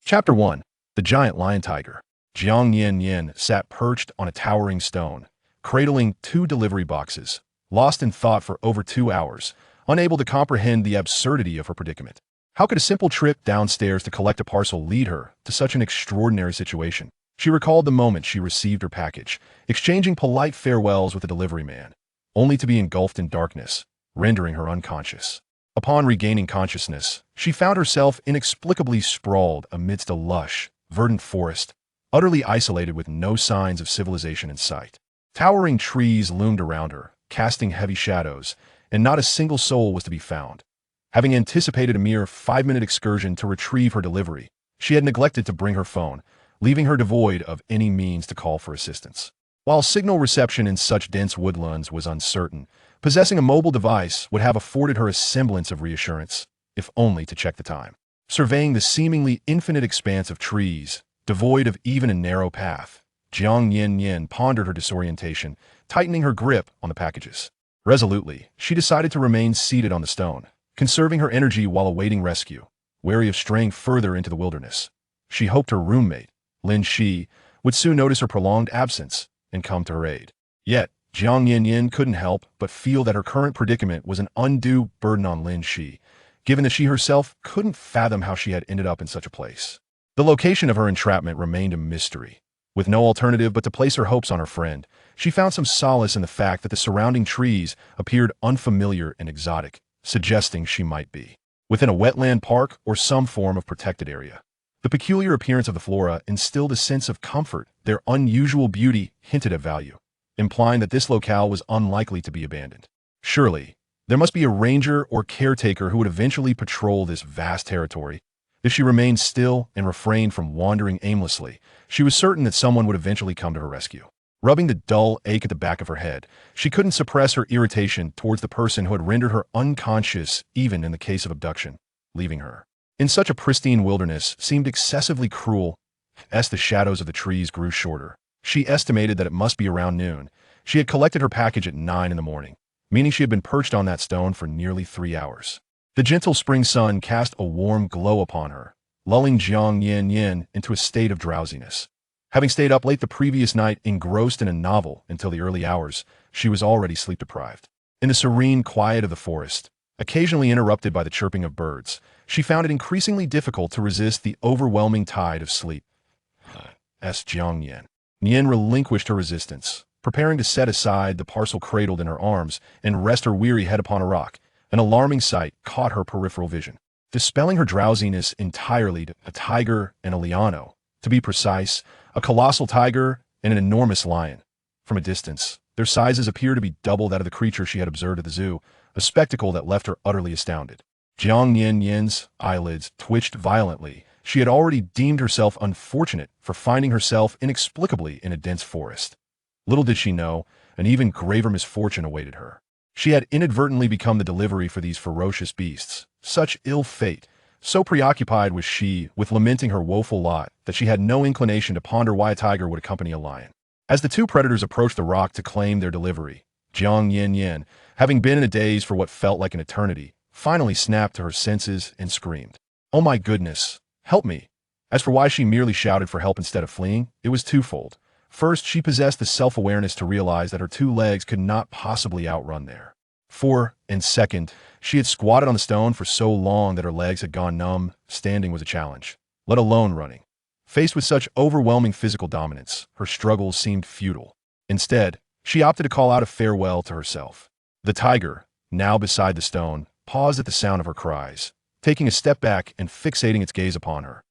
Chapter 1. The Giant Lion Tiger. Jiang Nian-nian sat perched on a towering stone, cradling two delivery boxes, lost in thought for over 2 hours, unable to comprehend the absurdity of her predicament. How could a simple trip downstairs to collect a parcel lead her to such an extraordinary situation? She recalled the moment she received her package, exchanging polite farewells with the delivery man, only to be engulfed in darkness, rendering her unconscious. Upon regaining consciousness, she found herself inexplicably sprawled amidst a lush, verdant forest, utterly isolated with no signs of civilization in sight. Towering trees loomed around her, casting heavy shadows, and not a single soul was to be found. Having anticipated a mere 5-minute excursion to retrieve her delivery, she had neglected to bring her phone, leaving her devoid of any means to call for assistance. While signal reception in such dense woodlands was uncertain, possessing a mobile device would have afforded her a semblance of reassurance, if only to check the time. Surveying the seemingly infinite expanse of trees, devoid of even a narrow path, Jiang Nian-nian pondered her disorientation, tightening her grip on the packages. Resolutely, she decided to remain seated on the stone, conserving her energy while awaiting rescue, wary of straying further into the wilderness. She hoped her roommate, Lin Shi, would soon notice her prolonged absence and come to her aid. Yet, Jiang Nian-nian couldn't help but feel that her current predicament was an undue burden on Lin Shi, given that she herself couldn't fathom how she had ended up in such a place. The location of her entrapment remained a mystery. With no alternative but to place her hopes on her friend, she found some solace in the fact that the surrounding trees appeared unfamiliar and exotic, suggesting she might be within a wetland park or some form of protected area. The peculiar appearance of the flora instilled a sense of comfort. Their unusual beauty hinted at value, implying that this locale was unlikely to be abandoned. Surely, there must be a ranger or caretaker who would eventually patrol this vast territory. If she remained still and refrained from wandering aimlessly, she was certain that someone would eventually come to her rescue. Rubbing the dull ache at the back of her head, she couldn't suppress her irritation towards the person who had rendered her unconscious even in the case of abduction, leaving her in such a pristine wilderness seemed excessively cruel. As the shadows of the trees grew shorter, she estimated that it must be around noon. She had collected her package at 9 in the morning, meaning she had been perched on that stone for nearly 3 hours. The gentle spring sun cast a warm glow upon her, lulling Jiang Nian-nian into a state of drowsiness. Having stayed up late the previous night engrossed in a novel until the early hours, she was already sleep-deprived. In the serene quiet of the forest, occasionally interrupted by the chirping of birds, she found it increasingly difficult to resist the overwhelming tide of sleep. As Jiang Nian relinquished her resistance, preparing to set aside the parcel cradled in her arms and rest her weary head upon a rock, an alarming sight caught her peripheral vision. Dispelling her drowsiness entirely, a tiger and a liano, to be precise, a colossal tiger and an enormous lion. From a distance, their sizes appeared to be double that of the creature she had observed at the zoo, a spectacle that left her utterly astounded. Jiang Nian-nian's eyelids twitched violently. She had already deemed herself unfortunate for finding herself inexplicably in a dense forest. Little did she know, an even graver misfortune awaited her. She had inadvertently become the delivery for these ferocious beasts. Such ill fate. So preoccupied was she with lamenting her woeful lot that she had no inclination to ponder why a tiger would accompany a lion. As the two predators approached the rock to claim their delivery, Jiang Nian-nian, having been in a daze for what felt like an eternity, finally snapped to her senses and screamed, "Oh my goodness, help me!" As for why she merely shouted for help instead of fleeing, it was twofold. First, she possessed the self-awareness to realize that her 2 legs could not possibly outrun there. And second, she had squatted on the stone for so long that her legs had gone numb. Standing was a challenge, let alone running. Faced with such overwhelming physical dominance, her struggles seemed futile. Instead, she opted to call out a farewell to herself. The tiger, now beside the stone, paused at the sound of her cries, taking a step back and fixating its gaze upon her.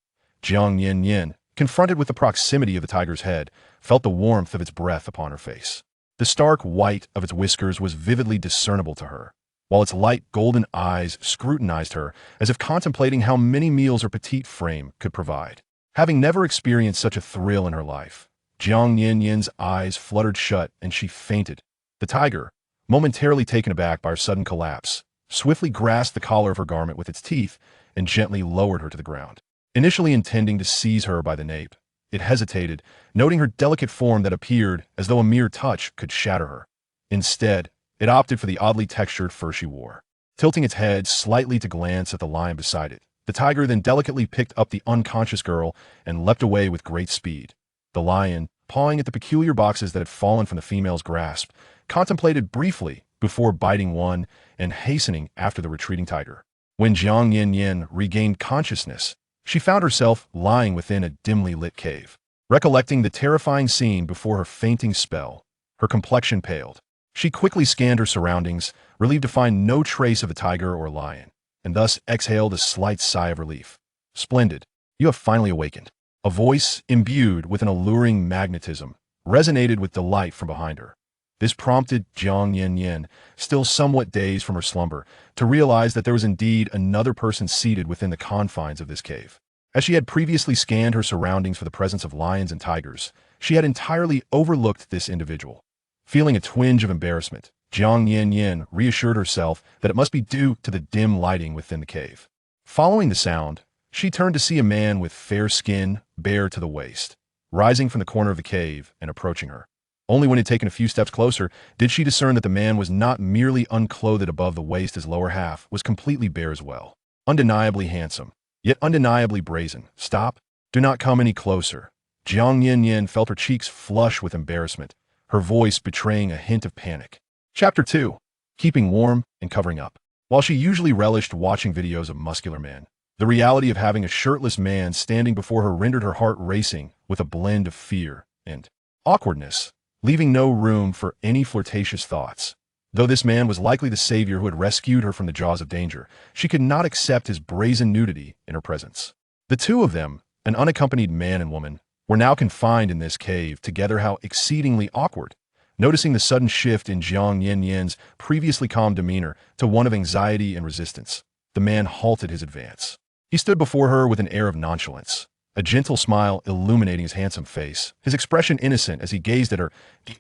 Jiang Nian-nian, confronted with the proximity of the tiger's head, felt the warmth of its breath upon her face. The stark white of its whiskers was vividly discernible to her, while its light golden eyes scrutinized her as if contemplating how many meals her petite frame could provide. Having never experienced such a thrill in her life, Jiang Nian-nian's eyes fluttered shut and she fainted. The tiger, momentarily taken aback by her sudden collapse, swiftly grasped the collar of her garment with its teeth and gently lowered her to the ground. Initially intending to seize her by the nape, it hesitated, noting her delicate form that appeared as though a mere touch could shatter her. Instead, it opted for the oddly textured fur she wore. Tilting its head slightly to glance at the lion beside it, The tiger then delicately picked up the unconscious girl and leapt away with great speed. The lion, pawing at the peculiar boxes that had fallen from the female's grasp, contemplated briefly before biting one and hastening after the retreating tiger. When Jiang Nian-nian regained consciousness, she found herself lying within a dimly lit cave. Recollecting the terrifying scene before her fainting spell, her complexion paled. She quickly scanned her surroundings, relieved to find no trace of a tiger or lion, and thus exhaled a slight sigh of relief. "Splendid. You have finally awakened." A voice, imbued with an alluring magnetism, resonated with delight from behind her. This prompted Jiang Nian-nian, still somewhat dazed from her slumber, to realize that there was indeed another person seated within the confines of this cave. As she had previously scanned her surroundings for the presence of lions and tigers, she had entirely overlooked this individual. Feeling a twinge of embarrassment, Jiang Nian-nian reassured herself that it must be due to the dim lighting within the cave. Following the sound, she turned to see a man with fair skin, bare to the waist, rising from the corner of the cave and approaching her. Only when he had taken a few steps closer did she discern that the man was not merely unclothed above the waist, his lower half was completely bare as well. Undeniably handsome, yet undeniably brazen. "Stop. Do not come any closer." Jiang Nian-nian felt her cheeks flush with embarrassment, her voice betraying a hint of panic. Chapter 2. Keeping warm and covering up. While she usually relished watching videos of muscular men, the reality of having a shirtless man standing before her rendered her heart racing with a blend of fear and awkwardness, leaving no room for any flirtatious thoughts. Though this man was likely the savior who had rescued her from the jaws of danger, she could not accept his brazen nudity in her presence. The two of them, an unaccompanied man and woman, were now confined in this cave together. How exceedingly awkward. Noticing the sudden shift in Jiang Nian-nian's previously calm demeanor to one of anxiety and resistance, the man halted his advance. He stood before her with an air of nonchalance, a gentle smile illuminating his handsome face, his expression innocent as he gazed at her.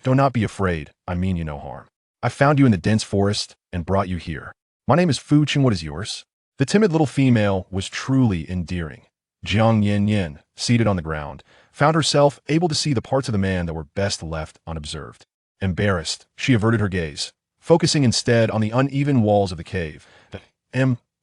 "Do not be afraid, I mean you no harm. I found you in the dense forest and brought you here. My name is Fu Cheng, what is yours?" The timid little female was truly endearing. Jiang Nian-nian, seated on the ground, found herself able to see the parts of the man that were best left unobserved. Embarrassed, she averted her gaze, focusing instead on the uneven walls of the cave.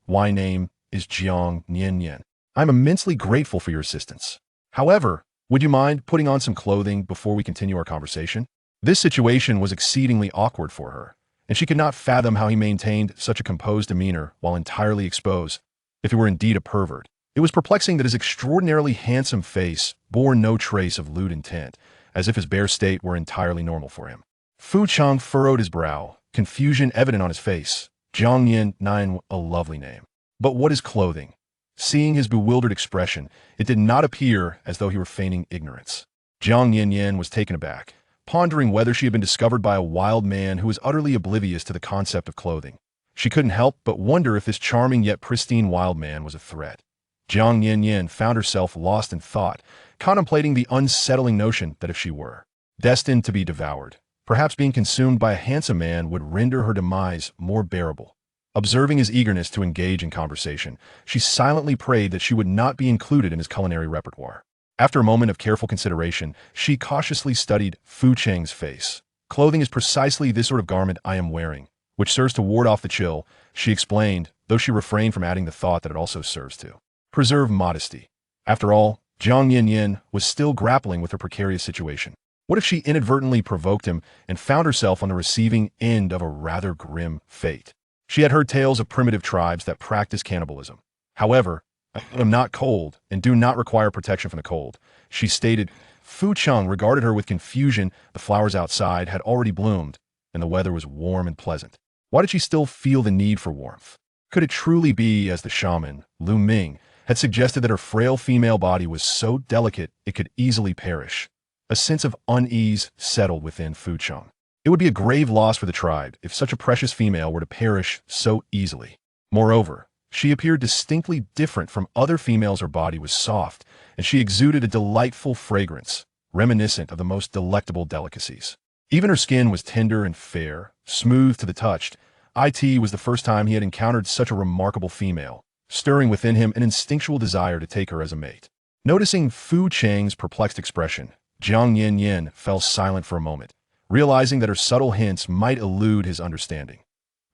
"My name is Jiang Nian-nian. I'm immensely grateful for your assistance. However, would you mind putting on some clothing before we continue our conversation?" This situation was exceedingly awkward for her, and she could not fathom how he maintained such a composed demeanor while entirely exposed, if he were indeed a pervert. It was perplexing that his extraordinarily handsome face bore no trace of lewd intent, as if his bare state were entirely normal for him. Fu Cheng furrowed his brow, confusion evident on his face. Jiang Nian-nian, a lovely name. But what is clothing? Seeing his bewildered expression, it did not appear as though he were feigning ignorance. Jiang Nian-nian was taken aback, pondering whether she had been discovered by a wild man who was utterly oblivious to the concept of clothing. She couldn't help but wonder if this charming yet pristine wild man was a threat. Jiang Nian-nian found herself lost in thought, contemplating the unsettling notion that if she were destined to be devoured, perhaps being consumed by a handsome man would render her demise more bearable. Observing his eagerness to engage in conversation, she silently prayed that she would not be included in his culinary repertoire. After a moment of careful consideration, she cautiously studied Fu Cheng's face. "Clothing is precisely this sort of garment I am wearing, which serves to ward off the chill," she explained, though she refrained from adding the thought that it also serves to preserve modesty. After all, Jiang Nian-nian was still grappling with her precarious situation. What if she inadvertently provoked him and found herself on the receiving end of a rather grim fate? She had heard tales of primitive tribes that practice cannibalism. However, "I am not cold and do not require protection from the cold," she stated. Fu Cheng regarded her with confusion. The flowers outside had already bloomed, and the weather was warm and pleasant. Why did she still feel the need for warmth? Could it truly be, as the shaman, Lu Ming, had suggested, that her frail female body was so delicate it could easily perish? A sense of unease settled within Fu Cheng. It would be a grave loss for the tribe if such a precious female were to perish so easily. Moreover, she appeared distinctly different from other females. Her body was soft, and she exuded a delightful fragrance, reminiscent of the most delectable delicacies. Even her skin was tender and fair, smooth to the touch. It was the first time he had encountered such a remarkable female, stirring within him an instinctual desire to take her as a mate. Noticing Fu Cheng's perplexed expression, Jiang Nian-nian fell silent for a moment, realizing that her subtle hints might elude his understanding.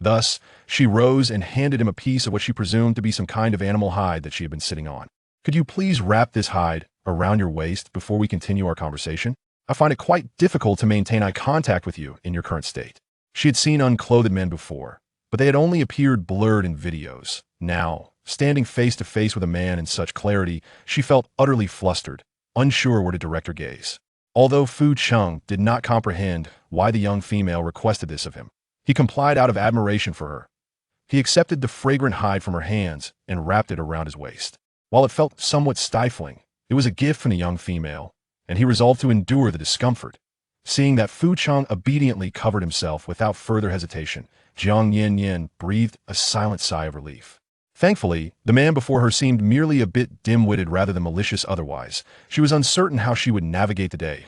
Thus, she rose and handed him a piece of what she presumed to be some kind of animal hide that she had been sitting on. Could you please wrap this hide around your waist before we continue our conversation? I find it quite difficult to maintain eye contact with you in your current state. She had seen unclothed men before, but they had only appeared blurred in videos. Now, standing face to face with a man in such clarity, she felt utterly flustered, unsure where to direct her gaze. Although Fu Cheng did not comprehend why the young female requested this of him, he complied out of admiration for her. He accepted the fragrant hide from her hands and wrapped it around his waist. While it felt somewhat stifling, it was a gift from the young female, and he resolved to endure the discomfort. Seeing that Fu Cheng obediently covered himself without further hesitation, Jiang Nian-nian breathed a silent sigh of relief. Thankfully, the man before her seemed merely a bit dim-witted rather than malicious otherwise. She was uncertain how she would navigate the day.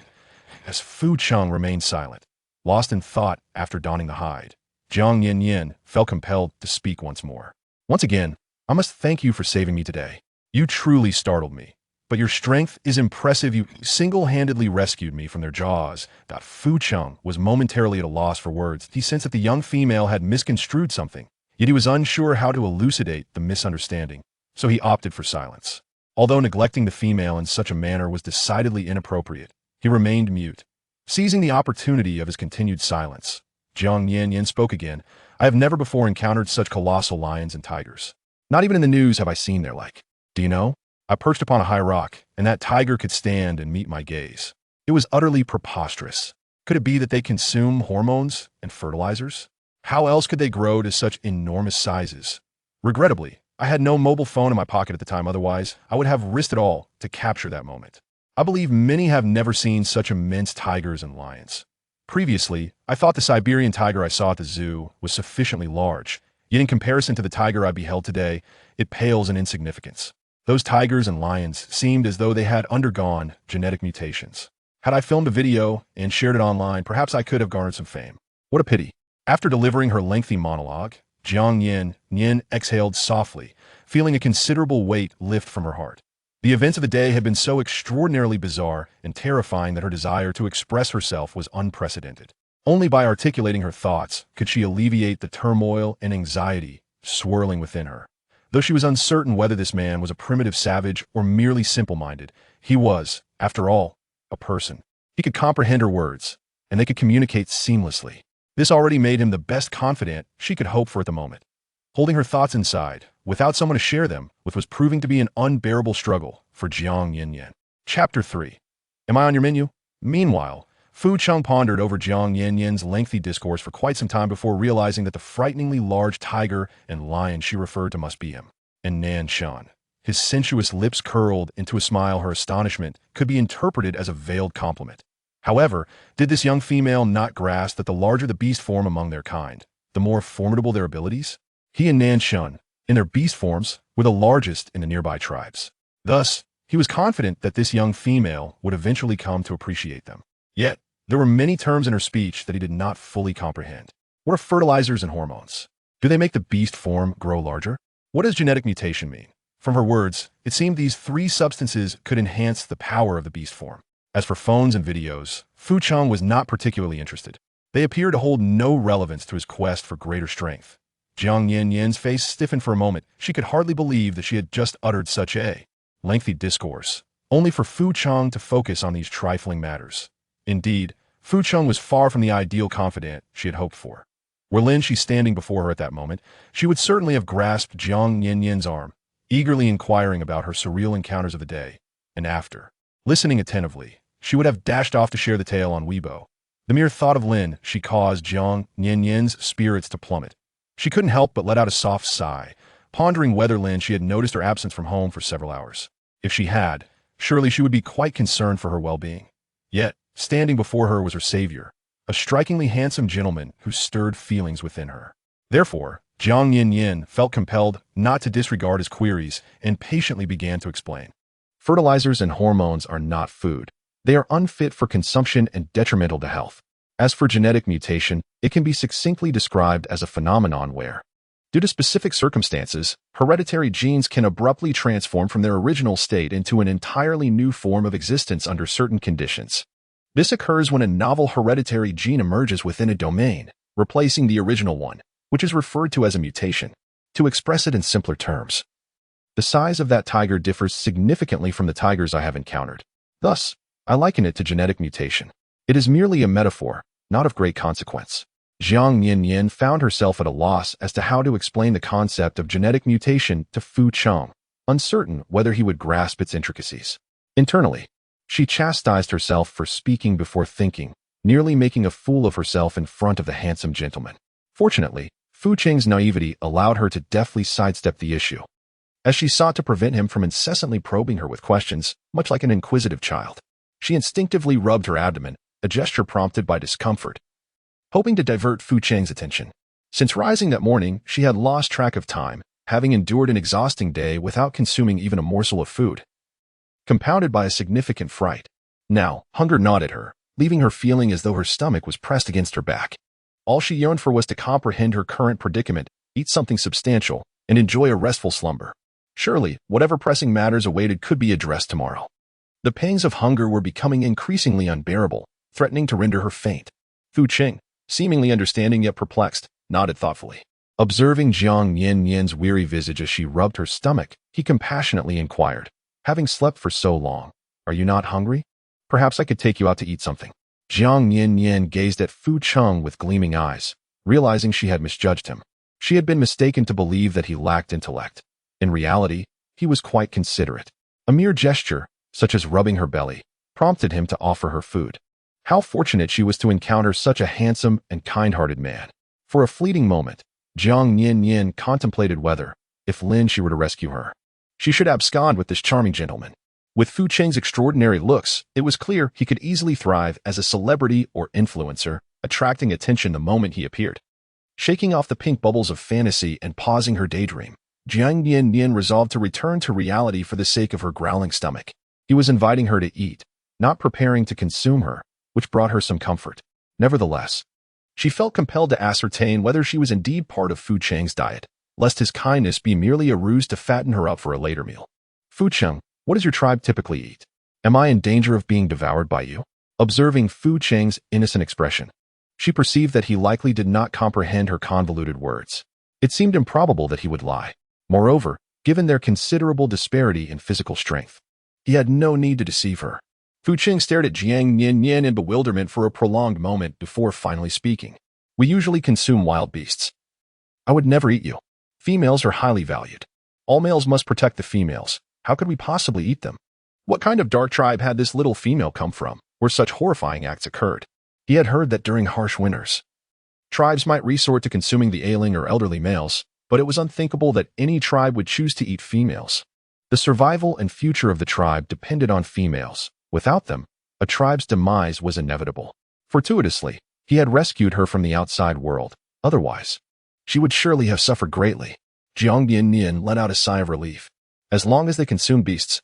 As Fu Cheng remained silent, lost in thought after donning the hide, Jiang Nian-nian felt compelled to speak once more. Once again, I must thank you for saving me today. You truly startled me. But your strength is impressive. You single-handedly rescued me from their jaws. Fu Cheng was momentarily at a loss for words. He sensed that the young female had misconstrued something, yet he was unsure how to elucidate the misunderstanding, so he opted for silence. Although neglecting the female in such a manner was decidedly inappropriate, he remained mute. Seizing the opportunity of his continued silence, Jiang Nian-nian spoke again. I have never before encountered such colossal lions and tigers. Not even in the news have I seen their like. Do you know? I perched upon a high rock, and that tiger could stand and meet my gaze. It was utterly preposterous. Could it be that they consume hormones and fertilizers? How else could they grow to such enormous sizes? Regrettably, I had no mobile phone in my pocket at the time, otherwise I would have risked it all to capture that moment. I believe many have never seen such immense tigers and lions. Previously, I thought the Siberian tiger I saw at the zoo was sufficiently large, yet in comparison to the tiger I beheld today, it pales in insignificance. Those tigers and lions seemed as though they had undergone genetic mutations. Had I filmed a video and shared it online, perhaps I could have garnered some fame. What a pity. After delivering her lengthy monologue, Jiang Nian-nian exhaled softly, feeling a considerable weight lift from her heart. The events of the day had been so extraordinarily bizarre and terrifying that her desire to express herself was unprecedented. Only by articulating her thoughts could she alleviate the turmoil and anxiety swirling within her. Though she was uncertain whether this man was a primitive savage or merely simple-minded, he was, after all, a person. He could comprehend her words, and they could communicate seamlessly. This already made him the best confidant she could hope for at the moment. Holding her thoughts inside, without someone to share them with, was proving to be an unbearable struggle for Jiang Nian-nian. Chapter 3. Am I on your menu? Meanwhile, Fu Cheng pondered over Jiang Nian-nian's lengthy discourse for quite some time before realizing that the frighteningly large tiger and lion she referred to must be him. And Nan Shan. His sensuous lips curled into a smile. Her astonishment could be interpreted as a veiled compliment. However, did this young female not grasp that the larger the beast form among their kind, the more formidable their abilities? He and Nan Shan, in their beast forms, were the largest in the nearby tribes. Thus, he was confident that this young female would eventually come to appreciate them. Yet, there were many terms in her speech that he did not fully comprehend. What are fertilizers and hormones? Do they make the beast form grow larger? What does genetic mutation mean? From her words, it seemed these three substances could enhance the power of the beast form. As for phones and videos, Fu Cheng was not particularly interested. They appeared to hold no relevance to his quest for greater strength. Jiang Nian-nian's face stiffened for a moment. She could hardly believe that she had just uttered such a lengthy discourse, only for Fu Cheng to focus on these trifling matters. Indeed, Fu Cheng was far from the ideal confidant she had hoped for. Were Lin Shi standing before her at that moment, she would certainly have grasped Jiang Nian-nian's arm, eagerly inquiring about her surreal encounters of the day, and after, listening attentively, she would have dashed off to share the tale on Weibo. The mere thought of Lin Shi caused Jiang Nian-nian's spirits to plummet. She couldn't help but let out a soft sigh, pondering whether Lin Shi had noticed her absence from home for several hours. If she had, surely she would be quite concerned for her well-being. Yet, standing before her was her savior, a strikingly handsome gentleman who stirred feelings within her. Therefore, Jiang Nian-nian felt compelled not to disregard his queries and patiently began to explain. Fertilizers and hormones are not food. They are unfit for consumption and detrimental to health. As for genetic mutation, it can be succinctly described as a phenomenon where, due to specific circumstances, hereditary genes can abruptly transform from their original state into an entirely new form of existence under certain conditions. This occurs when a novel hereditary gene emerges within a domain, replacing the original one, which is referred to as a mutation. To express it in simpler terms, the size of that tiger differs significantly from the tigers I have encountered. Thus, I liken it to genetic mutation. It is merely a metaphor, not of great consequence. Jiang Nian-nian found herself at a loss as to how to explain the concept of genetic mutation to Fu Cheng, uncertain whether he would grasp its intricacies. Internally, she chastised herself for speaking before thinking, nearly making a fool of herself in front of the handsome gentleman. Fortunately, Fu Cheng's naivety allowed her to deftly sidestep the issue, as she sought to prevent him from incessantly probing her with questions, much like an inquisitive child. She instinctively rubbed her abdomen, a gesture prompted by discomfort, hoping to divert Fu Cheng's attention. Since rising that morning, she had lost track of time, having endured an exhausting day without consuming even a morsel of food, compounded by a significant fright. Now, hunger gnawed at her, leaving her feeling as though her stomach was pressed against her back. All she yearned for was to comprehend her current predicament, eat something substantial, and enjoy a restful slumber. Surely, whatever pressing matters awaited could be addressed tomorrow. The pangs of hunger were becoming increasingly unbearable, threatening to render her faint. Fu Cheng, seemingly understanding yet perplexed, nodded thoughtfully. Observing Jiang Nian-nian's weary visage as she rubbed her stomach, he compassionately inquired, "Having slept for so long, are you not hungry? Perhaps I could take you out to eat something." Jiang Nian-nian gazed at Fu Cheng with gleaming eyes, realizing she had misjudged him. She had been mistaken to believe that he lacked intellect. In reality, he was quite considerate. A mere gesture, such as rubbing her belly, prompted him to offer her food. How fortunate she was to encounter such a handsome and kind-hearted man. For a fleeting moment, Jiang Nian-nian contemplated whether, if Lin she were to rescue her, she should abscond with this charming gentleman. With Fu Cheng's extraordinary looks, it was clear he could easily thrive as a celebrity or influencer, attracting attention the moment he appeared. Shaking off the pink bubbles of fantasy and pausing her daydream, Jiang Nian-nian resolved to return to reality for the sake of her growling stomach. He was inviting her to eat, not preparing to consume her, which brought her some comfort. Nevertheless, she felt compelled to ascertain whether she was indeed part of Fu Cheng's diet, lest his kindness be merely a ruse to fatten her up for a later meal. "Fu Cheng, what does your tribe typically eat? Am I in danger of being devoured by you?" Observing Fu Cheng's innocent expression, she perceived that he likely did not comprehend her convoluted words. It seemed improbable that he would lie. Moreover, given their considerable disparity in physical strength, he had no need to deceive her. Fu Cheng stared at Jiang Nian-nian in bewilderment for a prolonged moment before finally speaking. "We usually consume wild beasts. I would never eat you. Females are highly valued. All males must protect the females. How could we possibly eat them? What kind of dark tribe had this little female come from, where such horrifying acts occurred?" He had heard that during harsh winters, tribes might resort to consuming the ailing or elderly males, but it was unthinkable that any tribe would choose to eat females. The survival and future of the tribe depended on females. Without them, a tribe's demise was inevitable. Fortuitously, he had rescued her from the outside world. Otherwise, she would surely have suffered greatly. Jiang Nian-nian let out a sigh of relief. As long as they consumed beasts,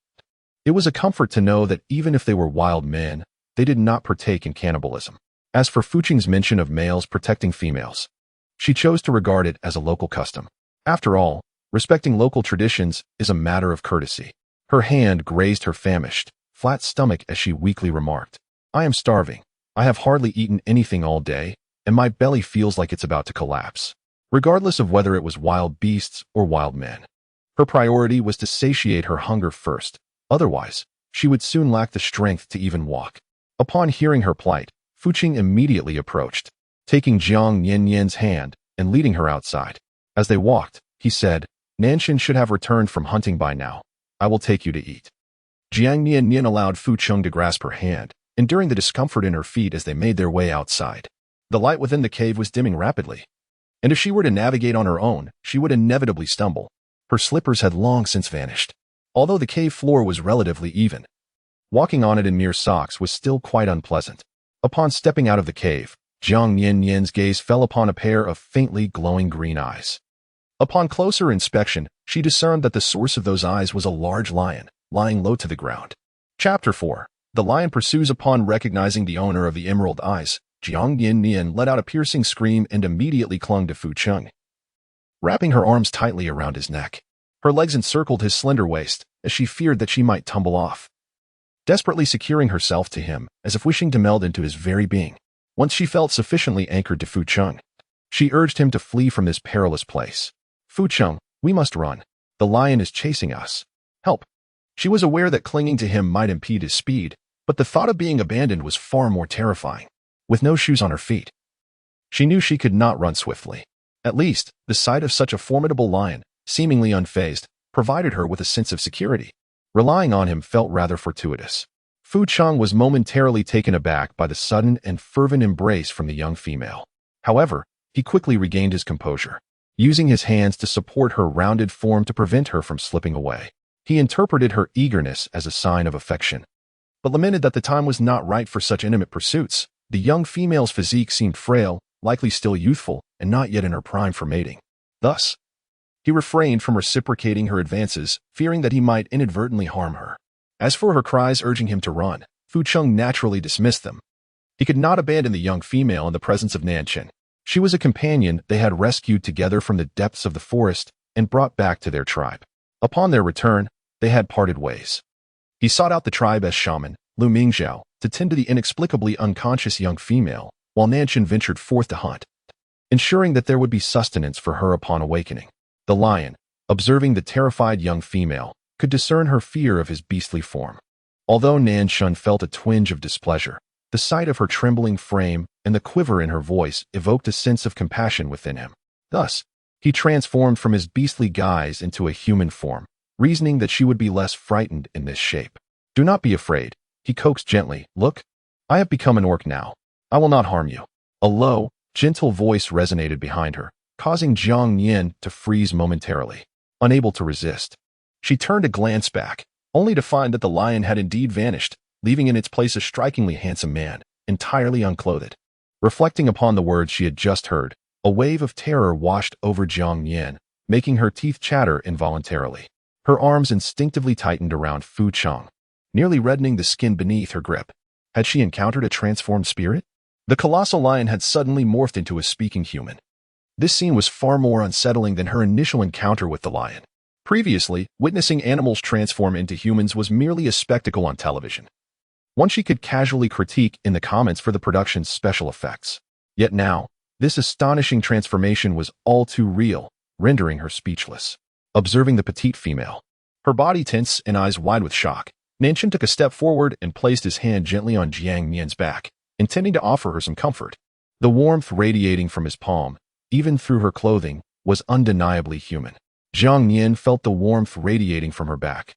it was a comfort to know that even if they were wild men, they did not partake in cannibalism. As for Fu Cheng's mention of males protecting females, she chose to regard it as a local custom. After all, respecting local traditions is a matter of courtesy. Her hand grazed her famished, flat stomach as she weakly remarked, "I am starving. I have hardly eaten anything all day, and my belly feels like it's about to collapse." Regardless of whether it was wild beasts or wild men, her priority was to satiate her hunger first. Otherwise, she would soon lack the strength to even walk. Upon hearing her plight, Fu Cheng immediately approached, taking Jiang Nian-nian's hand and leading her outside. As they walked, he said, "Nanshan should have returned from hunting by now. I will take you to eat." Jiang Nian-nian allowed Fu Cheng to grasp her hand, enduring the discomfort in her feet as they made their way outside. The light within the cave was dimming rapidly, and if she were to navigate on her own, she would inevitably stumble. Her slippers had long since vanished. Although the cave floor was relatively even, walking on it in mere socks was still quite unpleasant. Upon stepping out of the cave, Jiang Nian-nian's gaze fell upon a pair of faintly glowing green eyes. Upon closer inspection, she discerned that the source of those eyes was a large lion, lying low to the ground. Chapter 4. The lion pursues. Upon recognizing the owner of the emerald eyes, Jiang Nian-nian let out a piercing scream and immediately clung to Fu Cheng, wrapping her arms tightly around his neck. Her legs encircled his slender waist, as she feared that she might tumble off, desperately securing herself to him, as if wishing to meld into his very being. Once she felt sufficiently anchored to Fu Cheng, She urged him to flee from this perilous place. Fu Cheng, we must run. The lion is chasing us. Help. She was aware that clinging to him might impede his speed, but the thought of being abandoned was far more terrifying. With no shoes on her feet, she knew she could not run swiftly. At least, the sight of such a formidable lion, seemingly unfazed, provided her with a sense of security. Relying on him felt rather fortuitous. Fu Cheng was momentarily taken aback by the sudden and fervent embrace from the young female. However, he quickly regained his composure, using his hands to support her rounded form to prevent her from slipping away. He interpreted her eagerness as a sign of affection, but lamented that the time was not right for such intimate pursuits. The young female's physique seemed frail, likely still youthful, and not yet in her prime for mating. Thus, he refrained from reciprocating her advances, fearing that he might inadvertently harm her. As for her cries urging him to run, Fu Cheng naturally dismissed them. He could not abandon the young female in the presence of Nian-nian. She was a companion they had rescued together from the depths of the forest and brought back to their tribe. Upon their return, they had parted ways. He sought out the tribe as shaman, Lu Mingzhao, to tend to the inexplicably unconscious young female, while Nian-nian ventured forth to hunt, ensuring that there would be sustenance for her upon awakening. The lion, observing the terrified young female, could discern her fear of his beastly form. Although Nian-nian felt a twinge of displeasure, the sight of her trembling frame and the quiver in her voice evoked a sense of compassion within him. Thus, he transformed from his beastly guise into a human form, reasoning that she would be less frightened in this shape. Do not be afraid, he coaxed gently. Look, I have become an orc now. I will not harm you. A low, gentle voice resonated behind her, causing Jiang Nian to freeze momentarily. Unable to resist, she turned to glance back, only to find that the lion had indeed vanished, leaving in its place a strikingly handsome man, entirely unclothed. Reflecting upon the words she had just heard, a wave of terror washed over Jiang Nian, making her teeth chatter involuntarily. Her arms instinctively tightened around Fu Cheng, nearly reddening the skin beneath her grip. Had she encountered a transformed spirit? The colossal lion had suddenly morphed into a speaking human. This scene was far more unsettling than her initial encounter with the lion. Previously, witnessing animals transform into humans was merely a spectacle on television, one she could casually critique in the comments for the production's special effects. Yet now, this astonishing transformation was all too real, rendering her speechless. Observing the petite female, her body tense and eyes wide with shock, Nian-nian took a step forward and placed his hand gently on Jiang Nian's back, intending to offer her some comfort. The warmth radiating from his palm, even through her clothing, was undeniably human. Jiang Nian felt the warmth radiating from her back.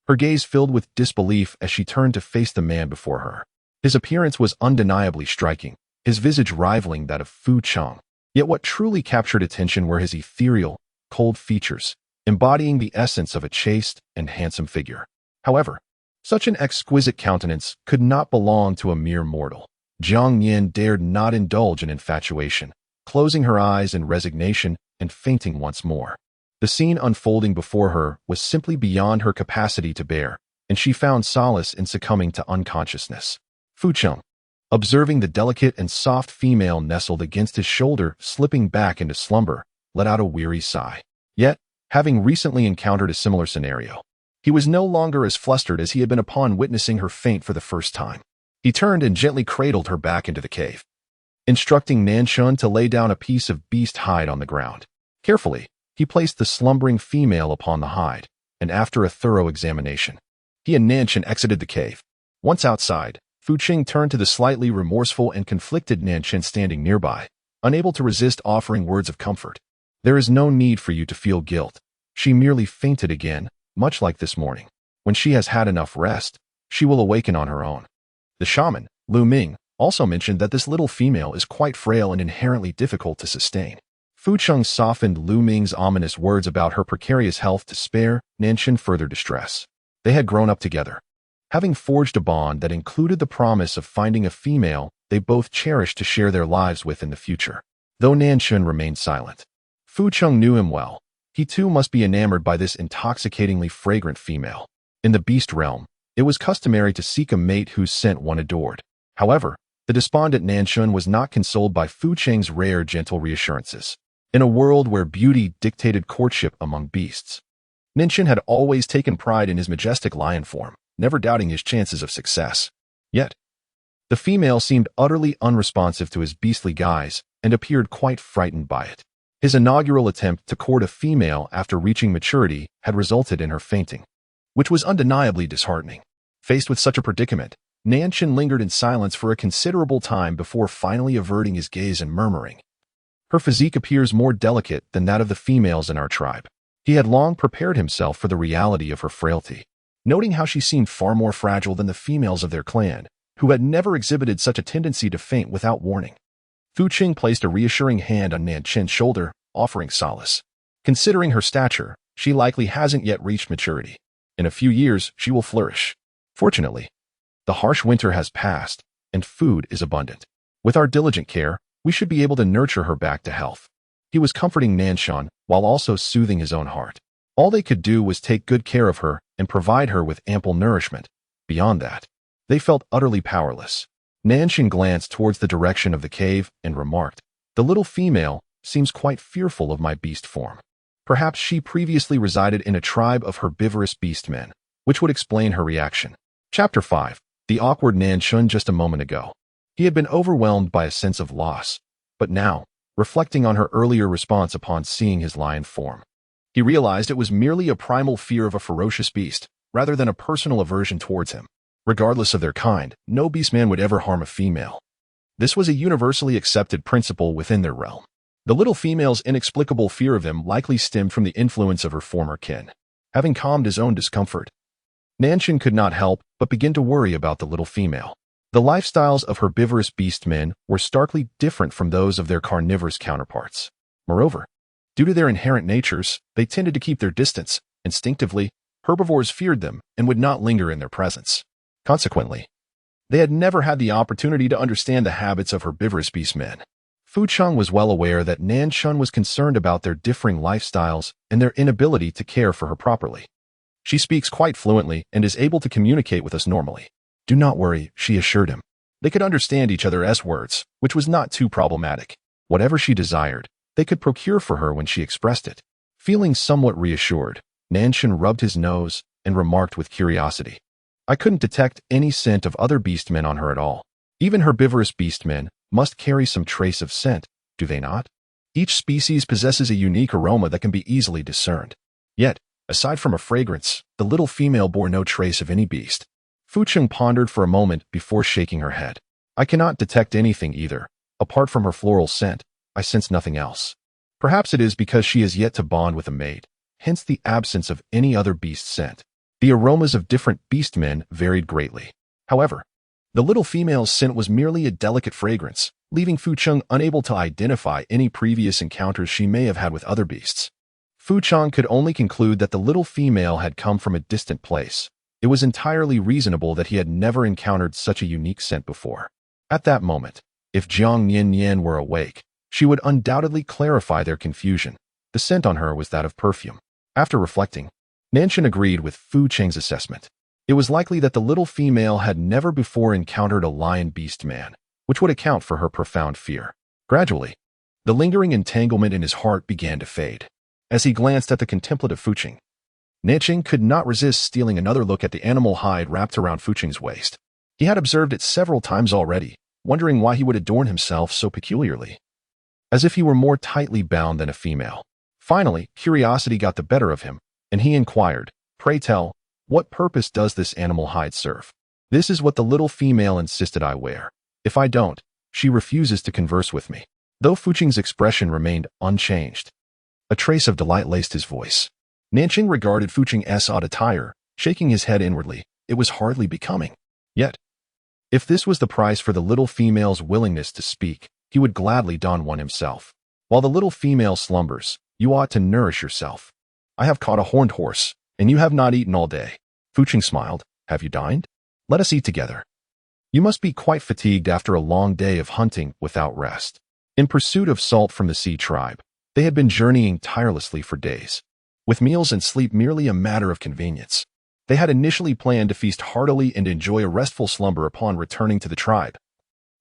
Her gaze filled with disbelief as she turned to face the man before her. His appearance was undeniably striking, his visage rivaling that of Fu Cheng. Yet what truly captured attention were his ethereal, cold features, embodying the essence of a chaste and handsome figure. However, such an exquisite countenance could not belong to a mere mortal. Jiang Nian dared not indulge in infatuation, closing her eyes in resignation and fainting once more. The scene unfolding before her was simply beyond her capacity to bear, and she found solace in succumbing to unconsciousness. Fu Cheng, observing the delicate and soft female nestled against his shoulder, slipping back into slumber, let out a weary sigh. Yet, having recently encountered a similar scenario, he was no longer as flustered as he had been upon witnessing her faint for the first time. He turned and gently cradled her back into the cave, instructing Nian-nian to lay down a piece of beast hide on the ground. Carefully, he placed the slumbering female upon the hide, and after a thorough examination, he and Nian-nian exited the cave. Once outside, Fu Cheng turned to the slightly remorseful and conflicted Nian-nian standing nearby, unable to resist offering words of comfort. There is no need for you to feel guilt. She merely fainted again, much like this morning. When she has had enough rest, she will awaken on her own. The shaman, Lu Ming, also mentioned that this little female is quite frail and inherently difficult to sustain. Fu Cheng softened Lu Ming's ominous words about her precarious health to spare Nian-nian further distress. They had grown up together, having forged a bond that included the promise of finding a female they both cherished to share their lives with in the future. Though Nian-nian remained silent, Fu Cheng knew him well. He too must be enamored by this intoxicatingly fragrant female. In the beast realm, it was customary to seek a mate whose scent one adored. However, the despondent Nian-nian was not consoled by Fu Cheng's rare, gentle reassurances. In a world where beauty dictated courtship among beasts, Nian-nian had always taken pride in his majestic lion form, never doubting his chances of success. Yet, the female seemed utterly unresponsive to his beastly guise, and appeared quite frightened by it. His inaugural attempt to court a female after reaching maturity had resulted in her fainting, which was undeniably disheartening. Faced with such a predicament, Nian-nian lingered in silence for a considerable time before finally averting his gaze and murmuring, "Her physique appears more delicate than that of the females in our tribe." He had long prepared himself for the reality of her frailty, noting how she seemed far more fragile than the females of their clan, who had never exhibited such a tendency to faint without warning. Fu Qing placed a reassuring hand on Nian-nian's shoulder, offering solace. "Considering her stature, she likely hasn't yet reached maturity. In a few years, she will flourish. Fortunately, the harsh winter has passed, and food is abundant. With our diligent care, we should be able to nurture her back to health." He was comforting Nian-nian while also soothing his own heart. All they could do was take good care of her and provide her with ample nourishment. Beyond that, they felt utterly powerless. Nian-nian glanced towards the direction of the cave and remarked, "The little female seems quite fearful of my beast form. Perhaps she previously resided in a tribe of herbivorous beastmen, which would explain her reaction." Chapter 5. The awkward Nian-nian just a moment ago. He had been overwhelmed by a sense of loss, but now, reflecting on her earlier response upon seeing his lion form, he realized it was merely a primal fear of a ferocious beast, rather than a personal aversion towards him. Regardless of their kind, no beastman would ever harm a female. This was a universally accepted principle within their realm. The little female's inexplicable fear of him likely stemmed from the influence of her former kin. Having calmed his own discomfort, Nian-nian could not help but begin to worry about the little female. The lifestyles of herbivorous beastmen were starkly different from those of their carnivorous counterparts. Moreover, due to their inherent natures, they tended to keep their distance. Instinctively, herbivores feared them and would not linger in their presence. Consequently, they had never had the opportunity to understand the habits of herbivorous beastmen. Fu Qing was well aware that Nian-nian was concerned about their differing lifestyles and their inability to care for her properly. "She speaks quite fluently and is able to communicate with us normally." "Do not worry," she assured him. They could understand each other's words, which was not too problematic. Whatever she desired, they could procure for her when she expressed it. Feeling somewhat reassured, Nian-nian rubbed his nose and remarked with curiosity, "I couldn't detect any scent of other beastmen on her at all. Even herbivorous beastmen must carry some trace of scent, do they not? Each species possesses a unique aroma that can be easily discerned. Yet, aside from a fragrance, the little female bore no trace of any beast." Fu Qing pondered for a moment before shaking her head. "I cannot detect anything either. Apart from her floral scent, I sense nothing else. Perhaps it is because she has yet to bond with a mate, hence the absence of any other beast scent." The aromas of different beastmen varied greatly. However, the little female's scent was merely a delicate fragrance, leaving Fu Qing unable to identify any previous encounters she may have had with other beasts. Fu Qing could only conclude that the little female had come from a distant place. It was entirely reasonable that he had never encountered such a unique scent before. At that moment, if Jiang Nian-nian were awake, she would undoubtedly clarify their confusion. The scent on her was that of perfume. After reflecting, Nian-nian agreed with Fu Qing's assessment. It was likely that the little female had never before encountered a lion beast man, which would account for her profound fear. Gradually, the lingering entanglement in his heart began to fade. As he glanced at the contemplative Fu Qing, Nian-nian could not resist stealing another look at the animal hide wrapped around Fu Qing's waist. He had observed it several times already, wondering why he would adorn himself so peculiarly, as if he were more tightly bound than a female. Finally, curiosity got the better of him, and he inquired, "Pray tell, what purpose does this animal hide serve?" "This is what the little female insisted I wear. If I don't, she refuses to converse with me." Though Fu Qing's expression remained unchanged, a trace of delight laced his voice. Nian-nian regarded Fu Qing's odd attire, shaking his head inwardly. It was hardly becoming. Yet, if this was the price for the little female's willingness to speak, he would gladly don one himself. "While the little female slumbers, you ought to nourish yourself. I have caught a horned horse, and you have not eaten all day." Fu Qing smiled. "Have you dined? Let us eat together. You must be quite fatigued after a long day of hunting without rest." In pursuit of salt from the sea tribe, they had been journeying tirelessly for days, with meals and sleep merely a matter of convenience. They had initially planned to feast heartily and enjoy a restful slumber upon returning to the tribe.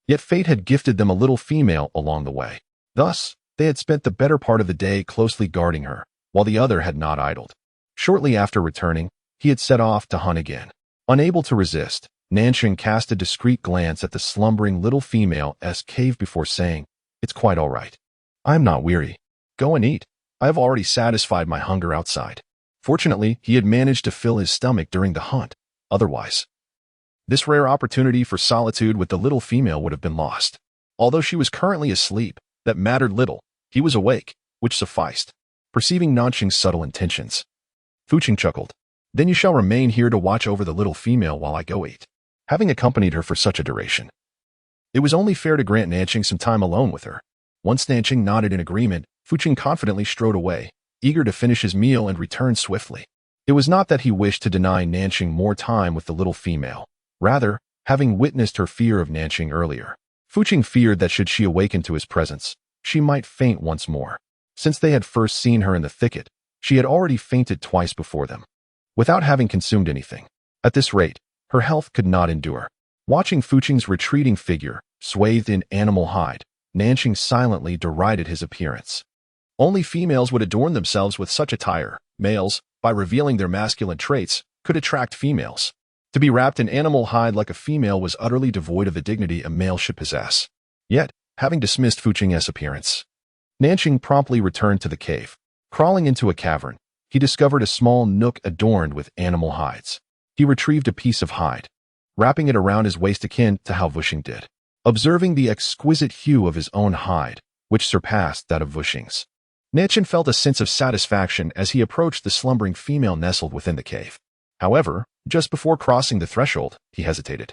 Yet fate had gifted them a little female along the way. Thus, they had spent the better part of the day closely guarding her, while the other had not idled. Shortly after returning, he had set off to hunt again. Unable to resist, Nian-nian cast a discreet glance at the slumbering little female's cave before saying, It's quite all right. I am not weary. Go and eat. I have already satisfied my hunger outside. Fortunately, he had managed to fill his stomach during the hunt. Otherwise, this rare opportunity for solitude with the little female would have been lost. Although she was currently asleep, that mattered little. He was awake, which sufficed. Perceiving Nanqing's subtle intentions, Fuqing chuckled. Then you shall remain here to watch over the little female while I go eat. Having accompanied her for such a duration, it was only fair to grant Nanqing some time alone with her. Once Nanqing nodded in agreement, Fuqing confidently strode away, eager to finish his meal and return swiftly. It was not that he wished to deny Nanqing more time with the little female. Rather, having witnessed her fear of Nanqing earlier, Fuqing feared that should she awaken to his presence, she might faint once more. Since they had first seen her in the thicket, she had already fainted twice before them, without having consumed anything. At this rate, her health could not endure. Watching Fuqing's retreating figure, swathed in animal hide, Nanqing silently derided his appearance. Only females would adorn themselves with such attire. Males, by revealing their masculine traits, could attract females. To be wrapped in animal hide like a female was utterly devoid of the dignity a male should possess. Yet, having dismissed Fuqing's appearance, Nanqing promptly returned to the cave. Crawling into a cavern, he discovered a small nook adorned with animal hides. He retrieved a piece of hide, wrapping it around his waist akin to how Fuqing did. Observing the exquisite hue of his own hide, which surpassed that of Fuqing's, Nanqing felt a sense of satisfaction as he approached the slumbering female nestled within the cave. However, just before crossing the threshold, he hesitated,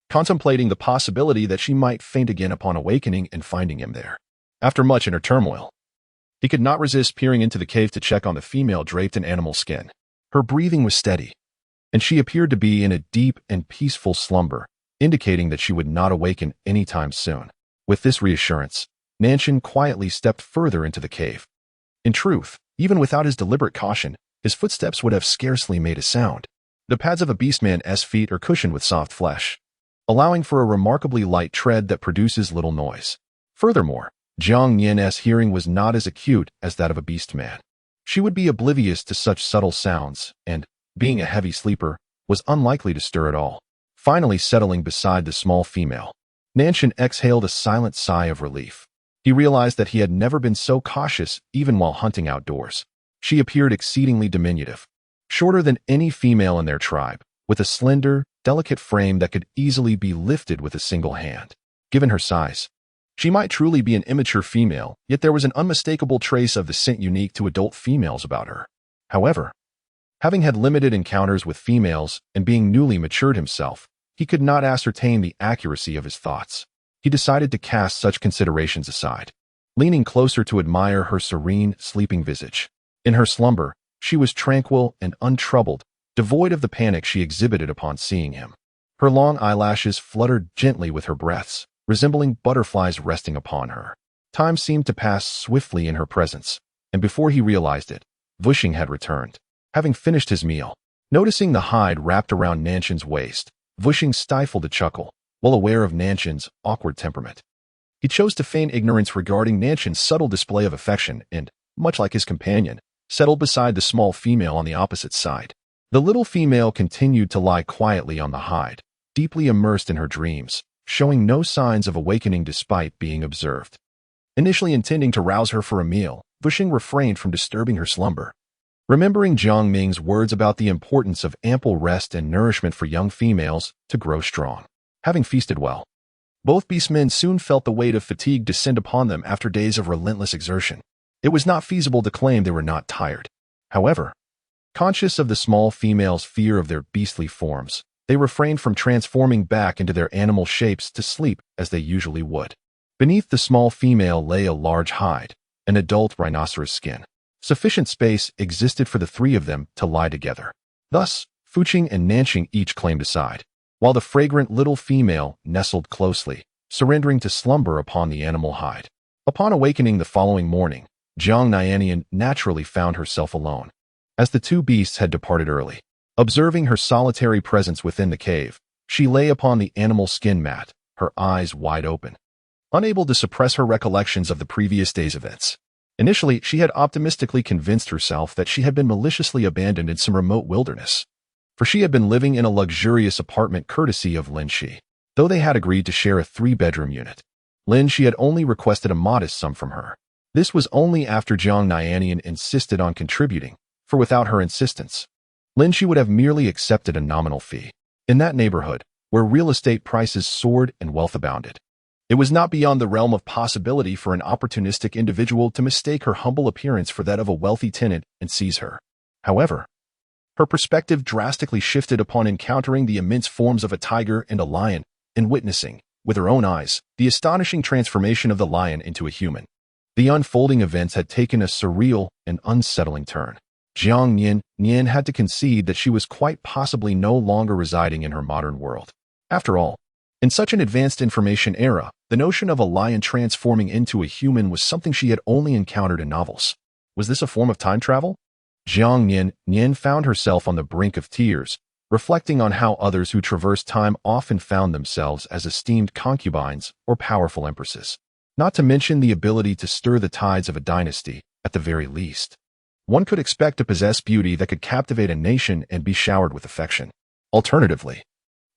contemplating the possibility that she might faint again upon awakening and finding him there. After much inner turmoil, he could not resist peering into the cave to check on the female draped in animal skin. Her breathing was steady, and she appeared to be in a deep and peaceful slumber, indicating that she would not awaken anytime soon. With this reassurance, Nanqing quietly stepped further into the cave. In truth, even without his deliberate caution, his footsteps would have scarcely made a sound. The pads of a beastman's feet are cushioned with soft flesh, allowing for a remarkably light tread that produces little noise. Furthermore, Jiang Nian's hearing was not as acute as that of a beastman. She would be oblivious to such subtle sounds, and, being a heavy sleeper, was unlikely to stir at all. Finally settling beside the small female, Nanqing exhaled a silent sigh of relief. He realized that he had never been so cautious even while hunting outdoors. She appeared exceedingly diminutive, shorter than any female in their tribe, with a slender, delicate frame that could easily be lifted with a single hand. Given her size, she might truly be an immature female, yet there was an unmistakable trace of the scent unique to adult females about her. However, having had limited encounters with females and being newly matured himself, he could not ascertain the accuracy of his thoughts. He decided to cast such considerations aside, leaning closer to admire her serene, sleeping visage. In her slumber, she was tranquil and untroubled, devoid of the panic she exhibited upon seeing him. Her long eyelashes fluttered gently with her breaths, resembling butterflies resting upon her. Time seemed to pass swiftly in her presence, and before he realized it, Fuqing had returned. Having finished his meal, noticing the hide wrapped around Nanqing's waist, Fuqing stifled a chuckle, well aware of Nanqing's awkward temperament. He chose to feign ignorance regarding Nanqing's subtle display of affection and, much like his companion, settled beside the small female on the opposite side. The little female continued to lie quietly on the hide, deeply immersed in her dreams, showing no signs of awakening despite being observed. Initially intending to rouse her for a meal, Fuqing refrained from disturbing her slumber. Remembering Jiang Ming's words about the importance of ample rest and nourishment for young females to grow strong. Having feasted well, both beastmen soon felt the weight of fatigue descend upon them after days of relentless exertion. It was not feasible to claim they were not tired. However, conscious of the small female's fear of their beastly forms, they refrained from transforming back into their animal shapes to sleep as they usually would. Beneath the small female lay a large hide, an adult rhinoceros skin. Sufficient space existed for the three of them to lie together. Thus, Fuqing and Nanqing each claimed a side, while the fragrant little female nestled closely, surrendering to slumber upon the animal hide. Upon awakening the following morning, Jiang Nian-nian naturally found herself alone, as the two beasts had departed early. Observing her solitary presence within the cave, she lay upon the animal skin mat, her eyes wide open, unable to suppress her recollections of the previous day's events. Initially, she had optimistically convinced herself that she had been maliciously abandoned in some remote wilderness, for she had been living in a luxurious apartment courtesy of Lin Shi, though they had agreed to share a 3-bedroom unit. Lin she had only requested a modest sum from her. This was only after Jiang Nian-nian insisted on contributing, for without her insistence, Lin she would have merely accepted a nominal fee. In that neighborhood, where real estate prices soared and wealth abounded, it was not beyond the realm of possibility for an opportunistic individual to mistake her humble appearance for that of a wealthy tenant and seize her. However, her perspective drastically shifted upon encountering the immense forms of a tiger and a lion and witnessing, with her own eyes, the astonishing transformation of the lion into a human. The unfolding events had taken a surreal and unsettling turn. Jiang Nian-nian had to concede that she was quite possibly no longer residing in her modern world. After all, in such an advanced information era, the notion of a lion transforming into a human was something she had only encountered in novels. Was this a form of time travel? Jiang Nian-nian found herself on the brink of tears, reflecting on how others who traverse time often found themselves as esteemed concubines or powerful empresses. Not to mention the ability to stir the tides of a dynasty, at the very least. One could expect to possess beauty that could captivate a nation and be showered with affection. Alternatively,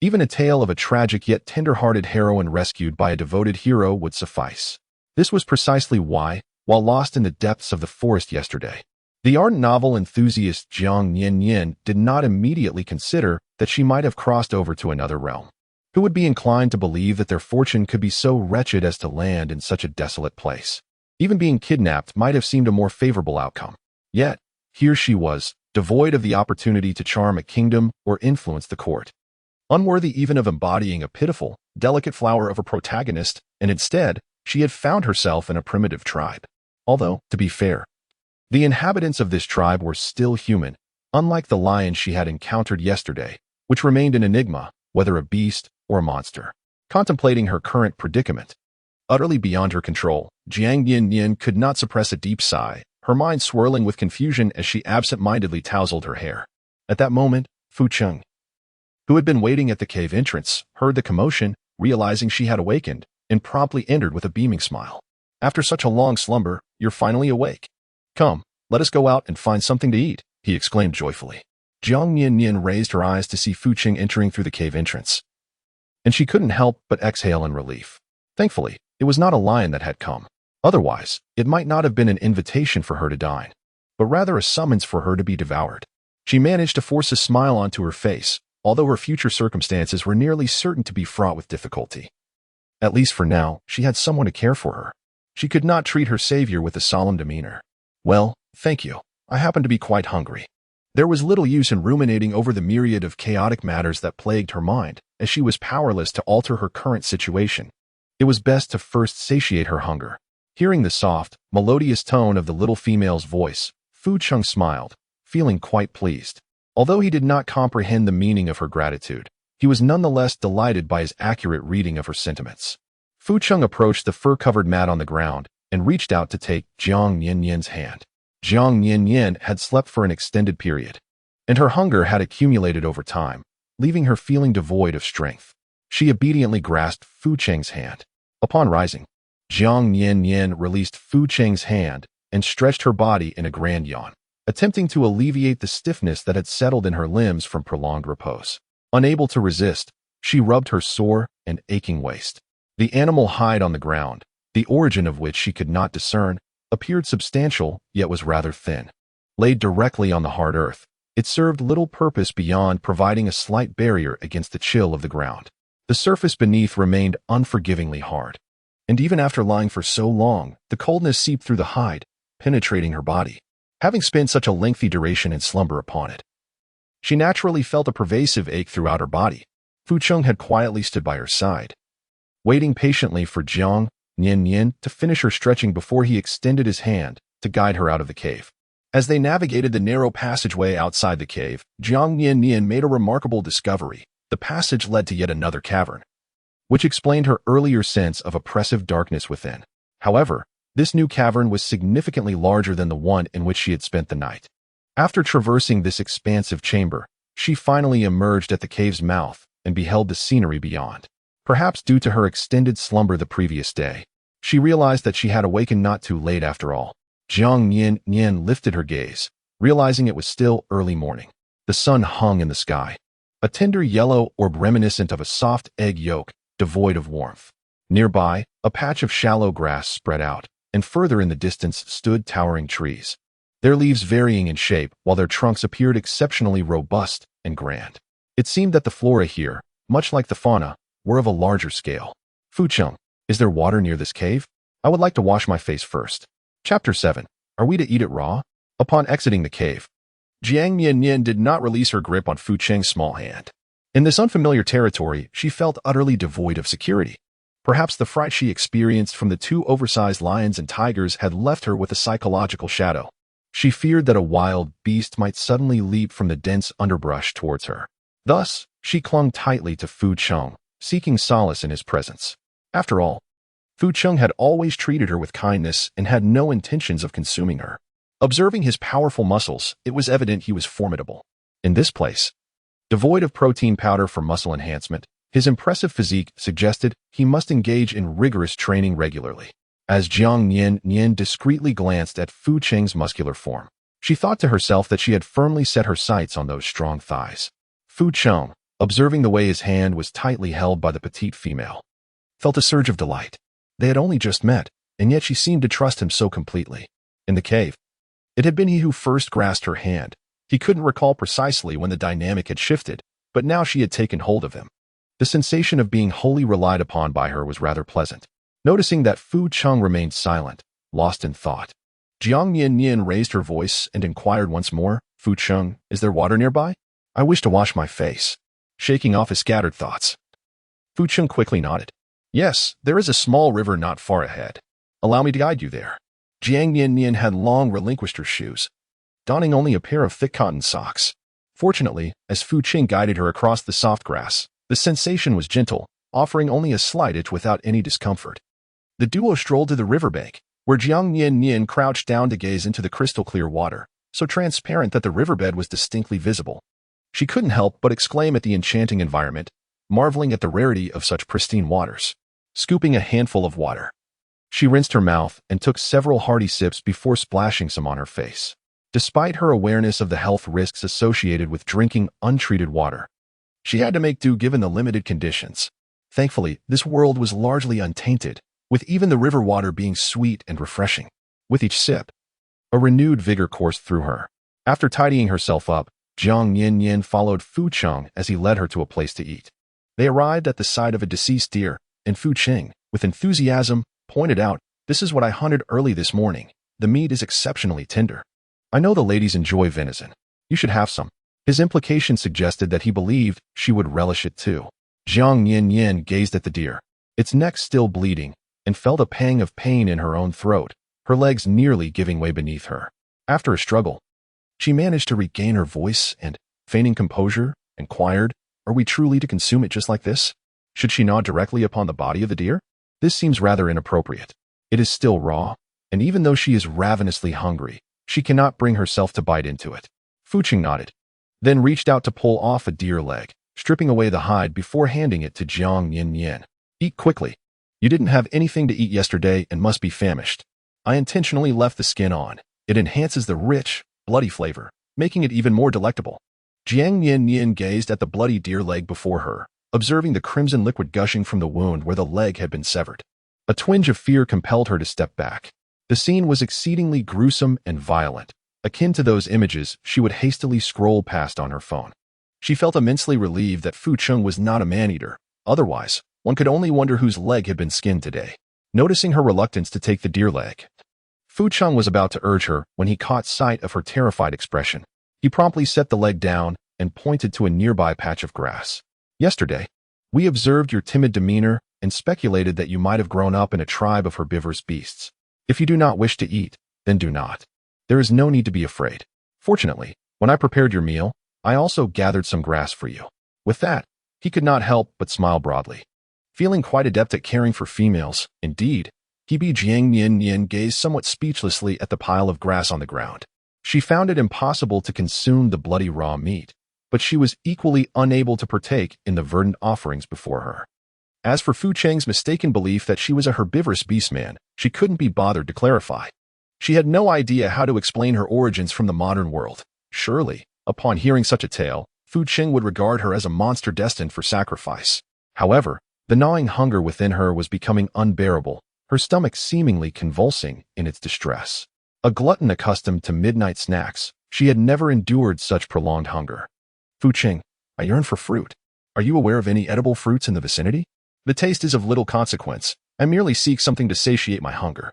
even a tale of a tragic yet tender-hearted heroine rescued by a devoted hero would suffice. This was precisely why, while lost in the depths of the forest yesterday, the ardent novel enthusiast Jiang Nian-nian did not immediately consider that she might have crossed over to another realm. Who would be inclined to believe that their fortune could be so wretched as to land in such a desolate place? Even being kidnapped might have seemed a more favorable outcome. Yet, here she was, devoid of the opportunity to charm a kingdom or influence the court. Unworthy even of embodying a pitiful, delicate flower of a protagonist, and instead, she had found herself in a primitive tribe. Although, to be fair, the inhabitants of this tribe were still human, unlike the lion she had encountered yesterday, which remained an enigma, whether a beast or a monster. Contemplating her current predicament, utterly beyond her control, Jiang Nian-nian could not suppress a deep sigh, her mind swirling with confusion as she absent-mindedly tousled her hair. At that moment, Fu Cheng, who had been waiting at the cave entrance, heard the commotion, realizing she had awakened, and promptly entered with a beaming smile. "After such a long slumber, you're finally awake. Come, let us go out and find something to eat," he exclaimed joyfully. Jiang Nian-nian raised her eyes to see Fu Cheng entering through the cave entrance, and she couldn't help but exhale in relief. Thankfully, it was not a lion that had come. Otherwise, it might not have been an invitation for her to dine, but rather a summons for her to be devoured. She managed to force a smile onto her face, although her future circumstances were nearly certain to be fraught with difficulty. At least for now, she had someone to care for her. She could not treat her savior with a solemn demeanor. "Well, thank you. I happen to be quite hungry." There was little use in ruminating over the myriad of chaotic matters that plagued her mind, as she was powerless to alter her current situation. It was best to first satiate her hunger. Hearing the soft, melodious tone of the little female's voice, Fu Cheng smiled, feeling quite pleased. Although he did not comprehend the meaning of her gratitude, he was nonetheless delighted by his accurate reading of her sentiments. Fu Cheng approached the fur-covered mat on the ground and reached out to take Jiang Nian-nian's hand. Jiang Nian-nian had slept for an extended period, and her hunger had accumulated over time, leaving her feeling devoid of strength. She obediently grasped Fu Cheng's hand. Upon rising, Jiang Nian-nian released Fu Cheng's hand and stretched her body in a grand yawn, attempting to alleviate the stiffness that had settled in her limbs from prolonged repose. Unable to resist, she rubbed her sore and aching waist. The animal hide on the ground, the origin of which she could not discern, appeared substantial yet was rather thin. Laid directly on the hard earth, it served little purpose beyond providing a slight barrier against the chill of the ground. The surface beneath remained unforgivingly hard, and even after lying for so long, the coldness seeped through the hide, penetrating her body. Having spent such a lengthy duration in slumber upon it, she naturally felt a pervasive ache throughout her body. Fu Cheng had quietly stood by her side, waiting patiently for Jiang Nian-nian to finish her stretching before he extended his hand to guide her out of the cave. As they navigated the narrow passageway outside the cave, Jiang Nian-nian made a remarkable discovery. The passage led to yet another cavern, which explained her earlier sense of oppressive darkness within. However, this new cavern was significantly larger than the one in which she had spent the night. After traversing this expansive chamber, she finally emerged at the cave's mouth and beheld the scenery beyond. Perhaps due to her extended slumber the previous day, she realized that she had awakened not too late after all. Jiang Nian-nian lifted her gaze, realizing it was still early morning. The sun hung in the sky, a tender yellow orb reminiscent of a soft egg yolk, devoid of warmth. Nearby, a patch of shallow grass spread out, and further in the distance stood towering trees, their leaves varying in shape while their trunks appeared exceptionally robust and grand. It seemed that the flora here, much like the fauna, were of a larger scale. Fucheng, is there water near this cave? I would like to wash my face first. Chapter 7. Are we to eat it raw? Upon exiting the cave, Jiang Nian-nian did not release her grip on Fucheng's small hand. In this unfamiliar territory, she felt utterly devoid of security. Perhaps the fright she experienced from the two oversized lions and tigers had left her with a psychological shadow. She feared that a wild beast might suddenly leap from the dense underbrush towards her. Thus, she clung tightly to Fucheng, seeking solace in his presence. After all, Fucheng had always treated her with kindness and had no intentions of consuming her. Observing his powerful muscles, it was evident he was formidable. In this place, devoid of protein powder for muscle enhancement, his impressive physique suggested he must engage in rigorous training regularly. As Jiang Nian-nian discreetly glanced at Fucheng's muscular form, she thought to herself that she had firmly set her sights on those strong thighs. Fucheng, observing the way his hand was tightly held by the petite female, felt a surge of delight. They had only just met, and yet she seemed to trust him so completely. In the cave, it had been he who first grasped her hand. He couldn't recall precisely when the dynamic had shifted, but now she had taken hold of him. The sensation of being wholly relied upon by her was rather pleasant. Noticing that Fucheng remained silent, lost in thought, Jiang Nian-nian raised her voice and inquired once more, Fucheng, is there water nearby? I wish to wash my face. Shaking off his scattered thoughts, Fucheng quickly nodded. Yes, there is a small river not far ahead. Allow me to guide you there. Jiang Nian-nian had long relinquished her shoes, donning only a pair of thick cotton socks. Fortunately, as Fucheng guided her across the soft grass, the sensation was gentle, offering only a slight itch without any discomfort. The duo strolled to the riverbank, where Jiang Nian-nian crouched down to gaze into the crystal-clear water, so transparent that the riverbed was distinctly visible. She couldn't help but exclaim at the enchanting environment, marveling at the rarity of such pristine waters. Scooping a handful of water, she rinsed her mouth and took several hearty sips before splashing some on her face. Despite her awareness of the health risks associated with drinking untreated water, she had to make do given the limited conditions. Thankfully, this world was largely untainted, with even the river water being sweet and refreshing. With each sip, a renewed vigor coursed through her. After tidying herself up, Jiang Nian-nian followed Fucheng as he led her to a place to eat. They arrived at the side of a deceased deer, and Fucheng, with enthusiasm, pointed out, this is what I hunted early this morning. The meat is exceptionally tender. I know the ladies enjoy venison. You should have some. His implication suggested that he believed she would relish it too. Jiang Nian-nian gazed at the deer, its neck still bleeding, and felt a pang of pain in her own throat, her legs nearly giving way beneath her. After a struggle, she managed to regain her voice and, feigning composure, inquired, are we truly to consume it just like this? Should she gnaw directly upon the body of the deer? This seems rather inappropriate. It is still raw, and even though she is ravenously hungry, she cannot bring herself to bite into it. Fucheng nodded, then reached out to pull off a deer leg, stripping away the hide before handing it to Jiang Nian-nian. Eat quickly. You didn't have anything to eat yesterday and must be famished. I intentionally left the skin on. It enhances the rich, bloody flavor, making it even more delectable. Jiang Nian-nian gazed at the bloody deer leg before her, observing the crimson liquid gushing from the wound where the leg had been severed. A twinge of fear compelled her to step back. The scene was exceedingly gruesome and violent, akin to those images she would hastily scroll past on her phone. She felt immensely relieved that Fucheng was not a man-eater. Otherwise, one could only wonder whose leg had been skinned today. Noticing her reluctance to take the deer leg, Fucheng was about to urge her when he caught sight of her terrified expression. He promptly set the leg down and pointed to a nearby patch of grass. Yesterday, we observed your timid demeanor and speculated that you might have grown up in a tribe of herbivorous beasts. If you do not wish to eat, then do not. There is no need to be afraid. Fortunately, when I prepared your meal, I also gathered some grass for you. With that, he could not help but smile broadly. Feeling quite adept at caring for females, indeed, Jiang Nian-nian gazed somewhat speechlessly at the pile of grass on the ground. She found it impossible to consume the bloody raw meat, but she was equally unable to partake in the verdant offerings before her. As for Fucheng's mistaken belief that she was a herbivorous beastman, she couldn't be bothered to clarify. She had no idea how to explain her origins from the modern world. Surely, upon hearing such a tale, Fucheng would regard her as a monster destined for sacrifice. However, The gnawing hunger within her was becoming unbearable, her stomach seemingly convulsing in its distress. A glutton accustomed to midnight snacks, she had never endured such prolonged hunger. Fu Qing, I yearn for fruit. Are you aware of any edible fruits in the vicinity? The taste is of little consequence. I merely seek something to satiate my hunger.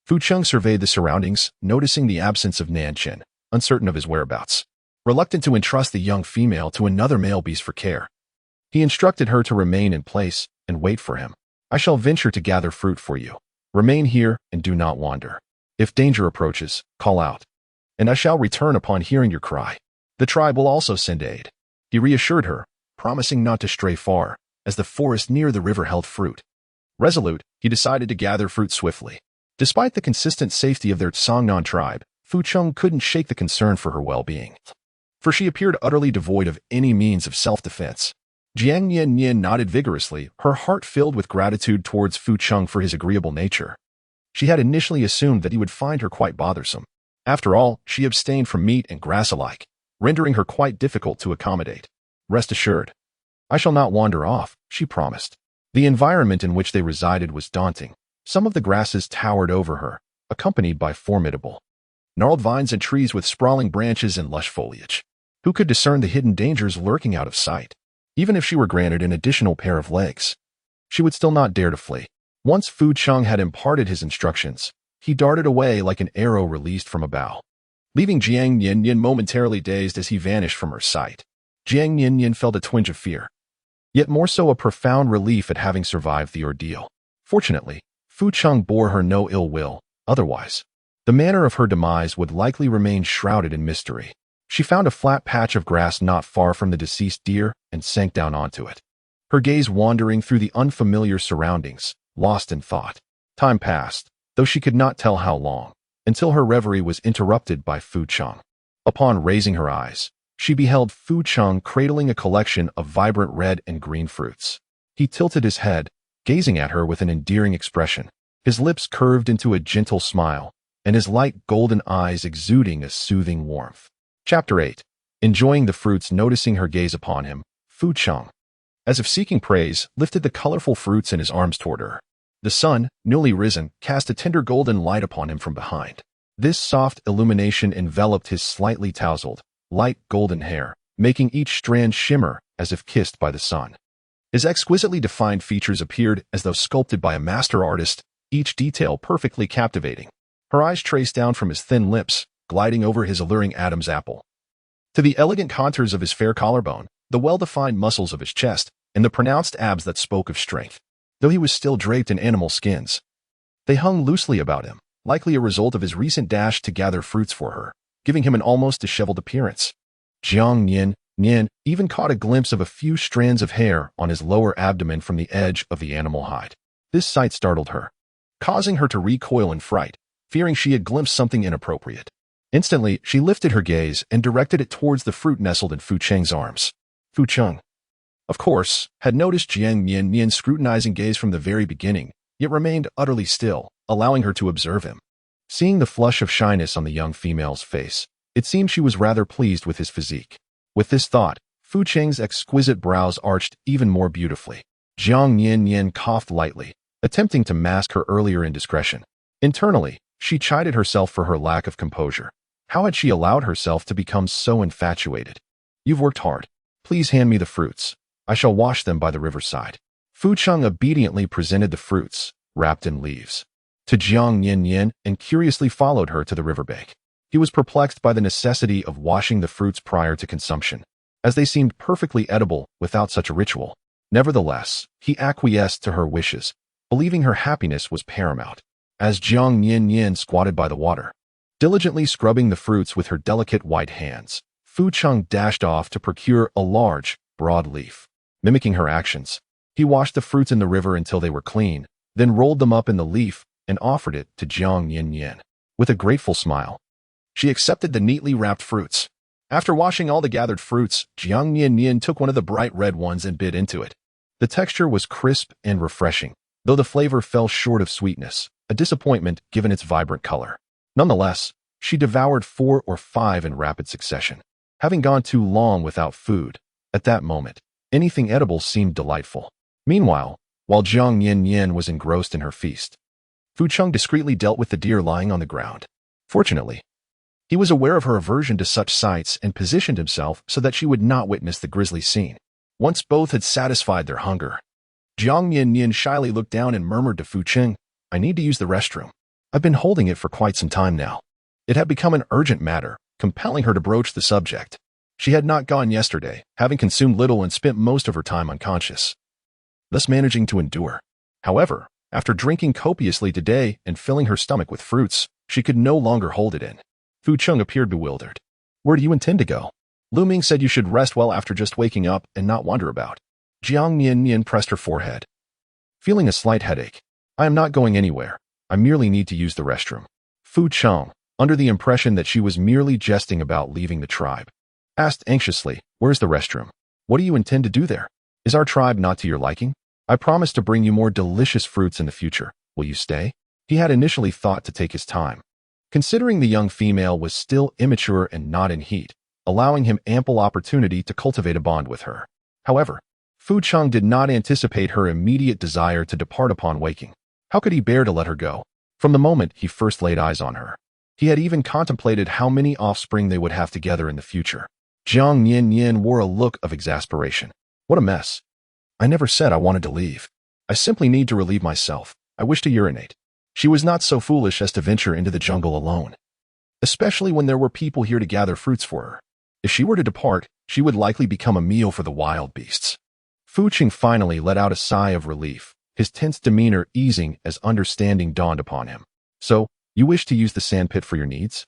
Fu Qing surveyed the surroundings, noticing the absence of Nanqin, uncertain of his whereabouts. Reluctant to entrust the young female to another male beast for care, he instructed her to remain in place and wait for him. I shall venture to gather fruit for you. Remain here and do not wander. If danger approaches, call out, and I shall return upon hearing your cry. The tribe will also send aid. He reassured her, promising not to stray far, as the forest near the river held fruit. Resolute, he decided to gather fruit swiftly. Despite the consistent safety of their Songnan tribe, Fu Qing couldn't shake the concern for her well-being, for she appeared utterly devoid of any means of self-defense. Jiang Nian-nian nodded vigorously, her heart filled with gratitude towards Fu Qing for his agreeable nature. She had initially assumed that he would find her quite bothersome. After all, she abstained from meat and grass alike, rendering her quite difficult to accommodate. Rest assured, I shall not wander off, she promised. The environment in which they resided was daunting. Some of the grasses towered over her, accompanied by formidable, gnarled vines and trees with sprawling branches and lush foliage. Who could discern the hidden dangers lurking out of sight? Even if she were granted an additional pair of legs, she would still not dare to flee. Once Fu Qing had imparted his instructions, he darted away like an arrow released from a bow, leaving Jiang Nian-nian momentarily dazed as he vanished from her sight. Jiang Nian-nian felt a twinge of fear, yet more so a profound relief at having survived the ordeal. Fortunately, Fu Qing bore her no ill will. Otherwise, the manner of her demise would likely remain shrouded in mystery. She found a flat patch of grass not far from the deceased deer and sank down onto it, her gaze wandering through the unfamiliar surroundings, lost in thought. Time passed, though she could not tell how long, until her reverie was interrupted by Fu Qing. Upon raising her eyes, she beheld Fu Qing cradling a collection of vibrant red and green fruits. He tilted his head, gazing at her with an endearing expression, his lips curved into a gentle smile, and his light golden eyes exuding a soothing warmth. Chapter 8. Enjoying the fruits. Noticing her gaze upon him, Fu Qing, as if seeking praise, lifted the colorful fruits in his arms toward her. The sun, newly risen, cast a tender golden light upon him from behind. This soft illumination enveloped his slightly tousled, light golden hair, making each strand shimmer as if kissed by the sun. His exquisitely defined features appeared as though sculpted by a master artist, each detail perfectly captivating. Her eyes traced down from his thin lips, gliding over his alluring Adam's apple, to the elegant contours of his fair collarbone, the well-defined muscles of his chest, and the pronounced abs that spoke of strength. Though he was still draped in animal skins, they hung loosely about him, likely a result of his recent dash to gather fruits for her, giving him an almost disheveled appearance. Jiang Nian-nian even caught a glimpse of a few strands of hair on his lower abdomen from the edge of the animal hide. This sight startled her, causing her to recoil in fright, fearing she had glimpsed something inappropriate. Instantly, she lifted her gaze and directed it towards the fruit nestled in Fu Qing's arms. Fu Qing, of course, had noticed Jiang Nian-nian's scrutinizing gaze from the very beginning, yet remained utterly still, allowing her to observe him. Seeing the flush of shyness on the young female's face, it seemed she was rather pleased with his physique. With this thought, Fu Qing's exquisite brows arched even more beautifully. Jiang Nian-nian coughed lightly, attempting to mask her earlier indiscretion. Internally, she chided herself for her lack of composure. How had she allowed herself to become so infatuated? You've worked hard. Please hand me the fruits. I shall wash them by the riverside. Fu Qing obediently presented the fruits, wrapped in leaves, to Jiang Nian-nian and curiously followed her to the riverbank. He was perplexed by the necessity of washing the fruits prior to consumption, as they seemed perfectly edible without such a ritual. Nevertheless, he acquiesced to her wishes, believing her happiness was paramount. As Jiang Nian-nian squatted by the water, diligently scrubbing the fruits with her delicate white hands, Fu Qing dashed off to procure a large, broad leaf. Mimicking her actions, he washed the fruits in the river until they were clean, then rolled them up in the leaf and offered it to Jiang Nian-nian. With a grateful smile, she accepted the neatly wrapped fruits. After washing all the gathered fruits, Jiang Nian-nian took one of the bright red ones and bit into it. The texture was crisp and refreshing, though the flavor fell short of sweetness, a disappointment given its vibrant color. Nonetheless, she devoured 4 or 5 in rapid succession. Having gone too long without food, at that moment, anything edible seemed delightful. Meanwhile, while Jiang Nian-nian was engrossed in her feast. Fu Cheng discreetly dealt with the deer lying on the ground. Fortunately, he was aware of her aversion to such sights and positioned himself so that she would not witness the grisly scene. Once both had satisfied their hunger, Jiang Nian-nian shyly looked down and murmured to Fu Cheng, "I need to use the restroom. I've been holding it for quite some time now." It had become an urgent matter, compelling her to broach the subject. She had not gone yesterday, having consumed little and spent most of her time unconscious, thus managing to endure. However, after drinking copiously today and filling her stomach with fruits, she could no longer hold it in. Fu Cheng appeared bewildered. "Where do you intend to go? Lu Ming said you should rest well after just waking up and not wander about." Jiang Nian-nian pressed her forehead, feeling a slight headache. "I am not going anywhere. I merely need to use the restroom." Fu Cheng, under the impression that she was merely jesting about leaving the tribe, asked anxiously, "Where's the restroom? What do you intend to do there? Is our tribe not to your liking? I promise to bring you more delicious fruits in the future. Will you stay?" He had initially thought to take his time, considering the young female was still immature and not in heat, allowing him ample opportunity to cultivate a bond with her. However, Fu Cheng did not anticipate her immediate desire to depart upon waking. How could he bear to let her go? From the moment he first laid eyes on her, he had even contemplated how many offspring they would have together in the future. Jiang Nian-nian wore a look of exasperation. "What a mess. I never said I wanted to leave. I simply need to relieve myself. I wish to urinate." She was not so foolish as to venture into the jungle alone, especially when there were people here to gather fruits for her. If she were to depart, she would likely become a meal for the wild beasts. Fu Cheng finally let out a sigh of relief, his tense demeanor easing as understanding dawned upon him. "So, you wish to use the sandpit for your needs?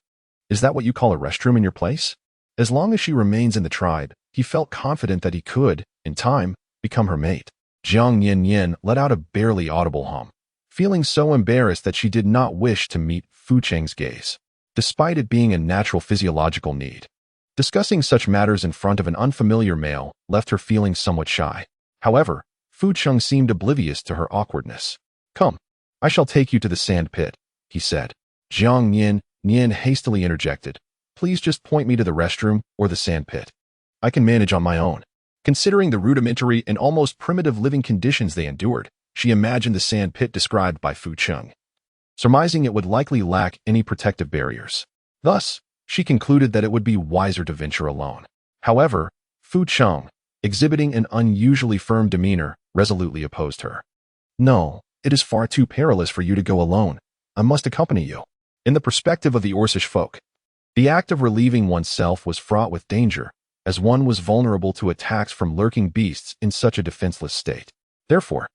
Is that what you call a restroom in your place?" As long as she remains in the tribe, he felt confident that he could, in time, become her mate. Jiang Nian-nian let out a barely audible hum, feeling so embarrassed that she did not wish to meet Fu Cheng's gaze, despite it being a natural physiological need. Discussing such matters in front of an unfamiliar male left her feeling somewhat shy. However, Fu Cheng seemed oblivious to her awkwardness. "Come, I shall take you to the sand pit," he said. Jiang Nian-nian hastily interjected, "Please just point me to the restroom or the sand pit. I can manage on my own." Considering the rudimentary and almost primitive living conditions they endured, she imagined the sand pit described by Fu Cheng, surmising it would likely lack any protective barriers. Thus, she concluded that it would be wiser to venture alone. However, Fu Cheng, exhibiting an unusually firm demeanor, resolutely opposed her. "No, it is far too perilous for you to go alone. I must accompany you." In the perspective of the Orcish folk, the act of relieving oneself was fraught with danger, as one was vulnerable to attacks from lurking beasts in such a defenseless state. Therefore,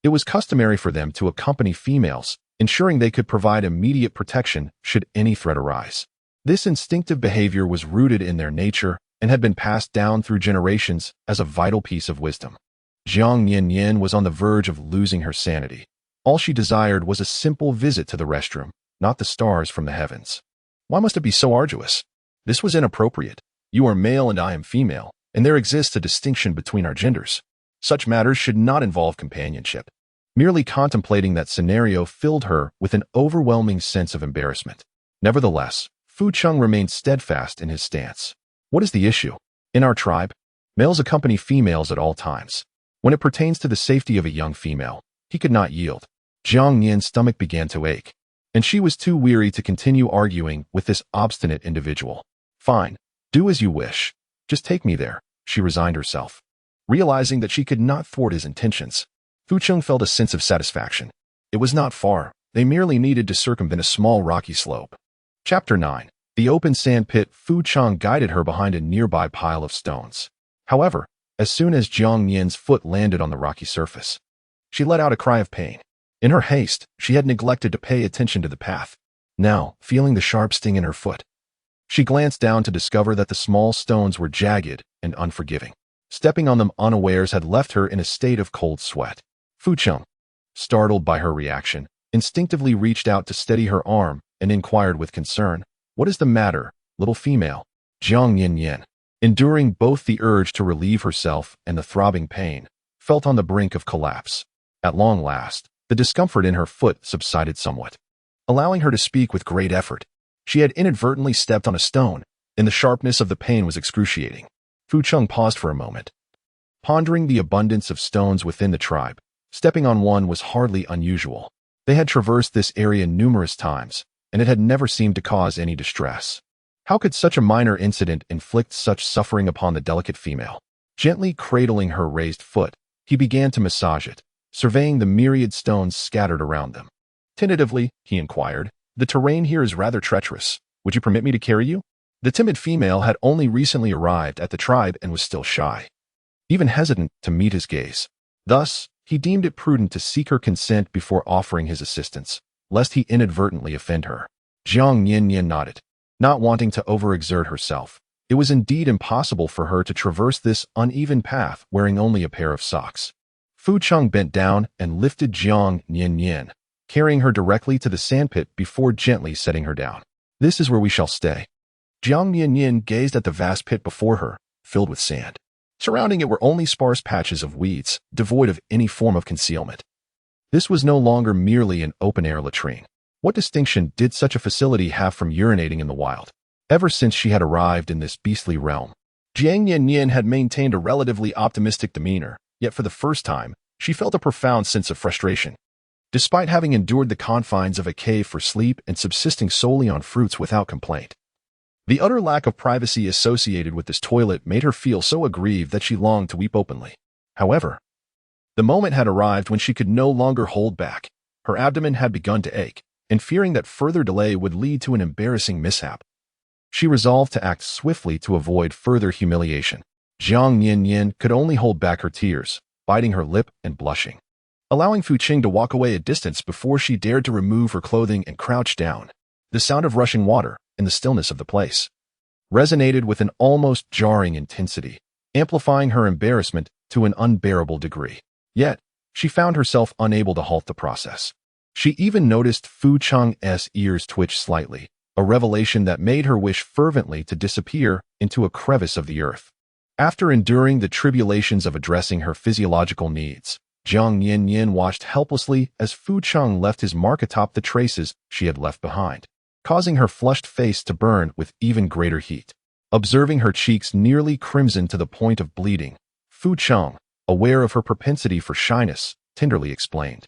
it was customary for them to accompany females, ensuring they could provide immediate protection should any threat arise. This instinctive behavior was rooted in their nature and had been passed down through generations as a vital piece of wisdom. Jiang Nian-nian was on the verge of losing her sanity. All she desired was a simple visit to the restroom, not the stars from the heavens. Why must it be so arduous? This was inappropriate. You are male and I am female, and there exists a distinction between our genders. Such matters should not involve companionship. Merely contemplating that scenario filled her with an overwhelming sense of embarrassment. Nevertheless, Fu Cheng remained steadfast in his stance. "What is the issue? In our tribe, males accompany females at all times. When it pertains to the safety of a young female, he could not yield." Jiang Nian's stomach began to ache, and she was too weary to continue arguing with this obstinate individual. "Fine, do as you wish. Just take me there," she resigned herself. Realizing that she could not thwart his intentions, Fu Cheng felt a sense of satisfaction. It was not far. They merely needed to circumvent a small rocky slope. Chapter 9. The open sand pit. Fu Cheng guided her behind a nearby pile of stones. However, as soon as Jiang Nian's foot landed on the rocky surface, she let out a cry of pain. In her haste, she had neglected to pay attention to the path. Now, feeling the sharp sting in her foot, she glanced down to discover that the small stones were jagged and unforgiving. Stepping on them unawares had left her in a state of cold sweat. Fu Cheng, startled by her reaction, instinctively reached out to steady her arm and inquired with concern, "What is the matter, little female?" Jiang Nian-nian, enduring both the urge to relieve herself and the throbbing pain, felt on the brink of collapse. At long last, the discomfort in her foot subsided somewhat, allowing her to speak with great effort. She had inadvertently stepped on a stone, and the sharpness of the pain was excruciating. Fu Cheng paused for a moment, pondering the abundance of stones within the tribe. Stepping on one was hardly unusual. They had traversed this area numerous times, and it had never seemed to cause any distress. How could such a minor incident inflict such suffering upon the delicate female? Gently cradling her raised foot, he began to massage it, surveying the myriad stones scattered around them. Tentatively, he inquired, "The terrain here is rather treacherous. Would you permit me to carry you?" The timid female had only recently arrived at the tribe and was still shy, even hesitant to meet his gaze. Thus, he deemed it prudent to seek her consent before offering his assistance, lest he inadvertently offend her. Jiang Nian-nian nodded. Not wanting to overexert herself, it was indeed impossible for her to traverse this uneven path wearing only a pair of socks. Fu Cheng bent down and lifted Jiang Nian-nian, carrying her directly to the sandpit before gently setting her down. "This is where we shall stay." Jiang Nian-nian gazed at the vast pit before her, filled with sand. Surrounding it were only sparse patches of weeds, devoid of any form of concealment. This was no longer merely an open-air latrine. What distinction did such a facility have from urinating in the wild? Ever since she had arrived in this beastly realm, Jiang Nian-nian had maintained a relatively optimistic demeanor, yet for the first time, she felt a profound sense of frustration. Despite having endured the confines of a cave for sleep and subsisting solely on fruits without complaint, the utter lack of privacy associated with this toilet made her feel so aggrieved that she longed to weep openly. However, the moment had arrived when she could no longer hold back. Her abdomen had begun to ache, and fearing that further delay would lead to an embarrassing mishap, she resolved to act swiftly to avoid further humiliation. Jiang Nian-nian could only hold back her tears, biting her lip and blushing, allowing Fu Qing to walk away a distance before she dared to remove her clothing and crouch down. The sound of rushing water, in the stillness of the place, resonated with an almost jarring intensity, amplifying her embarrassment to an unbearable degree. Yet, she found herself unable to halt the process. She even noticed Fu Cheng's ears twitch slightly, a revelation that made her wish fervently to disappear into a crevice of the earth. After enduring the tribulations of addressing her physiological needs, Jiang Nian-nian watched helplessly as Fu Cheng left his mark atop the traces she had left behind, causing her flushed face to burn with even greater heat. Observing her cheeks nearly crimson to the point of bleeding, Fu Cheng, aware of her propensity for shyness, tenderly explained,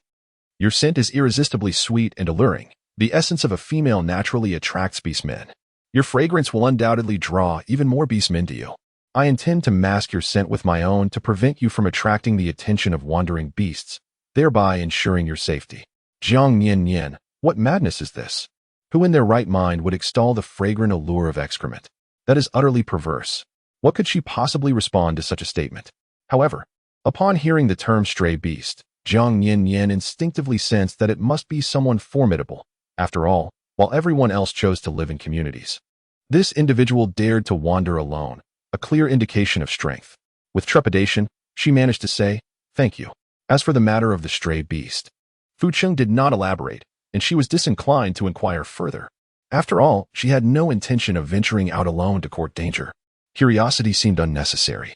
"Your scent is irresistibly sweet and alluring. The essence of a female naturally attracts beast men. Your fragrance will undoubtedly draw even more beast men to you. I intend to mask your scent with my own to prevent you from attracting the attention of wandering beasts, thereby ensuring your safety." Jiang Nian-nian, what madness is this? Who in their right mind would extol the fragrant allure of excrement? That is utterly perverse. What could she possibly respond to such a statement? However, upon hearing the term stray beast, Jiang Nian-nian instinctively sensed that it must be someone formidable. After all, while everyone else chose to live in communities, this individual dared to wander alone, a clear indication of strength. With trepidation, she managed to say, "Thank you." As for the matter of the stray beast, Fu Cheng did not elaborate, and she was disinclined to inquire further. After all, she had no intention of venturing out alone to court danger. Curiosity seemed unnecessary.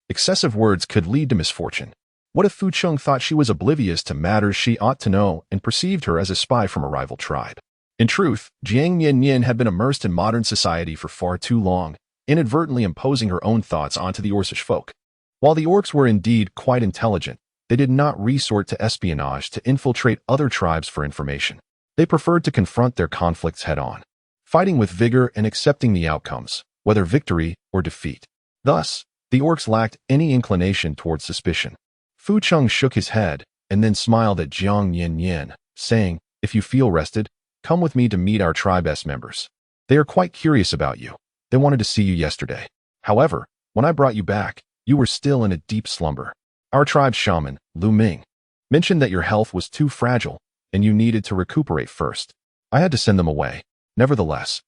Excessive words could lead to misfortune. What if Fu Cheng thought she was oblivious to matters she ought to know and perceived her as a spy from a rival tribe? In truth, Jiang Nian-nian had been immersed in modern society for far too long, inadvertently imposing her own thoughts onto the Orcish folk. While the orcs were indeed quite intelligent, they did not resort to espionage to infiltrate other tribes for information. They preferred to confront their conflicts head-on, fighting with vigor and accepting the outcomes, whether victory or defeat. Thus, the orcs lacked any inclination towards suspicion. Fu Cheng shook his head and then smiled at Jiang Nian-nian, saying, "If you feel rested, come with me to meet our tribe's members. They are quite curious about you. They wanted to see you yesterday. However, when I brought you back, you were still in a deep slumber. Our tribe's shaman, Lu Ming, mentioned that your health was too fragile and you needed to recuperate first. I had to send them away. Nevertheless,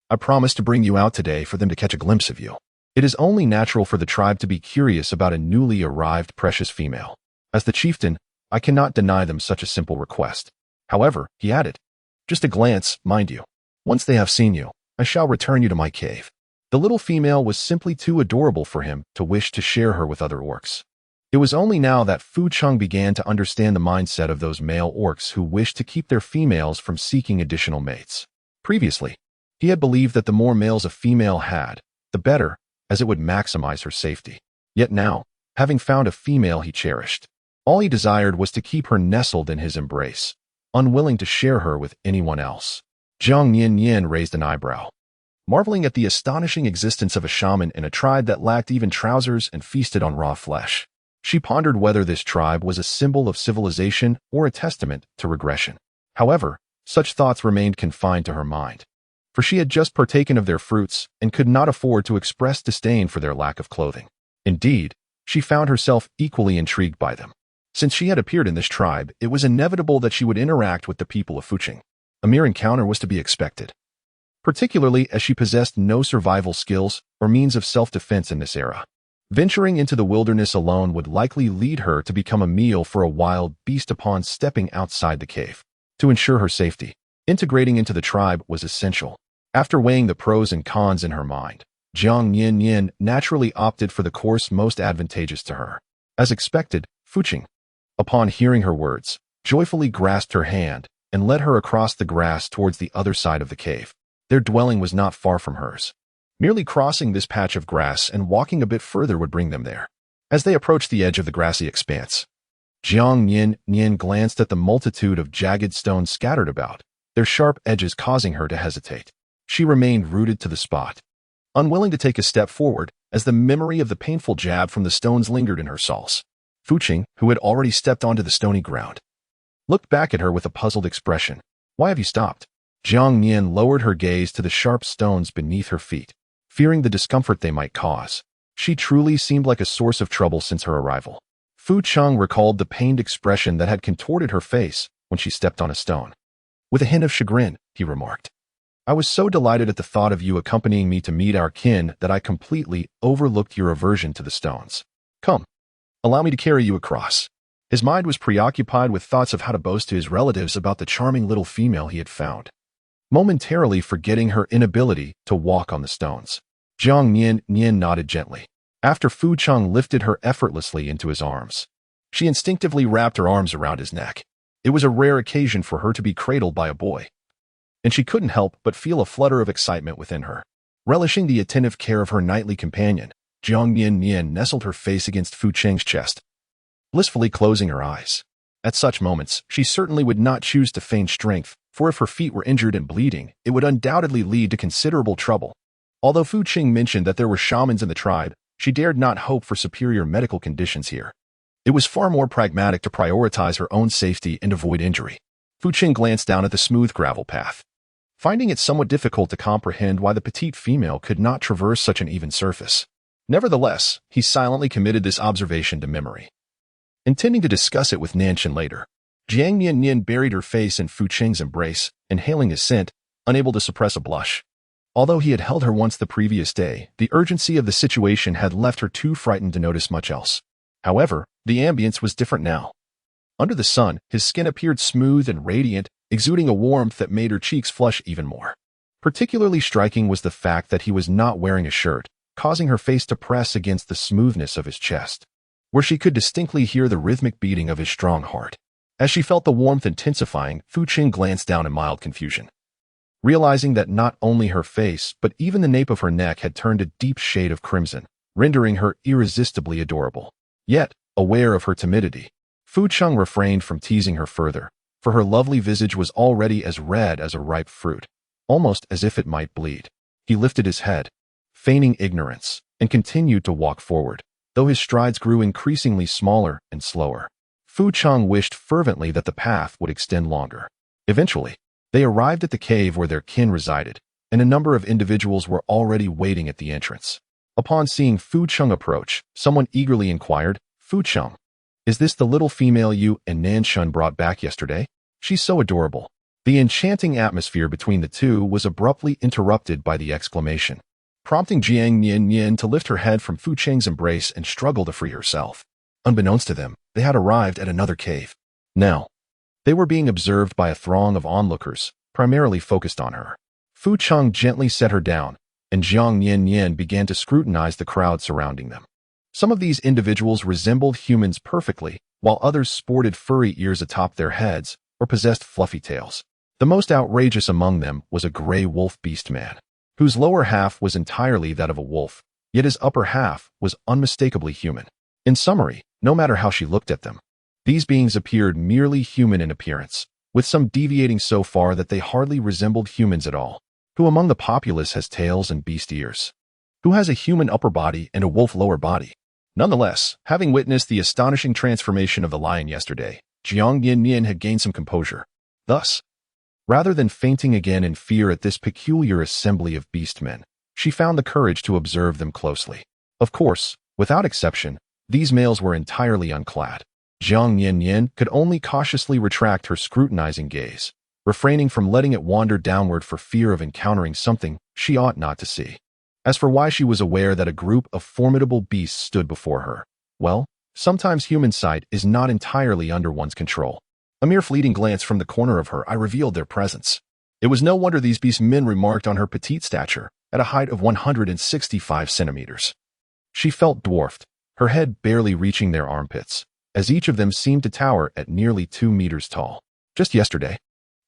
I promised to bring you out today for them to catch a glimpse of you. It is only natural for the tribe to be curious about a newly arrived precious female. As the chieftain, I cannot deny them such a simple request. However," he added, "just a glance, mind you. Once they have seen you, I shall return you to my cave." The little female was simply too adorable for him to wish to share her with other orcs. It was only now that Fu Cheng began to understand the mindset of those male orcs who wished to keep their females from seeking additional mates. Previously, he had believed that the more males a female had, the better, as it would maximize her safety. Yet now, having found a female he cherished, All he desired was to keep her nestled in his embrace, unwilling to share her with anyone else. Jiang Nian-nian raised an eyebrow, marveling at the astonishing existence of a shaman in a tribe that lacked even trousers and feasted on raw flesh. She pondered whether this tribe was a symbol of civilization or a testament to regression. However, such thoughts remained confined to her mind, for she had just partaken of their fruits and could not afford to express disdain for their lack of clothing. Indeed, she found herself equally intrigued by them. Since she had appeared in this tribe, it was inevitable that she would interact with the people of Fuching. A mere encounter was to be expected, particularly as she possessed no survival skills or means of self-defense in this era. Venturing into the wilderness alone would likely lead her to become a meal for a wild beast upon stepping outside the cave. To ensure her safety, integrating into the tribe was essential. After weighing the pros and cons in her mind, Jiang Nian-nian naturally opted for the course most advantageous to her. As expected, Fuching, upon hearing her words, joyfully grasped her hand and led her across the grass towards the other side of the cave. Their dwelling was not far from hers. Merely crossing this patch of grass and walking a bit further would bring them there. As they approached the edge of the grassy expanse, Jiang Nian-nian glanced at the multitude of jagged stones scattered about, their sharp edges causing her to hesitate. She remained rooted to the spot, unwilling to take a step forward as the memory of the painful jab from the stones lingered in her soles. Fuching, who had already stepped onto the stony ground, looked back at her with a puzzled expression. "Why have you stopped?" Jiang Nian lowered her gaze to the sharp stones beneath her feet, fearing the discomfort they might cause. She truly seemed like a source of trouble since her arrival. Fucheng recalled the pained expression that had contorted her face when she stepped on a stone. With a hint of chagrin, he remarked, "I was so delighted at the thought of you accompanying me to meet our kin that I completely overlooked your aversion to the stones. Come, allow me to carry you across." His mind was preoccupied with thoughts of how to boast to his relatives about the charming little female he had found, momentarily forgetting her inability to walk on the stones. Jiang Nian-nian nodded gently. After Fucheng lifted her effortlessly into his arms, she instinctively wrapped her arms around his neck. It was a rare occasion for her to be cradled by a boy, and she couldn't help but feel a flutter of excitement within her. Relishing the attentive care of her knightly companion, Jiang Nian-nian nestled her face against Fucheng's chest, blissfully closing her eyes. At such moments, she certainly would not choose to feign strength, for if her feet were injured and bleeding, it would undoubtedly lead to considerable trouble. Although Fucheng mentioned that there were shamans in the tribe, she dared not hope for superior medical conditions here. It was far more pragmatic to prioritize her own safety and avoid injury. Fucheng glanced down at the smooth gravel path, finding it somewhat difficult to comprehend why the petite female could not traverse such an even surface. Nevertheless, he silently committed this observation to memory, intending to discuss it with Nanshan later. Jiang Nian-nian buried her face in Fucheng's embrace, inhaling his scent, unable to suppress a blush. Although he had held her once the previous day, the urgency of the situation had left her too frightened to notice much else. However, the ambience was different now. Under the sun, his skin appeared smooth and radiant, exuding a warmth that made her cheeks flush even more. Particularly striking was the fact that he was not wearing a shirt, causing her face to press against the smoothness of his chest, where she could distinctly hear the rhythmic beating of his strong heart. As she felt the warmth intensifying, Fucheng glanced down in mild confusion, realizing that not only her face, but even the nape of her neck had turned a deep shade of crimson, rendering her irresistibly adorable. Yet, aware of her timidity, Fucheng refrained from teasing her further, for her lovely visage was already as red as a ripe fruit, almost as if it might bleed. He lifted his head, feigning ignorance, and continued to walk forward, though his strides grew increasingly smaller and slower. Fucheng wished fervently that the path would extend longer. Eventually, they arrived at the cave where their kin resided, and a number of individuals were already waiting at the entrance. Upon seeing Fucheng approach, someone eagerly inquired, "Fucheng, is this the little female you and Nanshan brought back yesterday? She's so adorable." The enchanting atmosphere between the two was abruptly interrupted by the exclamation, prompting Jiang Nian-nian to lift her head from Fucheng's embrace and struggle to free herself. Unbeknownst to them, they had arrived at another cave. Now, they were being observed by a throng of onlookers, primarily focused on her. Fucheng gently set her down, and Jiang Nian-nian began to scrutinize the crowd surrounding them. Some of these individuals resembled humans perfectly, while others sported furry ears atop their heads or possessed fluffy tails. The most outrageous among them was a gray wolf beast man, whose lower half was entirely that of a wolf, yet his upper half was unmistakably human. In summary, no matter how she looked at them, These beings appeared merely human in appearance, with some deviating so far that they hardly resembled humans at all. Who among the populace has tails and beast ears? Who has a human upper body and a wolf lower body? Nonetheless, having witnessed the astonishing transformation of the lion yesterday, Jiang Nian-nian had gained some composure. Thus, rather than fainting again in fear at this peculiar assembly of beastmen, she found the courage to observe them closely. Of course, without exception, these males were entirely unclad. Jiang Nian-nian could only cautiously retract her scrutinizing gaze, refraining from letting it wander downward for fear of encountering something she ought not to see. As for why she was aware that a group of formidable beasts stood before her, well, sometimes human sight is not entirely under one's control. A mere fleeting glance from the corner of her eye revealed their presence. It was no wonder these beastmen remarked on her petite stature, at a height of 165 centimeters. She felt dwarfed, her head barely reaching their armpits, as each of them seemed to tower at nearly 2 meters tall. Just yesterday,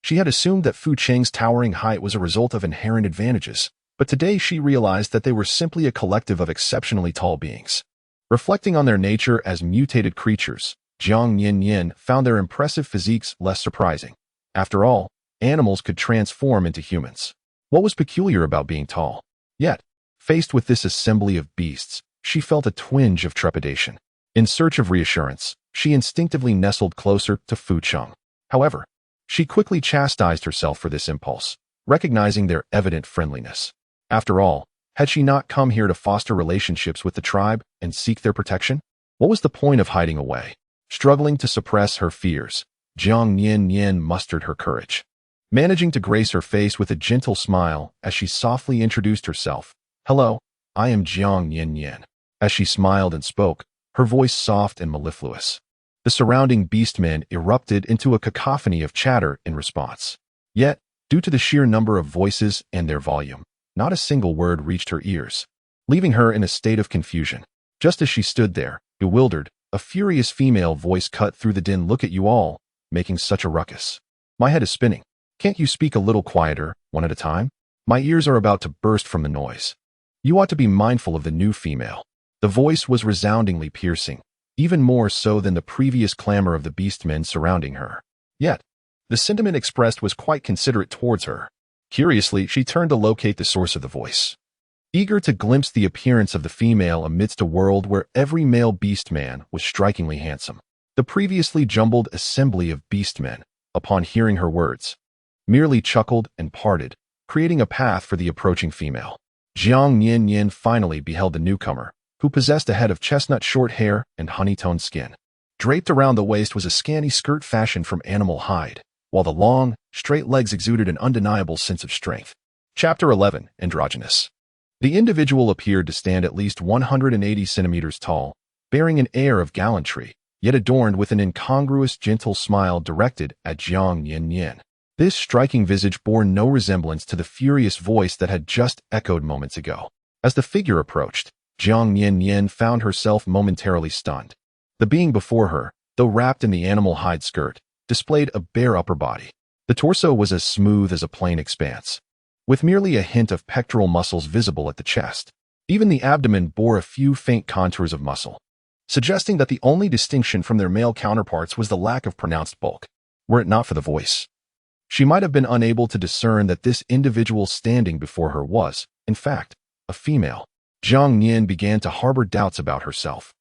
she had assumed that Fu Cheng's towering height was a result of inherent advantages, but today she realized that they were simply a collective of exceptionally tall beings. Reflecting on their nature as mutated creatures, Jiang Nian-nian found their impressive physiques less surprising. After all, animals could transform into humans. What was peculiar about being tall? Yet, faced with this assembly of beasts, she felt a twinge of trepidation. In search of reassurance, she instinctively nestled closer to Fu Cheng. However, she quickly chastised herself for this impulse, recognizing their evident friendliness. After all, had she not come here to foster relationships with the tribe and seek their protection? What was the point of hiding away? Struggling to suppress her fears, Jiang Nian-nian mustered her courage. Managing to grace her face with a gentle smile as she softly introduced herself. "Hello, I am Jiang Nian-nian." As she smiled and spoke, her voice soft and mellifluous. The surrounding beastmen erupted into a cacophony of chatter in response. Yet, due to the sheer number of voices and their volume, not a single word reached her ears, leaving her in a state of confusion. Just as she stood there, bewildered, a furious female voice cut through the din. "Look at you all, making such a ruckus. My head is spinning. Can't you speak a little quieter, one at a time? My ears are about to burst from the noise. You ought to be mindful of the new female." The voice was resoundingly piercing, even more so than the previous clamor of the beastmen surrounding her. Yet, the sentiment expressed was quite considerate towards her. Curiously, she turned to locate the source of the voice. Eager to glimpse the appearance of the female amidst a world where every male beastman was strikingly handsome, the previously jumbled assembly of beastmen, upon hearing her words, merely chuckled and parted, creating a path for the approaching female. Jiang Nian-nian finally beheld the newcomer, who possessed a head of chestnut short hair and honey-toned skin. Draped around the waist was a scanty skirt fashioned from animal hide, while the long, straight legs exuded an undeniable sense of strength. Chapter 11. Androgynous. The individual appeared to stand at least 180 centimeters tall, bearing an air of gallantry, yet adorned with an incongruous gentle smile directed at Jiang Nian-nian. This striking visage bore no resemblance to the furious voice that had just echoed moments ago. As the figure approached, Jiang Nian-nian found herself momentarily stunned. The being before her, though wrapped in the animal hide skirt, displayed a bare upper body. The torso was as smooth as a plain expanse, with merely a hint of pectoral muscles visible at the chest. Even the abdomen bore a few faint contours of muscle, suggesting that the only distinction from their male counterparts was the lack of pronounced bulk. Were it not for the voice, she might have been unable to discern that this individual standing before her was, in fact, a female. Jiang Nian began to harbor doubts about herself.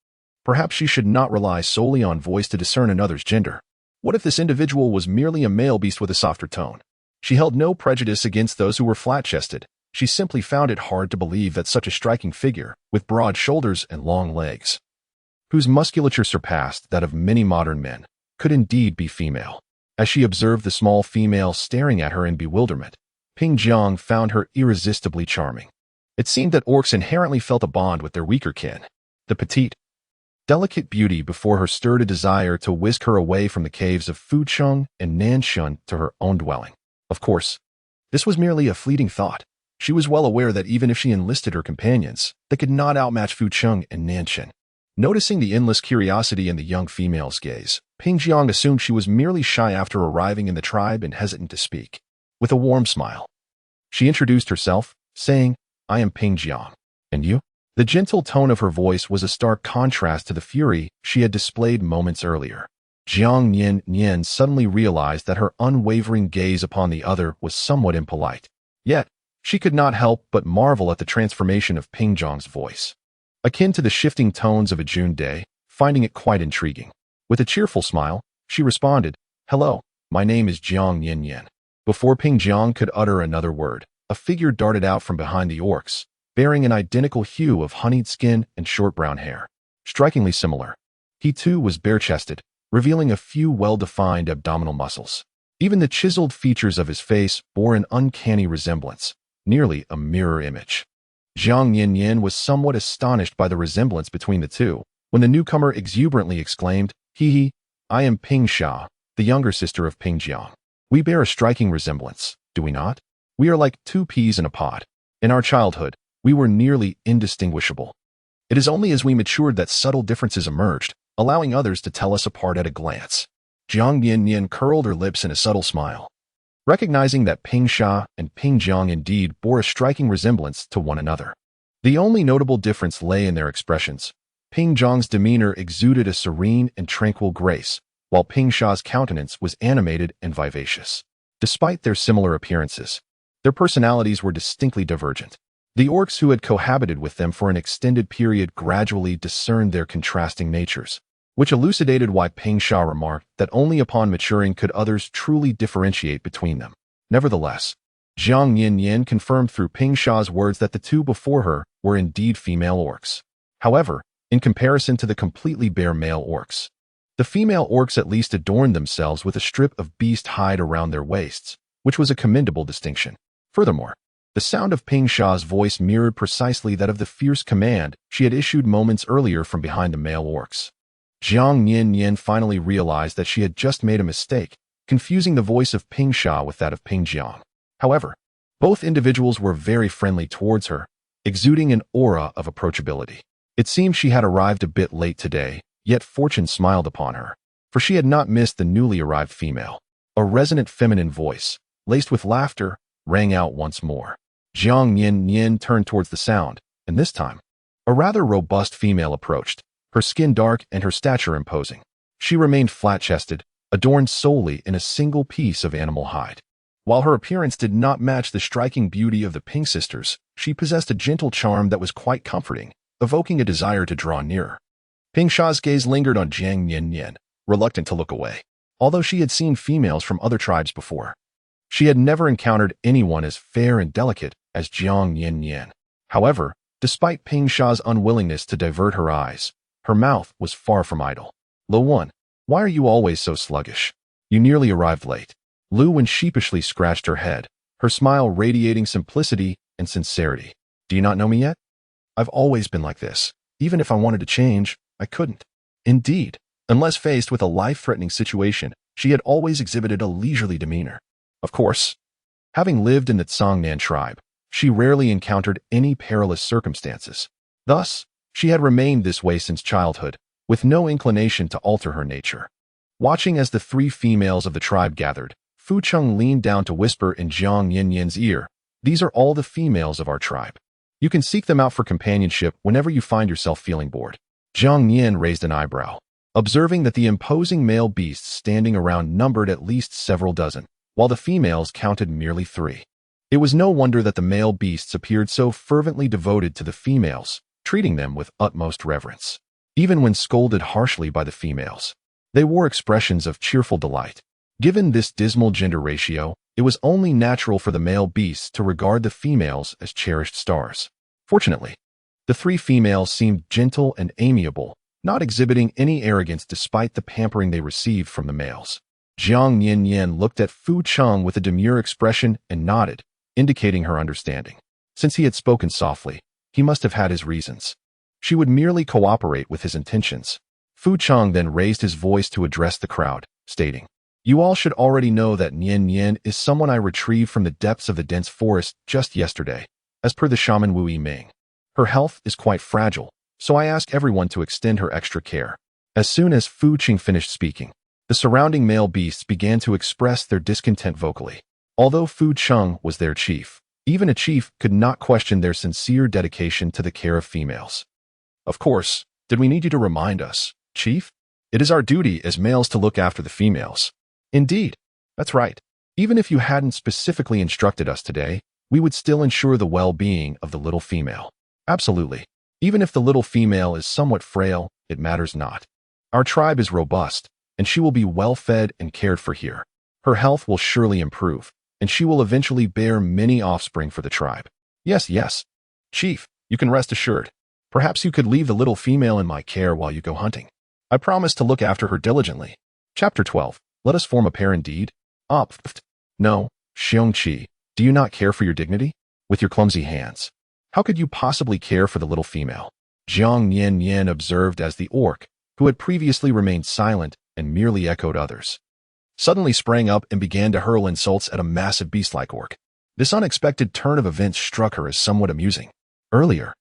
Perhaps she should not rely solely on voice to discern another's gender. What if this individual was merely a male beast with a softer tone? She held no prejudice against those who were flat-chested. She simply found it hard to believe that such a striking figure, with broad shoulders and long legs, whose musculature surpassed that of many modern men, could indeed be female. As she observed the small female staring at her in bewilderment, Ping Jiang found her irresistibly charming. It seemed that orcs inherently felt a bond with their weaker kin. The petite, delicate beauty before her stirred a desire to whisk her away from the caves of Fucheng and Nanshan to her own dwelling. Of course, this was merely a fleeting thought. She was well aware that even if she enlisted her companions, they could not outmatch Fucheng and Nanshan. Noticing the endless curiosity in the young female's gaze, Ping Jiang assumed she was merely shy after arriving in the tribe and hesitant to speak. With a warm smile, she introduced herself, saying, "I am Ping Jiang. And you?" The gentle tone of her voice was a stark contrast to the fury she had displayed moments earlier. Jiang Nian-nian suddenly realized that her unwavering gaze upon the other was somewhat impolite. Yet, she could not help but marvel at the transformation of Ping Zhang's voice. Akin to the shifting tones of a June day, finding it quite intriguing. With a cheerful smile, she responded, "Hello, my name is Jiang Nian-nian." Before Ping Zhang could utter another word, a figure darted out from behind the orcs, bearing an identical hue of honeyed skin and short brown hair. Strikingly similar. He too was bare-chested, revealing a few well-defined abdominal muscles. Even the chiseled features of his face bore an uncanny resemblance, nearly a mirror image. Jiang Nian-nian was somewhat astonished by the resemblance between the two, when the newcomer exuberantly exclaimed, "Hee, I am Ping Sha, the younger sister of Ping Jiang. We bear a striking resemblance, do we not? We are like two peas in a pod. In our childhood, we were nearly indistinguishable. It is only as we matured that subtle differences emerged, allowing others to tell us apart at a glance." Jiang Nian-nian curled her lips in a subtle smile. Recognizing that Ping Sha and Ping Jiang indeed bore a striking resemblance to one another. The only notable difference lay in their expressions. Ping Jiang's demeanor exuded a serene and tranquil grace, while Ping Sha's countenance was animated and vivacious. Despite their similar appearances, their personalities were distinctly divergent. The orcs who had cohabited with them for an extended period gradually discerned their contrasting natures, which elucidated why Ping Sha remarked that only upon maturing could others truly differentiate between them. Nevertheless, Jiang Nian-nian confirmed through Ping Sha's words that the two before her were indeed female orcs. However, in comparison to the completely bare male orcs, the female orcs at least adorned themselves with a strip of beast hide around their waists, which was a commendable distinction. Furthermore, the sound of Ping Sha's voice mirrored precisely that of the fierce command she had issued moments earlier from behind the male orcs. Jiang Nian-nian finally realized that she had just made a mistake, confusing the voice of Ping Sha with that of Ping Jiang. However, both individuals were very friendly towards her, exuding an aura of approachability. It seemed she had arrived a bit late today, yet fortune smiled upon her, for she had not missed the newly arrived female. A resonant feminine voice, laced with laughter, rang out once more. Jiang Nian-nian turned towards the sound, and this time, a rather robust female approached, her skin dark and her stature imposing. She remained flat-chested, adorned solely in a single piece of animal hide. While her appearance did not match the striking beauty of the Ping sisters, she possessed a gentle charm that was quite comforting, evoking a desire to draw nearer. Ping Sha's gaze lingered on Jiang Nian-nian, reluctant to look away. Although she had seen females from other tribes before, she had never encountered anyone as fair and delicate as Jiang Nian-nian. However, despite Ping Sha's unwillingness to divert her eyes, her mouth was far from idle. "Lu Wen, why are you always so sluggish? You nearly arrived late." Lu Wen sheepishly scratched her head, her smile radiating simplicity and sincerity. "Do you not know me yet? I've always been like this. Even if I wanted to change, I couldn't." Indeed, unless faced with a life-threatening situation, she had always exhibited a leisurely demeanor. Of course, having lived in the Tsangnan tribe, she rarely encountered any perilous circumstances. Thus, she had remained this way since childhood, with no inclination to alter her nature. Watching as the three females of the tribe gathered, Fu Cheng leaned down to whisper in Jiang Nian-nian's ear, "These are all the females of our tribe. You can seek them out for companionship whenever you find yourself feeling bored." Jiang Nian raised an eyebrow, observing that the imposing male beasts standing around numbered at least several dozen, while the females counted merely 3. It was no wonder that the male beasts appeared so fervently devoted to the females, treating them with utmost reverence. Even when scolded harshly by the females, they wore expressions of cheerful delight. Given this dismal gender ratio, it was only natural for the male beasts to regard the females as cherished stars. Fortunately, the 3 females seemed gentle and amiable, not exhibiting any arrogance despite the pampering they received from the males. Jiang Nian-nian looked at Fu Cheng with a demure expression and nodded, indicating her understanding. Since he had spoken softly, he must have had his reasons. She would merely cooperate with his intentions. Fu Cheng then raised his voice to address the crowd, stating, "You all should already know that Nian-nian is someone I retrieved from the depths of the dense forest just yesterday, as per the shaman Wu Yiming. Her health is quite fragile, so I ask everyone to extend her extra care." As soon as Fu Cheng finished speaking, the surrounding male beasts began to express their discontent vocally. Although Fu Cheng was their chief, even a chief could not question their sincere dedication to the care of females. "Of course, did we need you to remind us, Chief?" It is our duty as males to look after the females. Indeed. That's right. Even if you hadn't specifically instructed us today, we would still ensure the well-being of the little female. Absolutely. Even if the little female is somewhat frail, it matters not. Our tribe is robust, and she will be well-fed and cared for here. Her health will surely improve, and she will eventually bear many offspring for the tribe. Yes, yes. Chief, you can rest assured. Perhaps you could leave the little female in my care while you go hunting. I promise to look after her diligently. Chapter 12. Let us form a pair indeed. No, Xiongqi, do you not care for your dignity? With your clumsy hands. How could you possibly care for the little female? Jiang Nian-nian observed as the orc, who had previously remained silent and merely echoed others, suddenly sprang up and began to hurl insults at a massive beast-like orc. This unexpected turn of events struck her as somewhat amusing. Earlier,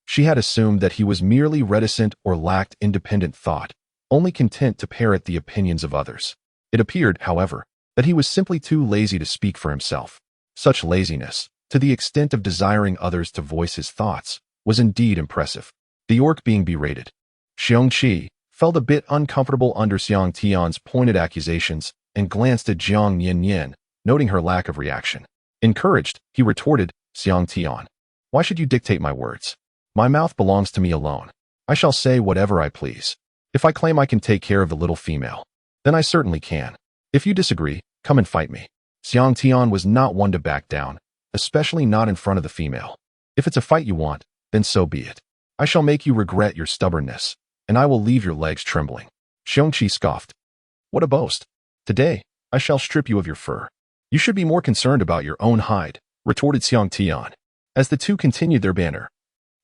she had assumed that he was merely reticent or lacked independent thought, only content to parrot the opinions of others. It appeared, however, that he was simply too lazy to speak for himself. Such laziness, to the extent of desiring others to voice his thoughts, was indeed impressive. The orc being berated, Xiongqi felt a bit uncomfortable under Xiang Tian's pointed accusations and glanced at Jiang Nian-nian, noting her lack of reaction. Encouraged, he retorted, Xiang Tian, why should you dictate my words? My mouth belongs to me alone. I shall say whatever I please. If I claim I can take care of the little female, then I certainly can. If you disagree, come and fight me. Xiang Tian was not one to back down, especially not in front of the female. If it's a fight you want, then so be it. I shall make you regret your stubbornness, and I will leave your legs trembling. Xiongqi scoffed. What a boast. Today, I shall strip you of your fur. You should be more concerned about your own hide, retorted Xiang Tian. As the two continued their banter,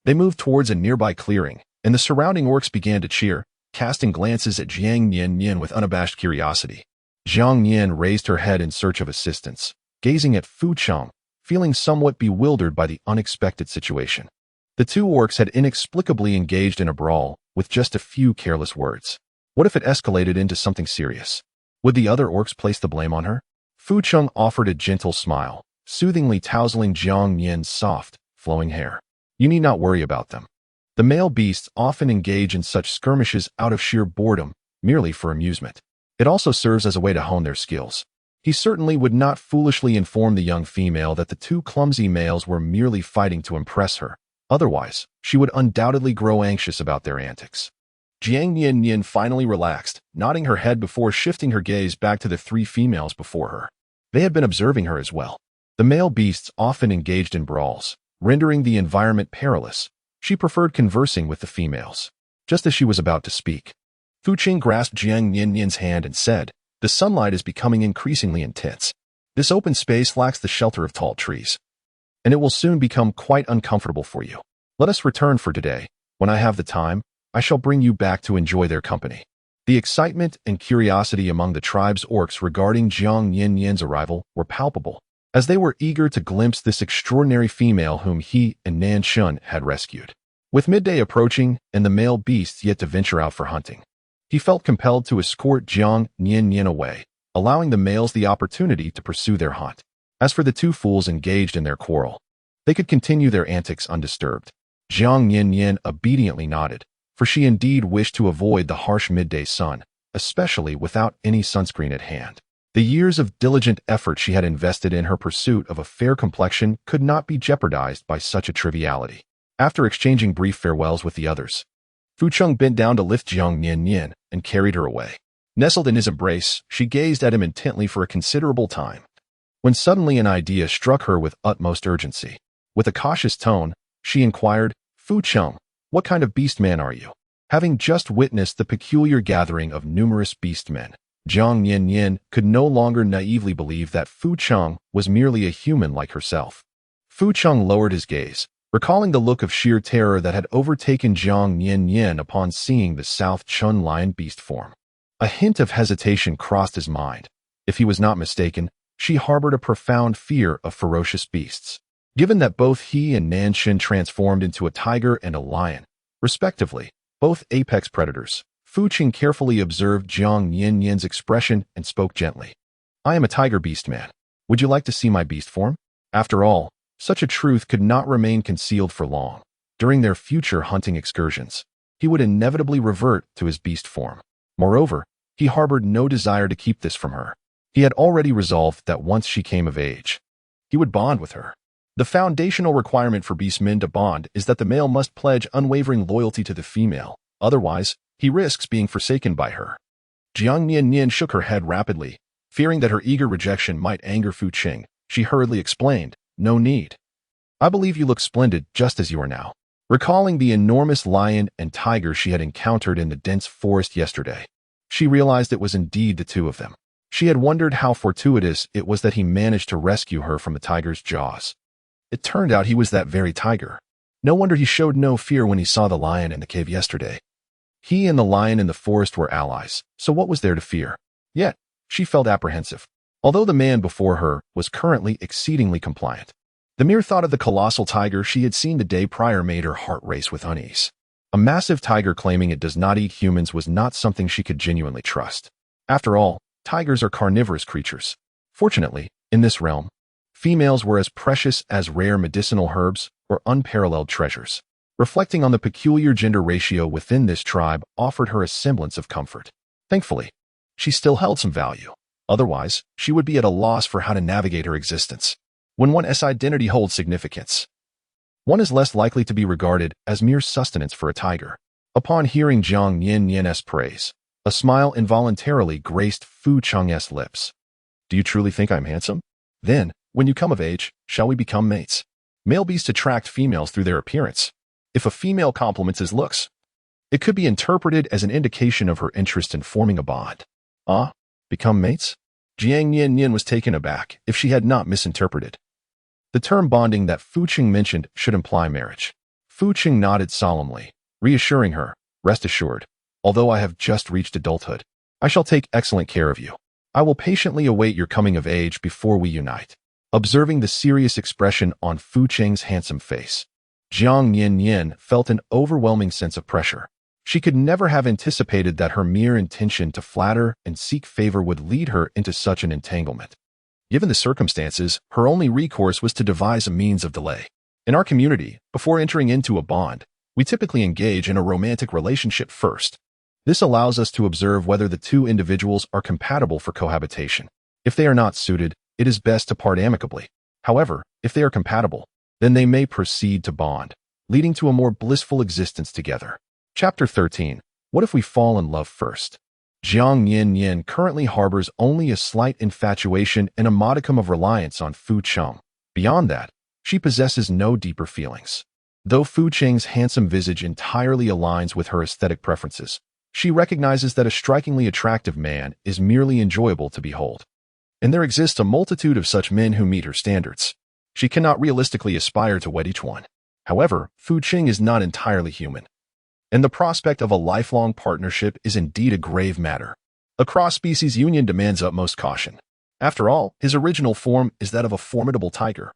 they moved towards a nearby clearing, and the surrounding orcs began to cheer, casting glances at Jiang Nian-nian with unabashed curiosity. Jiang Nian raised her head in search of assistance, gazing at Fu Cheng, feeling somewhat bewildered by the unexpected situation. The two orcs had inexplicably engaged in a brawl with just a few careless words. What if it escalated into something serious? Would the other orcs place the blame on her? Fu Cheng offered a gentle smile, soothingly tousling Jiang Nian's soft, flowing hair. You need not worry about them. The male beasts often engage in such skirmishes out of sheer boredom, merely for amusement. It also serves as a way to hone their skills. He certainly would not foolishly inform the young female that the two clumsy males were merely fighting to impress her. Otherwise, she would undoubtedly grow anxious about their antics. Jiang Nian-nian finally relaxed, nodding her head before shifting her gaze back to the three females before her. They had been observing her as well. The male beasts often engaged in brawls, rendering the environment perilous. She preferred conversing with the females. Just as she was about to speak, Fu Qing grasped Jiang Nian-nian's hand and said, the sunlight is becoming increasingly intense. This open space lacks the shelter of tall trees, and it will soon become quite uncomfortable for you. Let us return for today. When I have the time, I shall bring you back to enjoy their company. The excitement and curiosity among the tribe's orcs regarding Jiang Nian-nian's arrival were palpable, as they were eager to glimpse this extraordinary female whom he and Nan Shun had rescued. With midday approaching and the male beasts yet to venture out for hunting, he felt compelled to escort Jiang Nian-nian away, allowing the males the opportunity to pursue their hunt. As for the two fools engaged in their quarrel, they could continue their antics undisturbed. Jiang Nian-nian obediently nodded, for she indeed wished to avoid the harsh midday sun, especially without any sunscreen at hand. The years of diligent effort she had invested in her pursuit of a fair complexion could not be jeopardized by such a triviality. After exchanging brief farewells with the others, Fu Cheng bent down to lift Jiang Nian-nian and carried her away. Nestled in his embrace, she gazed at him intently for a considerable time, when suddenly an idea struck her with utmost urgency. With a cautious tone, she inquired, Fu Cheng, what kind of beastman are you? Having just witnessed the peculiar gathering of numerous beastmen, Jiang Nian-nian could no longer naively believe that Fu Cheng was merely a human like herself. Fu Cheng lowered his gaze, recalling the look of sheer terror that had overtaken Jiang Nian-nian upon seeing the South Chun lion beast form. A hint of hesitation crossed his mind. If he was not mistaken, she harbored a profound fear of ferocious beasts. Given that both he and Nan Shin transformed into a tiger and a lion, respectively, both apex predators, Fu Qing carefully observed Jiang Nian-nian's expression and spoke gently. I am a tiger beastman. Would you like to see my beast form? After all, such a truth could not remain concealed for long. During their future hunting excursions, he would inevitably revert to his beast form. Moreover, he harbored no desire to keep this from her. He had already resolved that once she came of age, he would bond with her. The foundational requirement for beast men to bond is that the male must pledge unwavering loyalty to the female. Otherwise, he risks being forsaken by her. Jiang Nian-nian shook her head rapidly. Fearing that her eager rejection might anger Fu Qing, she hurriedly explained, "No need. I believe you look splendid just as you are now." Recalling the enormous lion and tiger she had encountered in the dense forest yesterday, she realized it was indeed the two of them. She had wondered how fortuitous it was that he managed to rescue her from the tiger's jaws. It turned out he was that very tiger. No wonder he showed no fear when he saw the lion in the cave yesterday. He and the lion in the forest were allies, so what was there to fear? Yet, she felt apprehensive. Although the man before her was currently exceedingly compliant, the mere thought of the colossal tiger she had seen the day prior made her heart race with unease. A massive tiger claiming it does not eat humans was not something she could genuinely trust. After all, tigers are carnivorous creatures. Fortunately, in this realm, females were as precious as rare medicinal herbs or unparalleled treasures. Reflecting on the peculiar gender ratio within this tribe offered her a semblance of comfort. Thankfully, she still held some value. Otherwise, she would be at a loss for how to navigate her existence. When one's identity holds significance, one is less likely to be regarded as mere sustenance for a tiger. Upon hearing Jiang Nian-nian's praise, a smile involuntarily graced Fu Qing's lips. "Do you truly think I'm handsome? Then, when you come of age, shall we become mates?" Male beasts attract females through their appearance. If a female compliments his looks, it could be interpreted as an indication of her interest in forming a bond. Become mates? Jiang Nian-nian was taken aback if she had not misinterpreted. The term bonding that Fu Qing mentioned should imply marriage. Fu Qing nodded solemnly, reassuring her, "Rest assured, although I have just reached adulthood, I shall take excellent care of you. I will patiently await your coming of age before we unite." Observing the serious expression on Fu Qing's handsome face, Jiang Nian-nian felt an overwhelming sense of pressure. She could never have anticipated that her mere intention to flatter and seek favor would lead her into such an entanglement. Given the circumstances, her only recourse was to devise a means of delay. In our community, before entering into a bond, we typically engage in a romantic relationship first. This allows us to observe whether the two individuals are compatible for cohabitation. If they are not suited, it is best to part amicably. However, if they are compatible, then they may proceed to bond, leading to a more blissful existence together. Chapter 13. What if we fall in love first? Jiang Nian-nian currently harbors only a slight infatuation and a modicum of reliance on Fu Qing. Beyond that, she possesses no deeper feelings. Though Fu Qing's handsome visage entirely aligns with her aesthetic preferences, she recognizes that a strikingly attractive man is merely enjoyable to behold. And there exists a multitude of such men who meet her standards. She cannot realistically aspire to wed each one. However, Fu Qing is not entirely human, and the prospect of a lifelong partnership is indeed a grave matter. A cross-species union demands utmost caution. After all, his original form is that of a formidable tiger.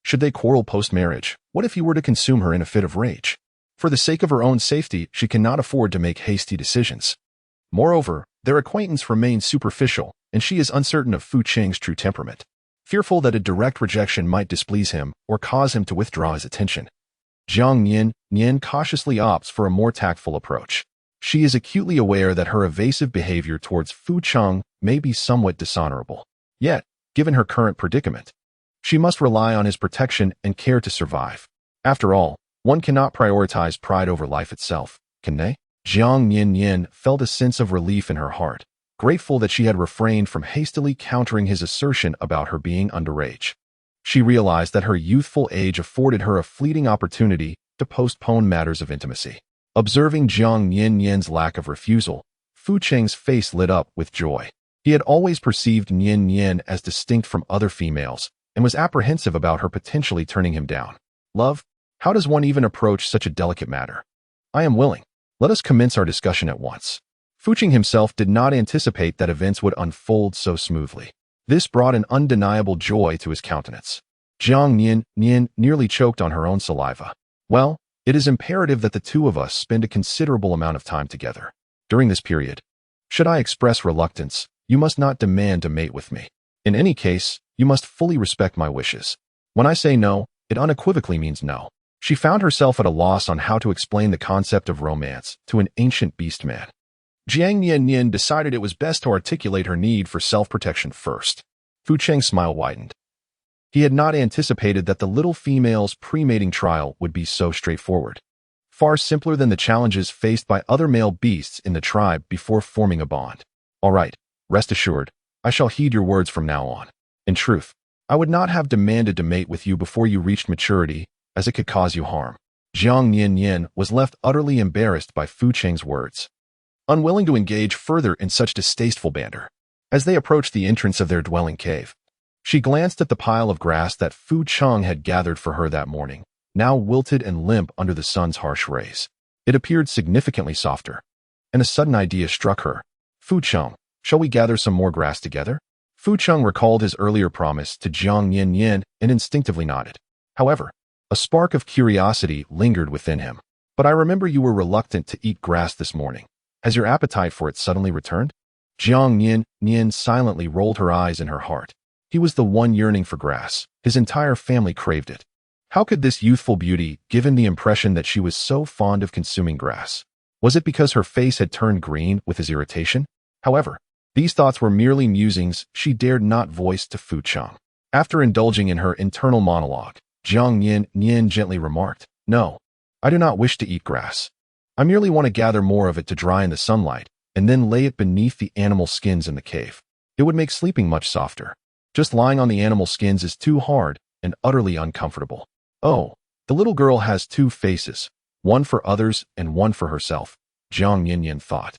Should they quarrel post-marriage, what if he were to consume her in a fit of rage? For the sake of her own safety, she cannot afford to make hasty decisions. Moreover, their acquaintance remains superficial, and she is uncertain of Fu Qing's true temperament. Fearful that a direct rejection might displease him or cause him to withdraw his attention, Jiang Nian-nian cautiously opts for a more tactful approach. She is acutely aware that her evasive behavior towards Fu Qing may be somewhat dishonorable. Yet, given her current predicament, she must rely on his protection and care to survive. After all, one cannot prioritize pride over life itself, can they? Jiang Nian-nian felt a sense of relief in her heart, grateful that she had refrained from hastily countering his assertion about her being underage. She realized that her youthful age afforded her a fleeting opportunity to postpone matters of intimacy. Observing Jiang Nian-nian's lack of refusal, Fu Qing's face lit up with joy. He had always perceived Nian-nian as distinct from other females and was apprehensive about her potentially turning him down. "Love, how does one even approach such a delicate matter?" "I am willing. Let us commence our discussion at once." Fu Qing himself did not anticipate that events would unfold so smoothly. This brought an undeniable joy to his countenance. Jiang Nian-nian nearly choked on her own saliva. "Well, it is imperative that the two of us spend a considerable amount of time together. During this period, should I express reluctance, you must not demand to mate with me. In any case, you must fully respect my wishes. When I say no, it unequivocally means no." She found herself at a loss on how to explain the concept of romance to an ancient beast man. Jiang Nian-nian decided it was best to articulate her need for self-protection first. Fu Cheng's smile widened. He had not anticipated that the little female's pre-mating trial would be so straightforward. Far simpler than the challenges faced by other male beasts in the tribe before forming a bond. All right, rest assured, I shall heed your words from now on. In truth, I would not have demanded to mate with you before you reached maturity, as it could cause you harm. Jiang Nian-nian was left utterly embarrassed by Fu Cheng's words, unwilling to engage further in such distasteful banter. As they approached the entrance of their dwelling cave, she glanced at the pile of grass that Fu Cheng had gathered for her that morning, now wilted and limp under the sun's harsh rays. It appeared significantly softer, and a sudden idea struck her. Fu Cheng, shall we gather some more grass together? Fu Cheng recalled his earlier promise to Jiang Nian-nian and instinctively nodded. However, a spark of curiosity lingered within him. But I remember you were reluctant to eat grass this morning. Has your appetite for it suddenly returned? Jiang Nian-nian silently rolled her eyes in her heart. He was the one yearning for grass. His entire family craved it. How could this youthful beauty give him the impression that she was so fond of consuming grass? Was it because her face had turned green with his irritation? However, these thoughts were merely musings she dared not voice to Fu Cheng. After indulging in her internal monologue, Jiang Nian-nian gently remarked, "No, I do not wish to eat grass. I merely want to gather more of it to dry in the sunlight, and then lay it beneath the animal skins in the cave. It would make sleeping much softer. Just lying on the animal skins is too hard and utterly uncomfortable." Oh, the little girl has two faces, one for others and one for herself, Jiang Nian-nian thought,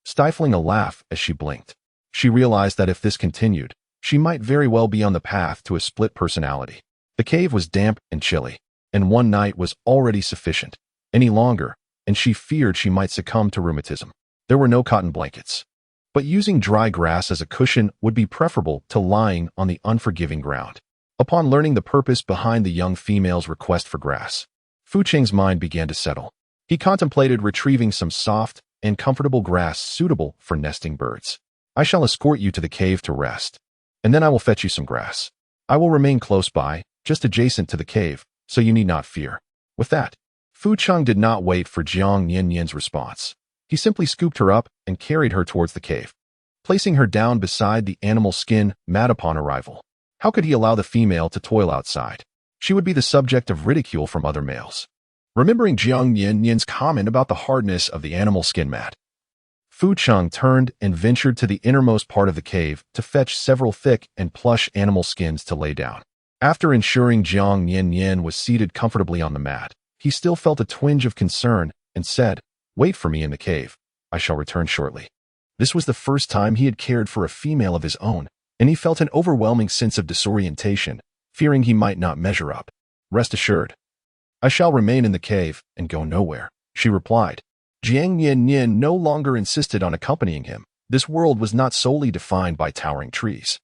stifling a laugh as she blinked. She realized that if this continued, she might very well be on the path to a split personality. The cave was damp and chilly, and one night was already sufficient. Any longer, and she feared she might succumb to rheumatism. There were no cotton blankets, but using dry grass as a cushion would be preferable to lying on the unforgiving ground. Upon learning the purpose behind the young female's request for grass, Fu Cheng's mind began to settle. He contemplated retrieving some soft and comfortable grass suitable for nesting birds. I shall escort you to the cave to rest, and then I will fetch you some grass. I will remain close by, just adjacent to the cave, so you need not fear. With that, Fu Cheng did not wait for Jiang Nian-nian's response. He simply scooped her up and carried her towards the cave, placing her down beside the animal skin mat upon arrival. How could he allow the female to toil outside? She would be the subject of ridicule from other males. Remembering Jiang Nian-nian's comment about the hardness of the animal skin mat, Fu Cheng turned and ventured to the innermost part of the cave to fetch several thick and plush animal skins to lay down. After ensuring Jiang Nian-nian was seated comfortably on the mat, he still felt a twinge of concern and said, "Wait for me in the cave. I shall return shortly." This was the first time he had cared for a female of his own, and he felt an overwhelming sense of disorientation, fearing he might not measure up. "Rest assured, I shall remain in the cave and go nowhere," she replied. Jiang Nian-nian no longer insisted on accompanying him. This world was not solely defined by towering trees.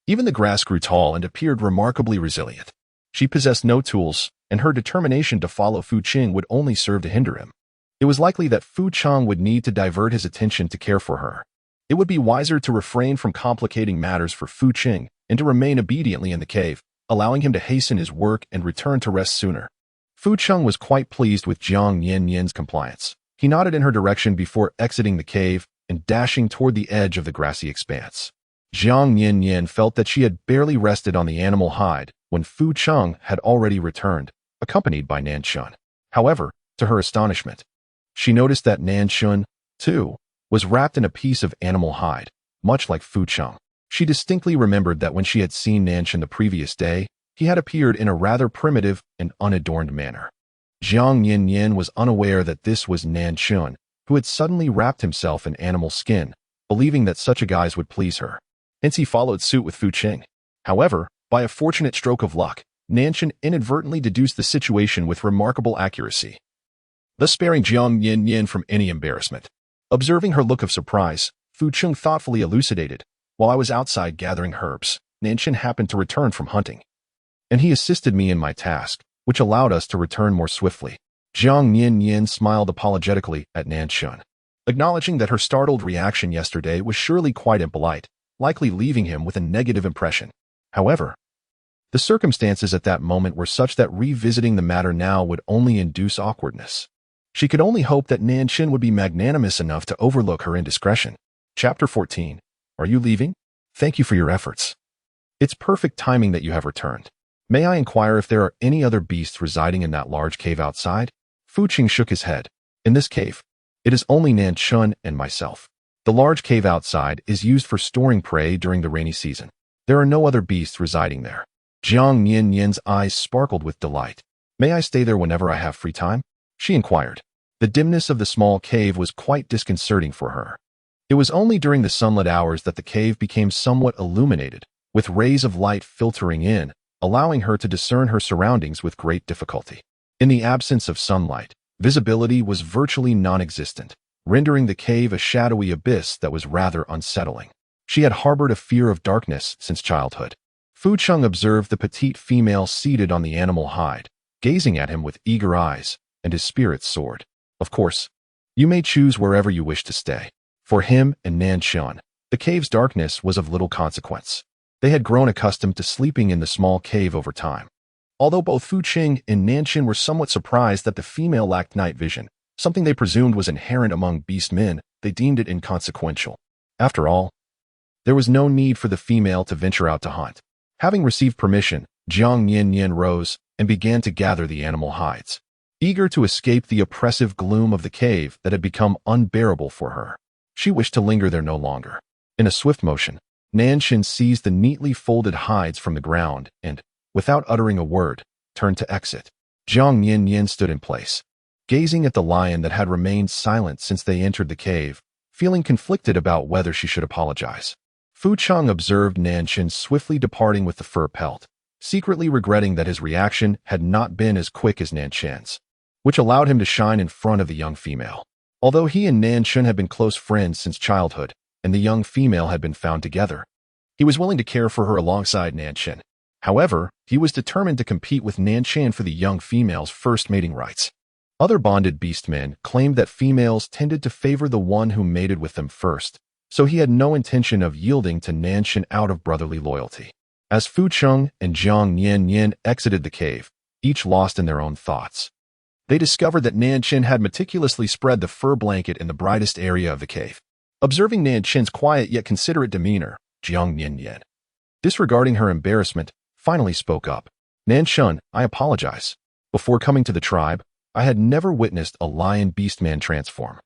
Even the grass grew tall and appeared remarkably resilient. She possessed no tools, and her determination to follow Fu Cheng would only serve to hinder him. It was likely that Fu Cheng would need to divert his attention to care for her. It would be wiser to refrain from complicating matters for Fu Cheng and to remain obediently in the cave, allowing him to hasten his work and return to rest sooner. Fu Cheng was quite pleased with Jiang Nian-nian's compliance. He nodded in her direction before exiting the cave and dashing toward the edge of the grassy expanse. Jiang Nian-nian felt that she had barely rested on the animal hide when Fu Cheng had already returned, accompanied by Nanshun. However, to her astonishment, she noticed that Nanshun, too, was wrapped in a piece of animal hide, much like Fu Cheng. She distinctly remembered that when she had seen Nanshun the previous day, he had appeared in a rather primitive and unadorned manner. Jiang Nian-nian was unaware that this was Nanshun, who had suddenly wrapped himself in animal skin, believing that such a guise would please her. Hence he followed suit with Fu Cheng. However, by a fortunate stroke of luck, Nanshun inadvertently deduced the situation with remarkable accuracy, thus sparing Jiang Nian-nian from any embarrassment. Observing her look of surprise, Fu Cheng thoughtfully elucidated, "While I was outside gathering herbs, Nanshun happened to return from hunting, and he assisted me in my task, which allowed us to return more swiftly." Jiang Nian-nian smiled apologetically at Nanshun, acknowledging that her startled reaction yesterday was surely quite impolite, likely leaving him with a negative impression. However, the circumstances at that moment were such that revisiting the matter now would only induce awkwardness. She could only hope that Nian-nian would be magnanimous enough to overlook her indiscretion. Chapter 14. Are you leaving? Thank you for your efforts. It's perfect timing that you have returned. May I inquire if there are any other beasts residing in that large cave outside? Fu Qing shook his head. In this cave, it is only Nian-nian and myself. The large cave outside is used for storing prey during the rainy season. There are no other beasts residing there. Jiang Nian-nian's eyes sparkled with delight. May I stay there whenever I have free time? She inquired. The dimness of the small cave was quite disconcerting for her. It was only during the sunlit hours that the cave became somewhat illuminated, with rays of light filtering in, allowing her to discern her surroundings with great difficulty. In the absence of sunlight, visibility was virtually non-existent, rendering the cave a shadowy abyss that was rather unsettling. She had harbored a fear of darkness since childhood. Fu Qing observed the petite female seated on the animal hide, gazing at him with eager eyes, and his spirits soared. Of course, you may choose wherever you wish to stay. For him and Nian-nian, the cave's darkness was of little consequence. They had grown accustomed to sleeping in the small cave over time. Although both Fu Qing and Nian-nian were somewhat surprised that the female lacked night vision, something they presumed was inherent among beast men, they deemed it inconsequential. After all, there was no need for the female to venture out to hunt. Having received permission, Jiang Nian-nian rose and began to gather the animal hides, eager to escape the oppressive gloom of the cave that had become unbearable for her. She wished to linger there no longer. In a swift motion, Nian-nian seized the neatly folded hides from the ground and, without uttering a word, turned to exit. Jiang Nian-nian stood in place, gazing at the lion that had remained silent since they entered the cave, feeling conflicted about whether she should apologize. Fu Qing observed Nian-nian swiftly departing with the fur pelt, secretly regretting that his reaction had not been as quick as Nian-nian's, which allowed him to shine in front of the young female. Although he and Nian-nian had been close friends since childhood, and the young female had been found together, he was willing to care for her alongside Nian-nian. However, he was determined to compete with Nian-nian for the young female's first mating rights. Other bonded beastmen claimed that females tended to favor the one who mated with them first, so he had no intention of yielding to Nian-nian out of brotherly loyalty. As Fu Qing and Jiang Nian-nian exited the cave, each lost in their own thoughts, they discovered that Nian-nian had meticulously spread the fur blanket in the brightest area of the cave. Observing Nian-nian's quiet yet considerate demeanor, Jiang Nian-nian, disregarding her embarrassment, finally spoke up. Nian-nian, I apologize. Before coming to the tribe, I had never witnessed a lion beastman transform.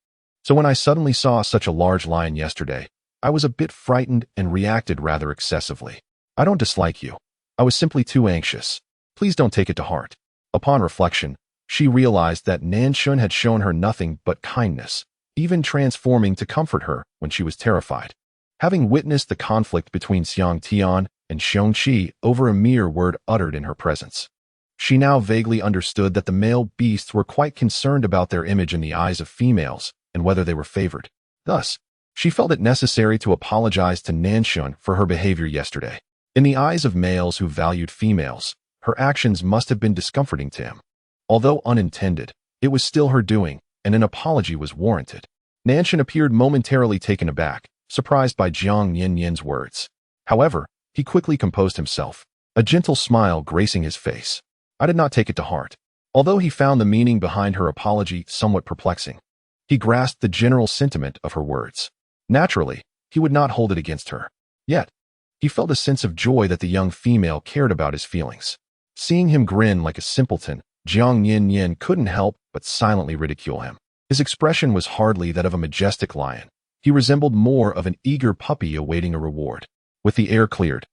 So when I suddenly saw such a large lion yesterday, I was a bit frightened and reacted rather excessively. I don't dislike you. I was simply too anxious. Please don't take it to heart. Upon reflection, she realized that Nian-nian had shown her nothing but kindness, even transforming to comfort her when she was terrified. Having witnessed the conflict between Xiang Tian and Xiongqi over a mere word uttered in her presence, she now vaguely understood that the male beasts were quite concerned about their image in the eyes of females and whether they were favored. Thus, she felt it necessary to apologize to Nian-nian for her behavior yesterday. In the eyes of males who valued females, her actions must have been discomforting to him. Although unintended, it was still her doing, and an apology was warranted. Nian-nian appeared momentarily taken aback, surprised by Jiang Nian-nian's words. However, he quickly composed himself, a gentle smile gracing his face. I did not take it to heart. Although he found the meaning behind her apology somewhat perplexing, he grasped the general sentiment of her words. Naturally, he would not hold it against her. Yet, he felt a sense of joy that the young female cared about his feelings. Seeing him grin like a simpleton, Jiang Nian-nian couldn't help but silently ridicule him. His expression was hardly that of a majestic lion. He resembled more of an eager puppy awaiting a reward. With the air cleared,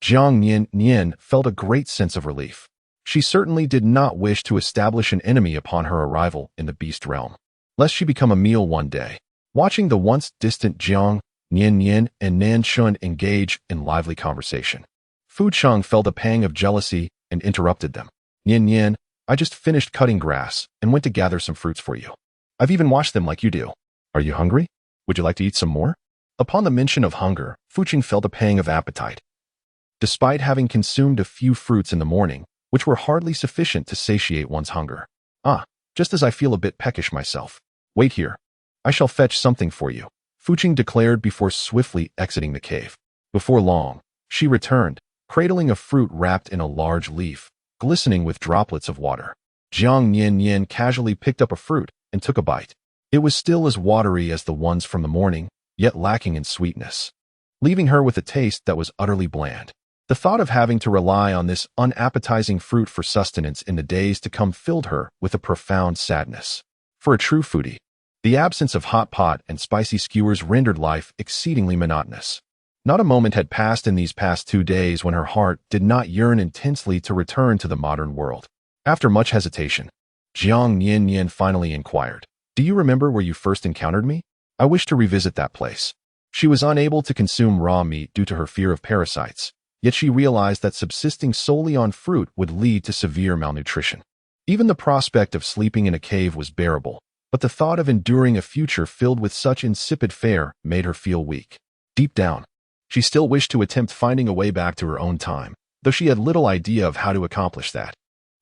Jiang Nian-nian felt a great sense of relief. She certainly did not wish to establish an enemy upon her arrival in the beast realm, lest she become a meal one day. Watching the once distant Jiang Nian-nian and Nian-nian engage in lively conversation, Fu Qing felt a pang of jealousy and interrupted them. Nian-nian, I just finished cutting grass and went to gather some fruits for you. I've even washed them like you do. Are you hungry? Would you like to eat some more? Upon the mention of hunger, Fu Qing felt a pang of appetite. Despite having consumed a few fruits in the morning, which were hardly sufficient to satiate one's hunger. Just as I feel a bit peckish myself. Wait here. I shall fetch something for you, Fu Qing declared before swiftly exiting the cave. Before long, she returned, cradling a fruit wrapped in a large leaf, glistening with droplets of water. Jiang Nian-nian casually picked up a fruit and took a bite. It was still as watery as the ones from the morning, yet lacking in sweetness, leaving her with a taste that was utterly bland. The thought of having to rely on this unappetizing fruit for sustenance in the days to come filled her with a profound sadness. For a true foodie, the absence of hot pot and spicy skewers rendered life exceedingly monotonous. Not a moment had passed in these past 2 days when her heart did not yearn intensely to return to the modern world. After much hesitation, Jiang Nian-nian finally inquired, "Do you remember where you first encountered me? I wish to revisit that place." She was unable to consume raw meat due to her fear of parasites, yet she realized that subsisting solely on fruit would lead to severe malnutrition. Even the prospect of sleeping in a cave was bearable, but the thought of enduring a future filled with such insipid fare made her feel weak. Deep down, she still wished to attempt finding a way back to her own time, though she had little idea of how to accomplish that.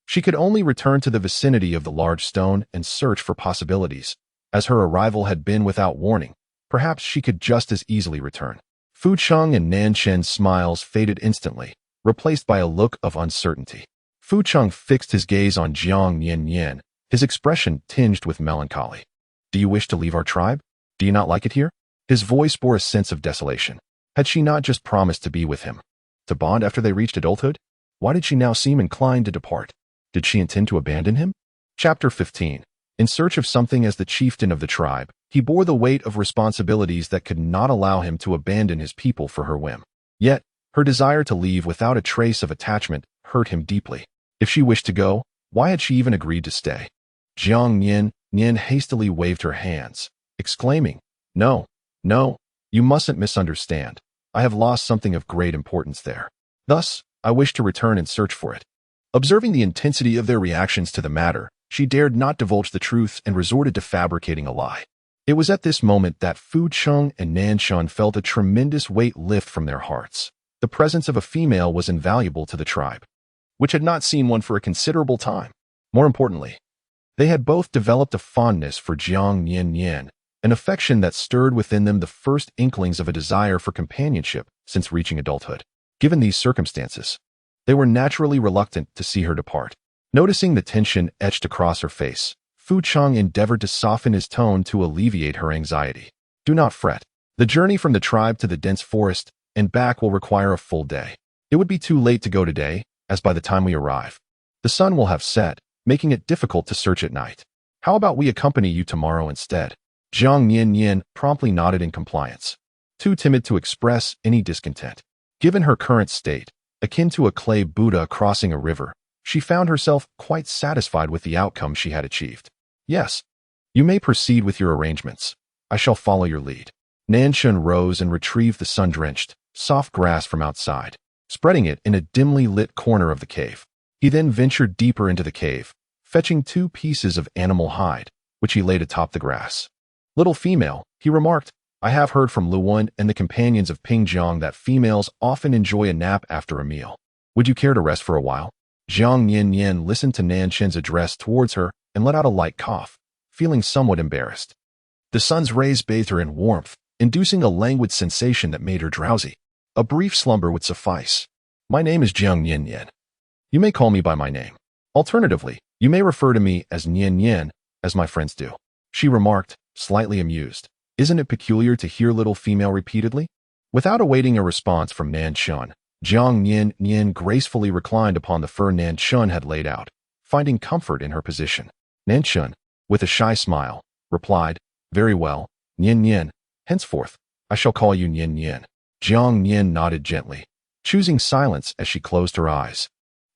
She could only return to the vicinity of the large stone and search for possibilities. As her arrival had been without warning, perhaps she could just as easily return. Fu Cheng and Nan Shen's smiles faded instantly, replaced by a look of uncertainty. Fu Cheng fixed his gaze on Jiang Nian-nian, his expression tinged with melancholy. "Do you wish to leave our tribe? Do you not like it here?" His voice bore a sense of desolation. Had she not just promised to be with him, to bond after they reached adulthood? Why did she now seem inclined to depart? Did she intend to abandon him? Chapter 15. In search of something as the chieftain of the tribe, he bore the weight of responsibilities that could not allow him to abandon his people for her whim. Yet, her desire to leave without a trace of attachment hurt him deeply. If she wished to go, why had she even agreed to stay? Jiang Nian-nian hastily waved her hands, exclaiming, "No, no, you mustn't misunderstand. I have lost something of great importance there. Thus, I wish to return and search for it." Observing the intensity of their reactions to the matter, she dared not divulge the truth and resorted to fabricating a lie. It was at this moment that Fu Cheng and Nan Shen felt a tremendous weight lift from their hearts. The presence of a female was invaluable to the tribe, which had not seen one for a considerable time. More importantly, they had both developed a fondness for Jiang Nian-nian, an affection that stirred within them the first inklings of a desire for companionship since reaching adulthood. Given these circumstances, they were naturally reluctant to see her depart. Noticing the tension etched across her face, Fu Cheng endeavored to soften his tone to alleviate her anxiety. "Do not fret. The journey from the tribe to the dense forest and back will require a full day. It would be too late to go today, as by the time we arrive, the sun will have set, making it difficult to search at night. How about we accompany you tomorrow instead?" Jiang Nian-nian promptly nodded in compliance, too timid to express any discontent. Given her current state, akin to a clay Buddha crossing a river, she found herself quite satisfied with the outcome she had achieved. "Yes, you may proceed with your arrangements. I shall follow your lead." Nan Shen rose and retrieved the sun-drenched, soft grass from outside, spreading it in a dimly lit corner of the cave. He then ventured deeper into the cave, fetching 2 pieces of animal hide, which he laid atop the grass. "Little female," he remarked, "I have heard from Luwen and the companions of Pingjiang that females often enjoy a nap after a meal. Would you care to rest for a while?" Jiang Nian-nian listened to Nan Shen's address towards her and let out a light cough, feeling somewhat embarrassed. The sun's rays bathed her in warmth, inducing a languid sensation that made her drowsy. A brief slumber would suffice. "My name is Jiang Nian-nian. You may call me by my name. Alternatively, you may refer to me as Nian-nian, as my friends do," she remarked, slightly amused. "Isn't it peculiar to hear little female repeatedly?" Without awaiting a response from Nan Shen, Jiang Nian-nian gracefully reclined upon the fur Nan Shen had laid out, finding comfort in her position. Nan Shen, with a shy smile, replied, "Very well, Nian-nian. Henceforth, I shall call you Nian-nian." Jiang Nian nodded gently, choosing silence as she closed her eyes,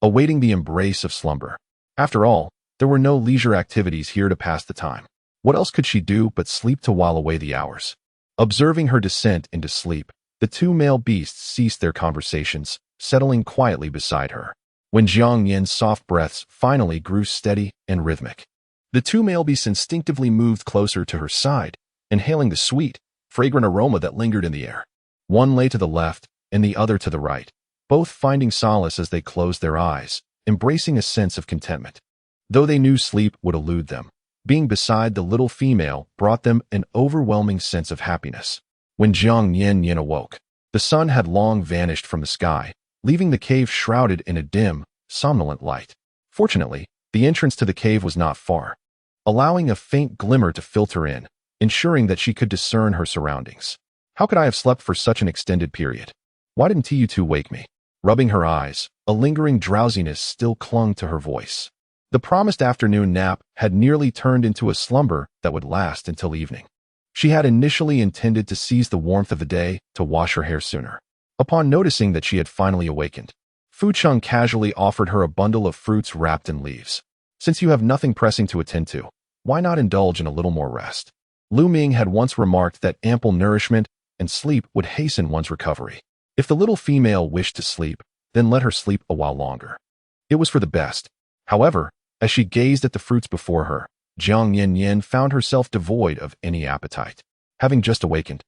awaiting the embrace of slumber. After all, there were no leisure activities here to pass the time. What else could she do but sleep to while away the hours? Observing her descent into sleep, the 2 male beasts ceased their conversations, settling quietly beside her. When Jiang Nian's soft breaths finally grew steady and rhythmic, the 2 male beasts instinctively moved closer to her side, inhaling the sweet, fragrant aroma that lingered in the air. One lay to the left and the other to the right, both finding solace as they closed their eyes, embracing a sense of contentment. Though they knew sleep would elude them, being beside the little female brought them an overwhelming sense of happiness. When Jiang Nian-nian awoke, the sun had long vanished from the sky, leaving the cave shrouded in a dim, somnolent light. Fortunately, the entrance to the cave was not far. allowing a faint glimmer to filter in, ensuring that she could discern her surroundings. How could I have slept for such an extended period? Why didn't you two wake me? Rubbing her eyes, a lingering drowsiness still clung to her voice. The promised afternoon nap had nearly turned into a slumber that would last until evening. She had initially intended to seize the warmth of the day to wash her hair sooner. Upon noticing that she had finally awakened, Fu Cheng casually offered her a bundle of fruits wrapped in leaves. Since you have nothing pressing to attend to, why not indulge in a little more rest? Lu Ming had once remarked that ample nourishment and sleep would hasten one's recovery. If the little female wished to sleep, then let her sleep a while longer. It was for the best. However, as she gazed at the fruits before her, Jiang Nian-nian found herself devoid of any appetite. Having just awakened,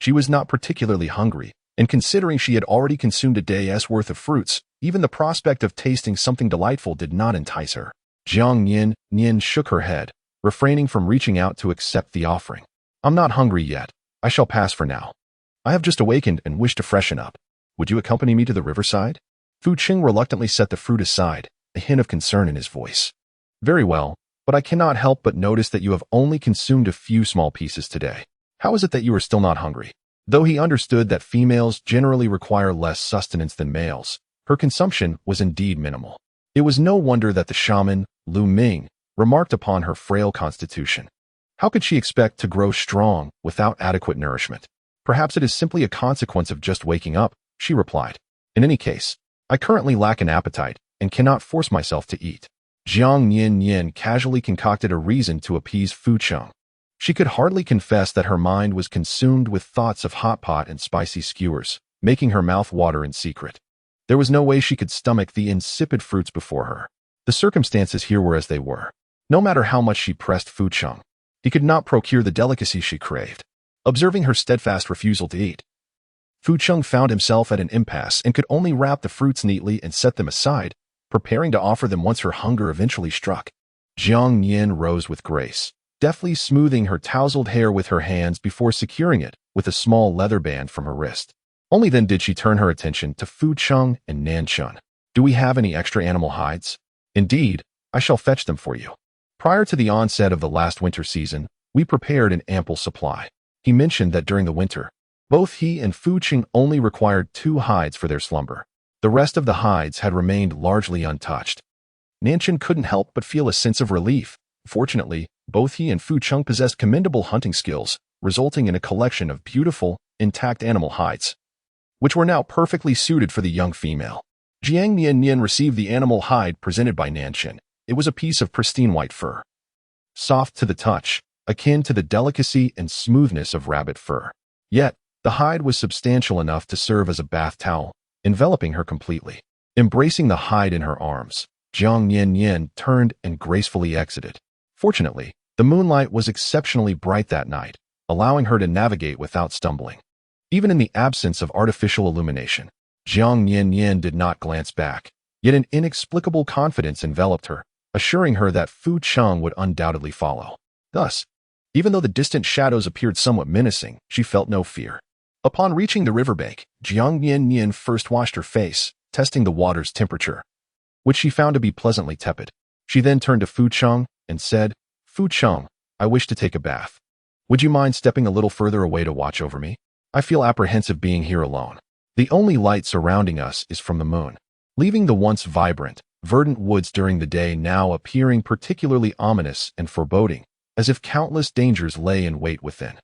she was not particularly hungry, and considering she had already consumed a day's worth of fruits, even the prospect of tasting something delightful did not entice her. Jiang Nian-nian shook her head, refraining from reaching out to accept the offering. I'm not hungry yet. I shall pass for now. I have just awakened and wish to freshen up. Would you accompany me to the riverside? Fu Cheng reluctantly set the fruit aside, a hint of concern in his voice. Very well, but I cannot help but notice that you have only consumed a few small pieces today. How is it that you are still not hungry? Though he understood that females generally require less sustenance than males, her consumption was indeed minimal. It was no wonder that the shaman, Lu Ming, remarked upon her frail constitution. How could she expect to grow strong without adequate nourishment? Perhaps it is simply a consequence of just waking up, she replied. In any case, I currently lack an appetite and cannot force myself to eat. Jiang Nian-nian casually concocted a reason to appease Fu Cheng. She could hardly confess that her mind was consumed with thoughts of hot pot and spicy skewers, making her mouth water in secret. There was no way she could stomach the insipid fruits before her. The circumstances here were as they were. No matter how much she pressed Fu Cheng, he could not procure the delicacy she craved. Observing her steadfast refusal to eat, Fu Cheng found himself at an impasse and could only wrap the fruits neatly and set them aside, preparing to offer them once her hunger eventually struck. Jiang Nian rose with grace, deftly smoothing her tousled hair with her hands before securing it with a small leather band from her wrist. Only then did she turn her attention to Fu Cheng and Nan Chun. Do we have any extra animal hides? Indeed, I shall fetch them for you. Prior to the onset of the last winter season, we prepared an ample supply. He mentioned that during the winter, both he and Fu Cheng only required 2 hides for their slumber. The rest of the hides had remained largely untouched. Nanchen couldn't help but feel a sense of relief. Fortunately, both he and Fu Cheng possessed commendable hunting skills, resulting in a collection of beautiful, intact animal hides, which were now perfectly suited for the young female. Jiang Nian-nian received the animal hide presented by Nanchen. It was a piece of pristine white fur, soft to the touch, akin to the delicacy and smoothness of rabbit fur. Yet, the hide was substantial enough to serve as a bath towel, enveloping her completely. Embracing the hide in her arms, Jiang Nian-nian turned and gracefully exited. Fortunately, the moonlight was exceptionally bright that night, allowing her to navigate without stumbling. Even in the absence of artificial illumination, Jiang Nian-nian did not glance back, yet an inexplicable confidence enveloped her, assuring her that Fu Cheng would undoubtedly follow. Thus, even though the distant shadows appeared somewhat menacing, she felt no fear. Upon reaching the riverbank, Jiang Nian-nian first washed her face, testing the water's temperature, which she found to be pleasantly tepid. She then turned to Fu Cheng and said, Fu Cheng, I wish to take a bath. Would you mind stepping a little further away to watch over me? I feel apprehensive being here alone. The only light surrounding us is from the moon, leaving the once vibrant, verdant woods during the day now appearing particularly ominous and foreboding, as if countless dangers lay in wait within.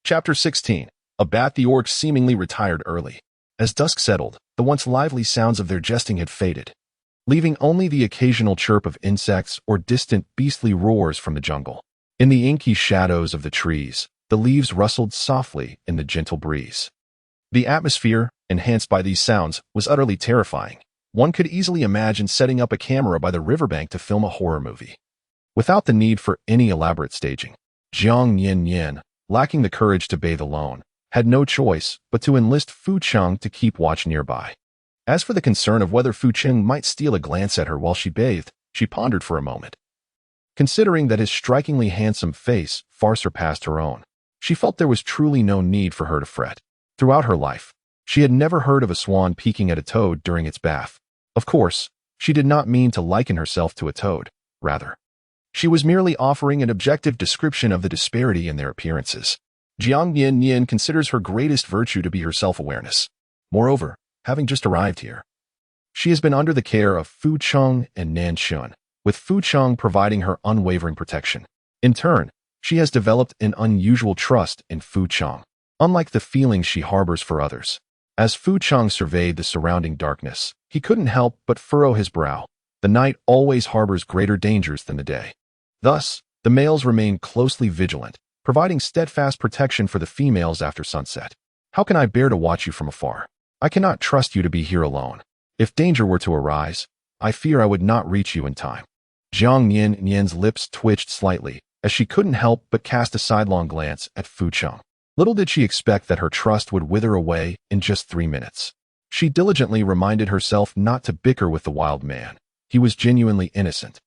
Chapter 16. Abat the orcs seemingly retired early. As dusk settled, the once lively sounds of their jesting had faded, leaving only the occasional chirp of insects or distant beastly roars from the jungle. In the inky shadows of the trees, the leaves rustled softly in the gentle breeze. The atmosphere, enhanced by these sounds, was utterly terrifying. One could easily imagine setting up a camera by the riverbank to film a horror movie, without the need for any elaborate staging. Jiang Nian-nian, lacking the courage to bathe alone, had no choice but to enlist Fu Cheng to keep watch nearby. As for the concern of whether Fu Cheng might steal a glance at her while she bathed, she pondered for a moment. Considering that his strikingly handsome face far surpassed her own, she felt there was truly no need for her to fret. Throughout her life, she had never heard of a swan peeking at a toad during its bath. Of course, she did not mean to liken herself to a toad. Rather, She was merely offering an objective description of the disparity in their appearances. Jiang Nian-nian considers her greatest virtue to be her self-awareness. Moreover, having just arrived here, she has been under the care of Fu Cheng and Nan Shun, with Fu Cheng providing her unwavering protection. In turn, she has developed an unusual trust in Fu Cheng, unlike the feelings she harbors for others. As Fu Cheng surveyed the surrounding darkness, he couldn't help but furrow his brow. The night always harbors greater dangers than the day. Thus, the males remain closely vigilant, providing steadfast protection for the females after sunset. How can I bear to watch you from afar? I cannot trust you to be here alone. If danger were to arise, I fear I would not reach you in time. Jiang Nian-nian's lips twitched slightly, as she couldn't help but cast a sidelong glance at Fu Cheng. Little did she expect that her trust would wither away in just 3 minutes. She diligently reminded herself not to bicker with the wild man. He was genuinely innocent,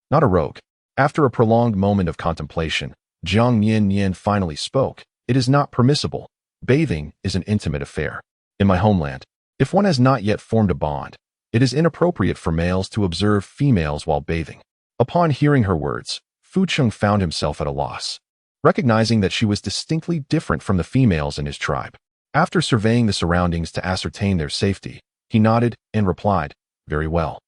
not a rogue. After a prolonged moment of contemplation, Jiang Nian-nian finally spoke. It is not permissible. Bathing is an intimate affair. In my homeland, if one has not yet formed a bond, it is inappropriate for males to observe females while bathing. Upon hearing her words, Fu Cheng found himself at a loss, recognizing that she was distinctly different from the females in his tribe. After surveying the surroundings to ascertain their safety, he nodded and replied, "Very well.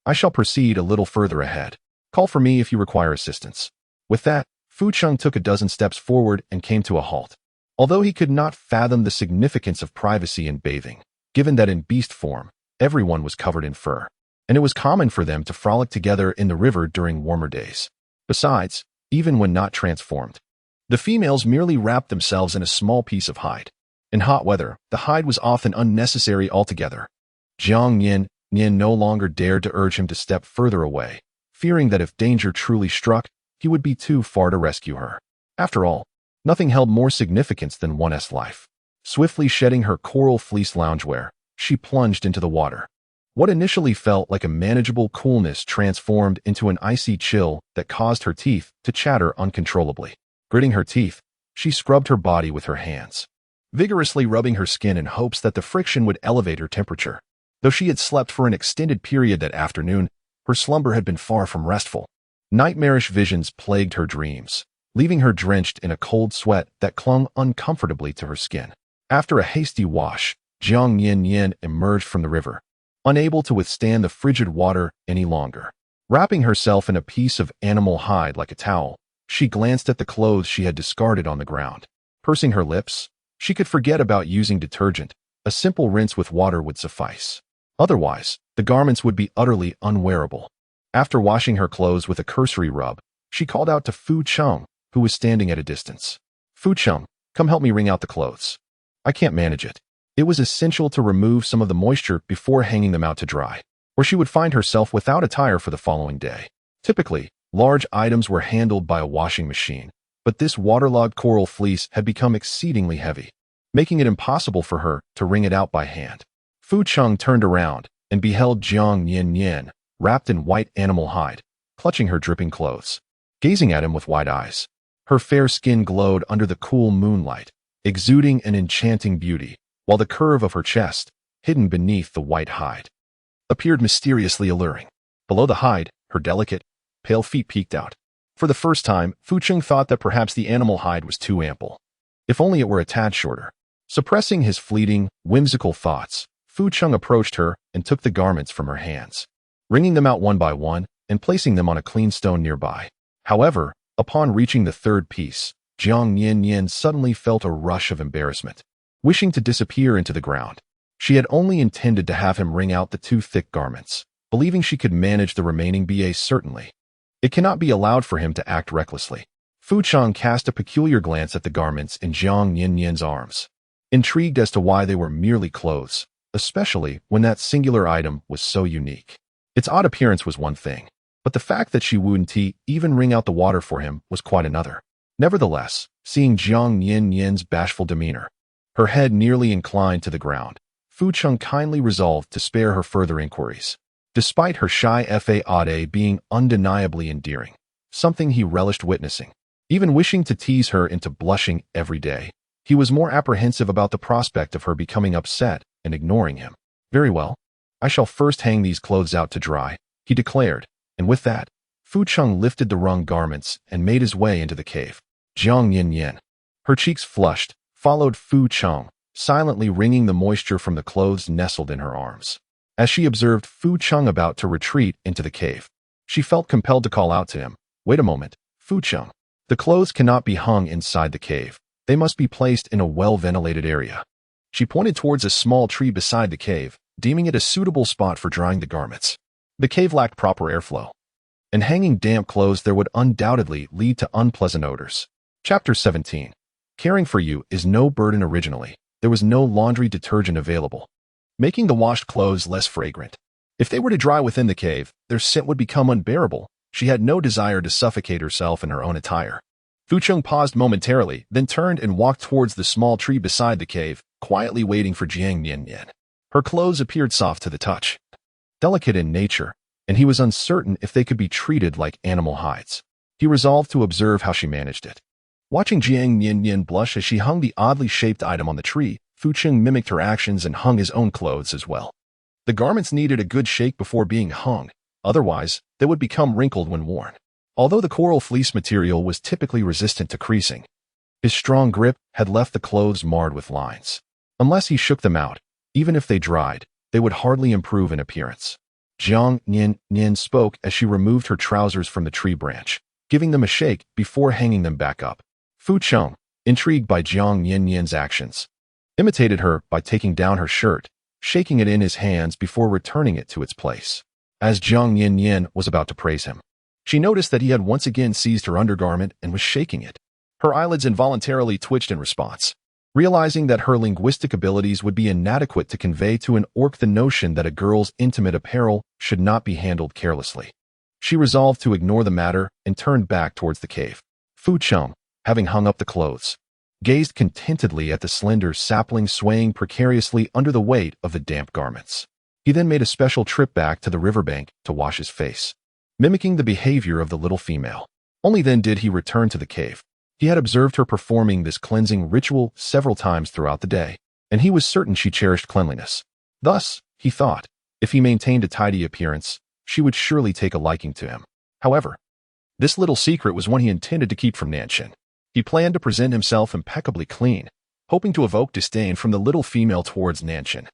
I shall proceed a little further ahead. Call for me if you require assistance." With that, Fu Cheng took a dozen steps forward and came to a halt. Although he could not fathom the significance of privacy in bathing, given that in beast form, everyone was covered in fur, and it was common for them to frolic together in the river during warmer days. Besides, even when not transformed, the females merely wrapped themselves in a small piece of hide. In hot weather, the hide was often unnecessary altogether. Jiang Nian-nian no longer dared to urge him to step further away, fearing that if danger truly struck, he would be too far to rescue her. After all, nothing held more significance than one's life. Swiftly shedding her coral fleece loungewear, she plunged into the water. What initially felt like a manageable coolness transformed into an icy chill that caused her teeth to chatter uncontrollably. Gritting her teeth, she scrubbed her body with her hands, vigorously rubbing her skin in hopes that the friction would elevate her temperature. Though she had slept for an extended period that afternoon, her slumber had been far from restful. Nightmarish visions plagued her dreams, leaving her drenched in a cold sweat that clung uncomfortably to her skin. After a hasty wash, Jiang Nian-nian emerged from the river, unable to withstand the frigid water any longer. Wrapping herself in a piece of animal hide like a towel, she glanced at the clothes she had discarded on the ground. Pursing her lips, she could forget about using detergent. A simple rinse with water would suffice. Otherwise, the garments would be utterly unwearable. After washing her clothes with a cursory rub, she called out to Fu Cheng, who was standing at a distance. "Fu Cheng, come help me wring out the clothes. I can't manage it." It was essential to remove some of the moisture before hanging them out to dry, or she would find herself without attire for the following day. Typically, large items were handled by a washing machine, but this waterlogged coral fleece had become exceedingly heavy, making it impossible for her to wring it out by hand. Fu Cheng turned around and beheld Jiang Nian-nian, wrapped in white animal hide, clutching her dripping clothes. Gazing at him with wide eyes, her fair skin glowed under the cool moonlight, exuding an enchanting beauty, while the curve of her chest, hidden beneath the white hide, appeared mysteriously alluring. Below the hide, her delicate, pale feet peeked out. For the first time, Fu Cheng thought that perhaps the animal hide was too ample. If only it were a tad shorter. Suppressing his fleeting, whimsical thoughts, Fu Cheng approached her and took the garments from her hands, wringing them out one by one and placing them on a clean stone nearby. However, upon reaching the third piece, Jiang Nian-nian suddenly felt a rush of embarrassment. Wishing to disappear into the ground, she had only intended to have him wring out the 2 thick garments, believing she could manage the remaining BA certainly. It cannot be allowed for him to act recklessly. Fu Cheng cast a peculiar glance at the garments in Jiang Nian-nian's arms, intrigued as to why they were merely clothes, especially when that singular item was so unique. Its odd appearance was one thing, but the fact that she wouldn't even wring out the water for him was quite another. Nevertheless, seeing Jiang Nian-nian's bashful demeanor, her head nearly inclined to the ground, Fu Cheng kindly resolved to spare her further inquiries. Despite her shy faade being undeniably endearing, something he relished witnessing, even wishing to tease her into blushing every day, he was more apprehensive about the prospect of her becoming upset and ignoring him. "Very well. I shall first hang these clothes out to dry," he declared, and with that, Fu Cheng lifted the wrung garments and made his way into the cave. Jiang Nian-nian, her cheeks flushed, followed Fu Cheng, silently wringing the moisture from the clothes nestled in her arms. As she observed Fu Cheng about to retreat into the cave, she felt compelled to call out to him, "Wait a moment, Fu Cheng. The clothes cannot be hung inside the cave. They must be placed in a well-ventilated area." She pointed towards a small tree beside the cave, deeming it a suitable spot for drying the garments. The cave lacked proper airflow, and hanging damp clothes there would undoubtedly lead to unpleasant odors. Chapter 17. Caring for you is no burden. Originally, there was no laundry detergent available, making the washed clothes less fragrant. If they were to dry within the cave, their scent would become unbearable. She had no desire to suffocate herself in her own attire. Fu Cheng paused momentarily, then turned and walked towards the small tree beside the cave, quietly waiting for Jiang Nian-nian. Her clothes appeared soft to the touch, delicate in nature, and he was uncertain if they could be treated like animal hides. He resolved to observe how she managed it. Watching Jiang Nian-nian blush as she hung the oddly shaped item on the tree, Fu Cheng mimicked her actions and hung his own clothes as well. The garments needed a good shake before being hung, otherwise they would become wrinkled when worn. Although the coral fleece material was typically resistant to creasing, his strong grip had left the clothes marred with lines. Unless he shook them out, even if they dried, they would hardly improve in appearance. Jiang Nian-nian spoke as she removed her trousers from the tree branch, giving them a shake before hanging them back up. Fu Cheng, intrigued by Jiang Nian-nian's actions, imitated her by taking down her shirt, shaking it in his hands before returning it to its place. As Jiang Nian-nian was about to praise him, she noticed that he had once again seized her undergarment and was shaking it. Her eyelids involuntarily twitched in response. Realizing that her linguistic abilities would be inadequate to convey to an orc the notion that a girl's intimate apparel should not be handled carelessly, she resolved to ignore the matter and turned back towards the cave. Fu Cheng, having hung up the clothes, gazed contentedly at the slender sapling swaying precariously under the weight of the damp garments. He then made a special trip back to the riverbank to wash his face, mimicking the behavior of the little female. Only then did he return to the cave. He had observed her performing this cleansing ritual several times throughout the day, and he was certain she cherished cleanliness. Thus, he thought, if he maintained a tidy appearance, she would surely take a liking to him. However, this little secret was one he intended to keep from Nanshan. He planned to present himself impeccably clean, hoping to evoke disdain from the little female towards Nanshan.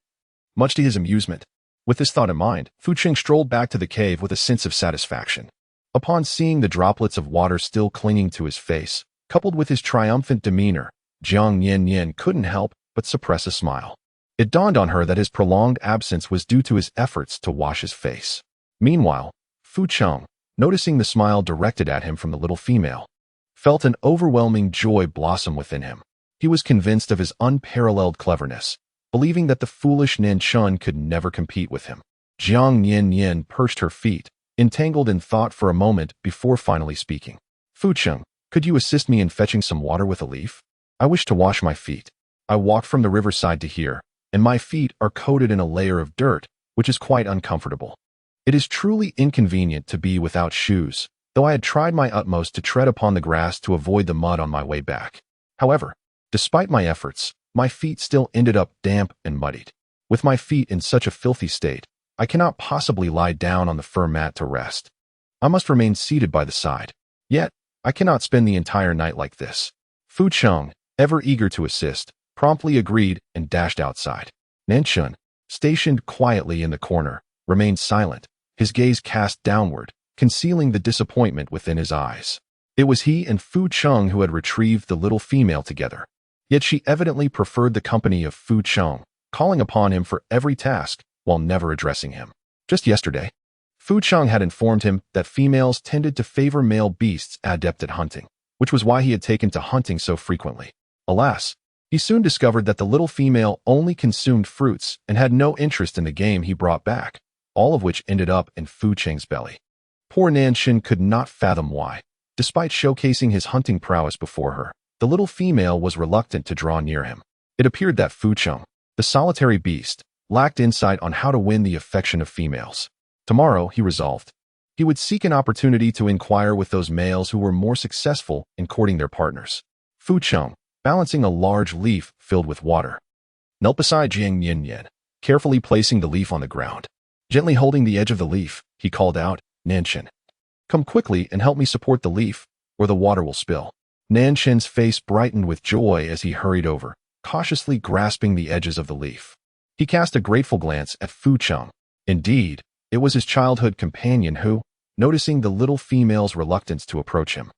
Much to his amusement, with this thought in mind, Fu Cheng strolled back to the cave with a sense of satisfaction. Upon seeing the droplets of water still clinging to his face, coupled with his triumphant demeanor, Jiang Nian-nian couldn't help but suppress a smile. It dawned on her that his prolonged absence was due to his efforts to wash his face. Meanwhile, Fu Cheng, noticing the smile directed at him from the little female, felt an overwhelming joy blossom within him. He was convinced of his unparalleled cleverness, believing that the foolish Nanshan could never compete with him. Jiang Nian-nian perched her feet, entangled in thought for a moment before finally speaking. "Fu Cheng, could you assist me in fetching some water with a leaf? I wish to wash my feet. I walked from the riverside to here, and my feet are coated in a layer of dirt, which is quite uncomfortable. It is truly inconvenient to be without shoes, though I had tried my utmost to tread upon the grass to avoid the mud on my way back. However, despite my efforts, my feet still ended up damp and muddied. With my feet in such a filthy state, I cannot possibly lie down on the fur mat to rest. I must remain seated by the side. Yet, I cannot spend the entire night like this." Fu Cheng, ever eager to assist, promptly agreed and dashed outside. Nanshan, stationed quietly in the corner, remained silent, his gaze cast downward, concealing the disappointment within his eyes. It was he and Fu Cheng who had retrieved the little female together. Yet she evidently preferred the company of Fu Cheng, calling upon him for every task while never addressing him. Just yesterday, Fu Cheng had informed him that females tended to favor male beasts adept at hunting, which was why he had taken to hunting so frequently. Alas, he soon discovered that the little female only consumed fruits and had no interest in the game he brought back, all of which ended up in Fu Cheng's belly. Poor Nanshan could not fathom why, despite showcasing his hunting prowess before her, the little female was reluctant to draw near him. It appeared that Fu Cheng, the solitary beast, lacked insight on how to win the affection of females. Tomorrow, he resolved, he would seek an opportunity to inquire with those males who were more successful in courting their partners. Fu Cheng, balancing a large leaf filled with water, knelt beside Jiang Nian-nian, carefully placing the leaf on the ground. Gently holding the edge of the leaf, he called out, "Nanshan, Come quickly and help me support the leaf, or the water will spill. Nanshin's face brightened with joy as he hurried over, cautiously grasping the edges of the leaf. He cast a grateful glance at Fu Cheng. Indeed, it was his childhood companion who, noticing the little female's reluctance to approach him,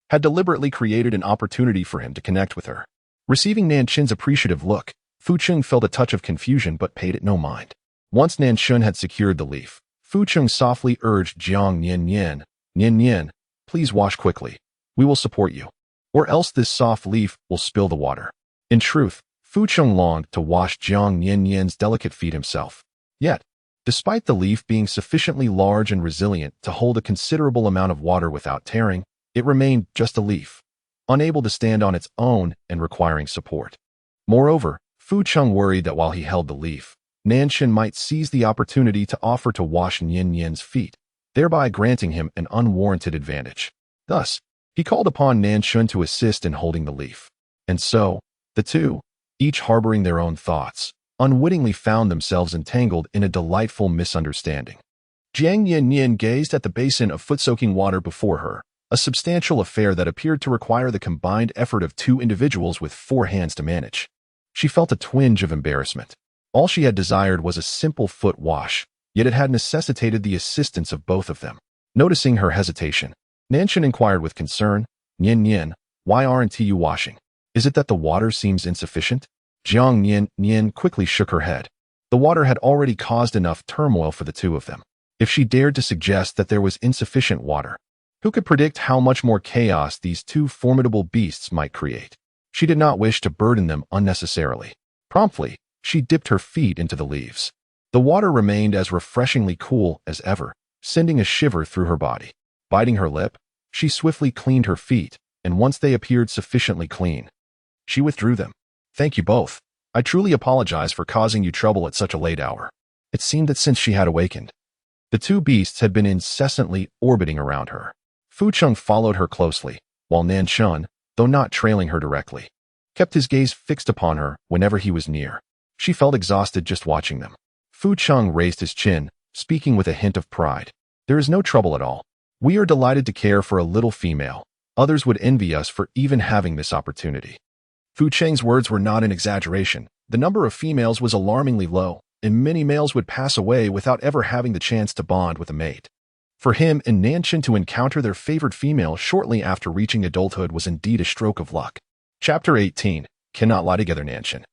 had deliberately created an opportunity for him to connect with her. Receiving Nanshin's appreciative look, Fu Cheng felt a touch of confusion but paid it no mind. Once Nanshin had secured the leaf, Fu Cheng softly urged Jiang Nian-nian, Nian-nian, please wash quickly. We will support you. Or else this soft leaf will spill the water. In truth, Fu Cheng longed to wash Jiang Nian-nian's delicate feet himself. Yet, despite the leaf being sufficiently large and resilient to hold a considerable amount of water without tearing, it remained just a leaf, unable to stand on its own and requiring support. Moreover, Fu Cheng worried that while he held the leaf, Nanshin might seize the opportunity to offer to wash Nian-nian's feet, thereby granting him an unwarranted advantage. Thus, he called upon Nanshin to assist in holding the leaf. And so, the two, each harboring their own thoughts, unwittingly found themselves entangled in a delightful misunderstanding. Jiang Nian-nian gazed at the basin of foot-soaking water before her, a substantial affair that appeared to require the combined effort of two individuals with 4 hands to manage. She felt a twinge of embarrassment. All she had desired was a simple foot wash, yet it had necessitated the assistance of both of them. Noticing her hesitation, Nanshin inquired with concern, Nian-nian, why aren't you washing? Is it that the water seems insufficient? Jiang Nian-nian quickly shook her head. The water had already caused enough turmoil for the two of them. If she dared to suggest that there was insufficient water, who could predict how much more chaos these two formidable beasts might create? She did not wish to burden them unnecessarily. Promptly, she dipped her feet into the leaves. The water remained as refreshingly cool as ever, sending a shiver through her body. Biting her lip, she swiftly cleaned her feet, and once they appeared sufficiently clean, she withdrew them. Thank you both. I truly apologize for causing you trouble at such a late hour. It seemed that since she had awakened, the two beasts had been incessantly orbiting around her. Fu Cheng followed her closely, while Nanshin, though not trailing her directly, kept his gaze fixed upon her whenever he was near. She felt exhausted just watching them. Fu Cheng raised his chin, speaking with a hint of pride. There is no trouble at all. We are delighted to care for a little female. Others would envy us for even having this opportunity. Fu Cheng's words were not an exaggeration. The number of females was alarmingly low, and many males would pass away without ever having the chance to bond with a mate. For him and Nanshin to encounter their favored female shortly after reaching adulthood was indeed a stroke of luck. Chapter 18. Cannot lie together. Nanshin,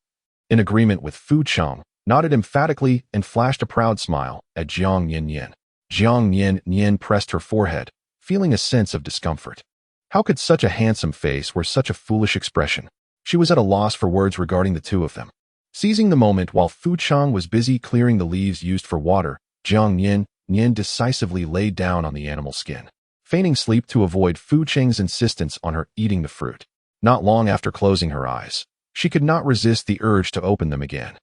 in agreement with Fu Cheng, nodded emphatically and flashed a proud smile at Jiang Nian-nian. Jiang Nian-nian pressed her forehead, feeling a sense of discomfort. How could such a handsome face wear such a foolish expression? She was at a loss for words regarding the two of them. Seizing the moment while Fu Cheng was busy clearing the leaves used for water, Jiang Nian-nian decisively laid down on the animal skin, feigning sleep to avoid Fu Cheng's insistence on her eating the fruit. Not long after closing her eyes, she could not resist the urge to open them again.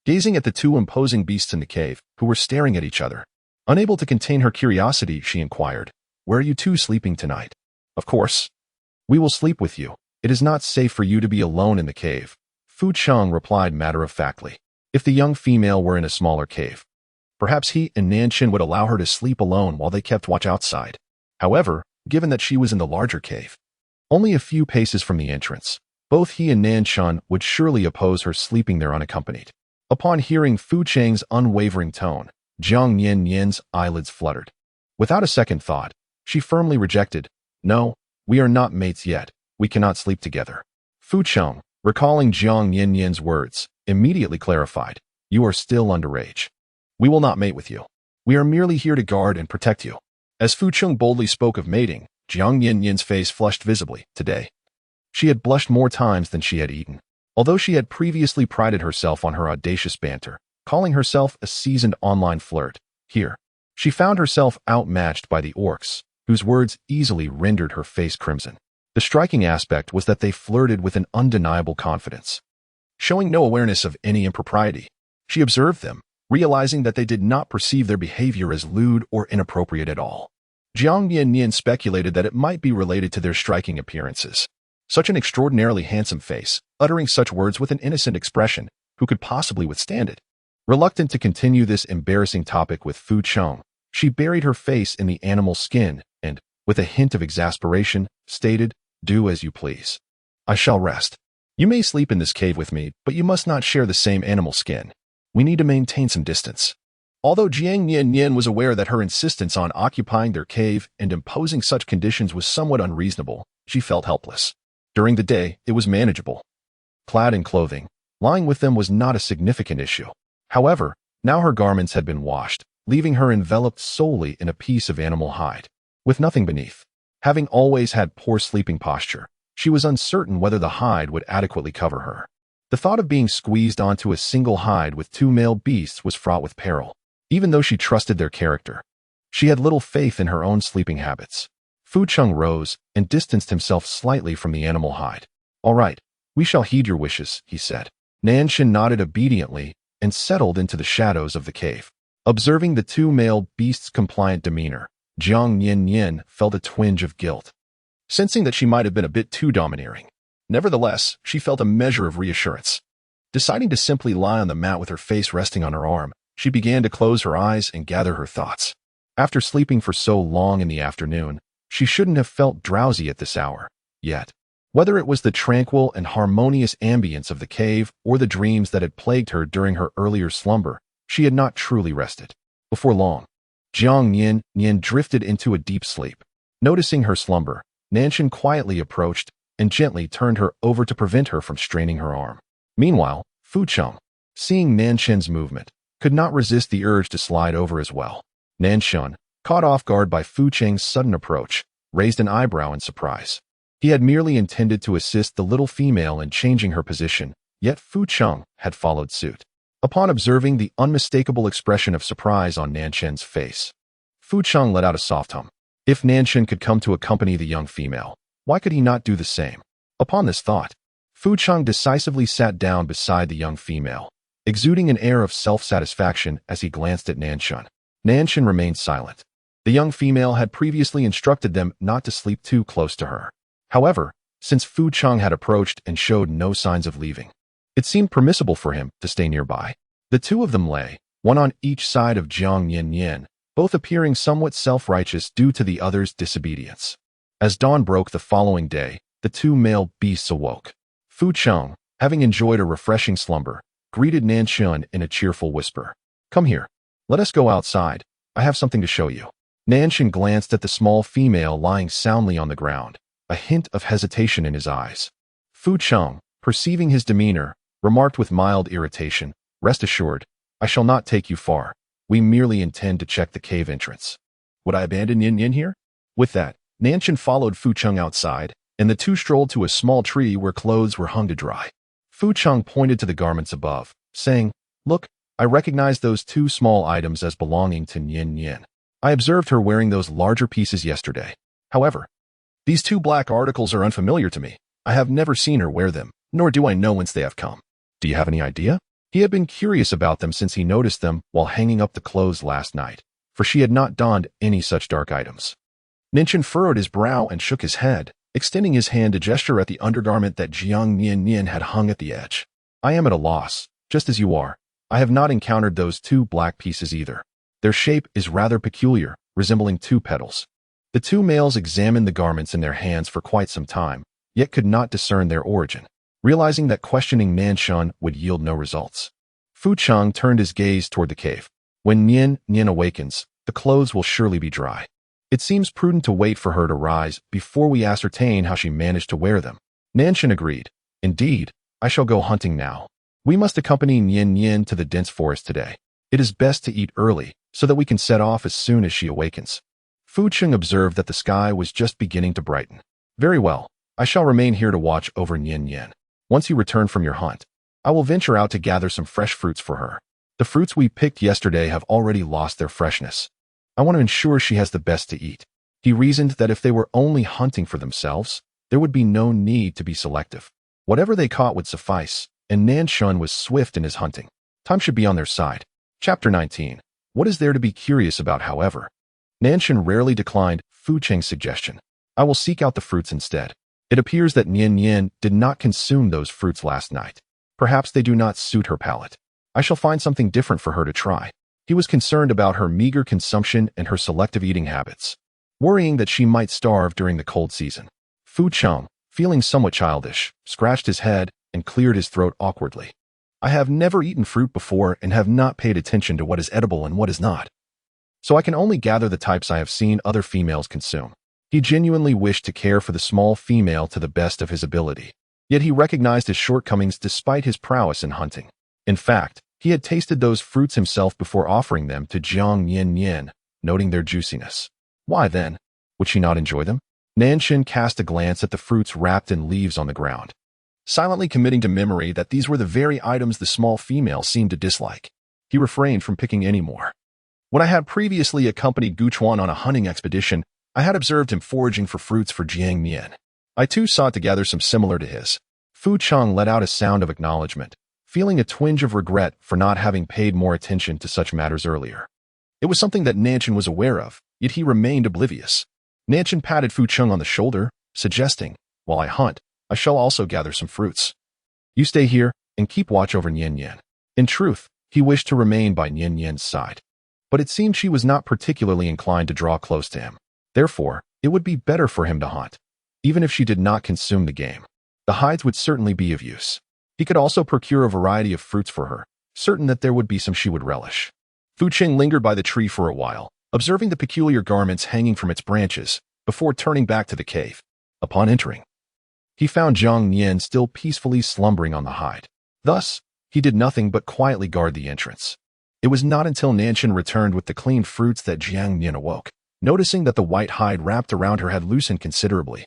Gazing at the two imposing beasts in the cave, who were staring at each other, unable to contain her curiosity, she inquired, "Where are you two sleeping tonight?" "Of course. We will sleep with you. It is not safe for you to be alone in the cave," Fu Cheng replied matter-of-factly. If the young female were in a smaller cave, perhaps he and Nanshin would allow her to sleep alone while they kept watch outside. However, given that she was in the larger cave, only a few paces from the entrance, both he and Nanshin would surely oppose her sleeping there unaccompanied. Upon hearing Fu Cheng's unwavering tone, Jiang Nian-nian's eyelids fluttered. Without a second thought, she firmly rejected, "No, we are not mates yet. We cannot sleep together." Fu Cheng, recalling Jiang Nian-nian's words, immediately clarified, "You are still underage. We will not mate with you. We are merely here to guard and protect you." As Fu Cheng boldly spoke of mating, Jiang Nian-nian's face flushed visibly. Today, she had blushed more times than she had eaten. Although she had previously prided herself on her audacious banter, calling herself a seasoned online flirt, here, she found herself outmatched by the orcs, whose words easily rendered her face crimson. The striking aspect was that they flirted with an undeniable confidence, showing no awareness of any impropriety. She observed them, realizing that they did not perceive their behavior as lewd or inappropriate at all. Jiang Nian-nian speculated that it might be related to their striking appearances. Such an extraordinarily handsome face, uttering such words with an innocent expression, who could possibly withstand it? Reluctant to continue this embarrassing topic with Fu Cheng, she buried her face in the animal's skin and, with a hint of exasperation, stated, "Do as you please. I shall rest. You may sleep in this cave with me, but you must not share the same animal skin. We need to maintain some distance." Although Jiang Nian-nian was aware that her insistence on occupying their cave and imposing such conditions was somewhat unreasonable, she felt helpless. During the day, it was manageable. Clad in clothing, lying with them was not a significant issue. However, now her garments had been washed, leaving her enveloped solely in a piece of animal hide, with nothing beneath. Having always had poor sleeping posture, she was uncertain whether the hide would adequately cover her. The thought of being squeezed onto a single hide with two male beasts was fraught with peril. Even though she trusted their character, she had little faith in her own sleeping habits. Fu Cheng rose and distanced himself slightly from the animal hide. "All right, we shall heed your wishes," he said. Nanshan nodded obediently and settled into the shadows of the cave. Observing the two male beasts' compliant demeanor, Jiang Nian-nian felt a twinge of guilt, sensing that she might have been a bit too domineering. Nevertheless, she felt a measure of reassurance. Deciding to simply lie on the mat with her face resting on her arm, she began to close her eyes and gather her thoughts. After sleeping for so long in the afternoon, she shouldn't have felt drowsy at this hour, yet. Whether it was the tranquil and harmonious ambience of the cave or the dreams that had plagued her during her earlier slumber, she had not truly rested. Before long, Jiang Nian-nian drifted into a deep sleep. Noticing her slumber, Nanshan quietly approached and gently turned her over to prevent her from straining her arm. Meanwhile, Fu Cheng, seeing Nanshan's movement, could not resist the urge to slide over as well. Nanshan, caught off guard by Fu Cheng's sudden approach, raised an eyebrow in surprise. He had merely intended to assist the little female in changing her position, yet Fu Cheng had followed suit. Upon observing the unmistakable expression of surprise on Nanshan's face, Fu Cheng let out a soft hum. If Nanshan could come to accompany the young female, why could he not do the same? Upon this thought, Fu Cheng decisively sat down beside the young female, exuding an air of self-satisfaction as he glanced at Nanshan. Nanshan remained silent. The young female had previously instructed them not to sleep too close to her. However, since Fu Cheng had approached and showed no signs of leaving, it seemed permissible for him to stay nearby. The two of them lay, one on each side of Jiang Nian-nian, both appearing somewhat self-righteous due to the other's disobedience. As dawn broke the following day, the two male beasts awoke. Fu Cheng, having enjoyed a refreshing slumber, greeted Nanshan in a cheerful whisper. "Come here. Let us go outside. I have something to show you." Nanshan glanced at the small female lying soundly on the ground, a hint of hesitation in his eyes. Fu Cheng, perceiving his demeanor, remarked with mild irritation, "Rest assured, I shall not take you far. We merely intend to check the cave entrance." "Would I abandon Nian-nian here?" With that, Nanshan followed Fu Cheng outside, and the two strolled to a small tree where clothes were hung to dry. Fu Cheng pointed to the garments above, saying, "Look, I recognize those two small items as belonging to Nian-nian. I observed her wearing those larger pieces yesterday. However, these two black articles are unfamiliar to me. I have never seen her wear them, nor do I know whence they have come. Do you have any idea?" He had been curious about them since he noticed them while hanging up the clothes last night, for she had not donned any such dark items. Nanshan furrowed his brow and shook his head, extending his hand to gesture at the undergarment that Jiang Nian-nian had hung at the edge. "I am at a loss, just as you are. I have not encountered those two black pieces either. Their shape is rather peculiar, resembling two petals." The two males examined the garments in their hands for quite some time, yet could not discern their origin. Realizing that questioning Nanshan would yield no results, Fu Cheng turned his gaze toward the cave. "When Nian-nian awakens, the clothes will surely be dry. It seems prudent to wait for her to rise before we ascertain how she managed to wear them." Nanshan agreed. "Indeed, I shall go hunting now. We must accompany Nian-nian to the dense forest today. It is best to eat early so that we can set off as soon as she awakens." Fu Cheng observed that the sky was just beginning to brighten. "Very well, I shall remain here to watch over Nian-nian. Once you return from your hunt, I will venture out to gather some fresh fruits for her. The fruits we picked yesterday have already lost their freshness. I want to ensure she has the best to eat." He reasoned that if they were only hunting for themselves, there would be no need to be selective. Whatever they caught would suffice, and Nanshan was swift in his hunting. Time should be on their side. Chapter 19. What is there to be curious about, however? Nanshan rarely declined Fu Cheng's suggestion. "I will seek out the fruits instead. It appears that Nian-nian did not consume those fruits last night. Perhaps they do not suit her palate. I shall find something different for her to try." He was concerned about her meager consumption and her selective eating habits. worrying that she might starve during the cold season. Fu Cheng, feeling somewhat childish, scratched his head and cleared his throat awkwardly. I have never eaten fruit before and have not paid attention to what is edible and what is not. So I can only gather the types I have seen other females consume. He genuinely wished to care for the small female to the best of his ability. Yet he recognized his shortcomings despite his prowess in hunting. In fact, he had tasted those fruits himself before offering them to Jiang Nian-nian, noting their juiciness. Why then, would she not enjoy them? Nanshan cast a glance at the fruits wrapped in leaves on the ground, silently committing to memory that these were the very items the small female seemed to dislike. He refrained from picking any more. When I had previously accompanied Guchuan on a hunting expedition, I had observed him foraging for fruits for Jiang Nian. I too sought to gather some similar to his. Fu Cheng let out a sound of acknowledgement, feeling a twinge of regret for not having paid more attention to such matters earlier. It was something that Nanshan was aware of, yet he remained oblivious. Nanshan patted Fu Cheng on the shoulder, suggesting, while I hunt, I shall also gather some fruits. You stay here and keep watch over Nian-nian. In truth, he wished to remain by Nian-nian's side. But it seemed she was not particularly inclined to draw close to him. Therefore, it would be better for him to hunt. Even if she did not consume the game, the hides would certainly be of use. He could also procure a variety of fruits for her, certain that there would be some she would relish. Fu Cheng lingered by the tree for a while, observing the peculiar garments hanging from its branches, before turning back to the cave. Upon entering, he found Jiang Nian still peacefully slumbering on the hide. Thus, he did nothing but quietly guard the entrance. It was not until Nanshan returned with the cleaned fruits that Jiang Nian awoke, noticing that the white hide wrapped around her had loosened considerably,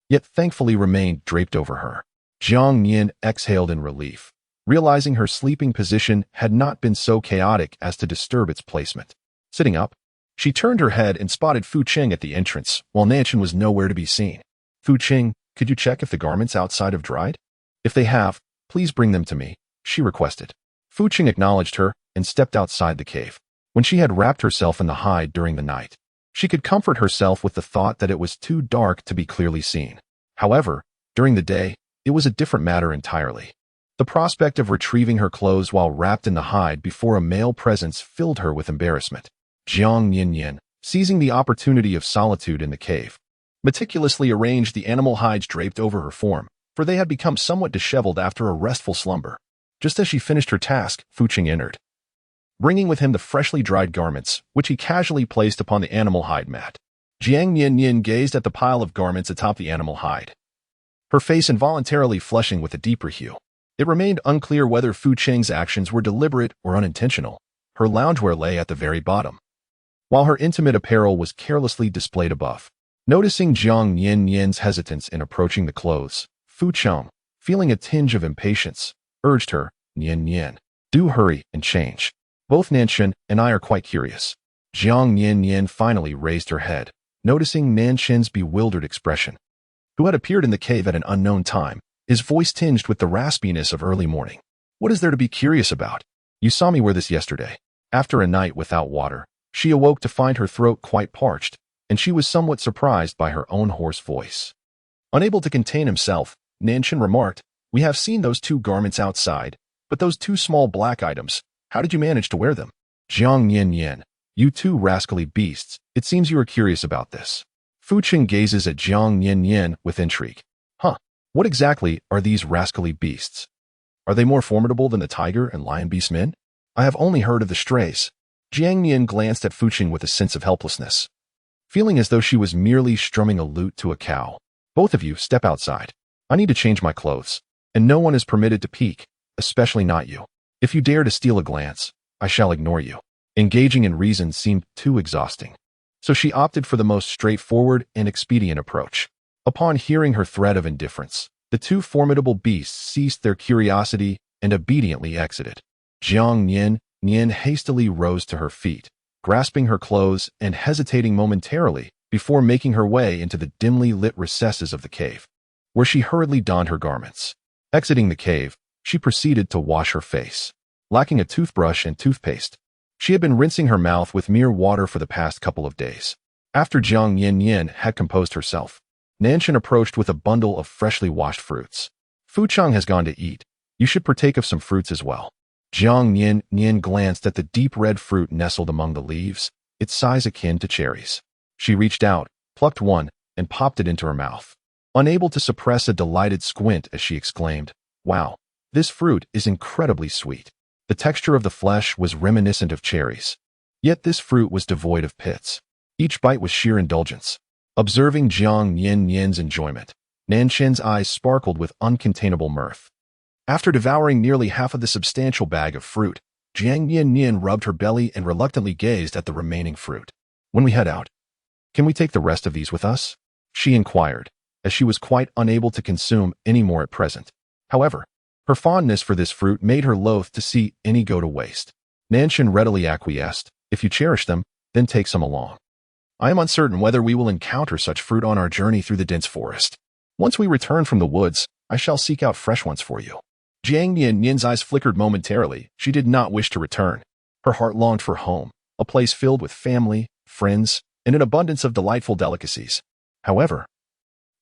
yet thankfully remained draped over her. Jiang Nian exhaled in relief, realizing her sleeping position had not been so chaotic as to disturb its placement. Sitting up, she turned her head and spotted Fu Cheng at the entrance, while Nanshan was nowhere to be seen. Fu Cheng, could you check if the garments outside have dried? If they have, please bring them to me, she requested. Fu Cheng acknowledged her and stepped outside the cave. When she had wrapped herself in the hide during the night, she could comfort herself with the thought that it was too dark to be clearly seen. However, during the day, it was a different matter entirely. The prospect of retrieving her clothes while wrapped in the hide before a male presence filled her with embarrassment. Jiang Nian-nian, seizing the opportunity of solitude in the cave, meticulously arranged the animal hides draped over her form, for they had become somewhat disheveled after a restful slumber. Just as she finished her task, Fu Cheng entered, bringing with him the freshly dried garments, which he casually placed upon the animal hide mat. Jiang Nian-nian gazed at the pile of garments atop the animal hide, her face involuntarily flushing with a deeper hue. It remained unclear whether Fu Cheng's actions were deliberate or unintentional. Her loungewear lay at the very bottom, while her intimate apparel was carelessly displayed above. Noticing Jiang Nian-nian's hesitance in approaching the clothes, Fu Cheng, feeling a tinge of impatience, urged her, Nian-nian, do hurry and change. Both Nanshan and I are quite curious. Jiang Nian-nian finally raised her head, noticing Nanshan's bewildered expression, who had appeared in the cave at an unknown time, his voice tinged with the raspiness of early morning. What is there to be curious about? You saw me wear this yesterday. After a night without water, she awoke to find her throat quite parched, and she was somewhat surprised by her own hoarse voice. Unable to contain himself, Nanshan remarked, we have seen those two garments outside, but those two small black items, how did you manage to wear them? Jiang Nian-nian, you two rascally beasts, it seems you are curious about this. Fu Cheng gazes at Jiang Nian-nian with intrigue. What exactly are these rascally beasts? Are they more formidable than the tiger and lion beast men? I have only heard of the strays. Jiang Nian glanced at Fu Cheng with a sense of helplessness, feeling as though she was merely strumming a lute to a cow. Both of you step outside. I need to change my clothes, and no one is permitted to peek, especially not you. If you dare to steal a glance, I shall ignore you. Engaging in reason seemed too exhausting, so she opted for the most straightforward and expedient approach. Upon hearing her threat of indifference, the two formidable beasts ceased their curiosity and obediently exited. Jiang Nian-nian hastily rose to her feet, grasping her clothes and hesitating momentarily before making her way into the dimly lit recesses of the cave, where she hurriedly donned her garments. Exiting the cave, she proceeded to wash her face. Lacking a toothbrush and toothpaste, she had been rinsing her mouth with mere water for the past couple of days. After Jiang Nian-nian had composed herself, Nanshan approached with a bundle of freshly washed fruits. Fu Cheng has gone to eat. You should partake of some fruits as well. Jiang Nian-nian glanced at the deep red fruit nestled among the leaves, its size akin to cherries. She reached out, plucked one, and popped it into her mouth, unable to suppress a delighted squint as she exclaimed, "Wow, this fruit is incredibly sweet." The texture of the flesh was reminiscent of cherries. Yet this fruit was devoid of pits. Each bite was sheer indulgence. Observing Jiang Nian-nian's enjoyment, Nanshin's eyes sparkled with uncontainable mirth. After devouring nearly half of the substantial bag of fruit, Jiang Nian-nian rubbed her belly and reluctantly gazed at the remaining fruit. "When we head out, can we take the rest of these with us?" she inquired, as she was quite unable to consume any more at present. However, her fondness for this fruit made her loath to see any go to waste. Nanshin readily acquiesced. "If you cherish them, then take some along. I am uncertain whether we will encounter such fruit on our journey through the dense forest. Once we return from the woods, I shall seek out fresh ones for you." Jiang Nian-nian's eyes flickered momentarily. She did not wish to return. Her heart longed for home, a place filled with family, friends, and an abundance of delightful delicacies. However,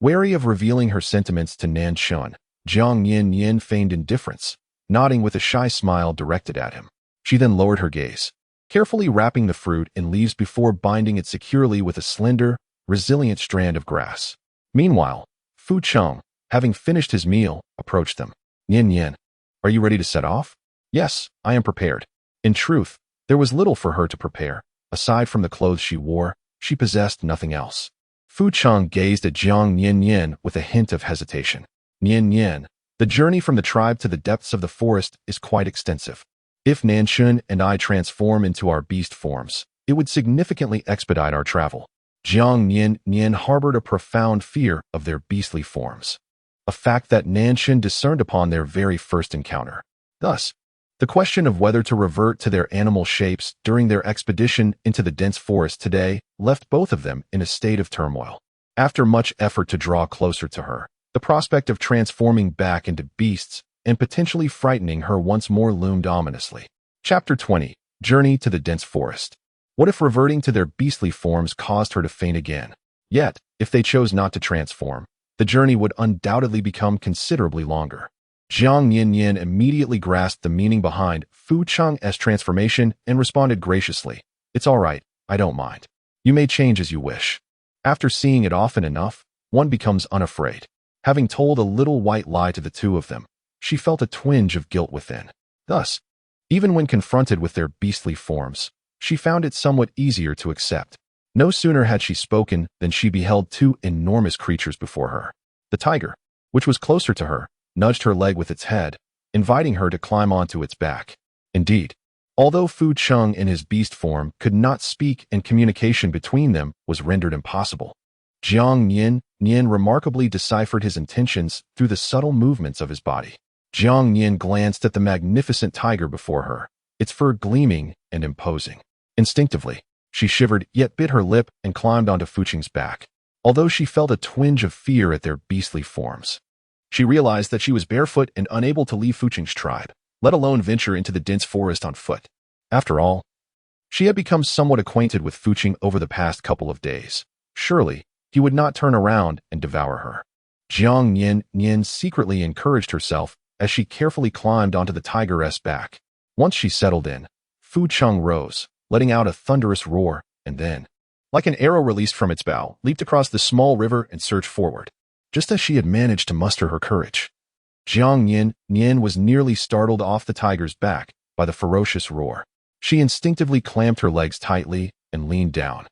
wary of revealing her sentiments to Nanshin, Jiang Nian-nian feigned indifference, nodding with a shy smile directed at him. She then lowered her gaze, carefully wrapping the fruit in leaves before binding it securely with a slender, resilient strand of grass. Meanwhile, Fu Cheng, having finished his meal, approached them. "Nian-nian, are you ready to set off?" "Yes, I am prepared." In truth, there was little for her to prepare. Aside from the clothes she wore, she possessed nothing else. Fu Cheng gazed at Jiang Nian-nian with a hint of hesitation. "Nian-nian, the journey from the tribe to the depths of the forest is quite extensive. If Nanshin and I transform into our beast forms, it would significantly expedite our travel." Jiang Nian-nian harbored a profound fear of their beastly forms, a fact that Nanshin discerned upon their very first encounter. Thus, the question of whether to revert to their animal shapes during their expedition into the dense forest today left both of them in a state of turmoil. After much effort to draw closer to her, the prospect of transforming back into beasts and potentially frightening her once more loomed ominously. Chapter 20. Journey to the Dense Forest. What if reverting to their beastly forms caused her to faint again? Yet, if they chose not to transform, the journey would undoubtedly become considerably longer. Jiang Nian-nian immediately grasped the meaning behind Fu Cheng's transformation and responded graciously, "It's all right, I don't mind. You may change as you wish." After seeing it often enough, one becomes unafraid. Having told a little white lie to the two of them, she felt a twinge of guilt within. Thus, even when confronted with their beastly forms, she found it somewhat easier to accept. No sooner had she spoken than she beheld two enormous creatures before her. The tiger, which was closer to her, nudged her leg with its head, inviting her to climb onto its back. Indeed, although Fu Cheng in his beast form could not speak and communication between them was rendered impossible, Jiang Nian-nian remarkably deciphered his intentions through the subtle movements of his body. Jiang Nian glanced at the magnificent tiger before her, its fur gleaming and imposing. Instinctively, she shivered yet bit her lip and climbed onto Fu Cheng's back, although she felt a twinge of fear at their beastly forms. She realized that she was barefoot and unable to leave Fu Cheng's tribe, let alone venture into the dense forest on foot. After all, she had become somewhat acquainted with Fu Cheng over the past couple of days. Surely, he would not turn around and devour her. Jiang Nian-nian secretly encouraged herself as she carefully climbed onto the tigeress' back. Once she settled in, Fu Cheng rose, letting out a thunderous roar, and then, like an arrow released from its bow, leaped across the small river and surged forward. Just as she had managed to muster her courage, Jiang Nian-nian was nearly startled off the tiger's back by the ferocious roar. She instinctively clamped her legs tightly and leaned down,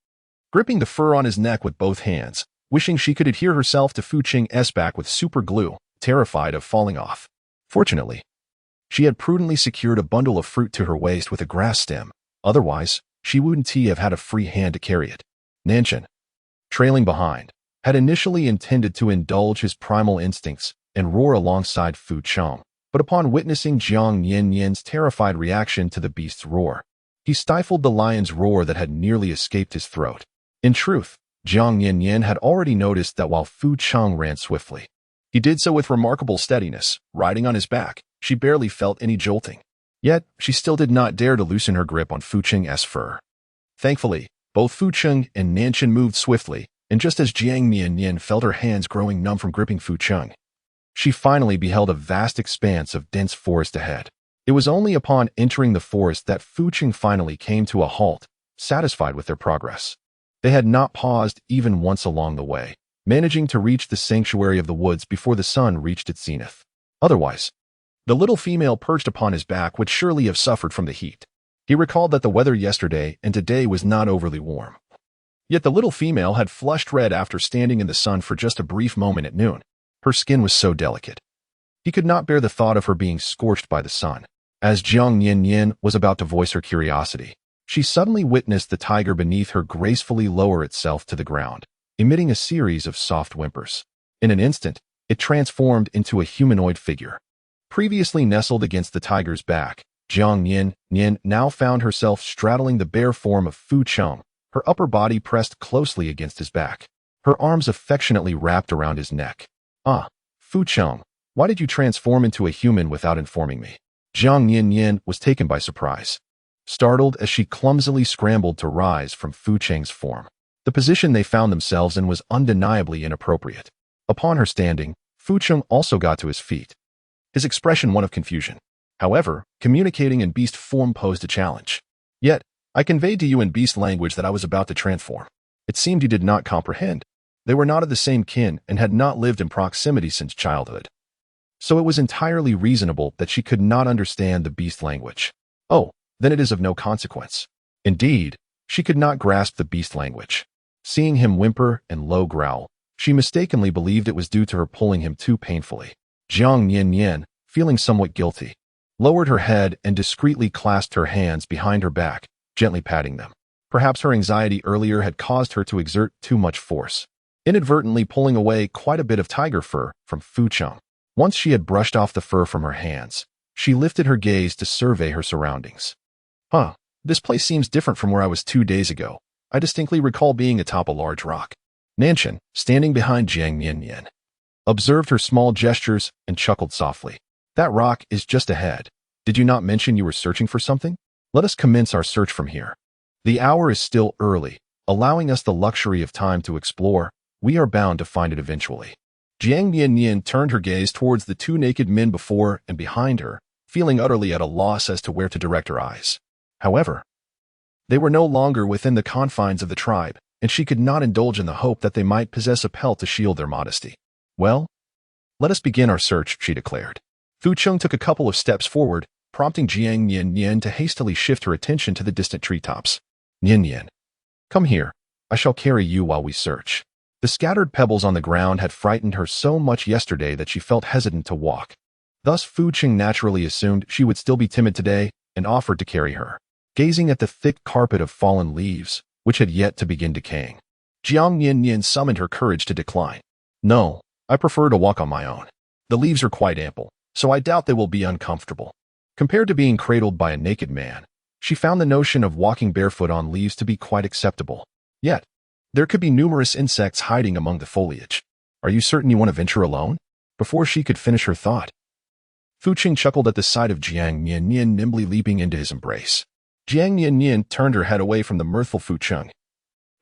gripping the fur on his neck with both hands, wishing she could adhere herself to Fu Cheng's back with super glue, terrified of falling off. Fortunately, she had prudently secured a bundle of fruit to her waist with a grass stem. Otherwise, she wouldn't have had a free hand to carry it. Nanshin, trailing behind, had initially intended to indulge his primal instincts and roar alongside Fu Cheng, but upon witnessing Jiang Nian-nian's terrified reaction to the beast's roar, he stifled the lion's roar that had nearly escaped his throat. In truth, Jiang Nian-nian had already noticed that while Fu Cheng ran swiftly, he did so with remarkable steadiness. Riding on his back, she barely felt any jolting. Yet, she still did not dare to loosen her grip on Fu Cheng's fur. Thankfully, both Fu Cheng and Nanshin moved swiftly, and just as Jiang Nian-nian felt her hands growing numb from gripping Fu Cheng, she finally beheld a vast expanse of dense forest ahead. It was only upon entering the forest that Fu Cheng finally came to a halt, satisfied with their progress. They had not paused even once along the way, managing to reach the sanctuary of the woods before the sun reached its zenith. Otherwise, the little female perched upon his back would surely have suffered from the heat. He recalled that the weather yesterday and today was not overly warm. Yet the little female had flushed red after standing in the sun for just a brief moment at noon. Her skin was so delicate. He could not bear the thought of her being scorched by the sun. As Jiang Nian-nian was about to voice her curiosity, she suddenly witnessed the tiger beneath her gracefully lower itself to the ground, emitting a series of soft whimpers. In an instant, it transformed into a humanoid figure. Previously nestled against the tiger's back, Jiang Nian-nian now found herself straddling the bare form of Fu Cheng, her upper body pressed closely against his back, her arms affectionately wrapped around his neck. "Ah, Fu Cheng, why did you transform into a human without informing me?" Jiang Nian-nian was taken by surprise, startled as she clumsily scrambled to rise from Fu Cheng's form. The position they found themselves in was undeniably inappropriate. Upon her standing, Fu Cheng also got to his feet, his expression one of confusion. However, communicating in beast form posed a challenge. "Yet, I conveyed to you in beast language that I was about to transform. It seemed you did not comprehend. They were not of the same kin and had not lived in proximity since childhood. So it was entirely reasonable that she could not understand the beast language. Oh, then it is of no consequence." Indeed, she could not grasp the beast language. Seeing him whimper and low growl, she mistakenly believed it was due to her pulling him too painfully. Jiang Nian-nian, feeling somewhat guilty, lowered her head and discreetly clasped her hands behind her back, gently patting them. Perhaps her anxiety earlier had caused her to exert too much force, inadvertently pulling away quite a bit of tiger fur from Fu Cheng. Once she had brushed off the fur from her hands, she lifted her gaze to survey her surroundings. "Huh, this place seems different from where I was 2 days ago. I distinctly recall being atop a large rock." Nanshan, standing behind Jiang Nian-nian, observed her small gestures and chuckled softly. "That rock is just ahead. Did you not mention you were searching for something? Let us commence our search from here. The hour is still early, allowing us the luxury of time to explore. We are bound to find it eventually." Jiang Nian-nian turned her gaze towards the 2 naked men before and behind her, feeling utterly at a loss as to where to direct her eyes. However, they were no longer within the confines of the tribe, and she could not indulge in the hope that they might possess a pelt to shield their modesty. "Well, let us begin our search," she declared. Fu Cheng took a couple of steps forward, prompting Jiang Nian-nian to hastily shift her attention to the distant treetops. "Nian-nian, come here. I shall carry you while we search." The scattered pebbles on the ground had frightened her so much yesterday that she felt hesitant to walk. Thus Fu Cheng naturally assumed she would still be timid today and offered to carry her. Gazing at the thick carpet of fallen leaves, which had yet to begin decaying, Jiang Nian-nian summoned her courage to decline. "No, I prefer to walk on my own. The leaves are quite ample, so I doubt they will be uncomfortable." Compared to being cradled by a naked man, she found the notion of walking barefoot on leaves to be quite acceptable. Yet, there could be numerous insects hiding among the foliage. "Are you certain you want to venture alone?" Before she could finish her thought, Fu Cheng chuckled at the sight of Jiang Nian-nian nimbly leaping into his embrace. Jiang Nian-nian turned her head away from the mirthful Fu Cheng,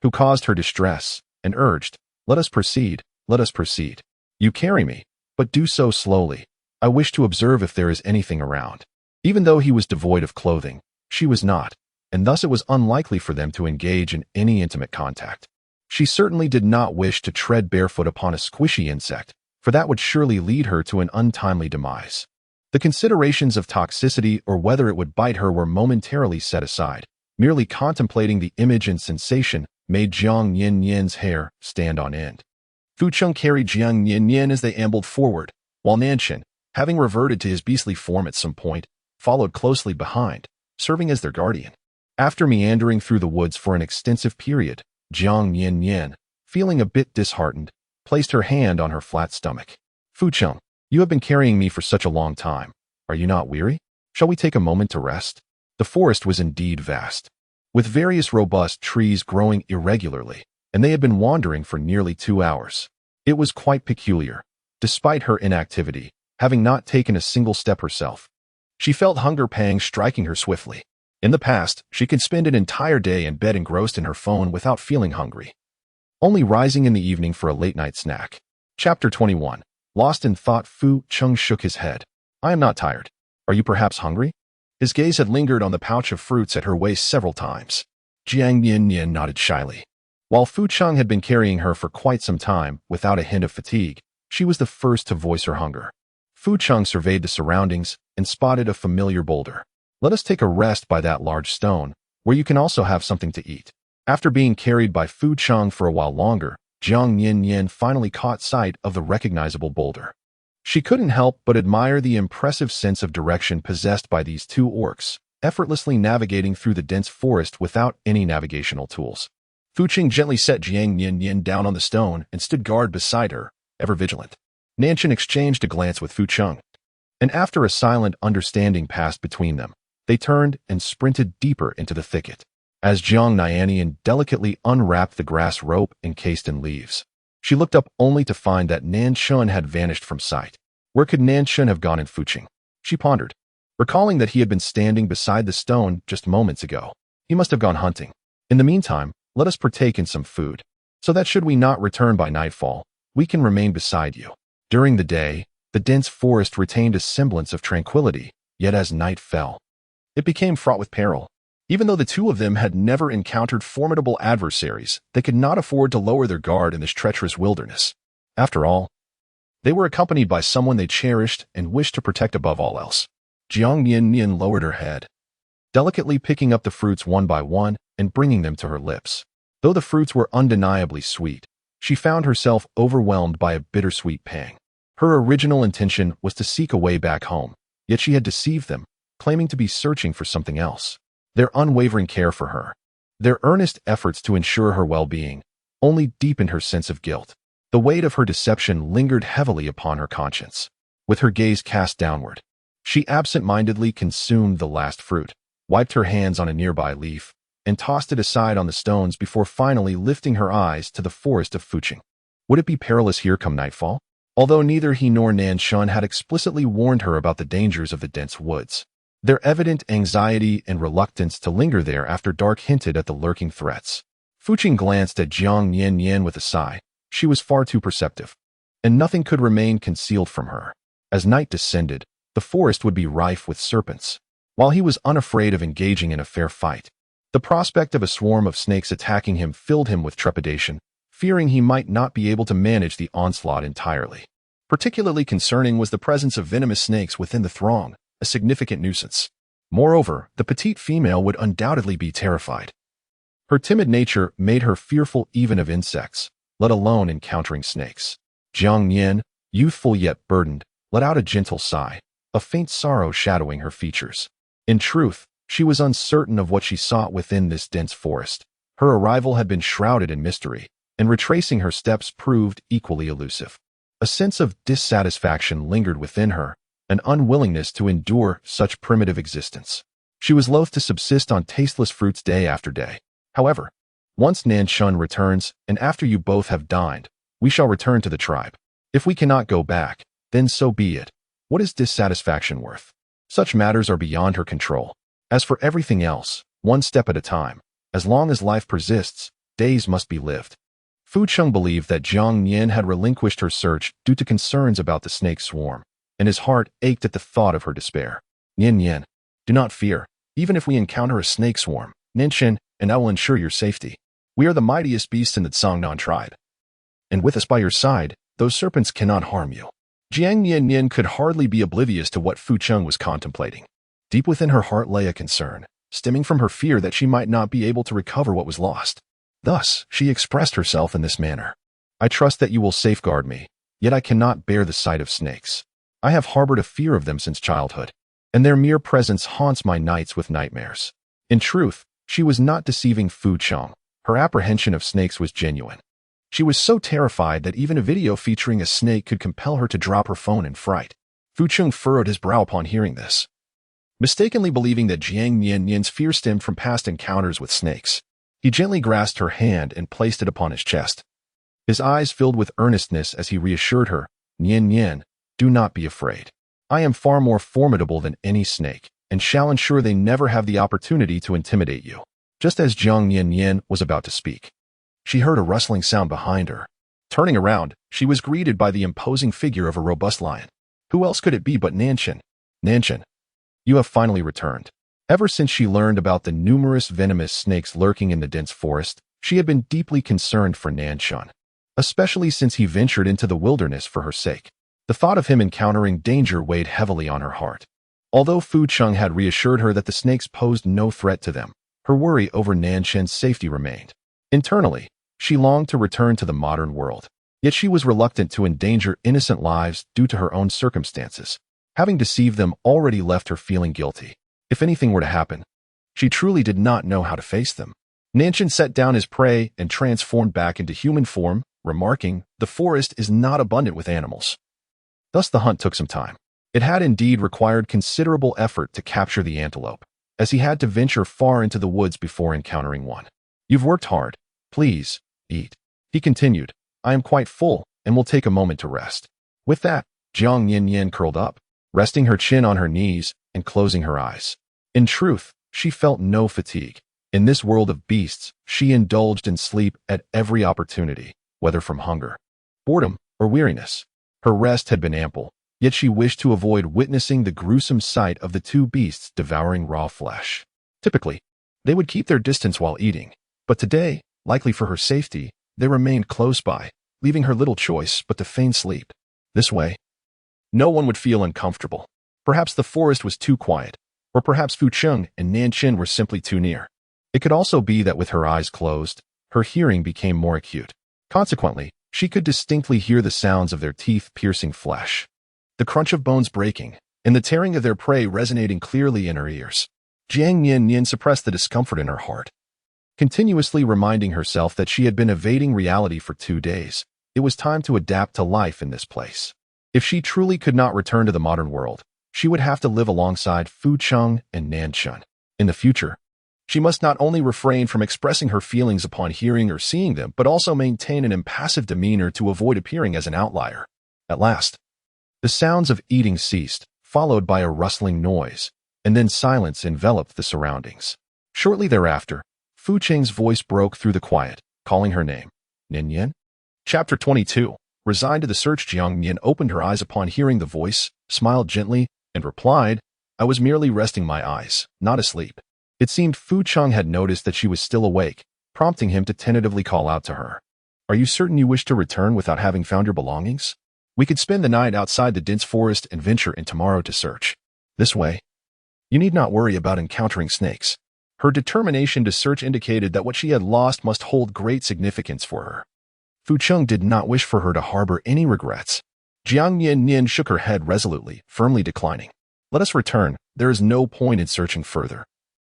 who caused her distress, and urged, "Let us proceed, let us proceed. You carry me, but do so slowly. I wish to observe if there is anything around." Even though he was devoid of clothing, she was not, and thus it was unlikely for them to engage in any intimate contact. She certainly did not wish to tread barefoot upon a squishy insect, for that would surely lead her to an untimely demise. The considerations of toxicity or whether it would bite her were momentarily set aside. Merely contemplating the image and sensation made Jiang Nian-nian's hair stand on end. Fu Cheng carried Jiang Nian-nian as they ambled forward, while Nanshan, having reverted to his beastly form at some point, followed closely behind, serving as their guardian. After meandering through the woods for an extensive period, Jiang Nian-nian, feeling a bit disheartened, placed her hand on her flat stomach. "Fu Cheng, you have been carrying me for such a long time. Are you not weary? Shall we take a moment to rest?" The forest was indeed vast, with various robust trees growing irregularly, and they had been wandering for nearly 2 hours. It was quite peculiar, despite her inactivity, having not taken a single step herself. She felt hunger pangs striking her swiftly. In the past, she could spend an entire day in bed engrossed in her phone without feeling hungry, only rising in the evening for a late-night snack. Chapter 21. Lost in thought, Fu Cheng shook his head. "I am not tired. Are you perhaps hungry?" His gaze had lingered on the pouch of fruits at her waist several times. Jiang Nian-nian nodded shyly. While Fu Cheng had been carrying her for quite some time without a hint of fatigue, she was the first to voice her hunger. Fu Cheng surveyed the surroundings and spotted a familiar boulder. Let us take a rest by that large stone, where you can also have something to eat. After being carried by Fu Cheng for a while longer, Jiang Nian-nian finally caught sight of the recognizable boulder. She couldn't help but admire the impressive sense of direction possessed by these two orcs, effortlessly navigating through the dense forest without any navigational tools. Fu Cheng gently set Jiang Nian-nian down on the stone and stood guard beside her, ever vigilant. Nanshan exchanged a glance with Fu Cheng, and after a silent understanding passed between them, they turned and sprinted deeper into the thicket. As Jiang Nian-nian delicately unwrapped the grass rope encased in leaves, she looked up only to find that Nanshan had vanished from sight. Where could Nanshan have gone in Fu Cheng? She pondered, recalling that he had been standing beside the stone just moments ago. He must have gone hunting. In the meantime, let us partake in some food, so that should we not return by nightfall, we can remain beside you. During the day, the dense forest retained a semblance of tranquility, yet as night fell, it became fraught with peril. Even though the two of them had never encountered formidable adversaries, they could not afford to lower their guard in this treacherous wilderness. After all, they were accompanied by someone they cherished and wished to protect above all else. Jiang Nian-nian lowered her head, delicately picking up the fruits one by one and bringing them to her lips. Though the fruits were undeniably sweet, she found herself overwhelmed by a bittersweet pang. Her original intention was to seek a way back home, yet she had deceived them, claiming to be searching for something else. Their unwavering care for her, their earnest efforts to ensure her well-being, only deepened her sense of guilt. The weight of her deception lingered heavily upon her conscience. With her gaze cast downward, she absent-mindedly consumed the last fruit, wiped her hands on a nearby leaf, and tossed it aside on the stones before finally lifting her eyes to the forest of Fu Cheng. Would it be perilous here come nightfall? Although neither he nor Nanshan had explicitly warned her about the dangers of the dense woods, their evident anxiety and reluctance to linger there after dark hinted at the lurking threats. Fu Cheng glanced at Jiang Nian-nian with a sigh. She was far too perceptive, and nothing could remain concealed from her. As night descended, the forest would be rife with serpents. While he was unafraid of engaging in a fair fight, the prospect of a swarm of snakes attacking him filled him with trepidation, fearing he might not be able to manage the onslaught entirely. Particularly concerning was the presence of venomous snakes within the throng, a significant nuisance. Moreover, the petite female would undoubtedly be terrified. Her timid nature made her fearful even of insects, let alone encountering snakes. Jiang Nian, youthful yet burdened, let out a gentle sigh, a faint sorrow shadowing her features. In truth, she was uncertain of what she sought within this dense forest. Her arrival had been shrouded in mystery, and retracing her steps proved equally elusive. A sense of dissatisfaction lingered within her, an unwillingness to endure such primitive existence. She was loath to subsist on tasteless fruits day after day. However, once Nanshan returns, and after you both have dined, we shall return to the tribe. If we cannot go back, then so be it. What is dissatisfaction worth? Such matters are beyond her control. As for everything else, one step at a time. As long as life persists, days must be lived. Fu Cheng believed that Jiang Nian had relinquished her search due to concerns about the snake swarm, and his heart ached at the thought of her despair. Nian, do not fear. Even if we encounter a snake swarm, Nanshan and I will ensure your safety. We are the mightiest beasts in the Tsangnan tribe. And with us by your side, those serpents cannot harm you. Jiang Nian-nian could hardly be oblivious to what Fu Cheng was contemplating. Deep within her heart lay a concern, stemming from her fear that she might not be able to recover what was lost. Thus, she expressed herself in this manner. I trust that you will safeguard me, yet I cannot bear the sight of snakes. I have harbored a fear of them since childhood, and their mere presence haunts my nights with nightmares. In truth, she was not deceiving Fu Cheng. Her apprehension of snakes was genuine. She was so terrified that even a video featuring a snake could compel her to drop her phone in fright. Fu Cheng furrowed his brow upon hearing this, mistakenly believing that Jiang Nian-nian's fear stemmed from past encounters with snakes. He gently grasped her hand and placed it upon his chest. His eyes filled with earnestness as he reassured her, Nian, do not be afraid. I am far more formidable than any snake, and shall ensure they never have the opportunity to intimidate you. Just as Jiang Nian-nian was about to speak, she heard a rustling sound behind her. Turning around, she was greeted by the imposing figure of a robust lion. Who else could it be but Nanshan? Nanshan, you have finally returned. Ever since she learned about the numerous venomous snakes lurking in the dense forest, She had been deeply concerned for Nanshan, especially since he ventured into the wilderness for her sake. The thought of him encountering danger weighed heavily on her heart. Although Fu Cheng had reassured her that the snakes posed no threat to them, her worry over Nanshan's safety remained. Internally, she longed to return to the modern world. Yet she was reluctant to endanger innocent lives due to her own circumstances. Having deceived them already left her feeling guilty. If anything were to happen, she truly did not know how to face them. Nanshan set down his prey and transformed back into human form, remarking, "The forest is not abundant with animals." Thus the hunt took some time. It had indeed required considerable effort to capture the antelope, as he had to venture far into the woods before encountering one. "You've worked hard. Please, eat," he continued. "I am quite full and will take a moment to rest." With that, Jiang Nian-nian curled up, resting her chin on her knees and closing her eyes. In truth, she felt no fatigue. In this world of beasts, she indulged in sleep at every opportunity, whether from hunger, boredom, or weariness. Her rest had been ample, yet she wished to avoid witnessing the gruesome sight of the two beasts devouring raw flesh. Typically, they would keep their distance while eating, but today, likely for her safety, they remained close by, leaving her little choice but to feign sleep. This way, no one would feel uncomfortable. Perhaps the forest was too quiet, or perhaps Fu Cheng and Nanshan were simply too near. It could also be that with her eyes closed, her hearing became more acute. Consequently, she could distinctly hear the sounds of their teeth-piercing flesh, the crunch of bones breaking, and the tearing of their prey resonating clearly in her ears. Jiang Nian-nian suppressed the discomfort in her heart, continuously reminding herself that she had been evading reality for 2 days. It was time to adapt to life in this place. If she truly could not return to the modern world, she would have to live alongside Fu Cheng and Nanshan. In the future, she must not only refrain from expressing her feelings upon hearing or seeing them, but also maintain an impassive demeanor to avoid appearing as an outlier. At last, the sounds of eating ceased, followed by a rustling noise, and then silence enveloped the surroundings. Shortly thereafter, Fu Cheng's voice broke through the quiet, calling her name. "Nian-nian?" Chapter 22. Resigned to the search, Jiang Nian opened her eyes upon hearing the voice, smiled gently, and replied, "I was merely resting my eyes, not asleep." It seemed Fu Cheng had noticed that she was still awake, prompting him to tentatively call out to her. "Are you certain you wish to return without having found your belongings? We could spend the night outside the dense forest and venture in tomorrow to search. This way, you need not worry about encountering snakes." Her determination to search indicated that what she had lost must hold great significance for her. Fu Cheng did not wish for her to harbor any regrets. Jiang Nian-nian shook her head resolutely, firmly declining. "Let us return. There is no point in searching further,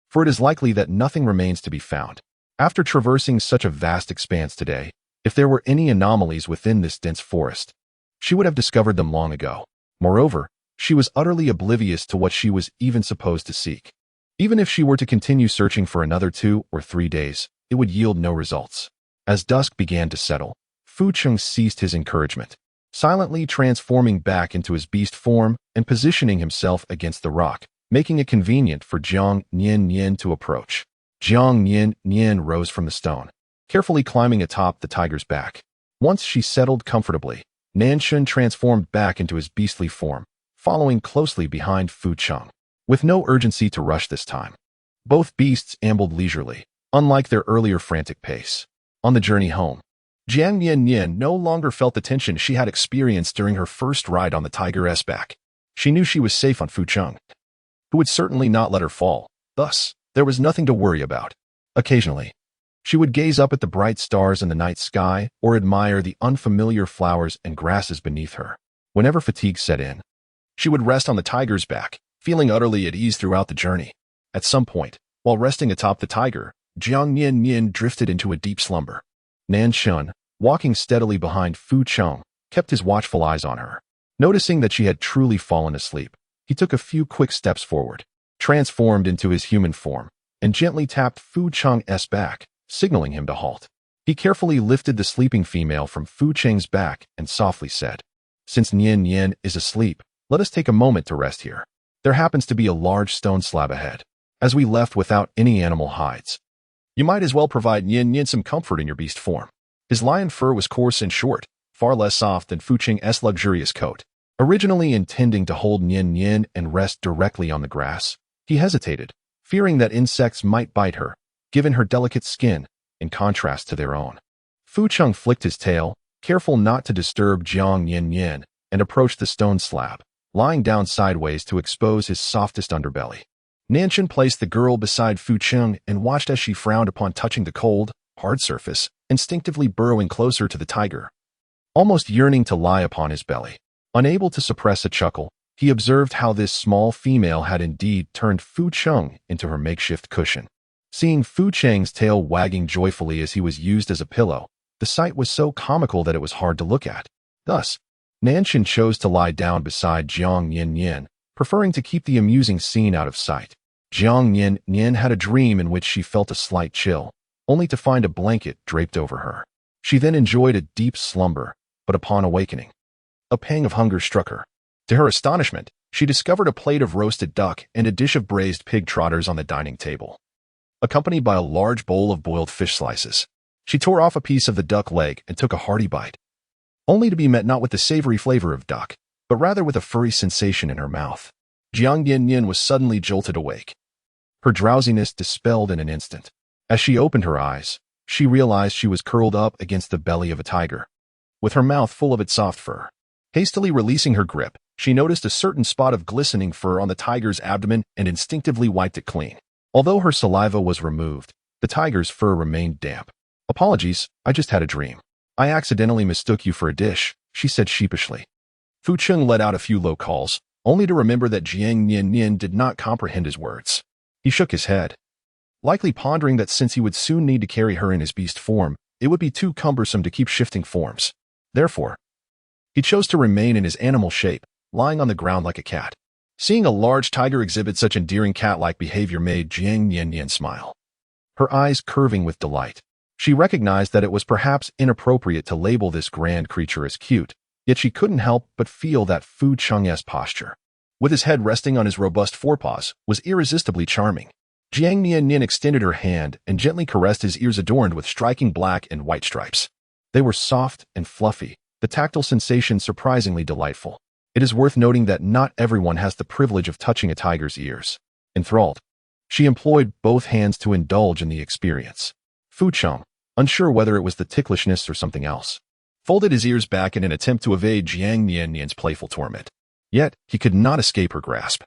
for it is likely that nothing remains to be found." After traversing such a vast expanse today, if there were any anomalies within this dense forest, she would have discovered them long ago. Moreover, she was utterly oblivious to what she was even supposed to seek. Even if she were to continue searching for another 2 or 3 days, it would yield no results. As dusk began to settle, Fu Cheng ceased his encouragement, silently transforming back into his beast form and positioning himself against the rock, making it convenient for Jiang Nian-nian to approach. Jiang Nian-nian rose from the stone, carefully climbing atop the tiger's back. Once she settled comfortably, Nanshan transformed back into his beastly form, following closely behind Fu Cheng. With no urgency to rush this time, both beasts ambled leisurely, unlike their earlier frantic pace. On the journey home, Jiang Nian-nian no longer felt the tension she had experienced during her first ride on the tiger's back. She knew she was safe on Fu Cheng, who would certainly not let her fall. Thus, there was nothing to worry about. Occasionally, she would gaze up at the bright stars in the night sky or admire the unfamiliar flowers and grasses beneath her. Whenever fatigue set in, she would rest on the tiger's back, feeling utterly at ease throughout the journey. At some point, while resting atop the tiger, Jiang Nian-nian drifted into a deep slumber. Nanshan, walking steadily behind Fu Cheng, kept his watchful eyes on her. Noticing that she had truly fallen asleep, he took a few quick steps forward, transformed into his human form, and gently tapped Fu Cheng's back, signaling him to halt. He carefully lifted the sleeping female from Fu Cheng's back and softly said, "Since Nian-nian is asleep, let us take a moment to rest here. There happens to be a large stone slab ahead. As we left without any animal hides, you might as well provide Nian-nian some comfort in your beast form." His lion fur was coarse and short, far less soft than Fu Cheng's luxurious coat. Originally intending to hold Nian-nian and rest directly on the grass, he hesitated, fearing that insects might bite her, given her delicate skin, in contrast to their own. Fu Cheng flicked his tail, careful not to disturb Jiang Nian-nian, and approached the stone slab, lying down sideways to expose his softest underbelly. Nanshan placed the girl beside Fu Cheng and watched as she frowned upon touching the cold, hard surface, instinctively burrowing closer to the tiger, almost yearning to lie upon his belly. Unable to suppress a chuckle, he observed how this small female had indeed turned Fu Cheng into her makeshift cushion. Seeing Fu Cheng's tail wagging joyfully as he was used as a pillow, the sight was so comical that it was hard to look at. Thus, Nanshan chose to lie down beside Jiang Nian-nian, preferring to keep the amusing scene out of sight. Jiang Nian-nian had a dream in which she felt a slight chill, only to find a blanket draped over her. She then enjoyed a deep slumber, but upon awakening, a pang of hunger struck her. To her astonishment, she discovered a plate of roasted duck and a dish of braised pig trotters on the dining table, accompanied by a large bowl of boiled fish slices. She tore off a piece of the duck leg and took a hearty bite, only to be met not with the savory flavor of duck, but rather with a furry sensation in her mouth. Jiang Nian-nian was suddenly jolted awake, her drowsiness dispelled in an instant. As she opened her eyes, she realized she was curled up against the belly of a tiger, with her mouth full of its soft fur. Hastily releasing her grip, she noticed a certain spot of glistening fur on the tiger's abdomen and instinctively wiped it clean. Although her saliva was removed, the tiger's fur remained damp. "Apologies, I just had a dream. I accidentally mistook you for a dish," she said sheepishly. Fu Cheng let out a few low calls, only to remember that Jiang Nian-nian did not comprehend his words. He shook his head, likely pondering that since he would soon need to carry her in his beast form, it would be too cumbersome to keep shifting forms. Therefore, he chose to remain in his animal shape, lying on the ground like a cat. Seeing a large tiger exhibit such endearing cat-like behavior made Jiang Nian-nian smile, her eyes curving with delight. She recognized that it was perhaps inappropriate to label this grand creature as cute, yet she couldn't help but feel that Fu Cheng's posture, with his head resting on his robust forepaws, was irresistibly charming. Jiang Nian-nian extended her hand and gently caressed his ears adorned with striking black and white stripes. They were soft and fluffy, the tactile sensation surprisingly delightful. It is worth noting that not everyone has the privilege of touching a tiger's ears. Enthralled, she employed both hands to indulge in the experience. Fu Cheng, unsure whether it was the ticklishness or something else, folded his ears back in an attempt to evade Jiang Nian-nian's playful torment. Yet, he could not escape her grasp.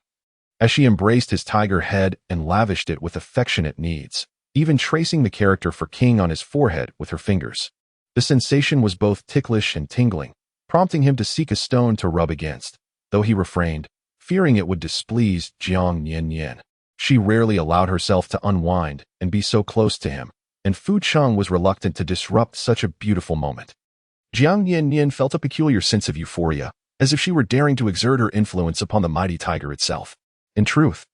As she embraced his tiger head and lavished it with affectionate needs, even tracing the character for king on his forehead with her fingers. The sensation was both ticklish and tingling, prompting him to seek a stone to rub against, though he refrained, fearing it would displease Jiang Nian-nian. She rarely allowed herself to unwind and be so close to him, and Fu Cheng was reluctant to disrupt such a beautiful moment. Jiang Nian-nian felt a peculiar sense of euphoria, as if she were daring to exert her influence upon the mighty tiger itself. In truth,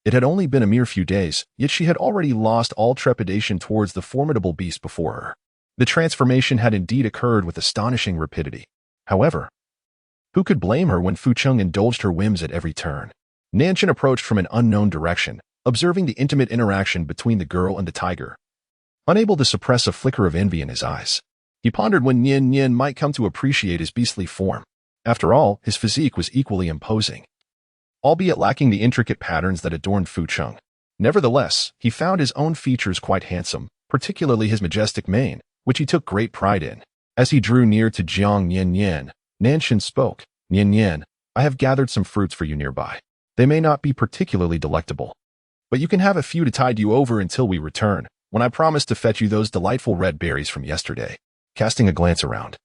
it had only been a mere few days, yet she had already lost all trepidation towards the formidable beast before her. The transformation had indeed occurred with astonishing rapidity. However, who could blame her when Fu Cheng indulged her whims at every turn? Nanshan approached from an unknown direction, observing the intimate interaction between the girl and the tiger, unable to suppress a flicker of envy in his eyes. He pondered when Nian-nian might come to appreciate his beastly form. After all, his physique was equally imposing, albeit lacking the intricate patterns that adorned Fu Cheng. Nevertheless, he found his own features quite handsome, particularly his majestic mane, which he took great pride in. As he drew near to Jiang Nian-nian, Nanshan spoke. "Nian-nian, I have gathered some fruits for you nearby. They may not be particularly delectable, but you can have a few to tide you over until we return, when I promise to fetch you those delightful red berries from yesterday." Casting a glance around,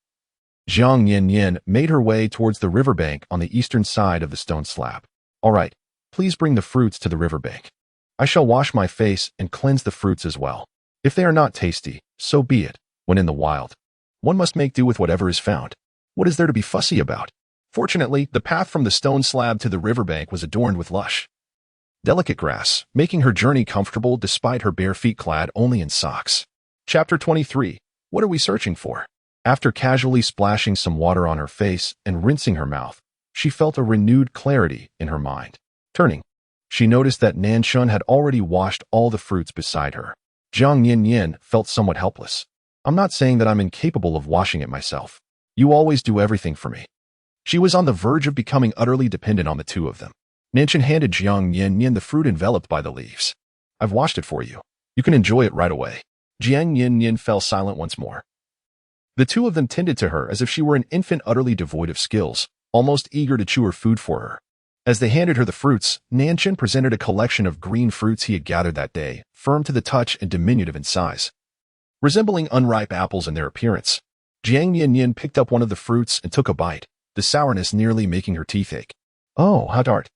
Jiang Nian-nian made her way towards the riverbank on the eastern side of the stone slab. "All right, please bring the fruits to the riverbank. I shall wash my face and cleanse the fruits as well. If they are not tasty, so be it. When in the wild, one must make do with whatever is found. What is there to be fussy about?" Fortunately, the path from the stone slab to the riverbank was adorned with lush, delicate grass, making her journey comfortable despite her bare feet clad only in socks. Chapter 23. What are we searching for? After casually splashing some water on her face and rinsing her mouth, she felt a renewed clarity in her mind. Turning, she noticed that Nanshan had already washed all the fruits beside her. Jiang Nian-nian felt somewhat helpless. "I'm not saying that I'm incapable of washing it myself. You always do everything for me." She was on the verge of becoming utterly dependent on the two of them. Nanshan handed Jiang Nian-nian the fruit enveloped by the leaves. "I've washed it for you. You can enjoy it right away." Jiang Nian-nian fell silent once more. The two of them tended to her as if she were an infant utterly devoid of skills, almost eager to chew her food for her. As they handed her the fruits, Nanshan presented a collection of green fruits he had gathered that day, firm to the touch and diminutive in size. Resembling unripe apples in their appearance, Jiang Nian-nian picked up one of the fruits and took a bite, the sourness nearly making her teeth ache. Oh, how tart!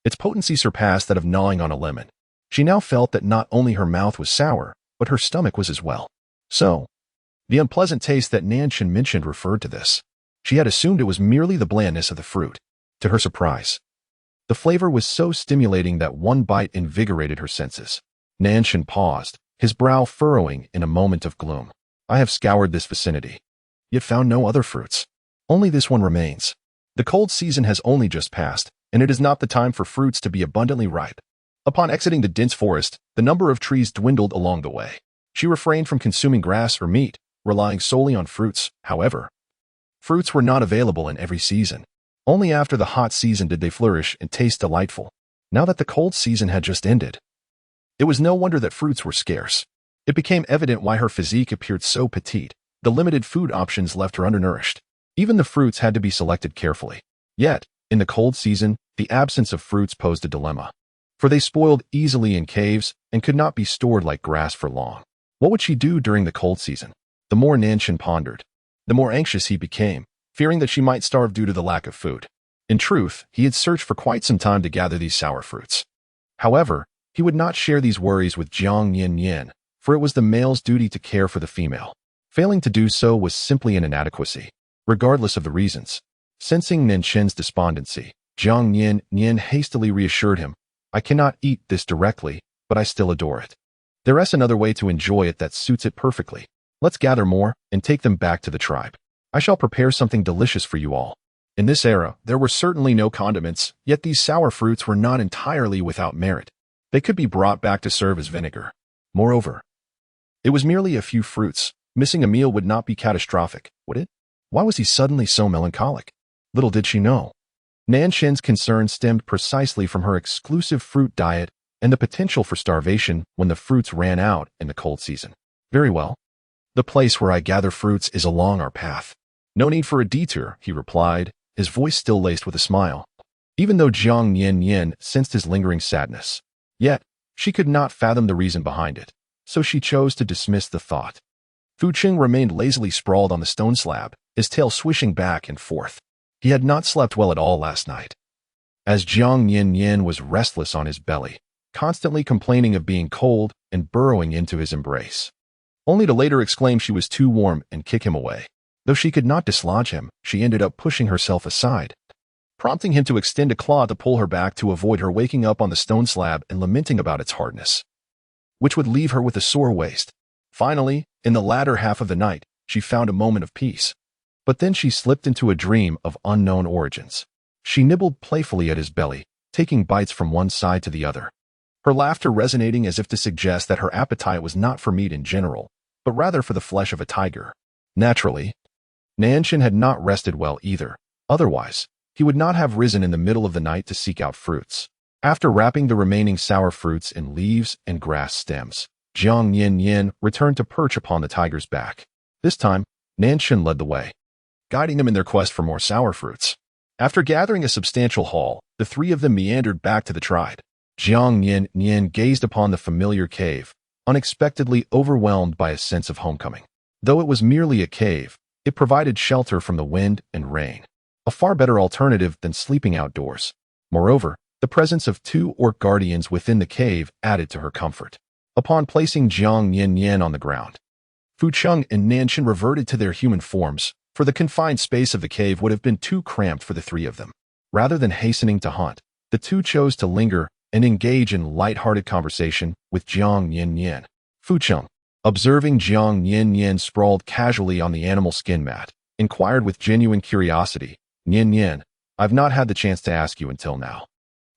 Its potency surpassed that of gnawing on a lemon. She now felt that not only her mouth was sour, but her stomach was as well. So, the unpleasant taste that Nanshan mentioned referred to this. She had assumed it was merely the blandness of the fruit. To her surprise, the flavor was so stimulating that one bite invigorated her senses. Nanshan paused, his brow furrowing in a moment of gloom. I have scoured this vicinity, yet found no other fruits. Only this one remains. The cold season has only just passed, and it is not the time for fruits to be abundantly ripe. Upon exiting the dense forest, the number of trees dwindled along the way. She refrained from consuming grass or meat, relying solely on fruits. However, fruits were not available in every season. Only after the hot season did they flourish and taste delightful. Now that the cold season had just ended, it was no wonder that fruits were scarce. It became evident why her physique appeared so petite. The limited food options left her undernourished. Even the fruits had to be selected carefully. Yet, in the cold season, the absence of fruits posed a dilemma. For they spoiled easily in caves and could not be stored like grass for long. What would she do during the cold season? The more Nanshan pondered, the more anxious he became, fearing that she might starve due to the lack of food. In truth, he had searched for quite some time to gather these sour fruits. However, he would not share these worries with Jiang Nian-nian, for it was the male's duty to care for the female. Failing to do so was simply an inadequacy, regardless of the reasons. Sensing Nanshan's despondency, Jiang Nian-nian hastily reassured him, I cannot eat this directly, but I still adore it. There is another way to enjoy it that suits it perfectly. Let's gather more and take them back to the tribe. I shall prepare something delicious for you all. In this era, there were certainly no condiments, yet these sour fruits were not entirely without merit. They could be brought back to serve as vinegar. Moreover, it was merely a few fruits. Missing a meal would not be catastrophic, would it? Why was he suddenly so melancholic? Little did she know. Nanshan's concern stemmed precisely from her exclusive fruit diet and the potential for starvation when the fruits ran out in the cold season. Very well. The place where I gather fruits is along our path. No need for a detour, he replied, his voice still laced with a smile. Even though Jiang Nian-nian sensed his lingering sadness, yet she could not fathom the reason behind it, so she chose to dismiss the thought. Fu Qing remained lazily sprawled on the stone slab, his tail swishing back and forth. He had not slept well at all last night. As Jiang Nian-nian was restless on his belly, constantly complaining of being cold and burrowing into his embrace, only to later exclaim she was too warm and kick him away. Though she could not dislodge him, she ended up pushing herself aside, prompting him to extend a claw to pull her back to avoid her waking up on the stone slab and lamenting about its hardness, which would leave her with a sore waist. Finally, in the latter half of the night, she found a moment of peace. But then she slipped into a dream of unknown origins. She nibbled playfully at his belly, taking bites from one side to the other, her laughter resonating as if to suggest that her appetite was not for meat in general, but rather for the flesh of a tiger. Naturally, Nanshan had not rested well either. Otherwise, he would not have risen in the middle of the night to seek out fruits. After wrapping the remaining sour fruits in leaves and grass stems, Jiang Nian-nian returned to perch upon the tiger's back. This time, Nanshan led the way, guiding them in their quest for more sour fruits. After gathering a substantial haul, the three of them meandered back to the tribe. Jiang Nian-nian gazed upon the familiar cave, unexpectedly overwhelmed by a sense of homecoming. Though it was merely a cave, it provided shelter from the wind and rain, a far better alternative than sleeping outdoors. Moreover, the presence of two orc guardians within the cave added to her comfort. Upon placing Jiang Nian-nian on the ground, Fu Qing and Nanshan reverted to their human forms, for the confined space of the cave would have been too cramped for the three of them. Rather than hastening to hunt, the two chose to linger and engage in light-hearted conversation with Jiang Nian-nian. Fu Qing, observing Jiang Nian-nian sprawled casually on the animal skin mat, inquired with genuine curiosity, Nian-nian, I've not had the chance to ask you until now.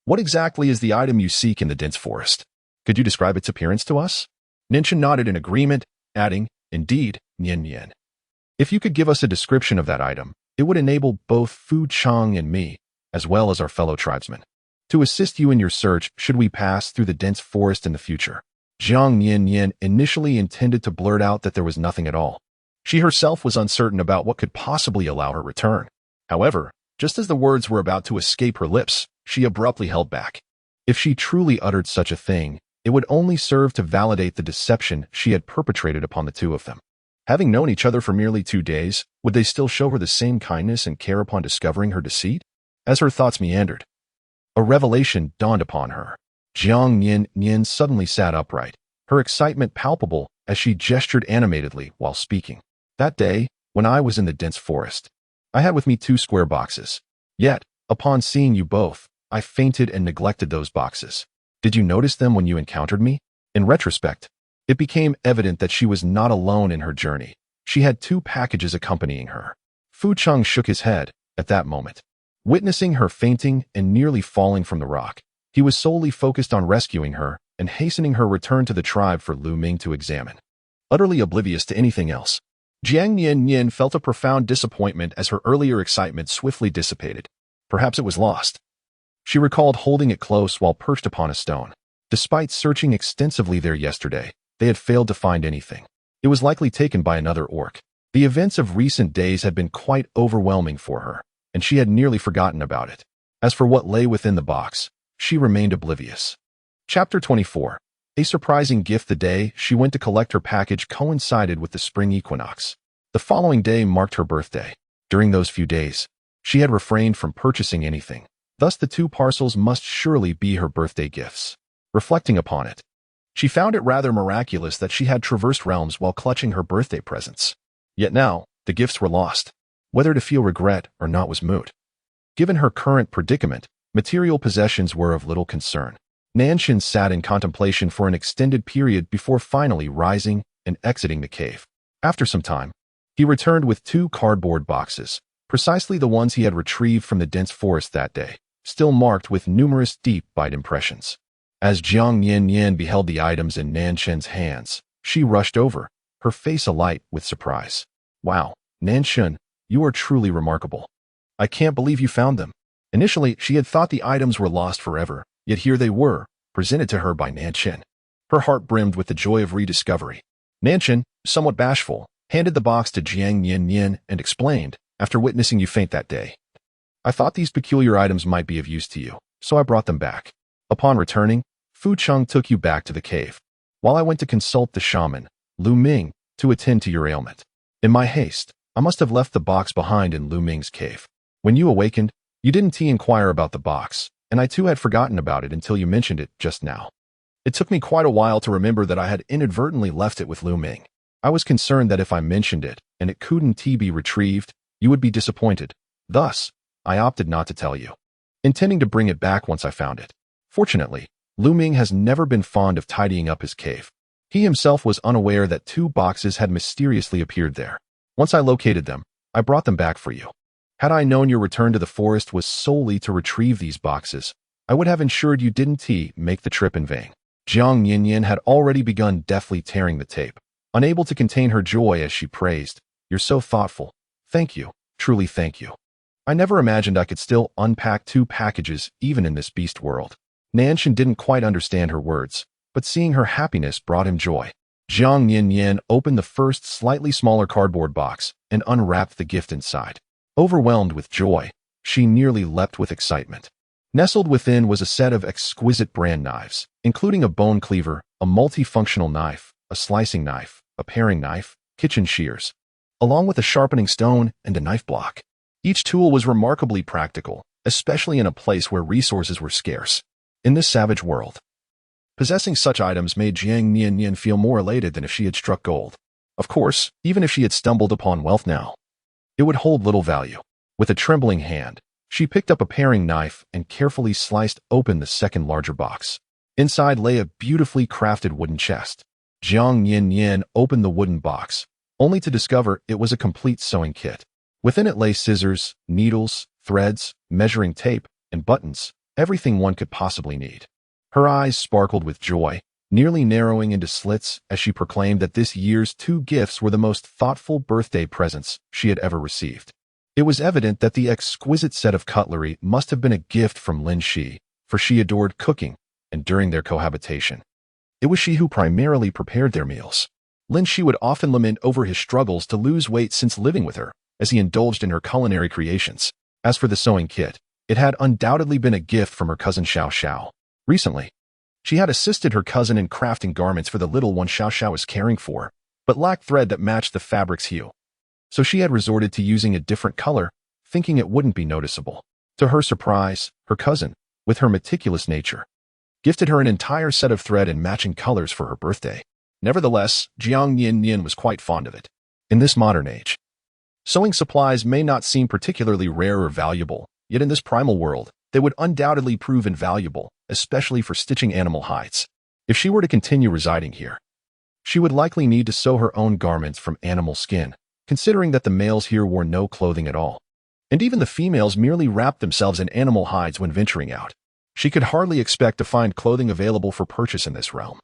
What exactly is the item you seek in the dense forest? Could you describe its appearance to us? Nanshan nodded in agreement, adding, Indeed, Nian-nian. If you could give us a description of that item, it would enable both Fu Qing and me, as well as our fellow tribesmen, to assist you in your search should we pass through the dense forest in the future. Jiang Nian-nian initially intended to blurt out that there was nothing at all. She herself was uncertain about what could possibly allow her return. However, just as the words were about to escape her lips, she abruptly held back. If she truly uttered such a thing, it would only serve to validate the deception she had perpetrated upon the two of them. Having known each other for merely 2 days, would they still show her the same kindness and care upon discovering her deceit? As her thoughts meandered, a revelation dawned upon her. Jiang Nian-nian suddenly sat upright, her excitement palpable as she gestured animatedly while speaking. That day, when I was in the dense forest, I had with me 2 square boxes. Yet, upon seeing you both, I fainted and neglected those boxes. Did you notice them when you encountered me? In retrospect, it became evident that she was not alone in her journey. She had 2 packages accompanying her. Fu Cheng shook his head at that moment. Witnessing her fainting and nearly falling from the rock, he was solely focused on rescuing her and hastening her return to the tribe for Lu Ming to examine. Utterly oblivious to anything else, Jiang Nian-nian felt a profound disappointment as her earlier excitement swiftly dissipated. Perhaps it was lost. She recalled holding it close while perched upon a stone. Despite searching extensively there yesterday, they had failed to find anything. It was likely taken by another orc. The events of recent days had been quite overwhelming for her, and she had nearly forgotten about it. As for what lay within the box, she remained oblivious. Chapter 24. A surprising gift. The day she went to collect her package coincided with the spring equinox. The following day marked her birthday. During those few days, she had refrained from purchasing anything. Thus the 2 parcels must surely be her birthday gifts. Reflecting upon it, she found it rather miraculous that she had traversed realms while clutching her birthday presents. Yet now, the gifts were lost. Whether to feel regret or not was moot. Given her current predicament, material possessions were of little concern. Nanshan sat in contemplation for an extended period before finally rising and exiting the cave. After some time, he returned with 2 cardboard boxes, precisely the ones he had retrieved from the dense forest that day, still marked with numerous deep bite impressions. As Jiang Nian-nian beheld the items in Nanshan's hands, she rushed over, her face alight with surprise. Wow, Nanshan, you are truly remarkable. I can't believe you found them. Initially, she had thought the items were lost forever, yet here they were, presented to her by Nanshan. Her heart brimmed with the joy of rediscovery. Nanshan, somewhat bashful, handed the box to Jiang Nian-nian and explained, after witnessing you faint that day, I thought these peculiar items might be of use to you, so I brought them back. Upon returning, Fu Cheng took you back to the cave, while I went to consult the shaman, Lu Ming, to attend to your ailment. In my haste, I must have left the box behind in Lu Ming's cave. When you awakened, you didn't inquire about the box, and I too had forgotten about it until you mentioned it just now. It took me quite a while to remember that I had inadvertently left it with Lu Ming. I was concerned that if I mentioned it, and it couldn't be retrieved, you would be disappointed. Thus, I opted not to tell you, intending to bring it back once I found it. Fortunately, Lu Ming has never been fond of tidying up his cave. He himself was unaware that 2 boxes had mysteriously appeared there. Once I located them, I brought them back for you. Had I known your return to the forest was solely to retrieve these boxes, I would have ensured you didn't make the trip in vain. Jiang Nian-nian had already begun deftly tearing the tape, unable to contain her joy as she praised, You're so thoughtful. Thank you, truly thank you. I never imagined I could still unpack 2 packages even in this beast world. Nanshan didn't quite understand her words, but seeing her happiness brought him joy. Jiang Nian-nian opened the first slightly smaller cardboard box and unwrapped the gift inside. Overwhelmed with joy, she nearly leapt with excitement. Nestled within was a set of exquisite brand knives, including a bone cleaver, a multifunctional knife, a slicing knife, a paring knife, kitchen shears, along with a sharpening stone and a knife block. Each tool was remarkably practical, especially in a place where resources were scarce. In this savage world, possessing such items made Jiang Nian-nian feel more elated than if she had struck gold. Of course, even if she had stumbled upon wealth now, it would hold little value. With a trembling hand, she picked up a paring knife and carefully sliced open the second larger box. Inside lay a beautifully crafted wooden chest. Jiang Nian-nian opened the wooden box, only to discover it was a complete sewing kit. Within it lay scissors, needles, threads, measuring tape, and buttons, everything one could possibly need. Her eyes sparkled with joy, nearly narrowing into slits as she proclaimed that this year's 2 gifts were the most thoughtful birthday presents she had ever received. It was evident that the exquisite set of cutlery must have been a gift from Lin Shi, for she adored cooking, and during their cohabitation, It was she who primarily prepared their meals. Lin Shi would often lament over his struggles to lose weight since living with her, as he indulged in her culinary creations. As for the sewing kit, it had undoubtedly been a gift from her cousin Xiao Xiao. Recently, she had assisted her cousin in crafting garments for the little one Xiao Xiao was caring for, but lacked thread that matched the fabric's hue. So she had resorted to using a different color, thinking it wouldn't be noticeable. To her surprise, her cousin, with her meticulous nature, gifted her an entire set of thread in matching colors for her birthday. Nevertheless, Jiang Nian-nian was quite fond of it. In this modern age, sewing supplies may not seem particularly rare or valuable, yet in this primal world, they would undoubtedly prove invaluable, especially for stitching animal hides. If she were to continue residing here, she would likely need to sew her own garments from animal skin, considering that the males here wore no clothing at all. And even the females merely wrapped themselves in animal hides when venturing out. She could hardly expect to find clothing available for purchase in this realm.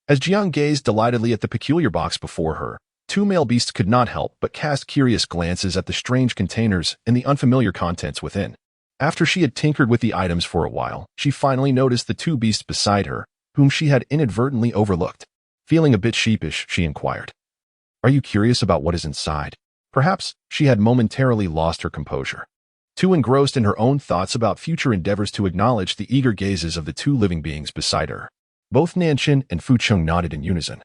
As Jiang gazed delightedly at the peculiar box before her, two male beasts could not help but cast curious glances at the strange containers and the unfamiliar contents within. After she had tinkered with the items for a while, she finally noticed the two beasts beside her, whom she had inadvertently overlooked. Feeling a bit sheepish, she inquired, "Are you curious about what is inside?" Perhaps she had momentarily lost her composure, too engrossed in her own thoughts about future endeavors to acknowledge the eager gazes of the two living beings beside her. Both Nanshin and Fu Cheng nodded in unison.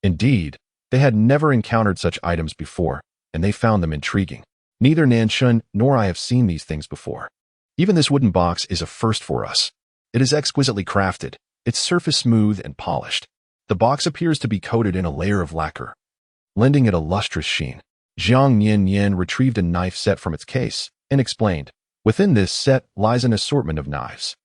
Indeed, they had never encountered such items before, and they found them intriguing. Neither Nanshin nor I have seen these things before. Even this wooden box is a first for us. It is exquisitely crafted, its surface smooth and polished. The box appears to be coated in a layer of lacquer, lending it a lustrous sheen. Jiang Nian-nian retrieved a knife set from its case and explained, "Within this set lies an assortment of knives.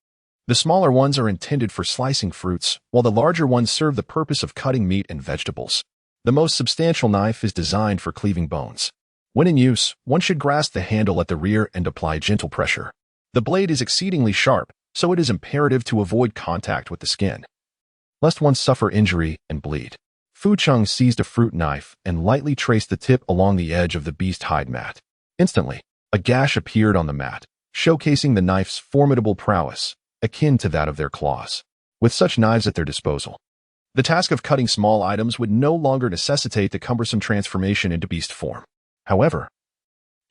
The smaller ones are intended for slicing fruits, while the larger ones serve the purpose of cutting meat and vegetables. The most substantial knife is designed for cleaving bones. When in use, one should grasp the handle at the rear and apply gentle pressure. The blade is exceedingly sharp, so it is imperative to avoid contact with the skin, lest one suffer injury and bleed." Fu Cheng seized a fruit knife and lightly traced the tip along the edge of the beast hide mat. Instantly, a gash appeared on the mat, showcasing the knife's formidable prowess, akin to that of their claws. With such knives at their disposal, the task of cutting small items would no longer necessitate the cumbersome transformation into beast form. However,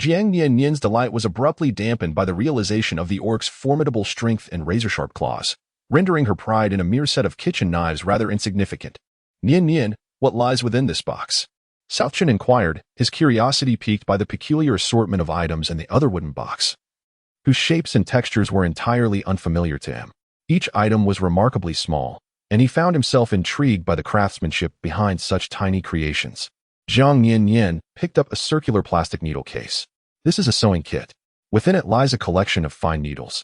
Jiang Nian-nian's delight was abruptly dampened by the realization of the orc's formidable strength and razor-sharp claws, rendering her pride in a mere set of kitchen knives rather insignificant. "Nian-nian, what lies within this box?" South Chen inquired, his curiosity piqued by the peculiar assortment of items in the other wooden box, whose shapes and textures were entirely unfamiliar to him. Each item was remarkably small, and he found himself intrigued by the craftsmanship behind such tiny creations. Jiang Nian-nian picked up a circular plastic needle case. "This is a sewing kit. Within it lies a collection of fine needles,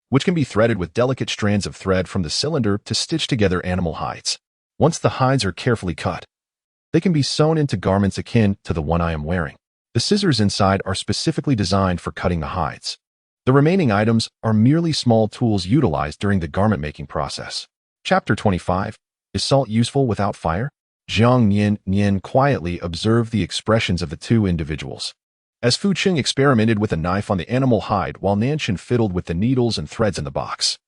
which can be threaded with delicate strands of thread from the cylinder to stitch together animal hides. Once the hides are carefully cut, they can be sewn into garments akin to the one I am wearing. The scissors inside are specifically designed for cutting the hides. The remaining items are merely small tools utilized during the garment-making process." Chapter 25. Is salt useful without fire? Jiang Nian-nian quietly observed the expressions of the two individuals, as Fu Cheng experimented with a knife on the animal hide while Nanshin fiddled with the needles and threads in the box.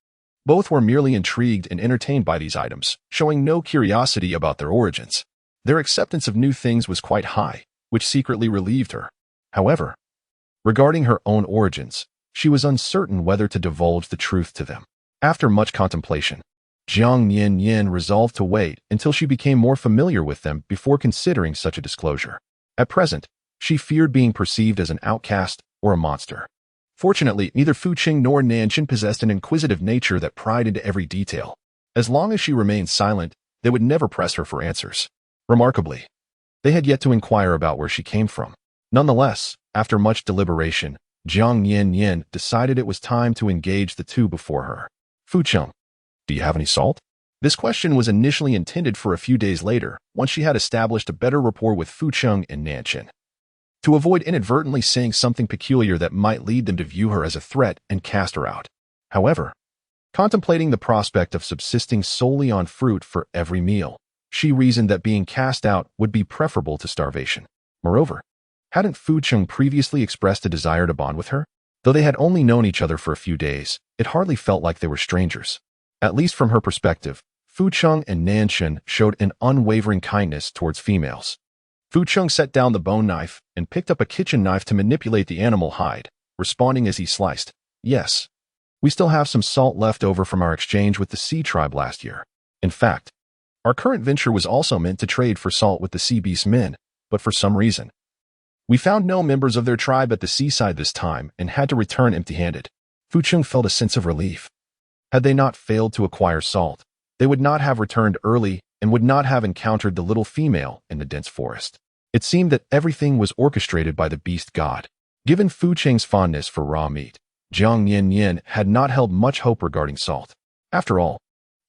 Both were merely intrigued and entertained by these items, showing no curiosity about their origins. Their acceptance of new things was quite high, which secretly relieved her. However, regarding her own origins, she was uncertain whether to divulge the truth to them. After much contemplation, Jiang Nian-nian resolved to wait until she became more familiar with them before considering such a disclosure. At present, she feared being perceived as an outcast or a monster. Fortunately, neither Fu Cheng nor Nanshin possessed an inquisitive nature that pried into every detail. As long as she remained silent, they would never press her for answers. Remarkably, they had yet to inquire about where she came from. Nonetheless, after much deliberation, Jiang Nian-nian decided it was time to engage the two before her. "Fu Cheng, do you have any salt?" This question was initially intended for a few days later, once she had established a better rapport with Fu Cheng and Nanshin, to avoid inadvertently saying something peculiar that might lead them to view her as a threat and cast her out. However, contemplating the prospect of subsisting solely on fruit for every meal, she reasoned that being cast out would be preferable to starvation. Moreover, hadn't Fu Cheng previously expressed a desire to bond with her? Though they had only known each other for a few days, it hardly felt like they were strangers. At least from her perspective, Fu Cheng and Nanshan showed an unwavering kindness towards females. Fu Cheng set down the bone knife and picked up a kitchen knife to manipulate the animal hide, responding as he sliced. Yes. We still have some salt left over from our exchange with the Sea Tribe last year. In fact, our current venture was also meant to trade for salt with the Sea Beast men, but for some reason, we found no members of their tribe at the seaside this time and had to return empty-handed. Fu Cheng felt a sense of relief. Had they not failed to acquire salt, they would not have returned early and would not have encountered the little female in the dense forest. It seemed that everything was orchestrated by the beast god. Given Fu Cheng's fondness for raw meat, Jiang Nian-nian had not held much hope regarding salt. After all,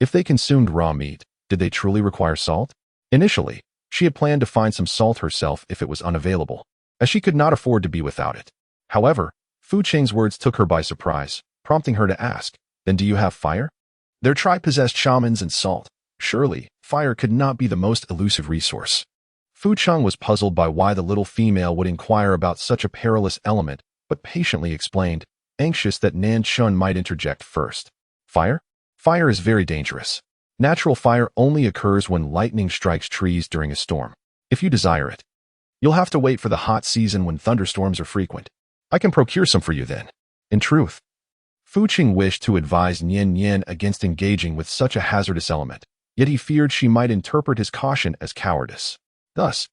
if they consumed raw meat, did they truly require salt? Initially, she had planned to find some salt herself if it was unavailable, as she could not afford to be without it. However, Fu Cheng's words took her by surprise, prompting her to ask, "Then do you have fire?" Their tribe possessed shamans and salt. Surely, fire could not be the most elusive resource. Fu Cheng was puzzled by why the little female would inquire about such a perilous element, but patiently explained, anxious that Nanshan might interject first. Fire? Fire is very dangerous. Natural fire only occurs when lightning strikes trees during a storm. If you desire it, you'll have to wait for the hot season when thunderstorms are frequent. I can procure some for you then. In truth, Fu Cheng wished to advise Nian-nian against engaging with such a hazardous element, yet he feared she might interpret his caution as cowardice. Thus,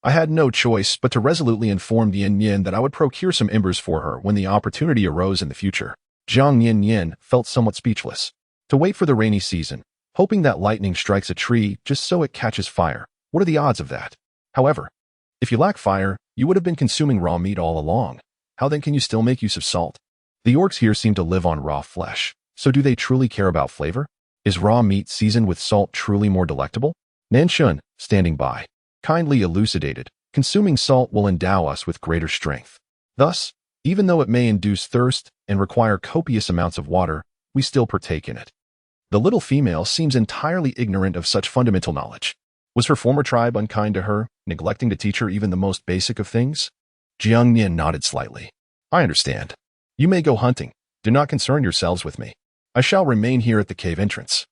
I had no choice but to resolutely inform Nian-nian that I would procure some embers for her when the opportunity arose in the future. Jiang Nian-nian felt somewhat speechless. To wait for the rainy season, hoping that lightning strikes a tree just so it catches fire, what are the odds of that? However, if you lack fire, you would have been consuming raw meat all along. How then can you still make use of salt? The orcs here seem to live on raw flesh, so do they truly care about flavor? Is raw meat seasoned with salt truly more delectable? Nanshan, standing by, kindly elucidated, consuming salt will endow us with greater strength. Thus, even though it may induce thirst and require copious amounts of water, we still partake in it. The little female seems entirely ignorant of such fundamental knowledge. Was her former tribe unkind to her, neglecting to teach her even the most basic of things? Jiang Nian nodded slightly. I understand. You may go hunting. Do not concern yourselves with me. I shall remain here at the cave entrance.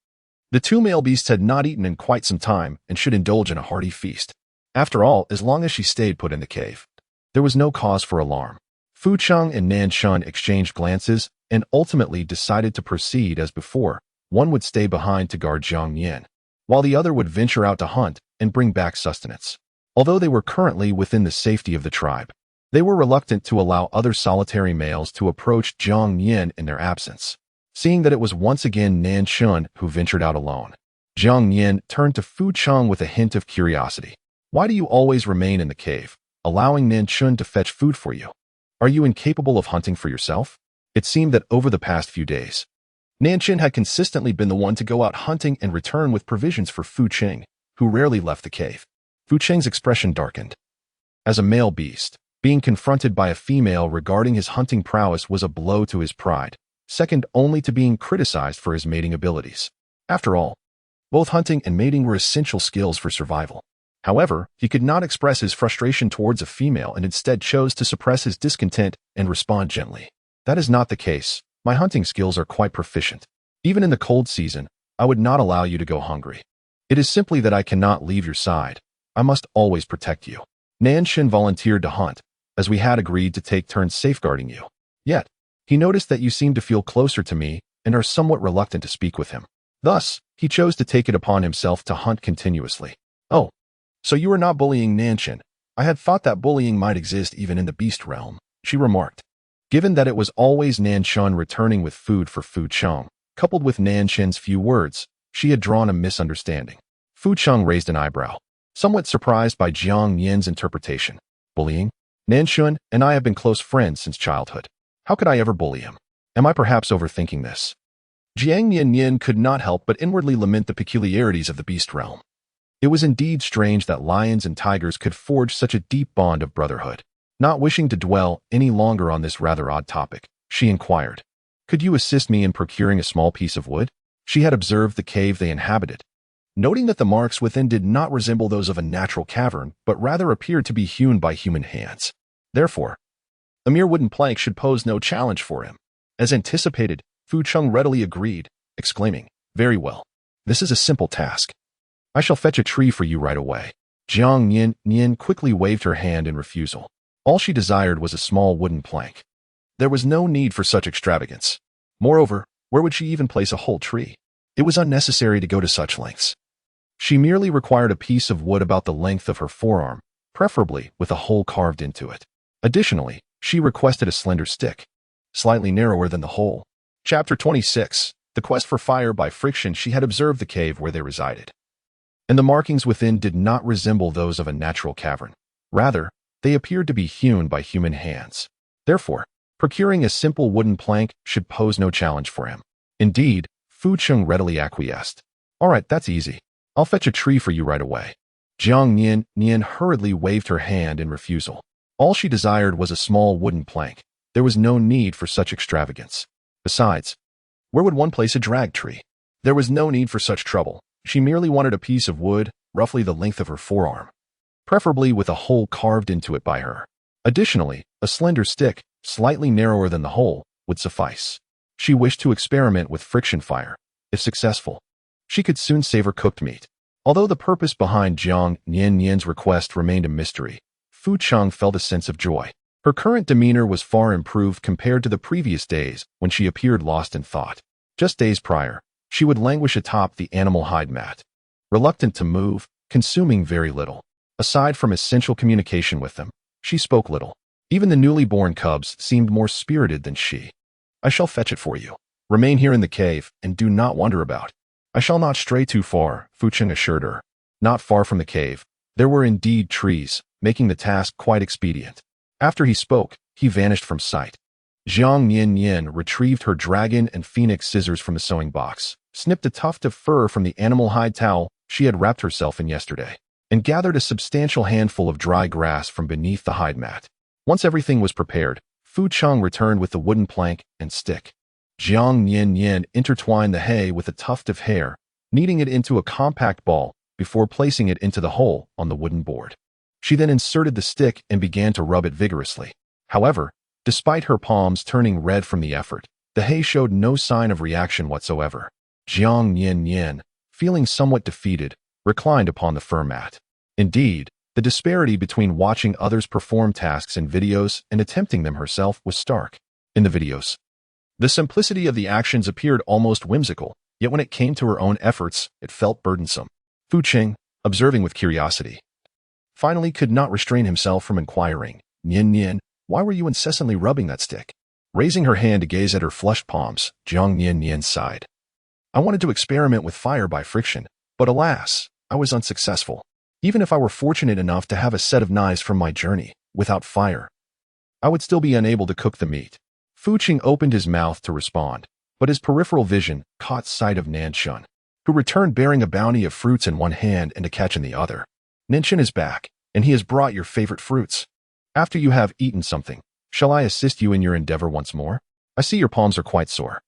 The two male beasts had not eaten in quite some time and should indulge in a hearty feast. After all, as long as she stayed put in the cave, there was no cause for alarm. Fu Cheng and Nanshan exchanged glances and ultimately decided to proceed as before. One would stay behind to guard Jiang Nian, while the other would venture out to hunt and bring back sustenance. Although they were currently within the safety of the tribe, they were reluctant to allow other solitary males to approach Jiang Nian in their absence. Seeing that it was once again Nanshan who ventured out alone, Jiang Nian turned to Fu Cheng with a hint of curiosity. Why do you always remain in the cave, allowing Nanshan to fetch food for you? Are you incapable of hunting for yourself? It seemed that over the past few days, Nanshan had consistently been the one to go out hunting and return with provisions for Fu Cheng, who rarely left the cave. Fu Cheng's expression darkened. As a male beast, being confronted by a female regarding his hunting prowess was a blow to his pride, second only to being criticized for his mating abilities. After all, both hunting and mating were essential skills for survival. However, he could not express his frustration towards a female and instead chose to suppress his discontent and respond gently. That is not the case. My hunting skills are quite proficient. Even in the cold season, I would not allow you to go hungry. It is simply that I cannot leave your side. I must always protect you. Nanshan volunteered to hunt, as we had agreed to take turns safeguarding you. Yet, he noticed that you seem to feel closer to me and are somewhat reluctant to speak with him. Thus, he chose to take it upon himself to hunt continuously. Oh, so you are not bullying Nanshan. I had thought that bullying might exist even in the beast realm, she remarked. Given that it was always Nanshan returning with food for Fu Cheng, coupled with Nanshan's few words, she had drawn a misunderstanding. Fu Cheng raised an eyebrow, somewhat surprised by Jiang Nian's interpretation. Bullying? Nanshan and I have been close friends since childhood. How could I ever bully him? Am I perhaps overthinking this? Jiang Nian-nian could not help but inwardly lament the peculiarities of the beast realm. It was indeed strange that lions and tigers could forge such a deep bond of brotherhood. Not wishing to dwell any longer on this rather odd topic, she inquired, "Could you assist me in procuring a small piece of wood?" She had observed the cave they inhabited, noting that the marks within did not resemble those of a natural cavern, but rather appeared to be hewn by human hands. Therefore, a mere wooden plank should pose no challenge for him. As anticipated, Fu Cheng readily agreed, exclaiming, "Very well. This is a simple task. I shall fetch a tree for you right away. Jiang Nian-nian quickly waved her hand in refusal. All she desired was a small wooden plank. There was no need for such extravagance. Moreover, where would she even place a whole tree? It was unnecessary to go to such lengths. She merely required a piece of wood about the length of her forearm, preferably with a hole carved into it. Additionally, she requested a slender stick, slightly narrower than the hole. Chapter 26. The Quest for Fire by Friction. She had observed the cave where they resided, and the markings within did not resemble those of a natural cavern. Rather, they appeared to be hewn by human hands. Therefore, procuring a simple wooden plank should pose no challenge for him. Indeed, Fu Cheng readily acquiesced. All right, that's easy. I'll fetch a tree for you right away. Jiang Nian-nian hurriedly waved her hand in refusal. All she desired was a small wooden plank. There was no need for such extravagance. Besides, where would one place a drag tree? There was no need for such trouble. She merely wanted a piece of wood, roughly the length of her forearm, preferably with a hole carved into it by her. Additionally, a slender stick, slightly narrower than the hole, would suffice. She wished to experiment with friction fire. If successful, she could soon savor cooked meat. Although the purpose behind Jiang Nian-nian's request remained a mystery, Fu Cheng felt a sense of joy. Her current demeanor was far improved compared to the previous days when she appeared lost in thought. Just days prior, she would languish atop the animal hide mat, reluctant to move, consuming very little. Aside from essential communication with them, she spoke little. Even the newly born cubs seemed more spirited than she. I shall fetch it for you. Remain here in the cave and do not wander about. I shall not stray too far, Fu Cheng assured her. Not far from the cave, there were indeed trees, making the task quite expedient. After he spoke, he vanished from sight. Jiang Nian-nian retrieved her dragon and phoenix scissors from the sewing box, snipped a tuft of fur from the animal hide towel she had wrapped herself in yesterday, and gathered a substantial handful of dry grass from beneath the hide mat. Once everything was prepared, Fu Cheng returned with the wooden plank and stick. Jiang Nian-nian intertwined the hay with a tuft of hair, kneading it into a compact ball before placing it into the hole on the wooden board. She then inserted the stick and began to rub it vigorously. However, despite her palms turning red from the effort, the hay showed no sign of reaction whatsoever. Jiang Nian-nian, feeling somewhat defeated, reclined upon the fur mat. Indeed, the disparity between watching others perform tasks in videos and attempting them herself was stark. In the videos, the simplicity of the actions appeared almost whimsical, yet when it came to her own efforts, it felt burdensome. Fu Cheng, observing with curiosity, finally could not restrain himself from inquiring, Nian-nian, why were you incessantly rubbing that stick? Raising her hand to gaze at her flushed palms, Jiang Nian-nian sighed. I wanted to experiment with fire by friction, but alas, I was unsuccessful. Even if I were fortunate enough to have a set of knives from my journey, without fire, I would still be unable to cook the meat. Fu Cheng opened his mouth to respond, but his peripheral vision caught sight of Nanshan, who returned bearing a bounty of fruits in one hand and a catch in the other. Nanshan is back, and he has brought your favorite fruits. After you have eaten something, shall I assist you in your endeavor once more? I see your palms are quite sore.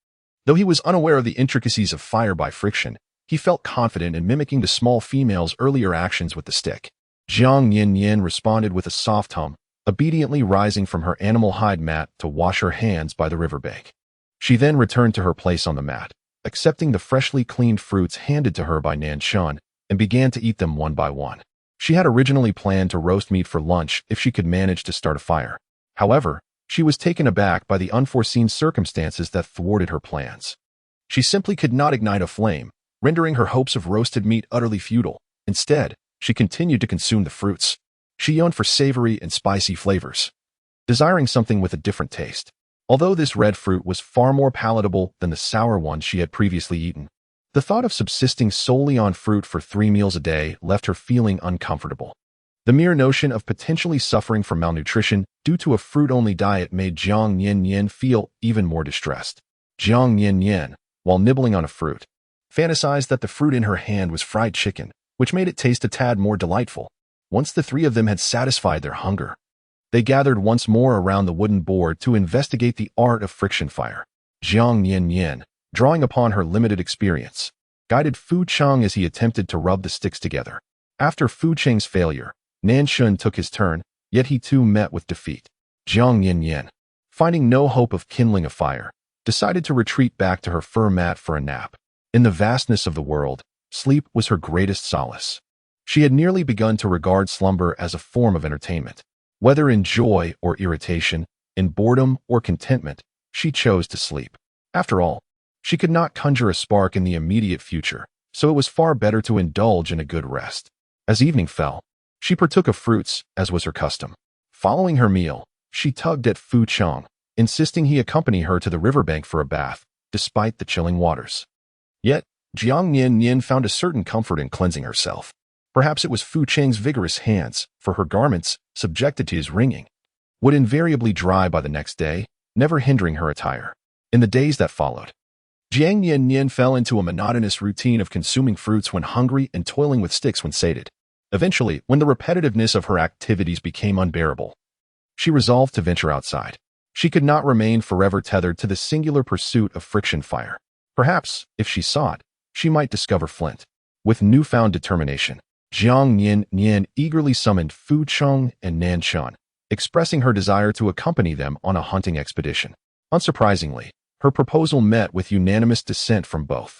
Though he was unaware of the intricacies of fire by friction, he felt confident in mimicking the small female's earlier actions with the stick. Jiang Nian-nian responded with a soft hum, obediently rising from her animal hide mat to wash her hands by the riverbank. She then returned to her place on the mat, accepting the freshly cleaned fruits handed to her by Nanshan, and began to eat them one by one. She had originally planned to roast meat for lunch if she could manage to start a fire. However, she was taken aback by the unforeseen circumstances that thwarted her plans. She simply could not ignite a flame, rendering her hopes of roasted meat utterly futile. Instead, she continued to consume the fruits. She yearned for savory and spicy flavors, desiring something with a different taste. Although this red fruit was far more palatable than the sour one she had previously eaten, the thought of subsisting solely on fruit for 3 meals a day left her feeling uncomfortable. The mere notion of potentially suffering from malnutrition due to a fruit-only diet made Jiang Nian-nian feel even more distressed. Jiang Nian-nian, while nibbling on a fruit, fantasized that the fruit in her hand was fried chicken, which made it taste a tad more delightful. Once the three of them had satisfied their hunger, they gathered once more around the wooden board to investigate the art of friction fire. Jiang Nian-nian, drawing upon her limited experience, guided Fu Cheng as he attempted to rub the sticks together. After Fu Cheng's failure, Nanshan took his turn, yet he too met with defeat. Jiang Nian-nian, finding no hope of kindling a fire, decided to retreat back to her fur mat for a nap. In the vastness of the world, sleep was her greatest solace. She had nearly begun to regard slumber as a form of entertainment. Whether in joy or irritation, in boredom or contentment, she chose to sleep. After all, she could not conjure a spark in the immediate future, so it was far better to indulge in a good rest. As evening fell, she partook of fruits, as was her custom. Following her meal, she tugged at Fu Cheng, insisting he accompany her to the riverbank for a bath, despite the chilling waters. Yet, Jiang Nian-nian found a certain comfort in cleansing herself. Perhaps it was Fu Cheng's vigorous hands, for her garments, subjected to his wringing, would invariably dry by the next day, never hindering her attire. In the days that followed, Jiang Nian-nian fell into a monotonous routine of consuming fruits when hungry and toiling with sticks when sated. Eventually, when the repetitiveness of her activities became unbearable, she resolved to venture outside. She could not remain forever tethered to the singular pursuit of friction fire. Perhaps, if she sought, she might discover flint. With newfound determination, Jiang Nian-nian eagerly summoned Fu Cheng and Nan Shan, expressing her desire to accompany them on a hunting expedition. Unsurprisingly, her proposal met with unanimous dissent from both.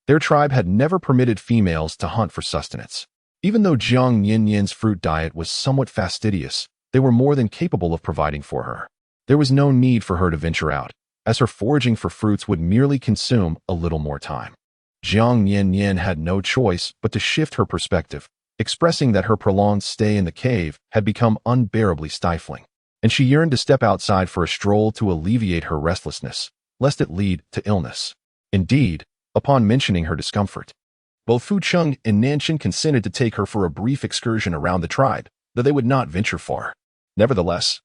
Their tribe had never permitted females to hunt for sustenance. Even though Jiang Nian-nian's fruit diet was somewhat fastidious, they were more than capable of providing for her. There was no need for her to venture out, as her foraging for fruits would merely consume a little more time. Jiang Nian-nian had no choice but to shift her perspective, expressing that her prolonged stay in the cave had become unbearably stifling, and she yearned to step outside for a stroll to alleviate her restlessness, lest it lead to illness. Indeed, upon mentioning her discomfort, both Fu Cheng and Nan Shan consented to take her for a brief excursion around the tribe, though they would not venture far. Nevertheless,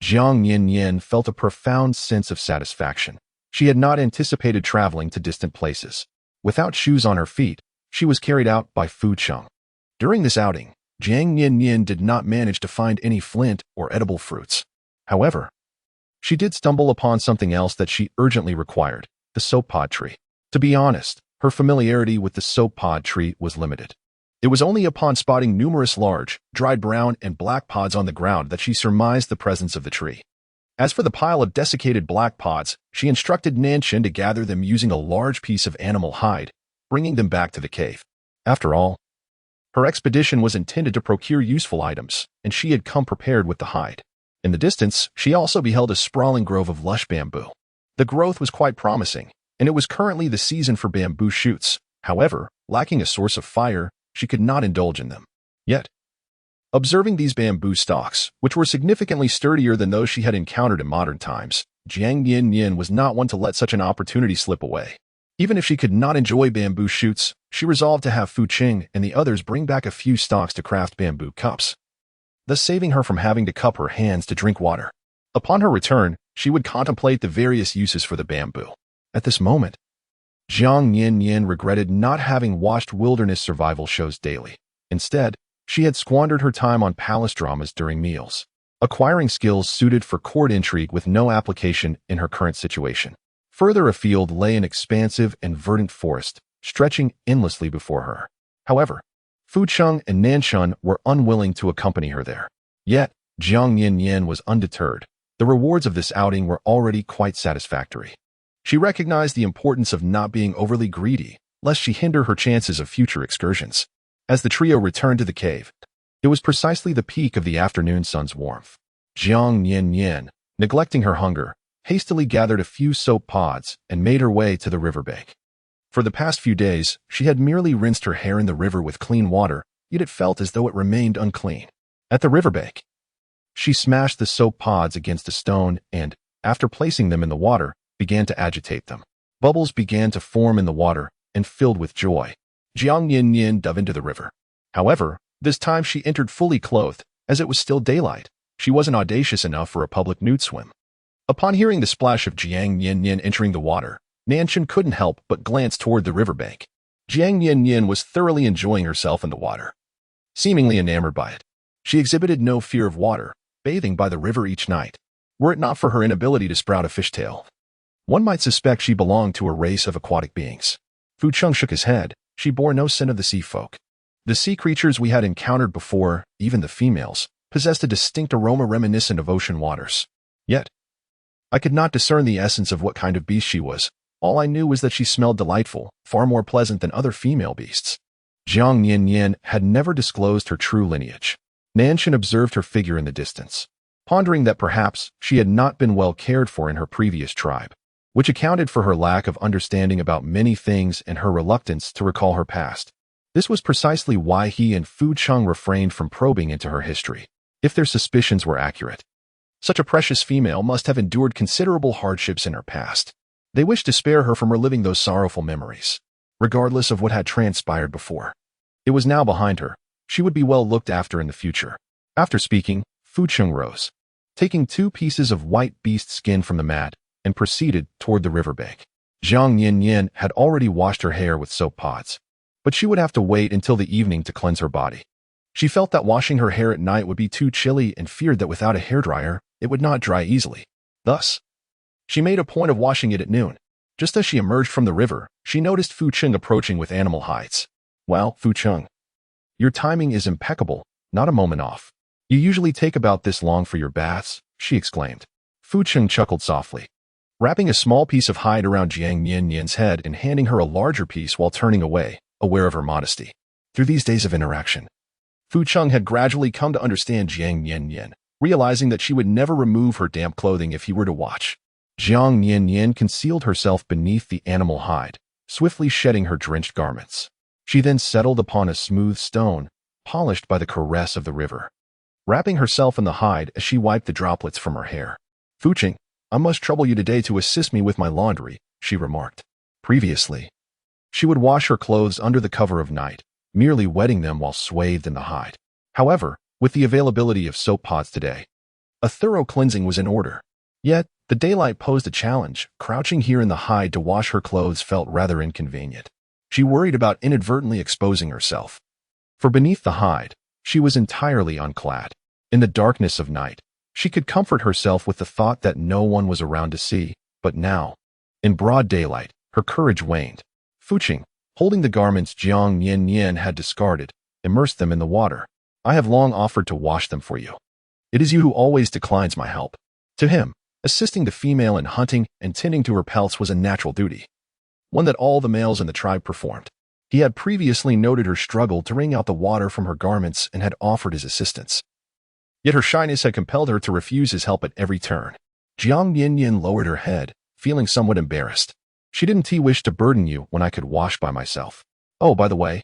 Jiang Nian-nian felt a profound sense of satisfaction. She had not anticipated traveling to distant places. Without shoes on her feet, she was carried out by Fu Cheng. During this outing, Jiang Nian-nian did not manage to find any flint or edible fruits. However, she did stumble upon something else that she urgently required, the soap pod tree. To be honest, her familiarity with the soap pod tree was limited. It was only upon spotting numerous large, dried brown and black pods on the ground that she surmised the presence of the tree. As for the pile of desiccated black pods, she instructed Nan Shan to gather them using a large piece of animal hide, bringing them back to the cave. After all, her expedition was intended to procure useful items, and she had come prepared with the hide. In the distance, she also beheld a sprawling grove of lush bamboo. The growth was quite promising, and it was currently the season for bamboo shoots. However, lacking a source of fire, she could not indulge in them. Yet, observing these bamboo stalks, which were significantly sturdier than those she had encountered in modern times, Jiang Nian-nian was not one to let such an opportunity slip away. Even if she could not enjoy bamboo shoots, she resolved to have Fu Cheng and the others bring back a few stalks to craft bamboo cups, thus saving her from having to cup her hands to drink water. Upon her return, she would contemplate the various uses for the bamboo. At this moment, Jiang Nian-nian regretted not having watched wilderness survival shows daily. Instead, she had squandered her time on palace dramas during meals, acquiring skills suited for court intrigue with no application in her current situation. Further afield lay an expansive and verdant forest, stretching endlessly before her. However, Fu Cheng and Nan Shan were unwilling to accompany her there. Yet, Jiang Nian-nian was undeterred. The rewards of this outing were already quite satisfactory. She recognized the importance of not being overly greedy, lest she hinder her chances of future excursions. As the trio returned to the cave, it was precisely the peak of the afternoon sun's warmth. Jiang Nian-nian, neglecting her hunger, hastily gathered a few soap pods and made her way to the riverbank. For the past few days, she had merely rinsed her hair in the river with clean water, yet it felt as though it remained unclean. At the riverbank, she smashed the soap pods against a stone and, after placing them in the water, began to agitate them. Bubbles began to form in the water, and filled with joy, Jiang Nian-nian dove into the river. However, this time she entered fully clothed, as it was still daylight. She wasn't audacious enough for a public nude swim. Upon hearing the splash of Jiang Nian-nian entering the water, Nan Shan couldn't help but glance toward the riverbank. Jiang Nian-nian was thoroughly enjoying herself in the water, seemingly enamored by it. She exhibited no fear of water, bathing by the river each night. Were it not for her inability to sprout a fishtail, one might suspect she belonged to a race of aquatic beings. Fu Cheng shook his head. She bore no scent of the sea folk. The sea creatures we had encountered before, even the females, possessed a distinct aroma reminiscent of ocean waters. Yet, I could not discern the essence of what kind of beast she was. All I knew was that she smelled delightful, far more pleasant than other female beasts. Jiang Nian-nian had never disclosed her true lineage. Nanshan observed her figure in the distance, pondering that perhaps she had not been well cared for in her previous tribe, which accounted for her lack of understanding about many things and her reluctance to recall her past. This was precisely why he and Fu Cheng refrained from probing into her history, if their suspicions were accurate. Such a precious female must have endured considerable hardships in her past. They wished to spare her from reliving those sorrowful memories, regardless of what had transpired before. It was now behind her. She would be well looked after in the future. After speaking, Fu Cheng rose, taking 2 pieces of white beast skin from the mat, and proceeded toward the riverbank. Jiang Nian-nian had already washed her hair with soap pods, but she would have to wait until the evening to cleanse her body. She felt that washing her hair at night would be too chilly and feared that without a hairdryer, it would not dry easily. Thus, she made a point of washing it at noon. Just as she emerged from the river, she noticed Fu Cheng approaching with animal hides. "Well, Fu Cheng, your timing is impeccable, not a moment off. You usually take about this long for your baths," she exclaimed. Fu Cheng chuckled softly, wrapping a small piece of hide around Jiang Nian-nian's head and handing her a larger piece while turning away, aware of her modesty. Through these days of interaction, Fu Cheng had gradually come to understand Jiang Nian-nian, realizing that she would never remove her damp clothing if he were to watch. Jiang Nian-nian concealed herself beneath the animal hide, swiftly shedding her drenched garments. She then settled upon a smooth stone, polished by the caress of the river, wrapping herself in the hide as she wiped the droplets from her hair. "Fu Cheng, I must trouble you today to assist me with my laundry," she remarked. Previously, she would wash her clothes under the cover of night, merely wetting them while swathed in the hide. However, with the availability of soap pods today, a thorough cleansing was in order. Yet, the daylight posed a challenge. Crouching here in the hide to wash her clothes felt rather inconvenient. She worried about inadvertently exposing herself. For beneath the hide, she was entirely unclad. In the darkness of night, she could comfort herself with the thought that no one was around to see, but now, in broad daylight, her courage waned. Fu Cheng, holding the garments Jiang Nian-nian had discarded, immersed them in the water. "I have long offered to wash them for you. It is you who always declines my help." To him, assisting the female in hunting and tending to her pelts was a natural duty, one that all the males in the tribe performed. He had previously noted her struggle to wring out the water from her garments and had offered his assistance. Yet her shyness had compelled her to refuse his help at every turn. Jiang Nian-nian lowered her head, feeling somewhat embarrassed. "She didn't wish to burden you when I could wash by myself. Oh, by the way,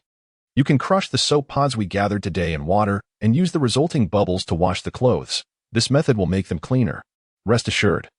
you can crush the soap pods we gathered today in water and use the resulting bubbles to wash the clothes. This method will make them cleaner. Rest assured.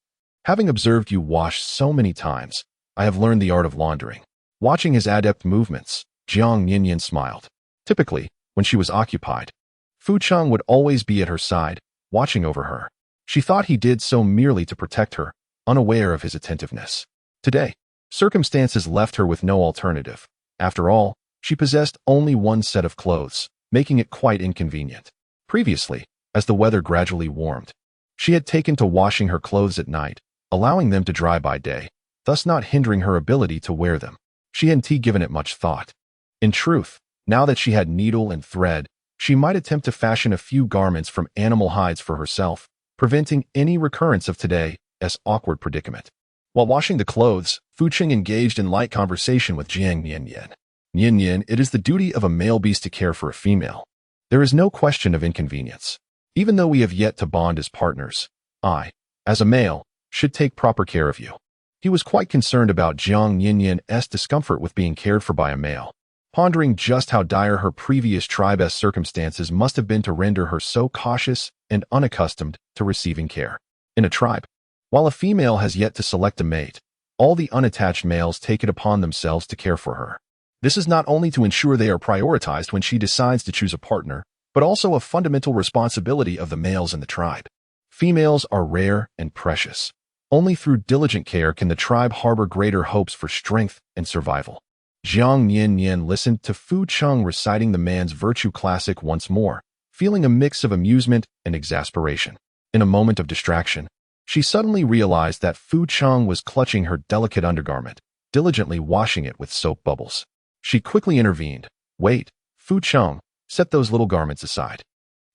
Having observed you wash so many times, I have learned the art of laundering." Watching his adept movements, Jiang Nian-nian smiled. Typically, when she was occupied, Fu Cheng would always be at her side, watching over her. She thought he did so merely to protect her, unaware of his attentiveness. Today, circumstances left her with no alternative. After all, she possessed only one set of clothes, making it quite inconvenient. Previously, as the weather gradually warmed, she had taken to washing her clothes at night, allowing them to dry by day, thus not hindering her ability to wear them. She hadn't given it much thought. In truth, now that she had needle and thread, she might attempt to fashion a few garments from animal hides for herself, preventing any recurrence of today's awkward predicament. While washing the clothes, Fu Cheng engaged in light conversation with Jiang Nian-nian. "Nian-nian, it is the duty of a male beast to care for a female. There is no question of inconvenience. Even though we have yet to bond as partners, I, as a male, should take proper care of you." He was quite concerned about Jiang Nian-nian's discomfort with being cared for by a male, pondering just how dire her previous tribe's circumstances must have been to render her so cautious and unaccustomed to receiving care. In a tribe, while a female has yet to select a mate, all the unattached males take it upon themselves to care for her. This is not only to ensure they are prioritized when she decides to choose a partner, but also a fundamental responsibility of the males in the tribe. Females are rare and precious. Only through diligent care can the tribe harbor greater hopes for strength and survival. Jiang Nian-nian listened to Fu Cheng reciting the man's virtue classic once more, feeling a mix of amusement and exasperation. In a moment of distraction, she suddenly realized that Fu Cheng was clutching her delicate undergarment, diligently washing it with soap bubbles. She quickly intervened. "Wait, Fu Cheng, set those little garments aside.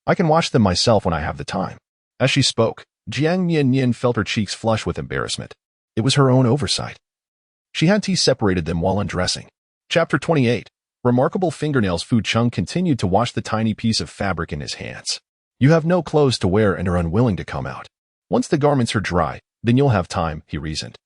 I can wash them myself when I have the time." As she spoke, Jiang Nian-nian felt her cheeks flush with embarrassment. It was her own oversight. She had tea separated them while undressing. Chapter 28. Remarkable fingernails. Fu Cheng continued to wash the tiny piece of fabric in his hands. You have no clothes to wear and are unwilling to come out. Once the garments are dry, then you'll have time, he reasoned.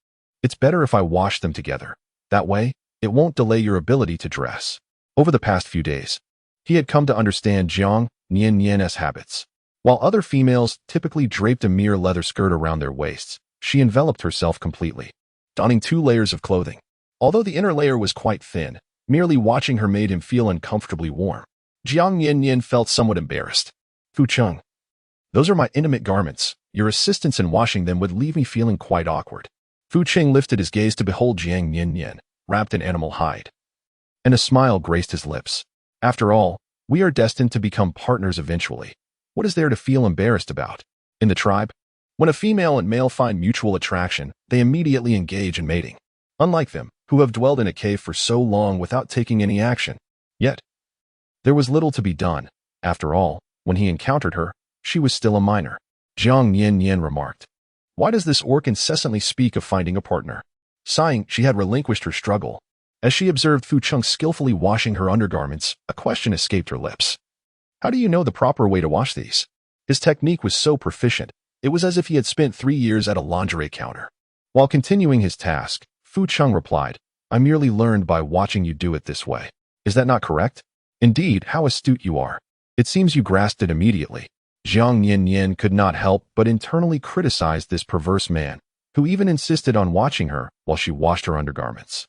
It's better if I wash them together. That way, it won't delay your ability to dress. Over the past few days, he had come to understand Jiang Nian-nian's habits. While other females typically draped a mere leather skirt around their waists, she enveloped herself completely, donning 2 layers of clothing. Although the inner layer was quite thin, merely watching her made him feel uncomfortably warm. Jiang Nian-nian felt somewhat embarrassed. Fu Cheng, those are my intimate garments. Your assistance in washing them would leave me feeling quite awkward. Fu Cheng lifted his gaze to behold Jiang Nian-nian, wrapped in animal hide. And a smile graced his lips. After all, we are destined to become partners eventually. What is there to feel embarrassed about? In the tribe, when a female and male find mutual attraction, they immediately engage in mating. Unlike them, who have dwelled in a cave for so long without taking any action. Yet, there was little to be done. After all, when he encountered her, she was still a minor. Jiang Nian-nian remarked. Why does this orc incessantly speak of finding a partner? Sighing, she had relinquished her struggle. As she observed Fu Cheng skillfully washing her undergarments, a question escaped her lips. How do you know the proper way to wash these? His technique was so proficient, it was as if he had spent 3 years at a lingerie counter. While continuing his task, Fu Cheng replied, I merely learned by watching you do it this way. Is that not correct? Indeed, how astute you are. It seems you grasped it immediately. Jiang Nian-nian could not help but internally criticize this perverse man, who even insisted on watching her while she washed her undergarments.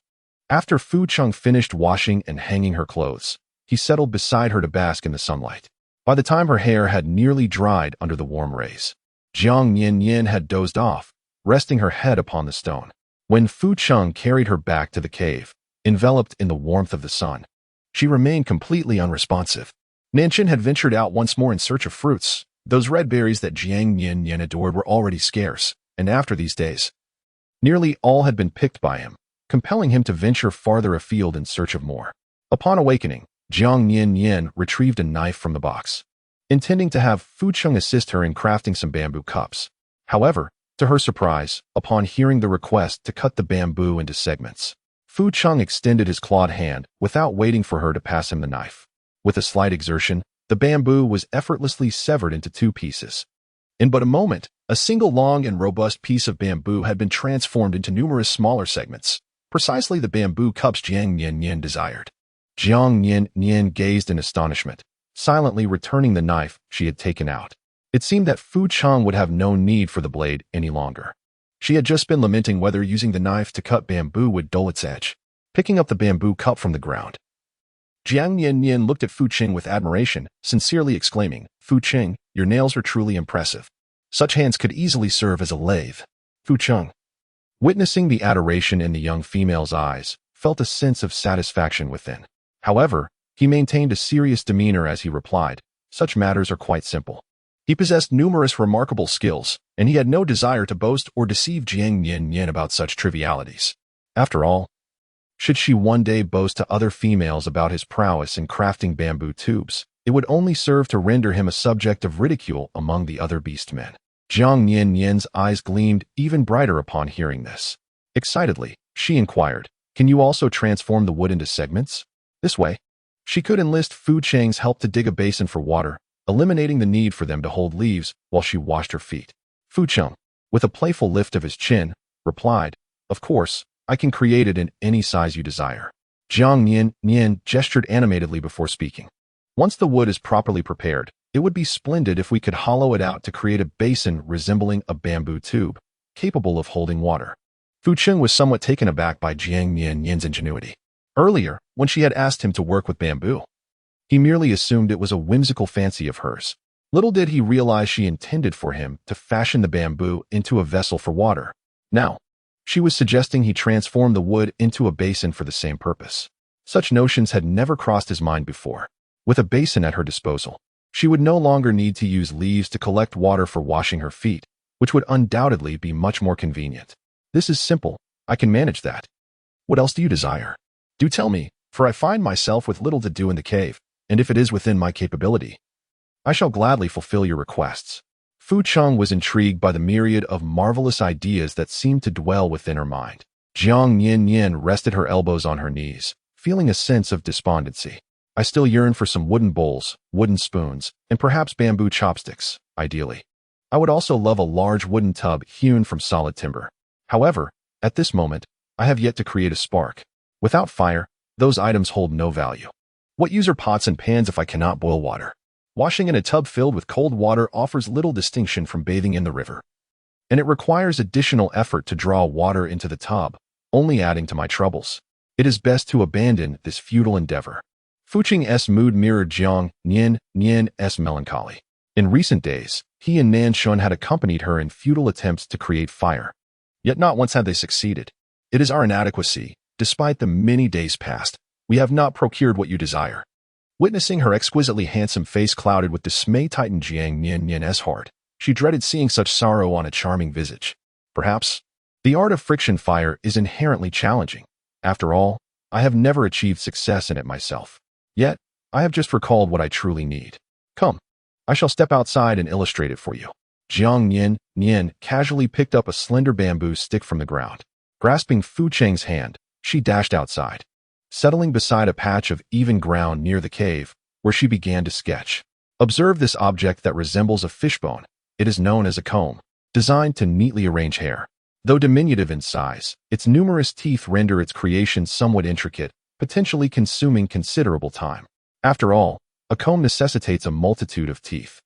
After Fu Cheng finished washing and hanging her clothes, he settled beside her to bask in the sunlight. By the time her hair had nearly dried under the warm rays, Jiang Nian-nian had dozed off, resting her head upon the stone. When Fu Cheng carried her back to the cave, enveloped in the warmth of the sun, she remained completely unresponsive. Nanchin had ventured out once more in search of fruits. Those red berries that Jiang Nian-nian adored were already scarce, and after these days, nearly all had been picked by him, compelling him to venture farther afield in search of more. Upon awakening, Jiang Nian-nian retrieved a knife from the box, intending to have Fu Cheng assist her in crafting some bamboo cups. However, to her surprise, upon hearing the request to cut the bamboo into segments, Fu Cheng extended his clawed hand without waiting for her to pass him the knife. With a slight exertion, the bamboo was effortlessly severed into 2 pieces. In but a moment, a single long and robust piece of bamboo had been transformed into numerous smaller segments, precisely the bamboo cups Jiang Nian-nian desired. Jiang Nian-nian gazed in astonishment, silently returning the knife she had taken out. It seemed that Fu Cheng would have no need for the blade any longer. She had just been lamenting whether using the knife to cut bamboo would dull its edge. Picking up the bamboo cup from the ground, Jiang Nian-nian looked at Fu Cheng with admiration, sincerely exclaiming, Fu Cheng, your nails are truly impressive. Such hands could easily serve as a lathe. Fu Cheng, witnessing the adoration in the young female's eyes, felt a sense of satisfaction within. However, he maintained a serious demeanor as he replied, such matters are quite simple. He possessed numerous remarkable skills, and he had no desire to boast or deceive Jiang Nian-nian about such trivialities. After all, should she one day boast to other females about his prowess in crafting bamboo tubes, it would only serve to render him a subject of ridicule among the other beastmen. Jiang Nian-nian's eyes gleamed even brighter upon hearing this. Excitedly, she inquired, can you also transform the wood into segments? This way, she could enlist Fu Cheng's help to dig a basin for water, eliminating the need for them to hold leaves while she washed her feet. Fu Cheng, with a playful lift of his chin, replied, of course, I can create it in any size you desire. Jiang Nian-nian gestured animatedly before speaking. Once the wood is properly prepared, it would be splendid if we could hollow it out to create a basin resembling a bamboo tube, capable of holding water. Fu Cheng was somewhat taken aback by Jiang Nian-nian's ingenuity. Earlier, when she had asked him to work with bamboo, he merely assumed it was a whimsical fancy of hers. Little did he realize she intended for him to fashion the bamboo into a vessel for water. Now, she was suggesting he transform the wood into a basin for the same purpose. Such notions had never crossed his mind before. With a basin at her disposal, she would no longer need to use leaves to collect water for washing her feet, which would undoubtedly be much more convenient. This is simple. I can manage that. What else do you desire? Do tell me, for I find myself with little to do in the cave, and if it is within my capability, I shall gladly fulfill your requests. Fu Cheng was intrigued by the myriad of marvelous ideas that seemed to dwell within her mind. Jiang Nian-nian rested her elbows on her knees, feeling a sense of despondency. I still yearn for some wooden bowls, wooden spoons, and perhaps bamboo chopsticks, ideally. I would also love a large wooden tub hewn from solid timber. However, at this moment, I have yet to create a spark. Without fire, those items hold no value. What use are pots and pans if I cannot boil water? Washing in a tub filled with cold water offers little distinction from bathing in the river. And it requires additional effort to draw water into the tub, only adding to my troubles. It is best to abandon this futile endeavor. Fuqing's mood mirrored Jiang Nian-nian's melancholy. In recent days, he and Nanshan had accompanied her in futile attempts to create fire. Yet not once had they succeeded. It is our inadequacy. Despite the many days past, we have not procured what you desire. Witnessing her exquisitely handsome face clouded with dismay tightened Jiang Nian-nian's heart. She dreaded seeing such sorrow on a charming visage. Perhaps, the art of friction fire is inherently challenging. After all, I have never achieved success in it myself. Yet, I have just recalled what I truly need. Come, I shall step outside and illustrate it for you. Jiang Nian-nian casually picked up a slender bamboo stick from the ground. Grasping Fuqing's hand, she dashed outside, settling beside a patch of even ground near the cave, where she began to sketch. Observe this object that resembles a fishbone. It is known as a comb, designed to neatly arrange hair. Though diminutive in size, its numerous teeth render its creation somewhat intricate, potentially consuming considerable time. After all, a comb necessitates a multitude of teeth.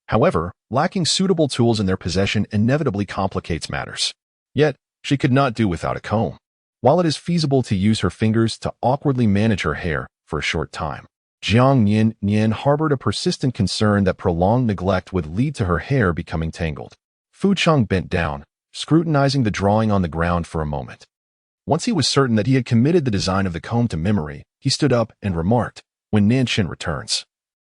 However, lacking suitable tools in their possession inevitably complicates matters. Yet, she could not do without a comb. While it is feasible to use her fingers to awkwardly manage her hair for a short time, Jiang Nian-nian harbored a persistent concern that prolonged neglect would lead to her hair becoming tangled. Fuqing bent down, scrutinizing the drawing on the ground for a moment. Once he was certain that he had committed the design of the comb to memory, he stood up and remarked, "When Nanshan returns,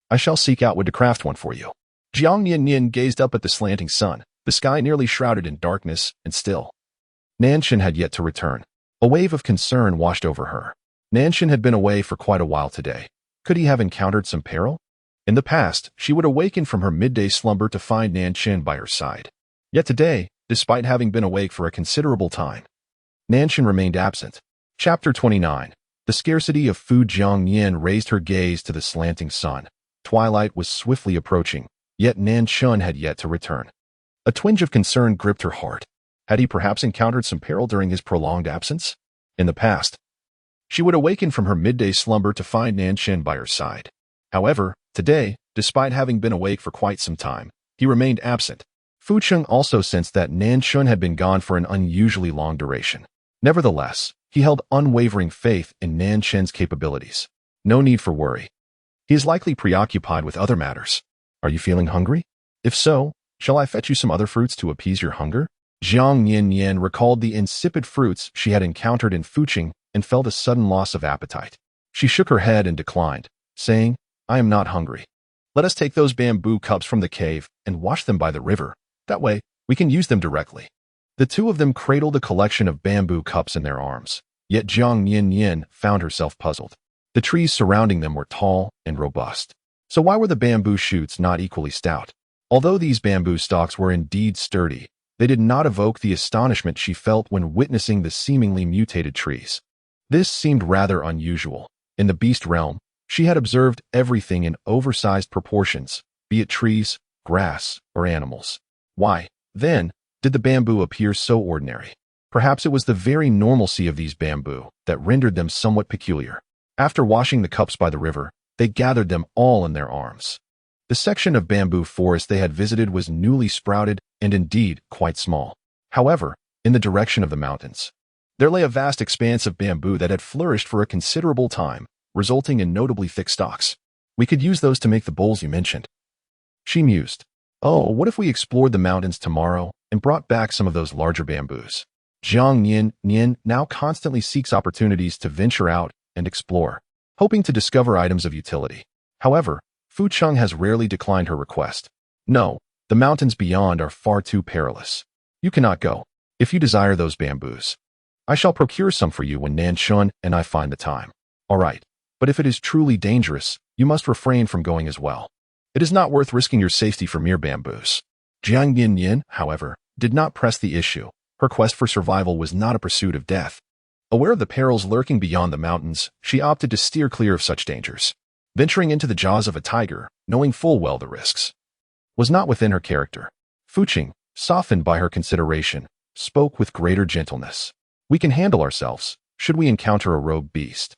I shall seek out wood to craft one for you." Jiang Nian-nian gazed up at the slanting sun, the sky nearly shrouded in darkness and still. Nanshan had yet to return. A wave of concern washed over her. Nanshan had been away for quite a while today. Could he have encountered some peril? In the past, she would awaken from her midday slumber to find Nanshan by her side. Yet today, despite having been awake for a considerable time, Nanshan remained absent. Chapter 29. The scarcity of food. Jiang Nian raised her gaze to the slanting sun. Twilight was swiftly approaching, yet Nanshan had yet to return. A twinge of concern gripped her heart. Had he perhaps encountered some peril during his prolonged absence? In the past, she would awaken from her midday slumber to find Nanshan by her side. However, today, despite having been awake for quite some time, he remained absent. Fuqing also sensed that Nanshan had been gone for an unusually long duration. Nevertheless, he held unwavering faith in Nanshan's capabilities. No need for worry. He is likely preoccupied with other matters. Are you feeling hungry? If so, shall I fetch you some other fruits to appease your hunger? Jiang Nian-nian recalled the insipid fruits she had encountered in Fuqing and felt a sudden loss of appetite. She shook her head and declined, saying, "I am not hungry. Let us take those bamboo cups from the cave and wash them by the river. That way, we can use them directly." The two of them cradled a collection of bamboo cups in their arms, yet Jiang Nian-nian found herself puzzled. The trees surrounding them were tall and robust. So why were the bamboo shoots not equally stout? Although these bamboo stalks were indeed sturdy, they did not evoke the astonishment she felt when witnessing the seemingly mutated trees. This seemed rather unusual. In the beast realm, she had observed everything in oversized proportions, be it trees, grass, or animals. Why, then, did the bamboo appear so ordinary? Perhaps it was the very normalcy of these bamboo that rendered them somewhat peculiar. After washing the cups by the river, they gathered them all in their arms. The section of bamboo forest they had visited was newly sprouted and indeed quite small. However, in the direction of the mountains, there lay a vast expanse of bamboo that had flourished for a considerable time, resulting in notably thick stalks. We could use those to make the bowls you mentioned. She mused. Oh, what if we explored the mountains tomorrow and brought back some of those larger bamboos? Jiang Nian-nian now constantly seeks opportunities to venture out and explore, hoping to discover items of utility. However, Fuqing has rarely declined her request. No, the mountains beyond are far too perilous. You cannot go. If you desire those bamboos, I shall procure some for you when Nanshan and I find the time. All right, but if it is truly dangerous, you must refrain from going as well. It is not worth risking your safety for mere bamboos. Jiang Nian-nian, however, did not press the issue. Her quest for survival was not a pursuit of death. Aware of the perils lurking beyond the mountains, she opted to steer clear of such dangers. Venturing into the jaws of a tiger, knowing full well the risks, was not within her character. Fuching, softened by her consideration, spoke with greater gentleness. We can handle ourselves, should we encounter a rogue beast.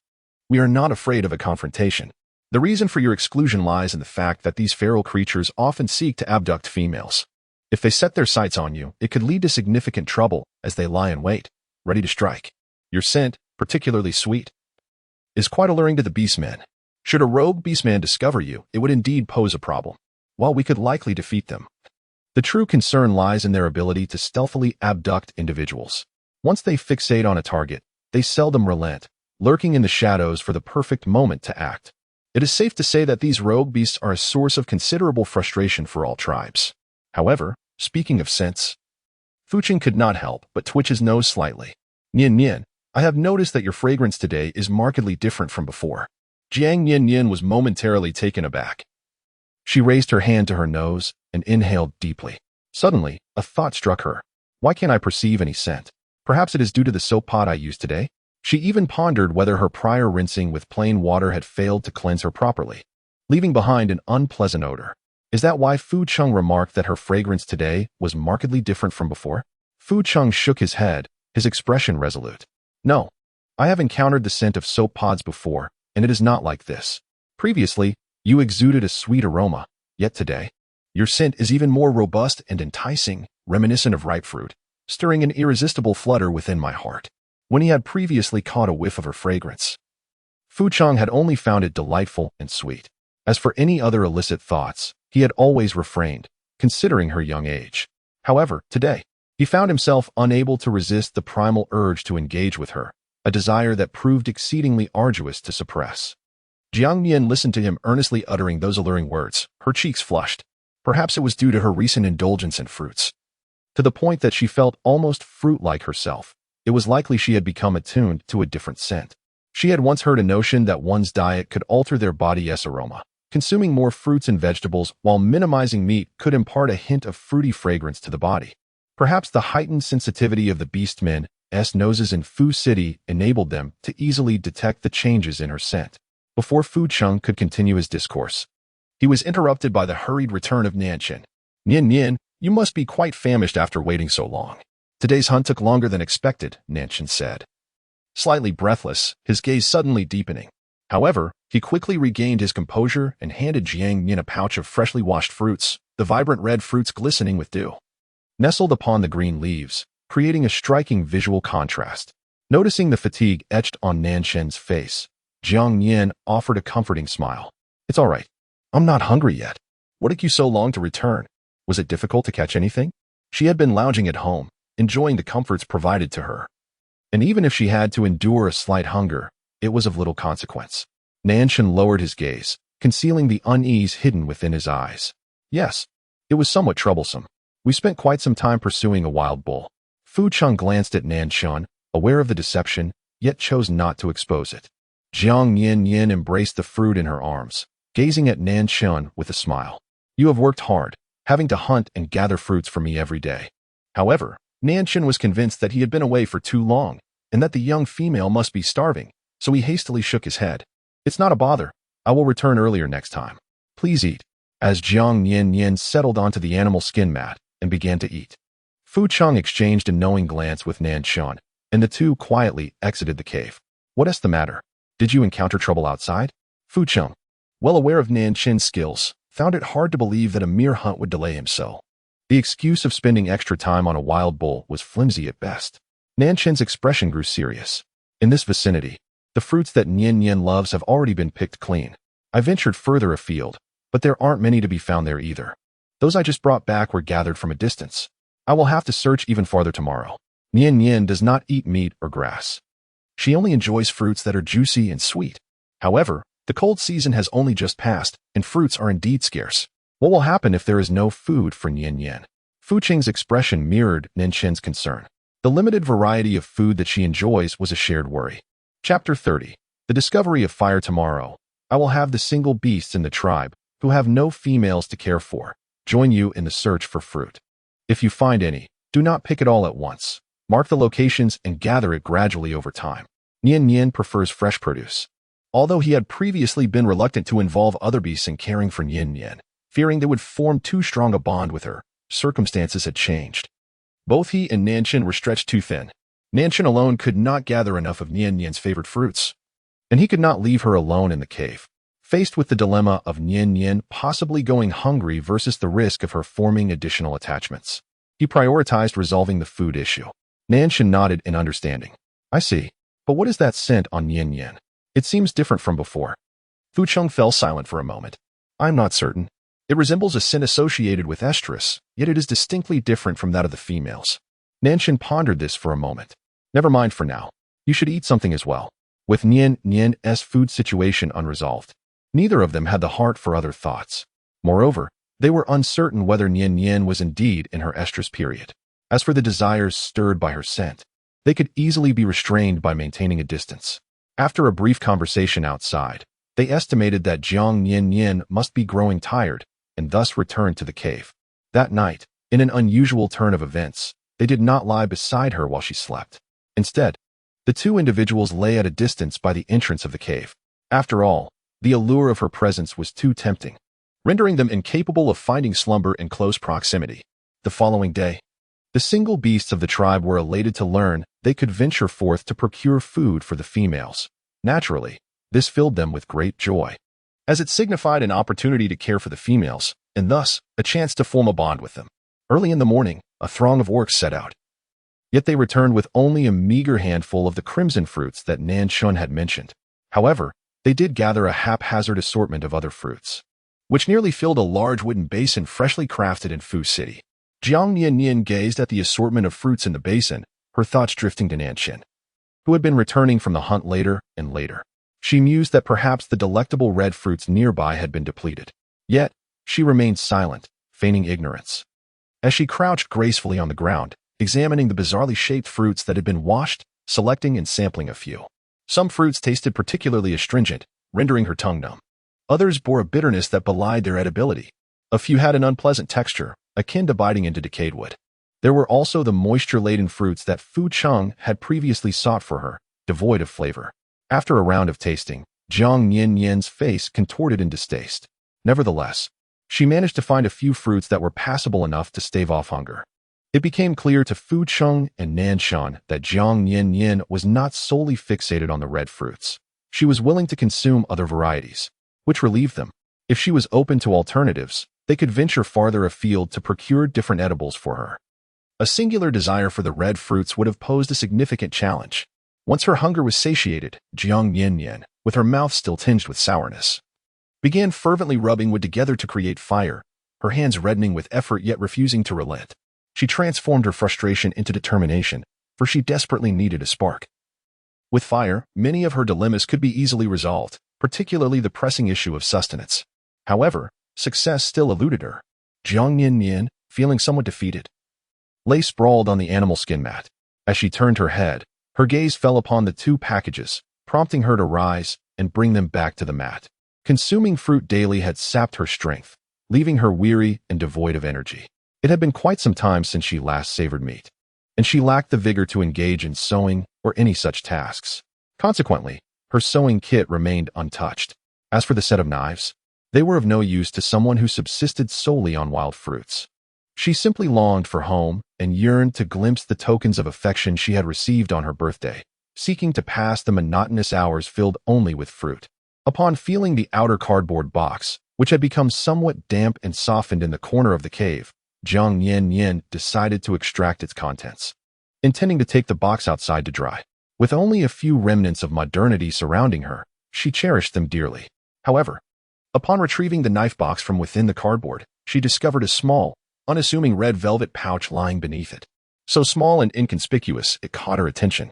We are not afraid of a confrontation. The reason for your exclusion lies in the fact that these feral creatures often seek to abduct females. If they set their sights on you, it could lead to significant trouble as they lie in wait, ready to strike. Your scent, particularly sweet, is quite alluring to the beastmen. Should a rogue beastman discover you, it would indeed pose a problem. While we could likely defeat them, the true concern lies in their ability to stealthily abduct individuals. Once they fixate on a target, they seldom relent, lurking in the shadows for the perfect moment to act. It is safe to say that these rogue beasts are a source of considerable frustration for all tribes. However, speaking of scents, Fuching could not help but twitch his nose slightly. Nian-nian, I have noticed that your fragrance today is markedly different from before. Jiang Nian-nian was momentarily taken aback. She raised her hand to her nose and inhaled deeply. Suddenly, a thought struck her. Why can't I perceive any scent? Perhaps it is due to the soap pot I used today? She even pondered whether her prior rinsing with plain water had failed to cleanse her properly, leaving behind an unpleasant odor. Is that why Fucheng remarked that her fragrance today was markedly different from before? Fucheng shook his head, his expression resolute. No, I have encountered the scent of soap pods before, and it is not like this. Previously, you exuded a sweet aroma, yet today, your scent is even more robust and enticing, reminiscent of ripe fruit, stirring an irresistible flutter within my heart. When he had previously caught a whiff of her fragrance, Fucheng had only found it delightful and sweet. As for any other illicit thoughts, he had always refrained, considering her young age. However, today, he found himself unable to resist the primal urge to engage with her, a desire that proved exceedingly arduous to suppress. Jiang Nian listened to him earnestly uttering those alluring words. Her cheeks flushed. Perhaps it was due to her recent indulgence in fruits, to the point that she felt almost fruit-like herself. It was likely she had become attuned to a different scent. She had once heard a notion that one's diet could alter their body's aroma. Consuming more fruits and vegetables while minimizing meat could impart a hint of fruity fragrance to the body. Perhaps the heightened sensitivity of the beastmen's noses in Fu City enabled them to easily detect the changes in her scent. Before Fucheng could continue his discourse, he was interrupted by the hurried return of Nanshan. Nian-nian, you must be quite famished after waiting so long. Today's hunt took longer than expected, Nanshan said. Slightly breathless, his gaze suddenly deepening. However, he quickly regained his composure and handed Jiang Nian a pouch of freshly washed fruits, the vibrant red fruits glistening with dew, nestled upon the green leaves, creating a striking visual contrast. Noticing the fatigue etched on Nanshan's face, Jiang Nian offered a comforting smile. It's all right. I'm not hungry yet. What took you so long to return? Was it difficult to catch anything? She had been lounging at home, enjoying the comforts provided to her. And even if she had to endure a slight hunger, it was of little consequence. Nanshan lowered his gaze, concealing the unease hidden within his eyes. Yes, it was somewhat troublesome. We spent quite some time pursuing a wild bull. Fucheng glanced at Nanshan, aware of the deception, yet chose not to expose it. Jiang Nian-nian embraced the fruit in her arms, gazing at Nanshan with a smile. You have worked hard, having to hunt and gather fruits for me every day. However, Nanshan was convinced that he had been away for too long, and that the young female must be starving, so he hastily shook his head. It's not a bother. I will return earlier next time. Please eat. As Jiang Nian-nian settled onto the animal skin mat and began to eat, Fucheng exchanged a knowing glance with Nanshan, and the two quietly exited the cave. What is the matter? Did you encounter trouble outside? Fucheng, well aware of Nanshan's skills, found it hard to believe that a mere hunt would delay him so. The excuse of spending extra time on a wild bull was flimsy at best. Nanshan's expression grew serious. In this vicinity, the fruits that Nian-nian loves have already been picked clean. I ventured further afield, but there aren't many to be found there either. Those I just brought back were gathered from a distance. I will have to search even farther tomorrow. Nian-nian does not eat meat or grass. She only enjoys fruits that are juicy and sweet. However, the cold season has only just passed, and fruits are indeed scarce. What will happen if there is no food for Nian-nian? Fucheng's expression mirrored Nanshan's concern. The limited variety of food that she enjoys was a shared worry. Chapter 30. The discovery of fire tomorrow. I will have the single beasts in the tribe, who have no females to care for, join you in the search for fruit. If you find any, do not pick it all at once. Mark the locations and gather it gradually over time. Nian-nian prefers fresh produce. Although he had previously been reluctant to involve other beasts in caring for Nian-nian, fearing they would form too strong a bond with her, circumstances had changed. Both he and Nanshan were stretched too thin. Nanshan alone could not gather enough of Nian-nian's favorite fruits, and he could not leave her alone in the cave. Faced with the dilemma of Nian-nian possibly going hungry versus the risk of her forming additional attachments, he prioritized resolving the food issue. Nanshan nodded in understanding. I see. But what is that scent on Nian-nian? It seems different from before. Fu Cheng fell silent for a moment. I'm not certain. It resembles a scent associated with estrus, yet it is distinctly different from that of the females. Nanshan pondered this for a moment. Never mind for now. You should eat something as well. With Nian-nian's food situation unresolved, neither of them had the heart for other thoughts. Moreover, they were uncertain whether Nian-nian was indeed in her estrus period. As for the desires stirred by her scent, they could easily be restrained by maintaining a distance. After a brief conversation outside, they estimated that Jiang Nian-nian must be growing tired and thus returned to the cave. That night, in an unusual turn of events, they did not lie beside her while she slept. Instead, the two individuals lay at a distance by the entrance of the cave. After all, the allure of her presence was too tempting, rendering them incapable of finding slumber in close proximity. The following day, the single beasts of the tribe were elated to learn they could venture forth to procure food for the females. Naturally, this filled them with great joy, as it signified an opportunity to care for the females, and thus a chance to form a bond with them. Early in the morning, a throng of orcs set out. Yet they returned with only a meager handful of the crimson fruits that Nanshan had mentioned. However, they did gather a haphazard assortment of other fruits, which nearly filled a large wooden basin freshly crafted in Fu City. Jiang Nian-nian gazed at the assortment of fruits in the basin, her thoughts drifting to Nanshan, who had been returning from the hunt later and later. She mused that perhaps the delectable red fruits nearby had been depleted. Yet, she remained silent, feigning ignorance. As she crouched gracefully on the ground, examining the bizarrely shaped fruits that had been washed, selecting and sampling a few. Some fruits tasted particularly astringent, rendering her tongue numb. Others bore a bitterness that belied their edibility. A few had an unpleasant texture, akin to biting into decayed wood. There were also the moisture-laden fruits that Fu Cheng had previously sought for her, devoid of flavor. After a round of tasting, Jiang Nian-nian's face contorted in distaste. Nevertheless, she managed to find a few fruits that were passable enough to stave off hunger. It became clear to Fu Cheng and Nanshan that Jiang Nian-nian was not solely fixated on the red fruits. She was willing to consume other varieties, which relieved them. If she was open to alternatives, they could venture farther afield to procure different edibles for her. A singular desire for the red fruits would have posed a significant challenge. Once her hunger was satiated, Jiang Nian-nian, with her mouth still tinged with sourness, began fervently rubbing wood together to create fire, her hands reddening with effort yet refusing to relent. She transformed her frustration into determination, for she desperately needed a spark. With fire, many of her dilemmas could be easily resolved, particularly the pressing issue of sustenance. However, success still eluded her. Jiang Nian-nian, feeling somewhat defeated, lay sprawled on the animal skin mat. As she turned her head, her gaze fell upon the two packages, prompting her to rise and bring them back to the mat. Consuming fruit daily had sapped her strength, leaving her weary and devoid of energy. It had been quite some time since she last savored meat, and she lacked the vigor to engage in sewing or any such tasks. Consequently, her sewing kit remained untouched. As for the set of knives, they were of no use to someone who subsisted solely on wild fruits. She simply longed for home and yearned to glimpse the tokens of affection she had received on her birthday, seeking to pass the monotonous hours filled only with fruit. Upon feeling the outer cardboard box, which had become somewhat damp and softened in the corner of the cave, Jiang Nian-nian decided to extract its contents, intending to take the box outside to dry. With only a few remnants of modernity surrounding her, she cherished them dearly. However, upon retrieving the knife box from within the cardboard, she discovered a small, unassuming red velvet pouch lying beneath it. So small and inconspicuous, it caught her attention.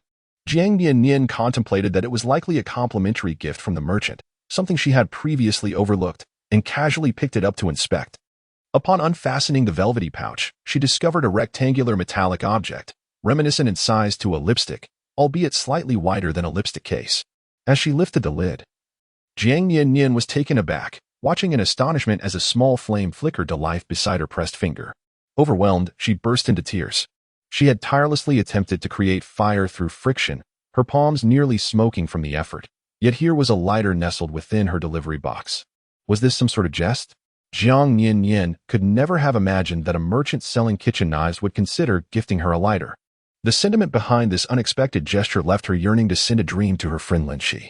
Jiang Nian-nian contemplated that it was likely a complimentary gift from the merchant, something she had previously overlooked, and casually picked it up to inspect. Upon unfastening the velvety pouch, she discovered a rectangular metallic object, reminiscent in size to a lipstick, albeit slightly wider than a lipstick case. As she lifted the lid, Jiang Nian-nian was taken aback, watching in astonishment as a small flame flickered to life beside her pressed finger. Overwhelmed, she burst into tears. She had tirelessly attempted to create fire through friction, her palms nearly smoking from the effort. Yet here was a lighter nestled within her delivery box. Was this some sort of jest? Jiang Nian-nian could never have imagined that a merchant selling kitchen knives would consider gifting her a lighter. The sentiment behind this unexpected gesture left her yearning to send a dream to her friend Lin Shi,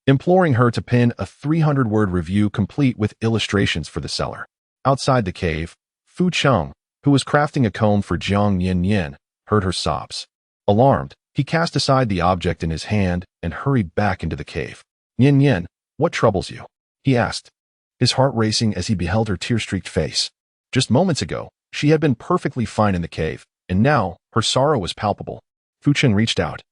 imploring her to pen a 300-word review complete with illustrations for the seller. Outside the cave, Fu Cheng, who was crafting a comb for Jiang Nian-nian, heard her sobs. Alarmed, he cast aside the object in his hand and hurried back into the cave. Nian-nian, what troubles you? He asked, his heart racing as he beheld her tear-streaked face. Just moments ago, she had been perfectly fine in the cave, and now her sorrow was palpable. Fu Cheng reached out,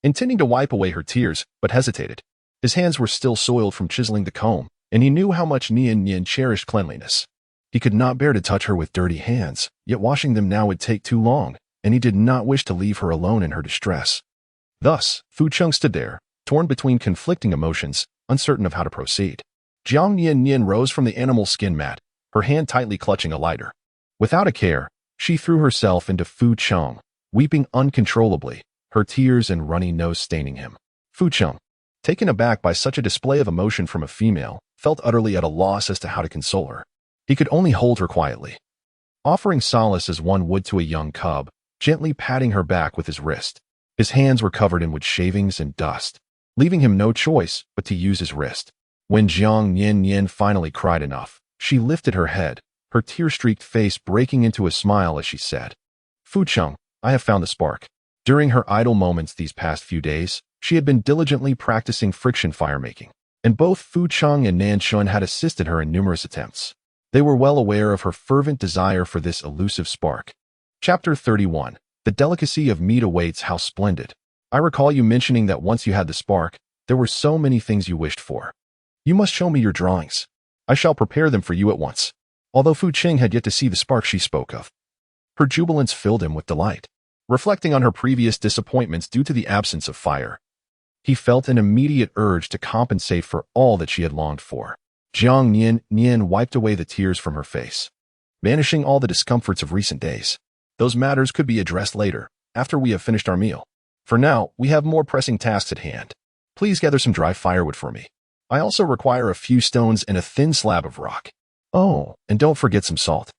intending to wipe away her tears, but hesitated. His hands were still soiled from chiseling the comb, and he knew how much Nian-nian cherished cleanliness. He could not bear to touch her with dirty hands, yet washing them now would take too long, and he did not wish to leave her alone in her distress. Thus, Fu Cheng stood there, torn between conflicting emotions, uncertain of how to proceed. Jiang Nian-nian rose from the animal skin mat, her hand tightly clutching a lighter. Without a care, she threw herself into Fu Cheng, weeping uncontrollably, her tears and runny nose staining him. Fu Cheng, taken aback by such a display of emotion from a female, felt utterly at a loss as to how to console her. He could only hold her quietly, offering solace as one would to a young cub, gently patting her back with his wrist. His hands were covered in wood shavings and dust, leaving him no choice but to use his wrist. When Jiang Nian-nian finally cried enough, she lifted her head, her tear-streaked face breaking into a smile as she said, Fu Cheng, I have found the spark. During her idle moments these past few days, she had been diligently practicing friction firemaking, and both Fu Cheng and Nanshun had assisted her in numerous attempts. They were well aware of her fervent desire for this elusive spark. Chapter 31. The delicacy of meat awaits. How splendid. I recall you mentioning that once you had the spark, there were so many things you wished for. You must show me your drawings. I shall prepare them for you at once. Although Fu Cheng had yet to see the spark she spoke of, her jubilance filled him with delight. Reflecting on her previous disappointments due to the absence of fire, he felt an immediate urge to compensate for all that she had longed for. Jiang Nian-nian wiped away the tears from her face, banishing all the discomforts of recent days. Those matters could be addressed later, after we have finished our meal. For now, we have more pressing tasks at hand. Please gather some dry firewood for me. I also require a few stones and a thin slab of rock. Oh, and don't forget some salt.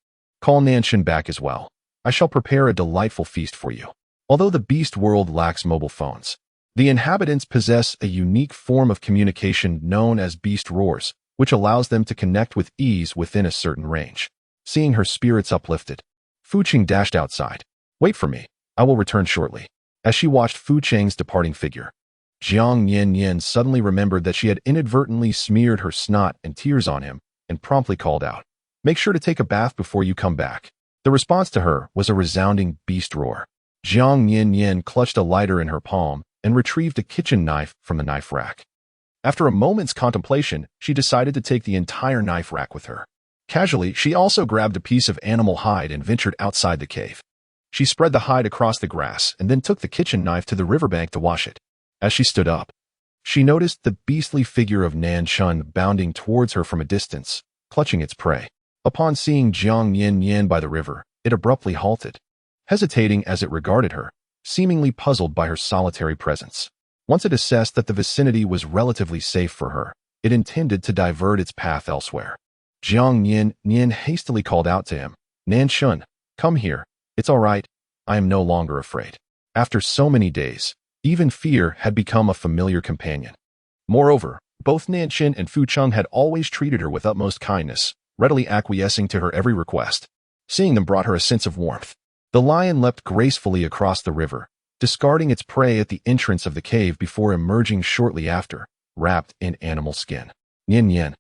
Call Nanshin back as well. I shall prepare a delightful feast for you. Although the beast world lacks mobile phones, the inhabitants possess a unique form of communication known as beast roars, which allows them to connect with ease within a certain range. Seeing her spirits uplifted, Fu Cheng dashed outside. Wait for me. I will return shortly. As she watched Fu Cheng's departing figure, Jiang Nian-nian suddenly remembered that she had inadvertently smeared her snot and tears on him and promptly called out, Make sure to take a bath before you come back. The response to her was a resounding beast roar. Jiang Nian-nian clutched a lighter in her palm and retrieved a kitchen knife from the knife rack. After a moment's contemplation, she decided to take the entire knife rack with her. Casually, she also grabbed a piece of animal hide and ventured outside the cave. She spread the hide across the grass and then took the kitchen knife to the riverbank to wash it. As she stood up, she noticed the beastly figure of Nanshun bounding towards her from a distance, clutching its prey. Upon seeing Jiang Nian-nian by the river, it abruptly halted, hesitating as it regarded her, seemingly puzzled by her solitary presence. Once it assessed that the vicinity was relatively safe for her, it intended to divert its path elsewhere. Jiang Nian-nian hastily called out to him, Nanshun, come here. It's all right. I am no longer afraid. After so many days, even fear had become a familiar companion. Moreover, both Nanshun and Fu Cheng had always treated her with utmost kindness, readily acquiescing to her every request. Seeing them brought her a sense of warmth. The lion leapt gracefully across the river, discarding its prey at the entrance of the cave before emerging shortly after, wrapped in animal skin. Nian-nian,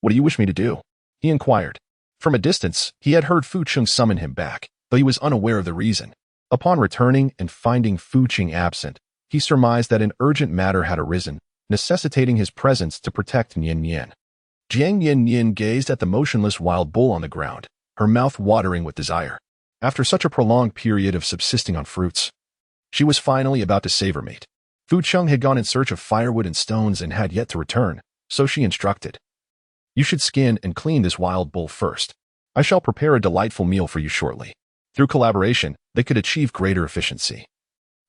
what do you wish me to do? He inquired. From a distance, he had heard Fu Cheng summon him back, though he was unaware of the reason. Upon returning and finding Fu Cheng absent, he surmised that an urgent matter had arisen, necessitating his presence to protect Nian-nian. Jiang Nian-nian gazed at the motionless wild bull on the ground, her mouth watering with desire. After such a prolonged period of subsisting on fruits, she was finally about to savor meat. Fu Cheng had gone in search of firewood and stones and had yet to return, so she instructed, You should skin and clean this wild bull first. I shall prepare a delightful meal for you shortly. Through collaboration, they could achieve greater efficiency,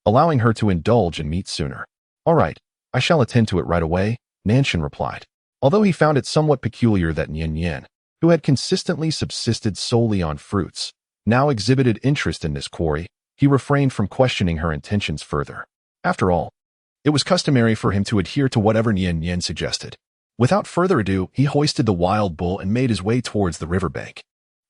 allowing her to indulge in meat sooner. All right, I shall attend to it right away, Nian replied. Although he found it somewhat peculiar that Nian, who had consistently subsisted solely on fruits, now exhibited interest in this quarry, he refrained from questioning her intentions further. After all, it was customary for him to adhere to whatever Nian suggested. Without further ado, he hoisted the wild bull and made his way towards the riverbank.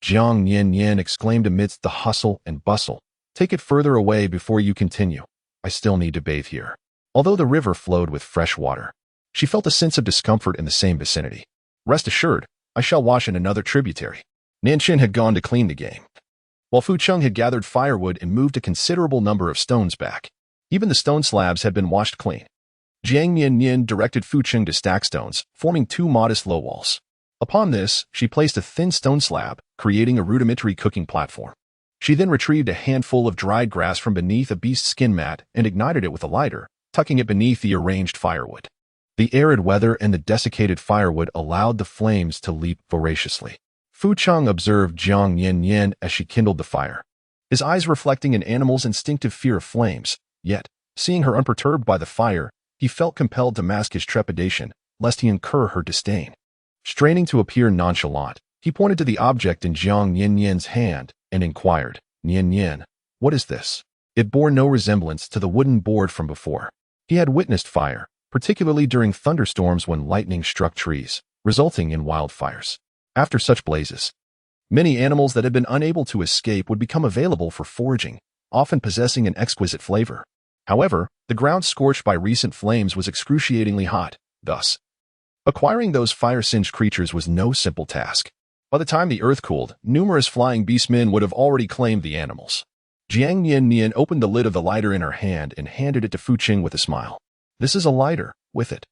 Jiang Nian-nian exclaimed amidst the hustle and bustle, "Take it further away before you continue. I still need to bathe here." Although the river flowed with fresh water, she felt a sense of discomfort in the same vicinity. "Rest assured, I shall wash in another tributary." Nian had gone to clean the game, while Fu Cheng had gathered firewood and moved a considerable number of stones back. Even the stone slabs had been washed clean. Jiang Nian-nian directed Fu Cheng to stack stones, forming 2 modest low walls. Upon this, she placed a thin stone slab, creating a rudimentary cooking platform. She then retrieved a handful of dried grass from beneath a beast's skin mat and ignited it with a lighter, tucking it beneath the arranged firewood. The arid weather and the desiccated firewood allowed the flames to leap voraciously. Fu Cheng observed Jiang Nian-nian as she kindled the fire, his eyes reflecting an animal's instinctive fear of flames. Yet, seeing her unperturbed by the fire, he felt compelled to mask his trepidation, lest he incur her disdain. Straining to appear nonchalant, he pointed to the object in Jiang Nian-nian's hand and inquired, "Nian, what is this?" It bore no resemblance to the wooden board from before. He had witnessed fire, particularly during thunderstorms when lightning struck trees, resulting in wildfires. After such blazes, many animals that had been unable to escape would become available for foraging, often possessing an exquisite flavor. However, the ground scorched by recent flames was excruciatingly hot, thus, acquiring those fire-singed creatures was no simple task. By the time the earth cooled, numerous flying beastmen would have already claimed the animals. Jiang Nian-nian opened the lid of the lighter in her hand and handed it to Fu Cheng with a smile. "This is a lighter. With it,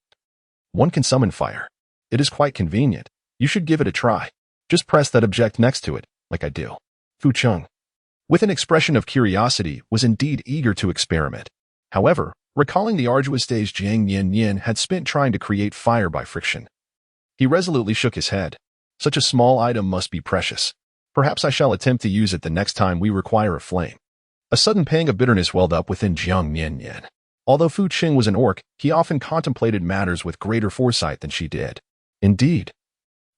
one can summon fire. It is quite convenient. You should give it a try. Just press that object next to it, like I do." Fu Cheng, with an expression of curiosity, was indeed eager to experiment. However, recalling the arduous days Jiang Nian-nian had spent trying to create fire by friction, he resolutely shook his head. "Such a small item must be precious. Perhaps I shall attempt to use it the next time we require a flame." A sudden pang of bitterness welled up within Jiang Nian-nian. Although Fu Cheng was an orc, he often contemplated matters with greater foresight than she did. Indeed,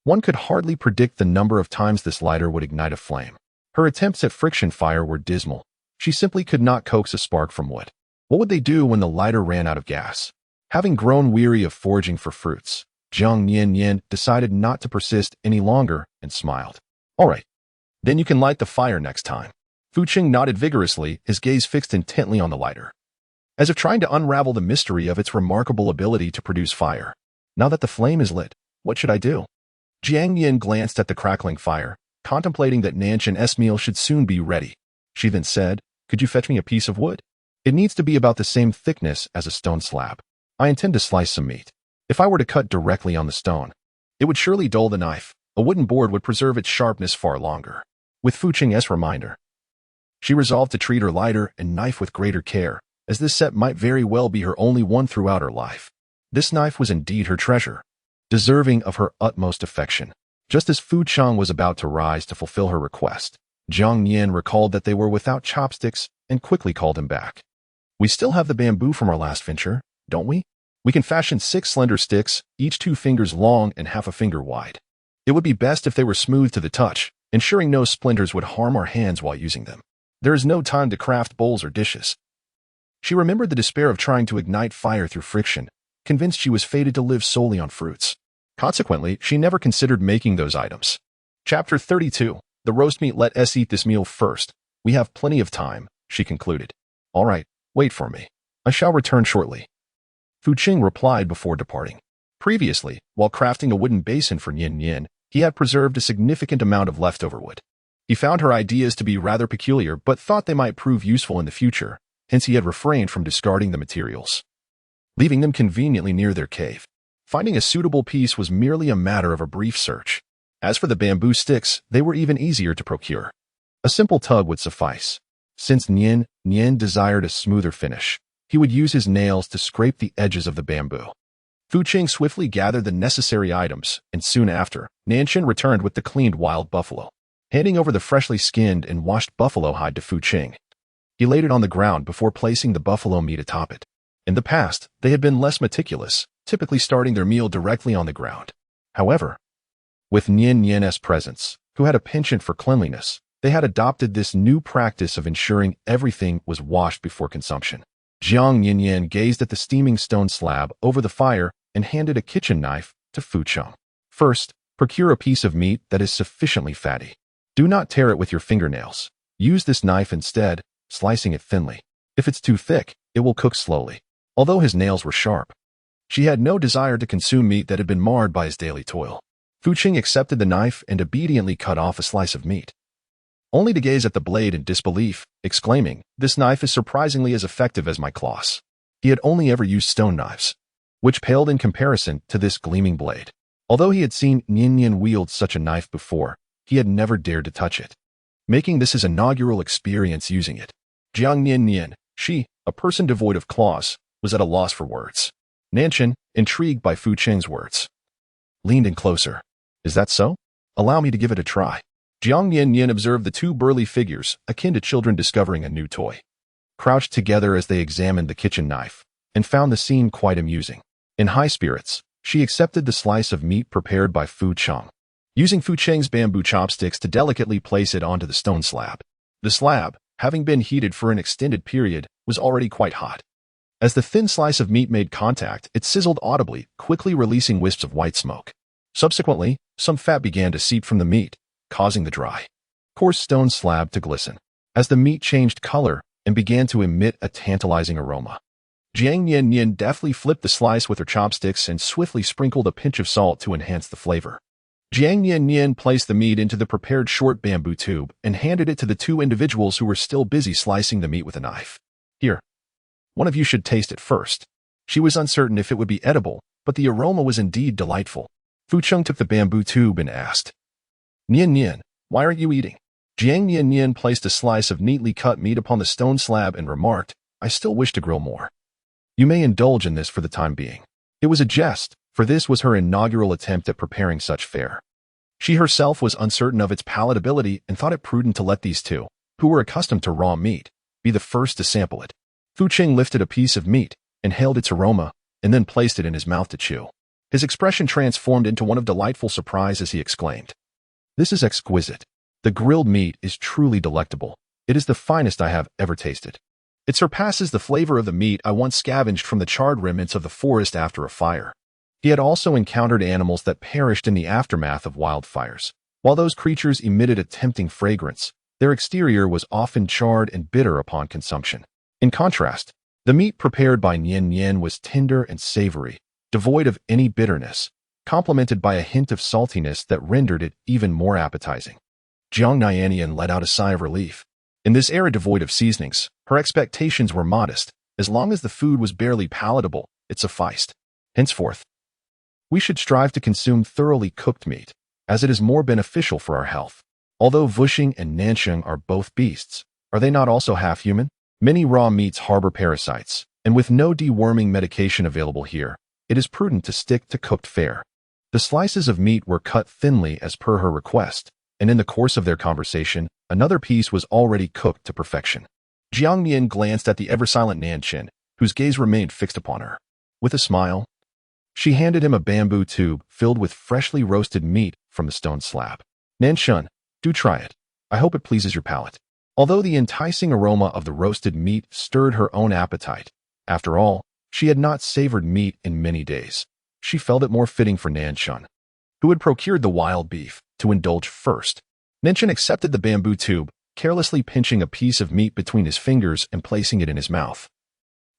one could hardly predict the number of times this lighter would ignite a flame. Her attempts at friction fire were dismal. She simply could not coax a spark from wood. What would they do when the lighter ran out of gas? Having grown weary of foraging for fruits, Jiang Nian-nian decided not to persist any longer and smiled. "All right, then you can light the fire next time." Fu Cheng nodded vigorously, his gaze fixed intently on the lighter, as if trying to unravel the mystery of its remarkable ability to produce fire. "Now that the flame is lit, what should I do?" Jiang Nian glanced at the crackling fire, contemplating that Nian's meal should soon be ready. She then said, "Could you fetch me a piece of wood? It needs to be about the same thickness as a stone slab. I intend to slice some meat. If I were to cut directly on the stone, it would surely dull the knife. A wooden board would preserve its sharpness far longer." With Fu Cheng's reminder, she resolved to treat her lighter and knife with greater care, as this set might very well be her only one throughout her life. This knife was indeed her treasure, deserving of her utmost affection. Just as Fu Cheng was about to rise to fulfill her request, Jiang Nian recalled that they were without chopsticks and quickly called him back. "We still have the bamboo from our last venture, don't we? We can fashion 6 slender sticks, each 2 fingers long and half a finger wide. It would be best if they were smooth to the touch, ensuring no splinters would harm our hands while using them. There is no time to craft bowls or dishes." She remembered the despair of trying to ignite fire through friction, convinced she was fated to live solely on fruits. Consequently, she never considered making those items. Chapter 32. The roast meat. "Let us eat this meal first. We have plenty of time," she concluded. "All right, wait for me. I shall return shortly." Fu Cheng replied before departing. Previously, while crafting a wooden basin for Nian, he had preserved a significant amount of leftover wood. He found her ideas to be rather peculiar, but thought they might prove useful in the future, hence he had refrained from discarding the materials, leaving them conveniently near their cave. Finding a suitable piece was merely a matter of a brief search. As for the bamboo sticks, they were even easier to procure. A simple tug would suffice. Since Nian desired a smoother finish, he would use his nails to scrape the edges of the bamboo. Fu Cheng swiftly gathered the necessary items, and soon after, Nian returned with the cleaned wild buffalo. Handing over the freshly skinned and washed buffalo hide to Fu Cheng, He laid it on the ground before placing the buffalo meat atop it. In the past, they had been less meticulous, typically starting their meal directly on the ground. However, with Nian-nian's presence, who had a penchant for cleanliness, they had adopted this new practice of ensuring everything was washed before consumption. Jiang Nian-nian gazed at the steaming stone slab over the fire and handed a kitchen knife to Fu Cheng. First, procure a piece of meat that is sufficiently fatty. Do not tear it with your fingernails. Use this knife instead, slicing it thinly. If it's too thick, it will cook slowly. Although his nails were sharp, she had no desire to consume meat that had been marred by his daily toil. Fu Cheng accepted the knife and obediently cut off a slice of meat, only to gaze at the blade in disbelief, exclaiming, "This knife is surprisingly as effective as my claws." He had only ever used stone knives, which paled in comparison to this gleaming blade. Although he had seen Nian-nian wield such a knife before, he had never dared to touch it, making this his inaugural experience using it. Jiang Nian-nian, she, a person devoid of claws, was at a loss for words. Nanshan, intrigued by Fu Cheng's words, leaned in closer. "Is that so? Allow me to give it a try." Jiang Nian-nian observed the two burly figures, akin to children discovering a new toy, crouched together as they examined the kitchen knife, and found the scene quite amusing. In high spirits, she accepted the slice of meat prepared by Fu Cheng, using Fu Cheng's bamboo chopsticks to delicately place it onto the stone slab. The slab, having been heated for an extended period, was already quite hot. As the thin slice of meat made contact, it sizzled audibly, quickly releasing wisps of white smoke. Subsequently, some fat began to seep from the meat, causing the dry, coarse stone slab to glisten. As the meat changed color and began to emit a tantalizing aroma, Jiang Nian-nian deftly flipped the slice with her chopsticks and swiftly sprinkled a pinch of salt to enhance the flavor. Jiang Nian-nian placed the meat into the prepared short bamboo tube and handed it to the two individuals who were still busy slicing the meat with a knife. "Here, one of you should taste it first." She was uncertain if it would be edible, but the aroma was indeed delightful. Fu Cheng took the bamboo tube and asked, "Nian-nian, why aren't you eating?" Jiang Nian-nian placed a slice of neatly cut meat upon the stone slab and remarked, "I still wish to grill more. You may indulge in this for the time being." It was a jest, for this was her inaugural attempt at preparing such fare. She herself was uncertain of its palatability and thought it prudent to let these two, who were accustomed to raw meat, be the first to sample it. Fu Cheng lifted a piece of meat, inhaled its aroma, and then placed it in his mouth to chew. His expression transformed into one of delightful surprise as he exclaimed, "This is exquisite. The grilled meat is truly delectable. It is the finest I have ever tasted. It surpasses the flavor of the meat I once scavenged from the charred remnants of the forest after a fire." He had also encountered animals that perished in the aftermath of wildfires. While those creatures emitted a tempting fragrance, their exterior was often charred and bitter upon consumption. In contrast, the meat prepared by Nian-nian was tender and savory, devoid of any bitterness, complemented by a hint of saltiness that rendered it even more appetizing. Jiang Nian-nian let out a sigh of relief. In this era devoid of seasonings, her expectations were modest. As long as the food was barely palatable, it sufficed. Henceforth, we should strive to consume thoroughly cooked meat, as it is more beneficial for our health. Although Vushing and Nansheng are both beasts, are they not also half human? Many raw meats harbor parasites, and with no deworming medication available here, it is prudent to stick to cooked fare. The slices of meat were cut thinly as per her request, and in the course of their conversation, another piece was already cooked to perfection. Jiang Nian glanced at the ever-silent Nanshan, whose gaze remained fixed upon her. With a smile, she handed him a bamboo tube filled with freshly roasted meat from the stone slab. "Nanshan, do try it. I hope it pleases your palate." Although the enticing aroma of the roasted meat stirred her own appetite, after all, she had not savored meat in many days. She felt it more fitting for Nanshan, who had procured the wild beef, to indulge first. Nanshan accepted the bamboo tube, carelessly pinching a piece of meat between his fingers and placing it in his mouth.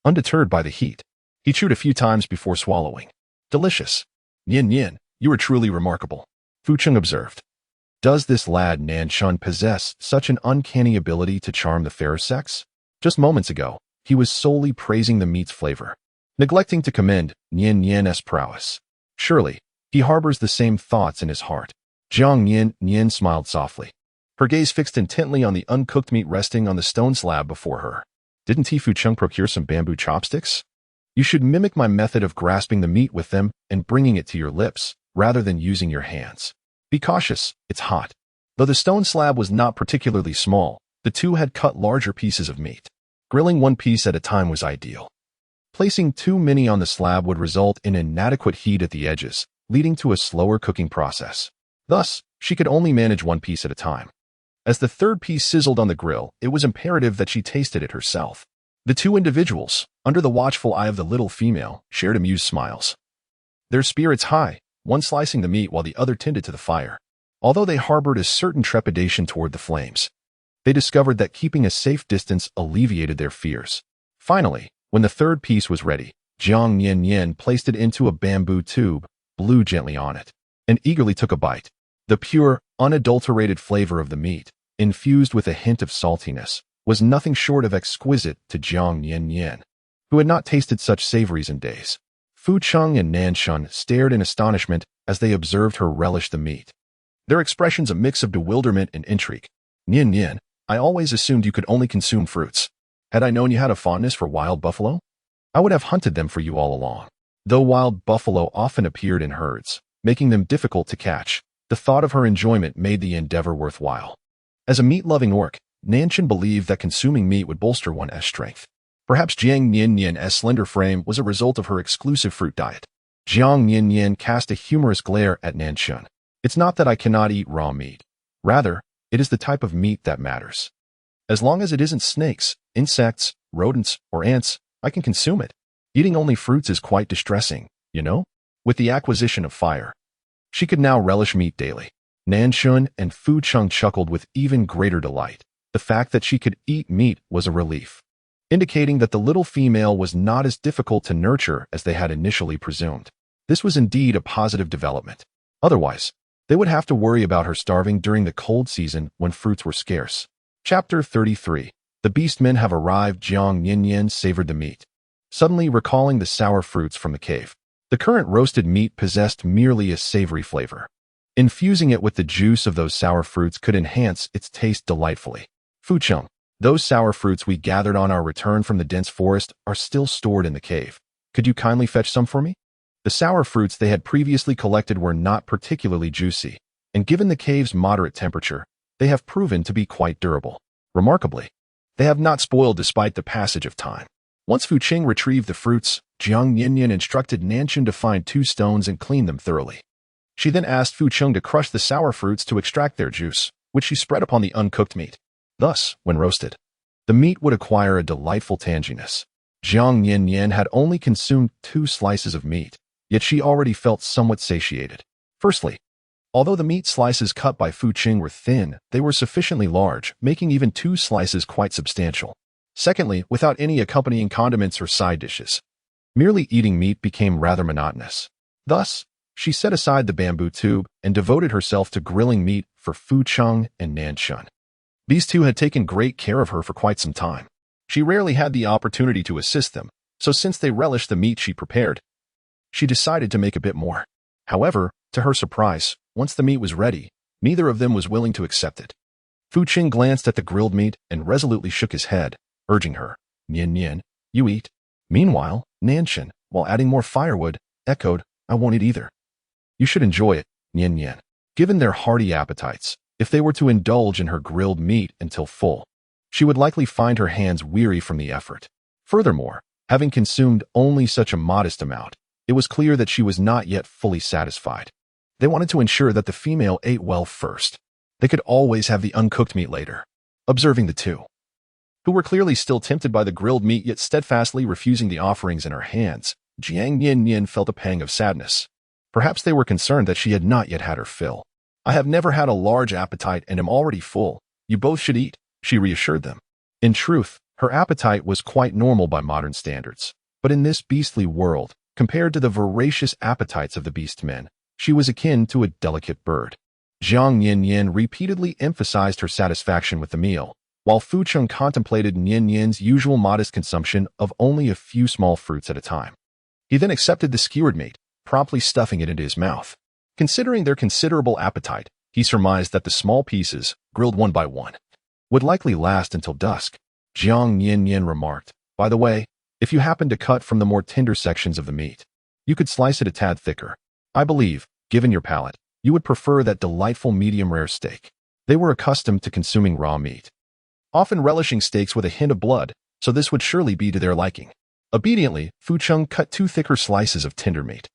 Undeterred by the heat, he chewed a few times before swallowing. "Delicious. Nian-nian, you are truly remarkable," Fu Cheng observed. Does this lad Nanshan possess such an uncanny ability to charm the fair sex? Just moments ago, he was solely praising the meat's flavor, neglecting to commend Nian-nian's prowess. Surely, he harbors the same thoughts in his heart. Jiang Nian-nian smiled softly, her gaze fixed intently on the uncooked meat resting on the stone slab before her. "Didn't Fu Cheng procure some bamboo chopsticks? You should mimic my method of grasping the meat with them and bringing it to your lips, rather than using your hands. Be cautious, it's hot." Though the stone slab was not particularly small, The two had cut larger pieces of meat. Grilling one piece at a time was ideal. Placing too many on the slab would result in inadequate heat at the edges, leading to a slower cooking process. Thus, she could only manage one piece at a time. As the third piece sizzled on the grill, it was imperative that she tasted it herself. The two individuals, under the watchful eye of the little female, shared amused smiles. Their spirits high, one slicing the meat while the other tended to the fire. Although they harbored a certain trepidation toward the flames, they discovered that keeping a safe distance alleviated their fears. Finally, when the third piece was ready, Jiang Nian-nian placed it into a bamboo tube, blew gently on it, and eagerly took a bite. The pure, unadulterated flavor of the meat, infused with a hint of saltiness, was nothing short of exquisite to Jiang Nian-nian, who had not tasted such savories in days. Fu Cheng and Nanshun stared in astonishment as they observed her relish the meat. Their expressions a mix of bewilderment and intrigue. Nian-nian, I always assumed you could only consume fruits. Had I known you had a fondness for wild buffalo, I would have hunted them for you all along. Though wild buffalo often appeared in herds, making them difficult to catch, the thought of her enjoyment made the endeavor worthwhile. As a meat-loving orc, Nanshun believed that consuming meat would bolster one's strength. Perhaps Jiang Nian-nian's slender frame was a result of her exclusive fruit diet. Jiang Nian-nian cast a humorous glare at Nanshun. It's not that I cannot eat raw meat. Rather, it is the type of meat that matters. As long as it isn't snakes, insects, rodents, or ants, I can consume it. Eating only fruits is quite distressing, you know? With the acquisition of fire, she could now relish meat daily. Nanshun and Fu Cheng chuckled with even greater delight. The fact that she could eat meat was a relief, indicating that the little female was not as difficult to nurture as they had initially presumed. This was indeed a positive development. Otherwise, they would have to worry about her starving during the cold season when fruits were scarce. Chapter 33. The beastmen have arrived. Jiang Nian-nian savored the meat, suddenly recalling the sour fruits from the cave. The current roasted meat possessed merely a savory flavor. Infusing it with the juice of those sour fruits could enhance its taste delightfully. Fu Cheng, those sour fruits we gathered on our return from the dense forest are still stored in the cave. Could you kindly fetch some for me? The sour fruits they had previously collected were not particularly juicy, and given the cave's moderate temperature, they have proven to be quite durable. Remarkably, they have not spoiled despite the passage of time. Once Fu Cheng retrieved the fruits, Jiang Nian-nian instructed Nanshun to find 2 stones and clean them thoroughly. She then asked Fu Cheng to crush the sour fruits to extract their juice, which she spread upon the uncooked meat. Thus, when roasted, the meat would acquire a delightful tanginess. Jiang Nian-nian had only consumed 2 slices of meat, yet she already felt somewhat satiated. Firstly, although the meat slices cut by Fu Cheng were thin, they were sufficiently large, making even 2 slices quite substantial. Secondly, without any accompanying condiments or side dishes, merely eating meat became rather monotonous. Thus, she set aside the bamboo tube and devoted herself to grilling meat for Fu Cheng and Nanshun. These two had taken great care of her for quite some time. She rarely had the opportunity to assist them, so since they relished the meat she prepared, she decided to make a bit more. However, to her surprise, once the meat was ready, neither of them was willing to accept it. Fu Cheng glanced at the grilled meat and resolutely shook his head, urging her. Nian-nian, you eat. Meanwhile, Nanshun, while adding more firewood, echoed, I won't eat either. You should enjoy it, Nian-nian. Given their hearty appetites, if they were to indulge in her grilled meat until full, she would likely find her hands weary from the effort. Furthermore, having consumed only such a modest amount, it was clear that she was not yet fully satisfied. They wanted to ensure that the female ate well first. They could always have the uncooked meat later. Observing the two, who were clearly still tempted by the grilled meat yet steadfastly refusing the offerings in her hands, Jiang Nian-nian felt a pang of sadness. Perhaps they were concerned that she had not yet had her fill. I have never had a large appetite and am already full. You both should eat, she reassured them. In truth, her appetite was quite normal by modern standards. But in this beastly world, compared to the voracious appetites of the beastmen, she was akin to a delicate bird. Jiang Nian-nian repeatedly emphasized her satisfaction with the meal, while Fu Cheng contemplated Nian-nian's usual modest consumption of only a few small fruits at a time. He then accepted the skewered meat, promptly stuffing it into his mouth. Considering their considerable appetite, he surmised that the small pieces, grilled one by one, would likely last until dusk. Jiang Nian-nian remarked, by the way, if you happen to cut from the more tender sections of the meat, you could slice it a tad thicker. I believe, given your palate, you would prefer that delightful medium-rare steak. They were accustomed to consuming raw meat, often relishing steaks with a hint of blood, so this would surely be to their liking. Obediently, Fu Cheng cut 2 thicker slices of tender meat,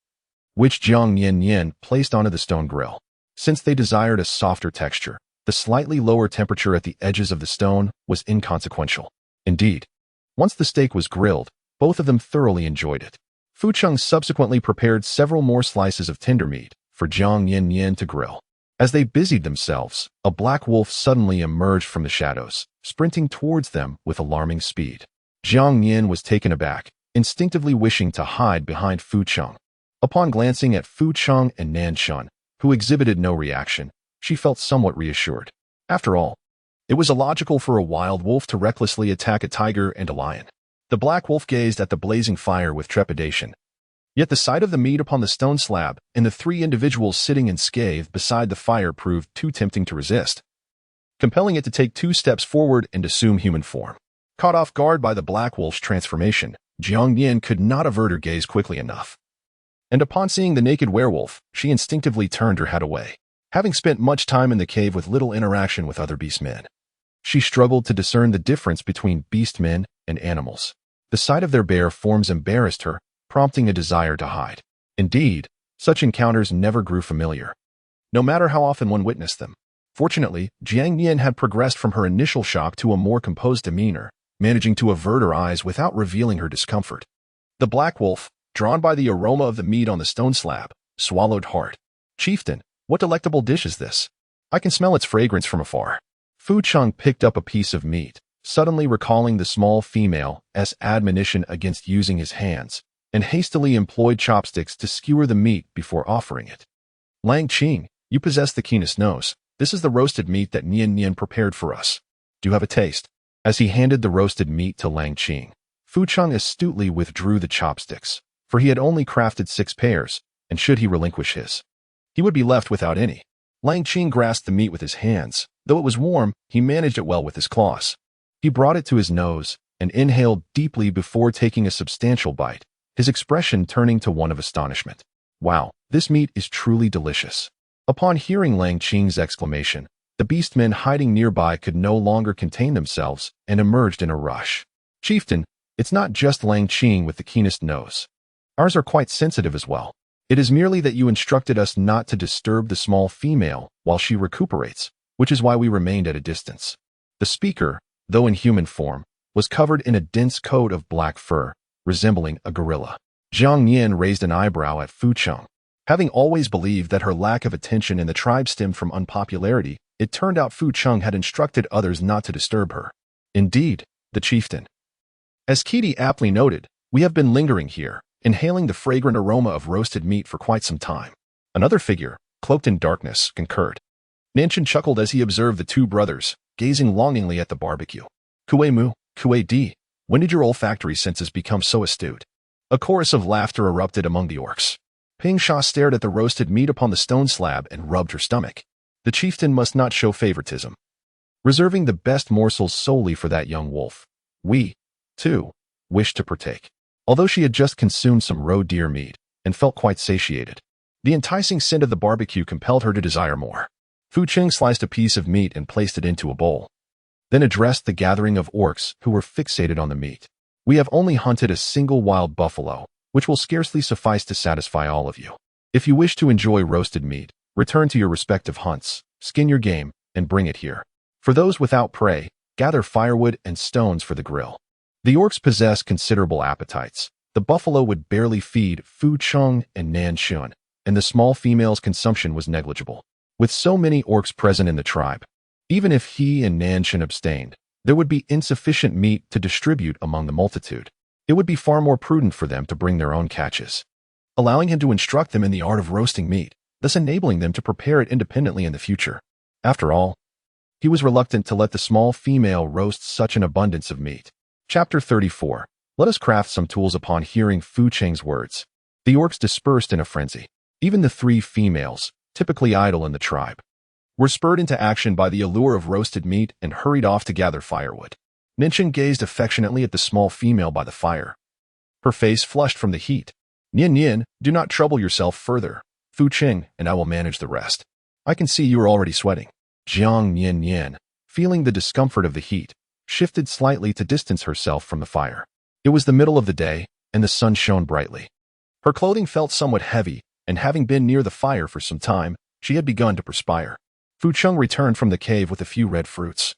which Jiang Nian-nian placed onto the stone grill. Since they desired a softer texture, the slightly lower temperature at the edges of the stone was inconsequential. Indeed, once the steak was grilled, both of them thoroughly enjoyed it. Fu Cheng subsequently prepared several more slices of tender meat for Jiang Nian-nian to grill. As they busied themselves, a black wolf suddenly emerged from the shadows, sprinting towards them with alarming speed. Jiang Nian was taken aback, instinctively wishing to hide behind Fu Cheng. Upon glancing at Fu Cheng and Nanshan, who exhibited no reaction, she felt somewhat reassured. After all, it was illogical for a wild wolf to recklessly attack a tiger and a lion. The black wolf gazed at the blazing fire with trepidation. Yet the sight of the meat upon the stone slab and the 3 individuals sitting unscathed beside the fire proved too tempting to resist, compelling it to take 2 steps forward and assume human form. Caught off guard by the black wolf's transformation, Jiang Nian could not avert her gaze quickly enough. And upon seeing the naked werewolf, she instinctively turned her head away. Having spent much time in the cave with little interaction with other beastmen, she struggled to discern the difference between beastmen and animals. The sight of their bare forms embarrassed her, prompting a desire to hide. Indeed, such encounters never grew familiar, no matter how often one witnessed them. Fortunately, Jiang Nian had progressed from her initial shock to a more composed demeanor, managing to avert her eyes without revealing her discomfort. The black wolf, drawn by the aroma of the meat on the stone slab, swallowed hard. "Chieftain, what delectable dish is this? I can smell its fragrance from afar." Fu Cheng picked up a piece of meat, suddenly recalling the small female's admonition against using his hands, and hastily employed chopsticks to skewer the meat before offering it. "Lang Qing, you possess the keenest nose. This is the roasted meat that Nian-nian prepared for us. Do you have a taste?" As he handed the roasted meat to Lang Qing, Fu Cheng astutely withdrew the chopsticks, for he had only crafted 6 pairs, and should he relinquish his, he would be left without any. Lang Qing grasped the meat with his hands. Though it was warm, he managed it well with his claws. He brought it to his nose and inhaled deeply before taking a substantial bite, his expression turning to one of astonishment. "Wow, this meat is truly delicious." Upon hearing Lang Qing's exclamation, the beastmen hiding nearby could no longer contain themselves and emerged in a rush. "Chieftain, it's not just Lang Qing with the keenest nose. Ours are quite sensitive as well. It is merely that you instructed us not to disturb the small female while she recuperates, which is why we remained at a distance." The speaker, though in human form, was covered in a dense coat of black fur, resembling a gorilla. Jiang Nian raised an eyebrow at Fu Cheng. Having always believed that her lack of attention in the tribe stemmed from unpopularity, it turned out Fu Cheng had instructed others not to disturb her. "Indeed, the chieftain. As Kitty aptly noted, we have been lingering here, inhaling the fragrant aroma of roasted meat for quite some time." Another figure, cloaked in darkness, concurred. Nanshan chuckled as he observed the 2 brothers, gazing longingly at the barbecue. "Kue Mu, Kue Di, when did your olfactory senses become so astute?" A chorus of laughter erupted among the orcs. Ping Sha stared at the roasted meat upon the stone slab and rubbed her stomach. The chieftain must not show favoritism, reserving the best morsels solely for that young wolf. We, too, wished to partake. Although she had just consumed some roe deer meat and felt quite satiated, the enticing scent of the barbecue compelled her to desire more. Fu Cheng sliced a piece of meat and placed it into a bowl, then addressed the gathering of orcs who were fixated on the meat. "We have only hunted a single wild buffalo, which will scarcely suffice to satisfy all of you. If you wish to enjoy roasted meat, return to your respective hunts, skin your game, and bring it here. For those without prey, gather firewood and stones for the grill." The orcs possessed considerable appetites. The buffalo would barely feed Fu Cheng and Nanshan, and the small female's consumption was negligible. With so many orcs present in the tribe, even if he and Nanshan abstained, there would be insufficient meat to distribute among the multitude. It would be far more prudent for them to bring their own catches, allowing him to instruct them in the art of roasting meat, thus enabling them to prepare it independently in the future. After all, he was reluctant to let the small female roast such an abundance of meat. Chapter 34. Let us craft some tools. Upon hearing Fu Cheng's words, the orcs dispersed in a frenzy. Even the 3 females, typically idle in the tribe, were spurred into action by the allure of roasted meat and hurried off to gather firewood. Ninshin gazed affectionately at the small female by the fire, her face flushed from the heat. "Nian-nian, do not trouble yourself further. Fu Cheng and I will manage the rest. I can see you are already sweating." Jiang Nian-nian, feeling the discomfort of the heat, shifted slightly to distance herself from the fire. It was the middle of the day, and the sun shone brightly. Her clothing felt somewhat heavy, and having been near the fire for some time, she had begun to perspire. Fu Cheng returned from the cave with a few red fruits,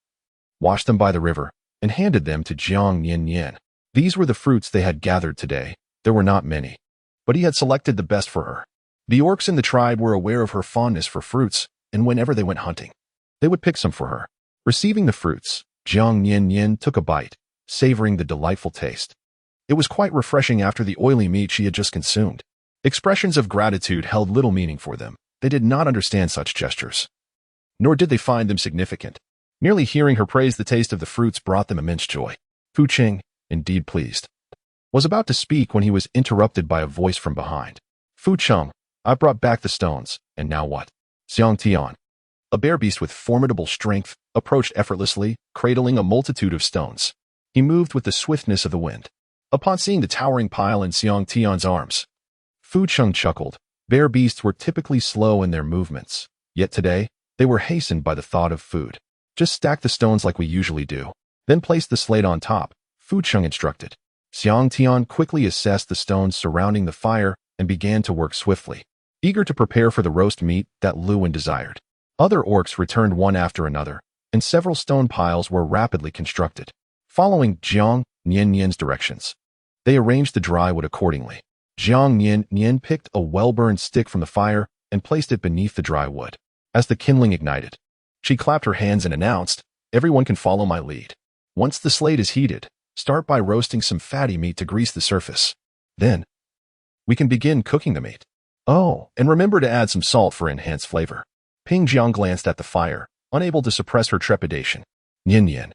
washed them by the river, and handed them to Jiang Nian-nian. These were the fruits they had gathered today. There were not many, but he had selected the best for her. The orcs in the tribe were aware of her fondness for fruits, and whenever they went hunting, they would pick some for her. Receiving the fruits, Jiang Nian-nian took a bite, savoring the delightful taste. It was quite refreshing after the oily meat she had just consumed. Expressions of gratitude held little meaning for them. They did not understand such gestures, nor did they find them significant. Merely hearing her praise the taste of the fruits brought them immense joy. Fu Cheng, indeed pleased, was about to speak when he was interrupted by a voice from behind. Fu Cheng, I brought back the stones, and now what? Xiang Tian, a bear beast with formidable strength, approached effortlessly, cradling a multitude of stones. He moved with the swiftness of the wind. Upon seeing the towering pile in Xiang Tian's arms, Fu Cheng chuckled. Bear beasts were typically slow in their movements, yet today, they were hastened by the thought of food. Just stack the stones like we usually do, then place the slate on top, Fu Cheng instructed. Xiang Tian quickly assessed the stones surrounding the fire and began to work swiftly, eager to prepare for the roast meat that Lu Wen desired. Other orcs returned one after another, and several stone piles were rapidly constructed. Following Jiang Nian-nian's directions, they arranged the dry wood accordingly. Jiang Nian-nian picked a well-burned stick from the fire and placed it beneath the dry wood. As the kindling ignited, she clapped her hands and announced, "Everyone can follow my lead. Once the slate is heated, start by roasting some fatty meat to grease the surface. Then, we can begin cooking the meat. Oh, and remember to add some salt for enhanced flavor." Ping Jiang glanced at the fire, unable to suppress her trepidation. "Nian-nian,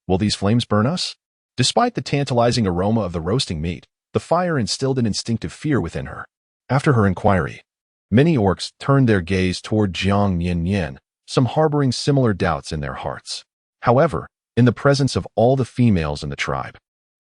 will these flames burn us?" Despite the tantalizing aroma of the roasting meat, the fire instilled an instinctive fear within her. After her inquiry, many orcs turned their gaze toward Jiang Nian-nian, some harboring similar doubts in their hearts. However, in the presence of all the females in the tribe,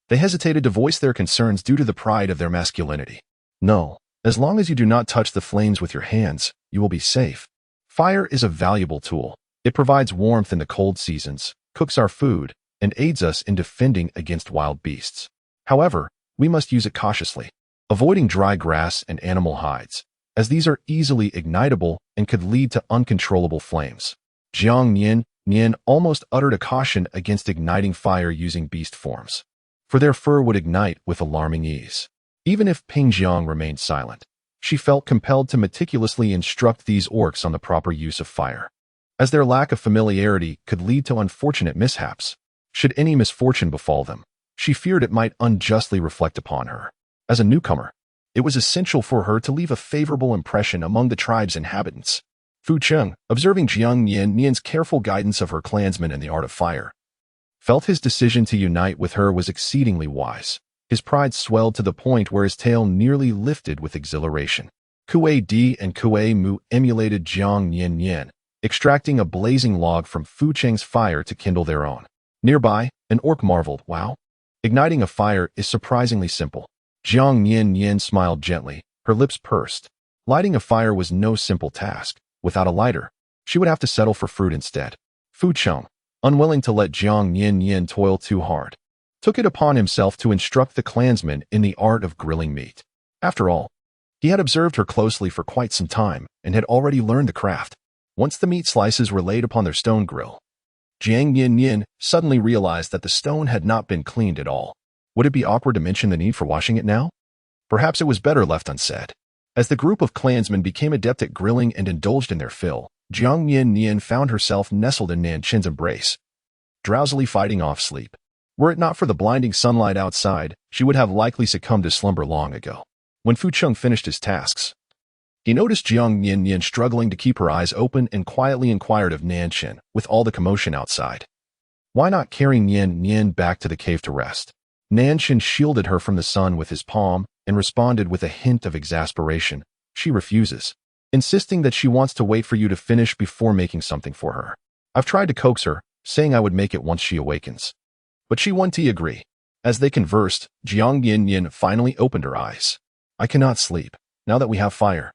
they hesitated to voice their concerns due to the pride of their masculinity. "No, as long as you do not touch the flames with your hands, you will be safe. Fire is a valuable tool. It provides warmth in the cold seasons, cooks our food, and aids us in defending against wild beasts. However, we must use it cautiously, avoiding dry grass and animal hides, as these are easily ignitable and could lead to uncontrollable flames." Jiang Nian-nian almost uttered a caution against igniting fire using beast forms, for their fur would ignite with alarming ease. Even if Ping Jiang remained silent, she felt compelled to meticulously instruct these orcs on the proper use of fire, as their lack of familiarity could lead to unfortunate mishaps. Should any misfortune befall them, she feared it might unjustly reflect upon her. As a newcomer, it was essential for her to leave a favorable impression among the tribe's inhabitants. Fu Cheng, observing Jiang Nian-nian's careful guidance of her clansmen in the art of fire, felt his decision to unite with her was exceedingly wise. His pride swelled to the point where his tail nearly lifted with exhilaration. Kuei Di and Kuei Mu emulated Jiang Nian-nian, extracting a blazing log from Fu Cheng's fire to kindle their own. Nearby, an orc marveled, "Wow, igniting a fire is surprisingly simple." Jiang Nian-nian smiled gently, her lips pursed. Lighting a fire was no simple task. Without a lighter, she would have to settle for fruit instead. Fu Cheng, unwilling to let Jiang Nian-nian toil too hard, took it upon himself to instruct the clansmen in the art of grilling meat. After all, he had observed her closely for quite some time and had already learned the craft. Once the meat slices were laid upon their stone grill, Jiang Nian-nian suddenly realized that the stone had not been cleaned at all. Would it be awkward to mention the need for washing it now? Perhaps it was better left unsaid. As the group of clansmen became adept at grilling and indulged in their fill, Jiang Nian-nian found herself nestled in Nanchin's embrace, drowsily fighting off sleep. Were it not for the blinding sunlight outside, she would have likely succumbed to slumber long ago. When Fu Cheng finished his tasks, he noticed Jiang Nian-nian struggling to keep her eyes open and quietly inquired of Nanchin, with all the commotion outside, why not carry Nian-nian back to the cave to rest? Nanchin shielded her from the sun with his palm and responded with a hint of exasperation. "She refuses, insisting that she wants to wait for you to finish before making something for her. I've tried to coax her, saying I would make it once she awakens, but she won't agree." As they conversed, Jiang Nian-nian finally opened her eyes. "I cannot sleep, now that we have fire.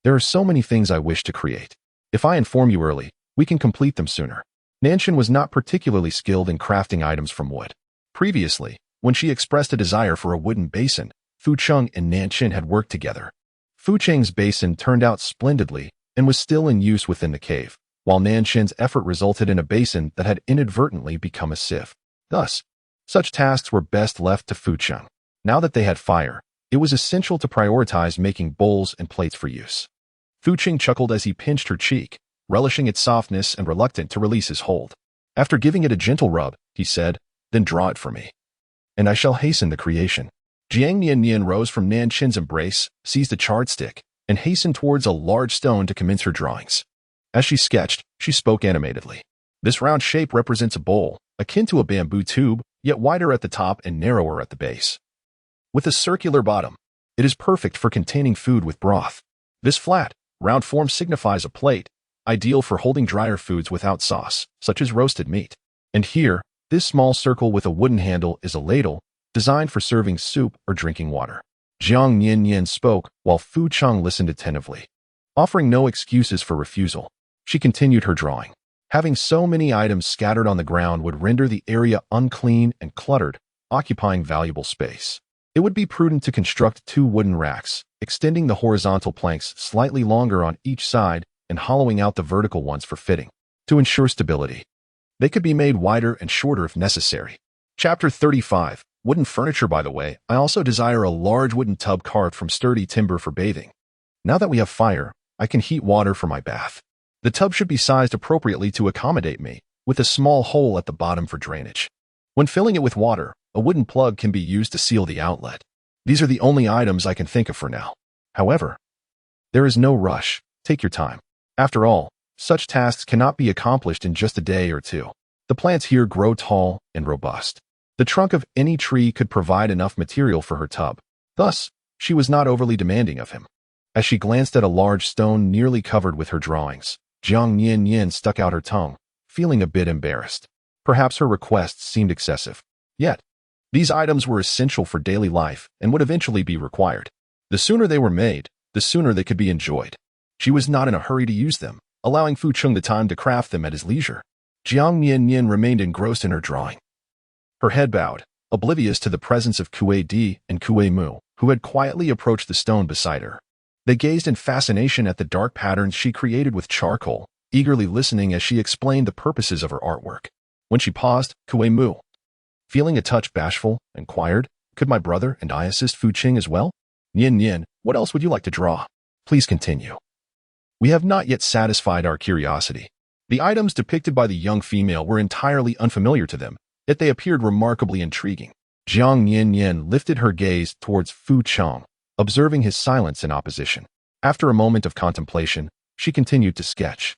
There are so many things I wish to create. If I inform you early, we can complete them sooner." Nanshan was not particularly skilled in crafting items from wood. Previously, when she expressed a desire for a wooden basin, Fu Cheng and Nanshan had worked together. Fu Cheng's basin turned out splendidly and was still in use within the cave, while Nanshan's effort resulted in a basin that had inadvertently become a sieve. Thus, such tasks were best left to Fu Cheng. Now that they had fire, it was essential to prioritize making bowls and plates for use. Fu Cheng chuckled as he pinched her cheek, relishing its softness and reluctant to release his hold. After giving it a gentle rub, he said, "Then draw it for me, and I shall hasten the creation." Jiang Nian-nian rose from Nanshan's embrace, seized a charred stick, and hastened towards a large stone to commence her drawings. As she sketched, she spoke animatedly. "This round shape represents a bowl, akin to a bamboo tube, yet wider at the top and narrower at the base. With a circular bottom, it is perfect for containing food with broth. This flat, round form signifies a plate, ideal for holding drier foods without sauce, such as roasted meat. And here, this small circle with a wooden handle is a ladle, designed for serving soup or drinking water." Jiang Nian-nian spoke while Fu Cheng listened attentively. Offering no excuses for refusal, she continued her drawing. Having so many items scattered on the ground would render the area unclean and cluttered, occupying valuable space. It would be prudent to construct 2 wooden racks, extending the horizontal planks slightly longer on each side and hollowing out the vertical ones for fitting, to ensure stability. They could be made wider and shorter if necessary. Chapter 35. Wooden furniture. By the way, I also desire a large wooden tub carved from sturdy timber for bathing. Now that we have fire, I can heat water for my bath. The tub should be sized appropriately to accommodate me, with a small hole at the bottom for drainage. When filling it with water, a wooden plug can be used to seal the outlet. These are the only items I can think of for now. However, there is no rush. Take your time. After all, such tasks cannot be accomplished in just a day or two. The plants here grow tall and robust. The trunk of any tree could provide enough material for her tub. Thus, she was not overly demanding of him. As she glanced at a large stone nearly covered with her drawings, Jiang Nian-nian stuck out her tongue, feeling a bit embarrassed. Perhaps her requests seemed excessive. Yet, these items were essential for daily life and would eventually be required. The sooner they were made, the sooner they could be enjoyed. She was not in a hurry to use them, allowing Fu Cheng the time to craft them at his leisure. Jiang Nian-nian remained engrossed in her drawing. Her head bowed, oblivious to the presence of Kue Di and Kue Mu, who had quietly approached the stone beside her. They gazed in fascination at the dark patterns she created with charcoal, eagerly listening as she explained the purposes of her artwork. When she paused, Kue Mu, feeling a touch bashful, inquired, "Could my brother and I assist Fu Cheng as well?" "Nian-nian, what else would you like to draw? Please continue. We have not yet satisfied our curiosity." The items depicted by the young female were entirely unfamiliar to them, yet they appeared remarkably intriguing. Jiang Nian-nian lifted her gaze towards Fu Cheng, observing his silence in opposition. After a moment of contemplation, she continued to sketch.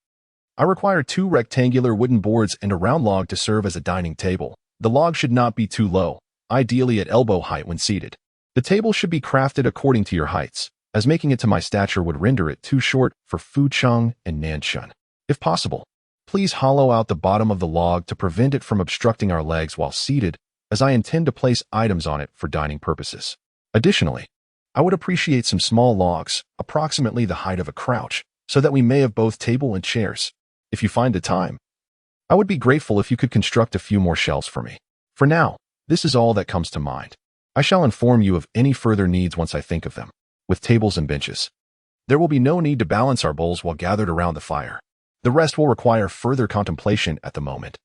"I require 2 rectangular wooden boards and a round log to serve as a dining table. The log should not be too low, ideally at elbow height when seated. The table should be crafted according to your heights, as making it to my stature would render it too short for Fu Cheng and Nanshan. If possible, please hollow out the bottom of the log to prevent it from obstructing our legs while seated, as I intend to place items on it for dining purposes. Additionally, I would appreciate some small logs, approximately the height of a crouch, so that we may have both table and chairs. If you find the time, I would be grateful if you could construct a few more shelves for me. For now, this is all that comes to mind. I shall inform you of any further needs once I think of them." With tables and benches, there will be no need to balance our bowls while gathered around the fire. The rest will require further contemplation at the moment.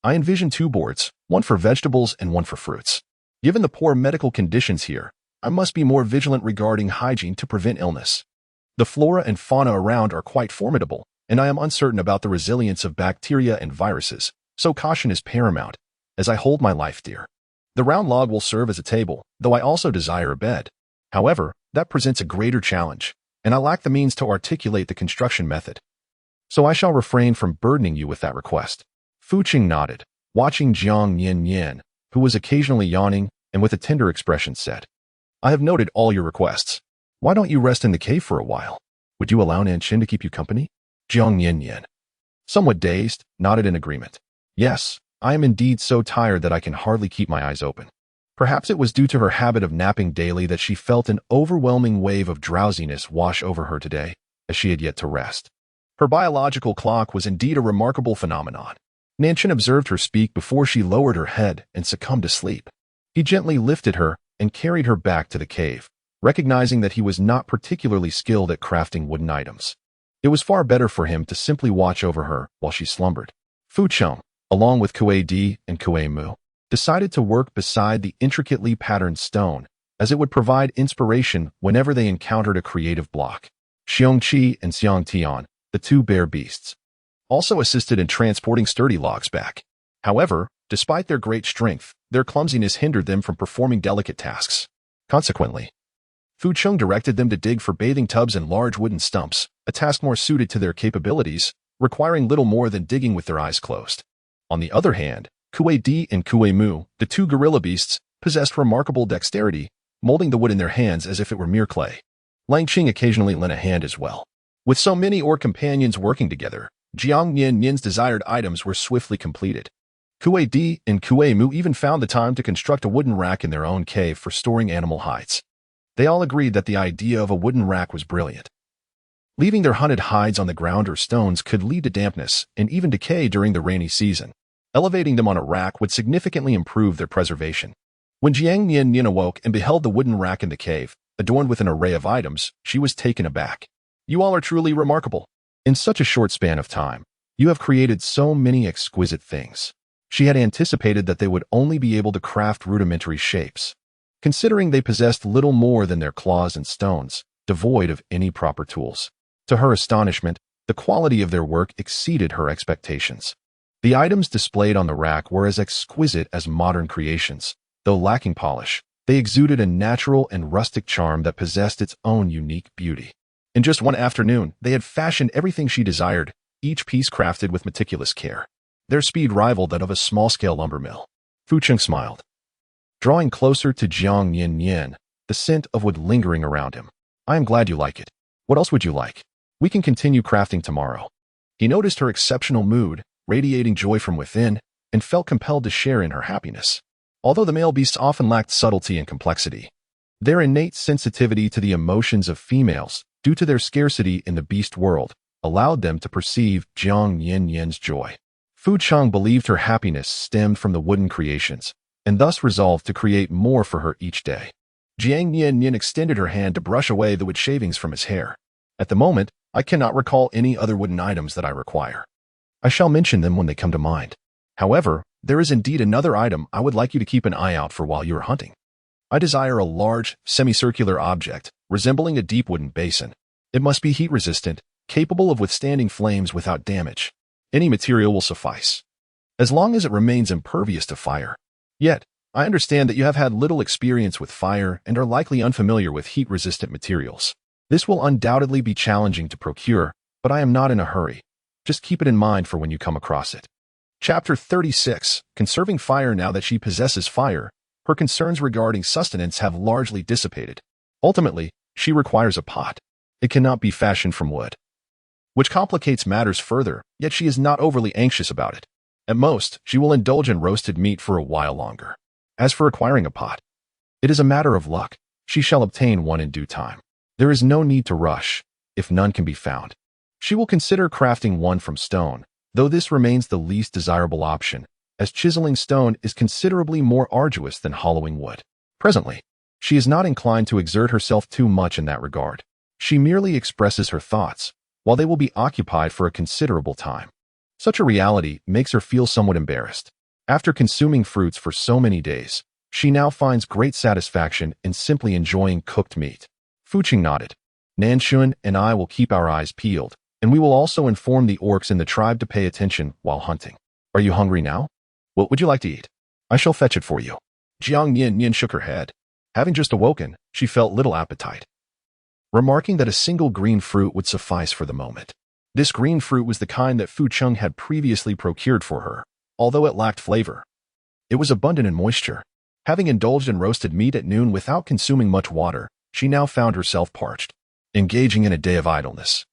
I envision 2 boards, one for vegetables and one for fruits. Given the poor medical conditions here, I must be more vigilant regarding hygiene to prevent illness. The flora and fauna around are quite formidable, and I am uncertain about the resilience of bacteria and viruses, so caution is paramount, as I hold my life dear. The round log will serve as a table, though I also desire a bed. However, that presents a greater challenge, and I lack the means to articulate the construction method. So I shall refrain from burdening you with that request." Fu Cheng nodded, watching Jiang Nian-nian, who was occasionally yawning, and with a tender expression said, "I have noted all your requests. Why don't you rest in the cave for a while? Would you allow Nanshan to keep you company?" Jiang Nian-nian, somewhat dazed, nodded in agreement. "Yes, I am indeed so tired that I can hardly keep my eyes open." Perhaps it was due to her habit of napping daily that she felt an overwhelming wave of drowsiness wash over her today, as she had yet to rest. Her biological clock was indeed a remarkable phenomenon. Nanshan observed her speak before she lowered her head and succumbed to sleep. He gently lifted her and carried her back to the cave, recognizing that he was not particularly skilled at crafting wooden items. It was far better for him to simply watch over her while she slumbered. Fu Cheng, along with Kue Di and Kue Mu, decided to work beside the intricately patterned stone, as it would provide inspiration whenever they encountered a creative block. Xiong Qi and Xiang Tian, the two bear beasts, also assisted in transporting sturdy logs back. However, despite their great strength, their clumsiness hindered them from performing delicate tasks. Consequently, Fu Cheng directed them to dig for bathing tubs and large wooden stumps, a task more suited to their capabilities, requiring little more than digging with their eyes closed. On the other hand, Kue Di and Kue Mu, the two gorilla beasts, possessed remarkable dexterity, molding the wood in their hands as if it were mere clay. Lang Qing occasionally lent a hand as well. With so many orc companions working together, Jiang Nian-nian's desired items were swiftly completed. Kue Di and Kue Mu even found the time to construct a wooden rack in their own cave for storing animal hides. They all agreed that the idea of a wooden rack was brilliant. Leaving their hunted hides on the ground or stones could lead to dampness and even decay during the rainy season. Elevating them on a rack would significantly improve their preservation. When Jiang Nian-nian awoke and beheld the wooden rack in the cave, adorned with an array of items, she was taken aback. "You all are truly remarkable. In such a short span of time, you have created so many exquisite things." She had anticipated that they would only be able to craft rudimentary shapes, considering they possessed little more than their claws and stones, devoid of any proper tools. To her astonishment, the quality of their work exceeded her expectations. The items displayed on the rack were as exquisite as modern creations. Though lacking polish, they exuded a natural and rustic charm that possessed its own unique beauty. In just one afternoon, they had fashioned everything she desired, each piece crafted with meticulous care. Their speed rivaled that of a small-scale lumber mill. Fu Cheng smiled. Drawing closer to Jiang Nian-nian, the scent of wood lingering around him. "I am glad you like it. What else would you like? We can continue crafting tomorrow." He noticed her exceptional mood, radiating joy from within, and felt compelled to share in her happiness. Although the male beasts often lacked subtlety and complexity, their innate sensitivity to the emotions of females, due to their scarcity in the beast world, allowed them to perceive Jiang Nian-nian's joy. Fu Cheng believed her happiness stemmed from the wooden creations, and thus resolved to create more for her each day. Jiang Nian-nian extended her hand to brush away the wood shavings from his hair. "At the moment, I cannot recall any other wooden items that I require. I shall mention them when they come to mind. However, there is indeed another item I would like you to keep an eye out for while you are hunting. I desire a large, semicircular object, resembling a deep wooden basin. It must be heat-resistant, capable of withstanding flames without damage. Any material will suffice, as long as it remains impervious to fire. Yet, I understand that you have had little experience with fire and are likely unfamiliar with heat-resistant materials. This will undoubtedly be challenging to procure, but I am not in a hurry. Just keep it in mind for when you come across it." Chapter 36. Conserving fire. Now that she possesses fire, her concerns regarding sustenance have largely dissipated. Ultimately, she requires a pot. It cannot be fashioned from wood, which complicates matters further, yet she is not overly anxious about it. At most, she will indulge in roasted meat for a while longer. As for acquiring a pot, it is a matter of luck. She shall obtain one in due time. There is no need to rush, if none can be found. She will consider crafting one from stone, though this remains the least desirable option, as chiseling stone is considerably more arduous than hollowing wood. Presently, she is not inclined to exert herself too much in that regard. She merely expresses her thoughts, while they will be occupied for a considerable time. Such a reality makes her feel somewhat embarrassed. After consuming fruits for so many days, she now finds great satisfaction in simply enjoying cooked meat. Fu Cheng nodded. "Nanshan and I will keep our eyes peeled, and we will also inform the orcs in the tribe to pay attention while hunting. Are you hungry now? What would you like to eat? I shall fetch it for you." Jiang Nian-nian shook her head. Having just awoken, she felt little appetite, remarking that a single green fruit would suffice for the moment. This green fruit was the kind that Fu Cheng had previously procured for her, although it lacked flavor. It was abundant in moisture. Having indulged in roasted meat at noon without consuming much water, she now found herself parched, engaging in a day of idleness.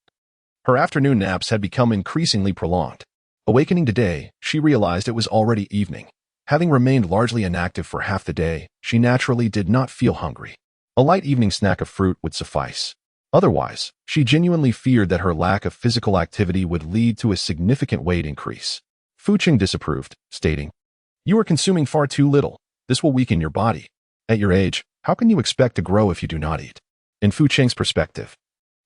Her afternoon naps had become increasingly prolonged. Awakening today, she realized it was already evening. Having remained largely inactive for half the day, she naturally did not feel hungry. A light evening snack of fruit would suffice. Otherwise, she genuinely feared that her lack of physical activity would lead to a significant weight increase. Fu Qing disapproved, stating, "You are consuming far too little. This will weaken your body. At your age, how can you expect to grow if you do not eat?" In Fu Qing's perspective,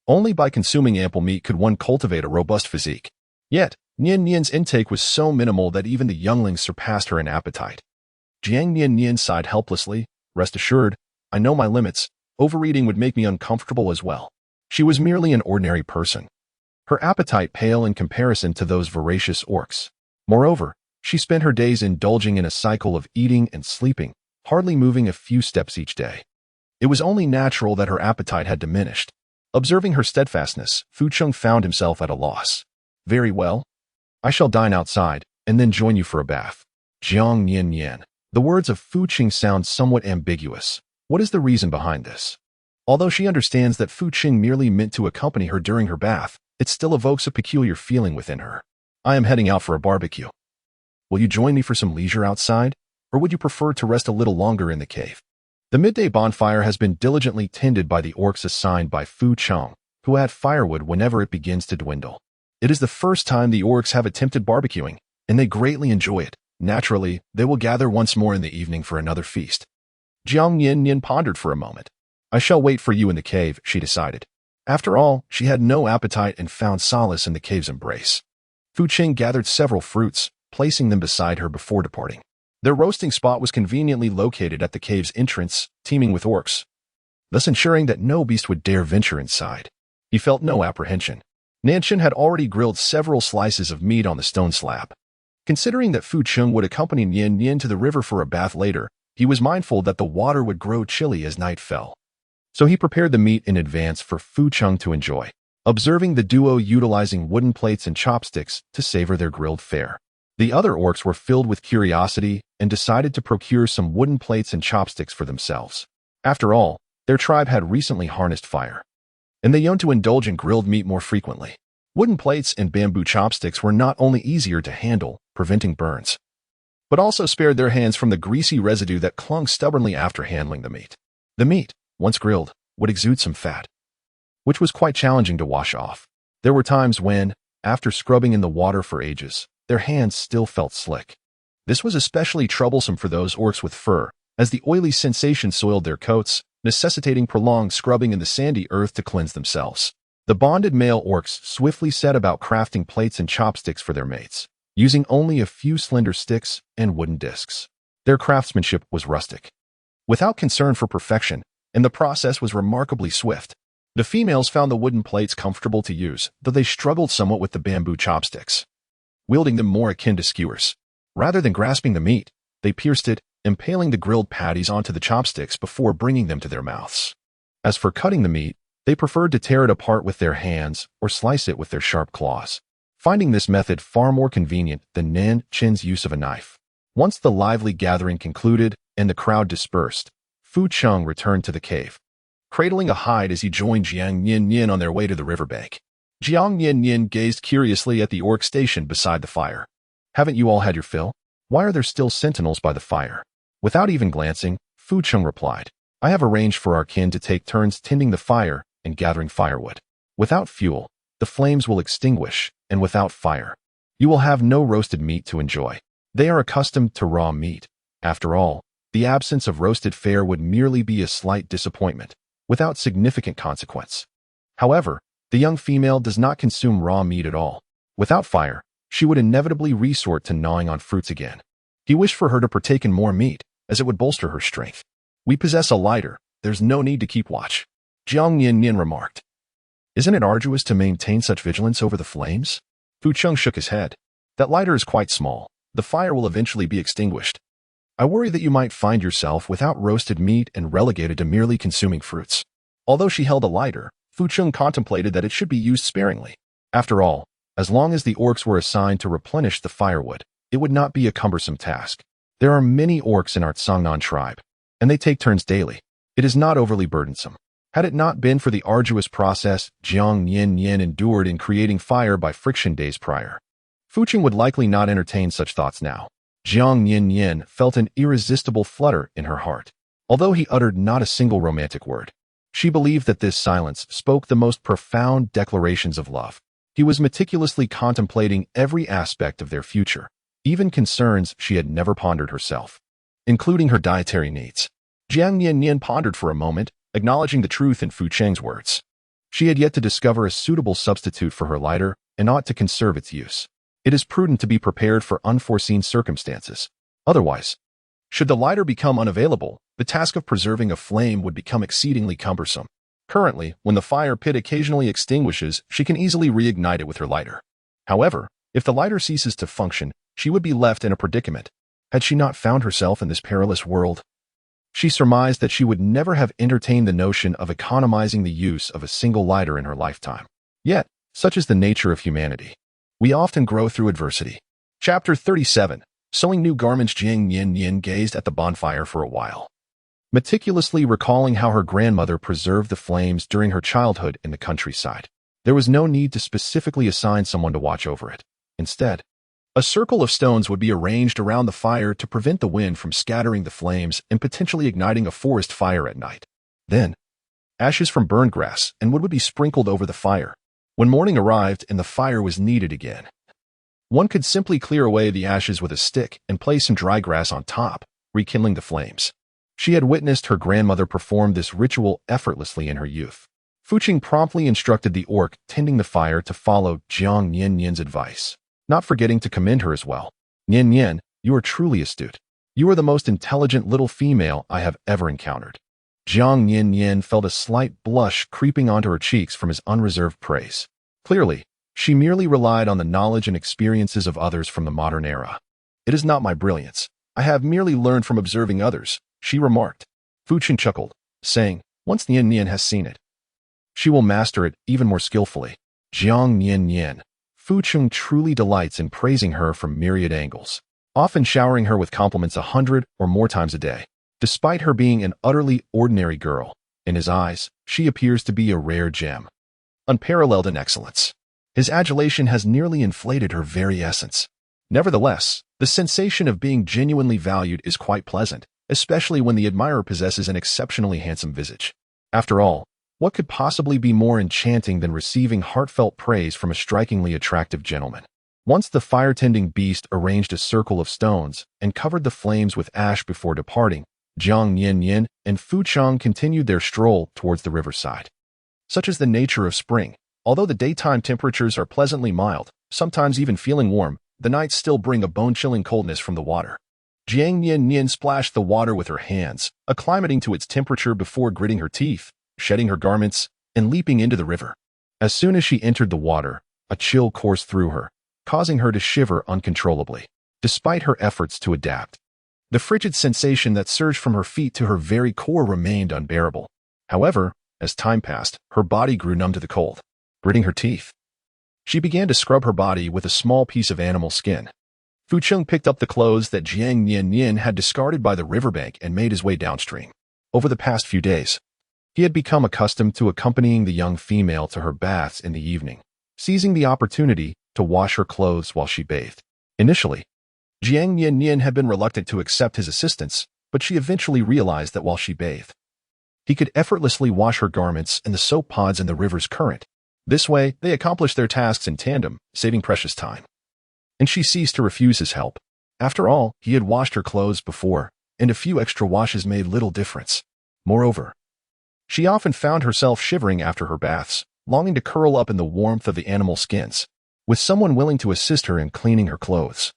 only by consuming ample meat could one cultivate a robust physique. Yet, Nian-nian's intake was so minimal that even the younglings surpassed her in appetite. Jiang Nian-nian sighed helplessly. "Rest assured, I know my limits. Overeating would make me uncomfortable as well." She was merely an ordinary person, her appetite pale in comparison to those voracious orcs. Moreover, she spent her days indulging in a cycle of eating and sleeping, hardly moving a few steps each day. It was only natural that her appetite had diminished. Observing her steadfastness, Fu Qing found himself at a loss. "Very well. I shall dine outside, and then join you for a bath." Jiang Nian-nian. The words of Fu Qing sound somewhat ambiguous. What is the reason behind this? Although she understands that Fu Qing merely meant to accompany her during her bath, it still evokes a peculiar feeling within her. "I am heading out for a barbecue. Will you join me for some leisure outside, or would you prefer to rest a little longer in the cave?" The midday bonfire has been diligently tended by the orcs assigned by Fu Qing, who add firewood whenever it begins to dwindle. It is the first time the orcs have attempted barbecuing, and they greatly enjoy it. Naturally, they will gather once more in the evening for another feast. Jiang Nian-nian pondered for a moment. "I shall wait for you in the cave," she decided. After all, she had no appetite and found solace in the cave's embrace. Fu Qing gathered several fruits, placing them beside her before departing. Their roasting spot was conveniently located at the cave's entrance, teeming with orcs, thus ensuring that no beast would dare venture inside. He felt no apprehension. Nanshan had already grilled several slices of meat on the stone slab. Considering that Fu Qing would accompany Nian-nian to the river for a bath later, he was mindful that the water would grow chilly as night fell. So he prepared the meat in advance for Fu Qing to enjoy, observing the duo utilizing wooden plates and chopsticks to savor their grilled fare. The other orcs were filled with curiosity and decided to procure some wooden plates and chopsticks for themselves. After all, their tribe had recently harnessed fire, and they yearned to indulge in grilled meat more frequently. Wooden plates and bamboo chopsticks were not only easier to handle, preventing burns, but also spared their hands from the greasy residue that clung stubbornly after handling the meat. The meat, once grilled, would exude some fat, which was quite challenging to wash off. There were times when, after scrubbing in the water for ages, their hands still felt slick. This was especially troublesome for those orcs with fur, as the oily sensation soiled their coats, necessitating prolonged scrubbing in the sandy earth to cleanse themselves. The bonded male orcs swiftly set about crafting plates and chopsticks for their mates, using only a few slender sticks and wooden discs. Their craftsmanship was rustic, without concern for perfection, and the process was remarkably swift. The females found the wooden plates comfortable to use, though they struggled somewhat with the bamboo chopsticks, wielding them more akin to skewers. Rather than grasping the meat, they pierced it, impaling the grilled patties onto the chopsticks before bringing them to their mouths. As for cutting the meat, they preferred to tear it apart with their hands or slice it with their sharp claws, finding this method far more convenient than Nan Chen's use of a knife. Once the lively gathering concluded and the crowd dispersed, Fu Qing returned to the cave, cradling a hide as he joined Jiang Nian-nian on their way to the riverbank. Jiang Nian-nian gazed curiously at the orc station beside the fire. "Haven't you all had your fill? Why are there still sentinels by the fire?" Without even glancing, Fu Qing replied, "I have arranged for our kin to take turns tending the fire and gathering firewood. Without fuel, the flames will extinguish, and without fire, you will have no roasted meat to enjoy. They are accustomed to raw meat. After all, the absence of roasted fare would merely be a slight disappointment, without significant consequence." However, the young female does not consume raw meat at all. Without fire, she would inevitably resort to gnawing on fruits again. He wished for her to partake in more meat, as it would bolster her strength. "We possess a lighter. There's no need to keep watch," Jiang Nian-nian remarked. "Isn't it arduous to maintain such vigilance over the flames?" Fu Qing shook his head. "That lighter is quite small. The fire will eventually be extinguished. I worry that you might find yourself without roasted meat and relegated to merely consuming fruits." Although she held a lighter, Fu Qing contemplated that it should be used sparingly. After all, as long as the orcs were assigned to replenish the firewood, it would not be a cumbersome task. There are many orcs in our Tsangnan tribe, and they take turns daily. It is not overly burdensome. Had it not been for the arduous process Jiang Nian-nian endured in creating fire by friction days prior, Fu Qing would likely not entertain such thoughts now. Jiang Nian-nian felt an irresistible flutter in her heart. Although he uttered not a single romantic word, she believed that this silence spoke the most profound declarations of love. He was meticulously contemplating every aspect of their future, even concerns she had never pondered herself, including her dietary needs. Jiang Nian-nian pondered for a moment, acknowledging the truth in Fu Cheng's words. She had yet to discover a suitable substitute for her lighter and ought to conserve its use. It is prudent to be prepared for unforeseen circumstances. Otherwise, should the lighter become unavailable, the task of preserving a flame would become exceedingly cumbersome. Currently, when the fire pit occasionally extinguishes, she can easily reignite it with her lighter. However, if the lighter ceases to function, she would be left in a predicament. Had she not found herself in this perilous world? She surmised that she would never have entertained the notion of economizing the use of a single lighter in her lifetime. Yet, such is the nature of humanity. We often grow through adversity. Chapter 37. Sewing new garments. Jiang Nian-nian gazed at the bonfire for a while, meticulously recalling how her grandmother preserved the flames during her childhood in the countryside. There was no need to specifically assign someone to watch over it. Instead, a circle of stones would be arranged around the fire to prevent the wind from scattering the flames and potentially igniting a forest fire at night. Then, ashes from burned grass and wood would be sprinkled over the fire. When morning arrived and the fire was needed again, one could simply clear away the ashes with a stick and place some dry grass on top, rekindling the flames. She had witnessed her grandmother perform this ritual effortlessly in her youth. Fu Cheng promptly instructed the orc tending the fire to follow Jiang Nian-nian's advice, not forgetting to commend her as well. Nian-nian, you are truly astute. You are the most intelligent little female I have ever encountered. Jiang Nian-nian felt a slight blush creeping onto her cheeks from his unreserved praise. Clearly, she merely relied on the knowledge and experiences of others from the modern era. It is not my brilliance. I have merely learned from observing others, she remarked. Fu Cheng chuckled, saying, once Nian-nian has seen it, she will master it even more skillfully. Jiang Nian-nian. Fu Cheng truly delights in praising her from myriad angles, often showering her with compliments 100 or more times a day. Despite her being an utterly ordinary girl, in his eyes, she appears to be a rare gem, unparalleled in excellence. His adulation has nearly inflated her very essence. Nevertheless, the sensation of being genuinely valued is quite pleasant, especially when the admirer possesses an exceptionally handsome visage. After all, what could possibly be more enchanting than receiving heartfelt praise from a strikingly attractive gentleman? Once the fire-tending beast arranged a circle of stones and covered the flames with ash before departing, Jiang Nian-nian and Fu Cheng continued their stroll towards the riverside. Such is the nature of spring. Although the daytime temperatures are pleasantly mild, sometimes even feeling warm, the nights still bring a bone-chilling coldness from the water. Jiang Nian-nian splashed the water with her hands, acclimating to its temperature before gritting her teeth, shedding her garments, and leaping into the river. As soon as she entered the water, a chill coursed through her, causing her to shiver uncontrollably. Despite her efforts to adapt, the frigid sensation that surged from her feet to her very core remained unbearable. However, as time passed, her body grew numb to the cold. Gritting her teeth, she began to scrub her body with a small piece of animal skin. Fu Cheng picked up the clothes that Jiang Nian-nian had discarded by the riverbank and made his way downstream. Over the past few days, he had become accustomed to accompanying the young female to her baths in the evening, seizing the opportunity to wash her clothes while she bathed. Initially, Jiang Nian-nian had been reluctant to accept his assistance, but she eventually realized that while she bathed, he could effortlessly wash her garments and the soap pods in the river's current. This way, they accomplished their tasks in tandem, saving precious time. And she ceased to refuse his help. After all, he had washed her clothes before, and a few extra washes made little difference. Moreover, she often found herself shivering after her baths, longing to curl up in the warmth of the animal skins, with someone willing to assist her in cleaning her clothes.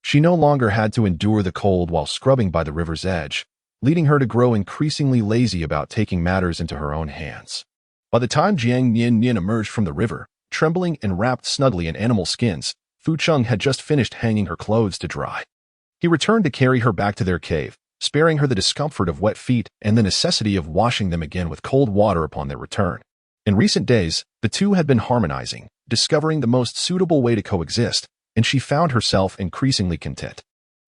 She no longer had to endure the cold while scrubbing by the river's edge, leading her to grow increasingly lazy about taking matters into her own hands. By the time Jiang Nian-nian emerged from the river, trembling and wrapped snugly in animal skins, Fu Cheng had just finished hanging her clothes to dry. He returned to carry her back to their cave, sparing her the discomfort of wet feet and the necessity of washing them again with cold water upon their return. In recent days, the two had been harmonizing, discovering the most suitable way to coexist, and she found herself increasingly content.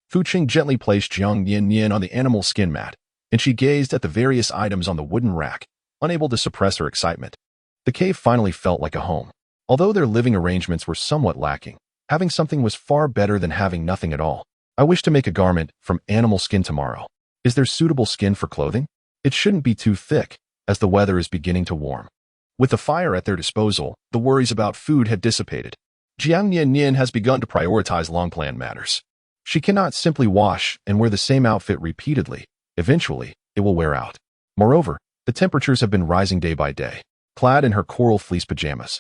Fu Cheng gently placed Jiang Nian-nian on the animal skin mat, and she gazed at the various items on the wooden rack, unable to suppress her excitement. The cave finally felt like a home. Although their living arrangements were somewhat lacking, having something was far better than having nothing at all. I wish to make a garment from animal skin tomorrow. Is there suitable skin for clothing? It shouldn't be too thick, as the weather is beginning to warm. With the fire at their disposal, the worries about food had dissipated. Jiang Nian-nian has begun to prioritize long-planned matters. She cannot simply wash and wear the same outfit repeatedly. Eventually, it will wear out. Moreover, the temperatures have been rising day by day. Clad in her coral fleece pajamas,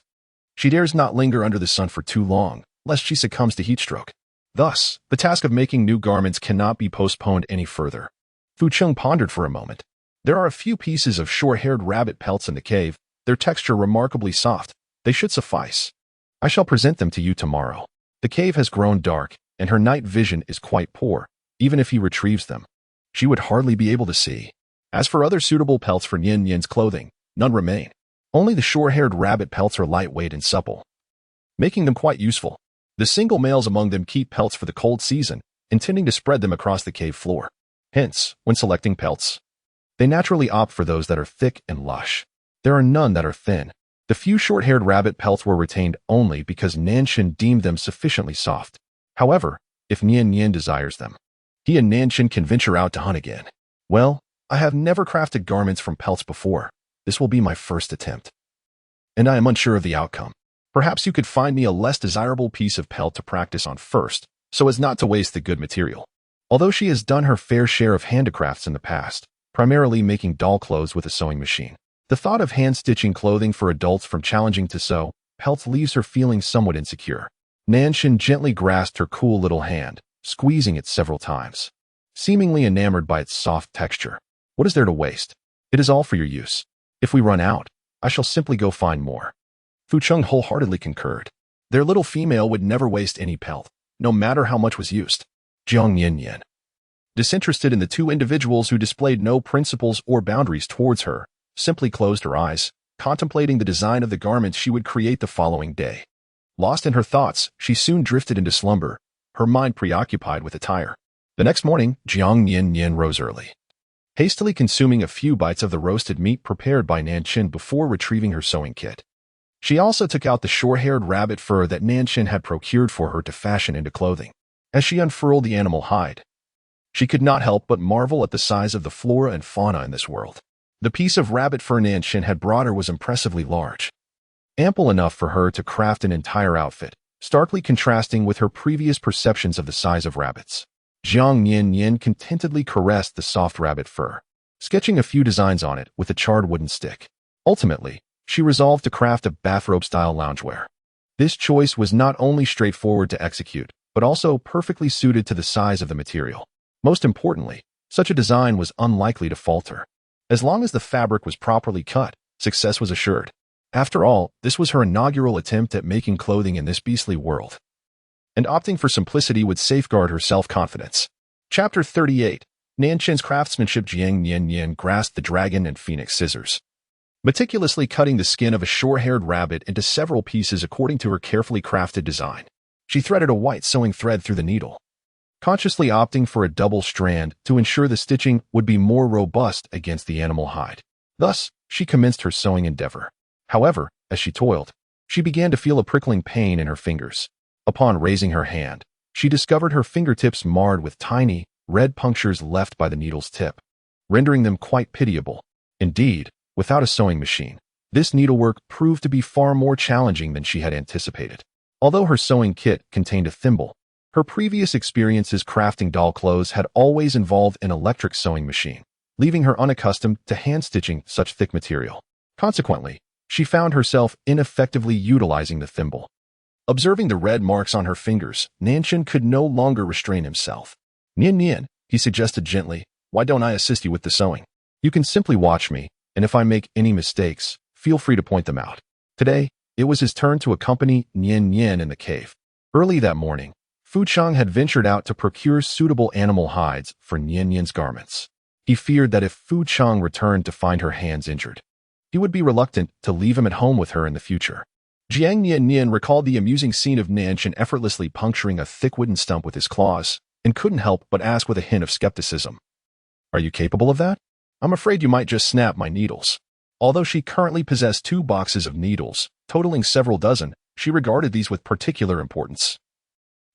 she dares not linger under the sun for too long, lest she succumbs to heatstroke. Thus, the task of making new garments cannot be postponed any further. Fu Cheng pondered for a moment. There are a few pieces of short-haired rabbit pelts in the cave, their texture remarkably soft. They should suffice. I shall present them to you tomorrow. The cave has grown dark, and her night vision is quite poor. Even if he retrieves them, she would hardly be able to see. As for other suitable pelts for Nian-nian's clothing, none remain. Only the short-haired rabbit pelts are lightweight and supple, making them quite useful. The single males among them keep pelts for the cold season, intending to spread them across the cave floor. Hence, when selecting pelts, they naturally opt for those that are thick and lush. There are none that are thin. The few short-haired rabbit pelts were retained only because Nanshan deemed them sufficiently soft. However, if Nian-nian desires them, he and Nanshan can venture out to hunt again. Well, I have never crafted garments from pelts before. This will be my first attempt, and I am unsure of the outcome. Perhaps you could find me a less desirable piece of pelt to practice on first, so as not to waste the good material. Although she has done her fair share of handicrafts in the past, primarily making doll clothes with a sewing machine, the thought of hand-stitching clothing for adults from challenging to sew pelts leaves her feeling somewhat insecure. Nanshan gently grasped her cool little hand, squeezing it several times, seemingly enamored by its soft texture. What is there to waste? It is all for your use. If we run out, I shall simply go find more. Fu Cheng wholeheartedly concurred. Their little female would never waste any pelt, no matter how much was used. Jiang Nian-nian, disinterested in the two individuals who displayed no principles or boundaries towards her, simply closed her eyes, contemplating the design of the garments she would create the following day. Lost in her thoughts, she soon drifted into slumber, her mind preoccupied with attire. The next morning, Jiang Nian-nian rose early, hastily consuming a few bites of the roasted meat prepared by Nanshan before retrieving her sewing kit. She also took out the short-haired rabbit fur that Nanshan had procured for her to fashion into clothing. As she unfurled the animal hide, she could not help but marvel at the size of the flora and fauna in this world. The piece of rabbit fur Nanshan had brought her was impressively large, ample enough for her to craft an entire outfit, starkly contrasting with her previous perceptions of the size of rabbits. Jiang Nian-nian contentedly caressed the soft rabbit fur, sketching a few designs on it with a charred wooden stick. Ultimately, she resolved to craft a bathrobe-style loungewear. This choice was not only straightforward to execute, but also perfectly suited to the size of the material. Most importantly, such a design was unlikely to falter. As long as the fabric was properly cut, success was assured. After all, this was her inaugural attempt at making clothing in this beastly world, and opting for simplicity would safeguard her self-confidence. Chapter 38. Nanshan's craftsmanship. Jiang Nian-nian grasped the dragon and phoenix scissors, meticulously cutting the skin of a short-haired rabbit into several pieces according to her carefully crafted design. She threaded a white sewing thread through the needle, consciously opting for a double strand to ensure the stitching would be more robust against the animal hide. Thus, she commenced her sewing endeavor. However, as she toiled, she began to feel a prickling pain in her fingers. Upon raising her hand, she discovered her fingertips marred with tiny, red punctures left by the needle's tip, rendering them quite pitiable. Indeed, without a sewing machine, this needlework proved to be far more challenging than she had anticipated. Although her sewing kit contained a thimble, her previous experiences crafting doll clothes had always involved an electric sewing machine, leaving her unaccustomed to hand-stitching such thick material. Consequently, she found herself ineffectively utilizing the thimble. Observing the red marks on her fingers, Nanshan could no longer restrain himself. Nian-nian, he suggested gently, why don't I assist you with the sewing? You can simply watch me, and if I make any mistakes, feel free to point them out. Today, it was his turn to accompany Nian-nian in the cave. Early that morning, Fu Cheng had ventured out to procure suitable animal hides for Nian-nian's garments. He feared that if Fu Cheng returned to find her hands injured, he would be reluctant to leave him at home with her in the future. Jiang Nian-nian recalled the amusing scene of Nanshan effortlessly puncturing a thick wooden stump with his claws, and couldn't help but ask with a hint of skepticism, "Are you capable of that? I'm afraid you might just snap my needles." Although she currently possessed 2 boxes of needles, totaling several dozen, she regarded these with particular importance,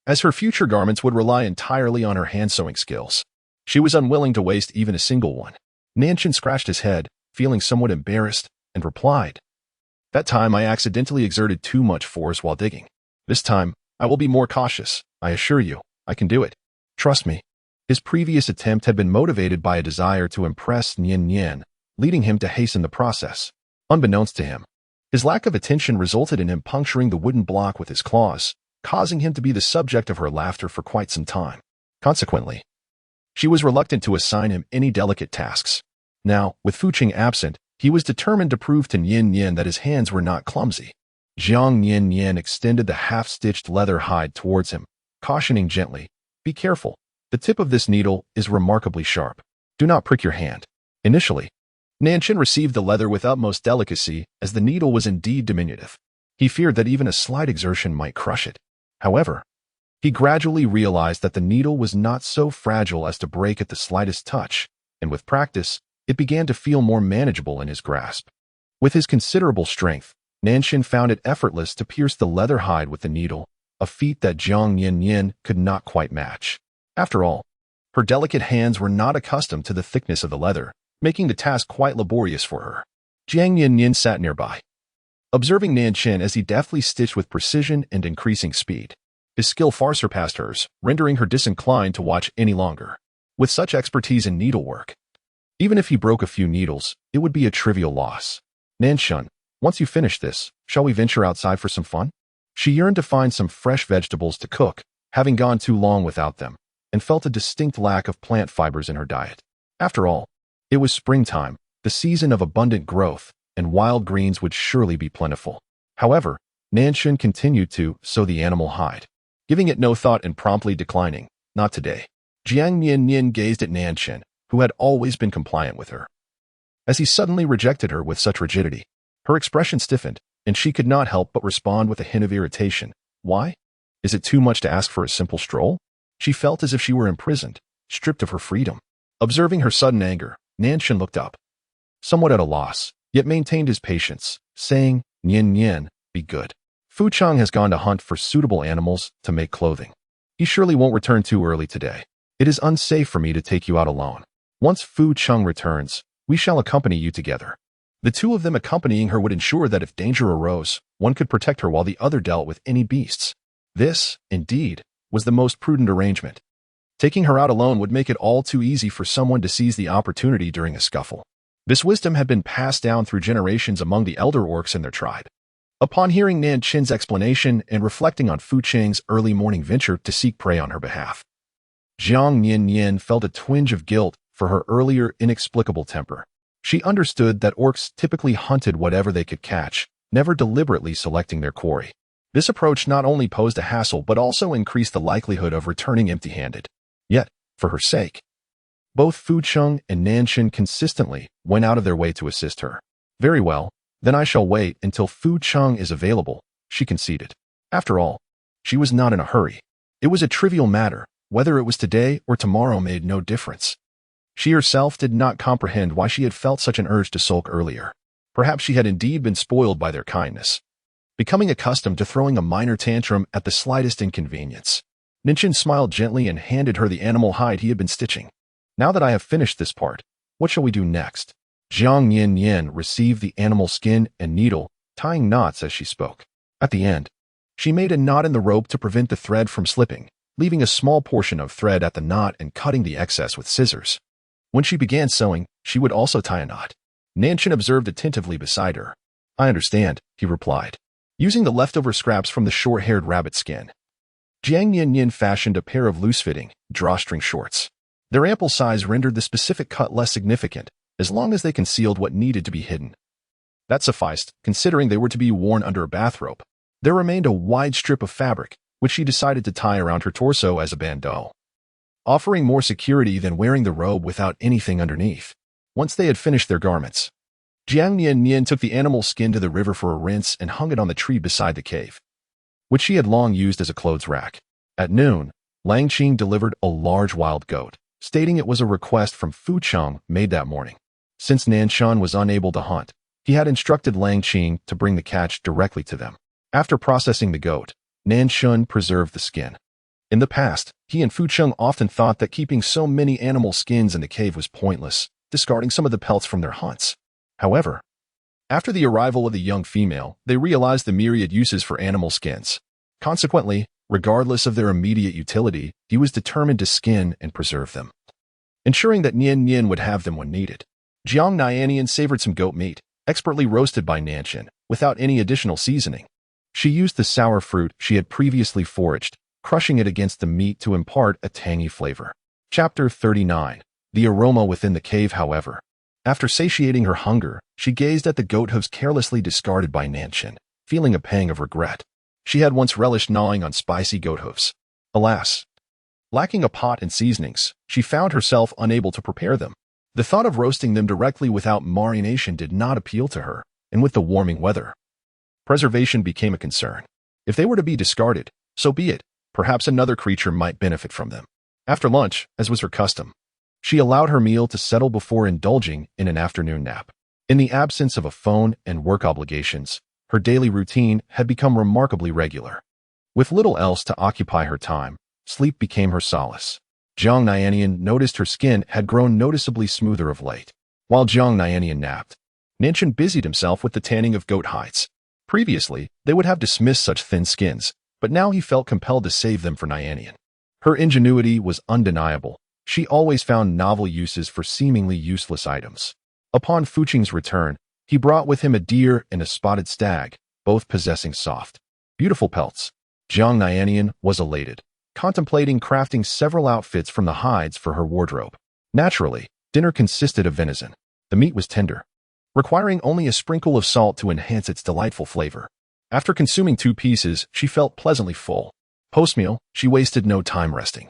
as her future garments would rely entirely on her hand-sewing skills. She was unwilling to waste even a single one. Nanshan scratched his head, feeling somewhat embarrassed, and replied, "That time I accidentally exerted too much force while digging. This time, I will be more cautious. I assure you, I can do it. Trust me. His previous attempt had been motivated by a desire to impress Nian-nian, leading him to hasten the process. Unbeknownst to him, his lack of attention resulted in him puncturing the wooden block with his claws, causing him to be the subject of her laughter for quite some time. Consequently, she was reluctant to assign him any delicate tasks. Now, with Fucheng absent, he was determined to prove to Nian-nian that his hands were not clumsy. Jiang Nian-nian extended the half-stitched leather hide towards him, cautioning gently, "Be careful. The tip of this needle is remarkably sharp. Do not prick your hand." Initially, Nanshan received the leather with utmost delicacy, as the needle was indeed diminutive. He feared that even a slight exertion might crush it. However, he gradually realized that the needle was not so fragile as to break at the slightest touch, and with practice, it began to feel more manageable in his grasp. With his considerable strength, Nanshan found it effortless to pierce the leather hide with the needle, a feat that Jiang Nian-nian could not quite match. After all, her delicate hands were not accustomed to the thickness of the leather, making the task quite laborious for her. Jiang Nian-nian sat nearby, observing Nanshan as he deftly stitched with precision and increasing speed. His skill far surpassed hers, rendering her disinclined to watch any longer. With such expertise in needlework, even if he broke a few needles, it would be a trivial loss. "Nanshan, once you finish this, shall we venture outside for some fun?" She yearned to find some fresh vegetables to cook, having gone too long without them, and felt a distinct lack of plant fibers in her diet. After all, it was springtime, the season of abundant growth, and wild greens would surely be plentiful. However, Nanshan continued to sew the animal hide, giving it no thought and promptly declining, "Not today." Jiang Nian-nian gazed at Nanshan, who had always been compliant with her. As he suddenly rejected her with such rigidity, her expression stiffened, and she could not help but respond with a hint of irritation. Why? Is it too much to ask for a simple stroll? She felt as if she were imprisoned, stripped of her freedom. Observing her sudden anger, Nanshan looked up, somewhat at a loss, yet maintained his patience, saying, "Nian-nian, be good. Fucheng has gone to hunt for suitable animals to make clothing. He surely won't return too early today. It is unsafe for me to take you out alone. Once Fucheng returns, we shall accompany you together." The two of them accompanying her would ensure that if danger arose, one could protect her while the other dealt with any beasts. This, indeed, was the most prudent arrangement. Taking her out alone would make it all too easy for someone to seize the opportunity during a scuffle. This wisdom had been passed down through generations among the elder orcs in their tribe. Upon hearing Nanshan's explanation and reflecting on Fucheng's early morning venture to seek prey on her behalf, Jiang Nian-nian felt a twinge of guilt for her earlier inexplicable temper. She understood that orcs typically hunted whatever they could catch, never deliberately selecting their quarry. This approach not only posed a hassle but also increased the likelihood of returning empty-handed. Yet, for her sake, both Fucheng and Nanshan consistently went out of their way to assist her. "Very well, then I shall wait until Fucheng is available," she conceded. After all, she was not in a hurry. It was a trivial matter. Whether it was today or tomorrow made no difference. She herself did not comprehend why she had felt such an urge to sulk earlier. Perhaps she had indeed been spoiled by their kindness, becoming accustomed to throwing a minor tantrum at the slightest inconvenience. Nanshan smiled gently and handed her the animal hide he had been stitching. "Now that I have finished this part, what shall we do next?" Jiang Nian-nian received the animal skin and needle, tying knots as she spoke. At the end, she made a knot in the rope to prevent the thread from slipping, leaving a small portion of thread at the knot and cutting the excess with scissors. When she began sewing, she would also tie a knot. Nanshan observed attentively beside her. "I understand," he replied, using the leftover scraps from the short-haired rabbit skin. Jiang Nian-nian fashioned a pair of loose-fitting, drawstring shorts. Their ample size rendered the specific cut less significant, as long as they concealed what needed to be hidden. That sufficed, considering they were to be worn under a bathrobe. There remained a wide strip of fabric, which she decided to tie around her torso as a bandeau, offering more security than wearing the robe without anything underneath. Once they had finished their garments, Jiang Nian-nian took the animal skin to the river for a rinse and hung it on the tree beside the cave, which she had long used as a clothes rack. At noon, Lang Qing delivered a large wild goat, stating it was a request from Fucheng made that morning. Since Nanshan was unable to hunt, he had instructed Lang Qing to bring the catch directly to them. After processing the goat, Nanshan preserved the skin. In the past, he and Fucheng often thought that keeping so many animal skins in the cave was pointless, discarding some of the pelts from their hunts. However, after the arrival of the young female, they realized the myriad uses for animal skins. Consequently, regardless of their immediate utility, he was determined to skin and preserve them, ensuring that Nian-nian would have them when needed. Jiang Nian-nian savored some goat meat, expertly roasted by Nanshan, without any additional seasoning. She used the sour fruit she had previously foraged, crushing it against the meat to impart a tangy flavor. Chapter 39. The aroma within the cave, however. After satiating her hunger, she gazed at the goat hooves carelessly discarded by Nanshan, feeling a pang of regret. She had once relished gnawing on spicy goat hooves. Alas, lacking a pot and seasonings, she found herself unable to prepare them. The thought of roasting them directly without marination did not appeal to her, and with the warming weather, preservation became a concern. If they were to be discarded, so be it. Perhaps another creature might benefit from them. After lunch, as was her custom, she allowed her meal to settle before indulging in an afternoon nap. In the absence of a phone and work obligations, her daily routine had become remarkably regular. With little else to occupy her time, sleep became her solace. Jiang Nian-nian noticed her skin had grown noticeably smoother of late. While Jiang Nian-nian napped, Nanshan busied himself with the tanning of goat hides. Previously, they would have dismissed such thin skins, but now he felt compelled to save them for Nian-nian. Her ingenuity was undeniable. She always found novel uses for seemingly useless items. Upon Fuqing's return, he brought with him a deer and a spotted stag, both possessing soft, beautiful pelts. Jiang Nian-nian was elated, contemplating crafting several outfits from the hides for her wardrobe. Naturally, dinner consisted of venison. The meat was tender, requiring only a sprinkle of salt to enhance its delightful flavor. After consuming 2 pieces, she felt pleasantly full. Post-meal, she wasted no time resting,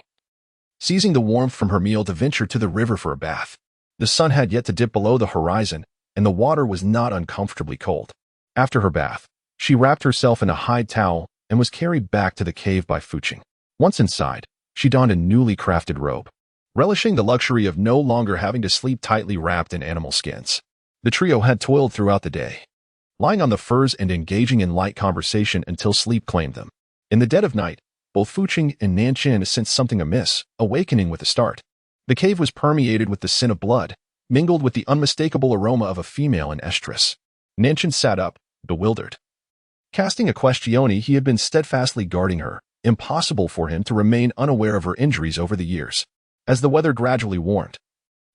seizing the warmth from her meal to venture to the river for a bath. The sun had yet to dip below the horizon, and the water was not uncomfortably cold. After her bath, she wrapped herself in a hide towel and was carried back to the cave by Fuqing. Once inside, she donned a newly crafted robe, relishing the luxury of no longer having to sleep tightly wrapped in animal skins. The trio had toiled throughout the day, lying on the furs and engaging in light conversation until sleep claimed them. In the dead of night, both Fuqing and Nanshan sensed something amiss, awakening with a start. The cave was permeated with the scent of blood, mingled with the unmistakable aroma of a female in estrus. Nanshan sat up, bewildered. Casting a questione, he had been steadfastly guarding her, impossible for him to remain unaware of her injuries over the years. As the weather gradually warmed,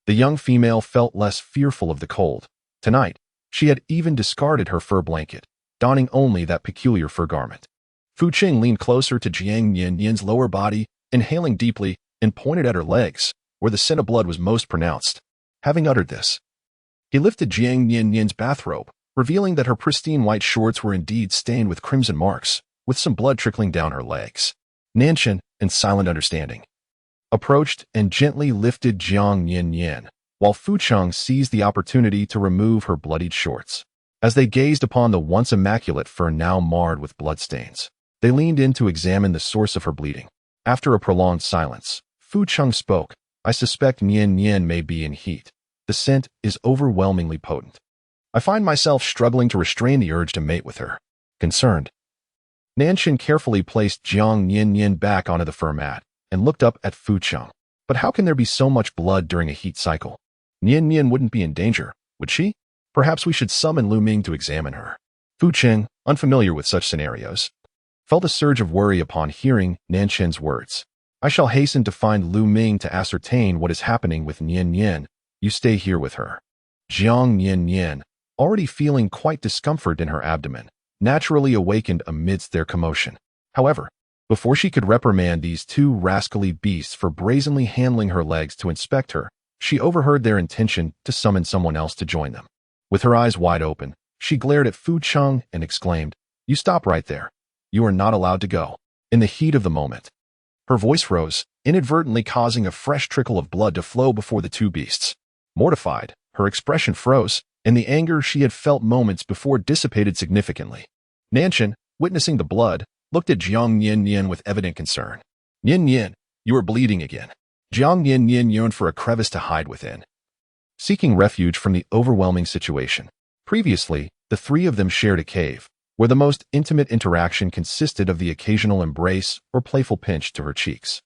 the young female felt less fearful of the cold. Tonight, she had even discarded her fur blanket, donning only that peculiar fur garment. Fuqing leaned closer to Jiang Nian-nian's lower body, inhaling deeply, and pointed at her legs, where the scent of blood was most pronounced. Having uttered this, he lifted Jiang Nian-nian's bathrobe, revealing that her pristine white shorts were indeed stained with crimson marks, with some blood trickling down her legs. Nanshan, in silent understanding, approached and gently lifted Jiang Nian-nian, while Fuqing seized the opportunity to remove her bloodied shorts. As they gazed upon the once immaculate fur now marred with bloodstains, they leaned in to examine the source of her bleeding. After a prolonged silence, Fuqing spoke. I suspect Nian-nian may be in heat. The scent is overwhelmingly potent. I find myself struggling to restrain the urge to mate with her. Concerned, Nanshan carefully placed Jiang Nian-nian back onto the fur mat and looked up at Fuqing. But how can there be so much blood during a heat cycle? Nian-nian wouldn't be in danger, would she? Perhaps we should summon Lu Ming to examine her. Fuqing, unfamiliar with such scenarios, felt a surge of worry upon hearing Nanshan's words. I shall hasten to find Lu Ming to ascertain what is happening with Nian-nian. You stay here with her. Jiang Nian-nian, already feeling quite discomfort in her abdomen, naturally awakened amidst their commotion. However, before she could reprimand these 2 rascally beasts for brazenly handling her legs to inspect her, she overheard their intention to summon someone else to join them. With her eyes wide open, she glared at Fuqing and exclaimed, You stop right there. You are not allowed to go. In the heat of the moment, her voice rose, inadvertently causing a fresh trickle of blood to flow before the 2 beasts. Mortified, her expression froze, and the anger she had felt moments before dissipated significantly. Nanshan, witnessing the blood, looked at Jiang Nian-nian with evident concern. Nian-nian, you are bleeding again. Jiang Nian-nian yearned for a crevice to hide within, seeking refuge from the overwhelming situation. Previously, the 3 of them shared a cave, where the most intimate interaction consisted of the occasional embrace or playful pinch to her cheeks.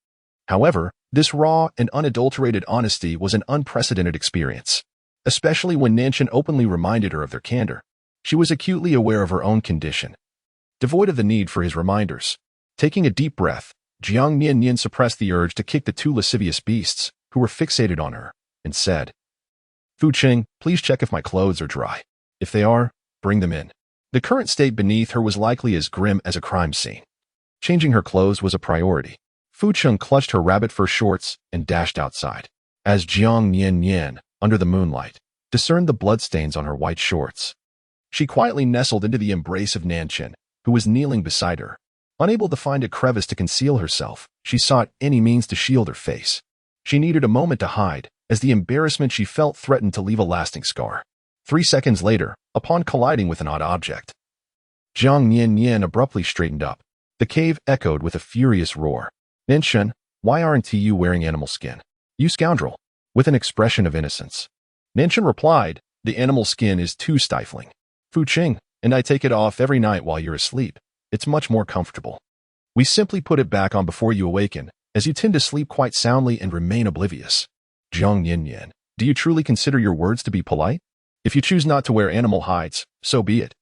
However, this raw and unadulterated honesty was an unprecedented experience, especially when Nanshan openly reminded her of their candor. She was acutely aware of her own condition, devoid of the need for his reminders. Taking a deep breath, Jiang Nian-nian suppressed the urge to kick the two lascivious beasts, who were fixated on her, and said, "Fu Qing, please check if my clothes are dry. If they are, bring them in." The current state beneath her was likely as grim as a crime scene. Changing her clothes was a priority. Fu Qing clutched her rabbit fur shorts and dashed outside. As Jiang Nian-nian, under the moonlight, discerned the bloodstains on her white shorts, she quietly nestled into the embrace of Nanshan, who was kneeling beside her. Unable to find a crevice to conceal herself, she sought any means to shield her face. She needed a moment to hide, as the embarrassment she felt threatened to leave a lasting scar. 3 seconds later, upon colliding with an odd object, Jiang Nian-nian abruptly straightened up. The cave echoed with a furious roar. "Nanshan, why aren't you wearing animal skin? You scoundrel!" With an expression of innocence. Nanshan replied, "The animal skin is too stifling. Fu Qing, and I take it off every night while you're asleep. It's much more comfortable. We simply put it back on before you awaken, as you tend to sleep quite soundly and remain oblivious." Jiang Nian-nian, do you truly consider your words to be polite? If you choose not to wear animal hides, so be it.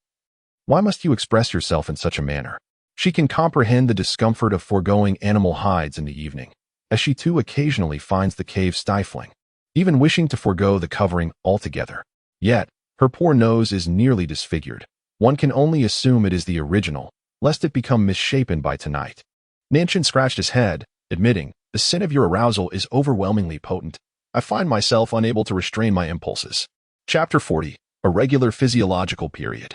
Why must you express yourself in such a manner? She can comprehend the discomfort of foregoing animal hides in the evening, as she too occasionally finds the cave stifling, even wishing to forego the covering altogether. Yet, her poor nose is nearly disfigured. One can only assume it is the original, lest it become misshapen by tonight. Nanshan scratched his head, admitting, "The sin of your arousal is overwhelmingly potent. I find myself unable to restrain my impulses." Chapter 40. A regular physiological period.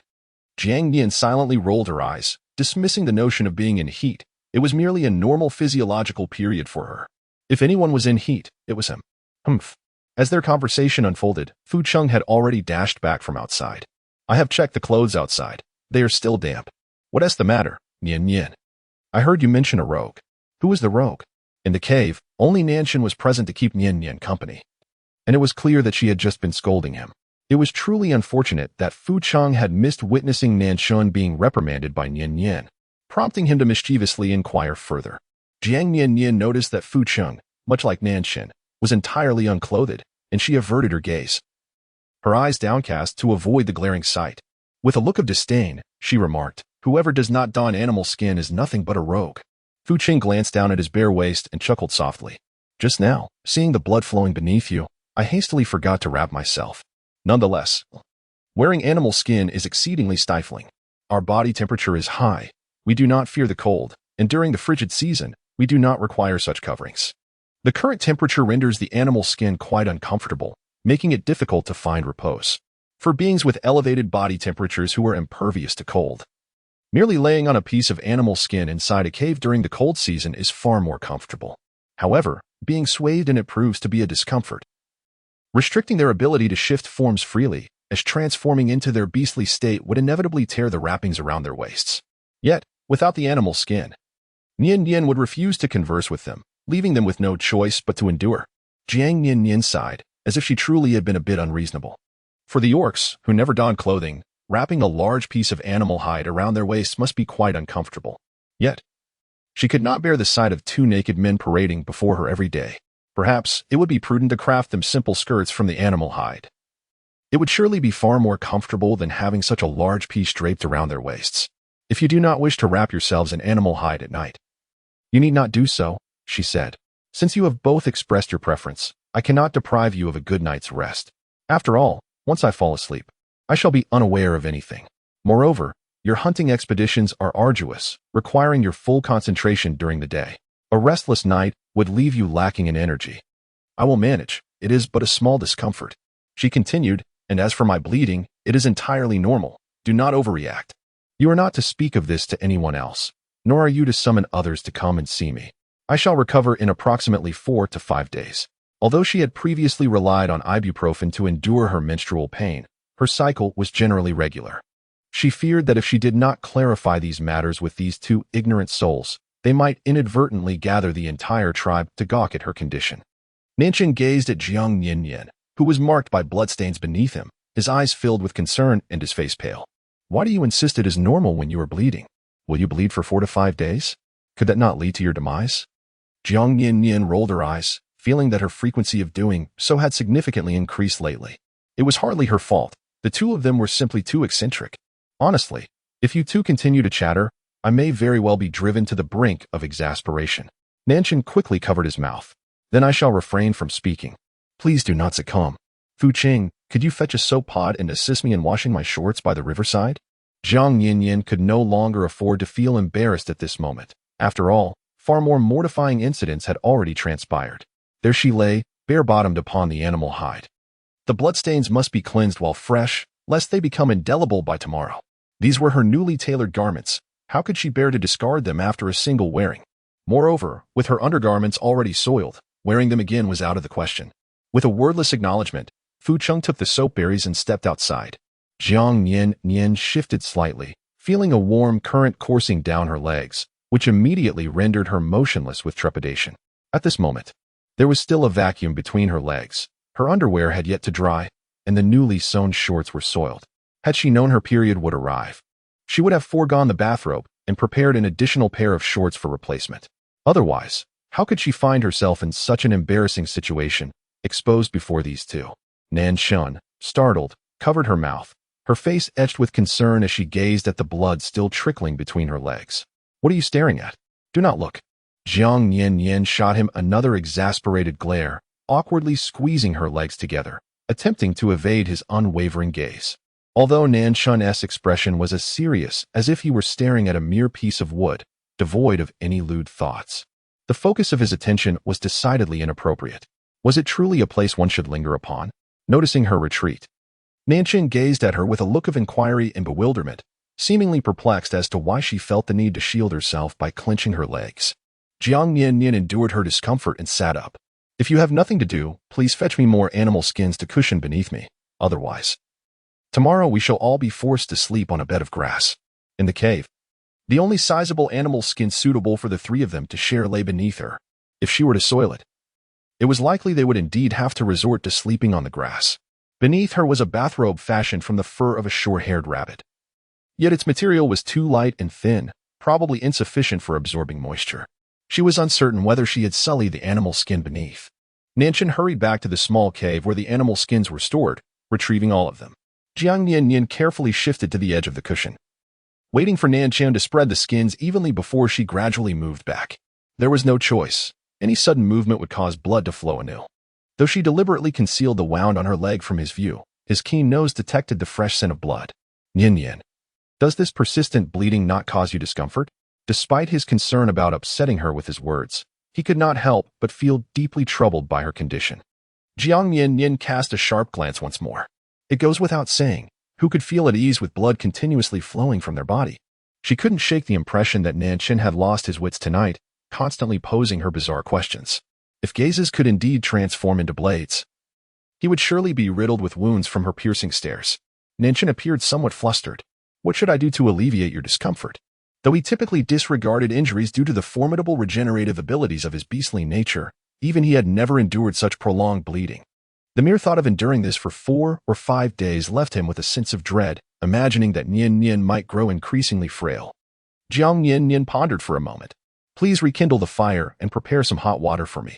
Jiang Nian silently rolled her eyes, dismissing the notion of being in heat. It was merely a normal physiological period for her. If anyone was in heat, it was him. Humph. As their conversation unfolded, Fu Qing had already dashed back from outside. "I have checked the clothes outside. They are still damp." "What is the matter, Nian-nian? I heard you mention a rogue." "Who is the rogue?" In the cave, only Nanshan was present to keep Nian-nian company, and it was clear that she had just been scolding him. It was truly unfortunate that Fu Qing had missed witnessing Nanshan being reprimanded by Nian-nian, prompting him to mischievously inquire further. Jiang Nian-nian noticed that Fu Qing, much like Nanshan, was entirely unclothed, and she averted her gaze, her eyes downcast to avoid the glaring sight. With a look of disdain, she remarked, "Whoever does not don animal skin is nothing but a rogue." Fu Qing glanced down at his bare waist and chuckled softly. "Just now, seeing the blood flowing beneath you, I hastily forgot to wrap myself. Nonetheless, wearing animal skin is exceedingly stifling. Our body temperature is high. We do not fear the cold, and during the frigid season, we do not require such coverings. The current temperature renders the animal skin quite uncomfortable, making it difficult to find repose for beings with elevated body temperatures who are impervious to cold. Merely laying on a piece of animal skin inside a cave during the cold season is far more comfortable. However, being swathed in it proves to be a discomfort, restricting their ability to shift forms freely, as transforming into their beastly state would inevitably tear the wrappings around their waists. Yet, without the animal skin, Nian-nian would refuse to converse with them, leaving them with no choice but to endure. Jiang Nian-nian sighed, as if she truly had been a bit unreasonable. For the orcs, who never donned clothing, wrapping a large piece of animal hide around their waists must be quite uncomfortable. Yet, she could not bear the sight of two naked men parading before her every day. Perhaps it would be prudent to craft them simple skirts from the animal hide. It would surely be far more comfortable than having such a large piece draped around their waists. If you do not wish to wrap yourselves in animal hide at night, you need not do so, she said. Since you have both expressed your preference, I cannot deprive you of a good night's rest. After all, once I fall asleep, I shall be unaware of anything. Moreover, your hunting expeditions are arduous, requiring your full concentration during the day. A restless night would leave you lacking in energy. I will manage. It is but a small discomfort," she continued, "and as for my bleeding, it is entirely normal. Do not overreact. You are not to speak of this to anyone else, nor are you to summon others to come and see me. I shall recover in approximately 4 to 5 days." Although she had previously relied on ibuprofen to endure her menstrual pain, her cycle was generally regular. She feared that if she did not clarify these matters with these two ignorant souls, they might inadvertently gather the entire tribe to gawk at her condition. Nanshan gazed at Jiang Nian-nian, who was marked by bloodstains beneath him, his eyes filled with concern and his face pale. "Why do you insist it is normal when you are bleeding? Will you bleed for 4 to 5 days? Could that not lead to your demise?" Jiang Nian-nian rolled her eyes, feeling that her frequency of doing so had significantly increased lately. It was hardly her fault. The two of them were simply too eccentric. "Honestly, if you two continue to chatter, I may very well be driven to the brink of exasperation. Nian-nian quickly covered his mouth. Then I shall refrain from speaking. Please do not succumb. Fu Qing, could you fetch a soap pot and assist me in washing my shorts by the riverside? Jiang Nian-nian could no longer afford to feel embarrassed at this moment. After all, far more mortifying incidents had already transpired. There she lay, bare-bottomed upon the animal hide. The bloodstains must be cleansed while fresh, lest they become indelible by tomorrow. These were her newly tailored garments. How could she bear to discard them after a single wearing? Moreover, with her undergarments already soiled, wearing them again was out of the question. With a wordless acknowledgement, Fu Qing took the soap berries and stepped outside. Jiang Nian-nian shifted slightly, feeling a warm current coursing down her legs, which immediately rendered her motionless with trepidation. At this moment, there was still a vacuum between her legs. Her underwear had yet to dry, and the newly sewn shorts were soiled. Had she known her period would arrive, she would have foregone the bathrobe and prepared an additional pair of shorts for replacement. Otherwise, how could she find herself in such an embarrassing situation, exposed before these two? Nian-nian, startled, covered her mouth, her face etched with concern as she gazed at the blood still trickling between her legs. What are you staring at? Do not look. Jiang Nian-nian shot him another exasperated glare, awkwardly squeezing her legs together, attempting to evade his unwavering gaze. Although Nian-nian's expression was as serious as if he were staring at a mere piece of wood, devoid of any lewd thoughts, the focus of his attention was decidedly inappropriate. Was it truly a place one should linger upon? Noticing her retreat, Nian-nian gazed at her with a look of inquiry and bewilderment, seemingly perplexed as to why she felt the need to shield herself by clenching her legs. Jiang Nian-nian endured her discomfort and sat up. If you have nothing to do, please fetch me more animal skins to cushion beneath me. Otherwise, tomorrow we shall all be forced to sleep on a bed of grass. In the cave, the only sizable animal skin suitable for the three of them to share lay beneath her. If she were to soil it, it was likely they would indeed have to resort to sleeping on the grass. Beneath her was a bathrobe fashioned from the fur of a short-haired rabbit. Yet its material was too light and thin, probably insufficient for absorbing moisture. She was uncertain whether she had sullied the animal skin beneath. Nian-nian hurried back to the small cave where the animal skins were stored, retrieving all of them. Jiang Nian-nian carefully shifted to the edge of the cushion, waiting for Nian-nian to spread the skins evenly before she gradually moved back. There was no choice. Any sudden movement would cause blood to flow anew. Though she deliberately concealed the wound on her leg from his view, his keen nose detected the fresh scent of blood. Nian-nian, does this persistent bleeding not cause you discomfort? Despite his concern about upsetting her with his words, he could not help but feel deeply troubled by her condition. Jiang Nian-nian cast a sharp glance once more. It goes without saying, who could feel at ease with blood continuously flowing from their body? She couldn't shake the impression that Nian-nian had lost his wits tonight, constantly posing her bizarre questions. If gazes could indeed transform into blades, he would surely be riddled with wounds from her piercing stares. Nian-nian appeared somewhat flustered. What should I do to alleviate your discomfort? Though he typically disregarded injuries due to the formidable regenerative abilities of his beastly nature, even he had never endured such prolonged bleeding. The mere thought of enduring this for 4 or 5 days left him with a sense of dread, imagining that Nian-nian might grow increasingly frail. Jiang Nian-nian pondered for a moment. Please rekindle the fire and prepare some hot water for me.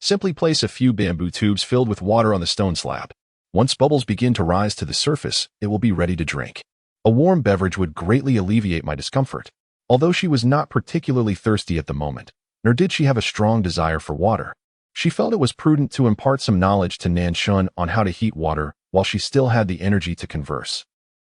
Simply place a few bamboo tubes filled with water on the stone slab. Once bubbles begin to rise to the surface, it will be ready to drink. A warm beverage would greatly alleviate my discomfort. Although she was not particularly thirsty at the moment, nor did she have a strong desire for water, she felt it was prudent to impart some knowledge to Nian-nian on how to heat water while she still had the energy to converse.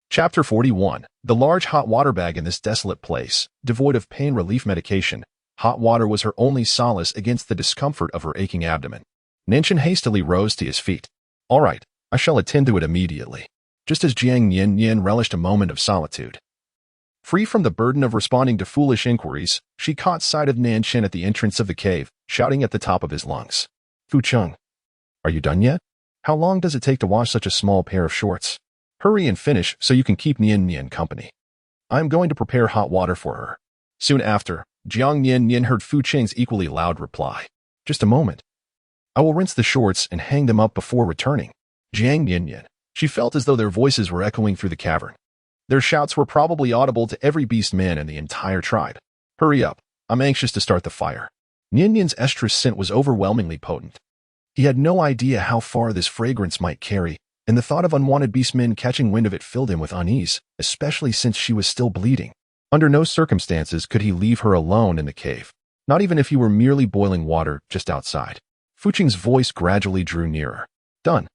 Chapter 41. The large hot water bag in this desolate place, devoid of pain relief medication, hot water was her only solace against the discomfort of her aching abdomen. Nian-nian hastily rose to his feet. All right, I shall attend to it immediately. Just as Jiang Nian-nian relished a moment of solitude. Free from the burden of responding to foolish inquiries, she caught sight of Nian-nian at the entrance of the cave, shouting at the top of his lungs. Fu Qing, are you done yet? How long does it take to wash such a small pair of shorts? Hurry and finish so you can keep Nian-nian company. I am going to prepare hot water for her. Soon after, Jiang Nian-nian heard Fu Qing's equally loud reply. Just a moment. I will rinse the shorts and hang them up before returning. Jiang Nian-nian. She felt as though their voices were echoing through the cavern. Their shouts were probably audible to every beast man in the entire tribe. Hurry up. I'm anxious to start the fire. Nian-nian's estrus scent was overwhelmingly potent. He had no idea how far this fragrance might carry, and the thought of unwanted beastmen catching wind of it filled him with unease, especially since she was still bleeding. Under no circumstances could he leave her alone in the cave, not even if he were merely boiling water just outside. Fuqing's voice gradually drew nearer. Done.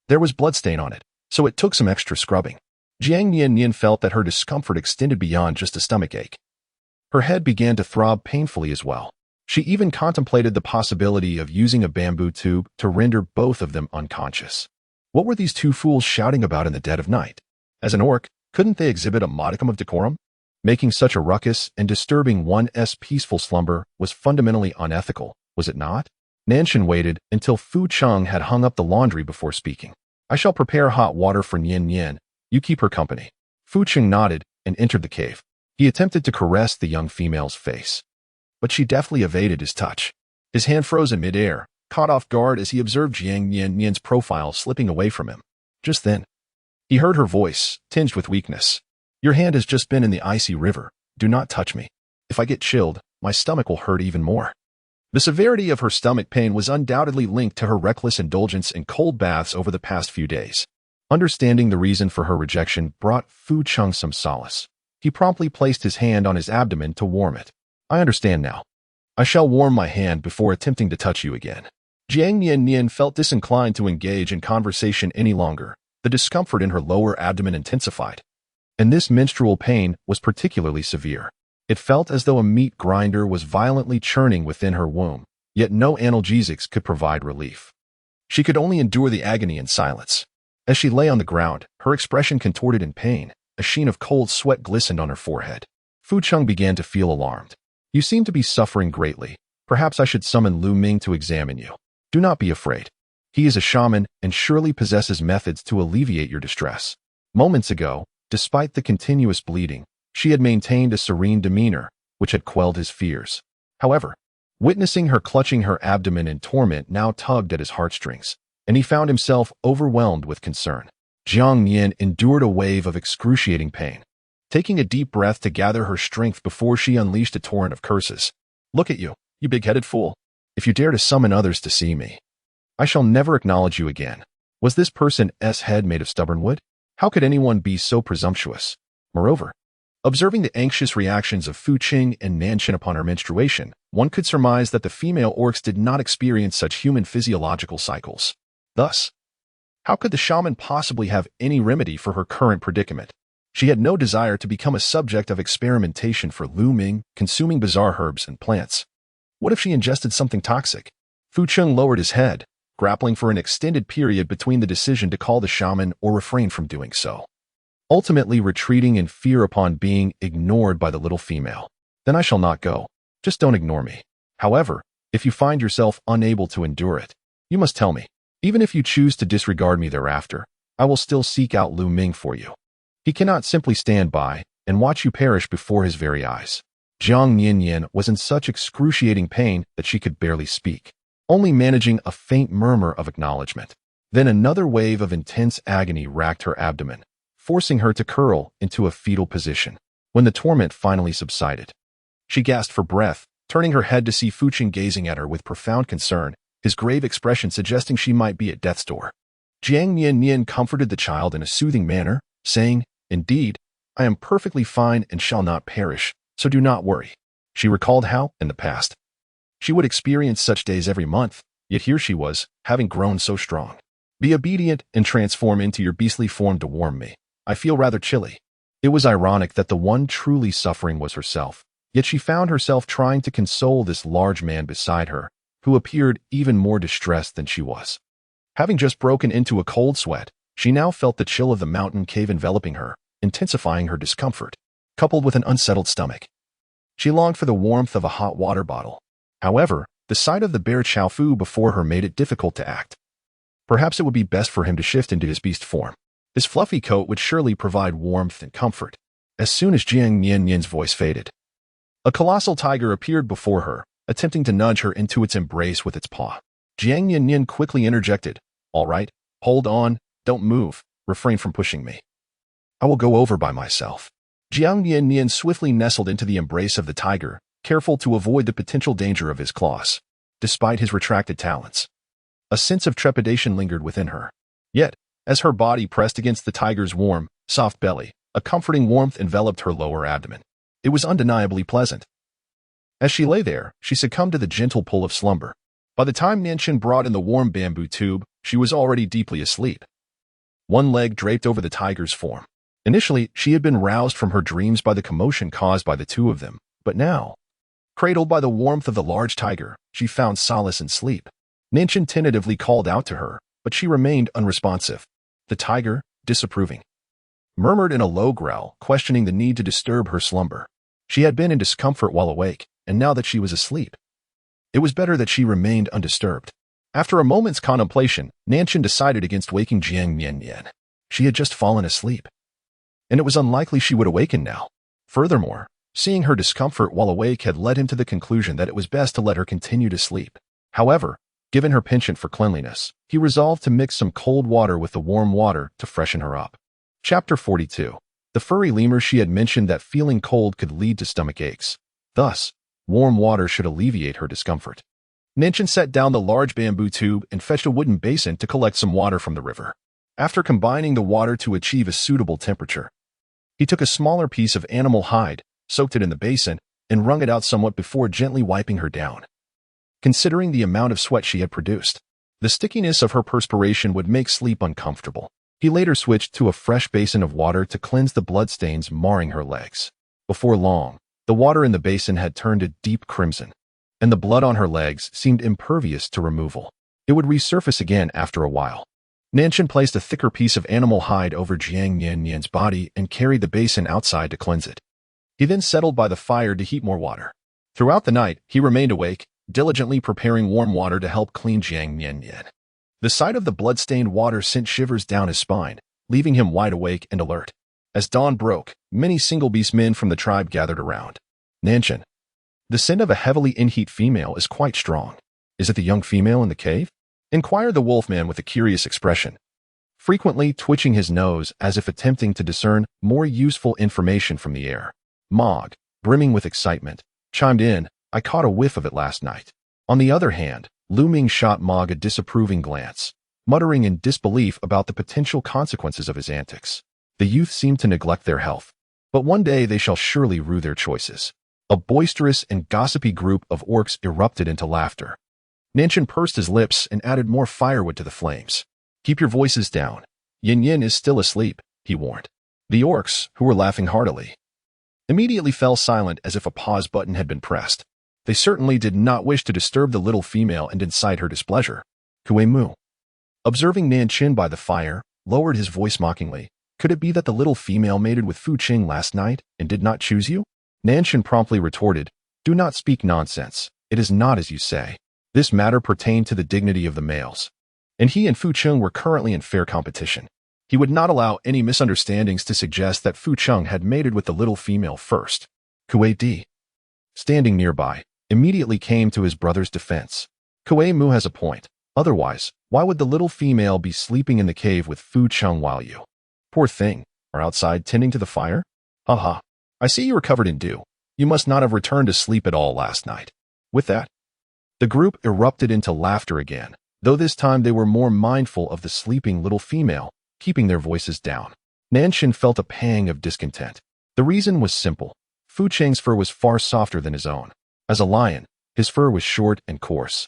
There was bloodstain on it, so it took some extra scrubbing. Jiang Nian-nian felt that her discomfort extended beyond just a stomachache. Her head began to throb painfully as well. She even contemplated the possibility of using a bamboo tube to render both of them unconscious. What were these two fools shouting about in the dead of night? As an orc, couldn't they exhibit a modicum of decorum? Making such a ruckus and disturbing one's peaceful slumber was fundamentally unethical, was it not? Nanshan waited until Fu Cheng had hung up the laundry before speaking. I shall prepare hot water for Nian-nian. You keep her company. Fu Cheng nodded and entered the cave. He attempted to caress the young female's face, but she deftly evaded his touch. His hand froze in midair, caught off guard as he observed Jiang Nian-nian's profile slipping away from him. Just then, he heard her voice, tinged with weakness. Your hand has just been in the icy river. Do not touch me. If I get chilled, my stomach will hurt even more. The severity of her stomach pain was undoubtedly linked to her reckless indulgence in cold baths over the past few days. Understanding the reason for her rejection brought Fu Cheng some solace. He promptly placed his hand on his abdomen to warm it. I understand now. I shall warm my hand before attempting to touch you again. Jiang Nian-nian felt disinclined to engage in conversation any longer. The discomfort in her lower abdomen intensified, and this menstrual pain was particularly severe. It felt as though a meat grinder was violently churning within her womb, yet no analgesics could provide relief. She could only endure the agony in silence. As she lay on the ground, her expression contorted in pain. A sheen of cold sweat glistened on her forehead. Fu Cheng began to feel alarmed. You seem to be suffering greatly. Perhaps I should summon Lu Ming to examine you. Do not be afraid. He is a shaman and surely possesses methods to alleviate your distress. Moments ago, despite the continuous bleeding, she had maintained a serene demeanor, which had quelled his fears. However, witnessing her clutching her abdomen in torment now tugged at his heartstrings, and he found himself overwhelmed with concern. Jiang Nian endured a wave of excruciating pain, taking a deep breath to gather her strength before she unleashed a torrent of curses. Look at you, you big-headed fool. If you dare to summon others to see me, I shall never acknowledge you again. Was this person's head made of stubborn wood? How could anyone be so presumptuous? Moreover, observing the anxious reactions of Fu Qing and Nanshan upon her menstruation, one could surmise that the female orcs did not experience such human physiological cycles. Thus, how could the shaman possibly have any remedy for her current predicament? She had no desire to become a subject of experimentation for Lu Ming, consuming bizarre herbs and plants. What if she ingested something toxic? Fu Cheng lowered his head, grappling for an extended period between the decision to call the shaman or refrain from doing so, ultimately retreating in fear upon being ignored by the little female. Then I shall not go. Just don't ignore me. However, if you find yourself unable to endure it, you must tell me. Even if you choose to disregard me thereafter, I will still seek out Lu Ming for you. He cannot simply stand by and watch you perish before his very eyes. Jiang Nian-nian was in such excruciating pain that she could barely speak, only managing a faint murmur of acknowledgement. Then another wave of intense agony racked her abdomen, forcing her to curl into a fetal position. When the torment finally subsided, she gasped for breath, turning her head to see Fu Qing gazing at her with profound concern, his grave expression suggesting she might be at death's door. Jiang Nian-nian comforted the child in a soothing manner, saying, Indeed, I am perfectly fine and shall not perish, so do not worry. She recalled how, in the past, she would experience such days every month, yet here she was, having grown so strong. Be obedient and transform into your beastly form to warm me. I feel rather chilly. It was ironic that the one truly suffering was herself, yet she found herself trying to console this large man beside her, who appeared even more distressed than she was. Having just broken into a cold sweat, she now felt the chill of the mountain cave enveloping her, intensifying her discomfort, coupled with an unsettled stomach. She longed for the warmth of a hot water bottle. However, the sight of the bear Chao Fu before her made it difficult to act. Perhaps it would be best for him to shift into his beast form. His fluffy coat would surely provide warmth and comfort. As soon as Jiang Nian-nian's voice faded, a colossal tiger appeared before her, attempting to nudge her into its embrace with its paw. Jiang Nian-nian quickly interjected, All right, hold on, don't move, refrain from pushing me. I will go over by myself. Jiang Nian-nian swiftly nestled into the embrace of the tiger, careful to avoid the potential danger of his claws. Despite his retracted talons, a sense of trepidation lingered within her. Yet, as her body pressed against the tiger's warm, soft belly, a comforting warmth enveloped her lower abdomen. It was undeniably pleasant. As she lay there, she succumbed to the gentle pull of slumber. By the time Nian-nian brought in the warm bamboo tube, she was already deeply asleep. One leg draped over the tiger's form. Initially, she had been roused from her dreams by the commotion caused by the two of them, but now, cradled by the warmth of the large tiger, she found solace in sleep. Nian-nian tentatively called out to her, but she remained unresponsive. The tiger, disapproving, murmured in a low growl, questioning the need to disturb her slumber. She had been in discomfort while awake, and now that she was asleep, it was better that she remained undisturbed. After a moment's contemplation, Nian-nian decided against waking Jiang Nian-nian. She had just fallen asleep, and it was unlikely she would awaken now. Furthermore, seeing her discomfort while awake had led him to the conclusion that it was best to let her continue to sleep. However, given her penchant for cleanliness, he resolved to mix some cold water with the warm water to freshen her up. Chapter 42. The furry lemur. She had mentioned that feeling cold could lead to stomach aches. Thus, warm water should alleviate her discomfort. Nian-nian set down the large bamboo tube and fetched a wooden basin to collect some water from the river. After combining the water to achieve a suitable temperature, he took a smaller piece of animal hide, soaked it in the basin, and wrung it out somewhat before gently wiping her down. Considering the amount of sweat she had produced, the stickiness of her perspiration would make sleep uncomfortable. He later switched to a fresh basin of water to cleanse the bloodstains marring her legs. Before long, the water in the basin had turned a deep crimson, and the blood on her legs seemed impervious to removal. It would resurface again after a while. Nian-nian placed a thicker piece of animal hide over Jiang Nian-nian's body and carried the basin outside to cleanse it. He then settled by the fire to heat more water. Throughout the night, he remained awake, diligently preparing warm water to help clean Jiang Nian-nian. The sight of the blood-stained water sent shivers down his spine, leaving him wide awake and alert. As dawn broke, many single-beast men from the tribe gathered around. Nian-nian, the scent of a heavily in-heat female is quite strong. Is it the young female in the cave? Inquired the wolfman with a curious expression, frequently twitching his nose as if attempting to discern more useful information from the air. Mog, brimming with excitement, chimed in, I caught a whiff of it last night. On the other hand, Lu Ming shot Mog a disapproving glance, muttering in disbelief about the potential consequences of his antics. The youth seemed to neglect their health, but one day they shall surely rue their choices. A boisterous and gossipy group of orcs erupted into laughter. Nian-nian pursed his lips and added more firewood to the flames. Keep your voices down. Yin-yin is still asleep, he warned. The orcs, who were laughing heartily, immediately fell silent as if a pause button had been pressed. They certainly did not wish to disturb the little female and incite her displeasure. Kue Mu, observing Nian-nian by the fire, lowered his voice mockingly. Could it be that the little female mated with Fu Qing last night and did not choose you? Nian-nian promptly retorted, do not speak nonsense. It is not as you say. This matter pertained to the dignity of the males, and he and Fu Qing were currently in fair competition. He would not allow any misunderstandings to suggest that Fu Qing had mated with the little female first. Kue Di, standing nearby, immediately came to his brother's defense. Kue Mu has a point. Otherwise, why would the little female be sleeping in the cave with Fu Qing while you, poor thing, are outside tending to the fire? Haha, I see you are covered in dew. You must not have returned to sleep at all last night. With that, the group erupted into laughter again, though this time they were more mindful of the sleeping little female, keeping their voices down. Nian-nian felt a pang of discontent. The reason was simple. Fu Qing's fur was far softer than his own. As a lion, his fur was short and coarse,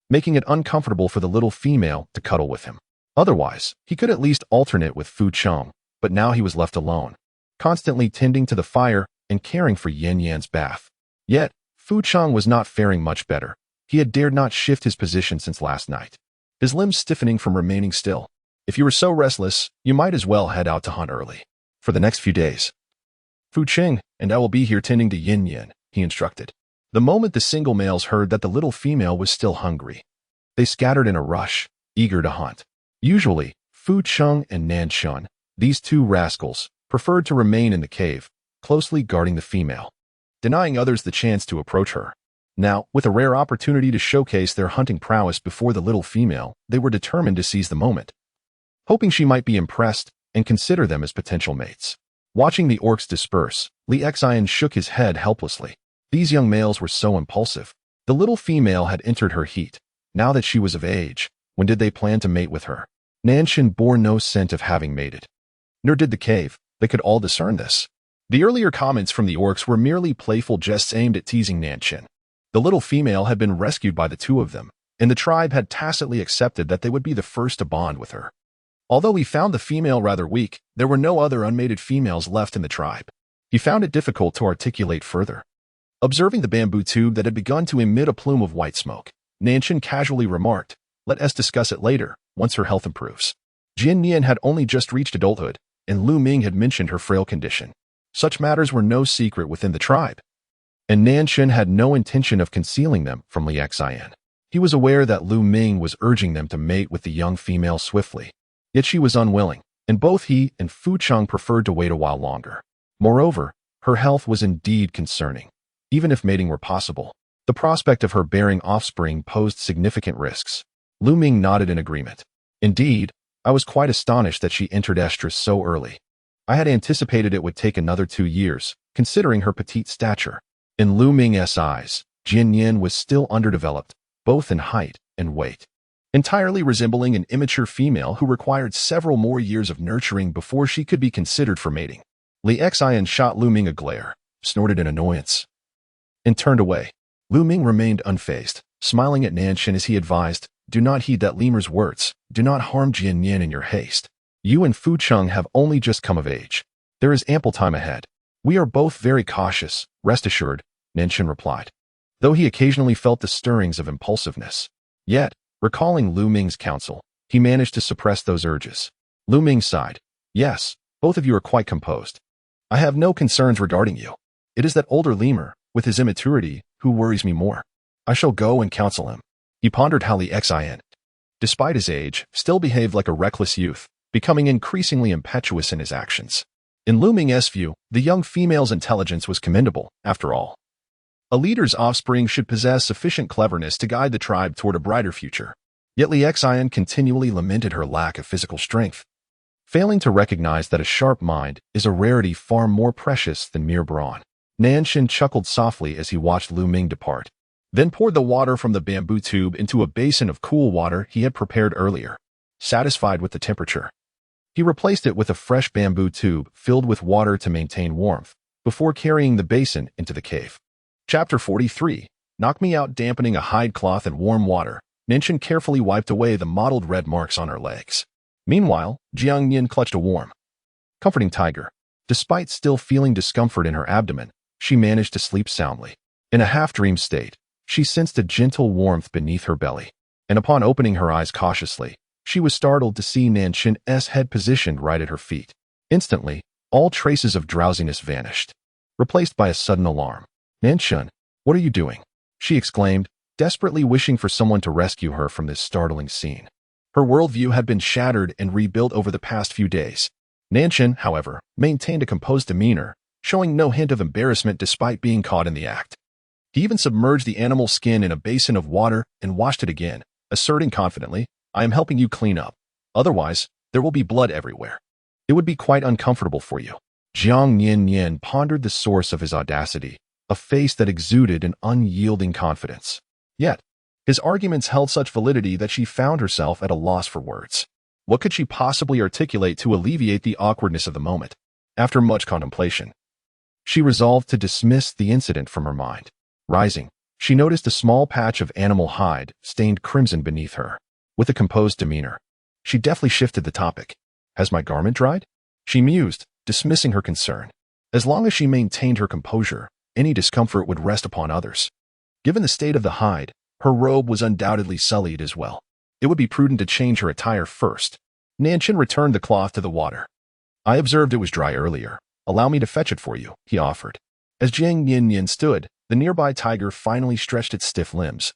making it uncomfortable for the little female to cuddle with him. Otherwise, he could at least alternate with Fu Qing, but now he was left alone, constantly tending to the fire and caring for Yin-yan's bath. Yet, Fu Qing was not faring much better. He had dared not shift his position since last night, his limbs stiffening from remaining still. If you were so restless, you might as well head out to hunt early. For the next few days, Fu Qing and I will be here tending to Yin-yan, he instructed. The moment the single males heard that the little female was still hungry, they scattered in a rush, eager to hunt. Usually, Fu Qing and Nian-nian, these two rascals, preferred to remain in the cave, closely guarding the female, denying others the chance to approach her. Now, with a rare opportunity to showcase their hunting prowess before the little female, they were determined to seize the moment, hoping she might be impressed and consider them as potential mates. Watching the orcs disperse, Li Xian shook his head helplessly. These young males were so impulsive. The little female had entered her heat. Now that she was of age, when did they plan to mate with her? Nian-nian bore no scent of having mated. Nor did the cave. They could all discern this. The earlier comments from the orcs were merely playful jests aimed at teasing Nian-nian. The little female had been rescued by the two of them, and the tribe had tacitly accepted that they would be the first to bond with her. Although he found the female rather weak, there were no other unmated females left in the tribe. He found it difficult to articulate further. Observing the bamboo tube that had begun to emit a plume of white smoke, Nian-nian casually remarked, "Let us discuss it later, once her health improves." Jiang Nian had only just reached adulthood, and Lu Ming had mentioned her frail condition. Such matters were no secret within the tribe, and Nian-nian had no intention of concealing them from Li Xian. He was aware that Lu Ming was urging them to mate with the young female swiftly, yet she was unwilling, and both he and Fu Cheng preferred to wait a while longer. Moreover, her health was indeed concerning. Even if mating were possible, the prospect of her bearing offspring posed significant risks. Lu Ming nodded in agreement. Indeed, I was quite astonished that she entered estrus so early. I had anticipated it would take another 2 years, considering her petite stature. In Lu Ming's eyes, Jiang Nian was still underdeveloped, both in height and weight, entirely resembling an immature female who required several more years of nurturing before she could be considered for mating. Li Xian shot Lu Ming a glare, snorted in annoyance, and turned away. Lu Ming remained unfazed, smiling at Nian-nian as he advised, "Do not heed that lemur's words. Do not harm Jiang Nian in your haste. You and Fu Cheng have only just come of age. There is ample time ahead. We are both very cautious, rest assured," Nian-nian replied, though he occasionally felt the stirrings of impulsiveness. Yet, recalling Lu Ming's counsel, he managed to suppress those urges. Lu Ming sighed. "Yes, both of you are quite composed. I have no concerns regarding you. It is that older lemur, with his immaturity, who worries me more. I shall go and counsel him." He pondered how Li Xian, despite his age, still behaved like a reckless youth, becoming increasingly impetuous in his actions. In Lu Ming's view, the young female's intelligence was commendable, after all. A leader's offspring should possess sufficient cleverness to guide the tribe toward a brighter future. Yet Li Xian continually lamented her lack of physical strength, failing to recognize that a sharp mind is a rarity far more precious than mere brawn. Nian-nian chuckled softly as he watched Lu Ming depart, then poured the water from the bamboo tube into a basin of cool water he had prepared earlier. Satisfied with the temperature, he replaced it with a fresh bamboo tube filled with water to maintain warmth, before carrying the basin into the cave. Chapter 43. Knock me out. Dampening a hide cloth in warm water, Nian-nian carefully wiped away the mottled red marks on her legs. Meanwhile, Jiang Nian clutched a warm, comforting tiger. Despite still feeling discomfort in her abdomen, she managed to sleep soundly. In a half-dream state, she sensed a gentle warmth beneath her belly, and upon opening her eyes cautiously, she was startled to see Nian-nian's head positioned right at her feet. Instantly, all traces of drowsiness vanished, replaced by a sudden alarm. "Nian-nian, what are you doing?" she exclaimed, desperately wishing for someone to rescue her from this startling scene. Her worldview had been shattered and rebuilt over the past few days. Nian-nian, however, maintained a composed demeanor, showing no hint of embarrassment despite being caught in the act. He even submerged the animal's skin in a basin of water and washed it again, asserting confidently, "I am helping you clean up. Otherwise, there will be blood everywhere. It would be quite uncomfortable for you." Jiang Nian-nian pondered the source of his audacity, a face that exuded an unyielding confidence. Yet, his arguments held such validity that she found herself at a loss for words. What could she possibly articulate to alleviate the awkwardness of the moment? After much contemplation, she resolved to dismiss the incident from her mind. Rising, she noticed a small patch of animal hide stained crimson beneath her. With a composed demeanor, she deftly shifted the topic. "Has my garment dried?" she mused, dismissing her concern. As long as she maintained her composure, any discomfort would rest upon others. Given the state of the hide, her robe was undoubtedly sullied as well. It would be prudent to change her attire first. Nian-nian returned the cloth to the water. "I observed it was dry earlier. Allow me to fetch it for you," he offered. As Jiang Nian-nian stood, the nearby tiger finally stretched its stiff limbs.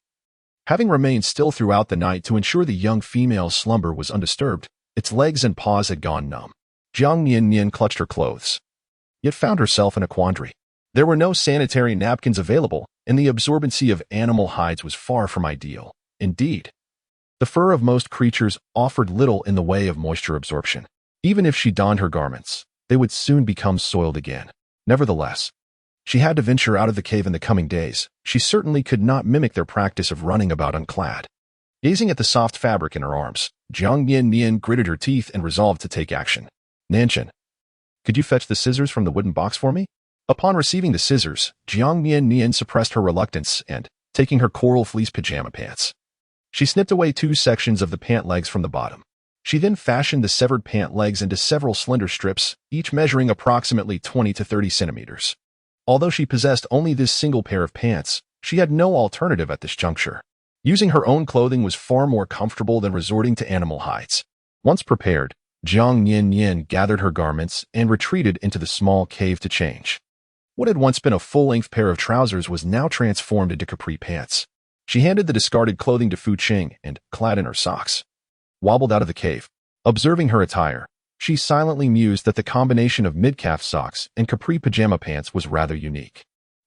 Having remained still throughout the night to ensure the young female's slumber was undisturbed, its legs and paws had gone numb. Jiang Nian-nian clutched her clothes, yet found herself in a quandary. There were no sanitary napkins available, and the absorbency of animal hides was far from ideal. Indeed, the fur of most creatures offered little in the way of moisture absorption. Even if she donned her garments, they would soon become soiled again. Nevertheless, she had to venture out of the cave in the coming days. She certainly could not mimic their practice of running about unclad. Gazing at the soft fabric in her arms, Jiang Nian-nian gritted her teeth and resolved to take action. "Nian-nian, Could you fetch the scissors from the wooden box for me? Upon receiving the scissors, Jiang Nian-nian suppressed her reluctance and, taking her coral fleece pajama pants, she snipped away 2 sections of the pant legs from the bottom. She then fashioned the severed pant legs into several slender strips, each measuring approximately 20 to 30 centimeters. Although she possessed only this single pair of pants, she had no alternative at this juncture. Using her own clothing was far more comfortable than resorting to animal hides. Once prepared, Jiang Nian-nian gathered her garments and retreated into the small cave to change. What had once been a full-length pair of trousers was now transformed into capri pants. She handed the discarded clothing to Fu Qing and, clad in her socks, wobbled out of the cave. Observing her attire, she silently mused that the combination of mid-calf socks and capri pajama pants was rather unique.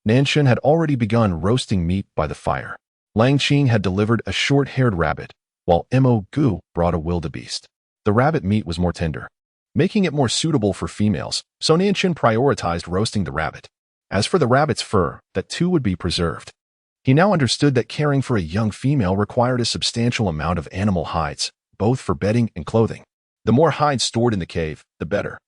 Nanshan had already begun roasting meat by the fire. Lang Qing had delivered a short-haired rabbit, while Mo Gu brought a wildebeest. The rabbit meat was more tender, making it more suitable for females, so Nanshan prioritized roasting the rabbit. As for the rabbit's fur, that too would be preserved. He now understood that caring for a young female required a substantial amount of animal hides, both for bedding and clothing. The more hides stored in the cave, the better.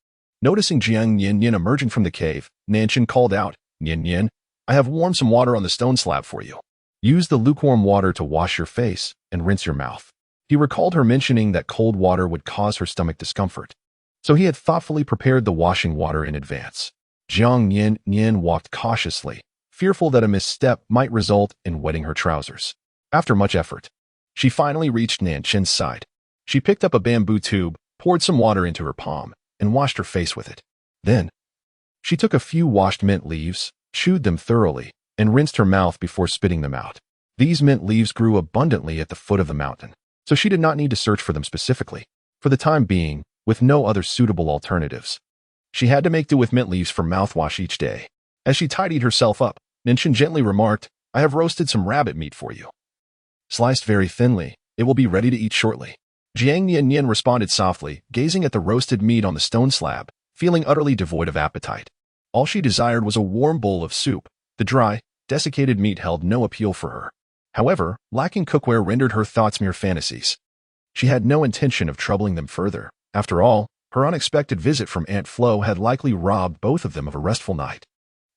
Noticing Jiang Nian-nian emerging from the cave, Nanshan called out, "Nian-nian, I have warmed some water on the stone slab for you. Use the lukewarm water to wash your face and rinse your mouth." He recalled her mentioning that cold water would cause her stomach discomfort, so he had thoughtfully prepared the washing water in advance. Jiang Nian-nian walked cautiously, fearful that a misstep might result in wetting her trousers. After much effort, she finally reached Nanshan's side. She picked up a bamboo tube, poured some water into her palm, and washed her face with it. Then, she took a few washed mint leaves, chewed them thoroughly, and rinsed her mouth before spitting them out. These mint leaves grew abundantly at the foot of the mountain, so she did not need to search for them specifically. For the time being, with no other suitable alternatives, she had to make do with mint leaves for mouthwash each day. As she tidied herself up, Nanshan gently remarked, "I have roasted some rabbit meat for you. Sliced very thinly, it will be ready to eat shortly." Jiang Nian-nian responded softly, gazing at the roasted meat on the stone slab, feeling utterly devoid of appetite. All she desired was a warm bowl of soup. The dry, desiccated meat held no appeal for her. However, lacking cookware rendered her thoughts mere fantasies. She had no intention of troubling them further. After all, her unexpected visit from Aunt Flo had likely robbed both of them of a restful night.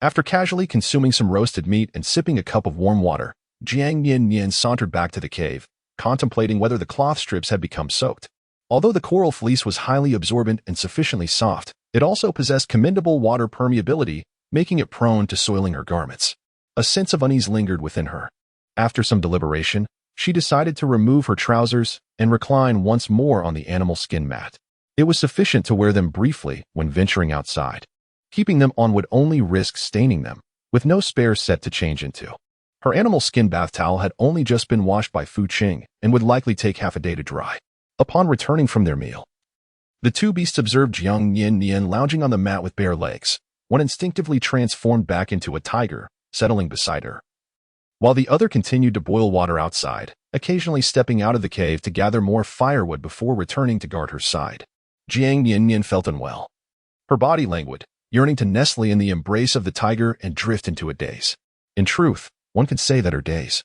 After casually consuming some roasted meat and sipping a cup of warm water, Jiang Nian-nian sauntered back to the cave, contemplating whether the cloth strips had become soaked. Although the coral fleece was highly absorbent and sufficiently soft, it also possessed commendable water permeability, making it prone to soiling her garments. A sense of unease lingered within her. After some deliberation, she decided to remove her trousers and recline once more on the animal skin mat. It was sufficient to wear them briefly when venturing outside. Keeping them on would only risk staining them, with no spare set to change into. Her animal skin bath towel had only just been washed by Fu Qing and would likely take half a day to dry. Upon returning from their meal, the two beasts observed Jiang Nian-nian lounging on the mat with bare legs. One instinctively transformed back into a tiger, settling beside her, while the other continued to boil water outside, occasionally stepping out of the cave to gather more firewood before returning to guard her side. Jiang Nian-nian felt unwell. Her body languid, yearning to nestle in the embrace of the tiger and drift into a daze. In truth, one could say that her days,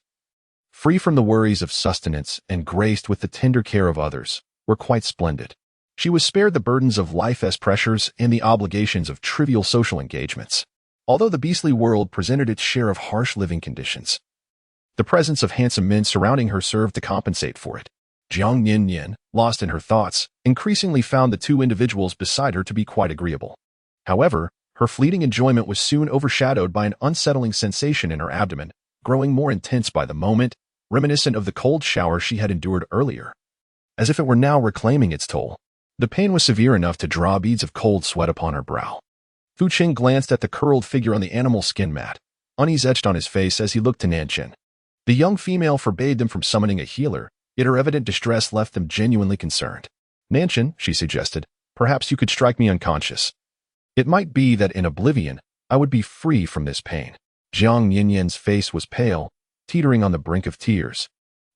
free from the worries of sustenance and graced with the tender care of others, were quite splendid. She was spared the burdens of life's pressures and the obligations of trivial social engagements. Although the beastly world presented its share of harsh living conditions, the presence of handsome men surrounding her served to compensate for it. Jiang Nian-nian, lost in her thoughts, increasingly found the two individuals beside her to be quite agreeable. However, her fleeting enjoyment was soon overshadowed by an unsettling sensation in her abdomen, growing more intense by the moment, reminiscent of the cold shower she had endured earlier. As if it were now reclaiming its toll, the pain was severe enough to draw beads of cold sweat upon her brow. Fu Qing glanced at the curled figure on the animal skin mat, unease etched on his face as he looked to Nanshan. The young female forbade them from summoning a healer, yet her evident distress left them genuinely concerned. "Nanshan," she suggested, "perhaps you could strike me unconscious. It might be that in oblivion, I would be free from this pain." Jiang Nian-nian's face was pale, teetering on the brink of tears,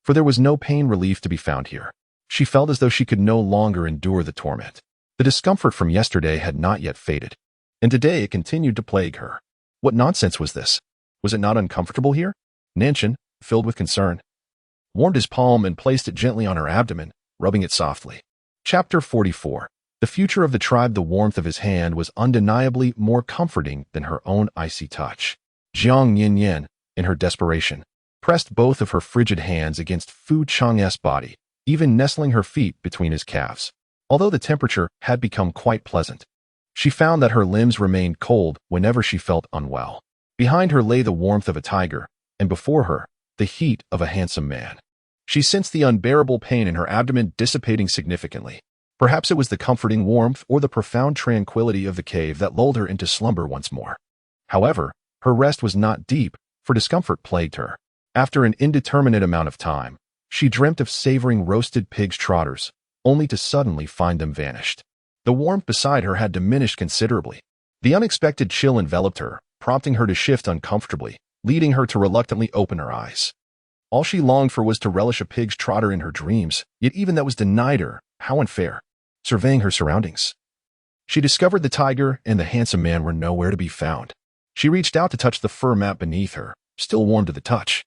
for there was no pain relief to be found here. She felt as though she could no longer endure the torment. The discomfort from yesterday had not yet faded, and today it continued to plague her. What nonsense was this? Was it not uncomfortable here? Nanshan, filled with concern, warmed his palm and placed it gently on her abdomen, rubbing it softly. Chapter 44. The future of the tribe, the warmth of his hand was undeniably more comforting than her own icy touch. Jiang Nian-nian, in her desperation, pressed both of her frigid hands against Fu Chang's body, even nestling her feet between his calves. Although the temperature had become quite pleasant, she found that her limbs remained cold whenever she felt unwell. Behind her lay the warmth of a tiger, and before her, the heat of a handsome man. She sensed the unbearable pain in her abdomen dissipating significantly. Perhaps it was the comforting warmth or the profound tranquility of the cave that lulled her into slumber once more. However, her rest was not deep, for discomfort plagued her. After an indeterminate amount of time, she dreamt of savoring roasted pig's trotters, only to suddenly find them vanished. The warmth beside her had diminished considerably. The unexpected chill enveloped her, prompting her to shift uncomfortably, leading her to reluctantly open her eyes. All she longed for was to relish a pig's trotter in her dreams, yet even that was denied her. How unfair. Surveying her surroundings, she discovered the tiger and the handsome man were nowhere to be found. She reached out to touch the fur mat beneath her, still warm to the touch,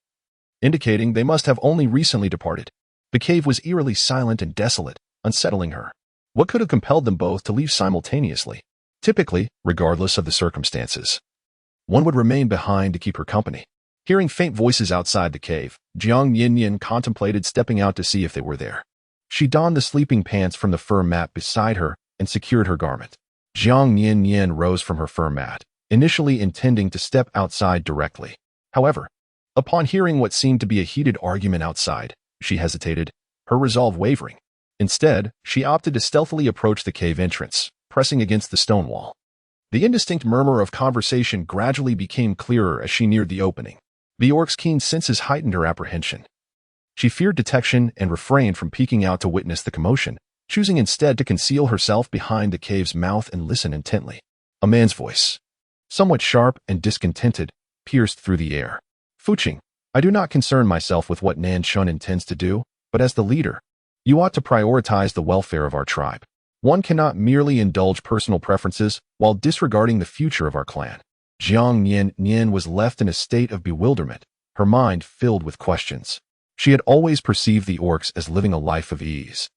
indicating they must have only recently departed. The cave was eerily silent and desolate, unsettling her. What could have compelled them both to leave simultaneously? Typically, regardless of the circumstances, one would remain behind to keep her company. Hearing faint voices outside the cave, Jiang Nian-nian contemplated stepping out to see if they were there. She donned the sleeping pants from the fur mat beside her and secured her garment. Jiang Nian-nian rose from her fur mat, initially intending to step outside directly. However, upon hearing what seemed to be a heated argument outside, she hesitated, her resolve wavering. Instead, she opted to stealthily approach the cave entrance, pressing against the stone wall. The indistinct murmur of conversation gradually became clearer as she neared the opening. The orc's keen senses heightened her apprehension. She feared detection and refrained from peeking out to witness the commotion, choosing instead to conceal herself behind the cave's mouth and listen intently. A man's voice, somewhat sharp and discontented, pierced through the air. Fuqing, I do not concern myself with what Nan Shun intends to do, but as the leader, you ought to prioritize the welfare of our tribe. One cannot merely indulge personal preferences while disregarding the future of our clan. Jiang Nian-nian was left in a state of bewilderment, her mind filled with questions. She had always perceived the orcs as living a life of ease,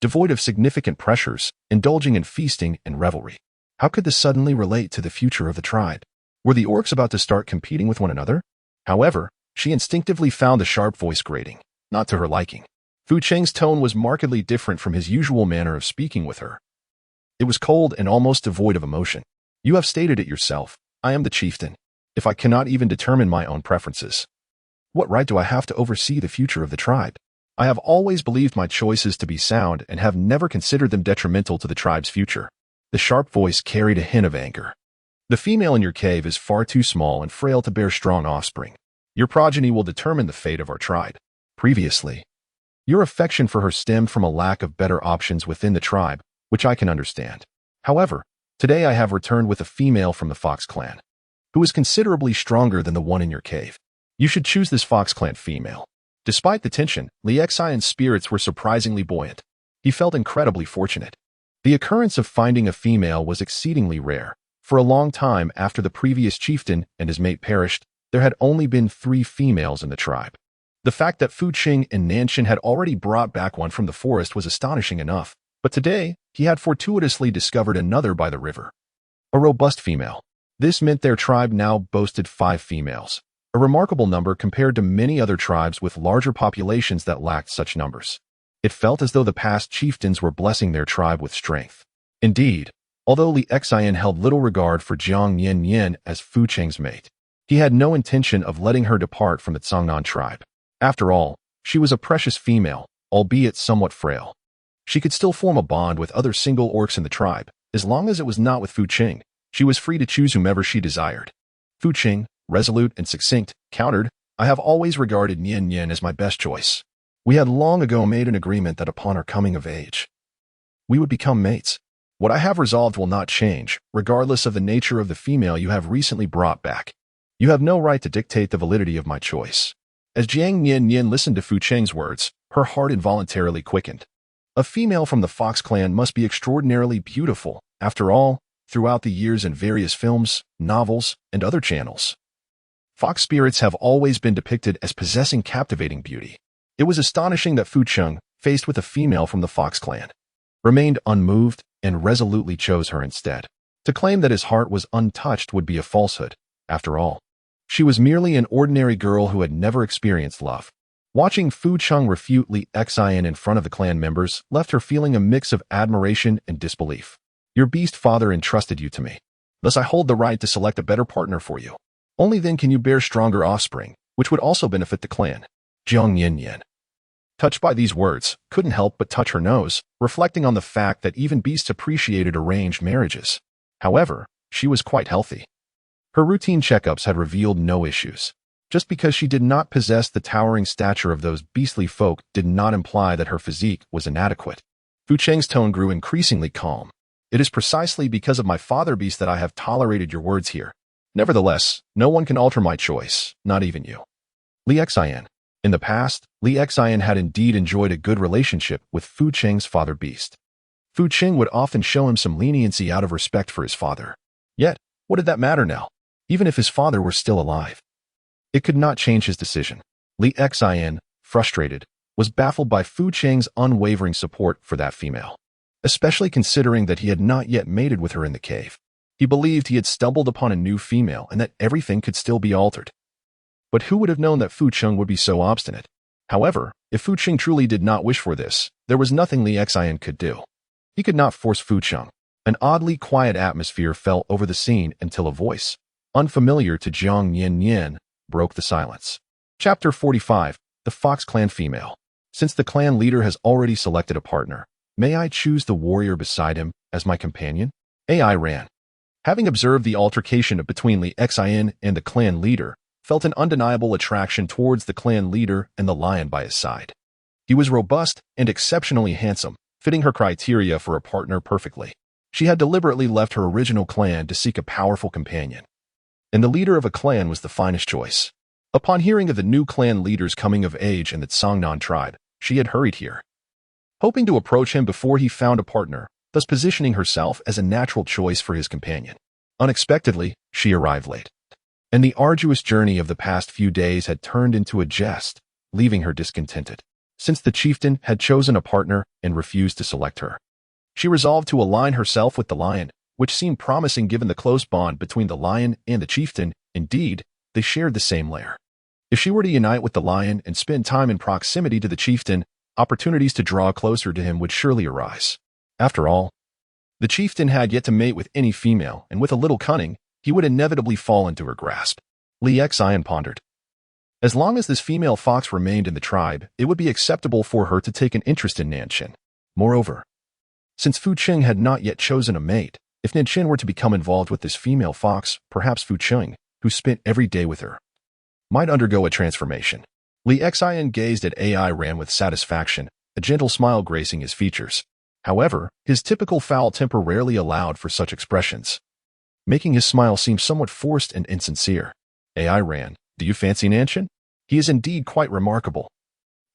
devoid of significant pressures, indulging in feasting and revelry. How could this suddenly relate to the future of the tribe? Were the orcs about to start competing with one another? However, she instinctively found the sharp voice grating, not to her liking. Fu Cheng's tone was markedly different from his usual manner of speaking with her. It was cold and almost devoid of emotion. You have stated it yourself. I am the chieftain. If I cannot even determine my own preferences, what right do I have to oversee the future of the tribe? I have always believed my choices to be sound and have never considered them detrimental to the tribe's future. The sharp voice carried a hint of anger. The female in your cave is far too small and frail to bear strong offspring. Your progeny will determine the fate of our tribe. Previously, your affection for her stemmed from a lack of better options within the tribe, which I can understand. However, today I have returned with a female from the Fox clan, who is considerably stronger than the one in your cave. You should choose this Fox clan female. Despite the tension, Li Xian's spirits were surprisingly buoyant. He felt incredibly fortunate. The occurrence of finding a female was exceedingly rare. For a long time after the previous chieftain and his mate perished, there had only been 3 females in the tribe. The fact that Fuqing and Nanshan had already brought back one from the forest was astonishing enough, but today he had fortuitously discovered another by the river. A robust female. This meant their tribe now boasted 5 females, a remarkable number compared to many other tribes with larger populations that lacked such numbers. It felt as though the past chieftains were blessing their tribe with strength. Indeed, although Li Xian held little regard for Jiang Nian-nian as Fuqing's mate, he had no intention of letting her depart from the Cangnan tribe. After all, she was a precious female, albeit somewhat frail. She could still form a bond with other single orcs in the tribe. As long as it was not with Fuqing, she was free to choose whomever she desired. Fuqing, resolute and succinct, countered, I have always regarded Nian-nian as my best choice. We had long ago made an agreement that upon our coming of age, we would become mates. What I have resolved will not change, regardless of the nature of the female you have recently brought back. You have no right to dictate the validity of my choice. As Jiang Nian-nian listened to Fuqing's words, her heart involuntarily quickened. A female from the Fox clan must be extraordinarily beautiful. After all, throughout the years in various films, novels, and other channels, Fox spirits have always been depicted as possessing captivating beauty. It was astonishing that Fuqing, faced with a female from the Fox clan, remained unmoved and resolutely chose her instead. To claim that his heart was untouched would be a falsehood. After all, she was merely an ordinary girl who had never experienced love. Watching Fu Cheng refute Li Xian in front of the clan members left her feeling a mix of admiration and disbelief. Your beast father entrusted you to me. Thus I hold the right to select a better partner for you. Only then can you bear stronger offspring, which would also benefit the clan. Jiang Nian-nian, touched by these words, couldn't help but touch her nose, reflecting on the fact that even beasts appreciated arranged marriages. However, she was quite healthy. Her routine checkups had revealed no issues. Just because she did not possess the towering stature of those beastly folk did not imply that her physique was inadequate. Fu Cheng's tone grew increasingly calm. It is precisely because of my father beast that I have tolerated your words here. Nevertheless, no one can alter my choice, not even you. Li Xian. In the past, Li Xian had indeed enjoyed a good relationship with Fu Cheng's father beast. Fu Cheng would often show him some leniency out of respect for his father. Yet, what did that matter now? Even if his father were still alive, it could not change his decision. Li Xian, frustrated, was baffled by Fu Cheng's unwavering support for that female, especially considering that he had not yet mated with her in the cave. He believed he had stumbled upon a new female and that everything could still be altered. But who would have known that Fu Cheng would be so obstinate? However, if Fu Cheng truly did not wish for this, there was nothing Li Xian could do. He could not force Fu Cheng. An oddly quiet atmosphere fell over the scene until a voice, unfamiliar to Jiang Nian-nian, broke the silence. Chapter 45. The Fox Clan Female. Since the clan leader has already selected a partner, may I choose the warrior beside him as my companion? AI ran. Having observed the altercation between Li Xian and the clan leader, felt an undeniable attraction towards the clan leader and the lion by his side. He was robust and exceptionally handsome, fitting her criteria for a partner perfectly. She had deliberately left her original clan to seek a powerful companion, and the leader of a clan was the finest choice. Upon hearing of the new clan leader's coming of age in the Songnan tribe, she had hurried here, hoping to approach him before he found a partner, thus positioning herself as a natural choice for his companion. Unexpectedly, she arrived late, and the arduous journey of the past few days had turned into a jest, leaving her discontented. Since the chieftain had chosen a partner and refused to select her, she resolved to align herself with the lion, which seemed promising given the close bond between the lion and the chieftain. Indeed, they shared the same lair. If she were to unite with the lion and spend time in proximity to the chieftain, opportunities to draw closer to him would surely arise. After all, the chieftain had yet to mate with any female, and with a little cunning, he would inevitably fall into her grasp. Li Xian pondered. As long as this female fox remained in the tribe, it would be acceptable for her to take an interest in Nanshin. Moreover, since Fu Cheng had not yet chosen a mate, if Nanshin were to become involved with this female fox, perhaps Fu Cheng, who spent every day with her, might undergo a transformation. Li Xian gazed at AI Ran with satisfaction, a gentle smile gracing his features. However, his typical foul temper rarely allowed for such expressions, making his smile seem somewhat forced and insincere. AI Ran, do you fancy Nanshin? He is indeed quite remarkable,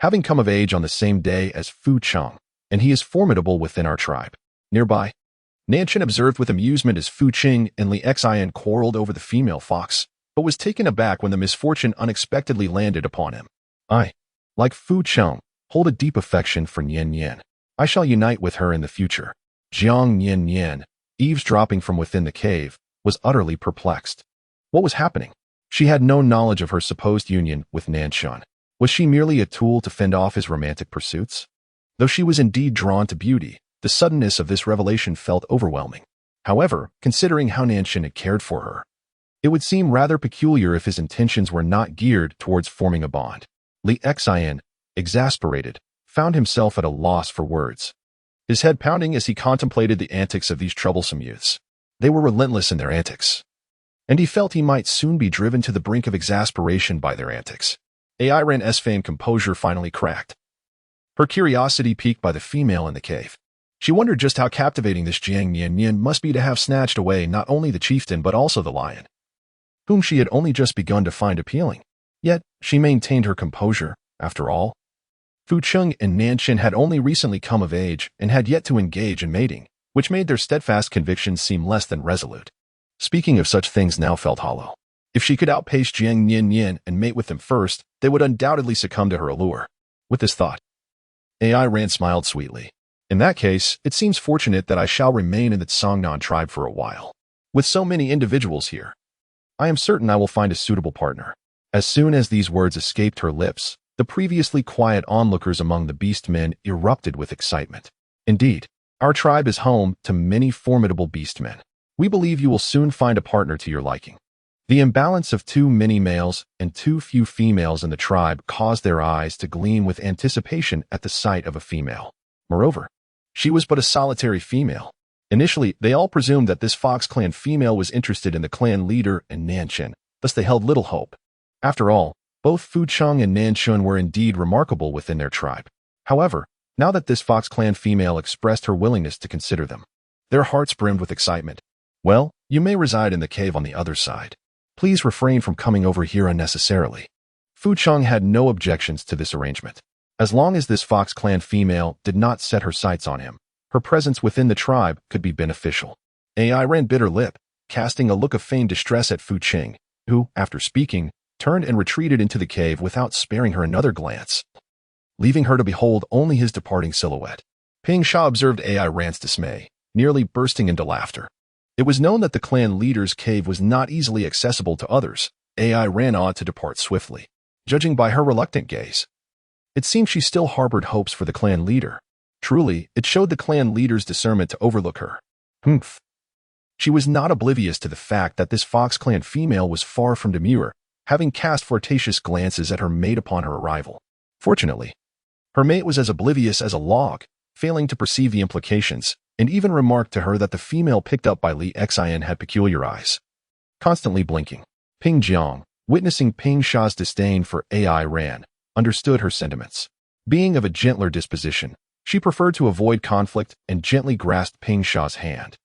having come of age on the same day as Fu Cheng, and he is formidable within our tribe. Nearby, Nanshin observed with amusement as Fu Cheng and Li Xian quarreled over the female fox, but was taken aback when the misfortune unexpectedly landed upon him. I, like Fu Cheng, hold a deep affection for Nian-nian. I shall unite with her in the future. Jiang Nian-nian, eavesdropping from within the cave, was utterly perplexed. What was happening? She had no knowledge of her supposed union with Nanshan. Was she merely a tool to fend off his romantic pursuits? Though she was indeed drawn to beauty, the suddenness of this revelation felt overwhelming. However, considering how Nanshan had cared for her, it would seem rather peculiar if his intentions were not geared towards forming a bond. Li Xian, exasperated, found himself at a loss for words, his head pounding as he contemplated the antics of these troublesome youths. They were relentless in their antics, and he felt he might soon be driven to the brink of exasperation by their antics. AI Ran's feigned composure finally cracked, her curiosity piqued by the female in the cave. She wondered just how captivating this Jiang Nian-nian must be to have snatched away not only the chieftain but also the lion, whom she had only just begun to find appealing. Yet, she maintained her composure. After all, Fu Cheng and Nanshin had only recently come of age and had yet to engage in mating, which made their steadfast convictions seem less than resolute. Speaking of such things now felt hollow. If she could outpace Jiang Nian-nian and mate with them first, they would undoubtedly succumb to her allure. With this thought, AI Ran smiled sweetly. In that case, it seems fortunate that I shall remain in the Songnan tribe for a while. With so many individuals here, I am certain I will find a suitable partner. As soon as these words escaped her lips, the previously quiet onlookers among the beastmen erupted with excitement. Indeed, our tribe is home to many formidable beastmen. We believe you will soon find a partner to your liking. The imbalance of too many males and too few females in the tribe caused their eyes to gleam with anticipation at the sight of a female. Moreover, she was but a solitary female. Initially, they all presumed that this Fox clan female was interested in the clan leader and Nanchun, thus they held little hope. After all, both Fucheng and Nanchun were indeed remarkable within their tribe. However, now that this Fox clan female expressed her willingness to consider them, their hearts brimmed with excitement. Well, you may reside in the cave on the other side. Please refrain from coming over here unnecessarily. Fucheng had no objections to this arrangement. As long as this Fox clan female did not set her sights on him, her presence within the tribe could be beneficial. Ai ran bit her lip, casting a look of feigned distress at Fucheng, who, after speaking, turned and retreated into the cave without sparing her another glance, leaving her to behold only his departing silhouette. Ping Sha observed Ai Ran's dismay, nearly bursting into laughter. It was known that the clan leader's cave was not easily accessible to others. Ai ran on to depart swiftly, judging by her reluctant gaze. It seemed she still harbored hopes for the clan leader. Truly, it showed the clan leader's discernment to overlook her. Humph. She was not oblivious to the fact that this Fox clan female was far from demure, having cast flirtatious glances at her mate upon her arrival. Fortunately, her mate was as oblivious as a log, failing to perceive the implications, and even remarked to her that the female picked up by Li Xian had peculiar eyes, constantly blinking. Ping Jiang, witnessing Ping Sha's disdain for Ai Ran, understood her sentiments. Being of a gentler disposition, she preferred to avoid conflict and gently grasped Ping Sha's hand,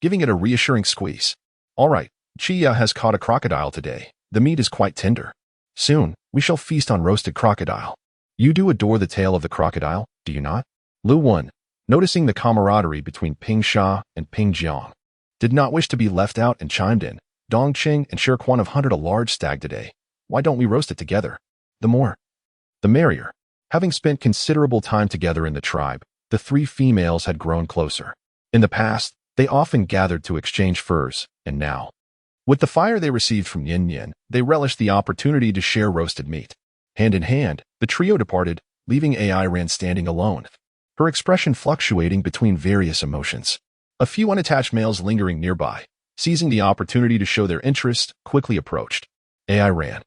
giving it a reassuring squeeze. All right, Chia has caught a crocodile today. The meat is quite tender. Soon, we shall feast on roasted crocodile. You do adore the tail of the crocodile, do you not? Lu Wen, noticing the camaraderie between Ping Sha and Ping Jiang, did not wish to be left out and chimed in. Dong Qing and Sher Quan have hunted a large stag today. Why don't we roast it together? The more, the merrier. Having spent considerable time together in the tribe, the three females had grown closer. In the past, they often gathered to exchange furs, and now, with the fire they received from Nian-nian, they relished the opportunity to share roasted meat. Hand in hand, the trio departed, leaving Ai Ran standing alone, her expression fluctuating between various emotions. A few unattached males lingering nearby, seizing the opportunity to show their interest, quickly approached. Ai Ran,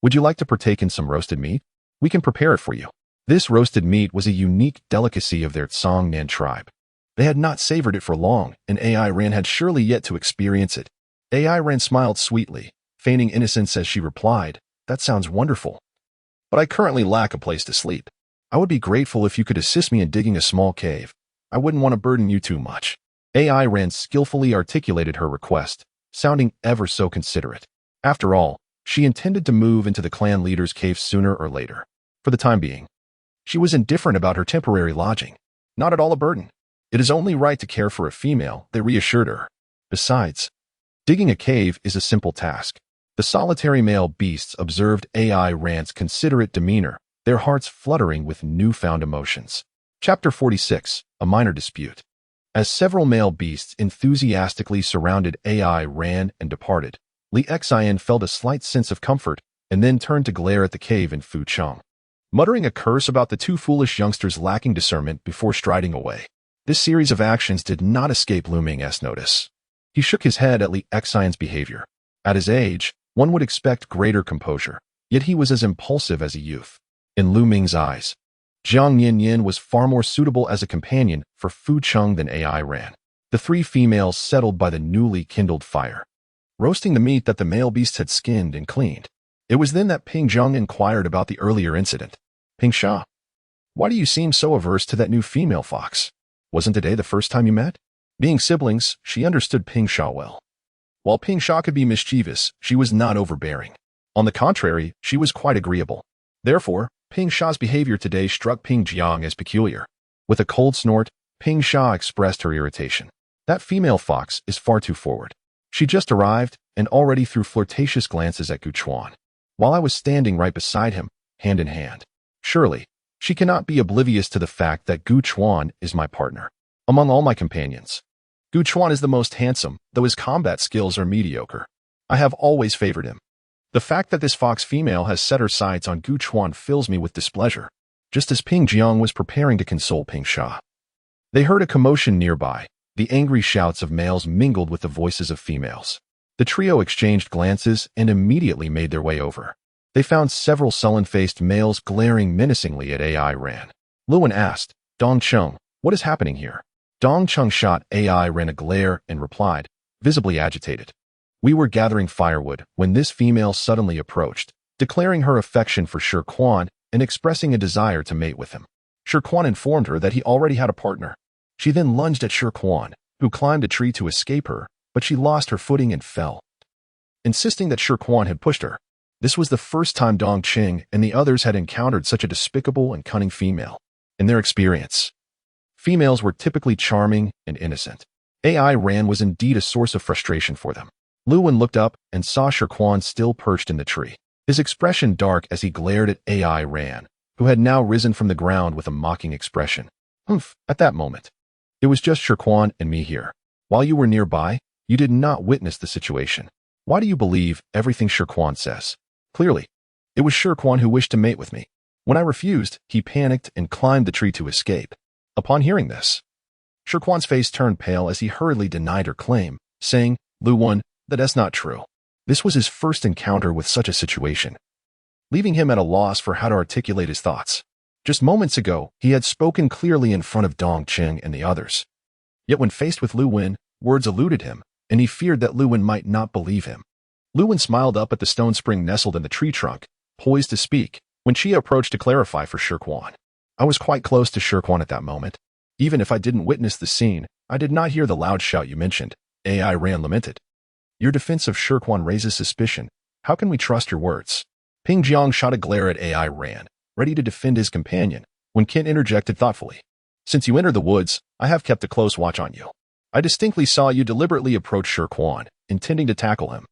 would you like to partake in some roasted meat? We can prepare it for you. This roasted meat was a unique delicacy of their Songnan tribe. They had not savored it for long, and Ai Ran had surely yet to experience it. Ai Ran smiled sweetly, feigning innocence as she replied, "That sounds wonderful. But I currently lack a place to sleep. I would be grateful if you could assist me in digging a small cave. I wouldn't want to burden you too much." Ai Ran skillfully articulated her request, sounding ever so considerate. After all, she intended to move into the clan leader's cave sooner or later. For the time being, she was indifferent about her temporary lodging. Not at all a burden. It is only right to care for a female, they reassured her. Besides, digging a cave is a simple task. The solitary male beasts observed Ai Ran's considerate demeanor, their hearts fluttering with newfound emotions. Chapter 46, A Minor Dispute. As several male beasts enthusiastically surrounded Ai Ran and departed, Li Xian felt a slight sense of comfort and then turned to glare at the cave in Fucheng, muttering a curse about the two foolish youngsters lacking discernment before striding away. This series of actions did not escape Lu Ming's notice. He shook his head at Li Xian's behavior. At his age, one would expect greater composure, yet he was as impulsive as a youth. In Lu Ming's eyes, Jiang Nian-nian was far more suitable as a companion for Fucheng than Ai Ran. The three females settled by the newly kindled fire, roasting the meat that the male beasts had skinned and cleaned. It was then that Ping Jiang inquired about the earlier incident. "Ping Sha, why do you seem so averse to that new female fox? Wasn't today the first time you met?" Being siblings, she understood Ping Sha well. While Ping Sha could be mischievous, she was not overbearing. On the contrary, she was quite agreeable. Therefore, Ping Sha's behavior today struck Ping Jiang as peculiar. With a cold snort, Ping Sha expressed her irritation. "That female fox is far too forward. She just arrived and already threw flirtatious glances at Gu Chuan, while I was standing right beside him, hand in hand. Surely, She cannot be oblivious to the fact that Gu Chuan is my partner. Among all my companions, Gu Chuan is the most handsome, though his combat skills are mediocre. I have always favored him. The fact that this fox female has set her sights on Gu Chuan fills me with displeasure, just as Ping Jiang was preparing to console Ping Sha. They heard a commotion nearby. The angry shouts of males mingled with the voices of females. The trio exchanged glances and immediately made their way over. They found several sullen-faced males glaring menacingly at AI Ran. Luwen asked, Dong Cheng, what is happening here? Dong Cheng shot AI Ran a glare and replied, visibly agitated. We were gathering firewood when this female suddenly approached, declaring her affection for Shi Quan and expressing a desire to mate with him. Shi Quan informed her that he already had a partner. She then lunged at Shi Quan, who climbed a tree to escape her, but she lost her footing and fell, insisting that Shi Quan had pushed her. This was the first time Dong Cheng and the others had encountered such a despicable and cunning female. In their experience, females were typically charming and innocent. AI Ran was indeed a source of frustration for them. Luwen looked up and saw Shi Quan still perched in the tree, his expression dark as he glared at AI Ran, who had now risen from the ground with a mocking expression. At that moment, it was just Shi Quan and me here. While you were nearby, you did not witness the situation. Why do you believe everything Shi Quan says? Clearly, it was Shi Quan who wished to mate with me. When I refused, he panicked and climbed the tree to escape. Upon hearing this, Shi Quan's face turned pale as he hurriedly denied her claim, saying, Luwen, that's not true. This was his first encounter with such a situation, leaving him at a loss for how to articulate his thoughts. Just moments ago, he had spoken clearly in front of Dong Cheng and the others. Yet when faced with Luwen, words eluded him, and he feared that Luwen might not believe him. Luwen smiled up at the stone spring nestled in the tree trunk, poised to speak, when she approached to clarify for Shi Quan. I was quite close to Shi Quan at that moment. Even if I didn't witness the scene, I did not hear the loud shout you mentioned. AI Ran lamented. Your defense of Shi Quan raises suspicion. How can we trust your words? Ping Jiang shot a glare at AI Ran, ready to defend his companion, when Kent interjected thoughtfully. Since you entered the woods, I have kept a close watch on you. I distinctly saw you deliberately approach Shi Quan, intending to tackle him.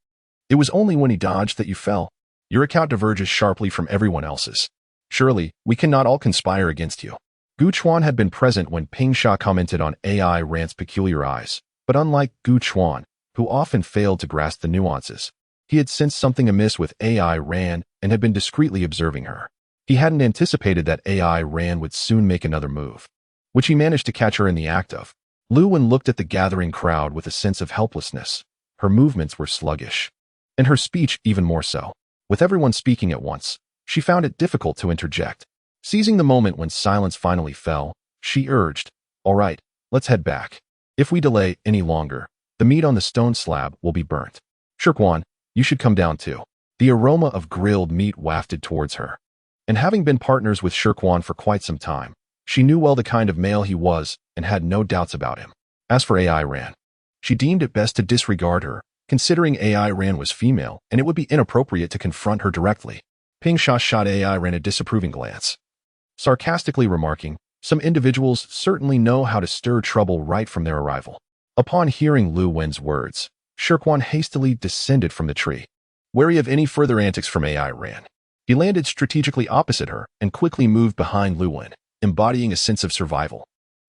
It was only when he dodged that you fell. Your account diverges sharply from everyone else's. Surely, we cannot all conspire against you. Gu Chuan had been present when Ping Sha commented on AI Ran's peculiar eyes, but unlike Gu Chuan, who often failed to grasp the nuances, he had sensed something amiss with AI Ran and had been discreetly observing her. He hadn't anticipated that AI Ran would soon make another move, which he managed to catch her in the act of. Luwen looked at the gathering crowd with a sense of helplessness. Her movements were sluggish, and her speech even more so. With everyone speaking at once, she found it difficult to interject. Seizing the moment when silence finally fell, she urged, All right, let's head back. If we delay any longer, the meat on the stone slab will be burnt. Shi Quan, you should come down too. The aroma of grilled meat wafted towards her. And having been partners with Shi Quan for quite some time, she knew well the kind of male he was and had no doubts about him. As for AI Ran, she deemed it best to disregard her, considering AI Ran was female and it would be inappropriate to confront her directly. Ping Sha shot AI Ran a disapproving glance, sarcastically remarking, some individuals certainly know how to stir trouble right from their arrival. Upon hearing Lu Wen's words, Shi Quan hastily descended from the tree, wary of any further antics from AI Ran. He landed strategically opposite her and quickly moved behind Lu Wen, embodying a sense of survival.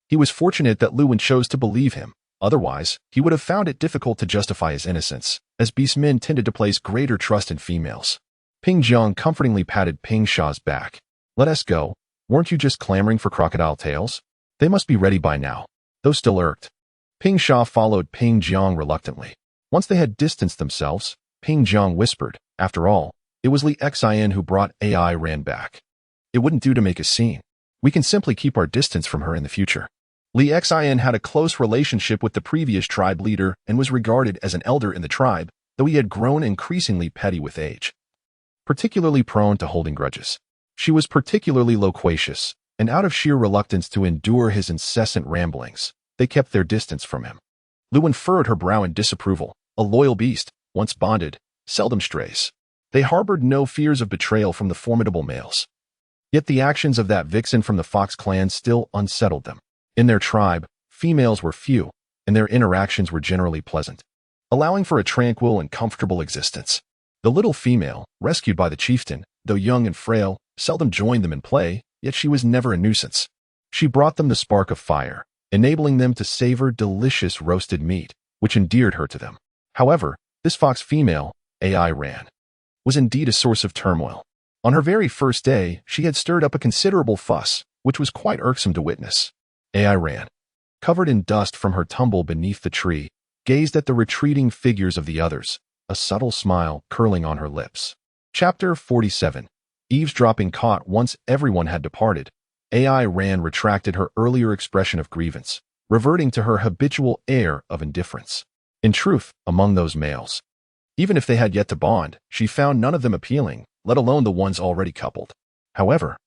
He was fortunate that Lu Wen chose to believe him. Otherwise, he would have found it difficult to justify his innocence, as beast men tended to place greater trust in females. Ping Jiang comfortingly patted Ping Sha's back. Let us go. Weren't you just clamoring for crocodile tails? They must be ready by now. Those still irked. Ping Sha followed Ping Jiang reluctantly. Once they had distanced themselves, Ping Jiang whispered, After all, it was Li Xian who brought AI Ran back. It wouldn't do to make a scene. We can simply keep our distance from her in the future. Li Xian had a close relationship with the previous tribe leader and was regarded as an elder in the tribe, though he had grown increasingly petty with age, particularly prone to holding grudges. She was particularly loquacious, and out of sheer reluctance to endure his incessant ramblings, they kept their distance from him. Lu Wen furrowed her brow in disapproval. A loyal beast, once bonded, seldom strays. They harbored no fears of betrayal from the formidable males. Yet the actions of that vixen from the Fox clan still unsettled them. In their tribe, females were few, and their interactions were generally pleasant, allowing for a tranquil and comfortable existence. The little female, rescued by the chieftain, though young and frail, seldom joined them in play, yet she was never a nuisance. She brought them the spark of fire, enabling them to savor delicious roasted meat, which endeared her to them. However, this fox female, AI Ran, was indeed a source of turmoil. On her very first day, she had stirred up a considerable fuss, which was quite irksome to witness. AI Ran, covered in dust from her tumble beneath the tree, gazed at the retreating figures of the others, a subtle smile curling on her lips. Chapter 47. Eavesdropping. Caught once everyone had departed, AI Ran retracted her earlier expression of grievance, reverting to her habitual air of indifference. In truth, among those males, even if they had yet to bond, she found none of them appealing, let alone the ones already coupled. However,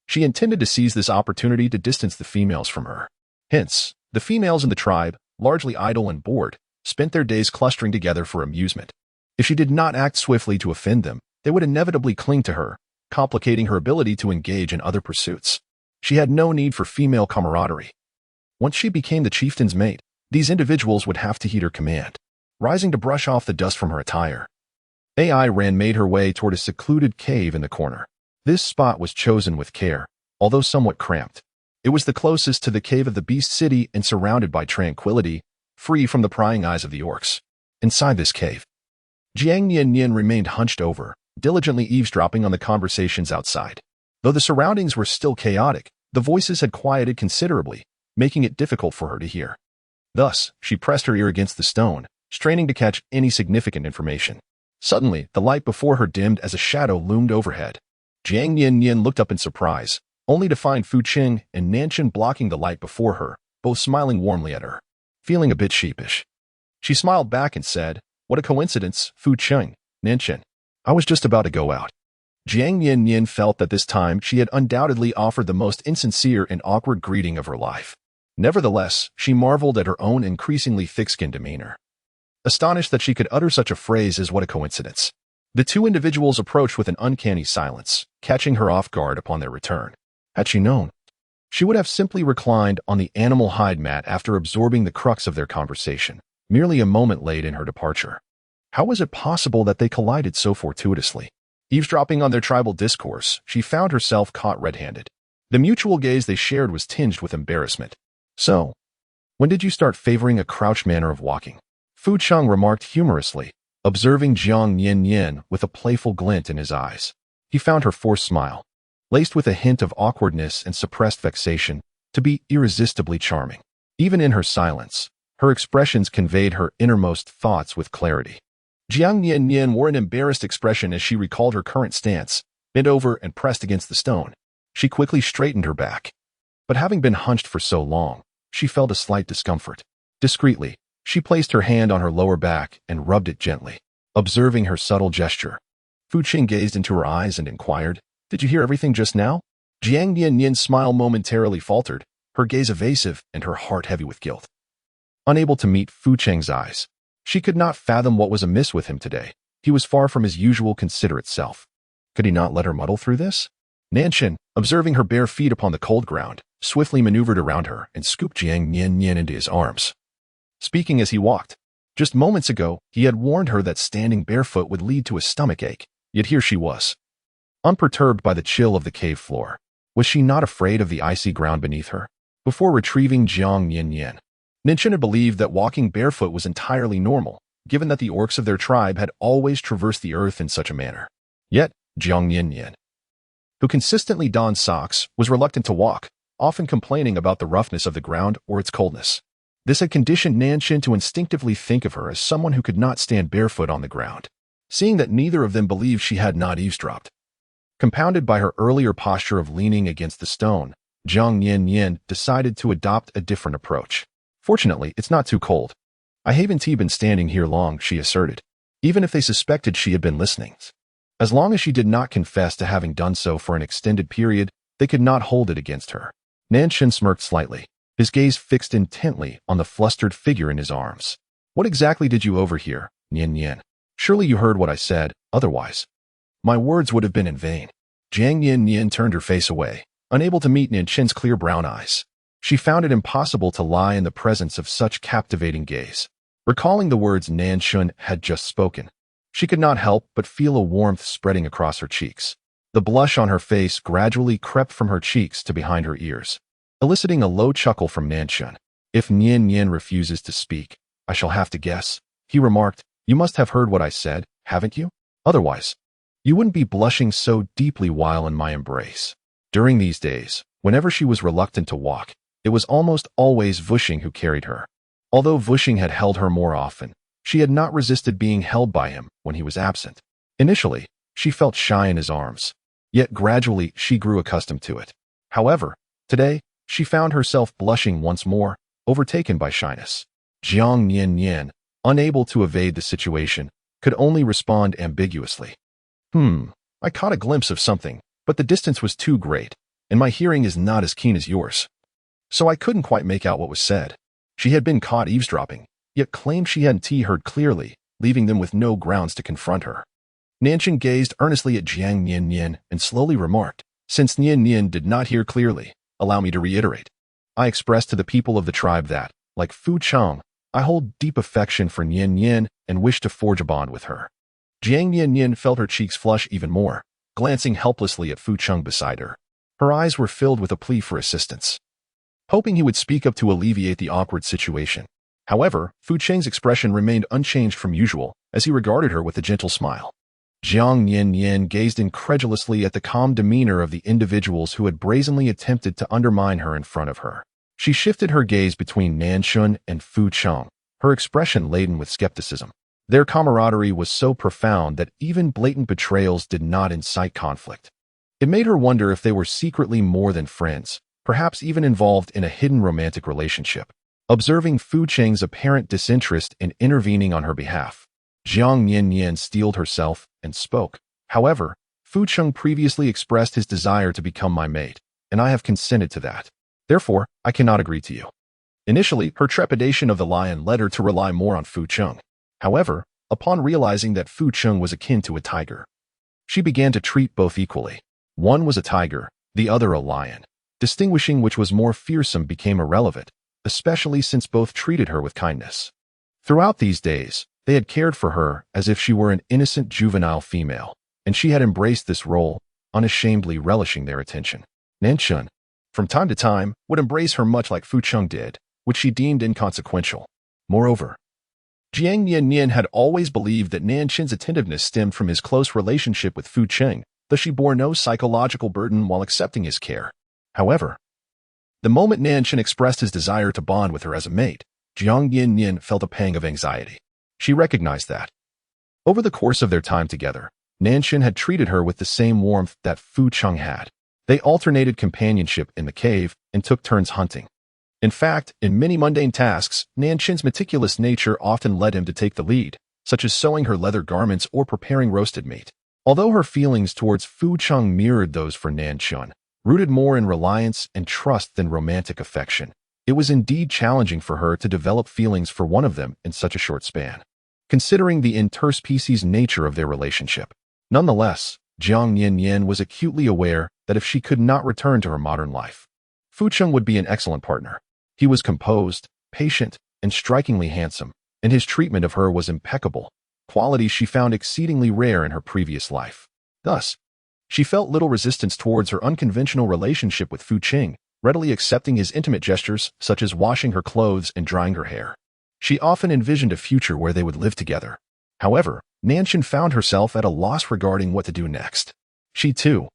she intended to seize this opportunity to distance the females from her. Hence, the females in the tribe, largely idle and bored, spent their days clustering together for amusement. If she did not act swiftly to offend them, they would inevitably cling to her, complicating her ability to engage in other pursuits. She had no need for female camaraderie. Once she became the chieftain's mate, these individuals would have to heed her command. Rising to brush off the dust from her attire, AI Ran made her way toward a secluded cave in the corner. This spot was chosen with care, although somewhat cramped. It was the closest to the cave of the beast city and surrounded by tranquility, free from the prying eyes of the orcs. Inside this cave, Jiang Nian-nian remained hunched over, diligently eavesdropping on the conversations outside. Though the surroundings were still chaotic, the voices had quieted considerably, making it difficult for her to hear. Thus, she pressed her ear against the stone, straining to catch any significant information. Suddenly, the light before her dimmed as a shadow loomed overhead. Jiang Nian-nian looked up in surprise, only to find Fu Qing and Nanshan blocking the light before her, both smiling warmly at her. Feeling a bit sheepish, she smiled back and said, "What a coincidence, Fu Qing, Nanshan. I was just about to go out." Jiang Nian-nian felt that this time she had undoubtedly offered the most insincere and awkward greeting of her life. Nevertheless, she marveled at her own increasingly thick-skinned demeanor. Astonished that she could utter such a phrase as "what a coincidence." The two individuals approached with an uncanny silence, catching her off guard upon their return. Had she known, she would have simply reclined on the animal hide mat after absorbing the crux of their conversation, merely a moment late in her departure. How was it possible that they collided so fortuitously? Eavesdropping on their tribal discourse, she found herself caught red-handed. The mutual gaze they shared was tinged with embarrassment. "So, when did you start favoring a crouched manner of walking?" Fu Cheng remarked humorously, observing Jiang Nian-nian with a playful glint in his eyes. He found her forced smile, laced with a hint of awkwardness and suppressed vexation, to be irresistibly charming. Even in her silence, her expressions conveyed her innermost thoughts with clarity. Jiang Nian-nian wore an embarrassed expression as she recalled her current stance, bent over and pressed against the stone. She quickly straightened her back. But having been hunched for so long, she felt a slight discomfort. Discreetly, she placed her hand on her lower back and rubbed it gently. Observing her subtle gesture, Fu Qing gazed into her eyes and inquired, "Did you hear everything just now?" Jiang Nian-nian's smile momentarily faltered, her gaze evasive and her heart heavy with guilt. Unable to meet Fu Cheng's eyes, she could not fathom what was amiss with him today. He was far from his usual considerate self. Could he not let her muddle through this? Nanshan, observing her bare feet upon the cold ground, swiftly maneuvered around her and scooped Jiang Nian-nian into his arms, speaking as he walked. Just moments ago, he had warned her that standing barefoot would lead to a stomachache, yet here she was, unperturbed by the chill of the cave floor. Was she not afraid of the icy ground beneath her? Before retrieving Jiang Nian-nian, Nanshan had believed that walking barefoot was entirely normal, given that the orcs of their tribe had always traversed the earth in such a manner. Yet, Jiang Nian-nian, who consistently donned socks, was reluctant to walk, often complaining about the roughness of the ground or its coldness. This had conditioned Nanshan to instinctively think of her as someone who could not stand barefoot on the ground. Seeing that neither of them believed she had not eavesdropped, compounded by her earlier posture of leaning against the stone, Jiang Nian-nian decided to adopt a different approach. "Fortunately, it's not too cold. I haven't been standing here long," she asserted, even if they suspected she had been listening. As long as she did not confess to having done so for an extended period, they could not hold it against her. Nanshan smirked slightly, his gaze fixed intently on the flustered figure in his arms. "What exactly did you overhear, Nian-nian? Surely you heard what I said, otherwise my words would have been in vain." Jiang Nian-nian turned her face away, unable to meet Nanshan's clear brown eyes. She found it impossible to lie in the presence of such captivating gaze. Recalling the words Nanshan had just spoken, she could not help but feel a warmth spreading across her cheeks. The blush on her face gradually crept from her cheeks to behind her ears, eliciting a low chuckle from Nian-nian. If Nian-nian refuses to speak, I shall have to guess, he remarked. You must have heard what I said, haven't you? Otherwise, you wouldn't be blushing so deeply while in my embrace. During these days, whenever she was reluctant to walk, it was almost always Vushing who carried her. Although Vushing had held her more often, she had not resisted being held by him when he was absent. Initially, she felt shy in his arms, yet gradually she grew accustomed to it. However, today, she found herself blushing once more, overtaken by shyness. Jiang Nian-nian, unable to evade the situation, could only respond ambiguously. I caught a glimpse of something, but the distance was too great, and my hearing is not as keen as yours. So I couldn't quite make out what was said. She had been caught eavesdropping, yet claimed she hadn't heard clearly, leaving them with no grounds to confront her. Nian-nian gazed earnestly at Jiang Nian-nian and slowly remarked, since Nian-nian did not hear clearly, allow me to reiterate. I expressed to the people of the tribe that, like Fu Chang, I hold deep affection for Nian-nian and wish to forge a bond with her. Jiang Nian-nian felt her cheeks flush even more, glancing helplessly at Fu Chang beside her. Her eyes were filled with a plea for assistance, hoping he would speak up to alleviate the awkward situation. However, Fu Chang's expression remained unchanged from usual as he regarded her with a gentle smile. Jiang Nian-nian gazed incredulously at the calm demeanor of the individuals who had brazenly attempted to undermine her in front of her. She shifted her gaze between Nian-nian and Fu Chang, her expression laden with skepticism. Their camaraderie was so profound that even blatant betrayals did not incite conflict. It made her wonder if they were secretly more than friends, perhaps even involved in a hidden romantic relationship. Observing Fu Chang's apparent disinterest in intervening on her behalf, Jiang Nian-nian steeled herself and spoke. However, Fu Chang previously expressed his desire to become my mate, and I have consented to that. Therefore, I cannot agree to you. Initially, her trepidation of the lion led her to rely more on Fu Chang. However, upon realizing that Fu Chang was akin to a tiger, she began to treat both equally. One was a tiger, the other a lion. Distinguishing which was more fearsome became irrelevant, especially since both treated her with kindness. Throughout these days, they had cared for her as if she were an innocent juvenile female, and she had embraced this role, unashamedly relishing their attention. Nian-nian, from time to time, would embrace her much like Fu Chang did, which she deemed inconsequential. Moreover, Jiang Nian-nian had always believed that Nian-nian's attentiveness stemmed from his close relationship with Fu Chang, thus she bore no psychological burden while accepting his care. However, the moment Nian-nian expressed his desire to bond with her as a mate, Jiang Nian-nian felt a pang of anxiety. She recognized that. Over the course of their time together, Nian-nian had treated her with the same warmth that Fu Chang had. They alternated companionship in the cave and took turns hunting. In fact, in many mundane tasks, Nian-nian's meticulous nature often led him to take the lead, such as sewing her leather garments or preparing roasted meat. Although her feelings towards Fu Chang mirrored those for Nian-nian, rooted more in reliance and trust than romantic affection, it was indeed challenging for her to develop feelings for one of them in such a short span, considering the interspecies nature of their relationship. Nonetheless, Jiang Nian-nian was acutely aware that if she could not return to her modern life, Fu Chang would be an excellent partner. He was composed, patient, and strikingly handsome, and his treatment of her was impeccable, qualities she found exceedingly rare in her previous life. Thus, she felt little resistance towards her unconventional relationship with Fu Chang, readily accepting his intimate gestures such as washing her clothes and drying her hair. She often envisioned a future where they would live together. However, Nian-nian found herself at a loss regarding what to do next. She, too,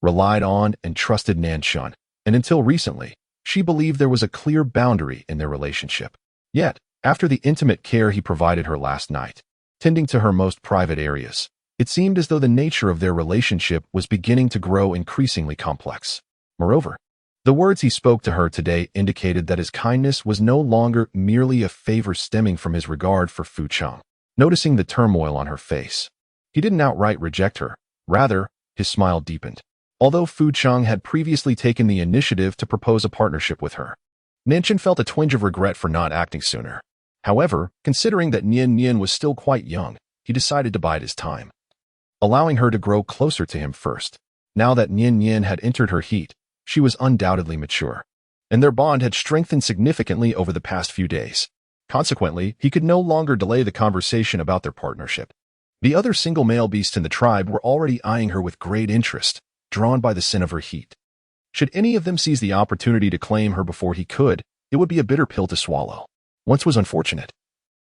relied on and trusted Nian-nian, and until recently, she believed there was a clear boundary in their relationship. Yet, after the intimate care he provided her last night, tending to her most private areas, it seemed as though the nature of their relationship was beginning to grow increasingly complex. Moreover, the words he spoke to her today indicated that his kindness was no longer merely a favor stemming from his regard for Fu Chang. Noticing the turmoil on her face, he didn't outright reject her. Rather, his smile deepened. Although Fu Chang had previously taken the initiative to propose a partnership with her, Nian-nian felt a twinge of regret for not acting sooner. However, considering that Nian-nian was still quite young, he decided to bide his time, allowing her to grow closer to him first. Now that Nian-nian had entered her heat, she was undoubtedly mature, and their bond had strengthened significantly over the past few days. Consequently, he could no longer delay the conversation about their partnership. The other single male beasts in the tribe were already eyeing her with great interest, drawn by the scent of her heat. Should any of them seize the opportunity to claim her before he could, it would be a bitter pill to swallow. Once was unfortunate.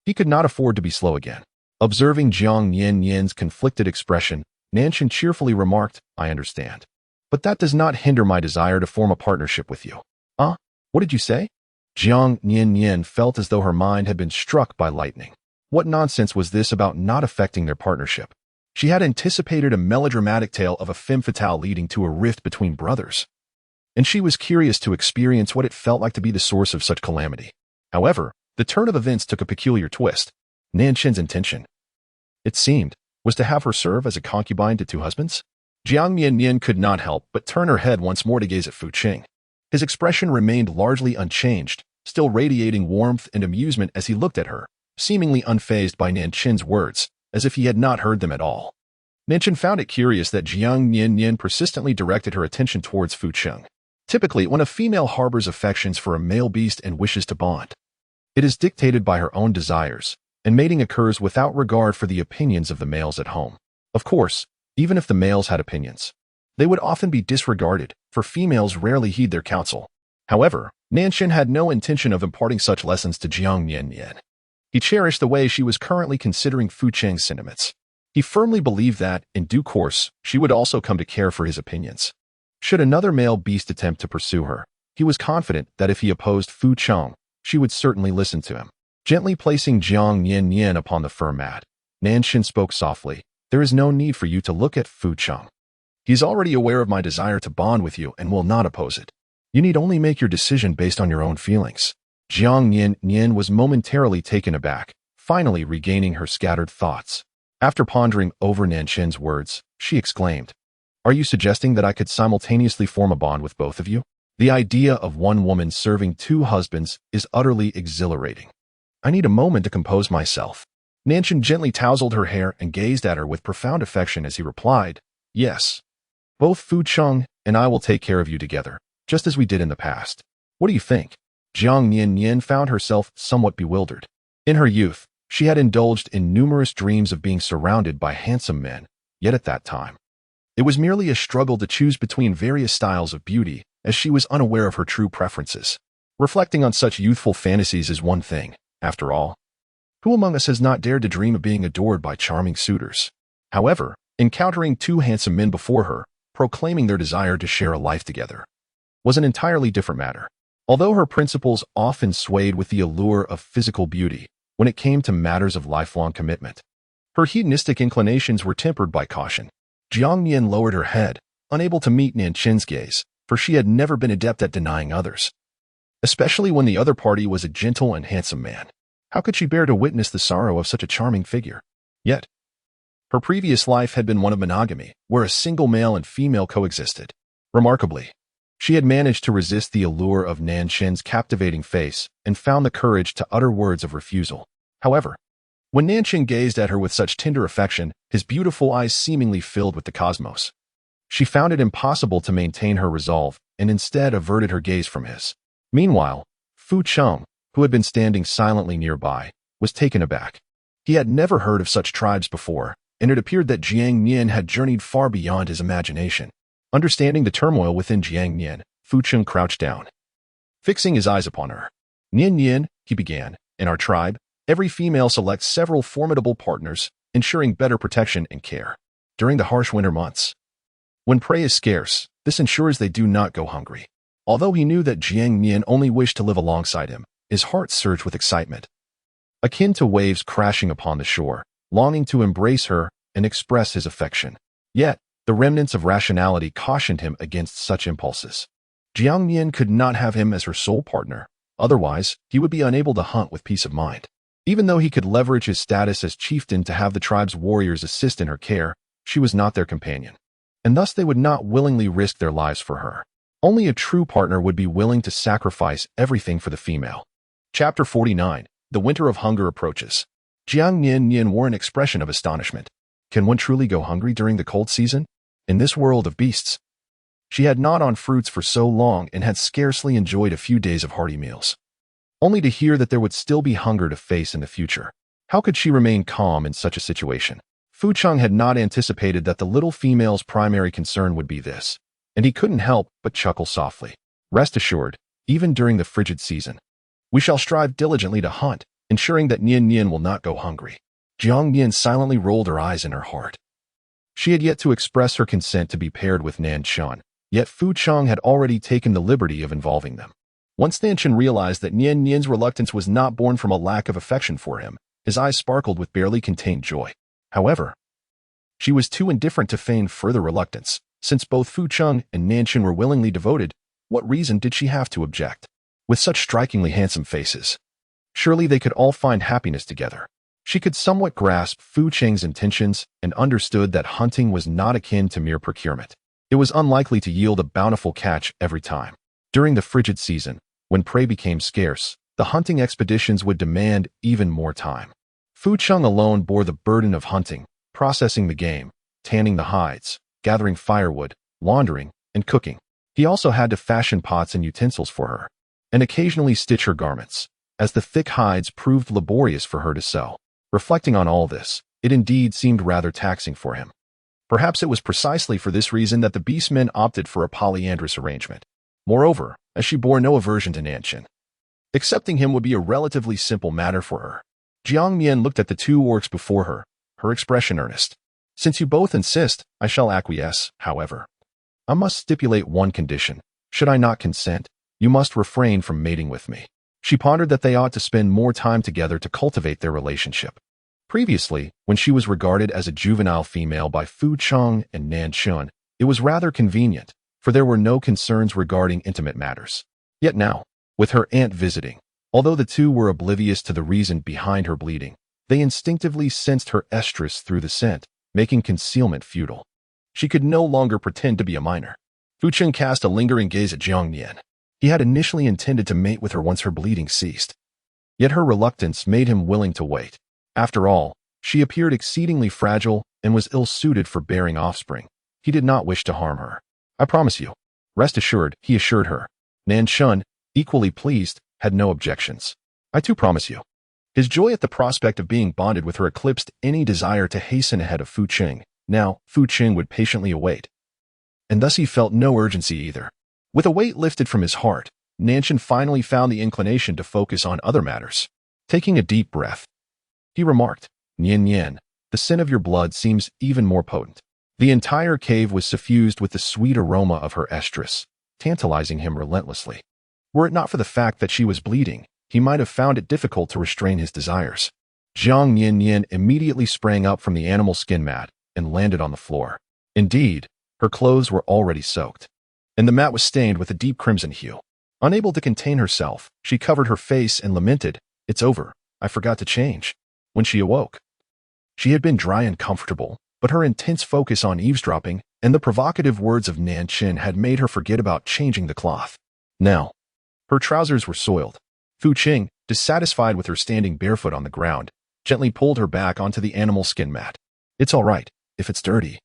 He could not afford to be slow again. Observing Jiang Nian-nian's conflicted expression, Nian cheerfully remarked, "I understand. But that does not hinder my desire to form a partnership with you." What did you say? Jiang Nian-nian felt as though her mind had been struck by lightning. What nonsense was this about not affecting their partnership? She had anticipated a melodramatic tale of a femme fatale leading to a rift between brothers, and she was curious to experience what it felt like to be the source of such calamity. However, the turn of events took a peculiar twist. Nian's intention, it seemed, was to have her serve as a concubine to two husbands. Jiang Nian-nian could not help but turn her head once more to gaze at Fu Qing. His expression remained largely unchanged, still radiating warmth and amusement as he looked at her, seemingly unfazed by Nian's words, as if he had not heard them at all. Nian found it curious that Jiang Nian-nian persistently directed her attention towards Fu Qing. Typically, when a female harbors affections for a male beast and wishes to bond, it is dictated by her own desires, and mating occurs without regard for the opinions of the males at home. Of course, even if the males had opinions, they would often be disregarded, for females rarely heed their counsel. However, Nian had no intention of imparting such lessons to Jiang Nian-nian. He cherished the way she was currently considering Fu Qing's sentiments. He firmly believed that, in due course, she would also come to care for his opinions. Should another male beast attempt to pursue her, he was confident that if he opposed Fu Qing, she would certainly listen to him. Gently placing Jiang Nian-nian upon the fur mat, Nian spoke softly, "There is no need for you to look at Fu Qing. He's already aware of my desire to bond with you and will not oppose it. You need only make your decision based on your own feelings." Jiang Nian-nian was momentarily taken aback, finally regaining her scattered thoughts. After pondering over Nian's words, she exclaimed, "Are you suggesting that I could simultaneously form a bond with both of you? The idea of one woman serving two husbands is utterly exhilarating. I need a moment to compose myself." Nian gently tousled her hair and gazed at her with profound affection as he replied, "Yes. Both Fu Qing and I will take care of you together, just as we did in the past. What do you think?" Jiang Nian-nian found herself somewhat bewildered. In her youth, she had indulged in numerous dreams of being surrounded by handsome men, yet at that time, it was merely a struggle to choose between various styles of beauty, as she was unaware of her true preferences. Reflecting on such youthful fantasies is one thing, after all. Who among us has not dared to dream of being adored by charming suitors? However, encountering two handsome men before her, proclaiming their desire to share a life together, was an entirely different matter. Although her principles often swayed with the allure of physical beauty, when it came to matters of lifelong commitment, her hedonistic inclinations were tempered by caution. Jiang Nian lowered her head, unable to meet Nian's gaze, for she had never been adept at denying others, especially when the other party was a gentle and handsome man. How could she bear to witness the sorrow of such a charming figure? Yet, her previous life had been one of monogamy, where a single male and female coexisted. Remarkably, she had managed to resist the allure of Nian's captivating face and found the courage to utter words of refusal. However, when Nian gazed at her with such tender affection, his beautiful eyes seemingly filled with the cosmos. She found it impossible to maintain her resolve and instead averted her gaze from his. Meanwhile, Fu Qing, who had been standing silently nearby, was taken aback. He had never heard of such tribes before, and it appeared that Jiang Nian had journeyed far beyond his imagination. Understanding the turmoil within Jiang Nian, Fu Qing crouched down, fixing his eyes upon her. "Nian," he began, "in our tribe, every female selects several formidable partners, ensuring better protection and care during the harsh winter months. When prey is scarce, this ensures they do not go hungry." Although he knew that Jiang Nian only wished to live alongside him, his heart surged with excitement, akin to waves crashing upon the shore, longing to embrace her and express his affection. Yet, the remnants of rationality cautioned him against such impulses. Jiang Nian could not have him as her sole partner, otherwise he would be unable to hunt with peace of mind. Even though he could leverage his status as chieftain to have the tribe's warriors assist in her care, she was not their companion, and thus they would not willingly risk their lives for her. Only a true partner would be willing to sacrifice everything for the female. Chapter 49. The Winter of Hunger approaches. Jiang Nian-nian wore an expression of astonishment. Can one truly go hungry during the cold season? In this world of beasts? She had gnawed on fruits for so long and had scarcely enjoyed a few days of hearty meals, only to hear that there would still be hunger to face in the future. How could she remain calm in such a situation? Fu Cheng had not anticipated that the little female's primary concern would be this, and he couldn't help but chuckle softly. Rest assured, even during the frigid season, we shall strive diligently to hunt, ensuring that Nian-nian will not go hungry. Jiang Nian silently rolled her eyes in her heart. She had yet to express her consent to be paired with Nan-chun, yet Fu Cheng had already taken the liberty of involving them. Once Nan-chun realized that Nian-nian's reluctance was not born from a lack of affection for him, his eyes sparkled with barely contained joy. However, she was too indifferent to feign further reluctance. Since both Fu Cheng and Nan-chun were willingly devoted, what reason did she have to object? With such strikingly handsome faces, surely they could all find happiness together. She could somewhat grasp Fu Cheng's intentions and understood that hunting was not akin to mere procurement. It was unlikely to yield a bountiful catch every time. During the frigid season, when prey became scarce, the hunting expeditions would demand even more time. Fu Cheng alone bore the burden of hunting, processing the game, tanning the hides, gathering firewood, laundering, and cooking. He also had to fashion pots and utensils for her, and occasionally stitch her garments, as the thick hides proved laborious for her to sew. Reflecting on all this, it indeed seemed rather taxing for him. Perhaps it was precisely for this reason that the beastmen opted for a polyandrous arrangement. Moreover, as she bore no aversion to Nan-chun, accepting him would be a relatively simple matter for her. Jiang Nian looked at the two orcs before her, her expression earnest. Since you both insist, I shall acquiesce, however. I must stipulate one condition. Should I not consent, you must refrain from mating with me. She pondered that they ought to spend more time together to cultivate their relationship. Previously, when she was regarded as a juvenile female by Fu Cheng and Nan-chun, it was rather convenient, for there were no concerns regarding intimate matters. Yet now, with her aunt visiting, although the two were oblivious to the reason behind her bleeding, they instinctively sensed her estrus through the scent, making concealment futile. She could no longer pretend to be a minor. Fu Cheng cast a lingering gaze at Jiang Nian. He had initially intended to mate with her once her bleeding ceased. Yet her reluctance made him willing to wait. After all, she appeared exceedingly fragile and was ill-suited for bearing offspring. He did not wish to harm her. I promise you. Rest assured, he assured her. Nan-chun, equally pleased, had no objections. I too promise you. His joy at the prospect of being bonded with her eclipsed any desire to hasten ahead of Fu Cheng. Now, Fu Cheng would patiently await. And thus he felt no urgency either. With a weight lifted from his heart, Nan-chun finally found the inclination to focus on other matters. Taking a deep breath, he remarked, Nian-nian, the scent of your blood seems even more potent. The entire cave was suffused with the sweet aroma of her estrus, tantalizing him relentlessly. Were it not for the fact that she was bleeding, he might have found it difficult to restrain his desires. Jiang Nian-nian immediately sprang up from the animal skin mat and landed on the floor. Indeed, her clothes were already soaked, and the mat was stained with a deep crimson hue. Unable to contain herself, she covered her face and lamented, "It's over, I forgot to change." When she awoke, she had been dry and comfortable, but her intense focus on eavesdropping and the provocative words of Nan-chun had made her forget about changing the cloth. Now, her trousers were soiled. Fu Cheng, dissatisfied with her standing barefoot on the ground, gently pulled her back onto the animal skin mat. "It's all right, if it's dirty."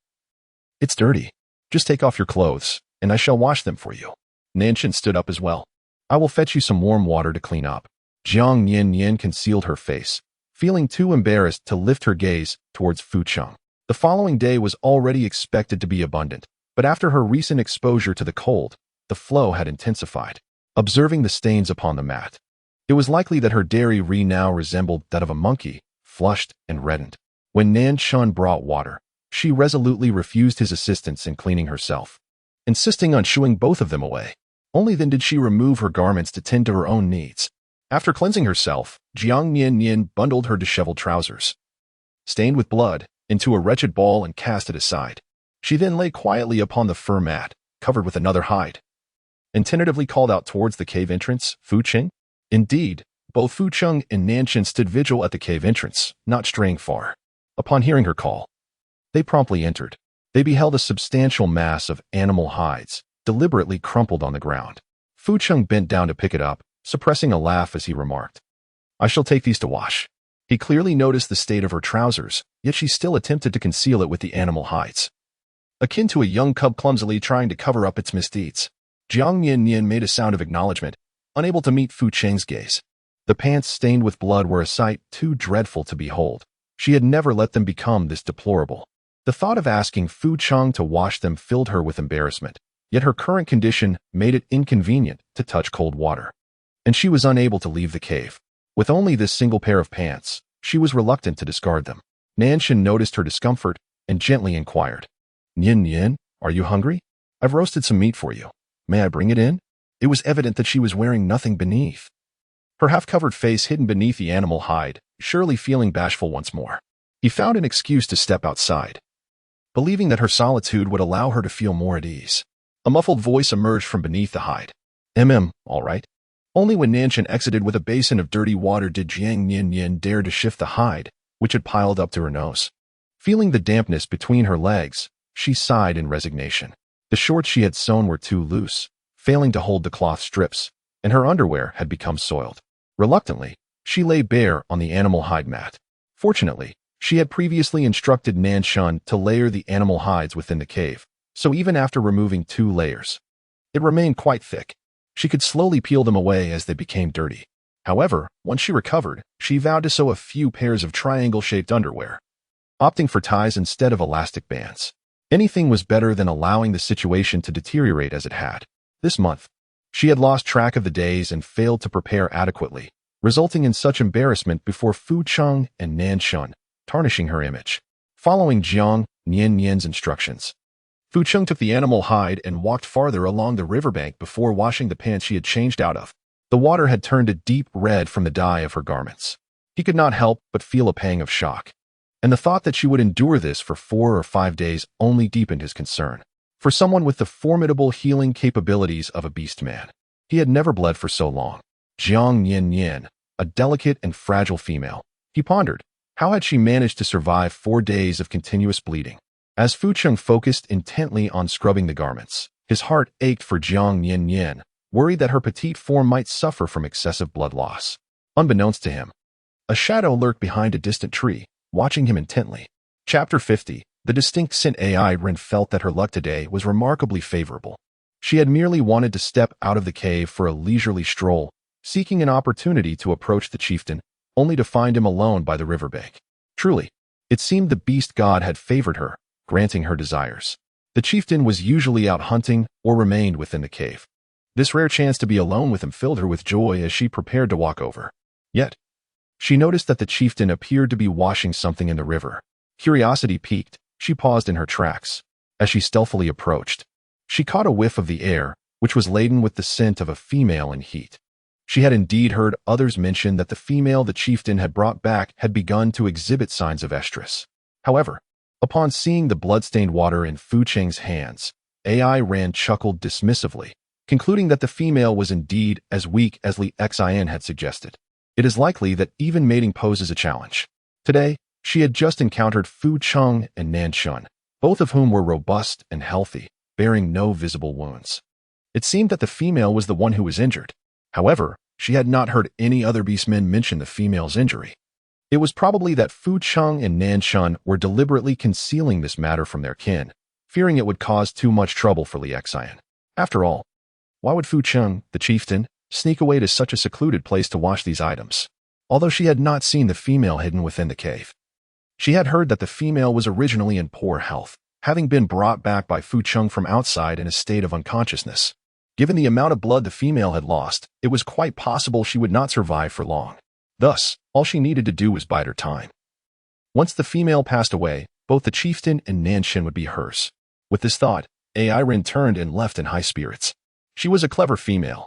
"It's dirty. Just take off your clothes, and I shall wash them for you." Nan-chun stood up as well. "I will fetch you some warm water to clean up." Jiang Nian-nian concealed her face, feeling too embarrassed to lift her gaze towards Fu Cheng. The following day was already expected to be abundant, but after her recent exposure to the cold, the flow had intensified. Observing the stains upon the mat, it was likely that her dairy now resembled that of a monkey, flushed and reddened. When Nan-chun brought water, she resolutely refused his assistance in cleaning herself, insisting on shooing both of them away. Only then did she remove her garments to tend to her own needs. After cleansing herself, Jiang Nian-nian bundled her disheveled trousers, stained with blood, into a wretched ball and cast it aside. She then lay quietly upon the fur mat, covered with another hide, and tentatively called out towards the cave entrance, "Fu Cheng?" Indeed, both Fu Cheng and Nan-chun stood vigil at the cave entrance, not straying far. Upon hearing her call, they promptly entered. They beheld a substantial mass of animal hides, deliberately crumpled on the ground. Fu Cheng bent down to pick it up, suppressing a laugh as he remarked, "I shall take these to wash." He clearly noticed the state of her trousers, yet she still attempted to conceal it with the animal hides, akin to a young cub clumsily trying to cover up its misdeeds. Jiang Nian-nian made a sound of acknowledgement, unable to meet Fu Cheng's gaze. The pants stained with blood were a sight too dreadful to behold. She had never let them become this deplorable. The thought of asking Fu Cheng to wash them filled her with embarrassment, yet her current condition made it inconvenient to touch cold water. And she was unable to leave the cave. With only this single pair of pants, she was reluctant to discard them. Nanshan noticed her discomfort and gently inquired, Nian-nian, are you hungry? I've roasted some meat for you. May I bring it in? It was evident that she was wearing nothing beneath. Her half-covered face hidden beneath the animal hide, surely feeling bashful once more. He found an excuse to step outside, believing that her solitude would allow her to feel more at ease. A muffled voice emerged from beneath the hide. All right. Only when Nanshan exited with a basin of dirty water did Jiang Nian-nian dare to shift the hide, which had piled up to her nose. Feeling the dampness between her legs, she sighed in resignation. The shorts she had sewn were too loose, failing to hold the cloth strips, and her underwear had become soiled. Reluctantly, she lay bare on the animal hide mat. Fortunately, she had previously instructed Nanshan to layer the animal hides within the cave, so even after removing 2 layers, it remained quite thick. She could slowly peel them away as they became dirty. However, once she recovered, she vowed to sew a few pairs of triangle-shaped underwear, opting for ties instead of elastic bands. Anything was better than allowing the situation to deteriorate as it had. This month, she had lost track of the days and failed to prepare adequately, resulting in such embarrassment before Fu Cheng and Nanshan, tarnishing her image. Following Jiang Nian-nian's instructions, Fu Cheng took the animal hide and walked farther along the riverbank before washing the pants she had changed out of. The water had turned a deep red from the dye of her garments. He could not help but feel a pang of shock, and the thought that she would endure this for 4 or 5 days only deepened his concern. For someone with the formidable healing capabilities of a beast man, he had never bled for so long. Jiang Nian-nian, a delicate and fragile female, he pondered. How had she managed to survive 4 days of continuous bleeding? As Fu Cheng focused intently on scrubbing the garments, his heart ached for Jiang Nian-nian, worried that her petite form might suffer from excessive blood loss. Unbeknownst to him, a shadow lurked behind a distant tree, watching him intently. Chapter 50. The distinct scent AI Ren felt that her luck today was remarkably favorable. She had merely wanted to step out of the cave for a leisurely stroll, seeking an opportunity to approach the chieftain, only to find him alone by the riverbank. Truly, it seemed the beast god had favored her, granting her desires. The chieftain was usually out hunting or remained within the cave. This rare chance to be alone with him filled her with joy as she prepared to walk over. Yet, she noticed that the chieftain appeared to be washing something in the river. Curiosity piqued, she paused in her tracks. As she stealthily approached, she caught a whiff of the air, which was laden with the scent of a female in heat. She had indeed heard others mention that the female the chieftain had brought back had begun to exhibit signs of estrus. However, upon seeing the blood-stained water in Fu Cheng's hands, AI Ran chuckled dismissively, concluding that the female was indeed as weak as Li Xian had suggested. It is likely that even mating poses a challenge. Today, she had just encountered Fu Cheng and Nanshan, both of whom were robust and healthy, bearing no visible wounds. It seemed that the female was the one who was injured. However, she had not heard any other beastmen mention the female's injury. It was probably that Fu Cheng and Nanshan were deliberately concealing this matter from their kin, fearing it would cause too much trouble for Li Xian. After all, why would Fu Cheng, the chieftain, sneak away to such a secluded place to wash these items? Although she had not seen the female hidden within the cave, she had heard that the female was originally in poor health, having been brought back by Fu Cheng from outside in a state of unconsciousness. Given the amount of blood the female had lost, it was quite possible she would not survive for long. Thus, all she needed to do was bide her time. Once the female passed away, both the chieftain and Nanshan would be hers. With this thought, AI Ren turned and left in high spirits. She was a clever female,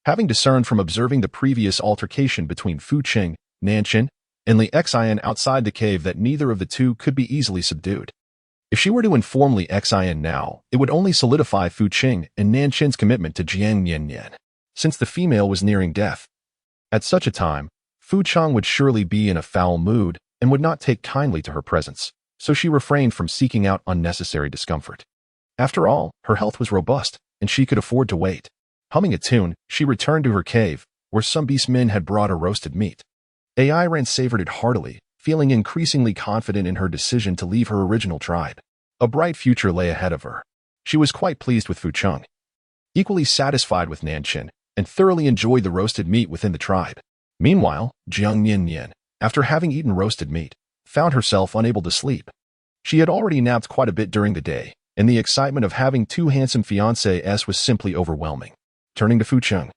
having discerned from observing the previous altercation between Fu Cheng, Nanshan, and Li Xian outside the cave that neither of the two could be easily subdued. If she were to inform Li Xian now, it would only solidify Fu Cheng and Nanshan's commitment to Jiang Nian-nian, since the female was nearing death. At such a time, Fu Cheng would surely be in a foul mood and would not take kindly to her presence, so she refrained from seeking out unnecessary discomfort. After all, her health was robust, and she could afford to wait. Humming a tune, she returned to her cave, where some beastmen had brought her roasted meat. AI Ran savored it heartily, feeling increasingly confident in her decision to leave her original tribe. A bright future lay ahead of her. She was quite pleased with Fu Cheng, equally satisfied with Nanshan, and thoroughly enjoyed the roasted meat within the tribe. Meanwhile, Jiang Nian-nian, after having eaten roasted meat, found herself unable to sleep. She had already napped quite a bit during the day, and the excitement of having two handsome fiancés was simply overwhelming. Turning to Fu Cheng,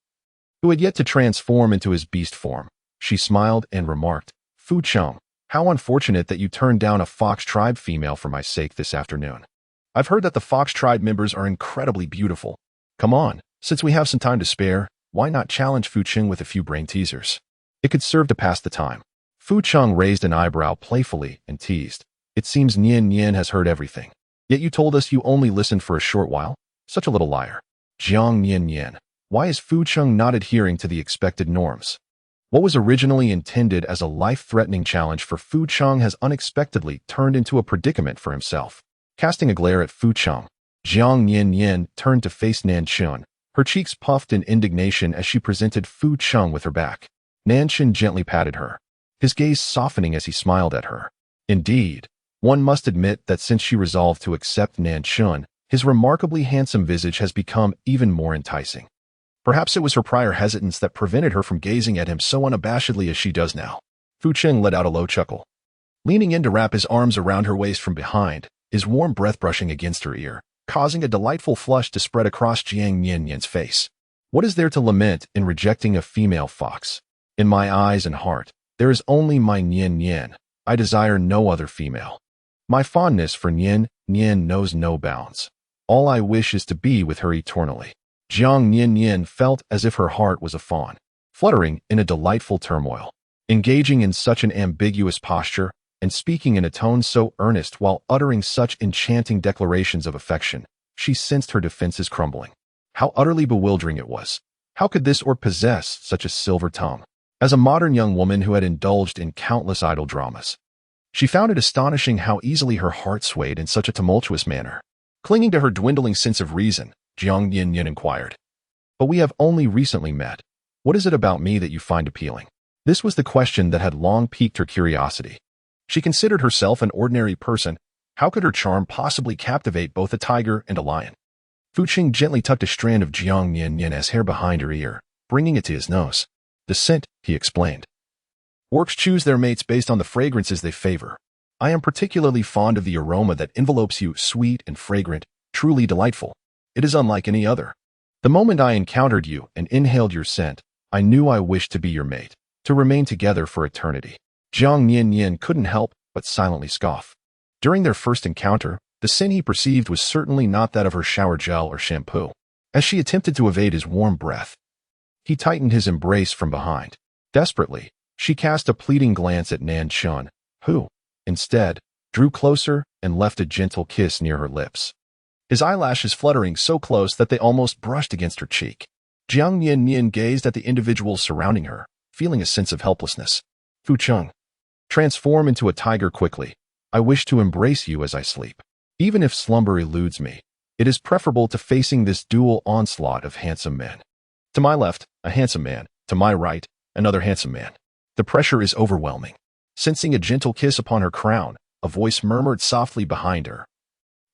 who had yet to transform into his beast form, she smiled and remarked, "Fu Cheng, how unfortunate that you turned down a Fox Tribe female for my sake this afternoon. I've heard that the Fox Tribe members are incredibly beautiful. Come on, since we have some time to spare, why not challenge Fu Cheng with a few brain teasers? It could serve to pass the time." Fu Cheng raised an eyebrow playfully and teased, "It seems Nian-nian has heard everything. Yet you told us you only listened for a short while? Such a little liar. Jiang Nian-nian, why is Fu Cheng not adhering to the expected norms?" What was originally intended as a life-threatening challenge for Fu Cheng has unexpectedly turned into a predicament for himself. Casting a glare at Fu Cheng, Jiang Nian-nian turned to face Nanchun, her cheeks puffed in indignation as she presented Fu Cheng with her back. Nanchun gently patted her, his gaze softening as he smiled at her. Indeed, one must admit that since she resolved to accept Nanchun, his remarkably handsome visage has become even more enticing. Perhaps it was her prior hesitance that prevented her from gazing at him so unabashedly as she does now. Fu Cheng let out a low chuckle. Leaning in to wrap his arms around her waist from behind, his warm breath brushing against her ear, causing a delightful flush to spread across Jiang Nian-nian's face. What is there to lament in rejecting a female fox? In my eyes and heart, there is only my Nian-nian. I desire no other female. My fondness for Nian-nian knows no bounds. All I wish is to be with her eternally. Jiang Nian-nian felt as if her heart was a fawn, fluttering in a delightful turmoil. Engaging in such an ambiguous posture and speaking in a tone so earnest while uttering such enchanting declarations of affection, she sensed her defenses crumbling. How utterly bewildering it was. How could this or possess such a silver tongue? As a modern young woman who had indulged in countless idle dramas, she found it astonishing how easily her heart swayed in such a tumultuous manner. Clinging to her dwindling sense of reason, Jiang Nian-nian inquired, "But we have only recently met. What is it about me that you find appealing?" This was the question that had long piqued her curiosity. She considered herself an ordinary person. How could her charm possibly captivate both a tiger and a lion? Fu Cheng gently tucked a strand of Jiang Nian-nian's hair behind her ear, bringing it to his nose. "The scent," he explained. "Orcs choose their mates based on the fragrances they favor. I am particularly fond of the aroma that envelopes you, sweet and fragrant, truly delightful. It is unlike any other. The moment I encountered you and inhaled your scent, I knew I wished to be your mate, to remain together for eternity." Jiang Nian-nian couldn't help but silently scoff. During their first encounter, the scent he perceived was certainly not that of her shower gel or shampoo. As she attempted to evade his warm breath, he tightened his embrace from behind. Desperately, she cast a pleading glance at Nanchun, who, instead, drew closer and left a gentle kiss near her lips, his eyelashes fluttering so close that they almost brushed against her cheek. Jiang Nian-nian gazed at the individuals surrounding her, feeling a sense of helplessness. "Fu Cheng, transform into a tiger quickly. I wish to embrace you as I sleep. Even if slumber eludes me, it is preferable to facing this dual onslaught of handsome men. To my left, a handsome man. To my right, another handsome man. The pressure is overwhelming." Sensing a gentle kiss upon her crown, a voice murmured softly behind her,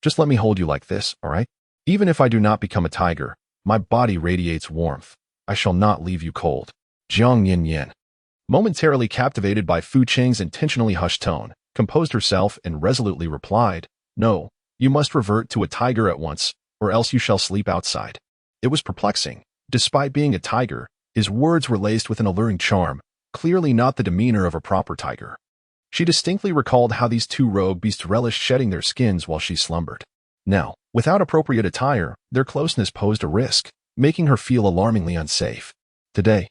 "Just let me hold you like this, all right? Even if I do not become a tiger, my body radiates warmth. I shall not leave you cold." Jiang Nian-nian, momentarily captivated by Fu Cheng's intentionally hushed tone, composed herself and resolutely replied, "No, you must revert to a tiger at once, or else you shall sleep outside." It was perplexing. Despite being a tiger, his words were laced with an alluring charm, clearly not the demeanor of a proper tiger. She distinctly recalled how these two rogue beasts relished shedding their skins while she slumbered. Now, without appropriate attire, their closeness posed a risk, making her feel alarmingly unsafe. Today,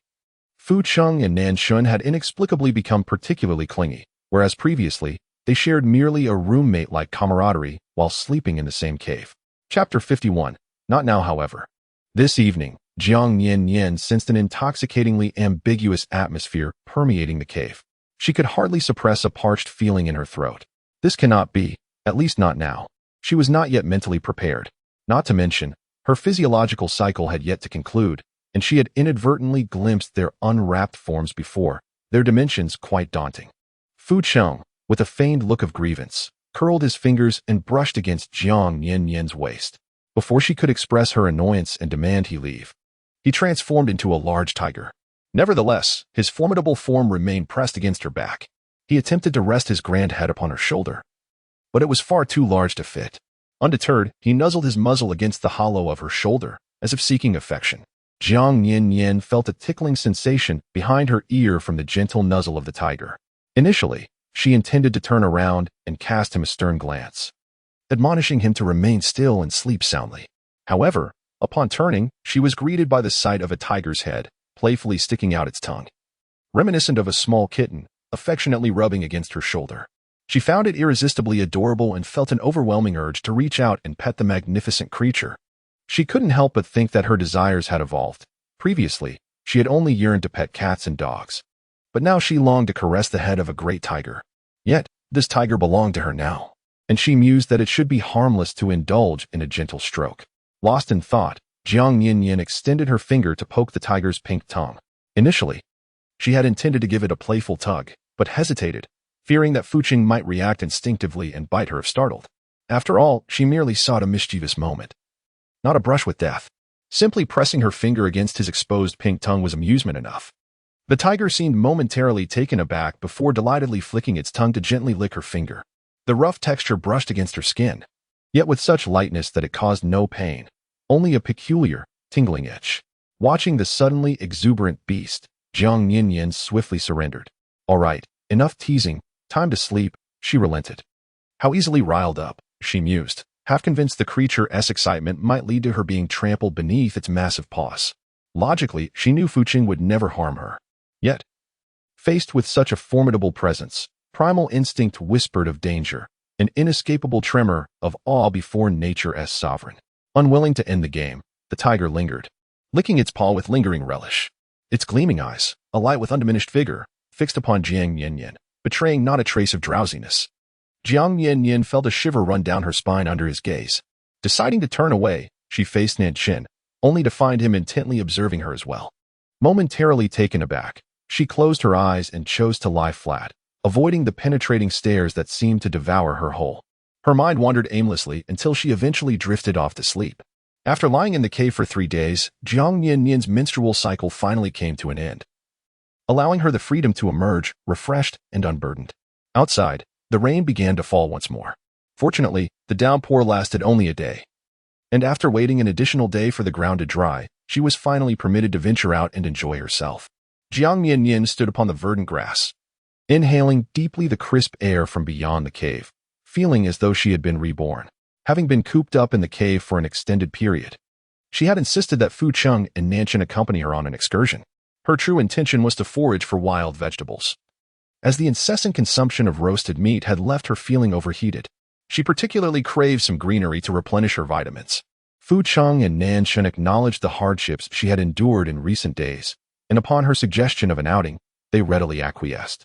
Fu Cheng and Nanchun had inexplicably become particularly clingy, whereas previously, they shared merely a roommate-like camaraderie while sleeping in the same cave. Chapter 51. Not now, however. This evening, Jiang Nian-nian sensed an intoxicatingly ambiguous atmosphere permeating the cave. She could hardly suppress a parched feeling in her throat. This cannot be, at least not now. She was not yet mentally prepared. Not to mention, her physiological cycle had yet to conclude, and she had inadvertently glimpsed their unwrapped forms before, their dimensions quite daunting. Fu Cheng, with a feigned look of grievance, curled his fingers and brushed against Jiang Nian-nian's waist. Before she could express her annoyance and demand he leave, he transformed into a large tiger. Nevertheless, his formidable form remained pressed against her back. He attempted to rest his grand head upon her shoulder, but it was far too large to fit. Undeterred, he nuzzled his muzzle against the hollow of her shoulder, as if seeking affection. Jiang Nian-nian felt a tickling sensation behind her ear from the gentle nuzzle of the tiger. Initially, she intended to turn around and cast him a stern glance, admonishing him to remain still and sleep soundly. However, upon turning, she was greeted by the sight of a tiger's head, playfully sticking out its tongue, reminiscent of a small kitten, affectionately rubbing against her shoulder. She found it irresistibly adorable and felt an overwhelming urge to reach out and pet the magnificent creature. She couldn't help but think that her desires had evolved. Previously, she had only yearned to pet cats and dogs, but now she longed to caress the head of a great tiger. Yet, this tiger belonged to her now, and she mused that it should be harmless to indulge in a gentle stroke. Lost in thought, Jiang Nian-nian extended her finger to poke the tiger's pink tongue. Initially, she had intended to give it a playful tug, but hesitated, fearing that Fuqing might react instinctively and bite her if startled. After all, she merely sought a mischievous moment, not a brush with death. Simply pressing her finger against his exposed pink tongue was amusement enough. The tiger seemed momentarily taken aback before delightedly flicking its tongue to gently lick her finger. The rough texture brushed against her skin, yet with such lightness that it caused no pain, only a peculiar, tingling itch. Watching the suddenly exuberant beast, Jiang Nian-nian swiftly surrendered. All right, enough teasing, time to sleep, she relented. How easily riled up, she mused, half convinced the creature's excitement might lead to her being trampled beneath its massive paws. Logically, she knew Fuqing would never harm her. Yet, faced with such a formidable presence, primal instinct whispered of danger, an inescapable tremor of awe before nature's sovereign. Unwilling to end the game, the tiger lingered, licking its paw with lingering relish. Its gleaming eyes, alight with undiminished vigor, fixed upon Jiang Nian-nian, betraying not a trace of drowsiness. Jiang Nian-nian felt a shiver run down her spine under his gaze. Deciding to turn away, she faced Nanshin, only to find him intently observing her as well. Momentarily taken aback, she closed her eyes and chose to lie flat, avoiding the penetrating stares that seemed to devour her whole. Her mind wandered aimlessly until she eventually drifted off to sleep. After lying in the cave for 3 days, Jiang Nian-nian's menstrual cycle finally came to an end, allowing her the freedom to emerge, refreshed and unburdened. Outside, the rain began to fall once more. Fortunately, the downpour lasted only a day, and after waiting an additional day for the ground to dry, she was finally permitted to venture out and enjoy herself. Jiang Nian-nian stood upon the verdant grass, inhaling deeply the crisp air from beyond the cave, feeling as though she had been reborn. Having been cooped up in the cave for an extended period, she had insisted that Fuqing and Nanshin accompany her on an excursion. Her true intention was to forage for wild vegetables, as the incessant consumption of roasted meat had left her feeling overheated. She particularly craved some greenery to replenish her vitamins. Fuqing and Nanshin acknowledged the hardships she had endured in recent days, and upon her suggestion of an outing, they readily acquiesced.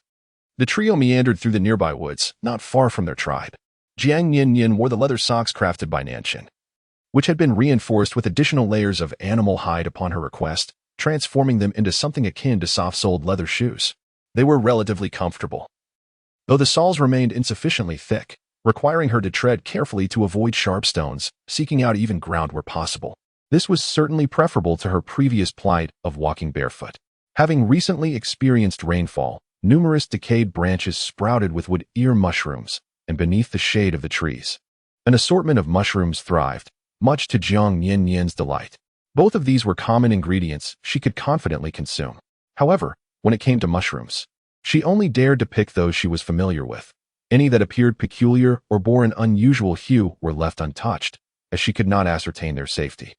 The trio meandered through the nearby woods, not far from their tribe. Jiang Nian-nian wore the leather socks crafted by Nanshin, which had been reinforced with additional layers of animal hide upon her request, transforming them into something akin to soft-soled leather shoes. They were relatively comfortable, though the soles remained insufficiently thick, requiring her to tread carefully to avoid sharp stones, seeking out even ground where possible. This was certainly preferable to her previous plight of walking barefoot. Having recently experienced rainfall, numerous decayed branches sprouted with wood ear mushrooms, and beneath the shade of the trees, an assortment of mushrooms thrived, much to Jiang Nian-nian's delight. Both of these were common ingredients she could confidently consume. However, when it came to mushrooms, she only dared to pick those she was familiar with. Any that appeared peculiar or bore an unusual hue were left untouched, as she could not ascertain their safety.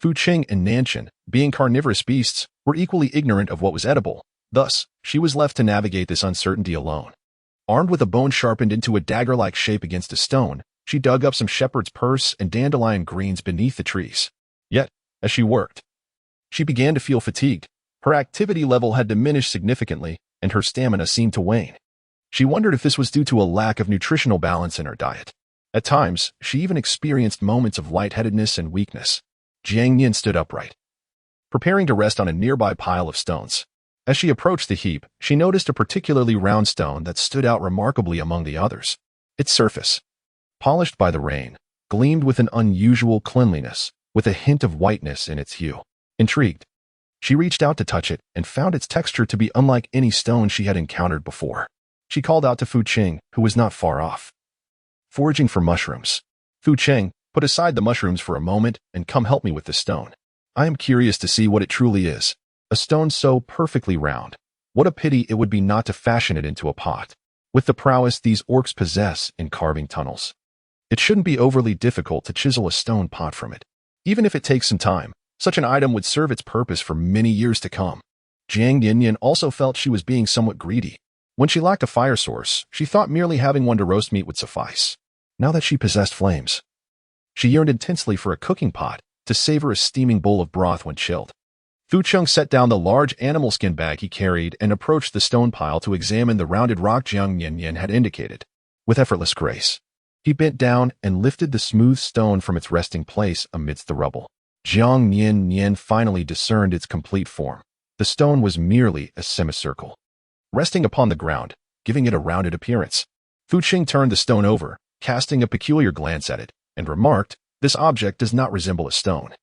Fuqing and Nanshin, being carnivorous beasts, were equally ignorant of what was edible. Thus, she was left to navigate this uncertainty alone. Armed with a bone sharpened into a dagger-like shape against a stone, she dug up some shepherd's purse and dandelion greens beneath the trees. Yet, as she worked, she began to feel fatigued. Her activity level had diminished significantly, and her stamina seemed to wane. She wondered if this was due to a lack of nutritional balance in her diet. At times, she even experienced moments of lightheadedness and weakness. Jiang Nian stood upright, preparing to rest on a nearby pile of stones. As she approached the heap, she noticed a particularly round stone that stood out remarkably among the others. Its surface, polished by the rain, gleamed with an unusual cleanliness, with a hint of whiteness in its hue. Intrigued, she reached out to touch it and found its texture to be unlike any stone she had encountered before. She called out to Fu Qing, who was not far off. Foraging for mushrooms. Fu Qing, put aside the mushrooms for a moment and come help me with this stone. I am curious to see what it truly is. A stone so perfectly round. What a pity it would be not to fashion it into a pot. With the prowess these orcs possess in carving tunnels, it shouldn't be overly difficult to chisel a stone pot from it. Even if it takes some time, such an item would serve its purpose for many years to come. Jiang Nian-nian also felt she was being somewhat greedy. When she lacked a fire source, she thought merely having one to roast meat would suffice. Now that she possessed flames, she yearned intensely for a cooking pot to savor a steaming bowl of broth when chilled. Fu Qing set down the large animal skin bag he carried and approached the stone pile to examine the rounded rock Jiang Nian-nian had indicated. With effortless grace, he bent down and lifted the smooth stone from its resting place amidst the rubble. Jiang Nian-nian finally discerned its complete form. The stone was merely a semicircle, resting upon the ground, giving it a rounded appearance. Fu Qing turned the stone over, casting a peculiar glance at it, and remarked, "This object does not resemble a stone.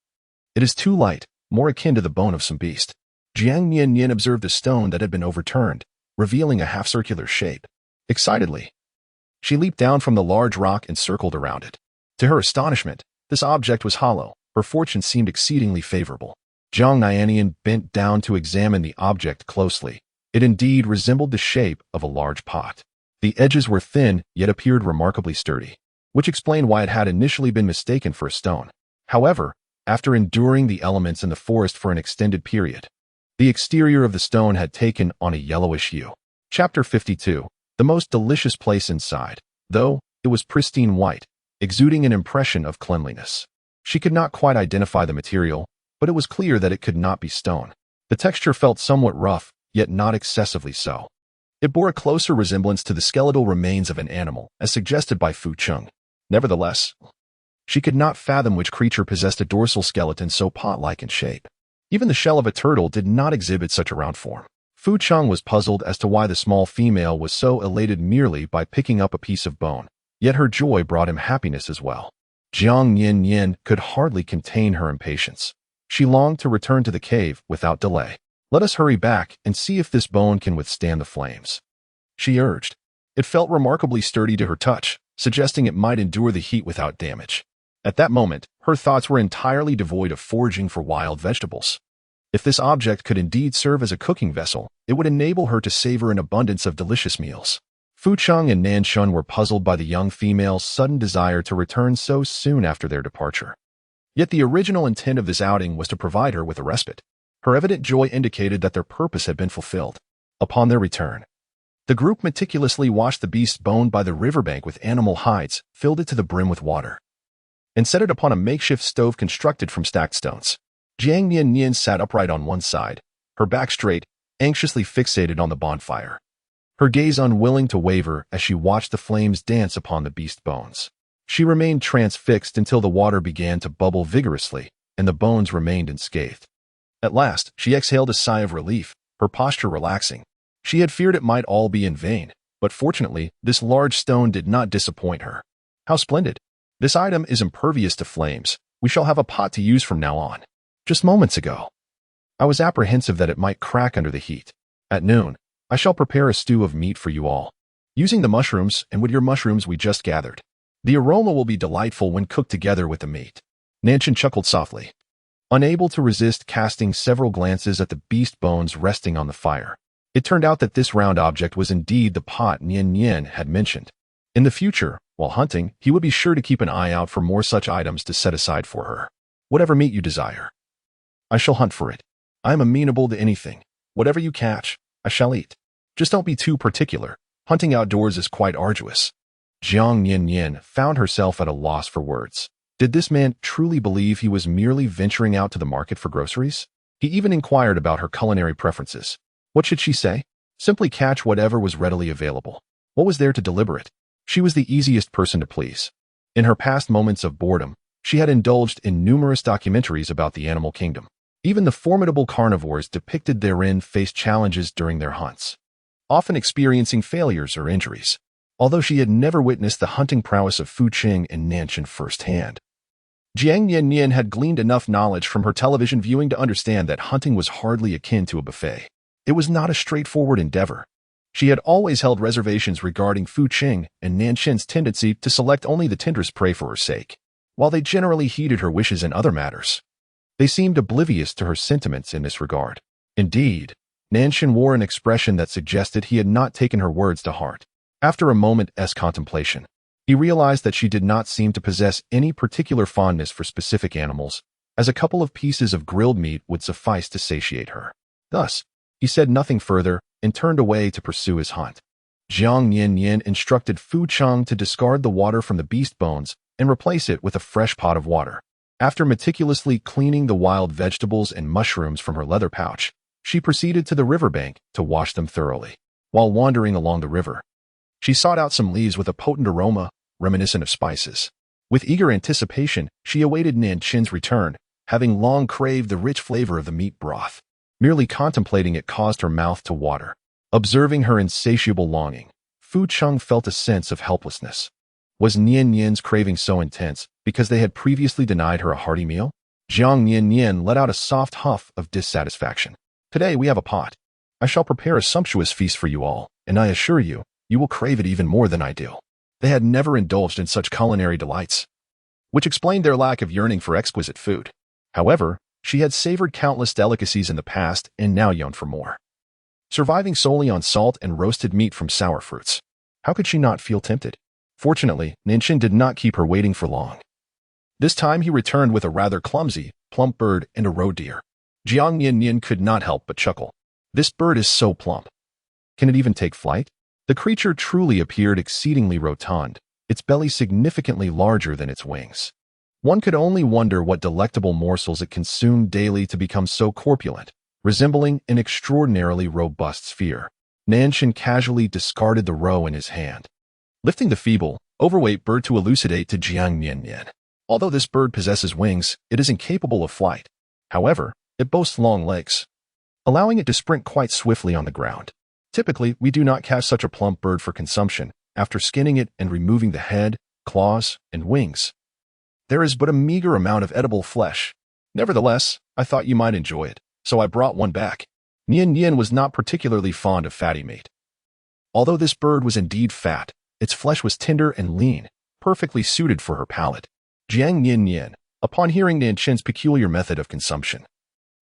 It is too light, more akin to the bone of some beast." Jiang Nian-nian observed the stone that had been overturned, revealing a half-circular shape. Excitedly, she leaped down from the large rock and circled around it. To her astonishment, this object was hollow. Her fortune seemed exceedingly favorable. Jiang Nian-nian bent down to examine the object closely. It indeed resembled the shape of a large pot. The edges were thin, yet appeared remarkably sturdy, which explained why it had initially been mistaken for a stone. However, after enduring the elements in the forest for an extended period, the exterior of the stone had taken on a yellowish hue. Chapter 52. The most delicious place inside, though it was pristine white, exuding an impression of cleanliness. She could not quite identify the material, but it was clear that it could not be stone. The texture felt somewhat rough, yet not excessively so. It bore a closer resemblance to the skeletal remains of an animal, as suggested by Fu Qing. Nevertheless, she could not fathom which creature possessed a dorsal skeleton so pot-like in shape. Even the shell of a turtle did not exhibit such a round form. Fu Qing was puzzled as to why the small female was so elated merely by picking up a piece of bone, yet her joy brought him happiness as well. Jiang Nian-nian could hardly contain her impatience. She longed to return to the cave without delay. "Let us hurry back and see if this bone can withstand the flames," she urged. It felt remarkably sturdy to her touch, suggesting it might endure the heat without damage. At that moment, her thoughts were entirely devoid of foraging for wild vegetables. If this object could indeed serve as a cooking vessel, it would enable her to savor an abundance of delicious meals. Fu Qing and Nan Shun were puzzled by the young female's sudden desire to return so soon after their departure. Yet the original intent of this outing was to provide her with a respite. Her evident joy indicated that their purpose had been fulfilled. Upon their return, the group meticulously washed the beast's bone by the riverbank with animal hides, filled it to the brim with water, and set it upon a makeshift stove constructed from stacked stones. Jiang Nian-nian sat upright on one side, her back straight, anxiously fixated on the bonfire, her gaze unwilling to waver as she watched the flames dance upon the beast's bones. She remained transfixed until the water began to bubble vigorously and the bones remained unscathed. At last, she exhaled a sigh of relief, her posture relaxing. She had feared it might all be in vain, but fortunately, this large stone did not disappoint her. "How splendid! This item is impervious to flames. We shall have a pot to use from now on. Just moments ago, I was apprehensive that it might crack under the heat. At noon, I shall prepare a stew of meat for you all, using the mushrooms and with your mushrooms we just gathered. The aroma will be delightful when cooked together with the meat." Nanshan chuckled softly, unable to resist casting several glances at the beast bones resting on the fire. It turned out that this round object was indeed the pot Nian-nian had mentioned. In the future, while hunting, he would be sure to keep an eye out for more such items to set aside for her. "Whatever meat you desire, I shall hunt for it. I am amenable to anything. Whatever you catch, I shall eat. Just don't be too particular. Hunting outdoors is quite arduous." Jiang Nian-nian found herself at a loss for words. Did this man truly believe he was merely venturing out to the market for groceries? He even inquired about her culinary preferences. What should she say? Simply catch whatever was readily available. What was there to deliberate? She was the easiest person to please. In her past moments of boredom, she had indulged in numerous documentaries about the animal kingdom. Even the formidable carnivores depicted therein faced challenges during their hunts, often experiencing failures or injuries. Although she had never witnessed the hunting prowess of Fu Qing and Nanshan firsthand, Jiang Nian-nian had gleaned enough knowledge from her television viewing to understand that hunting was hardly akin to a buffet. It was not a straightforward endeavor. She had always held reservations regarding Fu Qing and Nanshin's tendency to select only the tenderest prey for her sake. While they generally heeded her wishes in other matters, they seemed oblivious to her sentiments in this regard. Indeed, Nanshin wore an expression that suggested he had not taken her words to heart. After a moment's contemplation, he realized that she did not seem to possess any particular fondness for specific animals, as a couple of pieces of grilled meat would suffice to satiate her. Thus, he said nothing further and turned away to pursue his hunt. Jiang Nian-nian instructed Fu Cheng to discard the water from the beast bones and replace it with a fresh pot of water. After meticulously cleaning the wild vegetables and mushrooms from her leather pouch, she proceeded to the riverbank to wash them thoroughly. While wandering along the river, she sought out some leaves with a potent aroma, reminiscent of spices. With eager anticipation, she awaited Nanshin's return, having long craved the rich flavor of the meat broth. Merely contemplating it caused her mouth to water. Observing her insatiable longing, Fu Cheng felt a sense of helplessness. Was Nian-nian's craving so intense because they had previously denied her a hearty meal? Jiang Nian-nian let out a soft huff of dissatisfaction. Today we have a pot. I shall prepare a sumptuous feast for you all, and I assure you, you will crave it even more than I do. They had never indulged in such culinary delights, which explained their lack of yearning for exquisite food. However, she had savored countless delicacies in the past and now yearned for more. Surviving solely on salt and roasted meat from sour fruits, how could she not feel tempted? Fortunately, Nanshin did not keep her waiting for long. This time he returned with a rather clumsy, plump bird and a roe deer. Jiang Nian-nian could not help but chuckle. This bird is so plump. Can it even take flight? The creature truly appeared exceedingly rotund, its belly significantly larger than its wings. One could only wonder what delectable morsels it consumed daily to become so corpulent, resembling an extraordinarily robust sphere. Nanshin casually discarded the roe in his hand, lifting the feeble, overweight bird to elucidate to Jiang Nian-nian. Although this bird possesses wings, it is incapable of flight. However, it boasts long legs, allowing it to sprint quite swiftly on the ground. Typically, we do not catch such a plump bird for consumption after skinning it and removing the head, claws, and wings. There is but a meager amount of edible flesh. Nevertheless, I thought you might enjoy it, so I brought one back. Nian-nian was not particularly fond of fatty meat. Although this bird was indeed fat, its flesh was tender and lean, perfectly suited for her palate. Jiang Nian-nian, upon hearing Nanshin's peculiar method of consumption,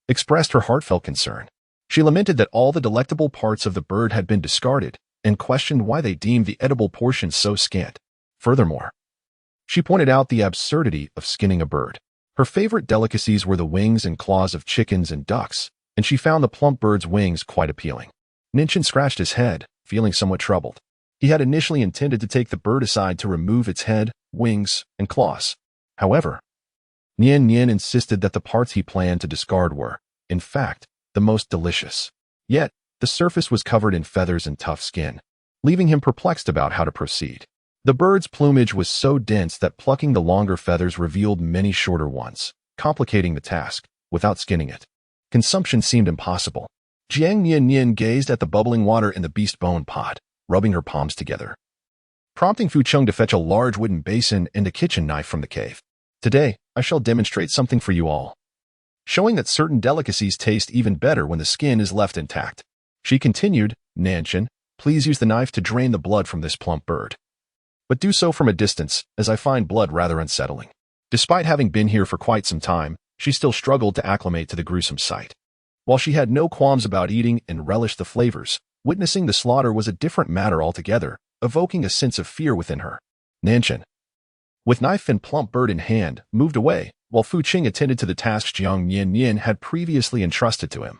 expressed her heartfelt concern. She lamented that all the delectable parts of the bird had been discarded and questioned why they deemed the edible portions so scant. Furthermore, she pointed out the absurdity of skinning a bird. Her favorite delicacies were the wings and claws of chickens and ducks, and she found the plump bird's wings quite appealing. Nanshin scratched his head, feeling somewhat troubled. He had initially intended to take the bird aside to remove its head, wings, and claws. However, Nian-nian insisted that the parts he planned to discard were, in fact, the most delicious. Yet, the surface was covered in feathers and tough skin, leaving him perplexed about how to proceed. The bird's plumage was so dense that plucking the longer feathers revealed many shorter ones, complicating the task. Without skinning it, consumption seemed impossible. Jiang Nian-nian gazed at the bubbling water in the beast bone pot, rubbing her palms together, prompting Fu Cheng to fetch a large wooden basin and a kitchen knife from the cave. Today, I shall demonstrate something for you all, showing that certain delicacies taste even better when the skin is left intact. She continued, Nanshin, please use the knife to drain the blood from this plump bird. But do so from a distance, as I find blood rather unsettling. Despite having been here for quite some time, she still struggled to acclimate to the gruesome sight. While she had no qualms about eating and relished the flavors, witnessing the slaughter was a different matter altogether, evoking a sense of fear within her. Nanshin, with knife and plump bird in hand, moved away, while Fu Qing attended to the tasks Jiang Nian-nian had previously entrusted to him.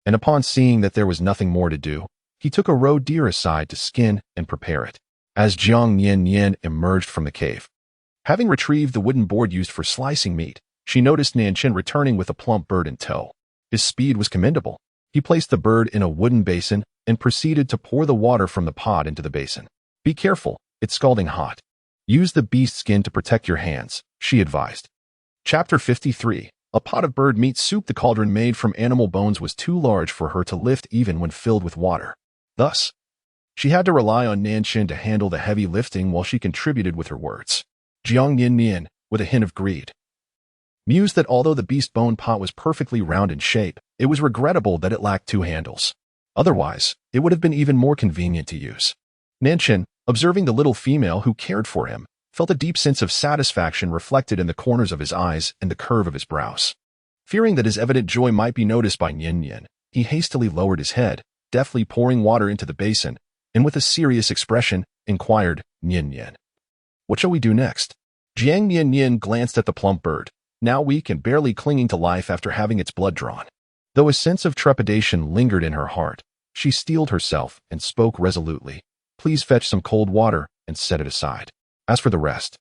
And upon seeing that there was nothing more to do, he took a roe deer aside to skin and prepare it. As Jiang Nian-nian emerged from the cave, having retrieved the wooden board used for slicing meat, she noticed Nanshin returning with a plump bird in tow. His speed was commendable. He placed the bird in a wooden basin and proceeded to pour the water from the pot into the basin. Be careful, it's scalding hot. Use the beast skin to protect your hands, she advised. Chapter 53. A pot of bird meat soup. The cauldron made from animal bones was too large for her to lift even when filled with water. Thus, she had to rely on Nanshin to handle the heavy lifting while she contributed with her words. Jiang Nian-nian, with a hint of greed, mused that although the beast bone pot was perfectly round in shape, it was regrettable that it lacked two handles. Otherwise, it would have been even more convenient to use. Nian-nian, observing the little female who cared for him, felt a deep sense of satisfaction reflected in the corners of his eyes and the curve of his brows. Fearing that his evident joy might be noticed by Nian-nian, he hastily lowered his head, deftly pouring water into the basin, and with a serious expression, inquired, Nian-nian, "What shall we do next?" Jiang Nian-nian glanced at the plump bird, now weak and barely clinging to life after having its blood drawn. Though a sense of trepidation lingered in her heart, she steeled herself and spoke resolutely. "Please fetch some cold water and set it aside. As for the rest,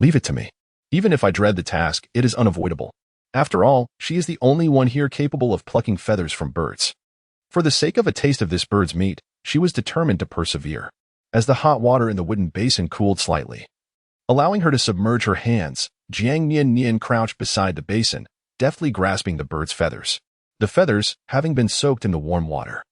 leave it to me. Even if I dread the task, it is unavoidable. After all, she is the only one here capable of plucking feathers from birds." For the sake of a taste of this bird's meat, she was determined to persevere. As the hot water in the wooden basin cooled slightly, allowing her to submerge her hands, Jiang Nian-nian crouched beside the basin, deftly grasping the bird's feathers. The feathers, having been soaked in the warm water,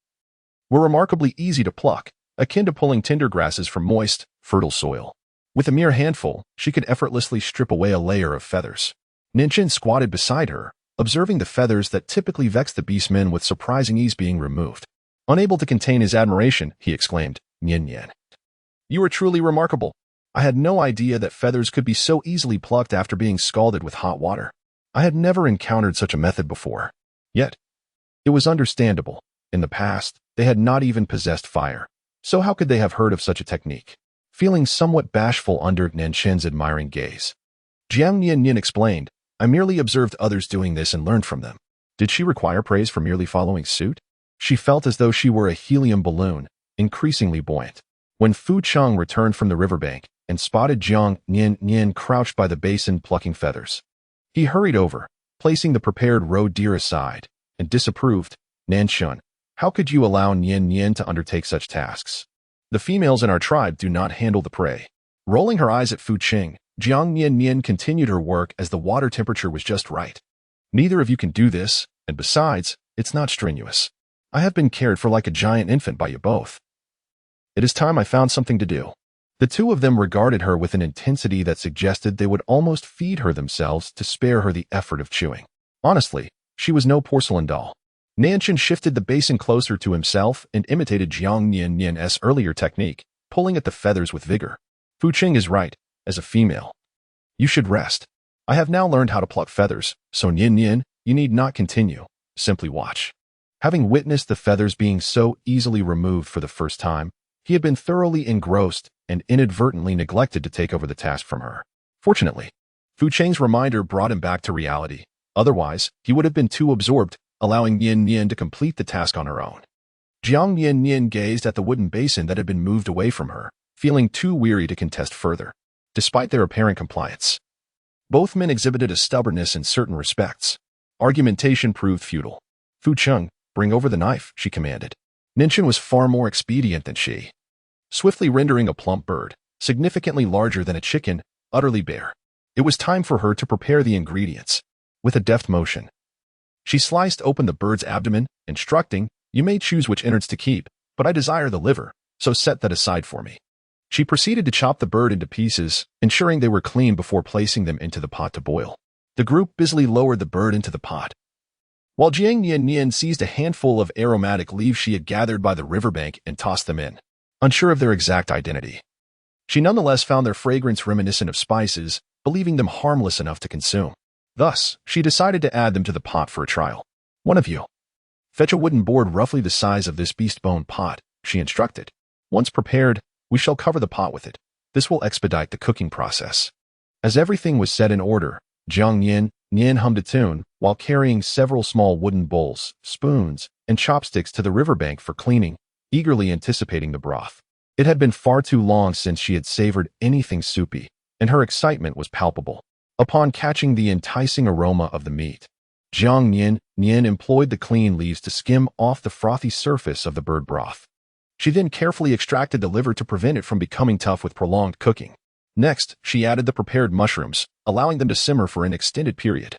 were remarkably easy to pluck, akin to pulling tinder grasses from moist, fertile soil. With a mere handful, she could effortlessly strip away a layer of feathers. Nian-nian squatted beside her, observing the feathers that typically vex the beastmen with surprising ease being removed. Unable to contain his admiration, he exclaimed, "Nian-nian, you are truly remarkable. I had no idea that feathers could be so easily plucked after being scalded with hot water. I had never encountered such a method before." Yet, it was understandable. In the past, they had not even possessed fire. So how could they have heard of such a technique? Feeling somewhat bashful under Nian-nian's admiring gaze, Jiang Nian-nian explained, "I merely observed others doing this and learned from them." Did she require praise for merely following suit? She felt as though she were a helium balloon, increasingly buoyant. When Fu Cheng returned from the riverbank and spotted Jiang Nian-nian crouched by the basin plucking feathers, he hurried over, placing the prepared roe deer aside, and disapproved, "Nian-nian, how could you allow Nian-nian to undertake such tasks? The females in our tribe do not handle the prey." Rolling her eyes at Fu Cheng, Jiang Nian-nian continued her work as the water temperature was just right. "Neither of you can do this, and besides, it's not strenuous. I have been cared for like a giant infant by you both. It is time I found something to do." The two of them regarded her with an intensity that suggested they would almost feed her themselves to spare her the effort of chewing. Honestly, she was no porcelain doll. Nian-nian shifted the basin closer to himself and imitated Jiang Nian-nian's earlier technique, pulling at the feathers with vigor. "Fu Cheng is right. As a female, you should rest. I have now learned how to pluck feathers, so Nian-nian, you need not continue. Simply watch." Having witnessed the feathers being so easily removed for the first time, he had been thoroughly engrossed and inadvertently neglected to take over the task from her. Fortunately, Fu Cheng's reminder brought him back to reality. Otherwise, he would have been too absorbed, allowing Nian-nian to complete the task on her own. Jiang Nian-nian gazed at the wooden basin that had been moved away from her, feeling too weary to contest further. Despite their apparent compliance, both men exhibited a stubbornness in certain respects. Argumentation proved futile. "Fu Cheng, bring over the knife," she commanded. Nian-nian was far more expedient than she. Swiftly rendering a plump bird, significantly larger than a chicken, utterly bare, it was time for her to prepare the ingredients. With a deft motion, she sliced open the bird's abdomen, instructing, "You may choose which innards to keep, but I desire the liver, so set that aside for me." She proceeded to chop the bird into pieces, ensuring they were clean before placing them into the pot to boil. The group busily lowered the bird into the pot, while Jiang Nian-nian seized a handful of aromatic leaves she had gathered by the riverbank and tossed them in, unsure of their exact identity. She nonetheless found their fragrance reminiscent of spices, believing them harmless enough to consume. Thus, she decided to add them to the pot for a trial. "One of you, fetch a wooden board roughly the size of this beast bone pot," she instructed. "Once prepared, we shall cover the pot with it. This will expedite the cooking process." As everything was set in order, Jiang Nian-nian hummed a tune while carrying several small wooden bowls, spoons, and chopsticks to the riverbank for cleaning, eagerly anticipating the broth. It had been far too long since she had savored anything soupy, and her excitement was palpable. Upon catching the enticing aroma of the meat, Jiang Nian-nian employed the clean leaves to skim off the frothy surface of the bird broth. She then carefully extracted the liver to prevent it from becoming tough with prolonged cooking. Next, she added the prepared mushrooms, allowing them to simmer for an extended period.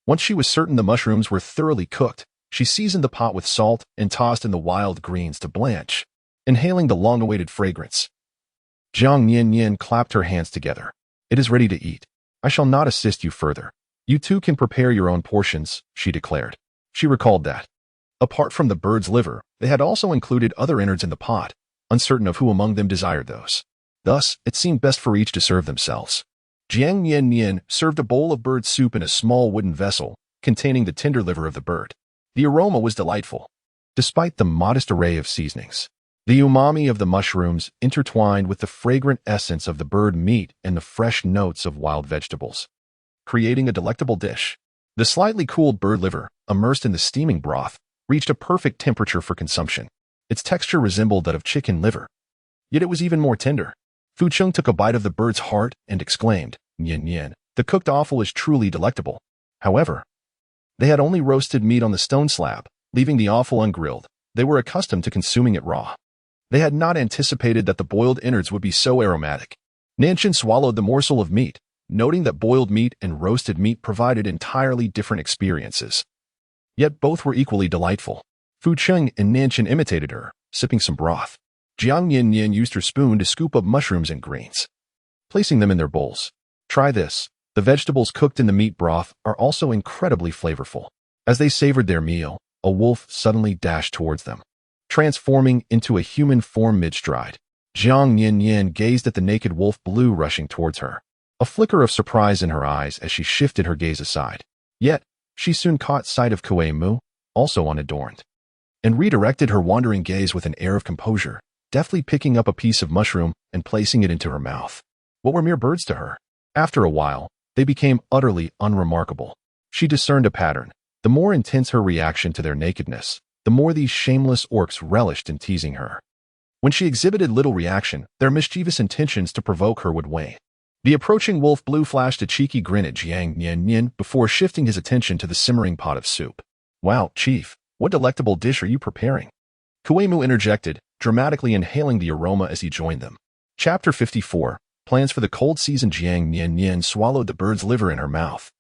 Once she was certain the mushrooms were thoroughly cooked, she seasoned the pot with salt and tossed in the wild greens to blanch, inhaling the long-awaited fragrance. Jiang Nian-nian clapped her hands together. "It is ready to eat. I shall not assist you further. You two can prepare your own portions," she declared. She recalled that, Apart from the bird's liver, they had also included other innards in the pot, uncertain of who among them desired those. Thus, it seemed best for each to serve themselves. Jiang Nian-nian served a bowl of bird soup in a small wooden vessel containing the tender liver of the bird. The aroma was delightful, despite the modest array of seasonings. The umami of the mushrooms intertwined with the fragrant essence of the bird meat and the fresh notes of wild vegetables, creating a delectable dish. The slightly cooled bird liver, immersed in the steaming broth, reached a perfect temperature for consumption. Its texture resembled that of chicken liver, yet it was even more tender. Fu Cheng took a bite of the bird's heart and exclaimed, "Nian-nian, the cooked offal is truly delectable." However, they had only roasted meat on the stone slab, leaving the offal ungrilled. They were accustomed to consuming it raw. They had not anticipated that the boiled innards would be so aromatic. Nanshan swallowed the morsel of meat, noting that boiled meat and roasted meat provided entirely different experiences. Yet both were equally delightful. Fu Cheng and Nanshan imitated her, sipping some broth. Jiang Nian-nian used her spoon to scoop up mushrooms and greens, placing them in their bowls. Try this. The vegetables cooked in the meat broth are also incredibly flavorful. As they savored their meal, a wolf suddenly dashed towards them, transforming into a human form mid-stride. Jiang Nian-nian gazed at the naked wolf blue rushing towards her, a flicker of surprise in her eyes as she shifted her gaze aside. Yet, she soon caught sight of Kue Mu, also unadorned, and redirected her wandering gaze with an air of composure, deftly picking up a piece of mushroom and placing it into her mouth. What were mere birds to her? After a while, they became utterly unremarkable. She discerned a pattern. The more intense her reaction to their nakedness, the more these shameless orcs relished in teasing her. When she exhibited little reaction, their mischievous intentions to provoke her would wane. The approaching wolf blue flashed a cheeky grin at Jiang Nian-nian before shifting his attention to the simmering pot of soup. "Wow, Chief, what delectable dish are you preparing?" Kue Mu interjected, dramatically inhaling the aroma as he joined them. Chapter 54. Plans for the cold season. Jiang Nian-nian swallowed the bird's liver in her mouth,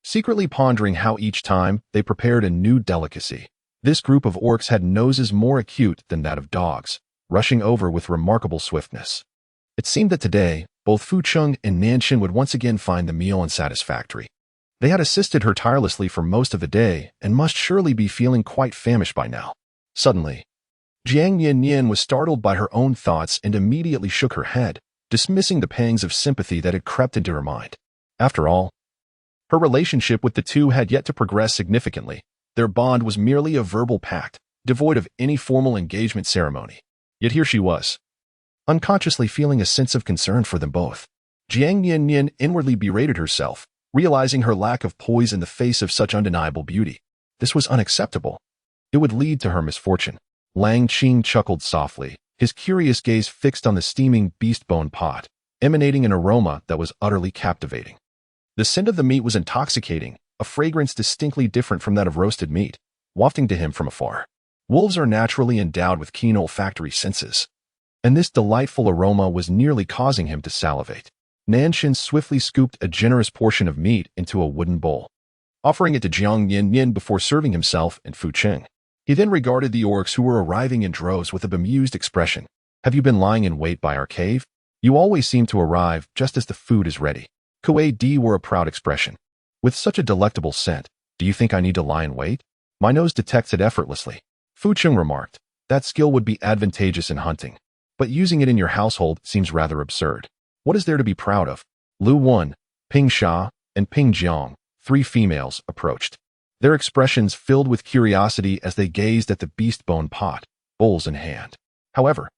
secretly pondering how each time they prepared a new delicacy. This group of orcs had noses more acute than that of dogs, rushing over with remarkable swiftness. It seemed that today, both Fu Cheng and Nanshan would once again find the meal unsatisfactory. They had assisted her tirelessly for most of the day and must surely be feeling quite famished by now. Suddenly, Jiang Nian-nian was startled by her own thoughts and immediately shook her head, dismissing the pangs of sympathy that had crept into her mind. After all, her relationship with the two had yet to progress significantly. Their bond was merely a verbal pact, devoid of any formal engagement ceremony. Yet here she was, unconsciously feeling a sense of concern for them both. Jiang Nian-nian inwardly berated herself, realizing her lack of poise in the face of such undeniable beauty. This was unacceptable. It would lead to her misfortune. Lang Qing chuckled softly, his curious gaze fixed on the steaming beast-bone pot, emanating an aroma that was utterly captivating. The scent of the meat was intoxicating, a fragrance distinctly different from that of roasted meat, wafting to him from afar. Wolves are naturally endowed with keen olfactory senses, and this delightful aroma was nearly causing him to salivate. Nanshan swiftly scooped a generous portion of meat into a wooden bowl, offering it to Jiang Nian-nian before serving himself and Fu Cheng. He then regarded the orcs who were arriving in droves with a bemused expression. "Have you been lying in wait by our cave? You always seem to arrive just as the food is ready." Kue D wore a proud expression. "With such a delectable scent, do you think I need to lie in wait? My nose detects it effortlessly." Fu Cheng remarked, "That skill would be advantageous in hunting, but using it in your household seems rather absurd. What is there to be proud of?" Lu Wan, Ping Sha, and Ping Jiang, 3 females, approached, their expressions filled with curiosity as they gazed at the beast-bone pot, bowls in hand. However,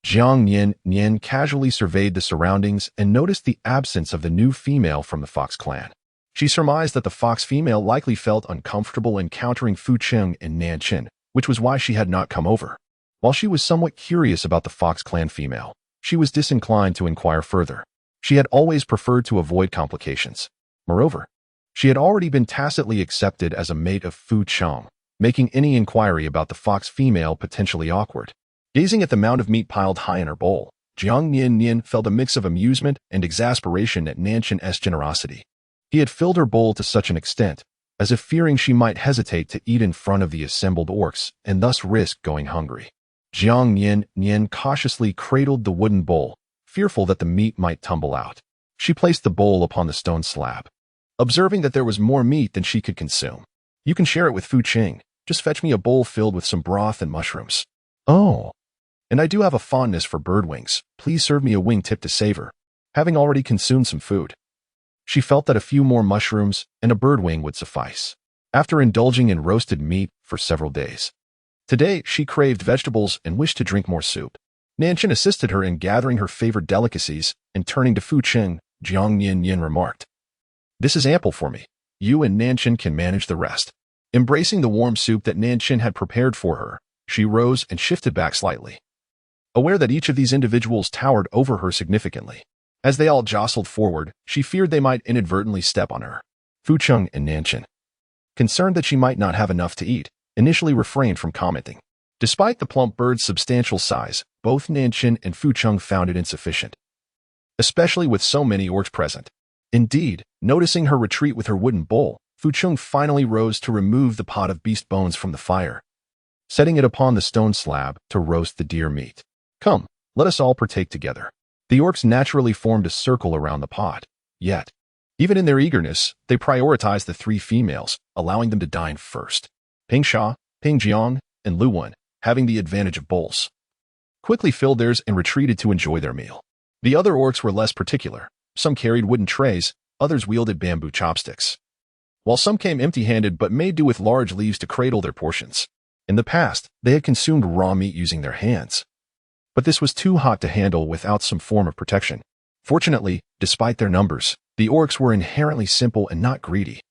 Jiang Nian-nian casually surveyed the surroundings and noticed the absence of the new female from the Fox clan. She surmised that the Fox female likely felt uncomfortable encountering Fu Cheng and Nanshan, which was why she had not come over. While she was somewhat curious about the Fox clan female, she was disinclined to inquire further. She had always preferred to avoid complications. Moreover, she had already been tacitly accepted as a mate of Fu Cheng, making any inquiry about the Fox female potentially awkward. Gazing at the mound of meat piled high in her bowl, Jiang Nian-nian felt a mix of amusement and exasperation at Nanshan's generosity. He had filled her bowl to such an extent, as if fearing she might hesitate to eat in front of the assembled orcs and thus risk going hungry. Jiang Nian-nian cautiously cradled the wooden bowl, fearful that the meat might tumble out. She placed the bowl upon the stone slab, observing that there was more meat than she could consume. "You can share it with Fu Cheng. Just fetch me a bowl filled with some broth and mushrooms. Oh, and I do have a fondness for bird wings. Please serve me a wingtip to savor, having already consumed some food. She felt that a few more mushrooms and a bird wing would suffice, after indulging in roasted meat for several days. Today, she craved vegetables and wished to drink more soup. Nian-nian assisted her in gathering her favorite delicacies, and turning to Fu Qing, Jiang Nian-nian remarked, "This is ample for me. You and Nian-nian can manage the rest." Embracing the warm soup that Nian-nian had prepared for her, she rose and shifted back slightly, aware that each of these individuals towered over her significantly. As they all jostled forward, she feared they might inadvertently step on her. Fu Qing and Nian-nian, concerned that she might not have enough to eat, initially refrained from commenting. Despite the plump bird's substantial size, both Nian-nian and Fu Qing found it insufficient, especially with so many orcs present. Indeed, noticing her retreat with her wooden bowl, Fu Qing finally rose to remove the pot of beast bones from the fire, setting it upon the stone slab to roast the deer meat. "Come, let us all partake together." The orcs naturally formed a circle around the pot. Yet, even in their eagerness, they prioritized the three females, allowing them to dine first. Ping Sha, Ping Jiang, and Lu Wen, having the advantage of bowls, quickly filled theirs and retreated to enjoy their meal. The other orcs were less particular. Some carried wooden trays, others wielded bamboo chopsticks, while some came empty-handed but made do with large leaves to cradle their portions. In the past, they had consumed raw meat using their hands, but this was too hot to handle without some form of protection. Fortunately, despite their numbers, the orcs were inherently simple and not greedy,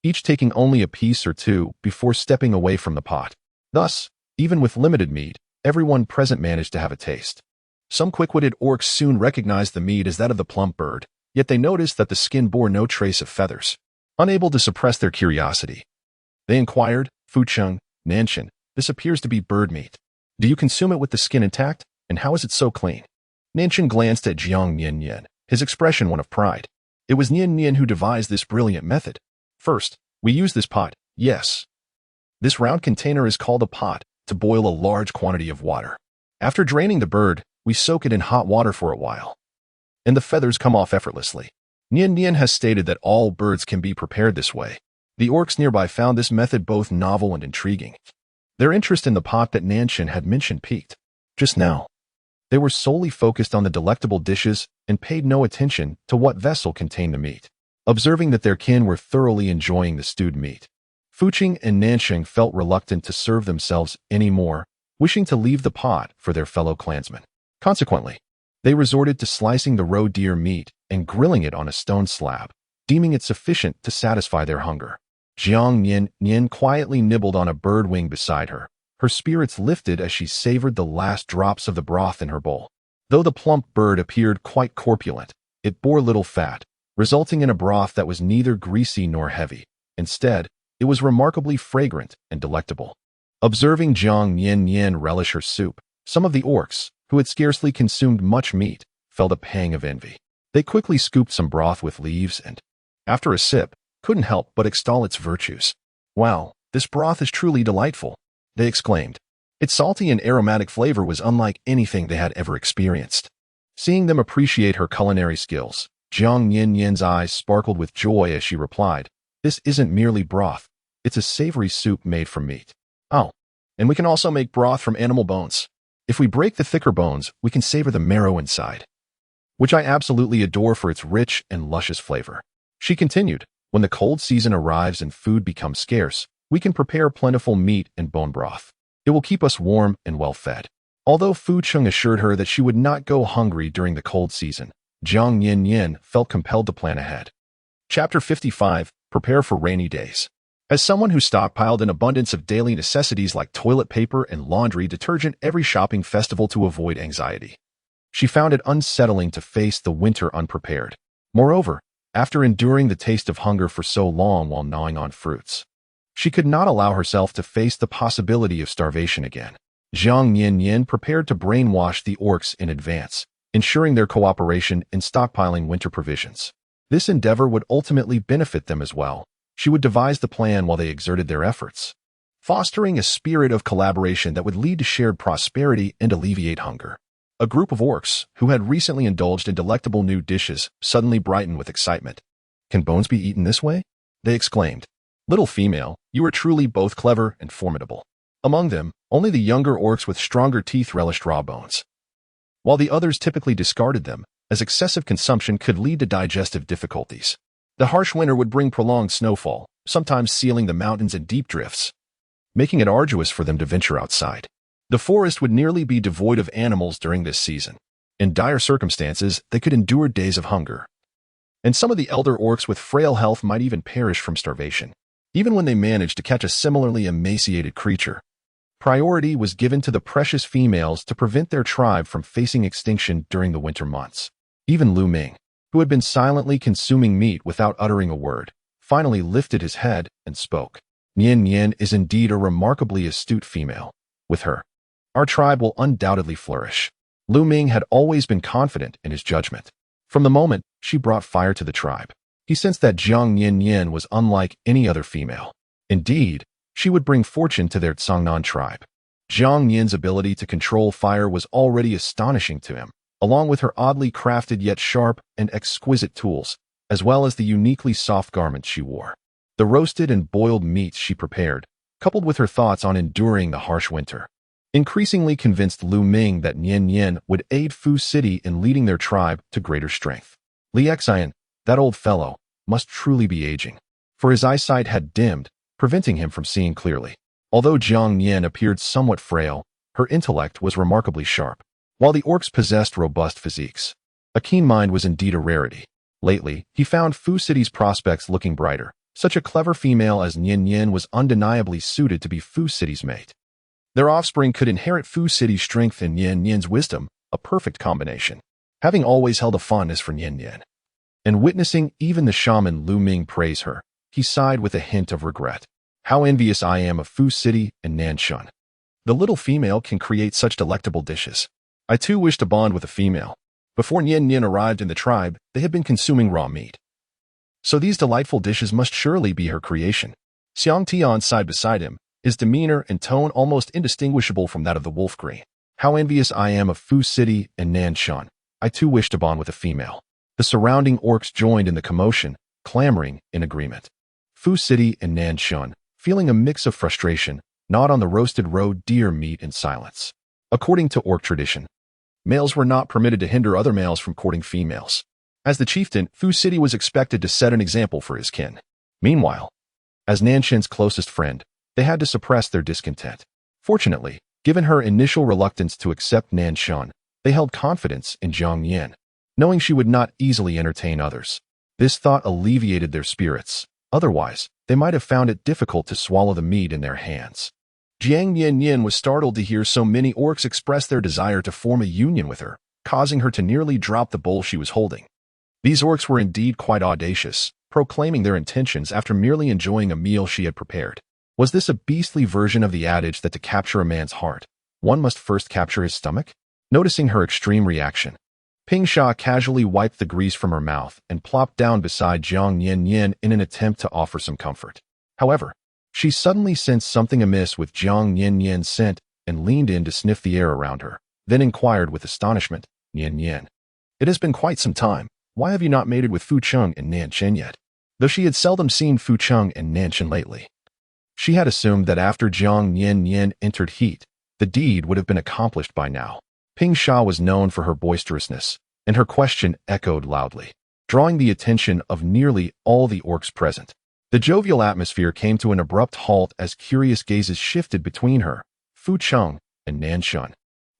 each taking only a piece or two before stepping away from the pot. Thus, even with limited meat, everyone present managed to have a taste. Some quick-witted orcs soon recognized the meat as that of the plump bird, yet they noticed that the skin bore no trace of feathers. Unable to suppress their curiosity, they inquired, "Fu Qing, Nian-nian, this appears to be bird meat. Do you consume it with the skin intact, and how is it so clean?" Nian-nian glanced at Jiang Nian-nian, his expression one of pride. It was Nian-nian who devised this brilliant method. "First, we use this pot, yes. This round container is called a pot, to boil a large quantity of water. After draining the bird, we soak it in hot water for a while, and the feathers come off effortlessly." Nian-nian has stated that all birds can be prepared this way. The orcs nearby found this method both novel and intriguing. Their interest in the pot that Nian-nian had mentioned piqued. Just now, they were solely focused on the delectable dishes and paid no attention to what vessel contained the meat. Observing that their kin were thoroughly enjoying the stewed meat, Fu Qing and Nian-nian felt reluctant to serve themselves any more, wishing to leave the pot for their fellow clansmen. Consequently, they resorted to slicing the roe deer meat and grilling it on a stone slab, deeming it sufficient to satisfy their hunger. Jiang Nian-nian quietly nibbled on a bird wing beside her. Her spirits lifted as she savored the last drops of the broth in her bowl. Though the plump bird appeared quite corpulent, it bore little fat, resulting in a broth that was neither greasy nor heavy. Instead, it was remarkably fragrant and delectable. Observing Jiang Nian-nian relish her soup, some of the orcs, who had scarcely consumed much meat, felt a pang of envy. They quickly scooped some broth with leaves and, after a sip, couldn't help but extol its virtues. "Wow, this broth is truly delightful," they exclaimed. Its salty and aromatic flavor was unlike anything they had ever experienced. Seeing them appreciate her culinary skills, Jiang Nian-nian's eyes sparkled with joy as she replied, "This isn't merely broth, it's a savory soup made from meat. Oh, and we can also make broth from animal bones. If we break the thicker bones, we can savor the marrow inside, which I absolutely adore for its rich and luscious flavor." She continued, "When the cold season arrives and food becomes scarce, we can prepare plentiful meat and bone broth. It will keep us warm and well-fed." Although Fu Qing assured her that she would not go hungry during the cold season, Jiang Nian-nian felt compelled to plan ahead. Chapter 55, Prepare for Rainy Days. As someone who stockpiled an abundance of daily necessities like toilet paper and laundry detergent every shopping festival to avoid anxiety, she found it unsettling to face the winter unprepared. Moreover, after enduring the taste of hunger for so long while gnawing on fruits, she could not allow herself to face the possibility of starvation again. Jiang Nian-nian prepared to brainwash the orcs in advance, ensuring their cooperation in stockpiling winter provisions. This endeavor would ultimately benefit them as well. She would devise the plan while they exerted their efforts, fostering a spirit of collaboration that would lead to shared prosperity and alleviate hunger. A group of orcs, who had recently indulged in delectable new dishes, suddenly brightened with excitement. "Can bones be eaten this way?" they exclaimed. Little female, you are truly both clever and formidable. Among them, only the younger orcs with stronger teeth relished raw bones, while the others typically discarded them, as excessive consumption could lead to digestive difficulties. The harsh winter would bring prolonged snowfall, sometimes sealing the mountains in deep drifts, making it arduous for them to venture outside. The forest would nearly be devoid of animals during this season. In dire circumstances, they could endure days of hunger, and some of the elder orcs with frail health might even perish from starvation. Even when they managed to catch a similarly emaciated creature, priority was given to the precious females to prevent their tribe from facing extinction during the winter months. Even Lu Ming, who had been silently consuming meat without uttering a word, finally lifted his head and spoke. Nian-nian is indeed a remarkably astute female. With her, our tribe will undoubtedly flourish. Lu Ming had always been confident in his judgment. From the moment she brought fire to the tribe, he sensed that Jiang Nian-nian was unlike any other female. Indeed, she would bring fortune to their Tsangnan tribe. Jiang Nian's ability to control fire was already astonishing to him, along with her oddly crafted yet sharp and exquisite tools, as well as the uniquely soft garments she wore. The roasted and boiled meats she prepared, coupled with her thoughts on enduring the harsh winter, increasingly convinced Lu Ming that Nian-nian would aid Fu City in leading their tribe to greater strength. Li Xian, that old fellow, must truly be aging, for his eyesight had dimmed, preventing him from seeing clearly. Although Jiang Nian appeared somewhat frail, her intellect was remarkably sharp. While the orcs possessed robust physiques, a keen mind was indeed a rarity. Lately, he found Fu City's prospects looking brighter. Such a clever female as Nian-nian was undeniably suited to be Fu City's mate. Their offspring could inherit Fu City's strength and Nian-nian's wisdom, a perfect combination. Having always held a fondness for Nian-nian, and witnessing even the shaman Lu Ming praise her, he sighed with a hint of regret. How envious I am of Fu City and Nanshan. The little female can create such delectable dishes. I too wish to bond with a female. Before Nian-nian arrived in the tribe, they had been consuming raw meat, so these delightful dishes must surely be her creation. Xiang Tian sighed beside him, his demeanor and tone almost indistinguishable from that of the wolf green. How envious I am of Fu City and Nanshan. I too wish to bond with a female. The surrounding orcs joined in the commotion, clamoring in agreement. Fu City and Nanshan, feeling a mix of frustration, gnawed on the roasted roe deer meat in silence. According to orc tradition, males were not permitted to hinder other males from courting females. As the chieftain, Fu City was expected to set an example for his kin. Meanwhile, as Nanshan's closest friend, they had to suppress their discontent. Fortunately, given her initial reluctance to accept Nanshan, they held confidence in Jiang Nian, knowing she would not easily entertain others. This thought alleviated their spirits. Otherwise, they might have found it difficult to swallow the meat in their hands. Jiang Nian-nian was startled to hear so many orcs express their desire to form a union with her, causing her to nearly drop the bowl she was holding. These orcs were indeed quite audacious, proclaiming their intentions after merely enjoying a meal she had prepared. Was this a beastly version of the adage that to capture a man's heart, one must first capture his stomach? Noticing her extreme reaction, Ping Sha casually wiped the grease from her mouth and plopped down beside Jiang Nian-nian in an attempt to offer some comfort. However, she suddenly sensed something amiss with Jiang Nian-nian's scent and leaned in to sniff the air around her, then inquired with astonishment, Nian-nian, it has been quite some time. Why have you not mated with Fu Cheng and Nanshan yet? Though she had seldom seen Fu Cheng and Nanshan lately, she had assumed that after Jiang Nian-nian entered heat, the deed would have been accomplished by now. Ping Sha was known for her boisterousness, and her question echoed loudly, drawing the attention of nearly all the orcs present. The jovial atmosphere came to an abrupt halt as curious gazes shifted between her, Fu Cheng, and Nanshan,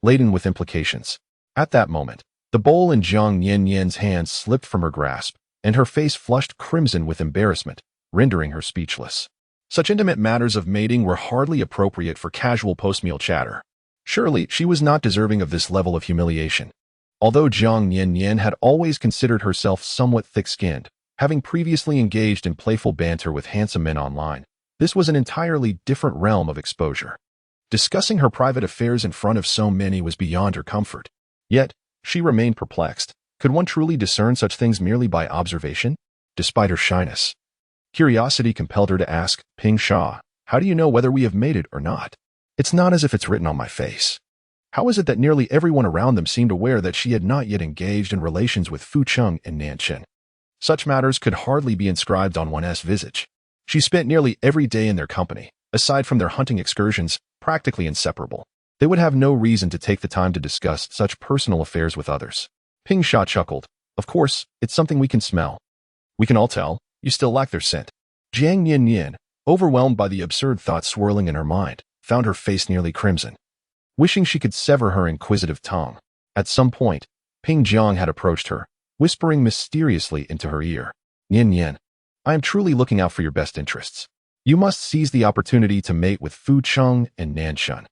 laden with implications. At that moment, the bowl in Jiang Nian-nian's hands slipped from her grasp, and her face flushed crimson with embarrassment, rendering her speechless. Such intimate matters of mating were hardly appropriate for casual post-meal chatter. Surely, she was not deserving of this level of humiliation. Although Jiang Nian-nian had always considered herself somewhat thick-skinned, having previously engaged in playful banter with handsome men online, this was an entirely different realm of exposure. Discussing her private affairs in front of so many was beyond her comfort. Yet, she remained perplexed. Could one truly discern such things merely by observation? Despite her shyness, curiosity compelled her to ask, Ping Sha, how do you know whether we have mated or not? It's not as if it's written on my face. How is it that nearly everyone around them seemed aware that she had not yet engaged in relations with Fu Cheng and Nanshan? Such matters could hardly be inscribed on one's visage. She spent nearly every day in their company. Aside from their hunting excursions, practically inseparable. They would have no reason to take the time to discuss such personal affairs with others. Ping Sha chuckled. Of course, it's something we can smell. We can all tell, you still lack their scent. Jiang Nian-nian, overwhelmed by the absurd thoughts swirling in her mind, found her face nearly crimson. Wishing she could sever her inquisitive tongue. At some point, Ping Jiang had approached her, whispering mysteriously into her ear. Nian-nian, I am truly looking out for your best interests. You must seize the opportunity to mate with Fu Cheng and Nanshan.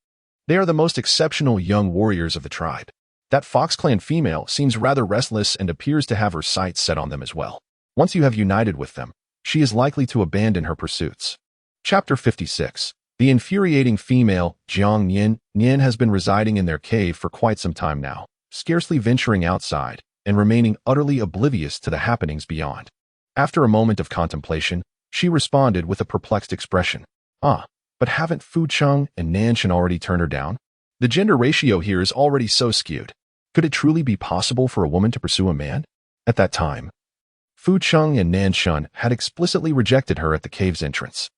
They are the most exceptional young warriors of the tribe. That Fox Clan female seems rather restless and appears to have her sights set on them as well. Once you have united with them, she is likely to abandon her pursuits. Chapter 56. The infuriating female, Jiang Nian-nian, has been residing in their cave for quite some time now, scarcely venturing outside and remaining utterly oblivious to the happenings beyond. After a moment of contemplation, she responded with a perplexed expression. But haven't Fu Cheng and Nanshan already turned her down? The gender ratio here is already so skewed. Could it truly be possible for a woman to pursue a man? At that time, Fu Cheng and Nanshan had explicitly rejected her at the cave's entrance.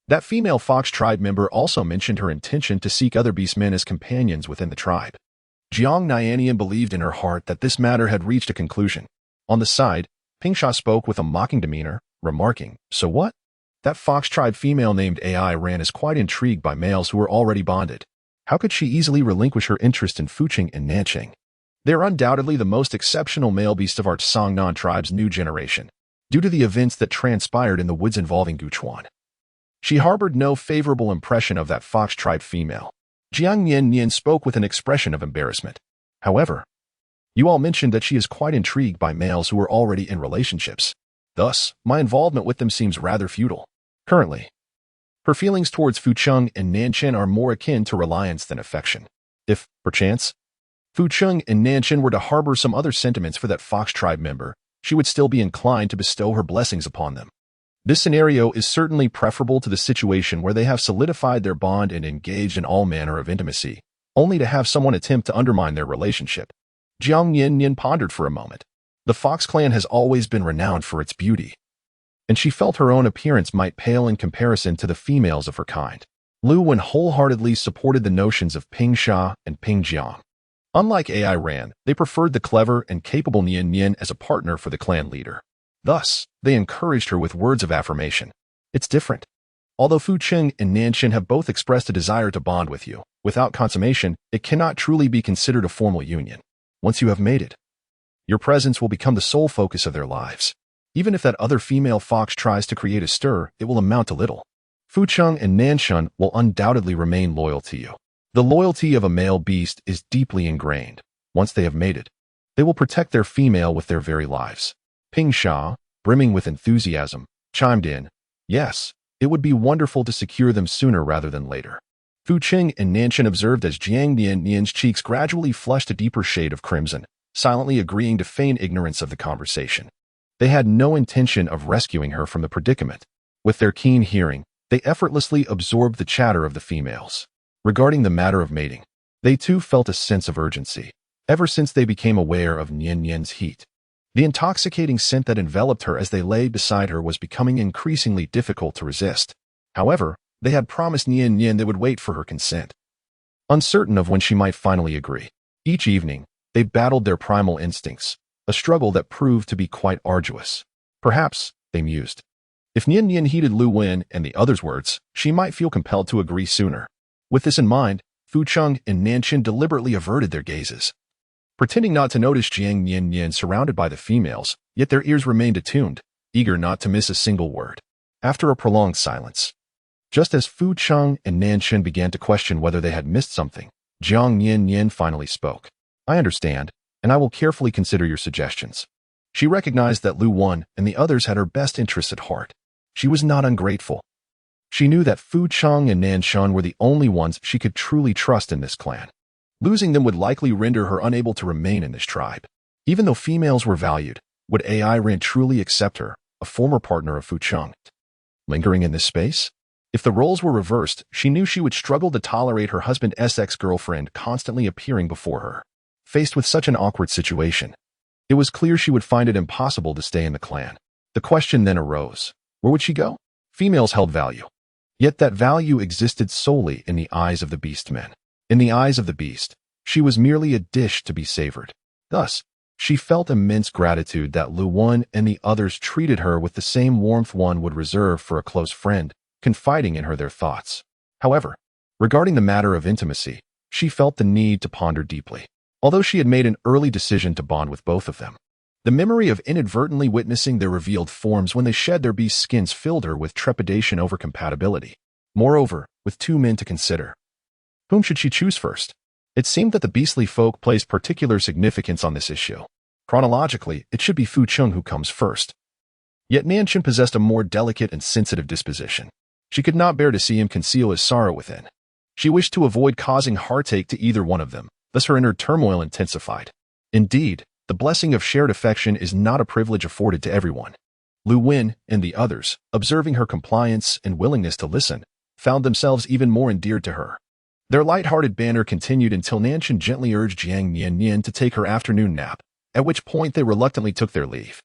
That female Fox tribe member also mentioned her intention to seek other beastmen as companions within the tribe. Jiang Nian-nian believed in her heart that this matter had reached a conclusion. On the side, Ping Sha spoke with a mocking demeanor, remarking, so what? That Fox tribe female named AI Ran is quite intrigued by males who are already bonded. How could she easily relinquish her interest in Fucheng and Nancheng? They are undoubtedly the most exceptional male beasts of our Songnan tribe's new generation, due to the events that transpired in the woods involving Guchuan. She harbored no favorable impression of that Fox tribe female. Jiang Nian-nian spoke with an expression of embarrassment. However, you all mentioned that she is quite intrigued by males who are already in relationships. Thus, my involvement with them seems rather futile. Currently, her feelings towards Fucheng and Nanchen are more akin to reliance than affection. If, perchance, Fucheng and Nanchen were to harbor some other sentiments for that Fox tribe member, she would still be inclined to bestow her blessings upon them. This scenario is certainly preferable to the situation where they have solidified their bond and engaged in all manner of intimacy, only to have someone attempt to undermine their relationship. Jiang Nian-nian pondered for a moment. The Fox clan has always been renowned for its beauty, and she felt her own appearance might pale in comparison to the females of her kind. Lu Wen wholeheartedly supported the notions of Ping Sha and Ping Jiang. Unlike AI Ran, they preferred the clever and capable Nian-nian as a partner for the clan leader. Thus, they encouraged her with words of affirmation. It's different. Although Fucheng and Nanchen have both expressed a desire to bond with you, without consummation, it cannot truly be considered a formal union. Once you have mated, your presence will become the sole focus of their lives. Even if that other female fox tries to create a stir, it will amount to little. Fucheng and Nanshan will undoubtedly remain loyal to you. The loyalty of a male beast is deeply ingrained. Once they have mated, they will protect their female with their very lives. Ping Sha, brimming with enthusiasm, chimed in, yes, it would be wonderful to secure them sooner rather than later. Fucheng and Nanshan observed as Jiang Nian-nian's cheeks gradually flushed a deeper shade of crimson, silently agreeing to feign ignorance of the conversation. They had no intention of rescuing her from the predicament. With their keen hearing, they effortlessly absorbed the chatter of the females. Regarding the matter of mating, they too felt a sense of urgency, ever since they became aware of Nian-nian's heat. The intoxicating scent that enveloped her as they lay beside her was becoming increasingly difficult to resist. However, they had promised Nian-nian they would wait for her consent. Uncertain of when she might finally agree, each evening, they battled their primal instincts, a struggle that proved to be quite arduous. Perhaps, they mused, if Nian-nian heeded Lu Wen and the others' words, she might feel compelled to agree sooner. With this in mind, Fucheng and Nanchen deliberately averted their gazes, pretending not to notice Jiang Nian-nian surrounded by the females, yet their ears remained attuned, eager not to miss a single word. After a prolonged silence, just as Fucheng and Nanchen began to question whether they had missed something, Jiang Nian-nian finally spoke. I understand, and I will carefully consider your suggestions. She recognized that Lu Wen and the others had her best interests at heart. She was not ungrateful. She knew that Fucheng and Nanshan were the only ones she could truly trust in this clan. Losing them would likely render her unable to remain in this tribe. Even though females were valued, would AI Ran truly accept her, a former partner of Fucheng? Lingering in this space? If the roles were reversed, she knew she would struggle to tolerate her husband's ex-girlfriend constantly appearing before her. Faced with such an awkward situation, it was clear she would find it impossible to stay in the clan. The question then arose, where would she go? Females held value. Yet that value existed solely in the eyes of the beast men. In the eyes of the beast, she was merely a dish to be savored. Thus, she felt immense gratitude that Lu Wen and the others treated her with the same warmth one would reserve for a close friend, confiding in her their thoughts. However, regarding the matter of intimacy, she felt the need to ponder deeply. Although she had made an early decision to bond with both of them, the memory of inadvertently witnessing their revealed forms when they shed their beast skins filled her with trepidation over compatibility. Moreover, with two men to consider, whom should she choose first? It seemed that the beastly folk placed particular significance on this issue. Chronologically, it should be Fu Cheng who comes first. Yet Nian-nian possessed a more delicate and sensitive disposition. She could not bear to see him conceal his sorrow within. She wished to avoid causing heartache to either one of them, thus her inner turmoil intensified. Indeed, the blessing of shared affection is not a privilege afforded to everyone. Lu Wen and the others, observing her compliance and willingness to listen, found themselves even more endeared to her. Their light-hearted banter continued until Nian-nian gently urged Jiang Nian-nian to take her afternoon nap, at which point they reluctantly took their leave.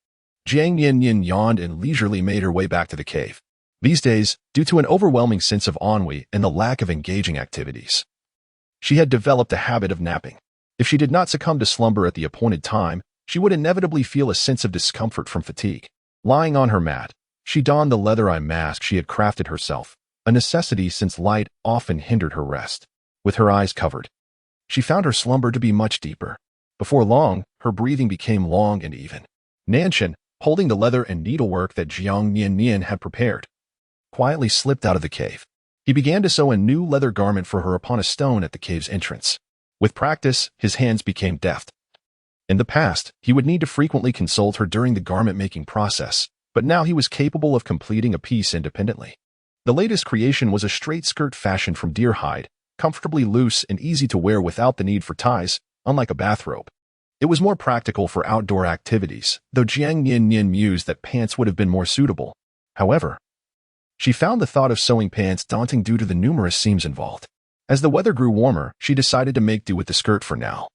Jiang Nian-nian yawned and leisurely made her way back to the cave. These days, due to an overwhelming sense of ennui and the lack of engaging activities, she had developed a habit of napping. If she did not succumb to slumber at the appointed time, she would inevitably feel a sense of discomfort from fatigue. Lying on her mat, she donned the leather eye mask she had crafted herself, a necessity since light often hindered her rest. With her eyes covered, she found her slumber to be much deeper. Before long, her breathing became long and even. Nian-nian, holding the leather and needlework that Jiang Nian-nian had prepared, quietly slipped out of the cave. He began to sew a new leather garment for her upon a stone at the cave's entrance. With practice, his hands became deft. In the past, he would need to frequently consult her during the garment-making process, but now he was capable of completing a piece independently. The latest creation was a straight skirt fashioned from deer hide, comfortably loose and easy to wear without the need for ties, unlike a bathrobe. It was more practical for outdoor activities, though Jiang Nian-nian mused that pants would have been more suitable. However, she found the thought of sewing pants daunting due to the numerous seams involved. As the weather grew warmer, she decided to make do with the skirt for now,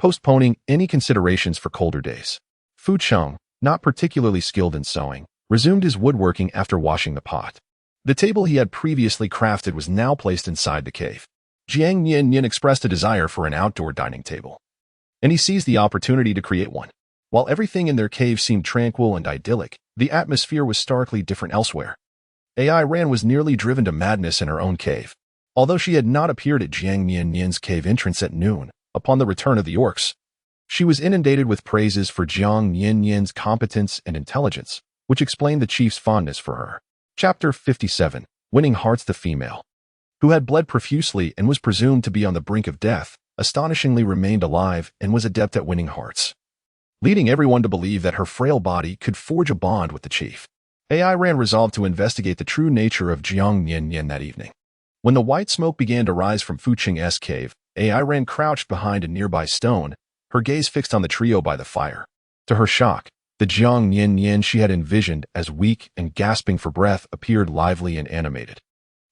postponing any considerations for colder days. Fu Cheng, not particularly skilled in sewing, resumed his woodworking after washing the pot. The table he had previously crafted was now placed inside the cave. Jiang Nian-nian expressed a desire for an outdoor dining table, and he seized the opportunity to create one. While everything in their cave seemed tranquil and idyllic, the atmosphere was starkly different elsewhere. AI Ran was nearly driven to madness in her own cave. Although she had not appeared at Jiang Nian-nian's cave entrance at noon, upon the return of the orcs, she was inundated with praises for Jiang Nian-nian's competence and intelligence, which explained the chief's fondness for her. Chapter 57. Winning Hearts. The female, who had bled profusely and was presumed to be on the brink of death, astonishingly remained alive and was adept at winning hearts, leading everyone to believe that her frail body could forge a bond with the chief. AI Ran resolved to investigate the true nature of Jiang Nian-nian that evening. When the white smoke began to rise from Fu Cheng's cave, AI Ran crouched behind a nearby stone, her gaze fixed on the trio by the fire. To her shock, the Jiang Nian-nian she had envisioned as weak and gasping for breath appeared lively and animated,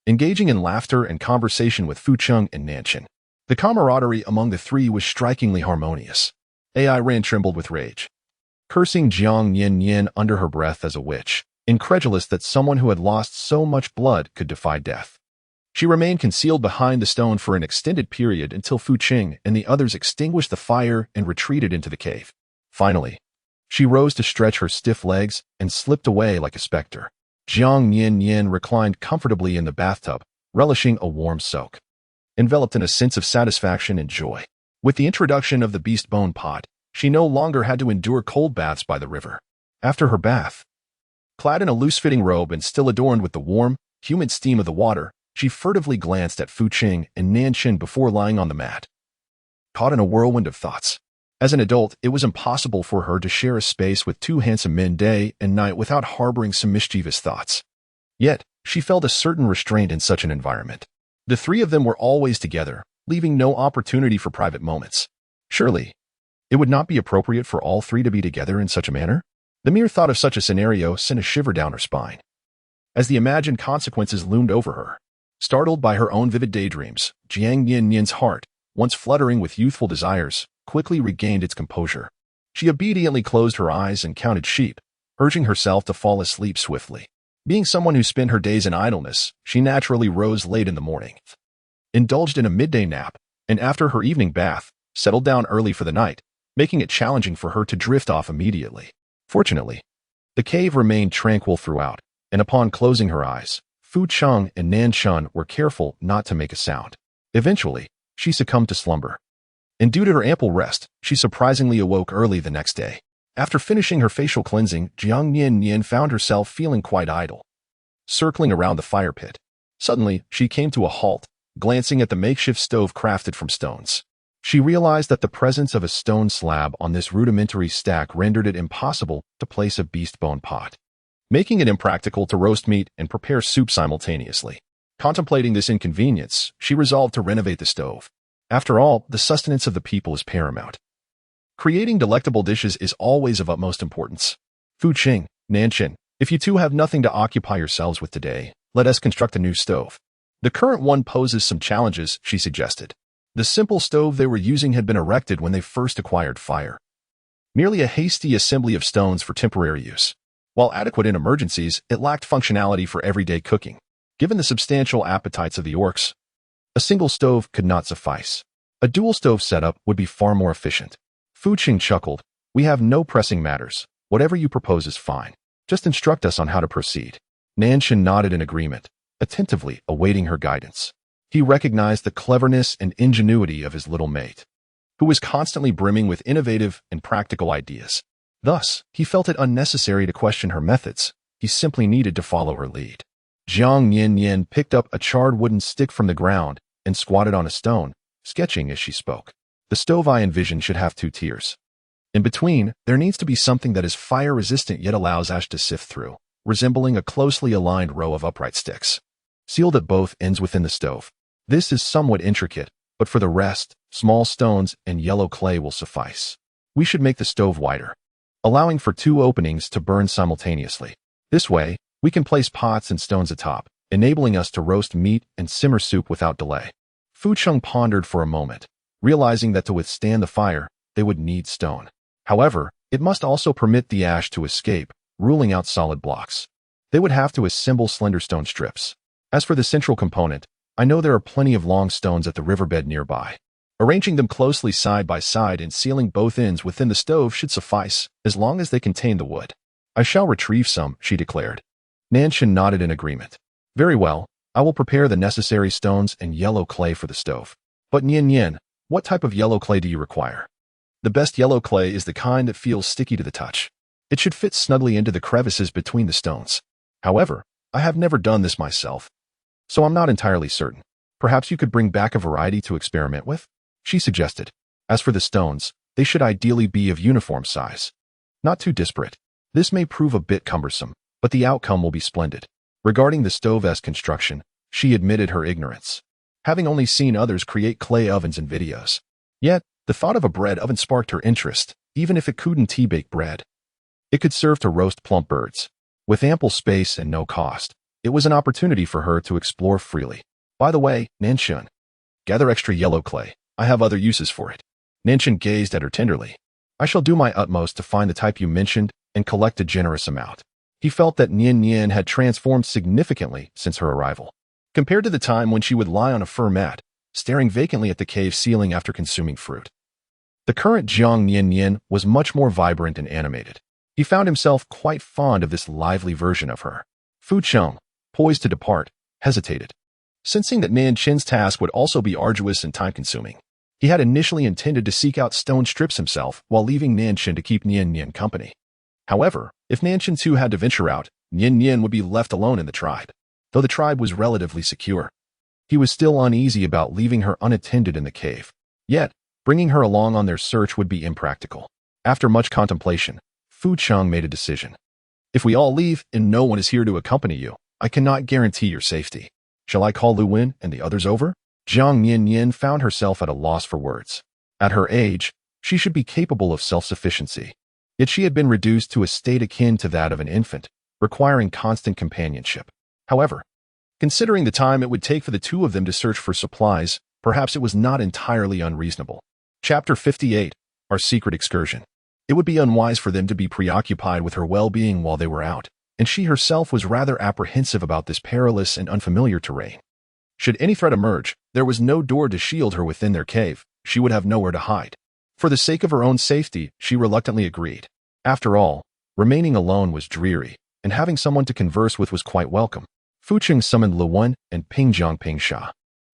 engaging in laughter and conversation with Fu Cheng and Nian-nian. The camaraderie among the three was strikingly harmonious. AI Ran trembled with rage, cursing Jiang Nian-nian under her breath as a witch, incredulous that someone who had lost so much blood could defy death. She remained concealed behind the stone for an extended period until Fu Cheng and the others extinguished the fire and retreated into the cave. Finally, she rose to stretch her stiff legs and slipped away like a specter. Jiang Nian-nian reclined comfortably in the bathtub, relishing a warm soak, enveloped in a sense of satisfaction and joy. With the introduction of the beast bone pot, she no longer had to endure cold baths by the river. After her bath, clad in a loose-fitting robe and still adorned with the warm, humid steam of the water, she furtively glanced at Fu Cheng and Nian-nian before lying on the mat, caught in a whirlwind of thoughts. As an adult, it was impossible for her to share a space with two handsome men day and night without harboring some mischievous thoughts. Yet, she felt a certain restraint in such an environment. The three of them were always together, leaving no opportunity for private moments. Surely, it would not be appropriate for all three to be together in such a manner? The mere thought of such a scenario sent a shiver down her spine, as the imagined consequences loomed over her. Startled by her own vivid daydreams, Jiang Nian-nian's heart, once fluttering with youthful desires, quickly regained its composure. She obediently closed her eyes and counted sheep, urging herself to fall asleep swiftly. Being someone who spent her days in idleness, she naturally rose late in the morning, indulged in a midday nap, and after her evening bath, settled down early for the night, making it challenging for her to drift off immediately. Fortunately, the cave remained tranquil throughout, and upon closing her eyes, Fu Cheng and Nan Shun were careful not to make a sound. Eventually, she succumbed to slumber. And due to her ample rest, she surprisingly awoke early the next day. After finishing her facial cleansing, Jiang Nian-nian found herself feeling quite idle. Circling around the fire pit, suddenly she came to a halt, glancing at the makeshift stove crafted from stones. She realized that the presence of a stone slab on this rudimentary stack rendered it impossible to place a beast bone pot, making it impractical to roast meat and prepare soup simultaneously. Contemplating this inconvenience, she resolved to renovate the stove. After all, the sustenance of the people is paramount. Creating delectable dishes is always of utmost importance. Fu Qing, Nanshan, if you two have nothing to occupy yourselves with today, let us construct a new stove. The current one poses some challenges, she suggested. The simple stove they were using had been erected when they first acquired fire. Merely a hasty assembly of stones for temporary use. While adequate in emergencies, it lacked functionality for everyday cooking. Given the substantial appetites of the orcs, a single stove could not suffice. A dual stove setup would be far more efficient. Fu Qing chuckled. We have no pressing matters. Whatever you propose is fine. Just instruct us on how to proceed. Nanshan nodded in agreement, attentively awaiting her guidance. He recognized the cleverness and ingenuity of his little mate, who was constantly brimming with innovative and practical ideas. Thus, he felt it unnecessary to question her methods. He simply needed to follow her lead. Jiang Nian-nian picked up a charred wooden stick from the ground and squatted on a stone, sketching as she spoke. The stove I envision should have 2 tiers. In between, there needs to be something that is fire-resistant yet allows ash to sift through, resembling a closely aligned row of upright sticks, sealed at both ends within the stove. This is somewhat intricate, but for the rest, small stones and yellow clay will suffice. We should make the stove wider, allowing for 2 openings to burn simultaneously. This way, we can place pots and stones atop, enabling us to roast meat and simmer soup without delay. Fu Cheng pondered for a moment, realizing that to withstand the fire, they would need stone. However, it must also permit the ash to escape, ruling out solid blocks. They would have to assemble slender stone strips. As for the central component, I know there are plenty of long stones at the riverbed nearby. Arranging them closely side by side and sealing both ends within the stove should suffice, as long as they contain the wood. I shall retrieve some, she declared. Nanshan nodded in agreement. Very well, I will prepare the necessary stones and yellow clay for the stove. But Nian-nian, what type of yellow clay do you require? The best yellow clay is the kind that feels sticky to the touch. It should fit snugly into the crevices between the stones. However, I have never done this myself, so I'm not entirely certain. Perhaps you could bring back a variety to experiment with? She suggested. As for the stones, they should ideally be of uniform size, not too disparate. This may prove a bit cumbersome, but the outcome will be splendid. Regarding the stove-esque construction, she admitted her ignorance, having only seen others create clay ovens in videos. Yet, the thought of a bread oven sparked her interest, even if it couldn't tea-bake bread. It could serve to roast plump birds. With ample space and no cost, it was an opportunity for her to explore freely. By the way, Nanshan, gather extra yellow clay. I have other uses for it. Nanshan gazed at her tenderly. I shall do my utmost to find the type you mentioned and collect a generous amount. He felt that Nian-nian had transformed significantly since her arrival, compared to the time when she would lie on a fur mat, staring vacantly at the cave ceiling after consuming fruit. The current Jiang Nian-nian was much more vibrant and animated. He found himself quite fond of this lively version of her. Fu Cheng, poised to depart, hesitated, sensing that Nanshan's task would also be arduous and time-consuming. He had initially intended to seek out stone strips himself while leaving Nanshan to keep Nian-nian company. However, if Nanshan too had to venture out, Nian-nian would be left alone in the tribe. Though the tribe was relatively secure, he was still uneasy about leaving her unattended in the cave. Yet, bringing her along on their search would be impractical. After much contemplation, Fu Cheng made a decision. If we all leave and no one is here to accompany you, I cannot guarantee your safety. Shall I call Lu Wen and the others over? Jiang Nian-nian found herself at a loss for words. At her age, she should be capable of self-sufficiency. Yet she had been reduced to a state akin to that of an infant, requiring constant companionship. However, considering the time it would take for the 2 of them to search for supplies, perhaps it was not entirely unreasonable. Chapter 58, Our Secret Excursion. It would be unwise for them to be preoccupied with her well-being while they were out, and she herself was rather apprehensive about this perilous and unfamiliar terrain. Should any threat emerge, there was no door to shield her within their cave. She would have nowhere to hide. For the sake of her own safety, she reluctantly agreed. After all, remaining alone was dreary, and having someone to converse with was quite welcome. Fu Cheng summoned Lu Wen and Ping Sha,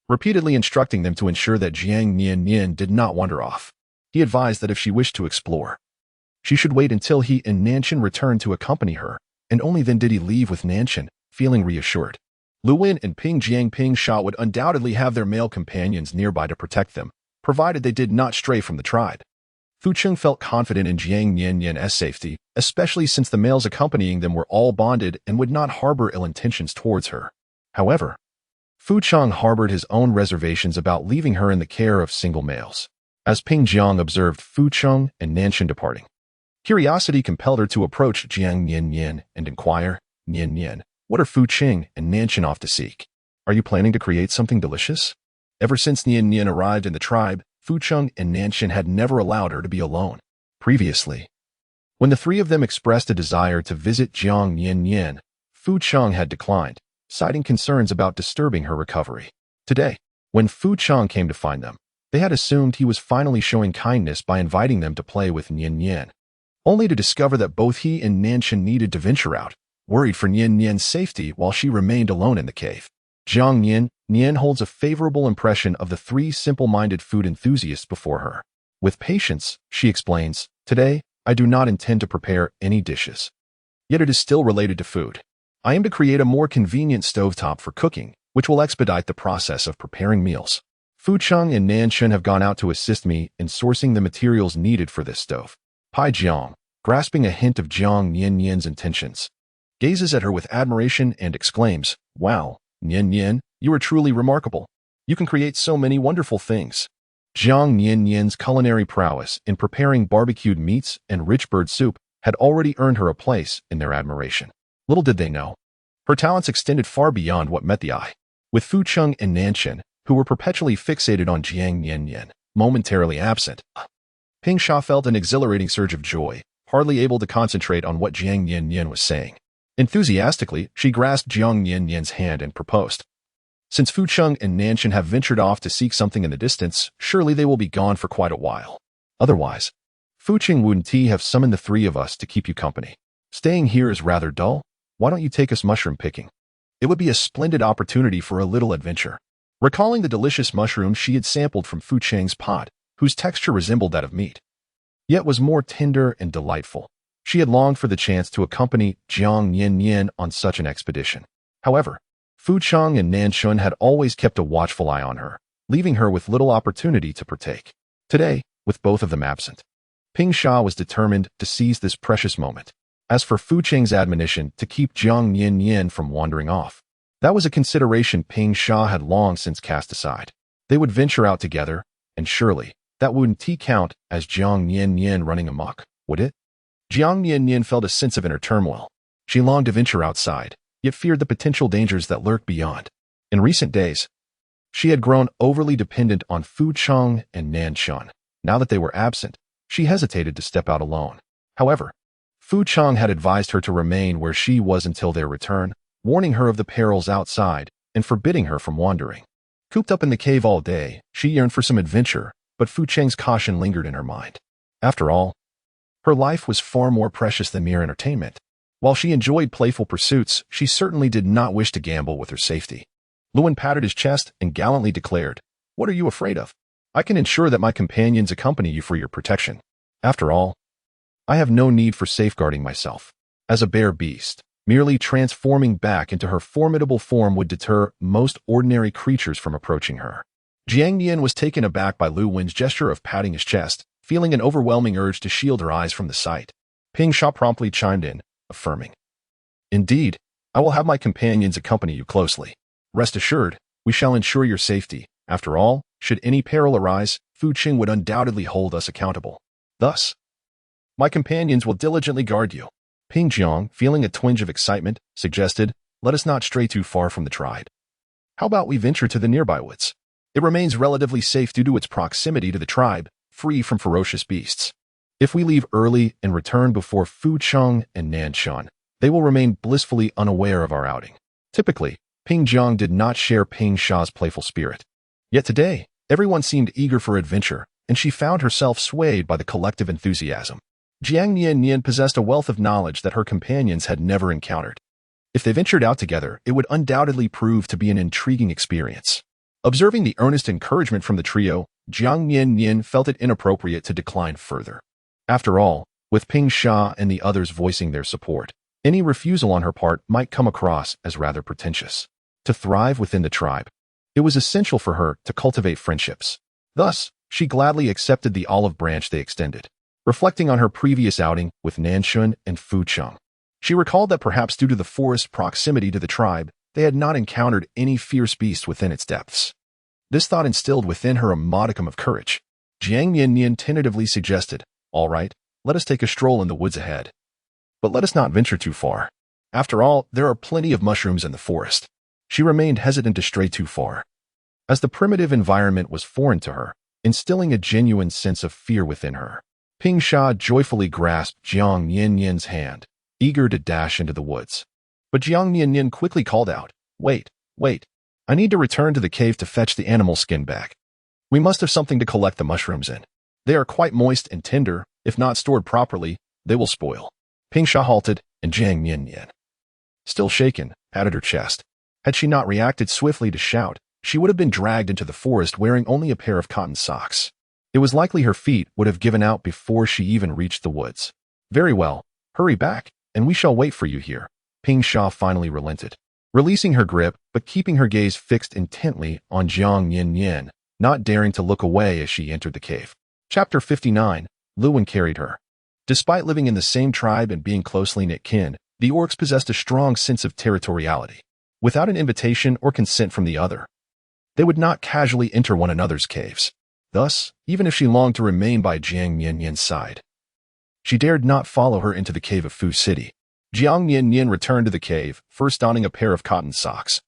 repeatedly instructing them to ensure that Jiang Nian-nian did not wander off. He advised that if she wished to explore, she should wait until he and Nanshan returned to accompany her, and only then did he leave with Nanshan, feeling reassured. Lu Wen and Ping Sha would undoubtedly have their male companions nearby to protect them, provided they did not stray from the tribe. Fu Cheng felt confident in Jiang Nian-nian's safety, especially since the males accompanying them were all bonded and would not harbor ill intentions towards her. However, Fu Cheng harbored his own reservations about leaving her in the care of single males. As Ping Jiang observed Fu Cheng and Nanshan departing, curiosity compelled her to approach Jiang Nian-nian and inquire, "Nian-nian, what are Fu Cheng and Nanshan off to seek? Are you planning to create something delicious?" Ever since Nian-nian arrived in the tribe, Fu Cheng and Nanshan had never allowed her to be alone. Previously, when the three of them expressed a desire to visit Jiang Nian-nian, Fu Cheng had declined, citing concerns about disturbing her recovery. Today, when Fu Cheng came to find them, they had assumed he was finally showing kindness by inviting them to play with Nian-nian, only to discover that both he and Nanshan needed to venture out, worried for Nian-nian's safety while she remained alone in the cave. Jiang Nian-nian holds a favorable impression of the three simple-minded food enthusiasts before her. With patience, she explains, "Today, I do not intend to prepare any dishes. Yet it is still related to food. I aim to create a more convenient stovetop for cooking, which will expedite the process of preparing meals. Fu Cheng and Nanshan have gone out to assist me in sourcing the materials needed for this stove." Pai Jiang, grasping a hint of Jiang Nian-nian's intentions, gazes at her with admiration and exclaims, "Wow, Nian-nian, you are truly remarkable. You can create so many wonderful things." Jiang Nian-nian's culinary prowess in preparing barbecued meats and rich bird soup had already earned her a place in their admiration. Little did they know, her talents extended far beyond what met the eye. With Fu Cheng and Nanshan, who were perpetually fixated on Jiang Nian-nian, momentarily absent, Ping Sha felt an exhilarating surge of joy, hardly able to concentrate on what Jiang Nian-nian was saying. Enthusiastically, she grasped Jiang Nian-nian's hand and proposed, "Since Fu Cheng and Nanshan have ventured off to seek something in the distance, surely they will be gone for quite a while. Otherwise, Fu Cheng wouldn't have summoned the three of us to keep you company. Staying here is rather dull. Why don't you take us mushroom picking? It would be a splendid opportunity for a little adventure." Recalling the delicious mushrooms she had sampled from Fu Cheng's pot, whose texture resembled that of meat, yet was more tender and delightful, she had longed for the chance to accompany Jiang Nian-nian on such an expedition. However, Fu Cheng and Nanshan had always kept a watchful eye on her, leaving her with little opportunity to partake. Today, with both of them absent, Ping Sha was determined to seize this precious moment. As for Fu Cheng's admonition to keep Jiang Nian-nian from wandering off, that was a consideration Ping Sha had long since cast aside. They would venture out together, and surely, that wouldn't count as Jiang Nian-nian running amok, would it? Jiang Nian-nian felt a sense of inner turmoil. She longed to venture outside, yet feared the potential dangers that lurked beyond. In recent days, she had grown overly dependent on Fu Cheng and Nanshan. Now that they were absent, she hesitated to step out alone. However, Fu Cheng had advised her to remain where she was until their return, warning her of the perils outside and forbidding her from wandering. Cooped up in the cave all day, she yearned for some adventure, but Fu Cheng's caution lingered in her mind. After all, her life was far more precious than mere entertainment. While she enjoyed playful pursuits, she certainly did not wish to gamble with her safety. Lu Wen patted his chest and gallantly declared, "What are you afraid of? I can ensure that my companions accompany you for your protection. After all, I have no need for safeguarding myself. As a bare beast, merely transforming back into her formidable form would deter most ordinary creatures from approaching her." Jiang Nian was taken aback by Lu Wen's gesture of patting his chest, feeling an overwhelming urge to shield her eyes from the sight. Ping Sha promptly chimed in, affirming, "Indeed, I will have my companions accompany you closely. Rest assured, we shall ensure your safety. After all, should any peril arise, Fu Cheng would undoubtedly hold us accountable. Thus, my companions will diligently guard you." Ping Jiang, feeling a twinge of excitement, suggested, "Let us not stray too far from the tribe. How about we venture to the nearby woods? It remains relatively safe due to its proximity to the tribe, free from ferocious beasts. If we leave early and return before Fu Cheng and Nanshan, they will remain blissfully unaware of our outing. Typically, Ping Jiang did not share Ping Sha's playful spirit. Yet today, everyone seemed eager for adventure, and she found herself swayed by the collective enthusiasm. Jiang Nian-nian possessed a wealth of knowledge that her companions had never encountered. If they ventured out together, it would undoubtedly prove to be an intriguing experience. Observing the earnest encouragement from the trio, Jiang Nian-nian felt it inappropriate to decline further. After all, with Ping Sha and the others voicing their support, any refusal on her part might come across as rather pretentious. To thrive within the tribe, it was essential for her to cultivate friendships. Thus, she gladly accepted the olive branch they extended. Reflecting on her previous outing with Nanshun and Fu Cheng, she recalled that perhaps due to the forest's proximity to the tribe, they had not encountered any fierce beast within its depths. This thought instilled within her a modicum of courage. Jiang Nian-nian tentatively suggested, "All right, let us take a stroll in the woods ahead. But let us not venture too far. After all, there are plenty of mushrooms in the forest." She remained hesitant to stray too far, as the primitive environment was foreign to her, instilling a genuine sense of fear within her. Ping Sha joyfully grasped Jiang Nian-nian's hand, eager to dash into the woods. But Jiang Nian-nian quickly called out, Wait. I need to return to the cave to fetch the animal skin back. We must have something to collect the mushrooms in. They are quite moist and tender. If not stored properly, they will spoil." Ping Sha halted, and Jiang Nian-nian, still shaken, patted her chest. Had she not reacted swiftly to shout, she would have been dragged into the forest wearing only a pair of cotton socks. It was likely her feet would have given out before she even reached the woods. "Very well, hurry back, and we shall wait for you here." Ping Sha finally relented, releasing her grip but keeping her gaze fixed intently on Jiang Nian-nian, not daring to look away as she entered the cave. Chapter 59. Luwen carried her. Despite living in the same tribe and being closely knit kin, the orcs possessed a strong sense of territoriality. Without an invitation or consent from the other, they would not casually enter one another's caves. Thus, even if she longed to remain by Jiang Nian-nian's side, she dared not follow her into the cave of Fu City. Jiang Nian-nian returned to the cave, first donning a pair of cotton socks,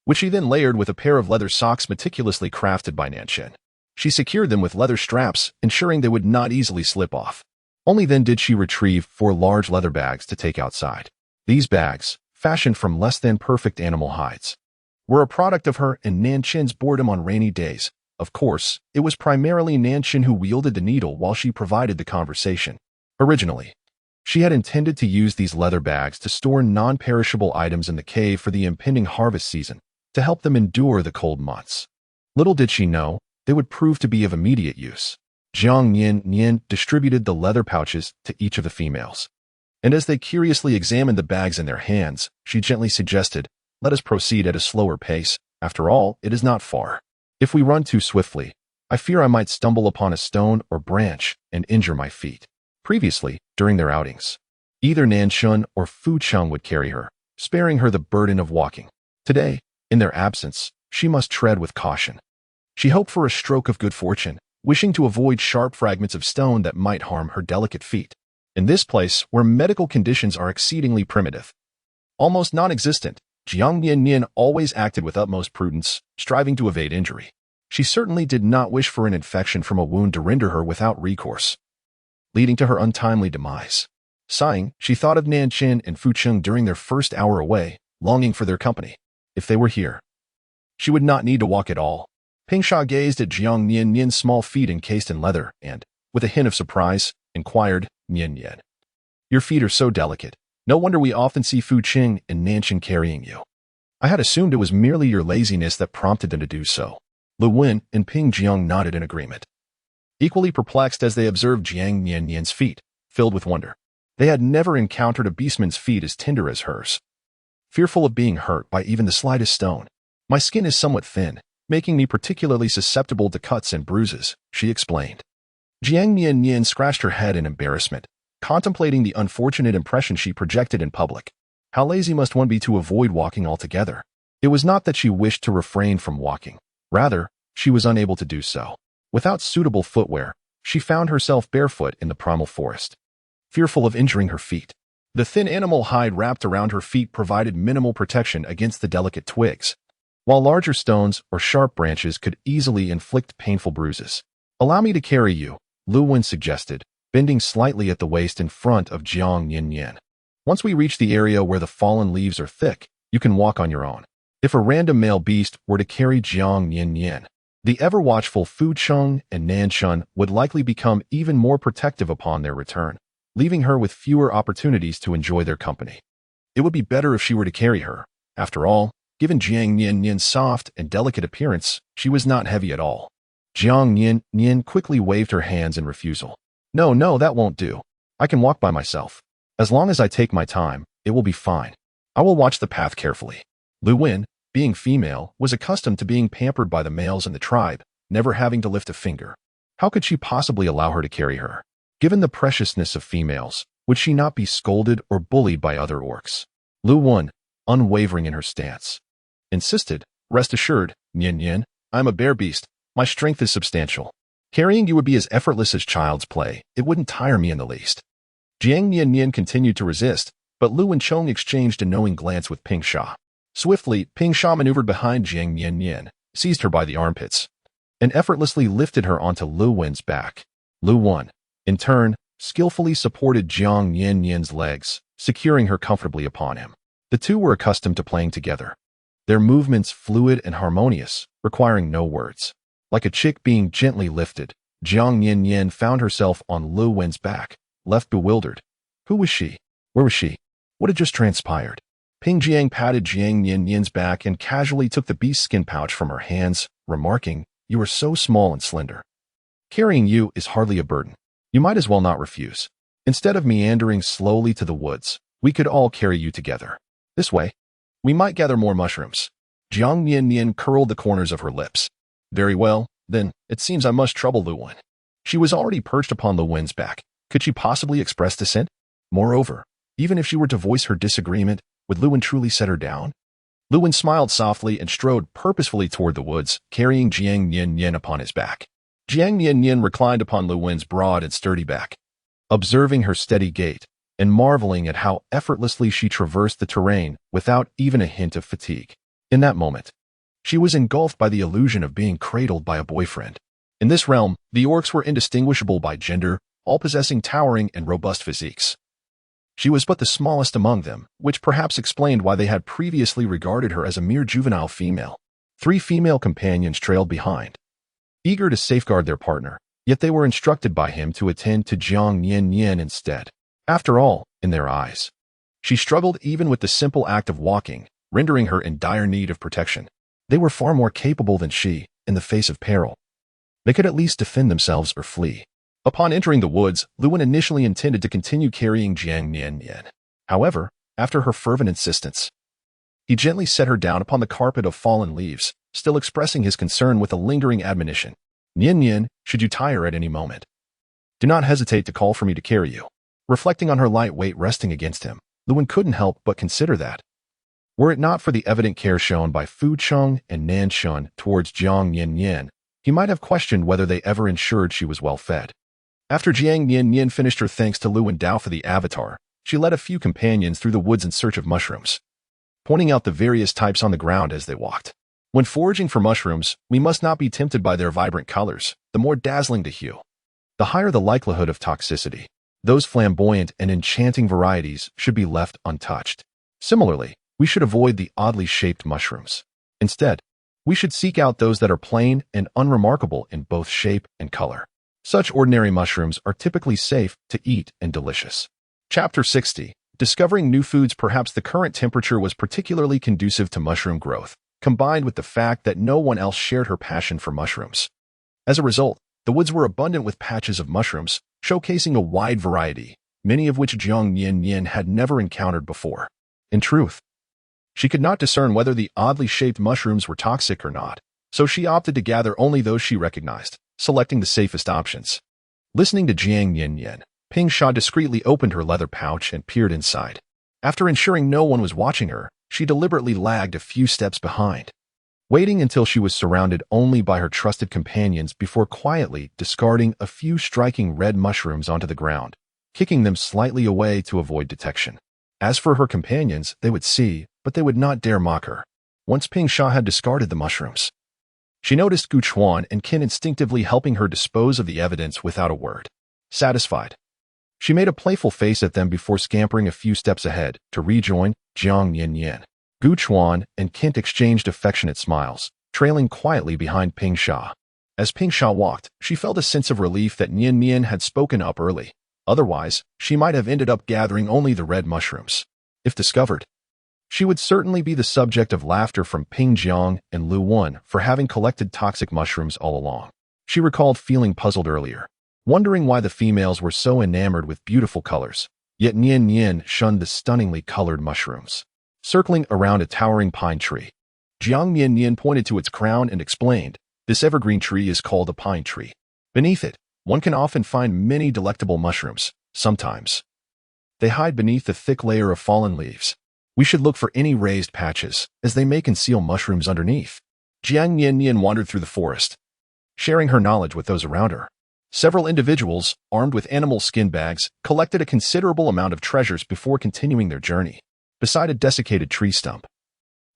which she then layered with a pair of leather socks meticulously crafted by Nanshun. She secured them with leather straps, ensuring they would not easily slip off. Only then did she retrieve 4 large leather bags to take outside. These bags, fashioned from less than perfect animal hides, were a product of her and Nanshun's boredom on rainy days. Of course, it was primarily Nanshun who wielded the needle while she provided the conversation. Originally, she had intended to use these leather bags to store non-perishable items in the cave for the impending harvest season, to help them endure the cold months. Little did she know, they would prove to be of immediate use. Jiang Nian-nian distributed the leather pouches to each of the females, and as they curiously examined the bags in their hands, she gently suggested, "Let us proceed at a slower pace. After all, it is not far. If we run too swiftly, I fear I might stumble upon a stone or branch and injure my feet." Previously, during their outings, either Nanshun or Fu Cheng would carry her, sparing her the burden of walking. Today, in their absence, she must tread with caution. She hoped for a stroke of good fortune, wishing to avoid sharp fragments of stone that might harm her delicate feet. In this place, where medical conditions are exceedingly primitive, almost non-existent, Jiang Nian-nian always acted with utmost prudence, striving to evade injury. She certainly did not wish for an infection from a wound to render her without recourse, leading to her untimely demise. Sighing, she thought of Nanshun and Fu Cheng during their first hour away, longing for their company. If they were here, she would not need to walk at all. Ping Sha gazed at Jiang Nian-nian's small feet encased in leather and, with a hint of surprise, inquired, "Nian-nian, your feet are so delicate. No wonder we often see Fu Cheng and Nanshun carrying you. I had assumed it was merely your laziness that prompted them to do so." Lu Wen and Ping Jiang nodded in agreement, equally perplexed as they observed Jiang Nian-nian's feet, filled with wonder. They had never encountered a beastman's feet as tender as hers. Fearful of being hurt by even the slightest stone, "My skin is somewhat thin, making me particularly susceptible to cuts and bruises," she explained. Jiang Nian-nian scratched her head in embarrassment, contemplating the unfortunate impression she projected in public. How lazy must one be to avoid walking altogether? It was not that she wished to refrain from walking. Rather, she was unable to do so. Without suitable footwear, she found herself barefoot in the primal forest, fearful of injuring her feet. The thin animal hide wrapped around her feet provided minimal protection against the delicate twigs, while larger stones or sharp branches could easily inflict painful bruises. "Allow me to carry you," Lu Wen suggested, bending slightly at the waist in front of Jiang Nian-nian. Once we reach the area where the fallen leaves are thick, you can walk on your own. If a random male beast were to carry Jiang Nian-nian, the ever-watchful Fu Cheng and Nan Shun would likely become even more protective upon their return, leaving her with fewer opportunities to enjoy their company. It would be better if she were to carry her. After all, given Jiang Nian-nian's soft and delicate appearance, she was not heavy at all. Jiang Nian-nian quickly waved her hands in refusal. No, that won't do. I can walk by myself. As long as I take my time, it will be fine. I will watch the path carefully. Lu Wen, being female, was accustomed to being pampered by the males in the tribe, never having to lift a finger. How could she possibly allow her to carry her? Given the preciousness of females, would she not be scolded or bullied by other orcs? Lu Wen, unwavering in her stance, insisted, "Rest assured, Nian-nian, I am a bear beast. My strength is substantial. Carrying you would be as effortless as child's play. It wouldn't tire me in the least." Jiang Nian-nian continued to resist, but Lu and Chong exchanged a knowing glance with Ping Sha. Swiftly, Ping Sha maneuvered behind Jiang Nian-nian, seized her by the armpits, and effortlessly lifted her onto Lu Wen's back. Lu Wen, in turn, skillfully supported Jiang Nian-nian's legs, securing her comfortably upon him. The two were accustomed to playing together, their movements fluid and harmonious, requiring no words. Like a chick being gently lifted, Jiang Nian-nian found herself on Lu Wen's back, left bewildered. Who was she? Where was she? What had just transpired? Ping Jiang patted Jiang Nian-nian's back and casually took the beast skin pouch from her hands, remarking, "You are so small and slender. Carrying you is hardly a burden. You might as well not refuse. Instead of meandering slowly to the woods, we could all carry you together. This way, we might gather more mushrooms." Jiang Nian-nian curled the corners of her lips. "Very well, then, it seems I must trouble Lu Wen." She was already perched upon Lu Wen's back. Could she possibly express dissent? Moreover, even if she were to voice her disagreement, would Lu Wen truly set her down? Lu Wen smiled softly and strode purposefully toward the woods, carrying Jiang Nian-nian upon his back. Jiang Nian-nian reclined upon Lu Wen's broad and sturdy back, observing her steady gait and marveling at how effortlessly she traversed the terrain without even a hint of fatigue. In that moment, she was engulfed by the illusion of being cradled by a boyfriend. In this realm, the orcs were indistinguishable by gender, all possessing towering and robust physiques. She was but the smallest among them, which perhaps explained why they had previously regarded her as a mere juvenile female. 3 female companions trailed behind, eager to safeguard their partner, yet they were instructed by him to attend to Jiang Nian-nian instead. After all, in their eyes, she struggled even with the simple act of walking, rendering her in dire need of protection. They were far more capable than she, in the face of peril. They could at least defend themselves or flee. Upon entering the woods, Lu Wen initially intended to continue carrying Jiang Nian-nian. However, after her fervent insistence, he gently set her down upon the carpet of fallen leaves, still expressing his concern with a lingering admonition. "Nian-nian, should you tire at any moment, do not hesitate to call for me to carry you." Reflecting on her light weight resting against him, Lu Wen couldn't help but consider that, were it not for the evident care shown by Fu Cheng and Nan Shun towards Jiang Nian-nian, he might have questioned whether they ever ensured she was well fed. After Jiang Nian-nian finished her thanks to Lu Wen Dao for the avatar, she led a few companions through the woods in search of mushrooms, pointing out the various types on the ground as they walked. When foraging for mushrooms, we must not be tempted by their vibrant colors, the more dazzling the hue, the higher the likelihood of toxicity. Those flamboyant and enchanting varieties should be left untouched. Similarly, we should avoid the oddly shaped mushrooms. Instead, we should seek out those that are plain and unremarkable in both shape and color. Such ordinary mushrooms are typically safe to eat and delicious. Chapter 60. Discovering new foods. Perhaps the current temperature was particularly conducive to mushroom growth, combined with the fact that no one else shared her passion for mushrooms. As a result, the woods were abundant with patches of mushrooms, showcasing a wide variety, many of which Jiang Nian-nian had never encountered before. In truth, she could not discern whether the oddly shaped mushrooms were toxic or not, so she opted to gather only those she recognized, selecting the safest options. Listening to Jiang Nian-nian, Ping Sha discreetly opened her leather pouch and peered inside. After ensuring no one was watching her, she deliberately lagged a few steps behind, waiting until she was surrounded only by her trusted companions before quietly discarding a few striking red mushrooms onto the ground, kicking them slightly away to avoid detection. As for her companions, they would see, but they would not dare mock her. Once Ping Sha had discarded the mushrooms, she noticed Gu Chuan and Qin instinctively helping her dispose of the evidence without a word. Satisfied, She made a playful face at them before scampering a few steps ahead to rejoin Jiang Nian-nian. Gu Chuan and Kint exchanged affectionate smiles, trailing quietly behind Ping Sha. As Ping Sha walked, she felt a sense of relief that Nian-nian had spoken up early. Otherwise, she might have ended up gathering only the red mushrooms. If discovered, she would certainly be the subject of laughter from Ping Jiang and Lu Wen for having collected toxic mushrooms all along. She recalled feeling puzzled earlier, wondering why the females were so enamored with beautiful colors, yet Nian-nian shunned the stunningly colored mushrooms. Circling around a towering pine tree, Jiang Nian-nian pointed to its crown and explained, "This evergreen tree is called a pine tree. Beneath it, one can often find many delectable mushrooms. Sometimes they hide beneath the thick layer of fallen leaves. We should look for any raised patches, as they may conceal mushrooms underneath." Jiang Nian-nian wandered through the forest, sharing her knowledge with those around her. Several individuals, armed with animal skin bags, collected a considerable amount of treasures before continuing their journey. Beside a desiccated tree stump,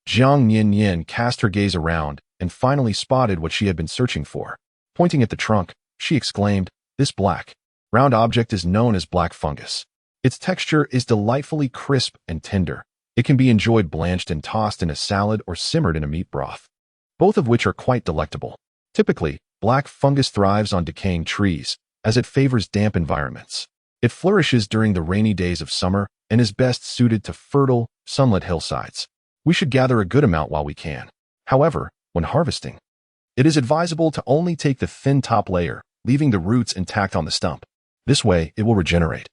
Jiang Nian-nian cast her gaze around and finally spotted what she had been searching for. Pointing at the trunk, she exclaimed, "This black, round object is known as black fungus. Its texture is delightfully crisp and tender. It can be enjoyed blanched and tossed in a salad or simmered in a meat broth, both of which are quite delectable. Typically, black fungus thrives on decaying trees, as it favors damp environments. It flourishes during the rainy days of summer and is best suited to fertile, sunlit hillsides. We should gather a good amount while we can. However, when harvesting, it is advisable to only take the thin top layer, leaving the roots intact on the stump. This way, it will regenerate,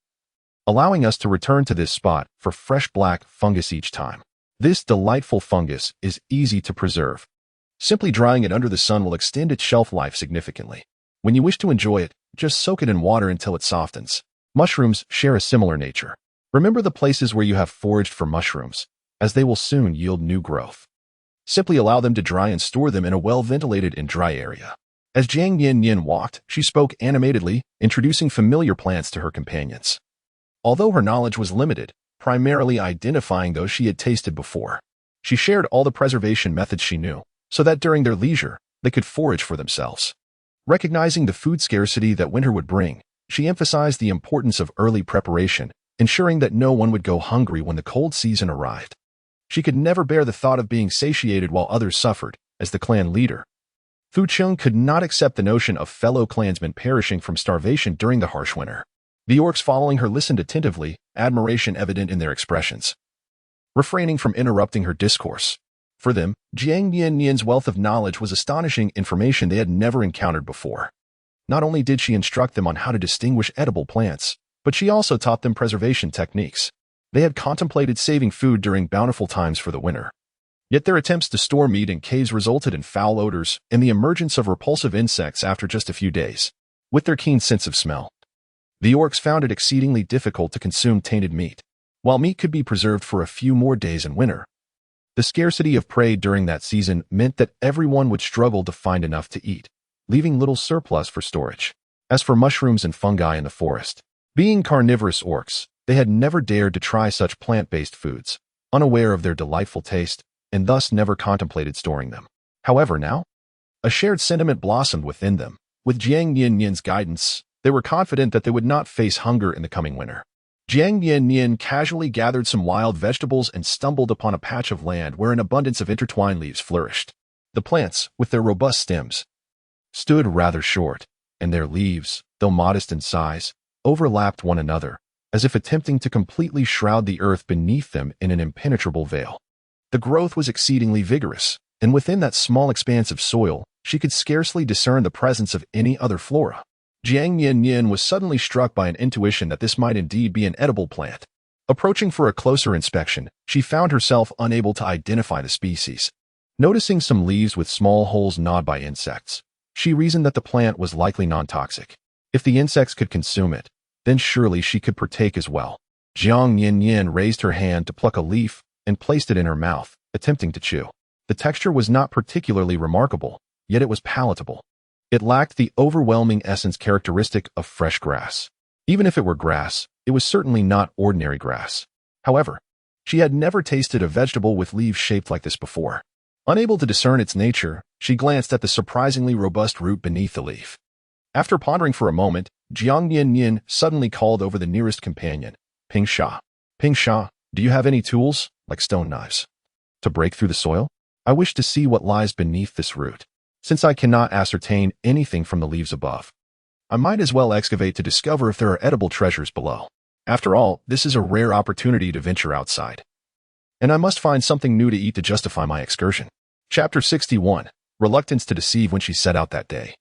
allowing us to return to this spot for fresh black fungus each time. This delightful fungus is easy to preserve. Simply drying it under the sun will extend its shelf life significantly. When you wish to enjoy it, just soak it in water until it softens. Mushrooms share a similar nature. Remember the places where you have foraged for mushrooms, as they will soon yield new growth. Simply allow them to dry and store them in a well-ventilated and dry area. As Jiang Nian-nian walked, she spoke animatedly, introducing familiar plants to her companions. Although her knowledge was limited, primarily identifying those she had tasted before, she shared all the preservation methods she knew, so that during their leisure, they could forage for themselves. Recognizing the food scarcity that winter would bring, she emphasized the importance of early preparation, ensuring that no one would go hungry when the cold season arrived. She could never bear the thought of being satiated while others suffered. As the clan leader, Fu Chung could not accept the notion of fellow clansmen perishing from starvation during the harsh winter. The orcs following her listened attentively, admiration evident in their expressions, refraining from interrupting her discourse. For them, Jiang Nian-nian's wealth of knowledge was astonishing information they had never encountered before. Not only did she instruct them on how to distinguish edible plants, but she also taught them preservation techniques. They had contemplated saving food during bountiful times for the winter. Yet their attempts to store meat in caves resulted in foul odors and the emergence of repulsive insects after just a few days. With their keen sense of smell, the orcs found it exceedingly difficult to consume tainted meat. While meat could be preserved for a few more days in winter, the scarcity of prey during that season meant that everyone would struggle to find enough to eat, leaving little surplus for storage. As for mushrooms and fungi in the forest, being carnivorous orcs, they had never dared to try such plant-based foods, unaware of their delightful taste, and thus never contemplated storing them. However, now, a shared sentiment blossomed within them. With Jiang Nian-nian's guidance, they were confident that they would not face hunger in the coming winter. Jiang Nian-nian casually gathered some wild vegetables and stumbled upon a patch of land where an abundance of intertwined leaves flourished. The plants, with their robust stems, stood rather short, and their leaves, though modest in size, overlapped one another, as if attempting to completely shroud the earth beneath them in an impenetrable veil. The growth was exceedingly vigorous, and within that small expanse of soil, she could scarcely discern the presence of any other flora. Jiang Nian-nian was suddenly struck by an intuition that this might indeed be an edible plant. Approaching for a closer inspection, she found herself unable to identify the species. Noticing some leaves with small holes gnawed by insects, she reasoned that the plant was likely non-toxic. If the insects could consume it, then surely she could partake as well. Jiang Nian-nian raised her hand to pluck a leaf and placed it in her mouth, attempting to chew. The texture was not particularly remarkable, yet it was palatable. It lacked the overwhelming essence characteristic of fresh grass. Even if it were grass, it was certainly not ordinary grass. However, she had never tasted a vegetable with leaves shaped like this before. Unable to discern its nature, she glanced at the surprisingly robust root beneath the leaf. After pondering for a moment, Jiang Nian-nian suddenly called over the nearest companion, Ping Sha. Ping Sha, do you have any tools, like stone knives, to break through the soil? I wish to see what lies beneath this root. Since I cannot ascertain anything from the leaves above, I might as well excavate to discover if there are edible treasures below. After all, this is a rare opportunity to venture outside, and I must find something new to eat to justify my excursion. Chapter 61. Reluctance to deceive. When she set out that day,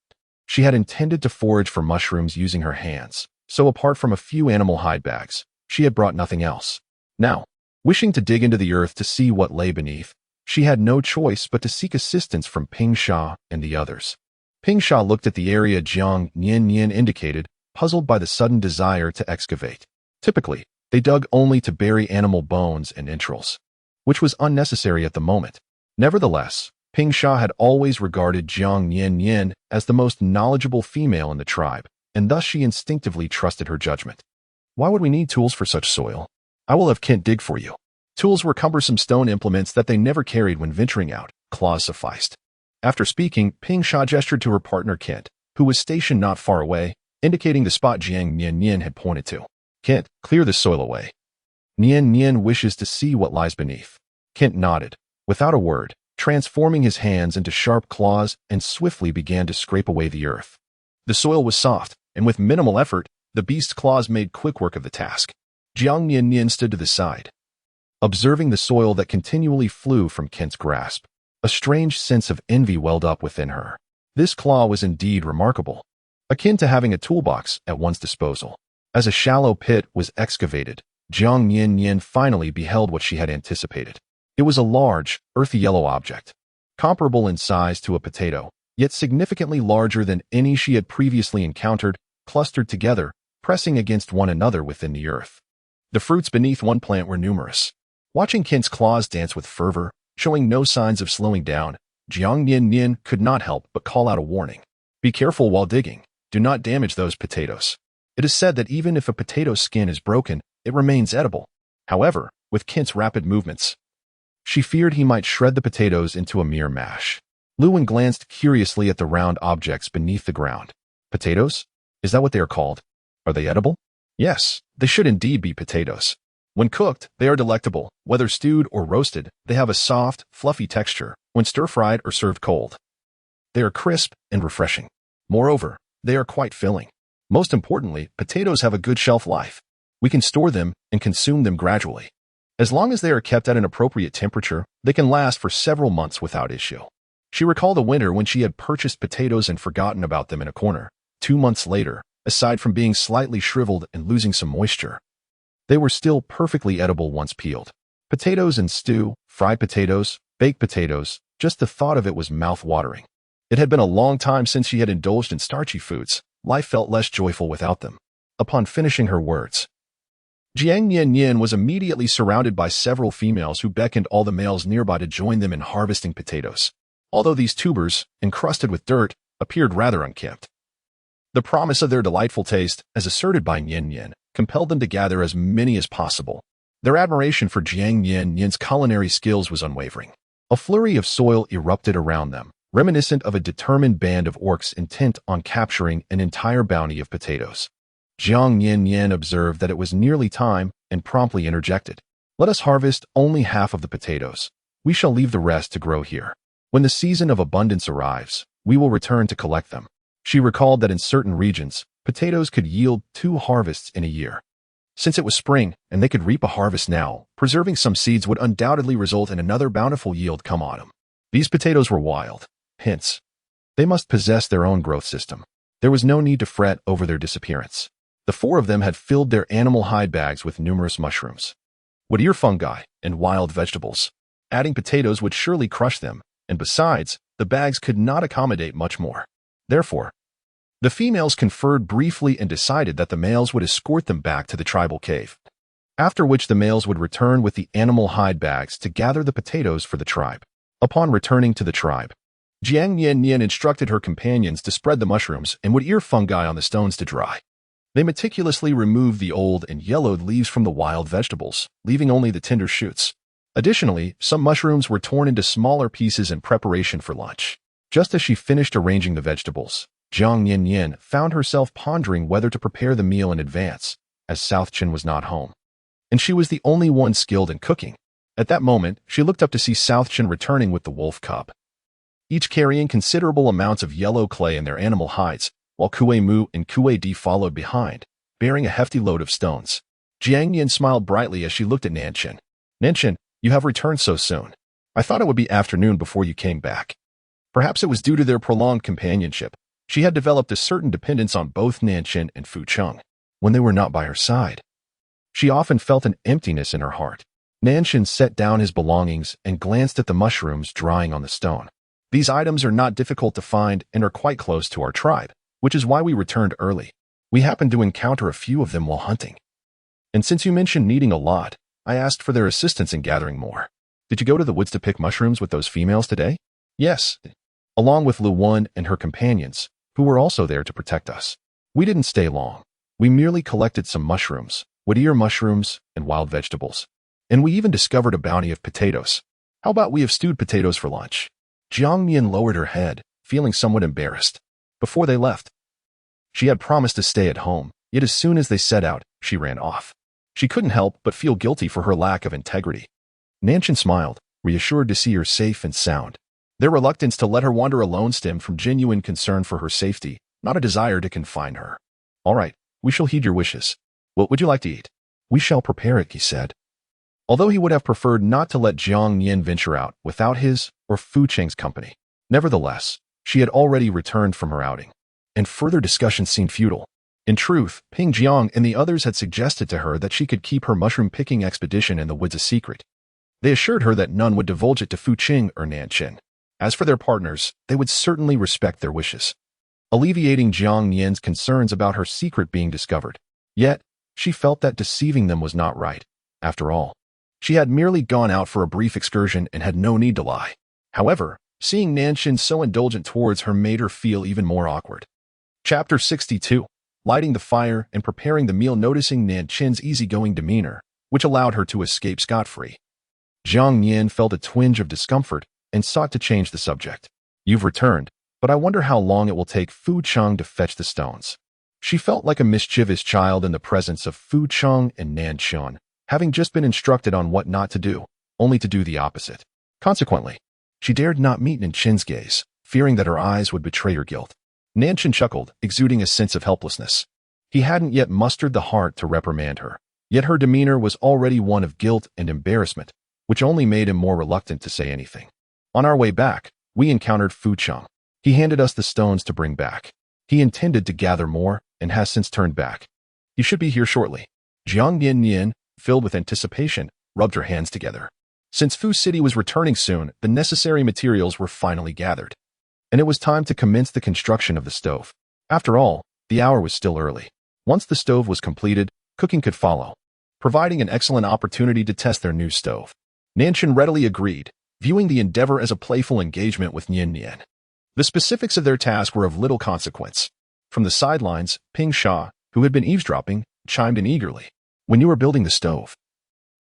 she had intended to forage for mushrooms using her hands, so apart from a few animal hide bags, she had brought nothing else. Now, wishing to dig into the earth to see what lay beneath, she had no choice but to seek assistance from Ping Sha and the others. Ping Sha looked at the area Jiang Nian-nian indicated, puzzled by the sudden desire to excavate. Typically, they dug only to bury animal bones and entrails, which was unnecessary at the moment. Nevertheless, Ping Sha had always regarded Jiang Nian-nian as the most knowledgeable female in the tribe, and thus she instinctively trusted her judgment. Why would we need tools for such soil? I will have Kent dig for you. Tools were cumbersome stone implements that they never carried when venturing out. Claws sufficed. After speaking, Ping Sha gestured to her partner Kent, who was stationed not far away, indicating the spot Jiang Nian-nian had pointed to. Kent, clear this soil away. Nian-nian wishes to see what lies beneath. Kent nodded, without a word, transforming his hands into sharp claws and swiftly began to scrape away the earth. The soil was soft, and with minimal effort, the beast's claws made quick work of the task. Jiang Nian-nian stood to the side, observing the soil that continually flew from Kent's grasp. A strange sense of envy welled up within her. This claw was indeed remarkable, akin to having a toolbox at one's disposal. As a shallow pit was excavated, Jiang Nian-nian finally beheld what she had anticipated. It was a large, earthy yellow object, comparable in size to a potato, yet significantly larger than any she had previously encountered, clustered together, pressing against one another within the earth. The fruits beneath one plant were numerous. Watching Kent's claws dance with fervor, showing no signs of slowing down, Jiang Nian-nian could not help but call out a warning. Be careful while digging. Do not damage those potatoes. It is said that even if a potato's skin is broken, it remains edible. However, with Kent's rapid movements, she feared he might shred the potatoes into a mere mash. Lewin glanced curiously at the round objects beneath the ground. Potatoes? Is that what they are called? Are they edible? Yes, they should indeed be potatoes. When cooked, they are delectable. Whether stewed or roasted, they have a soft, fluffy texture when stir-fried or served cold. They are crisp and refreshing. Moreover, they are quite filling. Most importantly, potatoes have a good shelf life. We can store them and consume them gradually. As long as they are kept at an appropriate temperature, they can last for several months without issue. She recalled a winter when she had purchased potatoes and forgotten about them in a corner. 2 months later, aside from being slightly shriveled and losing some moisture, they were still perfectly edible once peeled. Potatoes and stew, fried potatoes, baked potatoes, just the thought of it was mouth-watering. It had been a long time since she had indulged in starchy foods. Life felt less joyful without them. Upon finishing her words, Jiang Nian-nian was immediately surrounded by several females who beckoned all the males nearby to join them in harvesting potatoes. Although these tubers, encrusted with dirt, appeared rather unkempt, the promise of their delightful taste, as asserted by Nian-nian, compelled them to gather as many as possible. Their admiration for Jiang Nian-nian's culinary skills was unwavering. A flurry of soil erupted around them, reminiscent of a determined band of orcs intent on capturing an entire bounty of potatoes. Jiang Nian-nian observed that it was nearly time and promptly interjected. Let us harvest only half of the potatoes. We shall leave the rest to grow here. When the season of abundance arrives, we will return to collect them. She recalled that in certain regions, potatoes could yield 2 harvests in a year. Since it was spring and they could reap a harvest now, preserving some seeds would undoubtedly result in another bountiful yield come autumn. These potatoes were wild. Hence, they must possess their own growth system. There was no need to fret over their disappearance. The 4 of them had filled their animal hide bags with numerous mushrooms, wood-ear fungi, and wild vegetables. Adding potatoes would surely crush them, and besides, the bags could not accommodate much more. Therefore, the females conferred briefly and decided that the males would escort them back to the tribal cave, after which the males would return with the animal hide bags to gather the potatoes for the tribe. Upon returning to the tribe, Jiang Nian-nian instructed her companions to spread the mushrooms and wood-ear fungi on the stones to dry. They meticulously removed the old and yellowed leaves from the wild vegetables, leaving only the tender shoots. Additionally, some mushrooms were torn into smaller pieces in preparation for lunch. Just as she finished arranging the vegetables, Jiang Nian-nian found herself pondering whether to prepare the meal in advance, as South Chin was not home. And she was the only one skilled in cooking. At that moment, she looked up to see South Chin returning with the wolf cub, each carrying considerable amounts of yellow clay in their animal hides, while Kue Mu and Kue Di followed behind, bearing a hefty load of stones. Jiang Nian smiled brightly as she looked at Nanchin. Nanchin, you have returned so soon. I thought it would be afternoon before you came back. Perhaps it was due to their prolonged companionship. She had developed a certain dependence on both Nanchin and Fu Cheng when they were not by her side. She often felt an emptiness in her heart. Nanchin set down his belongings and glanced at the mushrooms drying on the stone. These items are not difficult to find and are quite close to our tribe, which is why we returned early. We happened to encounter a few of them while hunting. And since you mentioned needing a lot, I asked for their assistance in gathering more. Did you go to the woods to pick mushrooms with those females today? Yes, along with Lu Wen and her companions, who were also there to protect us. We didn't stay long. We merely collected some mushrooms, wood ear mushrooms, and wild vegetables. And we even discovered a bounty of potatoes. How about we have stewed potatoes for lunch? Jiang Nian lowered her head, feeling somewhat embarrassed. Before they left, she had promised to stay at home, yet as soon as they set out, she ran off. She couldn't help but feel guilty for her lack of integrity. Nanchin smiled, reassured to see her safe and sound. Their reluctance to let her wander alone stemmed from genuine concern for her safety, not a desire to confine her. All right, we shall heed your wishes. What would you like to eat? We shall prepare it, he said. Although he would have preferred not to let Jiang Nian venture out without his or Fu Cheng's company. Nevertheless, she had already returned from her outing, and further discussion seemed futile. In truth, Ping Jiang and the others had suggested to her that she could keep her mushroom-picking expedition in the woods a secret. They assured her that none would divulge it to Fu Cheng or Nanchin. As for their partners, they would certainly respect their wishes, alleviating Jiang Nian's concerns about her secret being discovered. Yet, she felt that deceiving them was not right. After all, she had merely gone out for a brief excursion and had no need to lie. However, seeing Nanchin so indulgent towards her made her feel even more awkward. Chapter 62. Lighting the fire and preparing the meal, noticing Nanchin's easygoing demeanor, which allowed her to escape scot-free. Jiang Nian felt a twinge of discomfort and sought to change the subject. You've returned, but I wonder how long it will take Fu Cheng to fetch the stones. She felt like a mischievous child in the presence of Fu Cheng and Nanchin, having just been instructed on what not to do, only to do the opposite. Consequently, she dared not meet Nanchin's gaze, fearing that her eyes would betray her guilt. Nanchin chuckled, exuding a sense of helplessness. He hadn't yet mustered the heart to reprimand her, yet her demeanor was already one of guilt and embarrassment, which only made him more reluctant to say anything. On our way back, we encountered Fu Cheng. He handed us the stones to bring back. He intended to gather more and has since turned back. He should be here shortly. Jiang Nian-nian, filled with anticipation, rubbed her hands together. Since Fu City was returning soon, the necessary materials were finally gathered, and it was time to commence the construction of the stove. After all, the hour was still early. Once the stove was completed, cooking could follow, providing an excellent opportunity to test their new stove. Nanchin readily agreed, viewing the endeavor as a playful engagement with Nian-nian. The specifics of their task were of little consequence. From the sidelines, Ping Sha, who had been eavesdropping, chimed in eagerly. When you are building the stove,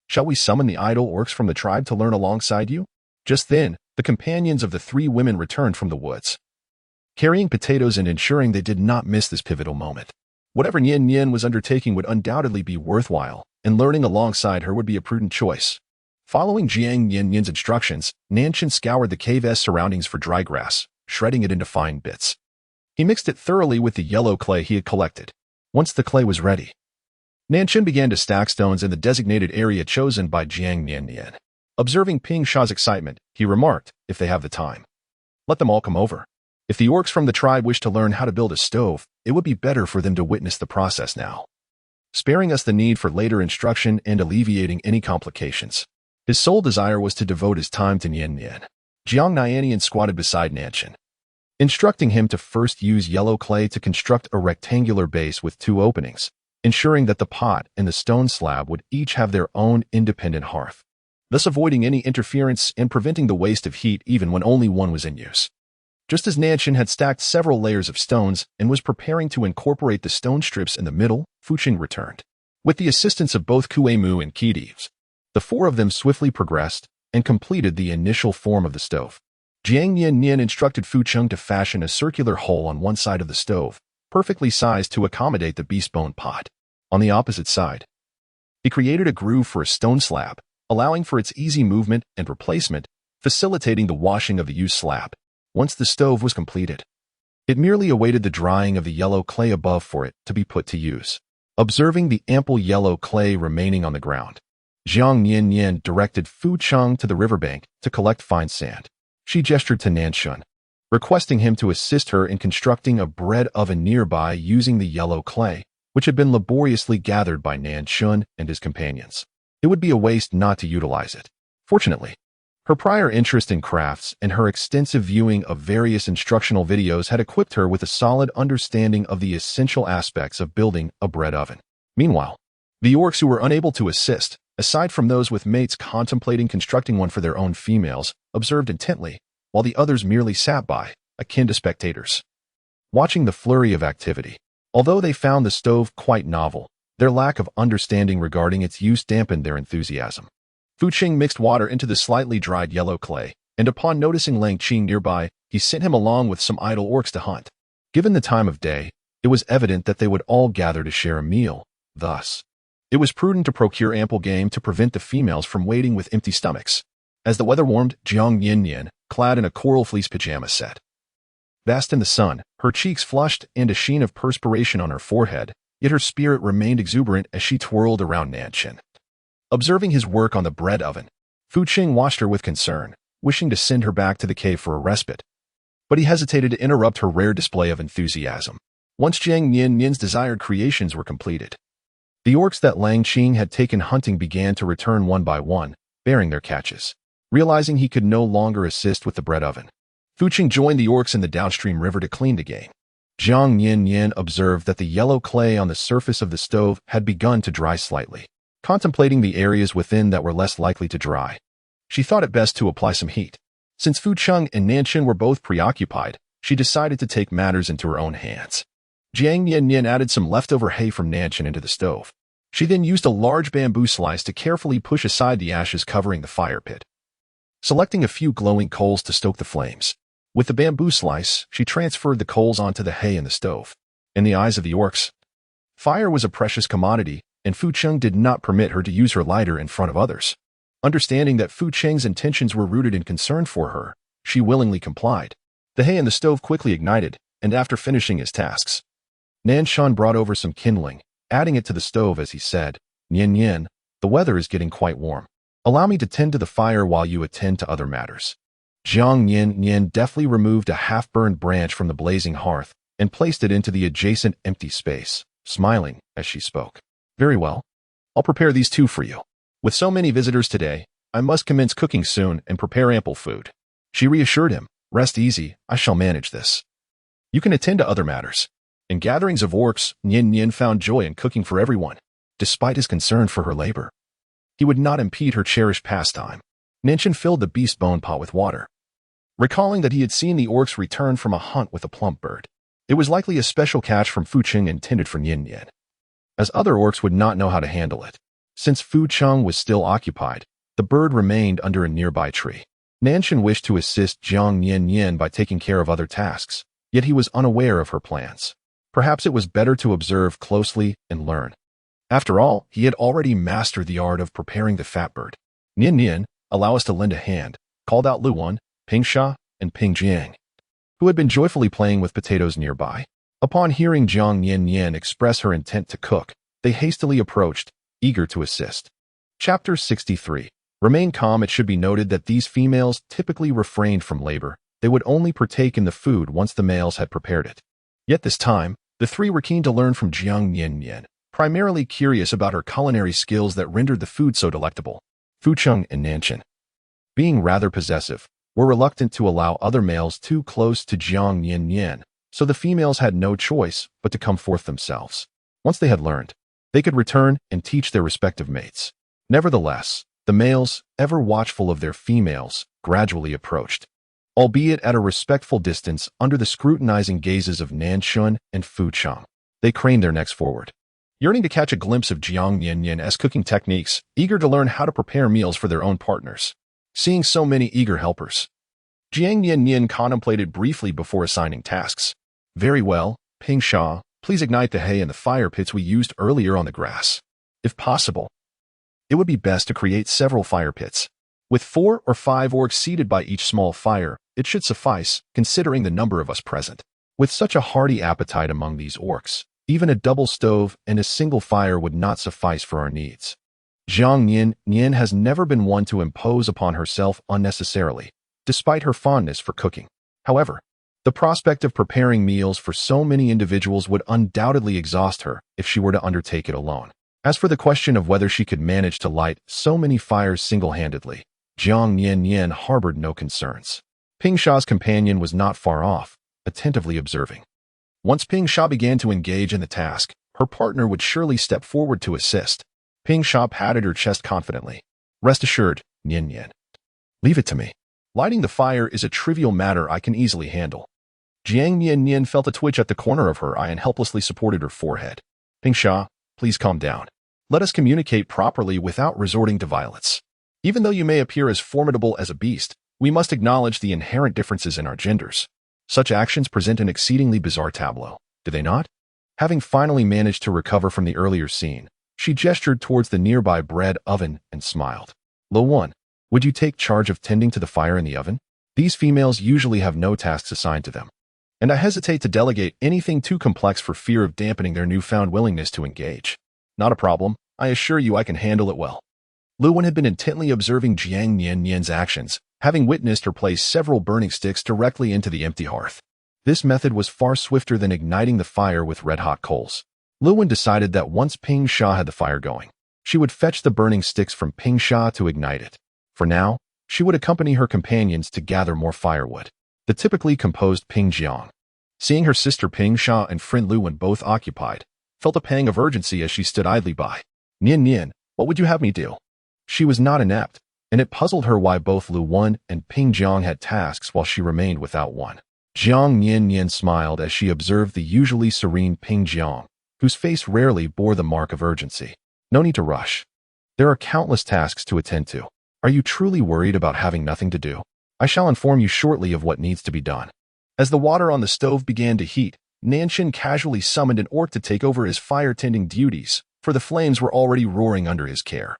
shall we summon the idle orcs from the tribe to learn alongside you? Just then, the companions of the three women returned from the woods, carrying potatoes and ensuring they did not miss this pivotal moment. Whatever Nian-nian was undertaking would undoubtedly be worthwhile, and learning alongside her would be a prudent choice. Following Jiang Nian-nian's instructions, Nanchin scoured the cave's surroundings for dry grass, shredding it into fine bits. He mixed it thoroughly with the yellow clay he had collected. Once the clay was ready, Nanchin began to stack stones in the designated area chosen by Jiang Nian-nian. Observing Ping Sha's excitement, he remarked, if they have the time, let them all come over. If the orcs from the tribe wish to learn how to build a stove, it would be better for them to witness the process now, sparing us the need for later instruction and alleviating any complications. His sole desire was to devote his time to Nian-nian. Jiang Nian-nian squatted beside Nanchin, instructing him to first use yellow clay to construct a rectangular base with two openings, ensuring that the pot and the stone slab would each have their own independent hearth, thus avoiding any interference and preventing the waste of heat even when only one was in use. Just as Nanchin had stacked several layers of stones and was preparing to incorporate the stone strips in the middle, Fu Cheng returned. With the assistance of both Kue Mu and Ki Dives, the four of them swiftly progressed and completed the initial form of the stove. Jiang Nian-nian instructed Fu Cheng to fashion a circular hole on one side of the stove, perfectly sized to accommodate the beast bone pot. On the opposite side, he created a groove for a stone slab, allowing for its easy movement and replacement, facilitating the washing of the used slab. Once the stove was completed, it merely awaited the drying of the yellow clay above for it to be put to use. Observing the ample yellow clay remaining on the ground, Jiang Nian-nian directed Fu Cheng to the riverbank to collect fine sand. She gestured to Nanshan, requesting him to assist her in constructing a bread oven nearby using the yellow clay, which had been laboriously gathered by Nanshan and his companions. It would be a waste not to utilize it. Fortunately, her prior interest in crafts and her extensive viewing of various instructional videos had equipped her with a solid understanding of the essential aspects of building a bread oven. Meanwhile, the orcs who were unable to assist, aside from those with mates contemplating constructing one for their own females, observed intently, while the others merely sat by, akin to spectators, watching the flurry of activity. Although they found the stove quite novel, their lack of understanding regarding its use dampened their enthusiasm. Fu Cheng mixed water into the slightly dried yellow clay, and upon noticing Lang Qing nearby, he sent him along with some idle orcs to hunt. Given the time of day, it was evident that they would all gather to share a meal. Thus, it was prudent to procure ample game to prevent the females from waiting with empty stomachs. As the weather warmed, Jiang Nian-nian, clad in a coral fleece pajama set, basked in the sun, her cheeks flushed and a sheen of perspiration on her forehead, yet her spirit remained exuberant as she twirled around Nanshan. Observing his work on the bread oven, Fu Cheng watched her with concern, wishing to send her back to the cave for a respite. But he hesitated to interrupt her rare display of enthusiasm. Once Jiang Nian-nian's desired creations were completed, the orcs that Lang Qing had taken hunting began to return one by one, bearing their catches. Realizing he could no longer assist with the bread oven, Fu Cheng joined the orcs in the downstream river to clean the game. Jiang Nian-nian observed that the yellow clay on the surface of the stove had begun to dry slightly. Contemplating the areas within that were less likely to dry, she thought it best to apply some heat. Since Fu Cheng and Nanshan were both preoccupied, she decided to take matters into her own hands. Jiang Nian-nian added some leftover hay from Nanshan into the stove. She then used a large bamboo slice to carefully push aside the ashes covering the fire pit, selecting a few glowing coals to stoke the flames. With the bamboo slice, she transferred the coals onto the hay in the stove. In the eyes of the orcs, fire was a precious commodity, and Fu Cheng did not permit her to use her lighter in front of others. Understanding that Fu Cheng's intentions were rooted in concern for her, she willingly complied. The hay in the stove quickly ignited, and after finishing his tasks, Nanshan brought over some kindling, adding it to the stove as he said, "Nian-nian, the weather is getting quite warm. Allow me to tend to the fire while you attend to other matters." Jiang Nian-nian deftly removed a half-burned branch from the blazing hearth and placed it into the adjacent empty space, smiling as she spoke. "Very well. I'll prepare these two for you. With so many visitors today, I must commence cooking soon and prepare ample food." She reassured him, "Rest easy, I shall manage this. You can attend to other matters." In gatherings of orcs, Nian-nian found joy in cooking for everyone. Despite his concern for her labor, he would not impede her cherished pastime. Nanshan filled the beast bone pot with water, recalling that he had seen the orcs return from a hunt with a plump bird. It was likely a special catch from Fu Cheng intended for Nian-nian, as other orcs would not know how to handle it. Since Fu Cheng was still occupied, the bird remained under a nearby tree. Nanshan wished to assist Jiang Nian-nian by taking care of other tasks, yet he was unaware of her plans. Perhaps it was better to observe closely and learn. After all, he had already mastered the art of preparing the fat bird. "Nian-nian, allow us to lend a hand," called out Luan, Ping Sha, and Ping Jiang, who had been joyfully playing with potatoes nearby. Upon hearing Jiang Nian-nian express her intent to cook, they hastily approached, eager to assist. Chapter 63. Remain calm. It should be noted that these females typically refrained from labor. They would only partake in the food once the males had prepared it. Yet this time, the three were keen to learn from Jiang Nian-nian, primarily curious about her culinary skills that rendered the food so delectable. Fu Cheng and Nanshan, being rather possessive, were reluctant to allow other males too close to Jiang Nian-nian, so the females had no choice but to come forth themselves. Once they had learned, they could return and teach their respective mates. Nevertheless, the males, ever watchful of their females, gradually approached, albeit at a respectful distance under the scrutinizing gazes of Nanshan and Fu Cheng. They craned their necks forward, yearning to catch a glimpse of Jiang Nian-nian's cooking techniques, eager to learn how to prepare meals for their own partners. Seeing so many eager helpers, Jiang Nian-nian contemplated briefly before assigning tasks. Very well, Ping Sha, please ignite the hay in the fire pits we used earlier on the grass. If possible, it would be best to create several fire pits. With 4 or 5 orcs seated by each small fire, it should suffice, considering the number of us present. With such a hearty appetite among these orcs, even a double stove and a single fire would not suffice for our needs. Jiang Nian-nian has never been one to impose upon herself unnecessarily, despite her fondness for cooking. However, the prospect of preparing meals for so many individuals would undoubtedly exhaust her if she were to undertake it alone. As for the question of whether she could manage to light so many fires single-handedly, Jiang Nian-nian harbored no concerns. Ping Sha's companion was not far off, attentively observing. Once Ping Sha began to engage in the task, her partner would surely step forward to assist. Ping Sha patted her chest confidently. Rest assured, Nian-nian. Leave it to me. Lighting the fire is a trivial matter I can easily handle. Jiang Nian-nian felt a twitch at the corner of her eye and helplessly supported her forehead. Ping Sha, please calm down. Let us communicate properly without resorting to violence. Even though you may appear as formidable as a beast, we must acknowledge the inherent differences in our genders. Such actions present an exceedingly bizarre tableau, do they not? Having finally managed to recover from the earlier scene, she gestured towards the nearby bread oven and smiled. Lo One, would you take charge of tending to the fire in the oven? These females usually have no tasks assigned to them, and I hesitate to delegate anything too complex for fear of dampening their newfound willingness to engage. Not a problem, I assure you I can handle it well. Lu Wen had been intently observing Jiang Nian-nian's actions, having witnessed her place several burning sticks directly into the empty hearth. This method was far swifter than igniting the fire with red-hot coals. Lu Wen decided that once Ping Sha had the fire going, she would fetch the burning sticks from Ping Sha to ignite it. For now, she would accompany her companions to gather more firewood. The typically composed Ping Jiang, seeing her sister Ping Sha and friend Lu Wen both occupied, felt a pang of urgency as she stood idly by. Nian-nian, what would you have me do? She was not inept, and it puzzled her why both Lu Wen and Ping Jiang had tasks while she remained without one. Jiang Nian-nian smiled as she observed the usually serene Ping Jiang, whose face rarely bore the mark of urgency. No need to rush. There are countless tasks to attend to. Are you truly worried about having nothing to do? I shall inform you shortly of what needs to be done. As the water on the stove began to heat, Nanshin casually summoned an orc to take over his fire-tending duties, for the flames were already roaring under his care.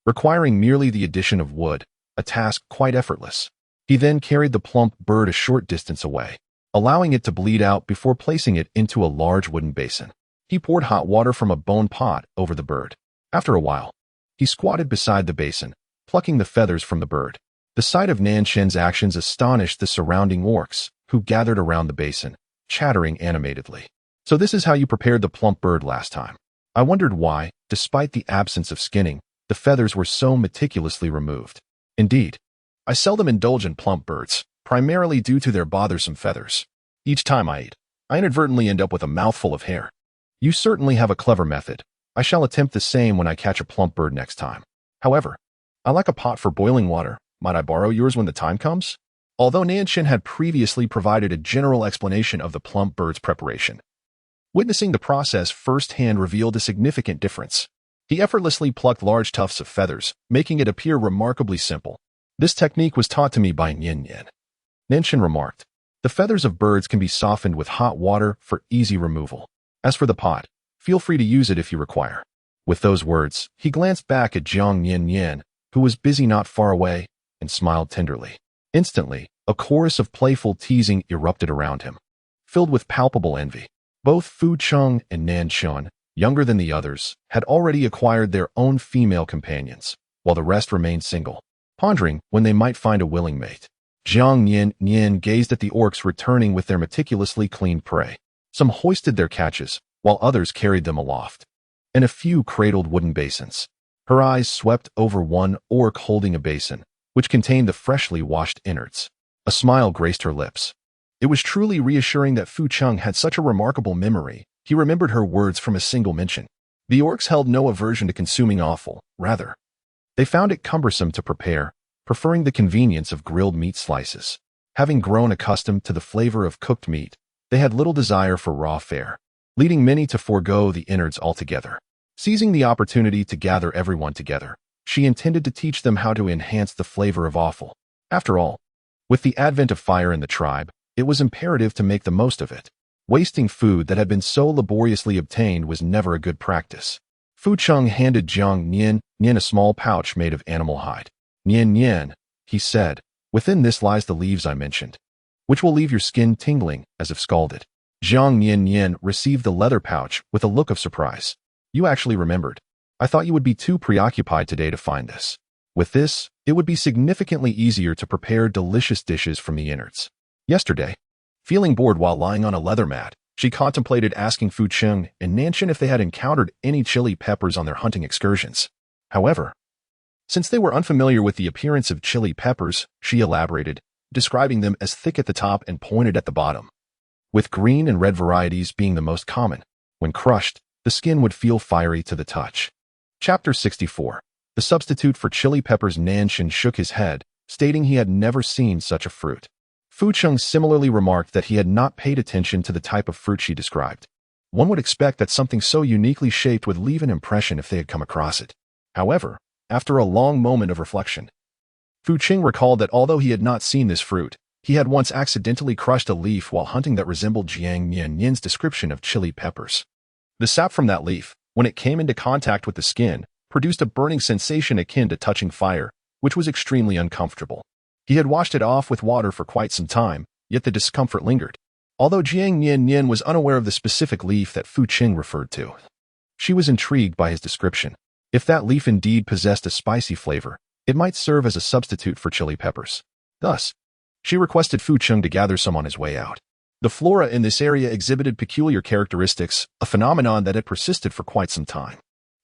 Requiring merely the addition of wood, a task quite effortless. He then carried the plump bird a short distance away, allowing it to bleed out before placing it into a large wooden basin. He poured hot water from a bone pot over the bird. After a while, he squatted beside the basin, plucking the feathers from the bird. The sight of Nanshin's actions astonished the surrounding orcs, who gathered around the basin, chattering animatedly. So this is how you prepared the plump bird last time. I wondered why, despite the absence of skinning, the feathers were so meticulously removed. Indeed, I seldom indulge in plump birds, primarily due to their bothersome feathers. Each time I eat, I inadvertently end up with a mouthful of hair. You certainly have a clever method. I shall attempt the same when I catch a plump bird next time. However, I like a pot for boiling water. Might I borrow yours when the time comes? Although Nanshin had previously provided a general explanation of the plump bird's preparation, witnessing the process firsthand revealed a significant difference. He effortlessly plucked large tufts of feathers, making it appear remarkably simple. This technique was taught to me by Nian-nian. Nanshin remarked, the feathers of birds can be softened with hot water for easy removal. As for the pot, feel free to use it if you require. With those words, he glanced back at Jiang Nian-nian, who was busy not far away, and smiled tenderly. Instantly, a chorus of playful teasing erupted around him, filled with palpable envy. Both Fu Cheng and Nanshin, younger than the others, had already acquired their own female companions, while the rest remained single, pondering when they might find a willing mate. Jiang Nian-nian gazed at the orcs returning with their meticulously cleaned prey. Some hoisted their catches, while others carried them aloft, and a few cradled wooden basins. Her eyes swept over one orc holding a basin, which contained the freshly washed innards. A smile graced her lips. It was truly reassuring that Fu Cheng had such a remarkable memory. He remembered her words from a single mention. The orcs held no aversion to consuming offal, rather. They found it cumbersome to prepare, preferring the convenience of grilled meat slices. Having grown accustomed to the flavor of cooked meat, they had little desire for raw fare, leading many to forego the innards altogether. Seizing the opportunity to gather everyone together, she intended to teach them how to enhance the flavor of offal. After all, With the advent of fire in the tribe, it was imperative to make the most of it. Wasting food that had been so laboriously obtained was never a good practice. Fu Cheng handed Jiang Nian-nian a small pouch made of animal hide. "Nian-nian," he said, "within this lies the leaves I mentioned, which will leave your skin tingling as if scalded." Jiang Nian-nian received the leather pouch with a look of surprise. "You actually remembered. I thought you would be too preoccupied today to find this. With this, it would be significantly easier to prepare delicious dishes from the innards." Yesterday, feeling bored while lying on a leather mat, she contemplated asking Fu Cheng and Nanshan if they had encountered any chili peppers on their hunting excursions. However, since they were unfamiliar with the appearance of chili peppers, she elaborated, describing them as thick at the top and pointed at the bottom, with green and red varieties being the most common. When crushed, the skin would feel fiery to the touch. Chapter 64. The substitute for chili peppers. Nanshan shook his head, stating he had never seen such a fruit. Fu Cheng similarly remarked that he had not paid attention to the type of fruit she described. One would expect that something so uniquely shaped would leave an impression if they had come across it. However, after a long moment of reflection, Fu Cheng recalled that although he had not seen this fruit, he had once accidentally crushed a leaf while hunting that resembled Jiang Nian-nian's description of chili peppers. The sap from that leaf, when it came into contact with the skin, produced a burning sensation akin to touching fire, which was extremely uncomfortable. He had washed it off with water for quite some time, yet the discomfort lingered. Although Jiang Nian-nian was unaware of the specific leaf that Fu Cheng referred to, she was intrigued by his description. If that leaf indeed possessed a spicy flavor, it might serve as a substitute for chili peppers. Thus, she requested Fu Cheng to gather some on his way out. The flora in this area exhibited peculiar characteristics, a phenomenon that had persisted for quite some time.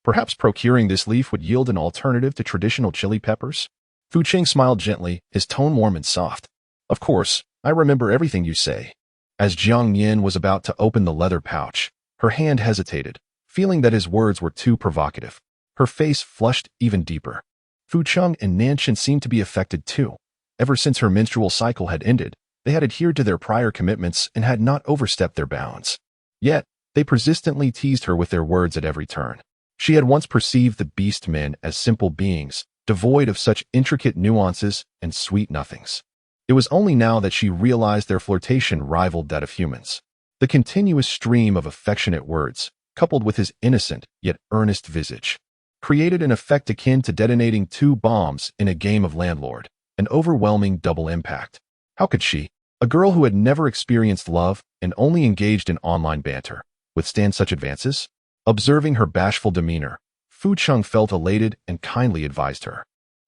Perhaps procuring this leaf would yield an alternative to traditional chili peppers? Fu Cheng smiled gently, his tone warm and soft. "Of course, I remember everything you say." As Jiang Nian was about to open the leather pouch, her hand hesitated, feeling that his words were too provocative. Her face flushed even deeper. Fu Cheng and Nanshan seemed to be affected too. Ever since her menstrual cycle had ended, they had adhered to their prior commitments and had not overstepped their bounds. Yet, they persistently teased her with their words at every turn. She had once perceived the beast men as simple beings, devoid of such intricate nuances and sweet nothings. It was only now that she realized their flirtation rivaled that of humans. The continuous stream of affectionate words, coupled with his innocent yet earnest visage, created an effect akin to detonating two bombs in a game of landlord, an overwhelming double impact. How could she, a girl who had never experienced love and only engaged in online banter, withstand such advances? Observing her bashful demeanor, Fu Cheng felt elated and kindly advised her.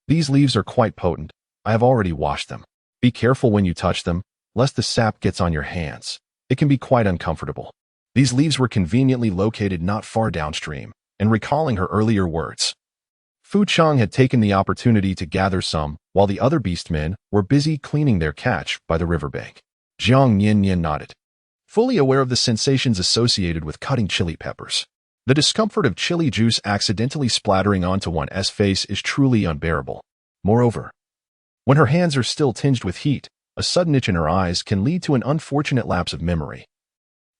"These leaves are quite potent. I have already washed them. Be careful when you touch them, lest the sap gets on your hands. It can be quite uncomfortable." These leaves were conveniently located not far downstream, and recalling her earlier words, Fu Cheng had taken the opportunity to gather some while the other beastmen were busy cleaning their catch by the riverbank. Jiang Nian-nian nodded, fully aware of the sensations associated with cutting chili peppers. The discomfort of chili juice accidentally splattering onto one's face is truly unbearable. Moreover, when her hands are still tinged with heat, a sudden itch in her eyes can lead to an unfortunate lapse of memory,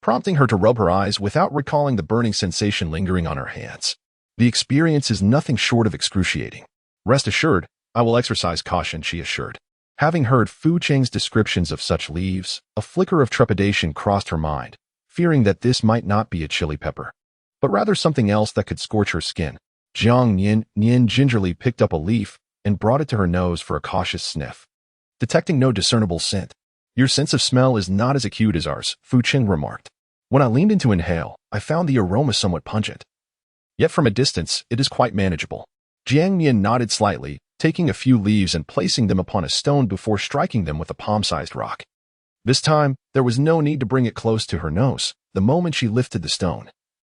prompting her to rub her eyes without recalling the burning sensation lingering on her hands. The experience is nothing short of excruciating. "Rest assured, I will exercise caution," she assured. Having heard Fu Cheng's descriptions of such leaves, a flicker of trepidation crossed her mind, fearing that this might not be a chili pepper, but rather something else that could scorch her skin. Jiang Nian-nian gingerly picked up a leaf and brought it to her nose for a cautious sniff. Detecting no discernible scent, "Your sense of smell is not as acute as ours," Fu Cheng remarked. "When I leaned in to inhale, I found the aroma somewhat pungent. Yet from a distance, it is quite manageable." Jiang Nian nodded slightly, taking a few leaves and placing them upon a stone before striking them with a palm-sized rock. This time, there was no need to bring it close to her nose. The moment she lifted the stone,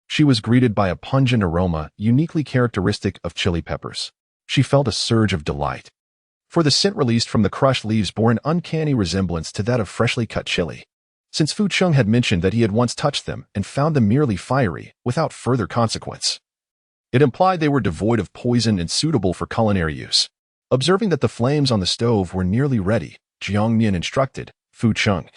she was greeted by a pungent aroma uniquely characteristic of chili peppers. She felt a surge of delight, for the scent released from the crushed leaves bore an uncanny resemblance to that of freshly cut chili. Since Fu Cheng had mentioned that he had once touched them and found them merely fiery, without further consequence, it implied they were devoid of poison and suitable for culinary use. Observing that the flames on the stove were nearly ready, Jiang Nian instructed, "Fu Cheng,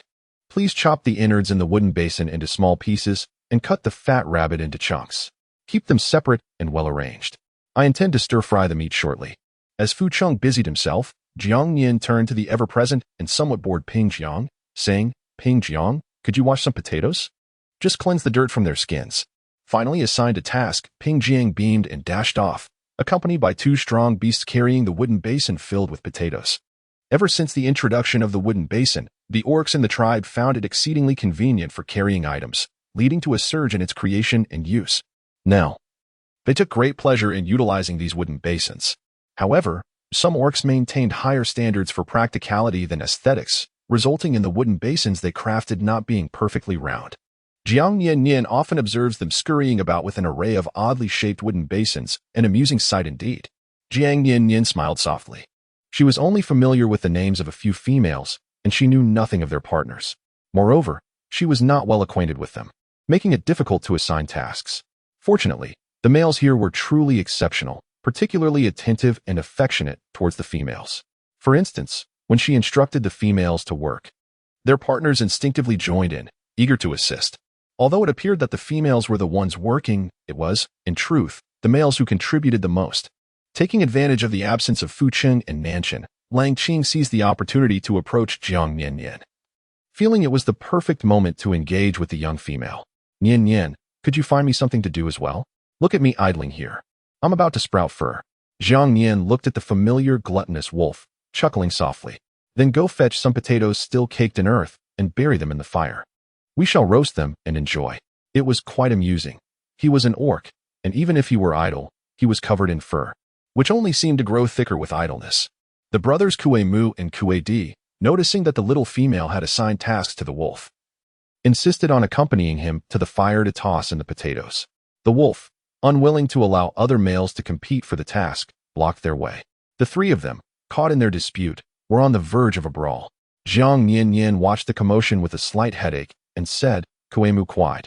please chop the innards in the wooden basin into small pieces and cut the fat rabbit into chunks. Keep them separate and well arranged. I intend to stir-fry the meat shortly." As Fu Cheng busied himself, Jiang Nian turned to the ever-present and somewhat bored Ping Jiang, saying, Ping Jiang, could you wash some potatoes? Just cleanse the dirt from their skins. Finally assigned a task, Ping Jiang beamed and dashed off, accompanied by two strong beasts carrying the wooden basin filled with potatoes. Ever since the introduction of the wooden basin, the orcs in the tribe found it exceedingly convenient for carrying items, leading to a surge in its creation and use. Now, they took great pleasure in utilizing these wooden basins. However, some orcs maintained higher standards for practicality than aesthetics, resulting in the wooden basins they crafted not being perfectly round. Jiang Nian-nian often observes them scurrying about with an array of oddly shaped wooden basins, an amusing sight indeed. Jiang Nian-nian smiled softly. She was only familiar with the names of a few females, and she knew nothing of their partners. Moreover, she was not well acquainted with them, making it difficult to assign tasks. Fortunately, the males here were truly exceptional, particularly attentive and affectionate towards the females. For instance, when she instructed the females to work, their partners instinctively joined in, eager to assist. Although it appeared that the females were the ones working, it was, in truth, the males who contributed the most. Taking advantage of the absence of Fu Cheng and Nanshan, Lang Qing seized the opportunity to approach Jiang Nian-nian. Feeling it was the perfect moment to engage with the young female. Nian-nian, could you find me something to do as well? Look at me idling here. I'm about to sprout fur. Jiang Nian looked at the familiar gluttonous wolf, chuckling softly. Then go fetch some potatoes still caked in earth and bury them in the fire. We shall roast them and enjoy. It was quite amusing. He was an orc, and even if he were idle, he was covered in fur, which only seemed to grow thicker with idleness. The brothers Kue Mu and Kue Di, noticing that the little female had assigned tasks to the wolf, insisted on accompanying him to the fire to toss in the potatoes. The wolf, unwilling to allow other males to compete for the task, blocked their way. The three of them, caught in their dispute, were on the verge of a brawl. Jiang Nian-nian watched the commotion with a slight headache and said, Kue Mu quiet.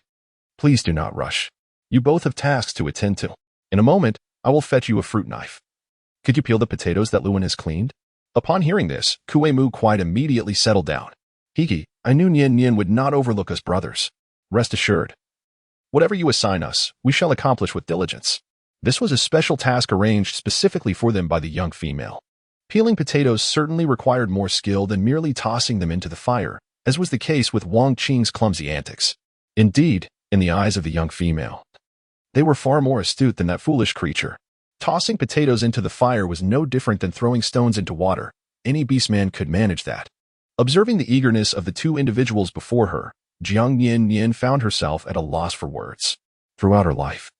Please do not rush. You both have tasks to attend to. In a moment, I will fetch you a fruit knife. Could you peel the potatoes that Luan has cleaned? Upon hearing this, Kue Mu quite immediately settled down. Hiki, I knew Nian-nian would not overlook us brothers. Rest assured. Whatever you assign us, we shall accomplish with diligence. This was a special task arranged specifically for them by the young female. Peeling potatoes certainly required more skill than merely tossing them into the fire, as was the case with Wang Qing's clumsy antics. Indeed, in the eyes of the young female, they were far more astute than that foolish creature. Tossing potatoes into the fire was no different than throwing stones into water. Any beastman could manage that. Observing the eagerness of the two individuals before her, Jiang Nian-nian found herself at a loss for words. Throughout her life,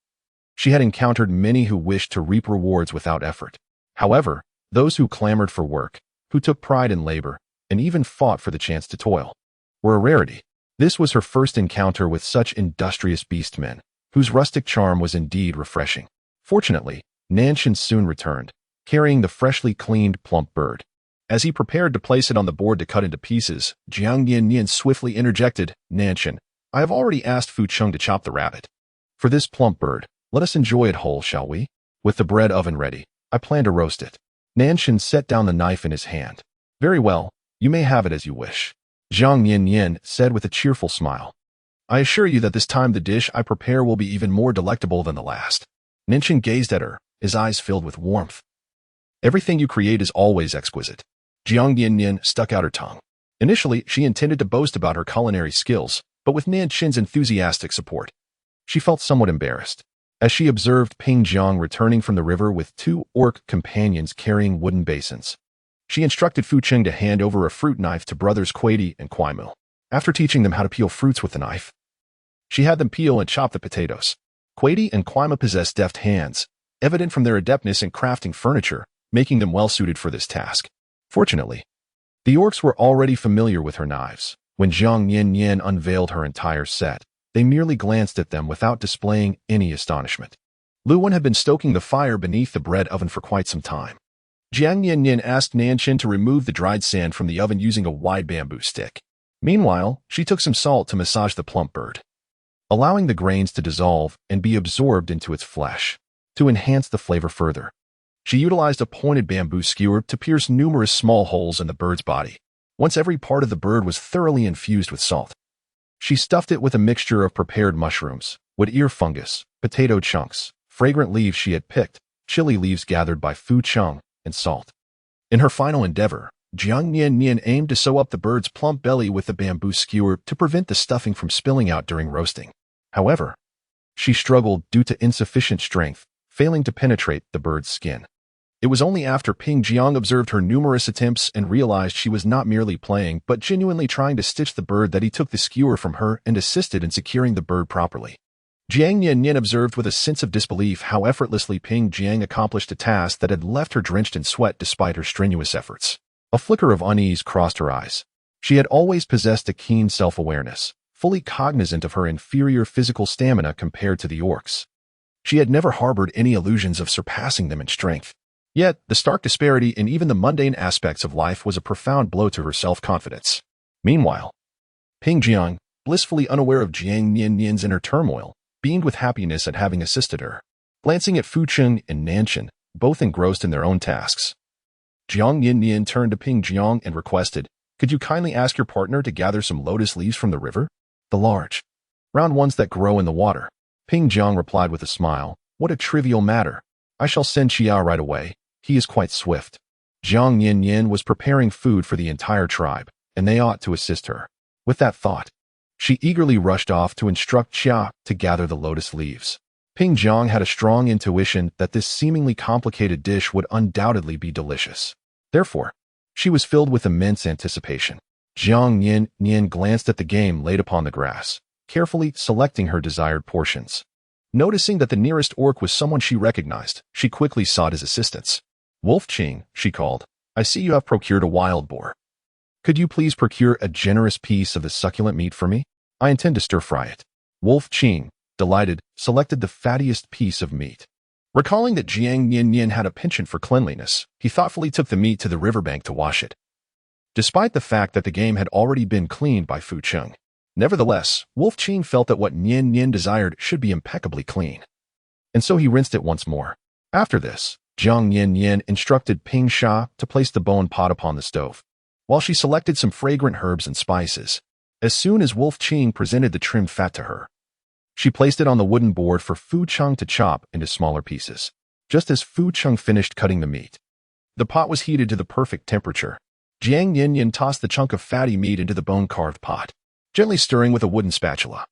she had encountered many who wished to reap rewards without effort. However, those who clamored for work, who took pride in labor, and even fought for the chance to toil, were a rarity. This was her first encounter with such industrious beastmen, whose rustic charm was indeed refreshing. Fortunately, Nanshan soon returned, carrying the freshly cleaned plump bird. As he prepared to place it on the board to cut into pieces, Jiang Nian-nian swiftly interjected, Nanshan, I have already asked Fu Cheng to chop the rabbit. For this plump bird, let us enjoy it whole, shall we? With the bread oven ready, I plan to roast it. Nanshan set down the knife in his hand. Very well, you may have it as you wish. Jiang Nian-nian said with a cheerful smile. I assure you that this time the dish I prepare will be even more delectable than the last. Nanshan gazed at her, his eyes filled with warmth. Everything you create is always exquisite. Jiang Nian-nian stuck out her tongue. Initially, she intended to boast about her culinary skills, but with Nanshan's enthusiastic support, she felt somewhat embarrassed. As she observed Ping Jiang returning from the river with two orc companions carrying wooden basins, she instructed Fu Cheng to hand over a fruit knife to brothers Kuei and Kue Mu. After teaching them how to peel fruits with the knife, she had them peel and chop the potatoes. Kuei and Kue Mu possessed deft hands, evident from their adeptness in crafting furniture, making them well suited for this task. Fortunately, the orcs were already familiar with her knives. When Jiang Nian-nian unveiled her entire set, they merely glanced at them without displaying any astonishment. Luan had been stoking the fire beneath the bread oven for quite some time. Jiang Nian-nian asked Nanshan to remove the dried sand from the oven using a wide bamboo stick. Meanwhile, she took some salt to massage the plump bird, allowing the grains to dissolve and be absorbed into its flesh. To enhance the flavor further, she utilized a pointed bamboo skewer to pierce numerous small holes in the bird's body. Once every part of the bird was thoroughly infused with salt, she stuffed it with a mixture of prepared mushrooms, wood ear fungus, potato chunks, fragrant leaves she had picked, chili leaves gathered by Fu Cheng, and salt. In her final endeavor, Jiang Nian-nian aimed to sew up the bird's plump belly with the bamboo skewer to prevent the stuffing from spilling out during roasting. However, she struggled due to insufficient strength, failing to penetrate the bird's skin. It was only after Ping Jiang observed her numerous attempts and realized she was not merely playing but genuinely trying to stitch the bird that he took the skewer from her and assisted in securing the bird properly. Jiang Nian-nian observed with a sense of disbelief how effortlessly Ping Jiang accomplished a task that had left her drenched in sweat despite her strenuous efforts. A flicker of unease crossed her eyes. She had always possessed a keen self-awareness, fully cognizant of her inferior physical stamina compared to the orcs. She had never harbored any illusions of surpassing them in strength. Yet, the stark disparity in even the mundane aspects of life was a profound blow to her self-confidence. Meanwhile, Ping Jiang, blissfully unaware of Jiang Nian-nian's inner turmoil, beamed with happiness at having assisted her. Glancing at Fu Cheng and Nanshan, both engrossed in their own tasks, Jiang Nian-nian turned to Ping Jiang and requested, "Could you kindly ask your partner to gather some lotus leaves from the river? The large, round ones that grow in the water." Ping Jiang replied with a smile, "What a trivial matter. I shall send Xiao right away. He is quite swift." Jiang Nian-nian was preparing food for the entire tribe, and they ought to assist her. With that thought, she eagerly rushed off to instruct Xia to gather the lotus leaves. Ping Jiang had a strong intuition that this seemingly complicated dish would undoubtedly be delicious. Therefore, she was filled with immense anticipation. Jiang Nian-nian glanced at the game laid upon the grass, carefully selecting her desired portions. Noticing that the nearest orc was someone she recognized, she quickly sought his assistance. "Wolf Ching," she called, "I see you have procured a wild boar. Could you please procure a generous piece of the succulent meat for me? I intend to stir-fry it." Wolf Ching, delighted, selected the fattiest piece of meat. Recalling that Jiang Nian-nian had a penchant for cleanliness, he thoughtfully took the meat to the riverbank to wash it. Despite the fact that the game had already been cleaned by Fu Cheng, nevertheless, Wolf Ching felt that what Nian-nian desired should be impeccably clean. And so he rinsed it once more. After this, Jiang Nian-nian instructed Ping Xia to place the bone pot upon the stove, while she selected some fragrant herbs and spices. As soon as Wolf Ching presented the trimmed fat to her, she placed it on the wooden board for Fu Cheng to chop into smaller pieces. Just as Fu Cheng finished cutting the meat, the pot was heated to the perfect temperature. Jiang Nian-nian tossed the chunk of fatty meat into the bone-carved pot, gently stirring with a wooden spatula.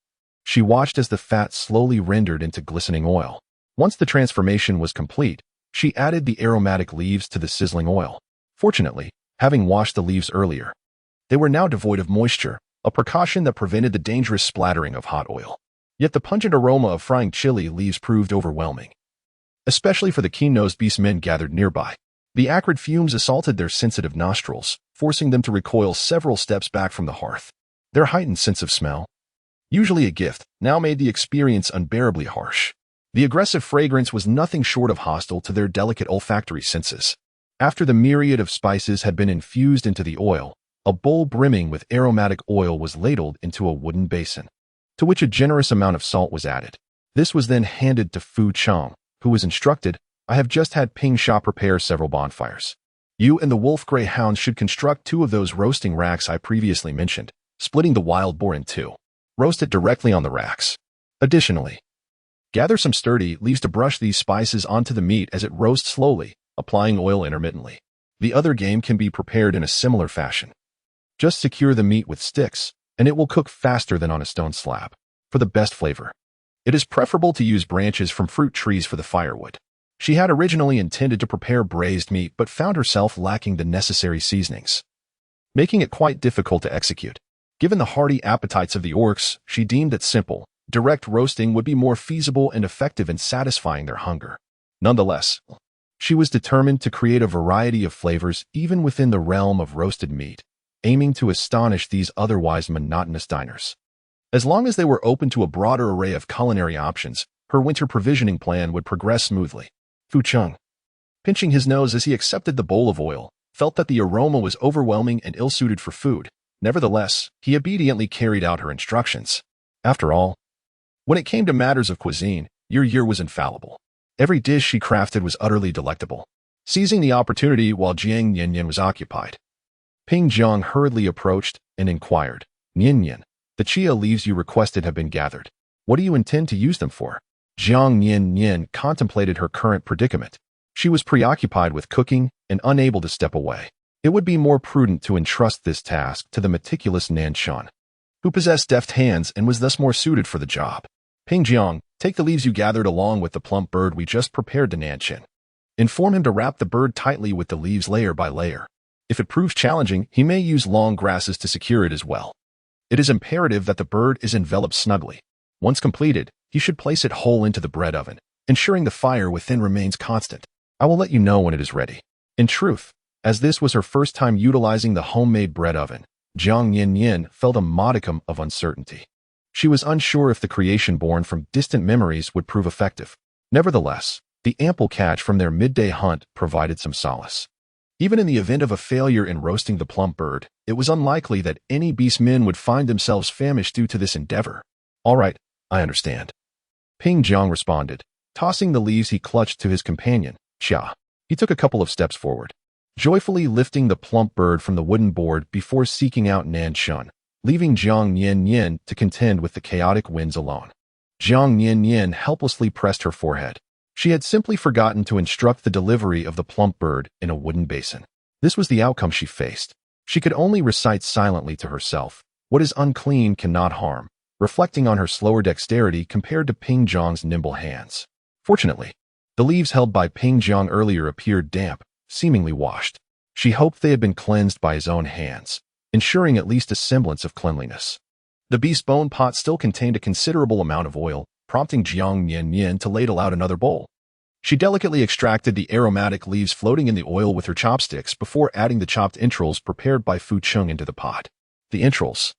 She watched as the fat slowly rendered into glistening oil. Once the transformation was complete, she added the aromatic leaves to the sizzling oil. Fortunately, having washed the leaves earlier, they were now devoid of moisture, a precaution that prevented the dangerous splattering of hot oil. Yet the pungent aroma of frying chili leaves proved overwhelming, especially for the keen-nosed beast men gathered nearby. The acrid fumes assaulted their sensitive nostrils, forcing them to recoil several steps back from the hearth. Their heightened sense of smell, usually a gift, now made the experience unbearably harsh. The aggressive fragrance was nothing short of hostile to their delicate olfactory senses. After the myriad of spices had been infused into the oil, a bowl brimming with aromatic oil was ladled into a wooden basin, to which a generous amount of salt was added. This was then handed to Fu Cheng, who was instructed, "I have just had Ping Xia prepare several bonfires. You and the wolf grey hounds should construct 2 of those roasting racks I previously mentioned, splitting the wild boar in 2. Roast it directly on the racks. Additionally, gather some sturdy leaves to brush these spices onto the meat as it roasts slowly, applying oil intermittently. The other game can be prepared in a similar fashion. Just secure the meat with sticks, and it will cook faster than on a stone slab. For the best flavor, it is preferable to use branches from fruit trees for the firewood." She had originally intended to prepare braised meat but found herself lacking the necessary seasonings, making it quite difficult to execute. Given the hearty appetites of the orcs, she deemed that simple, direct roasting would be more feasible and effective in satisfying their hunger. Nonetheless, she was determined to create a variety of flavors even within the realm of roasted meat, aiming to astonish these otherwise monotonous diners. As long as they were open to a broader array of culinary options, her winter provisioning plan would progress smoothly. Fu Cheng, pinching his nose as he accepted the bowl of oil, felt that the aroma was overwhelming and ill-suited for food. Nevertheless, he obediently carried out her instructions. After all, when it came to matters of cuisine, Year was infallible. Every dish she crafted was utterly delectable. Seizing the opportunity while Jiang Nian-nian was occupied, Ping Jiang hurriedly approached and inquired, "Nian-nian, the chia leaves you requested have been gathered. What do you intend to use them for?" Jiang Nian-nian contemplated her current predicament. She was preoccupied with cooking and unable to step away. It would be more prudent to entrust this task to the meticulous Nanshan, who possessed deft hands and was thus more suited for the job. Ping Jiang, take the leaves you gathered along with the plump bird we just prepared to Nanshan. Inform him to wrap the bird tightly with the leaves layer by layer. If it proves challenging, he may use long grasses to secure it as well. It is imperative that the bird is enveloped snugly. Once completed, he should place it whole into the bread oven, ensuring the fire within remains constant. I will let you know when it is ready. In truth, as this was her first time utilizing the homemade bread oven, Jiang Nian-nian felt a modicum of uncertainty. She was unsure if the creation born from distant memories would prove effective. Nevertheless, the ample catch from their midday hunt provided some solace. Even in the event of a failure in roasting the plump bird, it was unlikely that any beast men would find themselves famished due to this endeavor. All right, I understand. Ping Jiang responded, tossing the leaves he clutched to his companion, Xia. He took a couple of steps forward, joyfully lifting the plump bird from the wooden board before seeking out Nanshan, leaving Jiang Nian-nian to contend with the chaotic winds alone. Jiang Nian-nian helplessly pressed her forehead. She had simply forgotten to instruct the delivery of the plump bird in a wooden basin. This was the outcome she faced. She could only recite silently to herself, "What is unclean cannot harm," reflecting on her slower dexterity compared to Ping Jiang's nimble hands. Fortunately, the leaves held by Ping Jiang earlier appeared damp, seemingly washed. She hoped they had been cleansed by his own hands, ensuring at least a semblance of cleanliness. The beast bone pot still contained a considerable amount of oil, prompting Jiang Nian-nian to ladle out another bowl. She delicately extracted the aromatic leaves floating in the oil with her chopsticks before adding the chopped entrails prepared by Fu Chung into the pot. The entrails,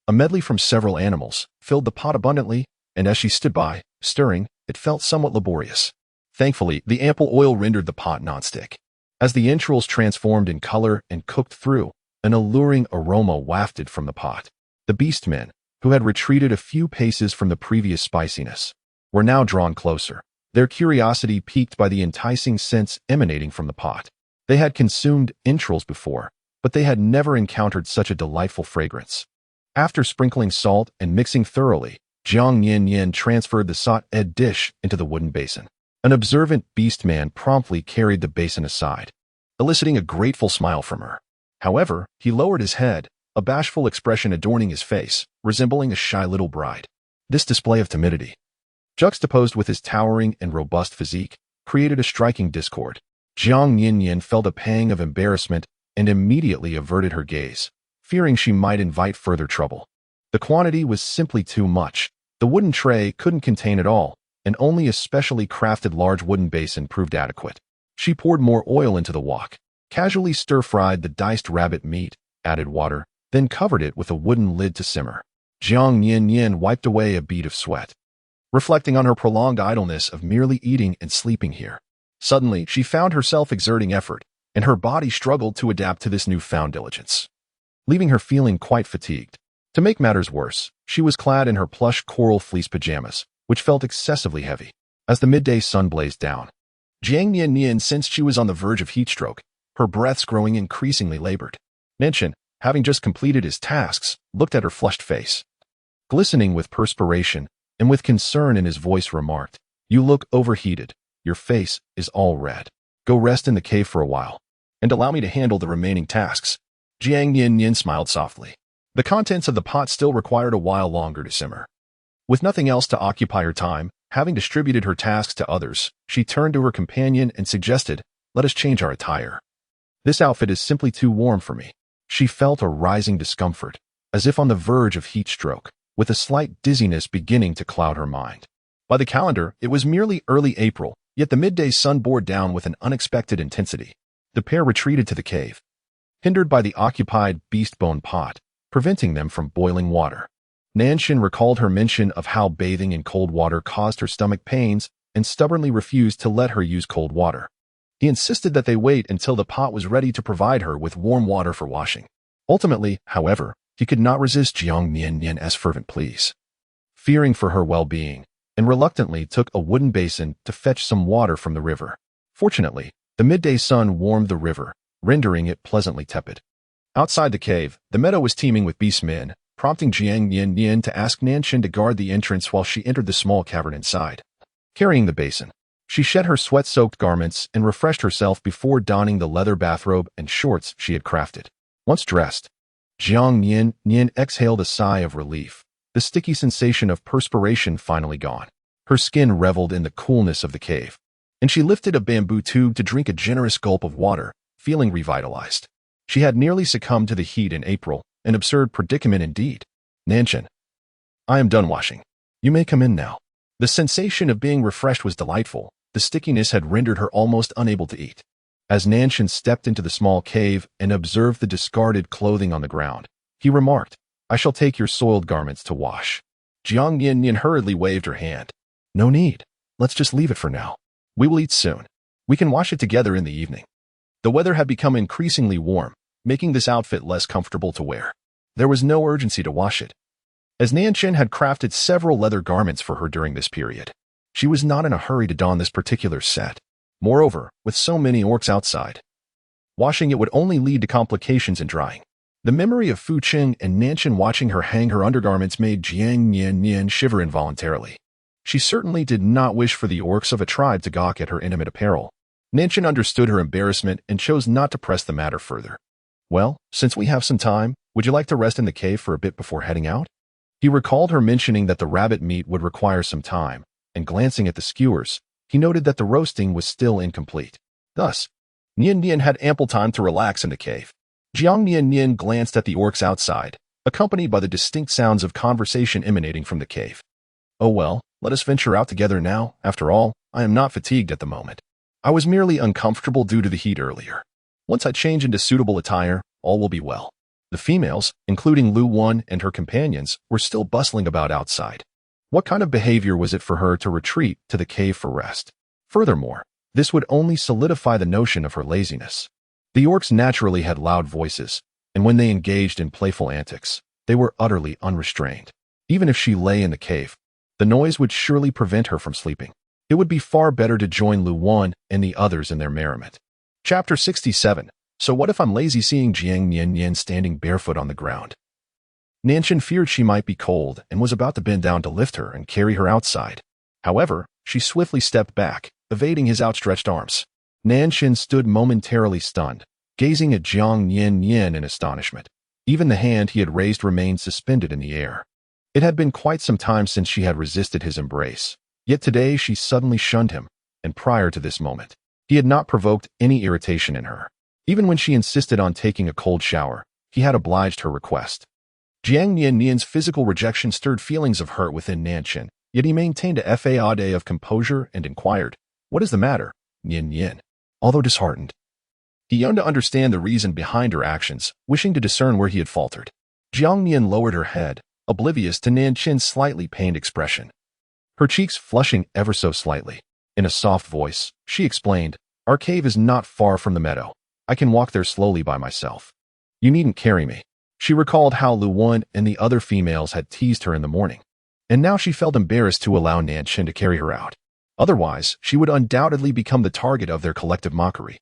a medley from several animals, filled the pot abundantly, and as she stood by, stirring, it felt somewhat laborious. Thankfully, the ample oil rendered the pot nonstick. As the entrails transformed in color and cooked through, an alluring aroma wafted from the pot. The beastmen, who had retreated a few paces from the previous spiciness, were now drawn closer, their curiosity piqued by the enticing scents emanating from the pot. They had consumed entrails before, but they had never encountered such a delightful fragrance. After sprinkling salt and mixing thoroughly, Jiang Nian-nian transferred the sought-ed dish into the wooden basin. An observant beastman promptly carried the basin aside, eliciting a grateful smile from her. However, he lowered his head, a bashful expression adorning his face, resembling a shy little bride. This display of timidity, juxtaposed with his towering and robust physique, created a striking discord. Jiang Nian-nian felt a pang of embarrassment and immediately averted her gaze, fearing she might invite further trouble. The quantity was simply too much. The wooden tray couldn't contain it all, and only a specially crafted large wooden basin proved adequate. She poured more oil into the wok, casually stir-fried the diced rabbit meat, added water, then covered it with a wooden lid to simmer. Jiang Nian-nian wiped away a bead of sweat, reflecting on her prolonged idleness of merely eating and sleeping here. Suddenly, she found herself exerting effort, and her body struggled to adapt to this newfound diligence, leaving her feeling quite fatigued. To make matters worse, she was clad in her plush coral fleece pajamas, which felt excessively heavy. As the midday sun blazed down, Jiang Nian-nian sensed she was on the verge of heatstroke, her breaths growing increasingly labored. Nanshan, having just completed his tasks, looked at her flushed face, glistening with perspiration, and with concern in his voice remarked, "You look overheated. Your face is all red. Go rest in the cave for a while, and allow me to handle the remaining tasks." Jiang Nian-nian smiled softly. The contents of the pot still required a while longer to simmer. With nothing else to occupy her time, having distributed her tasks to others, she turned to her companion and suggested, "Let us change our attire. This outfit is simply too warm for me." She felt a rising discomfort, as if on the verge of heat stroke, with a slight dizziness beginning to cloud her mind. By the calendar, it was merely early April, yet the midday sun bore down with an unexpected intensity. The pair retreated to the cave, hindered by the occupied beast bone pot, preventing them from boiling water. Nanshan recalled her mention of how bathing in cold water caused her stomach pains and stubbornly refused to let her use cold water. He insisted that they wait until the pot was ready to provide her with warm water for washing. Ultimately, however, he could not resist Jiang Nian-nian's fervent pleas. Fearing for her well-being, and reluctantly took a wooden basin to fetch some water from the river. Fortunately, the midday sun warmed the river, rendering it pleasantly tepid. Outside the cave, the meadow was teeming with beastmen, prompting Jiang Nian-nian to ask Nanshan to guard the entrance while she entered the small cavern inside. Carrying the basin, She shed her sweat-soaked garments and refreshed herself before donning the leather bathrobe and shorts she had crafted. Once dressed, Jiang Nian-nian exhaled a sigh of relief, the sticky sensation of perspiration finally gone. Her skin reveled in the coolness of the cave, and she lifted a bamboo tube to drink a generous gulp of water, feeling revitalized. She had nearly succumbed to the heat in April, an absurd predicament indeed. Nian-nian, I am done washing. You may come in now. The sensation of being refreshed was delightful. The stickiness had rendered her almost unable to eat. As Nian-nian stepped into the small cave and observed the discarded clothing on the ground, he remarked, I shall take your soiled garments to wash. Jiang Nian-nian hurriedly waved her hand. No need. Let's just leave it for now. We will eat soon. We can wash it together in the evening. The weather had become increasingly warm, making this outfit less comfortable to wear. There was no urgency to wash it, as Nian-nian had crafted several leather garments for her during this period. She was not in a hurry to don this particular set. Moreover, with so many orcs outside, washing it would only lead to complications in drying. The memory of Fu Qing and Nian-nian watching her hang her undergarments made Jiang Nian-nian shiver involuntarily. She certainly did not wish for the orcs of a tribe to gawk at her intimate apparel. Nian-nian understood her embarrassment and chose not to press the matter further. Well, since we have some time, would you like to rest in the cave for a bit before heading out? He recalled her mentioning that the rabbit meat would require some time, and glancing at the skewers, he noted that the roasting was still incomplete. Thus, Nian-nian had ample time to relax in the cave. Jiang Nian-nian glanced at the orcs outside, accompanied by the distinct sounds of conversation emanating from the cave. Oh well, let us venture out together now. After all, I am not fatigued at the moment. I was merely uncomfortable due to the heat earlier. Once I change into suitable attire, all will be well. The females, including Lu Wan and her companions, were still bustling about outside. What kind of behavior was it for her to retreat to the cave for rest? Furthermore, this would only solidify the notion of her laziness. The orcs naturally had loud voices, and when they engaged in playful antics, they were utterly unrestrained. Even if she lay in the cave, the noise would surely prevent her from sleeping. It would be far better to join Lu Wan and the others in their merriment. Chapter 67. So what if I'm lazy seeing Jiang Nian-nian standing barefoot on the ground? Nian-nian feared she might be cold and was about to bend down to lift her and carry her outside. However, she swiftly stepped back, evading his outstretched arms. Nian-nian stood momentarily stunned, gazing at Jiang Nian-nian in astonishment. Even the hand he had raised remained suspended in the air. It had been quite some time since she had resisted his embrace, yet today she suddenly shunned him, and prior to this moment, he had not provoked any irritation in her. Even when she insisted on taking a cold shower, he had obliged her request. Jiang Nian-nian's physical rejection stirred feelings of hurt within Nian-nian, yet he maintained a facade of composure and inquired, What is the matter, Nian-nian? Although disheartened, he yearned to understand the reason behind her actions, wishing to discern where he had faltered. Jiang Nian lowered her head, oblivious to Nian-nian's slightly pained expression, her cheeks flushing ever so slightly. In a soft voice, she explained, Our cave is not far from the meadow. I can walk there slowly by myself. You needn't carry me. She recalled how Lu Wan and the other females had teased her in the morning, and now she felt embarrassed to allow Nian-nian to carry her out. Otherwise, she would undoubtedly become the target of their collective mockery.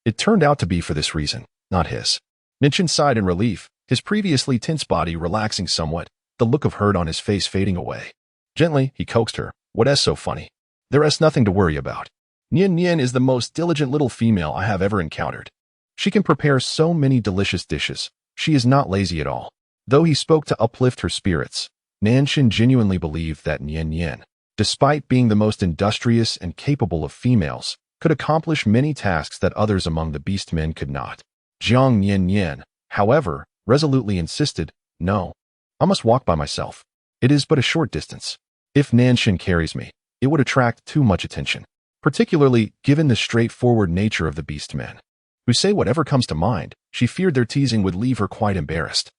It turned out to be for this reason, not his. Nian-nian sighed in relief, his previously tense body relaxing somewhat, the look of hurt on his face fading away. Gently, he coaxed her, What is so funny? There is nothing to worry about. Nian-nian is the most diligent little female I have ever encountered. She can prepare so many delicious dishes. She is not lazy at all. Though he spoke to uplift her spirits, Nian-nian genuinely believed that Nian-nian, despite being the most industrious and capable of females, could accomplish many tasks that others among the beast men could not. Jiang Nian-nian, however, resolutely insisted, No, I must walk by myself. It is but a short distance. If Nian-nian carries me, it would attract too much attention, particularly given the straightforward nature of the beast men, who say whatever comes to mind. She feared their teasing would leave her quite embarrassed.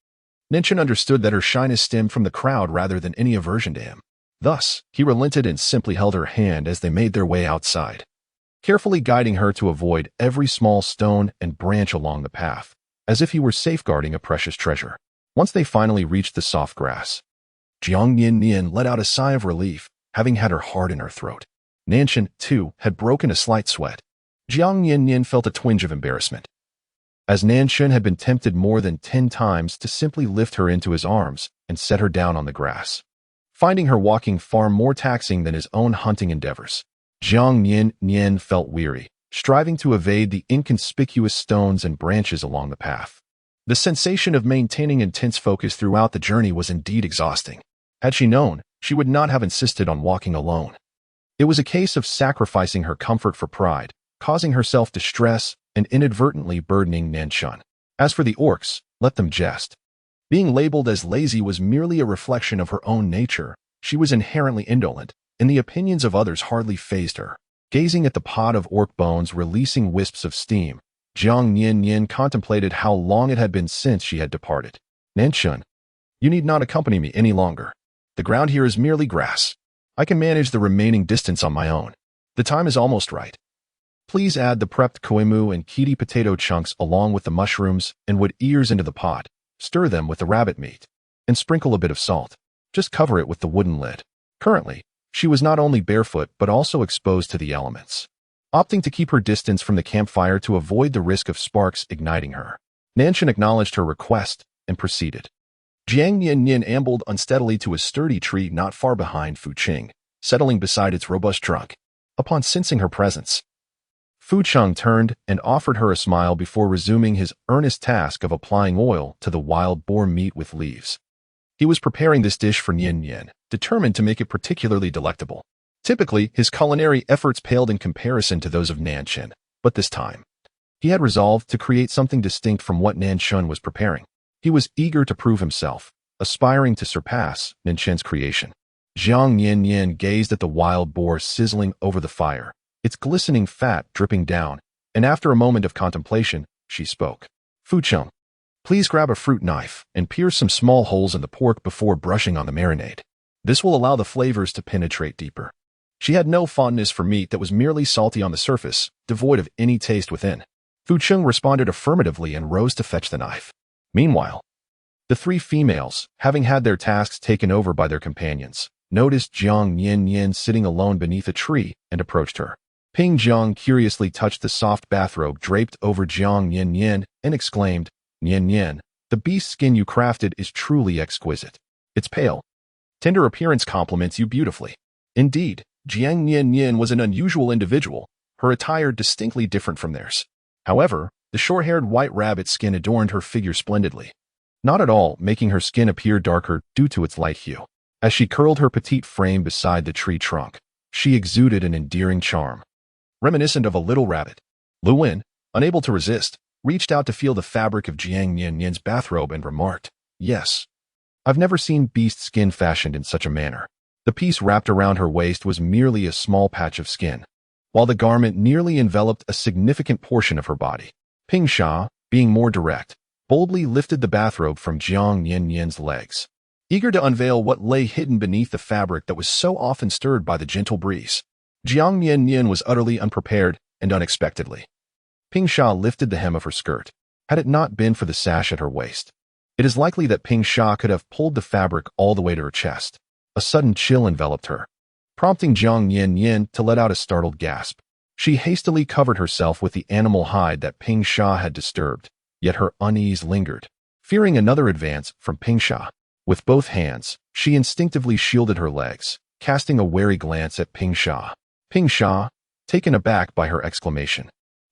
Nian-nian understood that her shyness stemmed from the crowd rather than any aversion to him. Thus, he relented and simply held her hand as they made their way outside, carefully guiding her to avoid every small stone and branch along the path, as if he were safeguarding a precious treasure. Once they finally reached the soft grass, Jiang Nian-nian let out a sigh of relief, having had her heart in her throat. Nian-nian, too, had broken a slight sweat. Jiang Nian-nian felt a twinge of embarrassment, as Nian-nian had been tempted more than 10 times to simply lift her into his arms and set her down on the grass, finding her walking far more taxing than his own hunting endeavors. Jiang Nian-nian felt weary, striving to evade the inconspicuous stones and branches along the path. The sensation of maintaining intense focus throughout the journey was indeed exhausting. Had she known, she would not have insisted on walking alone. It was a case of sacrificing her comfort for pride, causing herself distress, and inadvertently burdening Nanshan. As for the orcs, let them jest. Being labeled as lazy was merely a reflection of her own nature. She was inherently indolent, and the opinions of others hardly fazed her. Gazing at the pot of orc bones releasing wisps of steam, Jiang Nian-nian contemplated how long it had been since she had departed. Nanshan, you need not accompany me any longer. The ground here is merely grass. I can manage the remaining distance on my own. The time is almost right. Please add the prepped koimu and kiri potato chunks along with the mushrooms and wood ears into the pot. Stir them with the rabbit meat, and sprinkle a bit of salt. Just cover it with the wooden lid. Currently, she was not only barefoot but also exposed to the elements. Opting to keep her distance from the campfire to avoid the risk of sparks igniting her, Nanshan acknowledged her request and proceeded. Jiang Nian-nian ambled unsteadily to a sturdy tree not far behind Fu Qing, settling beside its robust trunk. Upon sensing her presence, Fu Qing turned and offered her a smile before resuming his earnest task of applying oil to the wild boar meat with leaves. He was preparing this dish for Nian-nian, determined to make it particularly delectable. Typically, his culinary efforts paled in comparison to those of Nanshan, but this time, he had resolved to create something distinct from what Nanshan was preparing. He was eager to prove himself, aspiring to surpass Nanshan's creation. Jiang Nian-nian gazed at the wild boar sizzling over the fire, its glistening fat dripping down, and after a moment of contemplation, she spoke. Fu Qing, please grab a fruit knife and pierce some small holes in the pork before brushing on the marinade. This will allow the flavors to penetrate deeper. She had no fondness for meat that was merely salty on the surface, devoid of any taste within. Fu Qing responded affirmatively and rose to fetch the knife. Meanwhile, the three females, having had their tasks taken over by their companions, noticed Jiang Nian-nian sitting alone beneath a tree and approached her. Ping Jiang curiously touched the soft bathrobe draped over Jiang Nian-nian and exclaimed, Nian-nian, the beast skin you crafted is truly exquisite. Its pale, tender appearance complements you beautifully. Indeed, Jiang Nian-nian was an unusual individual, her attire distinctly different from theirs. However, the short-haired white rabbit skin adorned her figure splendidly, not at all making her skin appear darker due to its light hue. As she curled her petite frame beside the tree trunk, she exuded an endearing charm, reminiscent of a little rabbit. Lu Wen, unable to resist, reached out to feel the fabric of Jiang Nian-nian's bathrobe and remarked, Yes, I've never seen beast skin fashioned in such a manner. The piece wrapped around her waist was merely a small patch of skin, while the garment nearly enveloped a significant portion of her body. Ping Sha, being more direct, boldly lifted the bathrobe from Jiang Nian-nian's legs, eager to unveil what lay hidden beneath the fabric that was so often stirred by the gentle breeze. Jiang Nian-nian was utterly unprepared and unexpectedly. Ping Sha lifted the hem of her skirt. Had it not been for the sash at her waist, it is likely that Ping Sha could have pulled the fabric all the way to her chest. A sudden chill enveloped her, prompting Jiang Nian-nian to let out a startled gasp. She hastily covered herself with the animal hide that Ping Sha had disturbed, yet her unease lingered. Fearing another advance from Ping Sha, with both hands, she instinctively shielded her legs, casting a wary glance at Ping Sha. Ping Sha, taken aback by her exclamation,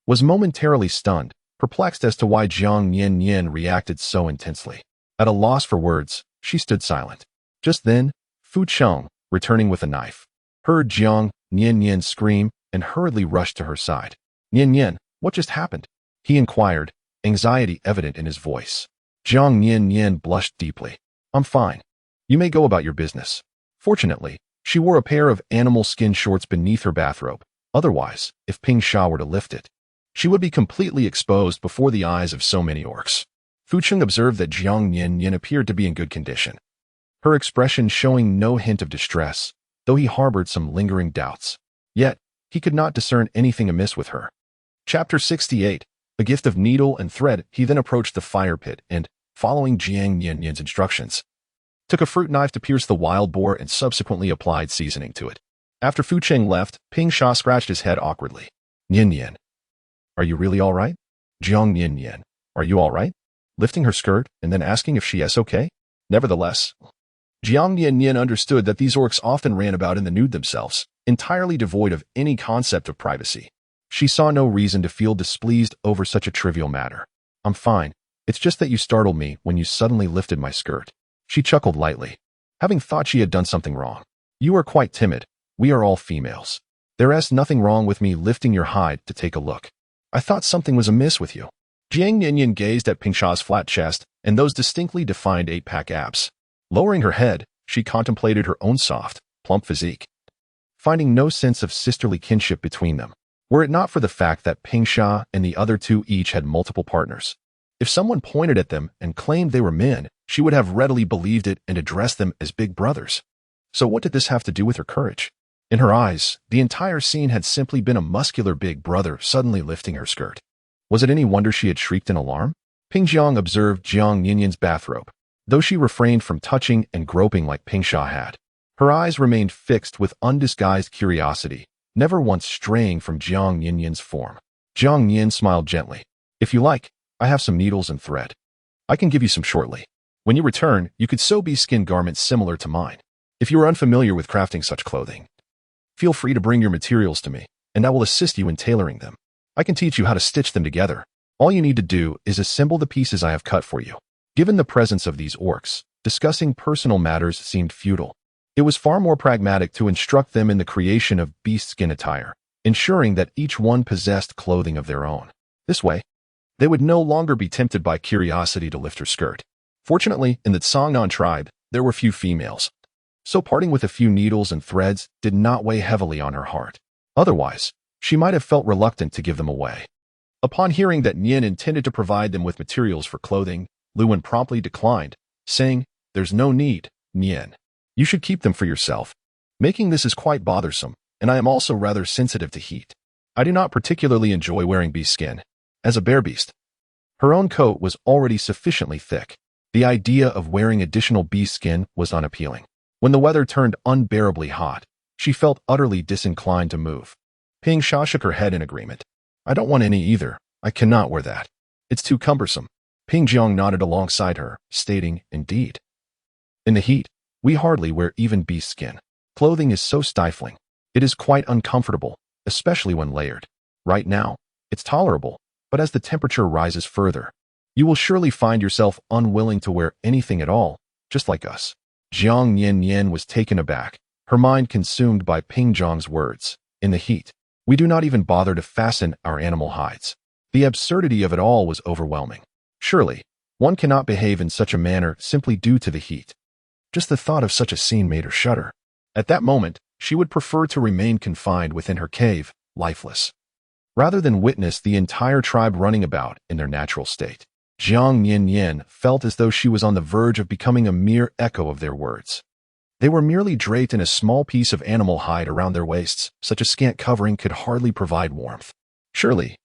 was momentarily stunned, perplexed as to why Jiang Nian-nian reacted so intensely. At a loss for words, she stood silent. Just then, Fu Qing, returning with a knife, heard Jiang Nian-nian scream and hurriedly rushed to her side. Nian-nian, what just happened? He inquired, anxiety evident in his voice. Jiang Nian-nian blushed deeply. I'm fine. You may go about your business. Fortunately, she wore a pair of animal skin shorts beneath her bathrobe. Otherwise, if Ping Sha were to lift it, she would be completely exposed before the eyes of so many orcs. Fu Qing observed that Jiang Nian-nian appeared to be in good condition, her expression showing no hint of distress, though he harbored some lingering doubts. Yet, he could not discern anything amiss with her. Chapter 68. A gift of needle and thread. He then approached the fire pit and, following Jiang Nian-nian's instructions, took a fruit knife to pierce the wild boar and subsequently applied seasoning to it. After Fu Qing left, Ping Sha scratched his head awkwardly. Nian-nian, are you really all right? Jiang Nian-nian, are you all right? Lifting her skirt and then asking if she is okay? Nevertheless, Jiang Nian-nian understood that these orcs often ran about in the nude themselves, entirely devoid of any concept of privacy. She saw no reason to feel displeased over such a trivial matter. "I'm fine. It's just that you startled me when you suddenly lifted my skirt." She chuckled lightly, having thought she had done something wrong. "You are quite timid. We are all females. There is nothing wrong with me lifting your hide to take a look. I thought something was amiss with you." Jiang Nian-nian gazed at Pingsha's flat chest and those distinctly defined eight-pack abs. Lowering her head, she contemplated her own soft, plump physique, finding no sense of sisterly kinship between them, were it not for the fact that Pingsha and the other two each had multiple partners. If someone pointed at them and claimed they were men, she would have readily believed it and addressed them as big brothers. So what did this have to do with her courage? In her eyes, the entire scene had simply been a muscular big brother suddenly lifting her skirt. Was it any wonder she had shrieked in alarm? Pingxiang observed Jiang Nian-nian's bathrobe, though she refrained from touching and groping like Pingsha had. Her eyes remained fixed with undisguised curiosity, never once straying from Jiang Nian-nian's form. Jiang Nian smiled gently. "If you like, I have some needles and thread. I can give you some shortly. When you return, you could sew bee-skin garments similar to mine. If you are unfamiliar with crafting such clothing, feel free to bring your materials to me, and I will assist you in tailoring them. I can teach you how to stitch them together. All you need to do is assemble the pieces I have cut for you." Given the presence of these orcs, discussing personal matters seemed futile. It was far more pragmatic to instruct them in the creation of beast skin attire, ensuring that each one possessed clothing of their own. This way, they would no longer be tempted by curiosity to lift her skirt. Fortunately, in the Tsangnan tribe, there were few females, so parting with a few needles and threads did not weigh heavily on her heart. Otherwise, she might have felt reluctant to give them away. Upon hearing that Nian intended to provide them with materials for clothing, Luwen promptly declined, saying, "There's no need, Nian. You should keep them for yourself. Making this is quite bothersome, and I am also rather sensitive to heat. I do not particularly enjoy wearing beast skin. As a bear beast." Her own coat was already sufficiently thick. The idea of wearing additional beast skin was unappealing. When the weather turned unbearably hot, she felt utterly disinclined to move. Pingsha shook her head in agreement. "I don't want any either. I cannot wear that. It's too cumbersome." Pingjiang nodded alongside her, stating, "Indeed. In the heat, we hardly wear even beast skin. Clothing is so stifling. It is quite uncomfortable, especially when layered. Right now, it's tolerable, but as the temperature rises further, you will surely find yourself unwilling to wear anything at all, just like us." Jiang Nian-nian was taken aback, her mind consumed by Pingjiang's words. "In the heat, we do not even bother to fasten our animal hides." The absurdity of it all was overwhelming. Surely, one cannot behave in such a manner simply due to the heat. Just the thought of such a scene made her shudder. At that moment, she would prefer to remain confined within her cave, lifeless, rather than witness the entire tribe running about in their natural state. Jiang Nian-nian felt as though she was on the verge of becoming a mere echo of their words. They were merely draped in a small piece of animal hide around their waists. Such a scant covering could hardly provide warmth. Surely,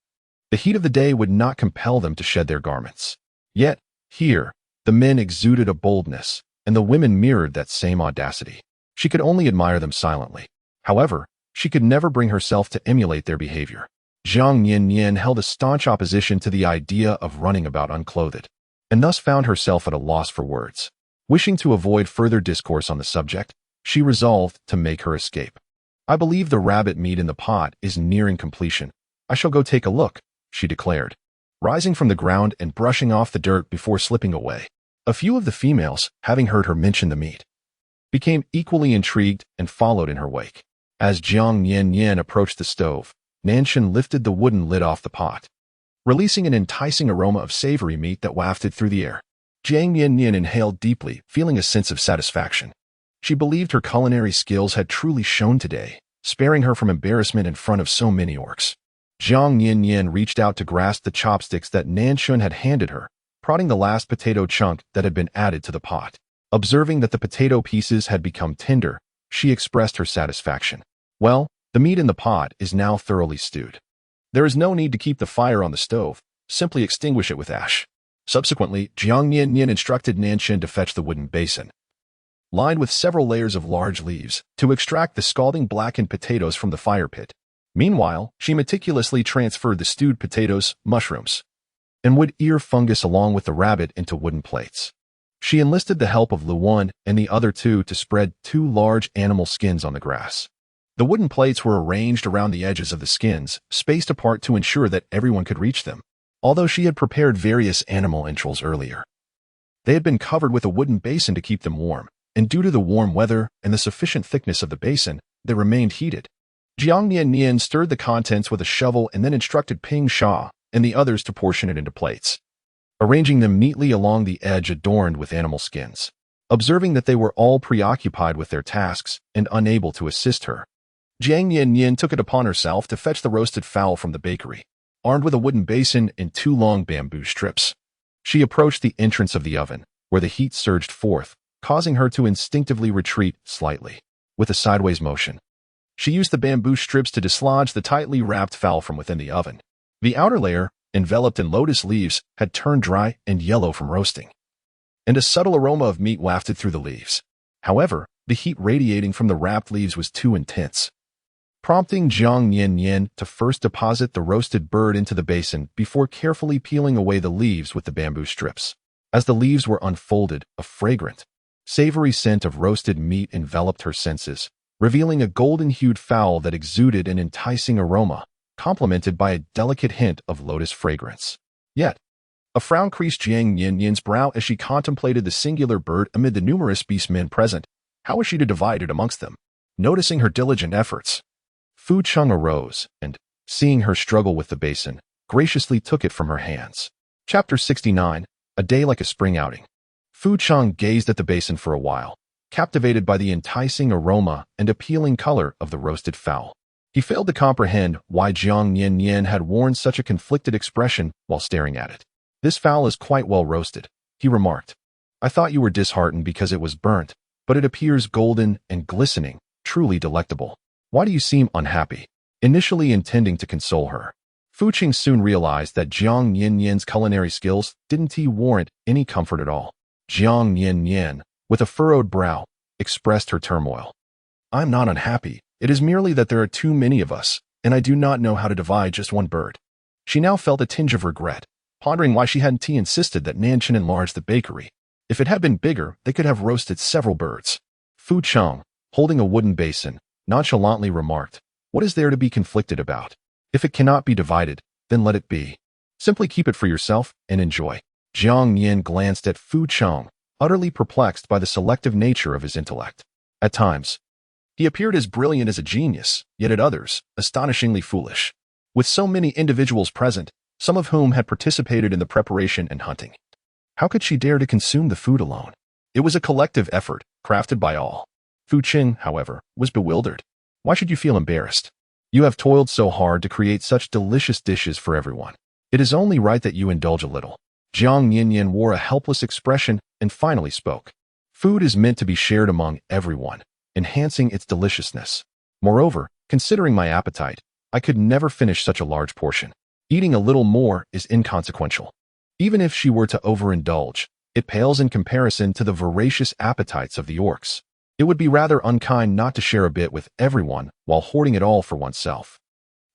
the heat of the day would not compel them to shed their garments. Yet, here, the men exuded a boldness, and the women mirrored that same audacity. She could only admire them silently. However, she could never bring herself to emulate their behavior. Jiang Nian-nian held a staunch opposition to the idea of running about unclothed, and thus found herself at a loss for words. Wishing to avoid further discourse on the subject, she resolved to make her escape. "I believe the rabbit meat in the pot is nearing completion. I shall go take a look," she declared, rising from the ground and brushing off the dirt before slipping away. A few of the females, having heard her mention the meat, became equally intrigued and followed in her wake. As Jiang Nian-nian approached the stove, Nanshan lifted the wooden lid off the pot, releasing an enticing aroma of savory meat that wafted through the air. Jiang Nian-nian inhaled deeply, feeling a sense of satisfaction. She believed her culinary skills had truly shone today, sparing her from embarrassment in front of so many orcs. Jiang Nian-nian reached out to grasp the chopsticks that Nanshan had handed her, prodding the last potato chunk that had been added to the pot. Observing that the potato pieces had become tender, she expressed her satisfaction. "Well, the meat in the pot is now thoroughly stewed. There is no need to keep the fire on the stove. Simply extinguish it with ash." Subsequently, Jiang Nian-nian instructed Nanshan to fetch the wooden basin, lined with several layers of large leaves, to extract the scalding blackened potatoes from the fire pit. Meanwhile, she meticulously transferred the stewed potatoes, mushrooms, and wood ear fungus along with the rabbit into wooden plates. She enlisted the help of Luwen and the other two to spread 2 large animal skins on the grass. The wooden plates were arranged around the edges of the skins, spaced apart to ensure that everyone could reach them. Although she had prepared various animal entrails earlier, they had been covered with a wooden basin to keep them warm, and due to the warm weather and the sufficient thickness of the basin, they remained heated. Jiang Nian-nian stirred the contents with a shovel and then instructed Ping Sha and the others to portion it into plates, arranging them neatly along the edge adorned with animal skins. Observing that they were all preoccupied with their tasks and unable to assist her, Jiang Nian-nian took it upon herself to fetch the roasted fowl from the bakery, armed with a wooden basin and 2 long bamboo strips. She approached the entrance of the oven, where the heat surged forth, causing her to instinctively retreat slightly. With a sideways motion, she used the bamboo strips to dislodge the tightly wrapped fowl from within the oven. The outer layer, enveloped in lotus leaves, had turned dry and yellow from roasting, and a subtle aroma of meat wafted through the leaves. However, the heat radiating from the wrapped leaves was too intense, prompting Jiang Nian-nian to first deposit the roasted bird into the basin before carefully peeling away the leaves with the bamboo strips. As the leaves were unfolded, a fragrant, savory scent of roasted meat enveloped her senses, revealing a golden-hued fowl that exuded an enticing aroma, complemented by a delicate hint of lotus fragrance. Yet, a frown creased Jiang Nian-nian's brow as she contemplated the singular bird amid the numerous beastmen present. How was she to divide it amongst them? Noticing her diligent efforts, Fu Cheng arose and, seeing her struggle with the basin, graciously took it from her hands. Chapter 69, A Day Like a Spring Outing. Fu Cheng gazed at the basin for a while, captivated by the enticing aroma and appealing color of the roasted fowl. He failed to comprehend why Jiang Nian-nian had worn such a conflicted expression while staring at it. "This fowl is quite well roasted," he remarked. "I thought you were disheartened because it was burnt, but it appears golden and glistening, truly delectable. Why do you seem unhappy?" Initially intending to console her, Fu Cheng soon realized that Jiang Nian-nian's culinary skills didn't warrant any comfort at all. Jiang Nian-nian, with a furrowed brow, expressed her turmoil. "I'm not unhappy. It is merely that there are too many of us, and I do not know how to divide just one bird." She now felt a tinge of regret, pondering why she hadn't insisted that Nanchen enlarge the bakery. If it had been bigger, they could have roasted several birds. Fu Cheng, holding a wooden basin, nonchalantly remarked, "What is there to be conflicted about? If it cannot be divided, then let it be. Simply keep it for yourself and enjoy." Jiang Nian glanced at Fu Cheng, utterly perplexed by the selective nature of his intellect. At times, he appeared as brilliant as a genius, yet at others, astonishingly foolish. With so many individuals present, some of whom had participated in the preparation and hunting, how could she dare to consume the food alone? It was a collective effort, crafted by all. Fu Cheng, however, was bewildered. "Why should you feel embarrassed? You have toiled so hard to create such delicious dishes for everyone. It is only right that you indulge a little." Jiang Nian-nian wore a helpless expression and finally spoke. "Food is meant to be shared among everyone, enhancing its deliciousness. Moreover, considering my appetite, I could never finish such a large portion. Eating a little more is inconsequential. Even if she were to overindulge, it pales in comparison to the voracious appetites of the orcs. It would be rather unkind not to share a bit with everyone while hoarding it all for oneself.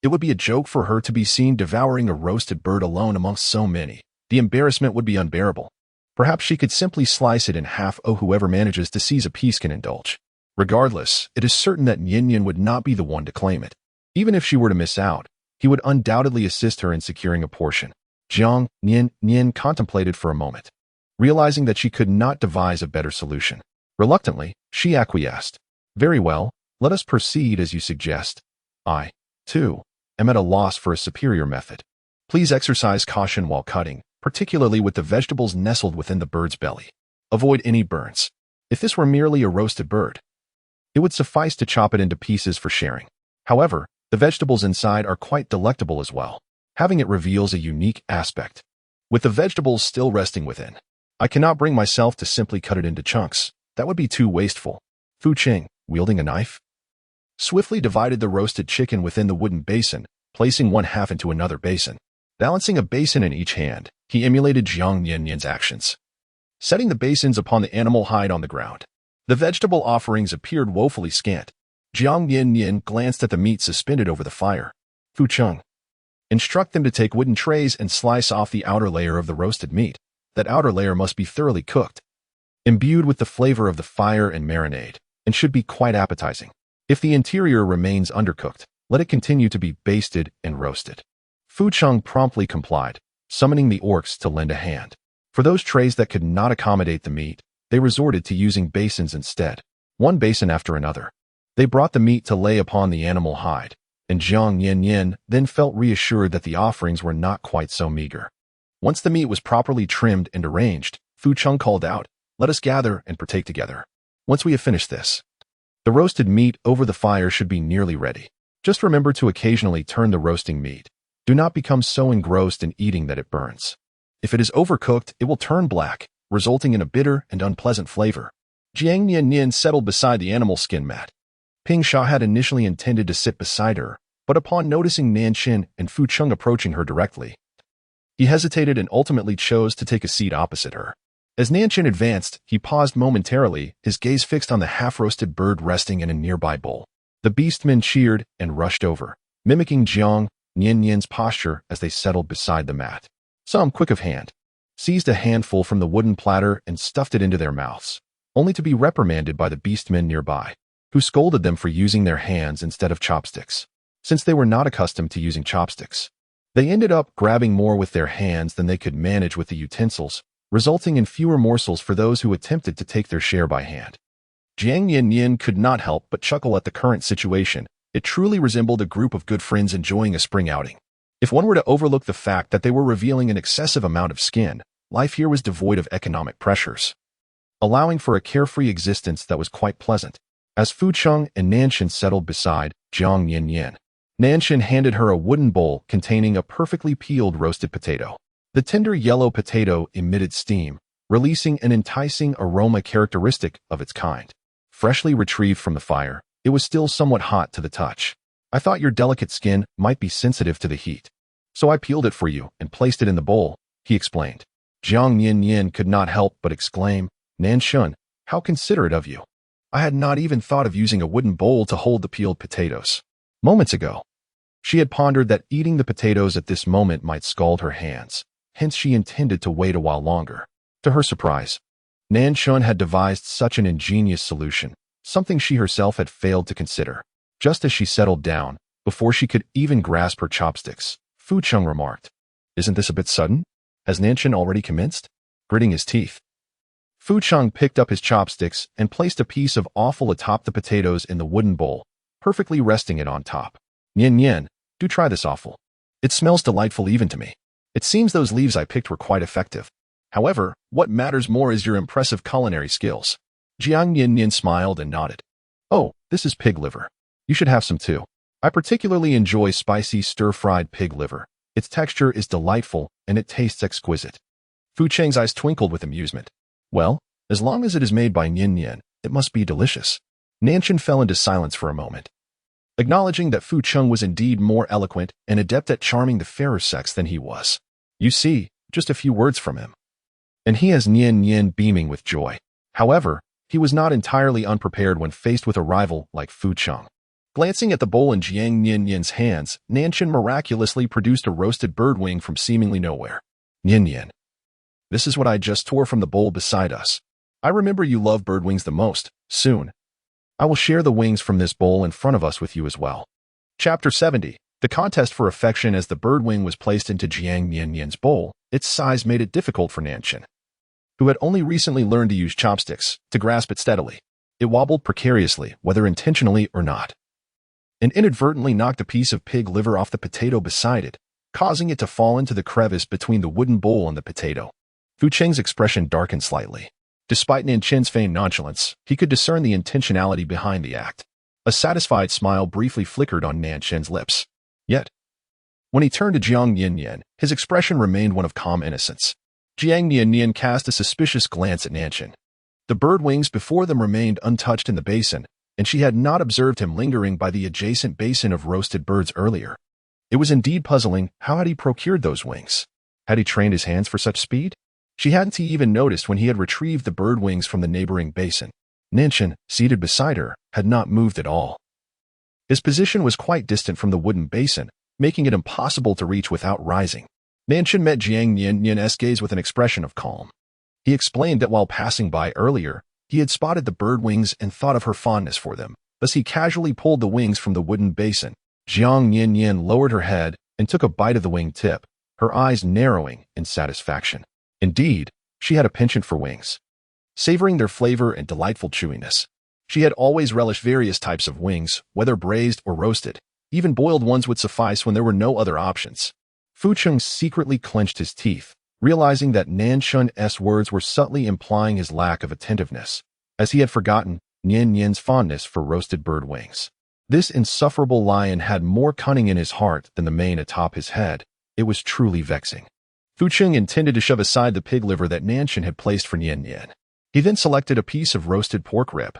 It would be a joke for her to be seen devouring a roasted bird alone amongst so many. The embarrassment would be unbearable. Perhaps she could simply slice it in half. Whoever manages to seize a piece can indulge. Regardless, it is certain that Nian-nian would not be the one to claim it. Even if she were to miss out, he would undoubtedly assist her in securing a portion." Jiang Nian-nian contemplated for a moment, realizing that she could not devise a better solution. Reluctantly, she acquiesced. "Very well, let us proceed as you suggest. I, too, am at a loss for a superior method. Please exercise caution while cutting, particularly with the vegetables nestled within the bird's belly. Avoid any burns. If this were merely a roasted bird, it would suffice to chop it into pieces for sharing. However, the vegetables inside are quite delectable as well. Having it reveals a unique aspect. With the vegetables still resting within, I cannot bring myself to simply cut it into chunks. That would be too wasteful." Fu Cheng, wielding a knife, swiftly divided the roasted chicken within the wooden basin, placing one half into another basin. Balancing a basin in each hand, he emulated Jiang Nian-nian's actions, setting the basins upon the animal hide on the ground. The vegetable offerings appeared woefully scant. Jiang Nian-nian glanced at the meat suspended over the fire. "Fu Cheng, instruct them to take wooden trays and slice off the outer layer of the roasted meat. That outer layer must be thoroughly cooked, imbued with the flavor of the fire and marinade, and should be quite appetizing." If the interior remains undercooked, let it continue to be basted and roasted. Fu Cheng promptly complied, summoning the orcs to lend a hand. For those trays that could not accommodate the meat, they resorted to using basins instead, one basin after another. They brought the meat to lay upon the animal hide, and Jiang Nian-nian then felt reassured that the offerings were not quite so meager. Once the meat was properly trimmed and arranged, Fu Cheng called out, "Let us gather and partake together. Once we have finished this, the roasted meat over the fire should be nearly ready. Just remember to occasionally turn the roasting meat. Do not become so engrossed in eating that it burns. If it is overcooked, it will turn black, resulting in a bitter and unpleasant flavor." Jiang Nian-nian settled beside the animal skin mat. Ping Sha had initially intended to sit beside her, but upon noticing Nanshin and Fu Cheng approaching her directly, he hesitated and ultimately chose to take a seat opposite her. As Nanshin advanced, he paused momentarily, his gaze fixed on the half-roasted bird resting in a nearby bowl. The beastmen cheered and rushed over, mimicking Jiang Nian-nian's posture as they settled beside the mat. Some, quick of hand, seized a handful from the wooden platter and stuffed it into their mouths, only to be reprimanded by the beastmen nearby, who scolded them for using their hands instead of chopsticks. Since they were not accustomed to using chopsticks, they ended up grabbing more with their hands than they could manage with the utensils, resulting in fewer morsels for those who attempted to take their share by hand. Jiang Nian-nian could not help but chuckle at the current situation. It truly resembled a group of good friends enjoying a spring outing. If one were to overlook the fact that they were revealing an excessive amount of skin, life here was devoid of economic pressures, allowing for a carefree existence that was quite pleasant. As Fu Cheng and Nanshin settled beside Jiang Nian-nian, Nanshin handed her a wooden bowl containing a perfectly peeled roasted potato. The tender yellow potato emitted steam, releasing an enticing aroma characteristic of its kind. Freshly retrieved from the fire, it was still somewhat hot to the touch. "I thought your delicate skin might be sensitive to the heat, so I peeled it for you and placed it in the bowl," he explained. Jiang Nian-nian could not help but exclaim, "Nanshin, how considerate of you. I had not even thought of using a wooden bowl to hold the peeled potatoes." Moments ago, she had pondered that eating the potatoes at this moment might scald her hands, hence she intended to wait a while longer. To her surprise, Nanshin had devised such an ingenious solution, something she herself had failed to consider. Just as she settled down, before she could even grasp her chopsticks, Fu Cheng remarked, "Isn't this a bit sudden? Has Nanshin already commenced?" Gritting his teeth, Fu Cheng picked up his chopsticks and placed a piece of offal atop the potatoes in the wooden bowl, perfectly resting it on top. "Nian-nian, do try this offal. It smells delightful even to me. It seems those leaves I picked were quite effective. However, what matters more is your impressive culinary skills." Jiang Nian-nian smiled and nodded. "Oh, this is pig liver. You should have some too. I particularly enjoy spicy stir-fried pig liver. Its texture is delightful and it tastes exquisite." Fu Cheng's eyes twinkled with amusement. "Well, as long as it is made by Nian-nian, it must be delicious." Nanshin fell into silence for a moment, acknowledging that Fu Cheng was indeed more eloquent and adept at charming the fairer sex than he was. You see, just a few words from him, and he has Nian-nian beaming with joy. However, he was not entirely unprepared when faced with a rival like Fu Cheng. Glancing at the bowl in Jiang Nian-nian's hands, Nanshin miraculously produced a roasted bird wing from seemingly nowhere. "Nian-nian, this is what I just tore from the bowl beside us. I remember you love bird wings the most. Soon, I will share the wings from this bowl in front of us with you as well." Chapter 70. The contest for affection. As the bird wing was placed into Jiang Nian-nian's bowl, its size made it difficult for Nanshin, who had only recently learned to use chopsticks, to grasp it steadily. It wobbled precariously, whether intentionally or not, and inadvertently knocked a piece of pig liver off the potato beside it, causing it to fall into the crevice between the wooden bowl and the potato. Fu Cheng's expression darkened slightly. Despite Nanshin's feigned nonchalance, he could discern the intentionality behind the act. A satisfied smile briefly flickered on Nanshin's lips. Yet, when he turned to Jiang Nian-nian, his expression remained one of calm innocence. Jiang Nian-nian cast a suspicious glance at Nanshin. The bird wings before them remained untouched in the basin, and she had not observed him lingering by the adjacent basin of roasted birds earlier. It was indeed puzzling. How had he procured those wings? Had he trained his hands for such speed? She hadn't even noticed when he had retrieved the bird wings from the neighboring basin. Nanshin, seated beside her, had not moved at all. His position was quite distant from the wooden basin, making it impossible to reach without rising. Nanshin met Jiang Nian-nian's gaze with an expression of calm. He explained that while passing by earlier, he had spotted the bird wings and thought of her fondness for them, Thus he casually pulled the wings from the wooden basin. Jiang Nian-nian lowered her head and took a bite of the wing tip, her eyes narrowing in satisfaction. Indeed, she had a penchant for wings, savoring their flavor and delightful chewiness. She had always relished various types of wings, whether braised or roasted. Even boiled ones would suffice when there were no other options. Fu Cheng secretly clenched his teeth, realizing that Nan Shun's words were subtly implying his lack of attentiveness, as he had forgotten Nian-nian's fondness for roasted bird wings. This insufferable lion had more cunning in his heart than the mane atop his head. It was truly vexing. Fu Cheng intended to shove aside the pig liver that Nanshan had placed for Nian-nian. He then selected a piece of roasted pork rib,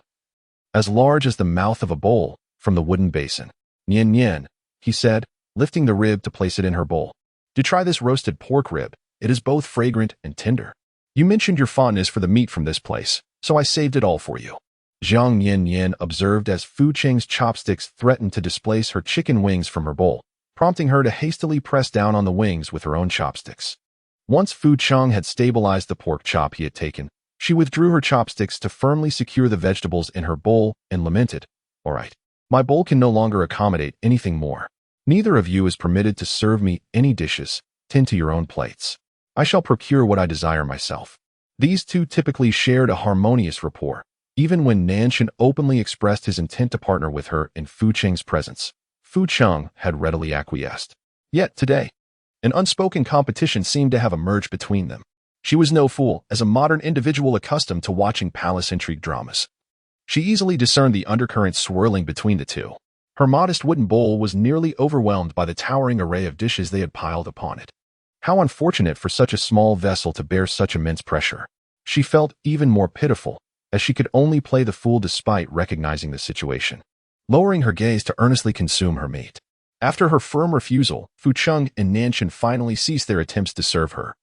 as large as the mouth of a bowl, from the wooden basin. Nian-nian, he said, lifting the rib to place it in her bowl. "Do try this roasted pork rib. It is both fragrant and tender. You mentioned your fondness for the meat from this place, so I saved it all for you." Jiang Nian-nian observed as Fu Cheng's chopsticks threatened to displace her chicken wings from her bowl, prompting her to hastily press down on the wings with her own chopsticks. Once Fu Cheng had stabilized the pork chop he had taken, she withdrew her chopsticks to firmly secure the vegetables in her bowl and lamented, "All right, my bowl can no longer accommodate anything more. Neither of you is permitted to serve me any dishes. Tend to your own plates. I shall procure what I desire myself." These two typically shared a harmonious rapport. Even when Nanshan openly expressed his intent to partner with her in Fu Cheng's presence, Fu Cheng had readily acquiesced. Yet today, an unspoken competition seemed to have emerged between them. She was no fool, as a modern individual accustomed to watching palace intrigue dramas. She easily discerned the undercurrent swirling between the two. Her modest wooden bowl was nearly overwhelmed by the towering array of dishes they had piled upon it. How unfortunate for such a small vessel to bear such immense pressure. She felt even more pitiful, as she could only play the fool despite recognizing the situation. Lowering her gaze to earnestly consume her meat. After her firm refusal, Fu Cheng and Nanshan finally ceased their attempts to serve her,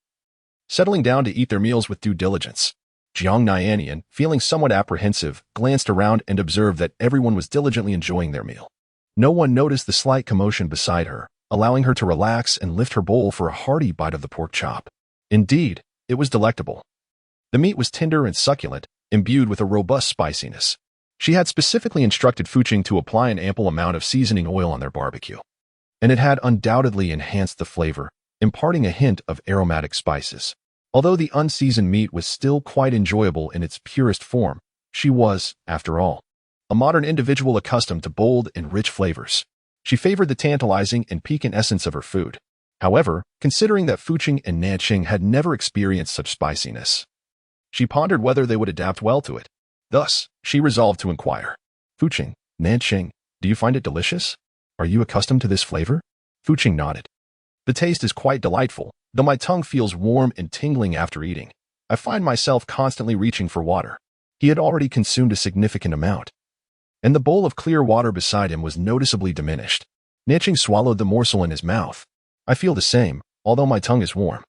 settling down to eat their meals with due diligence. Jiang Nian-nian, feeling somewhat apprehensive, glanced around and observed that everyone was diligently enjoying their meal. No one noticed the slight commotion beside her, allowing her to relax and lift her bowl for a hearty bite of the pork chop. Indeed, it was delectable. The meat was tender and succulent, imbued with a robust spiciness. She had specifically instructed Fu Cheng to apply an ample amount of seasoning oil on their barbecue, and it had undoubtedly enhanced the flavor, imparting a hint of aromatic spices. Although the unseasoned meat was still quite enjoyable in its purest form, she was, after all, a modern individual accustomed to bold and rich flavors. She favored the tantalizing and piquant essence of her food. However, considering that Fu Cheng and Nanqing had never experienced such spiciness, she pondered whether they would adapt well to it. Thus, she resolved to inquire, "Fu Cheng, Nanqing, do you find it delicious? Are you accustomed to this flavor?" Fu Cheng nodded. "The taste is quite delightful, though my tongue feels warm and tingling after eating. I find myself constantly reaching for water." He had already consumed a significant amount, and the bowl of clear water beside him was noticeably diminished. Nanqing swallowed the morsel in his mouth. "I feel the same, although my tongue is warm.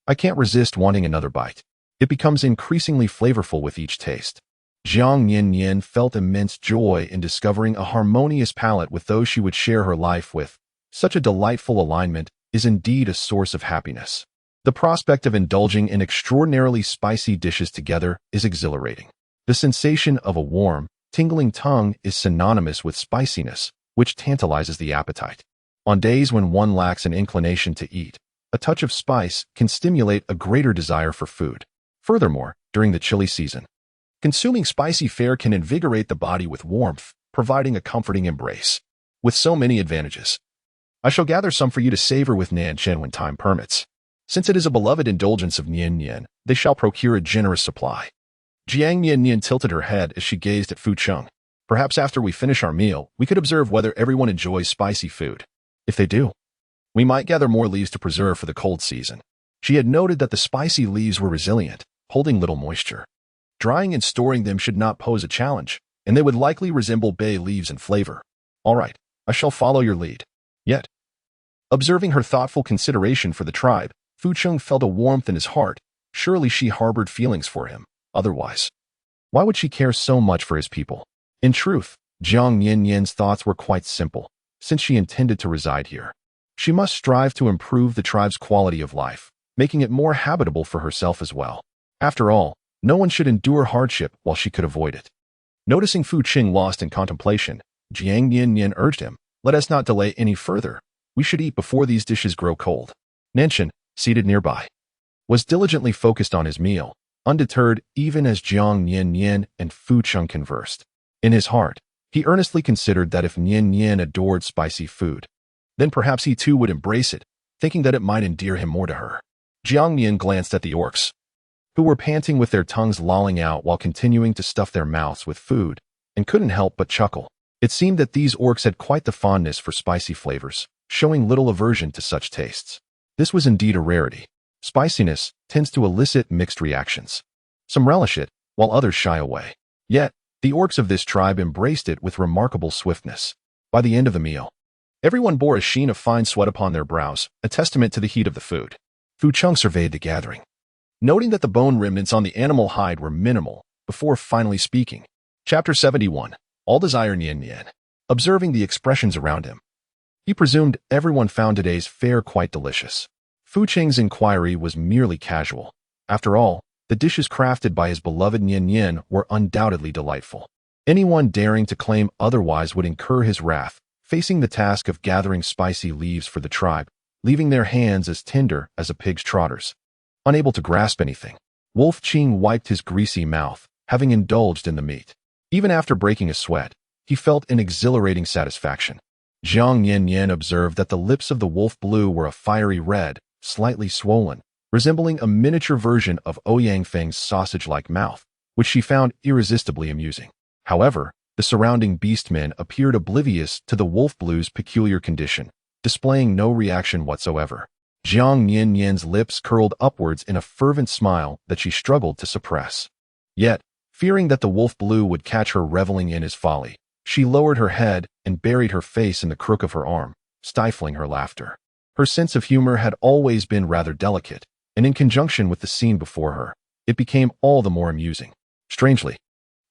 I can't resist wanting another bite. It becomes increasingly flavorful with each taste." Jiang Nian-nian felt immense joy in discovering a harmonious palate with those she would share her life with. Such a delightful alignment is indeed a source of happiness. The prospect of indulging in extraordinarily spicy dishes together is exhilarating. The sensation of a warm, tingling tongue is synonymous with spiciness, which tantalizes the appetite. On days when one lacks an inclination to eat, a touch of spice can stimulate a greater desire for food. Furthermore, during the chilly season, consuming spicy fare can invigorate the body with warmth, providing a comforting embrace. With so many advantages, I shall gather some for you to savor with Nanshan when time permits. Since it is a beloved indulgence of Nian-nian, they shall procure a generous supply. Jiang Nian-nian tilted her head as she gazed at Fu Cheng. "Perhaps after we finish our meal, we could observe whether everyone enjoys spicy food. If they do, we might gather more leaves to preserve for the cold season." She had noted that the spicy leaves were resilient, holding little moisture. Drying and storing them should not pose a challenge, and they would likely resemble bay leaves in flavor. "All right, I shall follow your lead." Yet, observing her thoughtful consideration for the tribe, Fu Cheng felt a warmth in his heart. Surely she harbored feelings for him. Otherwise, why would she care so much for his people? In truth, Jiang Nian-nian's thoughts were quite simple. Since she intended to reside here, she must strive to improve the tribe's quality of life, making it more habitable for herself as well. After all, no one should endure hardship while she could avoid it. Noticing Fu Qing lost in contemplation, Jiang Nian-nian urged him, "Let us not delay any further. We should eat before these dishes grow cold." Nanshan, seated nearby, was diligently focused on his meal, undeterred even as Jiang Nian-nian and Fu Qing conversed. In his heart, he earnestly considered that if Nian-nian adored spicy food, then perhaps he too would embrace it, thinking that it might endear him more to her. Jiang Nian glanced at the orcs, who were panting with their tongues lolling out while continuing to stuff their mouths with food, and couldn't help but chuckle. It seemed that these orcs had quite the fondness for spicy flavors, showing little aversion to such tastes. This was indeed a rarity. Spiciness tends to elicit mixed reactions. Some relish it, while others shy away. Yet, the orcs of this tribe embraced it with remarkable swiftness. By the end of the meal, everyone bore a sheen of fine sweat upon their brows, a testament to the heat of the food. Fu Qing surveyed the gathering, noting that the bone remnants on the animal hide were minimal, before finally speaking. Chapter 71. All Desire Nian-nian. Observing the expressions around him, he presumed everyone found today's fare quite delicious. Fu Qing's inquiry was merely casual. After all, the dishes crafted by his beloved Nian-nian were undoubtedly delightful. Anyone daring to claim otherwise would incur his wrath, facing the task of gathering spicy leaves for the tribe, leaving their hands as tender as a pig's trotters. Unable to grasp anything, Wolf Qing wiped his greasy mouth, having indulged in the meat. Even after breaking a sweat, he felt an exhilarating satisfaction. Jiang Nian-nian observed that the lips of the wolf blue were a fiery red, slightly swollen, resembling a miniature version of Ouyang Feng's sausage-like mouth, which she found irresistibly amusing. However, the surrounding beastmen appeared oblivious to the wolf blue's peculiar condition, displaying no reaction whatsoever. Jiang Nian-nian's lips curled upwards in a fervent smile that she struggled to suppress. Yet, fearing that the wolf blue would catch her reveling in his folly, she lowered her head and buried her face in the crook of her arm, stifling her laughter. Her sense of humor had always been rather delicate, and in conjunction with the scene before her, it became all the more amusing. Strangely,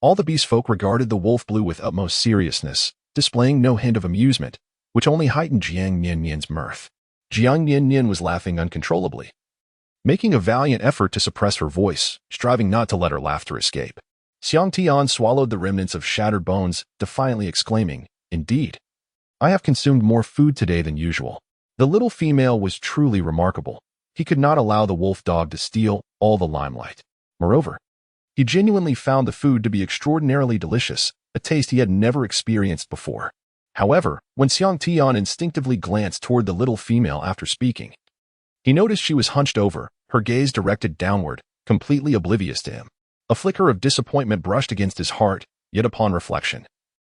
all the beast folk regarded the wolf blue with utmost seriousness, displaying no hint of amusement, which only heightened Jiang Nian-nian's mirth. Jiang Nian-nian was laughing uncontrollably, making a valiant effort to suppress her voice, striving not to let her laughter escape. Xiang Tian swallowed the remnants of shattered bones, defiantly exclaiming, "Indeed, I have consumed more food today than usual." The little female was truly remarkable. He could not allow the wolf dog to steal all the limelight. Moreover, he genuinely found the food to be extraordinarily delicious, a taste he had never experienced before. However, when Xiang Tian instinctively glanced toward the little female after speaking, he noticed she was hunched over, her gaze directed downward, completely oblivious to him. A flicker of disappointment brushed against his heart, yet upon reflection,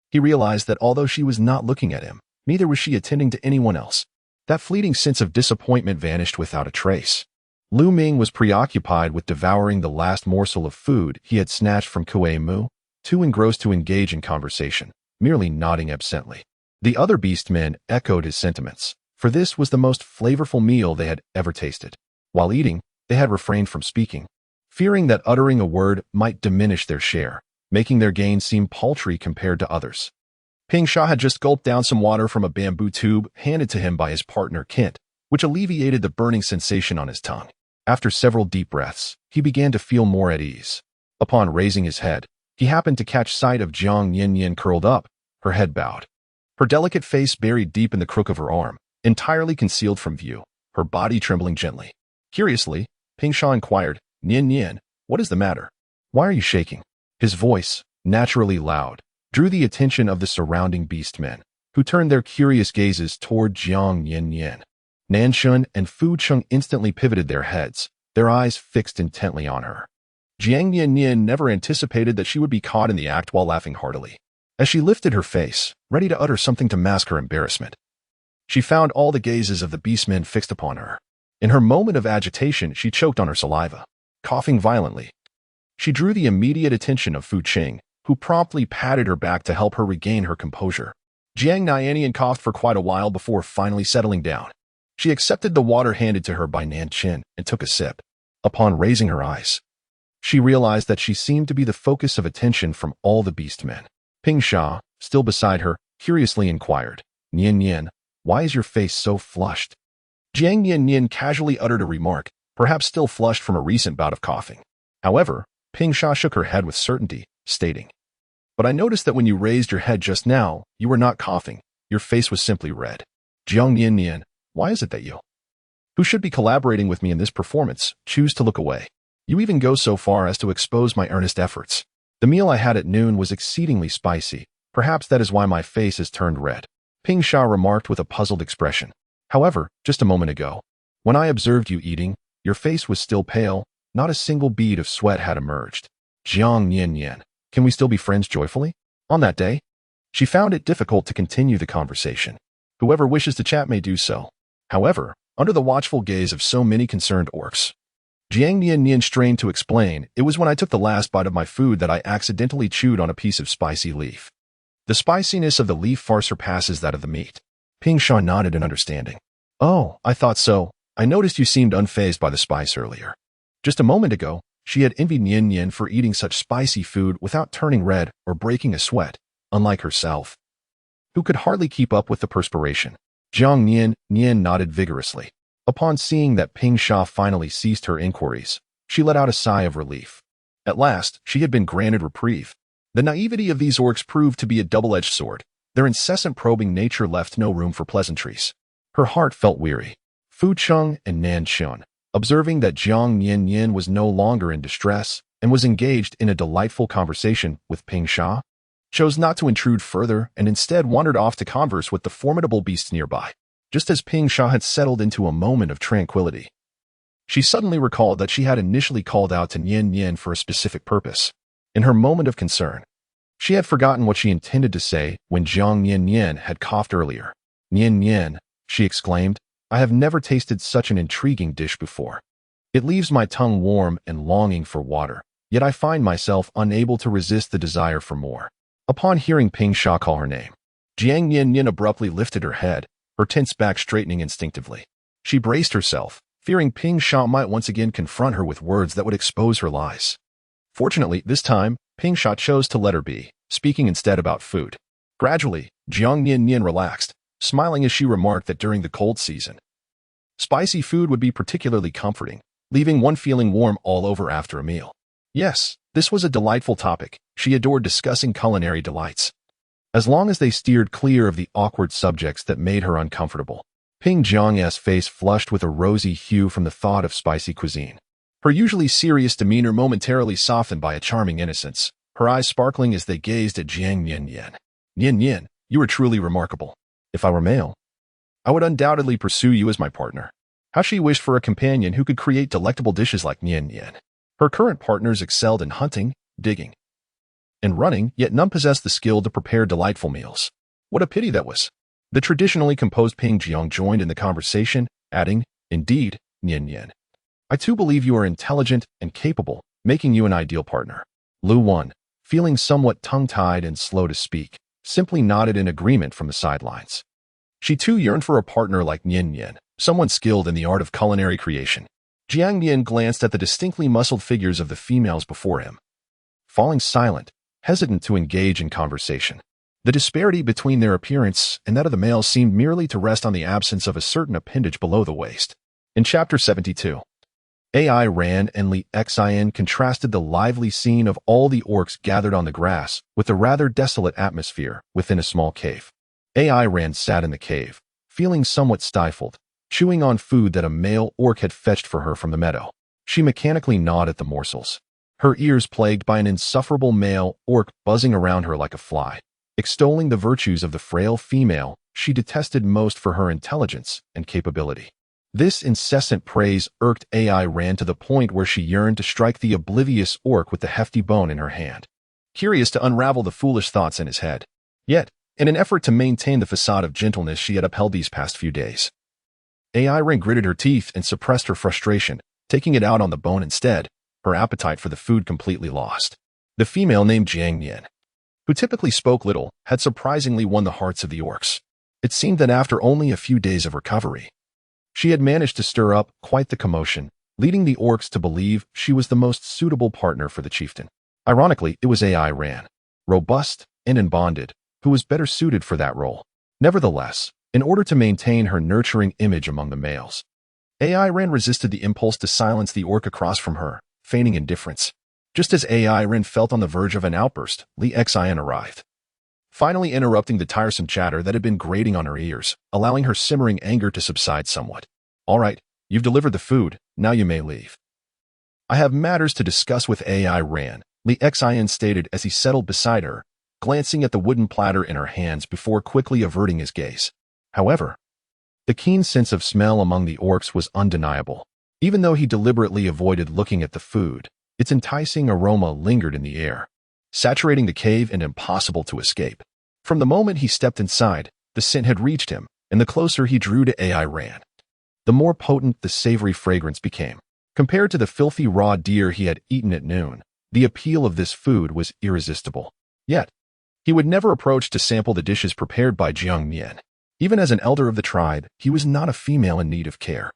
he realized that although she was not looking at him, neither was she attending to anyone else. That fleeting sense of disappointment vanished without a trace. Lu Ming was preoccupied with devouring the last morsel of food he had snatched from Kue Mu, too engrossed to engage in conversation, merely nodding absently. The other beastmen echoed his sentiments, for this was the most flavorful meal they had ever tasted. While eating, they had refrained from speaking, fearing that uttering a word might diminish their share, making their gain seem paltry compared to others. Ping Sha had just gulped down some water from a bamboo tube handed to him by his partner Kent, which alleviated the burning sensation on his tongue. After several deep breaths, he began to feel more at ease. Upon raising his head, he happened to catch sight of Jiang Nian-nian curled up, her head bowed, her delicate face buried deep in the crook of her arm, entirely concealed from view, her body trembling gently. Curiously, Ping Sha inquired, "Nian-nian, what is the matter? Why are you shaking?" His voice, naturally loud, drew the attention of the surrounding beastmen, who turned their curious gazes toward Jiang Nian-nian. Nanshan and Fu Qing instantly pivoted their heads, their eyes fixed intently on her. Jiang Nian-nian never anticipated that she would be caught in the act while laughing heartily. As she lifted her face, ready to utter something to mask her embarrassment, she found all the gazes of the beastmen fixed upon her. In her moment of agitation, she choked on her saliva, coughing violently. She drew the immediate attention of Fu Qing, who promptly patted her back to help her regain her composure. Jiang Nian-nian coughed for quite a while before finally settling down. She accepted the water handed to her by Nanshan and took a sip. Upon raising her eyes, she realized that she seemed to be the focus of attention from all the beastmen. Ping Sha, still beside her, curiously inquired, "Nian-nian, why is your face so flushed?" Jiang Nian-nian casually uttered a remark, perhaps still flushed from a recent bout of coughing. However, Ping Sha shook her head with certainty, stating, but I noticed that when you raised your head just now, you were not coughing. Your face was simply red. Jiang Nian-nian, why is it that you, who should be collaborating with me in this performance, choose to look away? You even go so far as to expose my earnest efforts. The meal I had at noon was exceedingly spicy. Perhaps that is why my face has turned red. Ping Sha remarked with a puzzled expression. However, just a moment ago, when I observed you eating, your face was still pale. Not a single bead of sweat had emerged. Jiang Nian-nian, can we still be friends joyfully? On that day, she found it difficult to continue the conversation. Whoever wishes to chat may do so. However, under the watchful gaze of so many concerned orcs, Jiang Nian-nian strained to explain, it was when I took the last bite of my food that I accidentally chewed on a piece of spicy leaf. The spiciness of the leaf far surpasses that of the meat. Ping Sha nodded in understanding. Oh, I thought so. I noticed you seemed unfazed by the spice earlier. Just a moment ago, she had envied Nian-nian for eating such spicy food without turning red or breaking a sweat, unlike herself, who could hardly keep up with the perspiration. Jiang Nian-nian nodded vigorously. Upon seeing that Ping Sha finally ceased her inquiries, she let out a sigh of relief. At last, she had been granted reprieve. The naivety of these orcs proved to be a double-edged sword. Their incessant probing nature left no room for pleasantries. Her heart felt weary. Fu Cheng and Nan Chun, observing that Jiang Nian-nian was no longer in distress and was engaged in a delightful conversation with Ping Sha, chose not to intrude further and instead wandered off to converse with the formidable beasts nearby. Just as Ping Sha had settled into a moment of tranquility, she suddenly recalled that she had initially called out to Nian-nian for a specific purpose. In her moment of concern, she had forgotten what she intended to say when Jiang Nian-nian had coughed earlier. Nian-nian, she exclaimed, I have never tasted such an intriguing dish before. It leaves my tongue warm and longing for water, yet I find myself unable to resist the desire for more. Upon hearing Ping Sha call her name, Jiang Nian-nian abruptly lifted her head, her tense back straightening instinctively. She braced herself, fearing Ping Sha might once again confront her with words that would expose her lies. Fortunately, this time, Ping Sha chose to let her be, speaking instead about food. Gradually, Jiang Nian-nian relaxed, smiling as she remarked that during the cold season, spicy food would be particularly comforting, leaving one feeling warm all over after a meal. Yes, this was a delightful topic. She adored discussing culinary delights, as long as they steered clear of the awkward subjects that made her uncomfortable. Ping Jiang's face flushed with a rosy hue from the thought of spicy cuisine. Her usually serious demeanor momentarily softened by a charming innocence, her eyes sparkling as they gazed at Jiang Nian-nian. Nian-nian, you are truly remarkable. If I were male, I would undoubtedly pursue you as my partner. How she wished for a companion who could create delectable dishes like Nian-nian. Her current partners excelled in hunting, digging, and running, yet none possessed the skill to prepare delightful meals. What a pity that was. The traditionally composed Ping Jiang joined in the conversation, adding, Indeed, Nian-nian, I too believe you are intelligent and capable, making you an ideal partner. Lu Wan, feeling somewhat tongue-tied and slow to speak, simply nodded in agreement from the sidelines. She too yearned for a partner like Nian-nian, someone skilled in the art of culinary creation. Jiang Nian glanced at the distinctly muscled figures of the females before him, falling silent, hesitant to engage in conversation. The disparity between their appearance and that of the males seemed merely to rest on the absence of a certain appendage below the waist. In Chapter 72, Ai Ran and Li Xin contrasted the lively scene of all the orcs gathered on the grass with the rather desolate atmosphere within a small cave. Ai Ran sat in the cave, feeling somewhat stifled, chewing on food that a male orc had fetched for her from the meadow. She mechanically gnawed at the morsels, her ears plagued by an insufferable male orc buzzing around her like a fly. Extolling the virtues of the frail female she detested most for her intelligence and capability. This incessant praise irked Ai Ran to the point where she yearned to strike the oblivious orc with the hefty bone in her hand, curious to unravel the foolish thoughts in his head. Yet, in an effort to maintain the facade of gentleness she had upheld these past few days, Ai Ran gritted her teeth and suppressed her frustration, taking it out on the bone instead, her appetite for the food completely lost. The female named Jiang Nian, who typically spoke little, had surprisingly won the hearts of the orcs. It seemed that after only a few days of recovery, she had managed to stir up quite the commotion, leading the orcs to believe she was the most suitable partner for the chieftain. Ironically, it was Ai Ran, robust and unbonded, who was better suited for that role. Nevertheless, in order to maintain her nurturing image among the males, Ai Ran resisted the impulse to silence the orc across from her, feigning indifference. Just as AI Ren felt on the verge of an outburst, Li Xian arrived, finally interrupting the tiresome chatter that had been grating on her ears, allowing her simmering anger to subside somewhat. All right, you've delivered the food, now you may leave. I have matters to discuss with AI Ran, Li Xian stated as he settled beside her, glancing at the wooden platter in her hands before quickly averting his gaze. However, the keen sense of smell among the orcs was undeniable. Even though he deliberately avoided looking at the food, its enticing aroma lingered in the air, saturating the cave and impossible to escape. From the moment he stepped inside, the scent had reached him, and the closer he drew to AI Ran, the more potent the savory fragrance became. Compared to the filthy raw deer he had eaten at noon, the appeal of this food was irresistible. Yet, he would never approach to sample the dishes prepared by Jiang Nian. Even as an elder of the tribe, he was not a female in need of care.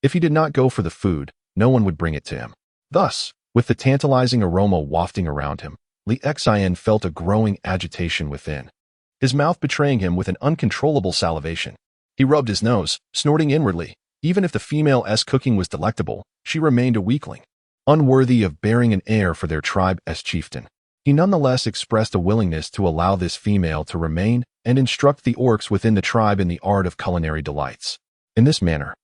If he did not go for the food, no one would bring it to him. Thus, with the tantalizing aroma wafting around him, Li Xian felt a growing agitation within, his mouth betraying him with an uncontrollable salivation. He rubbed his nose, snorting inwardly. Even if the female's cooking was delectable, she remained a weakling, unworthy of bearing an heir for their tribe as chieftain. He nonetheless expressed a willingness to allow this female to remain and instruct the orcs within the tribe in the art of culinary delights. In this manner,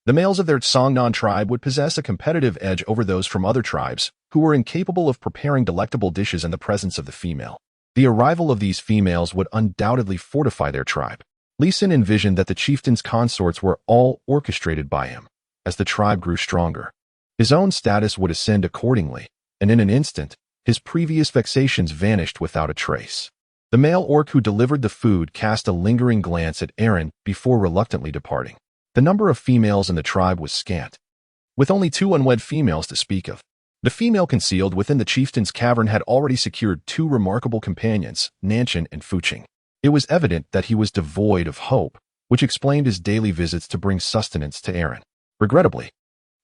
the males of their Songnan tribe would possess a competitive edge over those from other tribes who were incapable of preparing delectable dishes in the presence of the female. The arrival of these females would undoubtedly fortify their tribe. Li Xin envisioned that the chieftain's consorts were all orchestrated by him. As the tribe grew stronger, his own status would ascend accordingly, and in an instant, his previous vexations vanished without a trace. The male orc who delivered the food cast a lingering glance at Aaron before reluctantly departing. The number of females in the tribe was scant, with only 2 unwed females to speak of. The female concealed within the chieftain's cavern had already secured 2 remarkable companions, Nanchen and Fuqing. It was evident that he was devoid of hope, which explained his daily visits to bring sustenance to Aaron. Regrettably,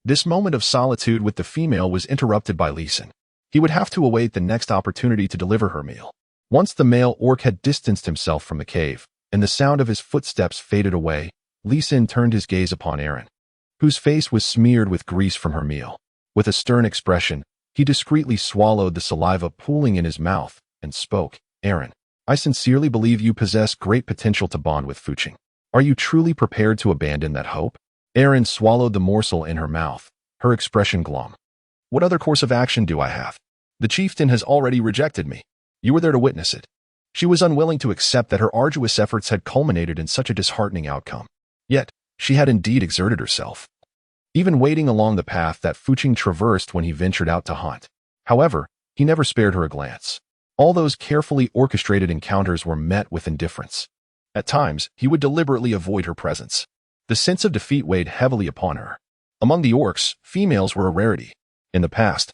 this moment of solitude with the female was interrupted by Li Xin. He would have to await the next opportunity to deliver her meal. Once the male orc had distanced himself from the cave, and the sound of his footsteps faded away, Li Xin turned his gaze upon Aaron, whose face was smeared with grease from her meal. With a stern expression, he discreetly swallowed the saliva pooling in his mouth and spoke. Aaron, I sincerely believe you possess great potential to bond with Fuqing. Are you truly prepared to abandon that hope? Aaron swallowed the morsel in her mouth, her expression glum. What other course of action do I have? The chieftain has already rejected me. You were there to witness it. She was unwilling to accept that her arduous efforts had culminated in such a disheartening outcome. Yet, she had indeed exerted herself, even waiting along the path that Fuqing traversed when he ventured out to hunt. However, he never spared her a glance. All those carefully orchestrated encounters were met with indifference. At times, he would deliberately avoid her presence. The sense of defeat weighed heavily upon her. Among the orcs, females were a rarity. In the past,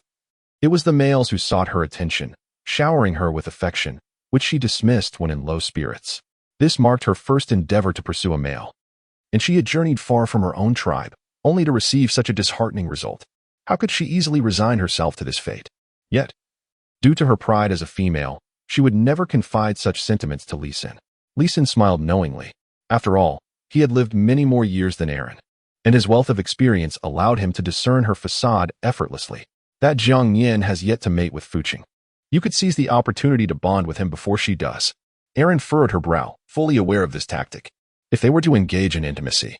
it was the males who sought her attention, showering her with affection, which she dismissed when in low spirits. This marked her first endeavor to pursue a male, and she had journeyed far from her own tribe, only to receive such a disheartening result. How could she easily resign herself to this fate? Yet, due to her pride as a female, she would never confide such sentiments to Li Xin. Li Xin smiled knowingly. After all, he had lived many more years than Aaron, and his wealth of experience allowed him to discern her facade effortlessly. That Jiang Nian has yet to mate with Fuqing. You could seize the opportunity to bond with him before she does. Aaron furrowed her brow, fully aware of this tactic. If they were to engage in intimacy,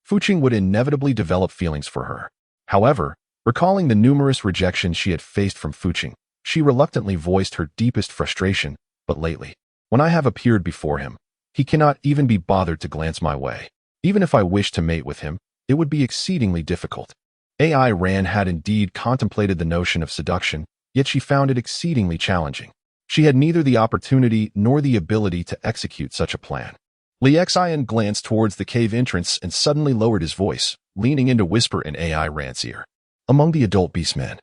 Fuqing would inevitably develop feelings for her. However, recalling the numerous rejections she had faced from Fuqing, she reluctantly voiced her deepest frustration. But lately, when I have appeared before him, he cannot even be bothered to glance my way. Even if I wished to mate with him, it would be exceedingly difficult. AI Ran had indeed contemplated the notion of seduction, yet she found it exceedingly challenging. She had neither the opportunity nor the ability to execute such a plan. Li Xian glanced towards the cave entrance and suddenly lowered his voice, leaning in to whisper in AI Ran's ear. Among the adult beastmen,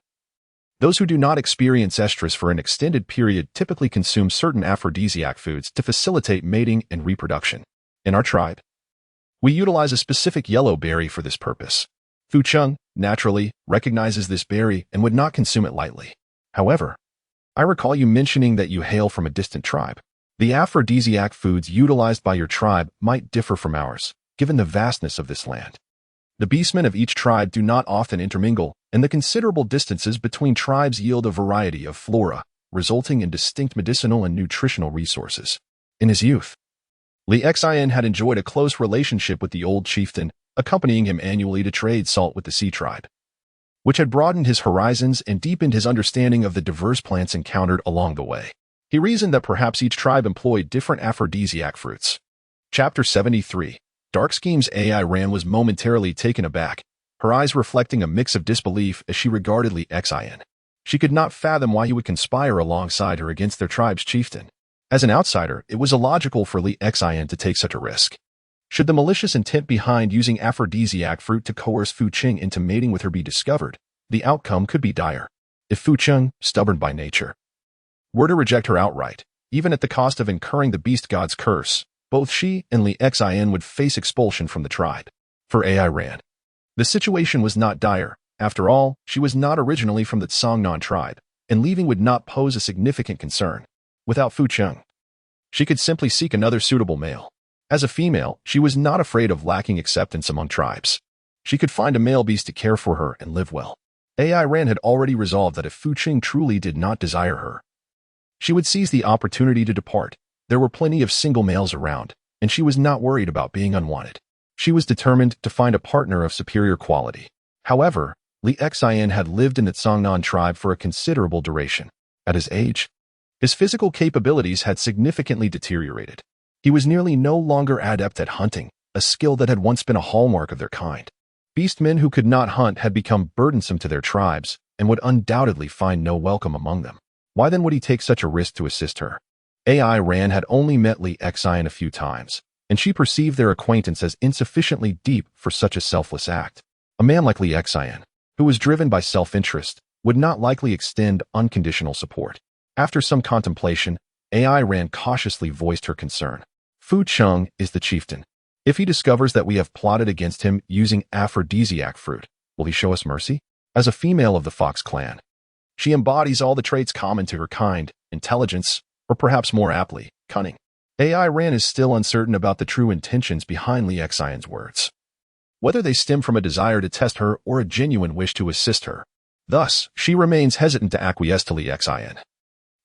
those who do not experience estrus for an extended period typically consume certain aphrodisiac foods to facilitate mating and reproduction. In our tribe, we utilize a specific yellow berry for this purpose. Fuqing, naturally, recognizes this berry and would not consume it lightly. However, I recall you mentioning that you hail from a distant tribe. The aphrodisiac foods utilized by your tribe might differ from ours, given the vastness of this land. The beastmen of each tribe do not often intermingle, and the considerable distances between tribes yield a variety of flora, resulting in distinct medicinal and nutritional resources. In his youth, Li Xian had enjoyed a close relationship with the old chieftain, accompanying him annually to trade salt with the Sea tribe, which had broadened his horizons and deepened his understanding of the diverse plants encountered along the way. He reasoned that perhaps each tribe employed different aphrodisiac fruits. Chapter 73. Dark Schemes. AI Ran was momentarily taken aback, her eyes reflecting a mix of disbelief as she regarded Li Xian. She could not fathom why he would conspire alongside her against their tribe's chieftain. As an outsider, it was illogical for Li Xian to take such a risk. Should the malicious intent behind using aphrodisiac fruit to coerce Fu Qing into mating with her be discovered, the outcome could be dire. If Fu Qing, stubborn by nature, were to reject her outright, even at the cost of incurring the beast god's curse, both she and Li Xian would face expulsion from the tribe. For AI Ran, the situation was not dire. After all, she was not originally from the Songnan tribe, and leaving would not pose a significant concern. Without Fu Qing, she could simply seek another suitable male. As a female, she was not afraid of lacking acceptance among tribes. She could find a male beast to care for her and live well. AI Ran had already resolved that if Fu Qing truly did not desire her, she would seize the opportunity to depart. There were plenty of single males around, and she was not worried about being unwanted. She was determined to find a partner of superior quality. However, Li Xian had lived in the Songnan tribe for a considerable duration. At his age, his physical capabilities had significantly deteriorated. He was nearly no longer adept at hunting, a skill that had once been a hallmark of their kind. Beastmen who could not hunt had become burdensome to their tribes and would undoubtedly find no welcome among them. Why then would he take such a risk to assist her? AI Ran had only met Li Xian a few times, and she perceived their acquaintance as insufficiently deep for such a selfless act. A man like Li Xian, who was driven by self-interest, would not likely extend unconditional support. After some contemplation, AI Ran cautiously voiced her concern. Fu Qing is the chieftain. If he discovers that we have plotted against him using aphrodisiac fruit, will he show us mercy? As a female of the Fox clan, she embodies all the traits common to her kind: intelligence, or perhaps more aptly, cunning. AI Ran is still uncertain about the true intentions behind Li Xian's words, whether they stem from a desire to test her or a genuine wish to assist her. Thus, she remains hesitant to acquiesce to Li Xian,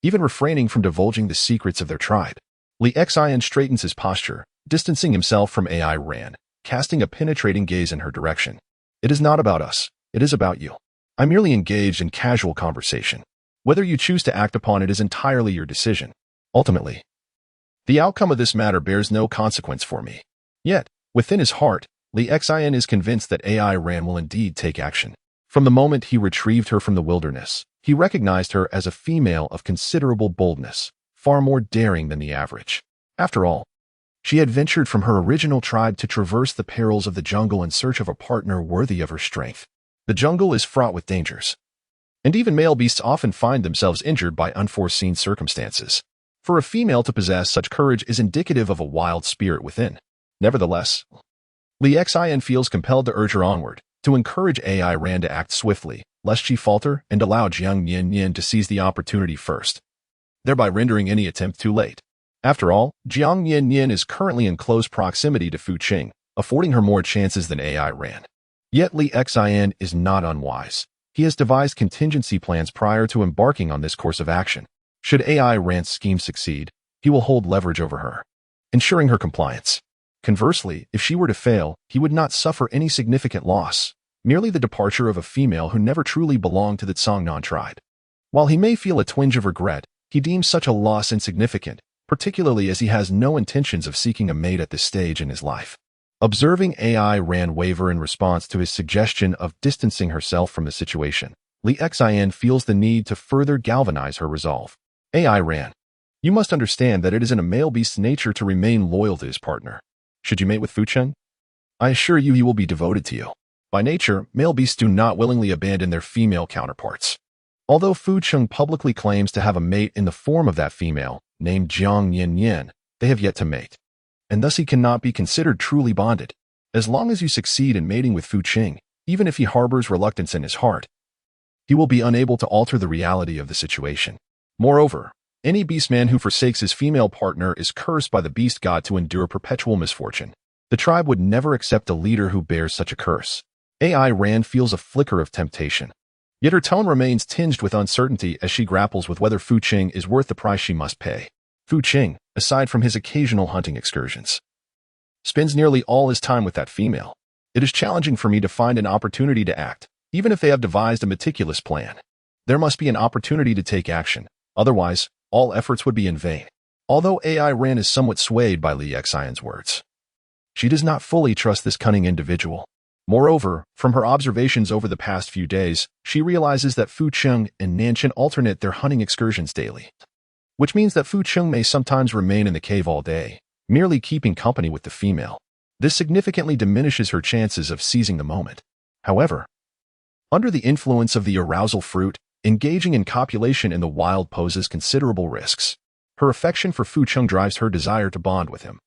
even refraining from divulging the secrets of their tribe. Li Xian straightens his posture, distancing himself from AI Ran, casting a penetrating gaze in her direction. It is not about us. It is about you. I merely engaged in casual conversation. Whether you choose to act upon it is entirely your decision. Ultimately, the outcome of this matter bears no consequence for me. Yet, within his heart, Li Xian is convinced that AI Ran will indeed take action. From the moment he retrieved her from the wilderness, he recognized her as a female of considerable boldness, far more daring than the average. After all, she had ventured from her original tribe to traverse the perils of the jungle in search of a partner worthy of her strength. The jungle is fraught with dangers, and even male beasts often find themselves injured by unforeseen circumstances. For a female to possess such courage is indicative of a wild spirit within. Nevertheless, Li Xian feels compelled to urge her onward, to encourage AI Ran to act swiftly, lest she falter and allow Jiang Nian-nian to seize the opportunity first, thereby rendering any attempt too late. After all, Jiang Nian-nian is currently in close proximity to Fu Qing, affording her more chances than AI Ran. Yet Li Xian is not unwise. He has devised contingency plans prior to embarking on this course of action. Should AI Ran's scheme succeed, he will hold leverage over her, ensuring her compliance. Conversely, if she were to fail, he would not suffer any significant loss, merely the departure of a female who never truly belonged to the Songnan tribe. While he may feel a twinge of regret, he deems such a loss insignificant, particularly as he has no intentions of seeking a mate at this stage in his life. Observing AI Ran waver in response to his suggestion of distancing herself from the situation, Li Xian feels the need to further galvanize her resolve. AI Ran, you must understand that it is in a male beast's nature to remain loyal to his partner. Should you mate with Fu Qing, I assure you he will be devoted to you. By nature, male beasts do not willingly abandon their female counterparts. Although Fu Qing publicly claims to have a mate in the form of that female, named Jiang Nian-nian, they have yet to mate, and thus he cannot be considered truly bonded. As long as you succeed in mating with Fu Qing, even if he harbors reluctance in his heart, he will be unable to alter the reality of the situation. Moreover, any beastman who forsakes his female partner is cursed by the beast god to endure perpetual misfortune. The tribe would never accept a leader who bears such a curse. AI Ran feels a flicker of temptation. Yet her tone remains tinged with uncertainty as she grapples with whether Fu Qing is worth the price she must pay. Fu Qing, aside from his occasional hunting excursions, spends nearly all his time with that female. It is challenging for me to find an opportunity to act, even if they have devised a meticulous plan. There must be an opportunity to take action. Otherwise, all efforts would be in vain. Although AI Ran is somewhat swayed by Li Xian's words, she does not fully trust this cunning individual. Moreover, from her observations over the past few days, she realizes that Fu Qing and Nanchen alternate their hunting excursions daily, which means that Fu Qing may sometimes remain in the cave all day, merely keeping company with the female. This significantly diminishes her chances of seizing the moment. However, under the influence of the arousal fruit, engaging in copulation in the wild poses considerable risks. Her affection for Fu Qing drives her desire to bond with him,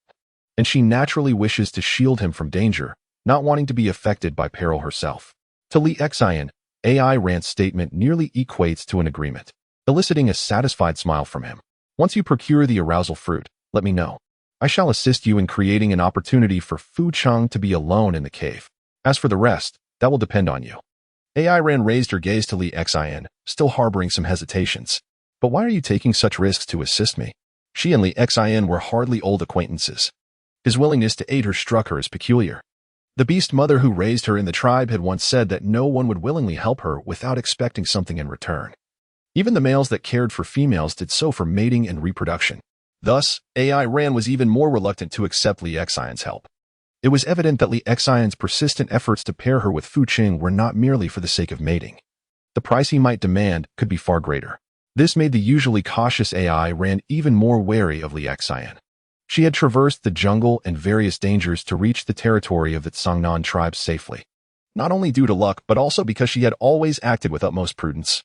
and she naturally wishes to shield him from danger, not wanting to be affected by peril herself. To Li Xian, AI Ran's statement nearly equates to an agreement, eliciting a satisfied smile from him. Once you procure the arousal fruit, let me know. I shall assist you in creating an opportunity for Fu Qing to be alone in the cave. As for the rest, that will depend on you. AI Ran raised her gaze to Li Xian, still harboring some hesitations. But why are you taking such risks to assist me? She and Li Xian were hardly old acquaintances. His willingness to aid her struck her as peculiar. The beast mother who raised her in the tribe had once said that no one would willingly help her without expecting something in return. Even the males that cared for females did so for mating and reproduction. Thus, AI Ran was even more reluctant to accept Li Xian's help. It was evident that Li Xian's persistent efforts to pair her with Fu Qing were not merely for the sake of mating. The price he might demand could be far greater. This made the usually cautious AI Ran even more wary of Li Xian. She had traversed the jungle and various dangers to reach the territory of the Songnan tribe safely, not only due to luck but also because she had always acted with utmost prudence.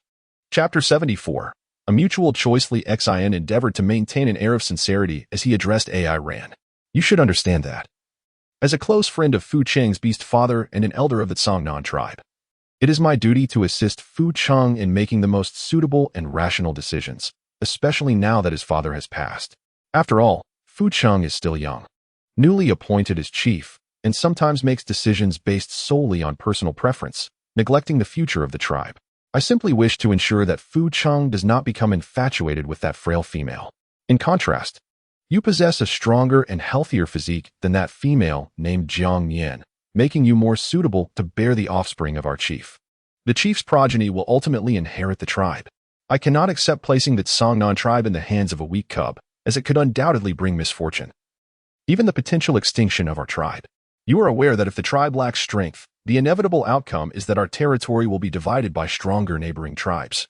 Chapter 74. A mutual choice. Li Xian endeavored to maintain an air of sincerity as he addressed AI Ran. You should understand that, as a close friend of Fu Qing's beast father and an elder of the Songnan tribe, it is my duty to assist Fu Qing in making the most suitable and rational decisions, especially now that his father has passed. After all, Fu Qing is still young, newly appointed as chief, and sometimes makes decisions based solely on personal preference, neglecting the future of the tribe. I simply wish to ensure that Fu Qing does not become infatuated with that frail female. In contrast, you possess a stronger and healthier physique than that female named Jiang Nian, making you more suitable to bear the offspring of our chief. The chief's progeny will ultimately inherit the tribe. I cannot accept placing the Songnan tribe in the hands of a weak cub, as it could undoubtedly bring misfortune, even the potential extinction of our tribe. You are aware that if the tribe lacks strength, the inevitable outcome is that our territory will be divided by stronger neighboring tribes,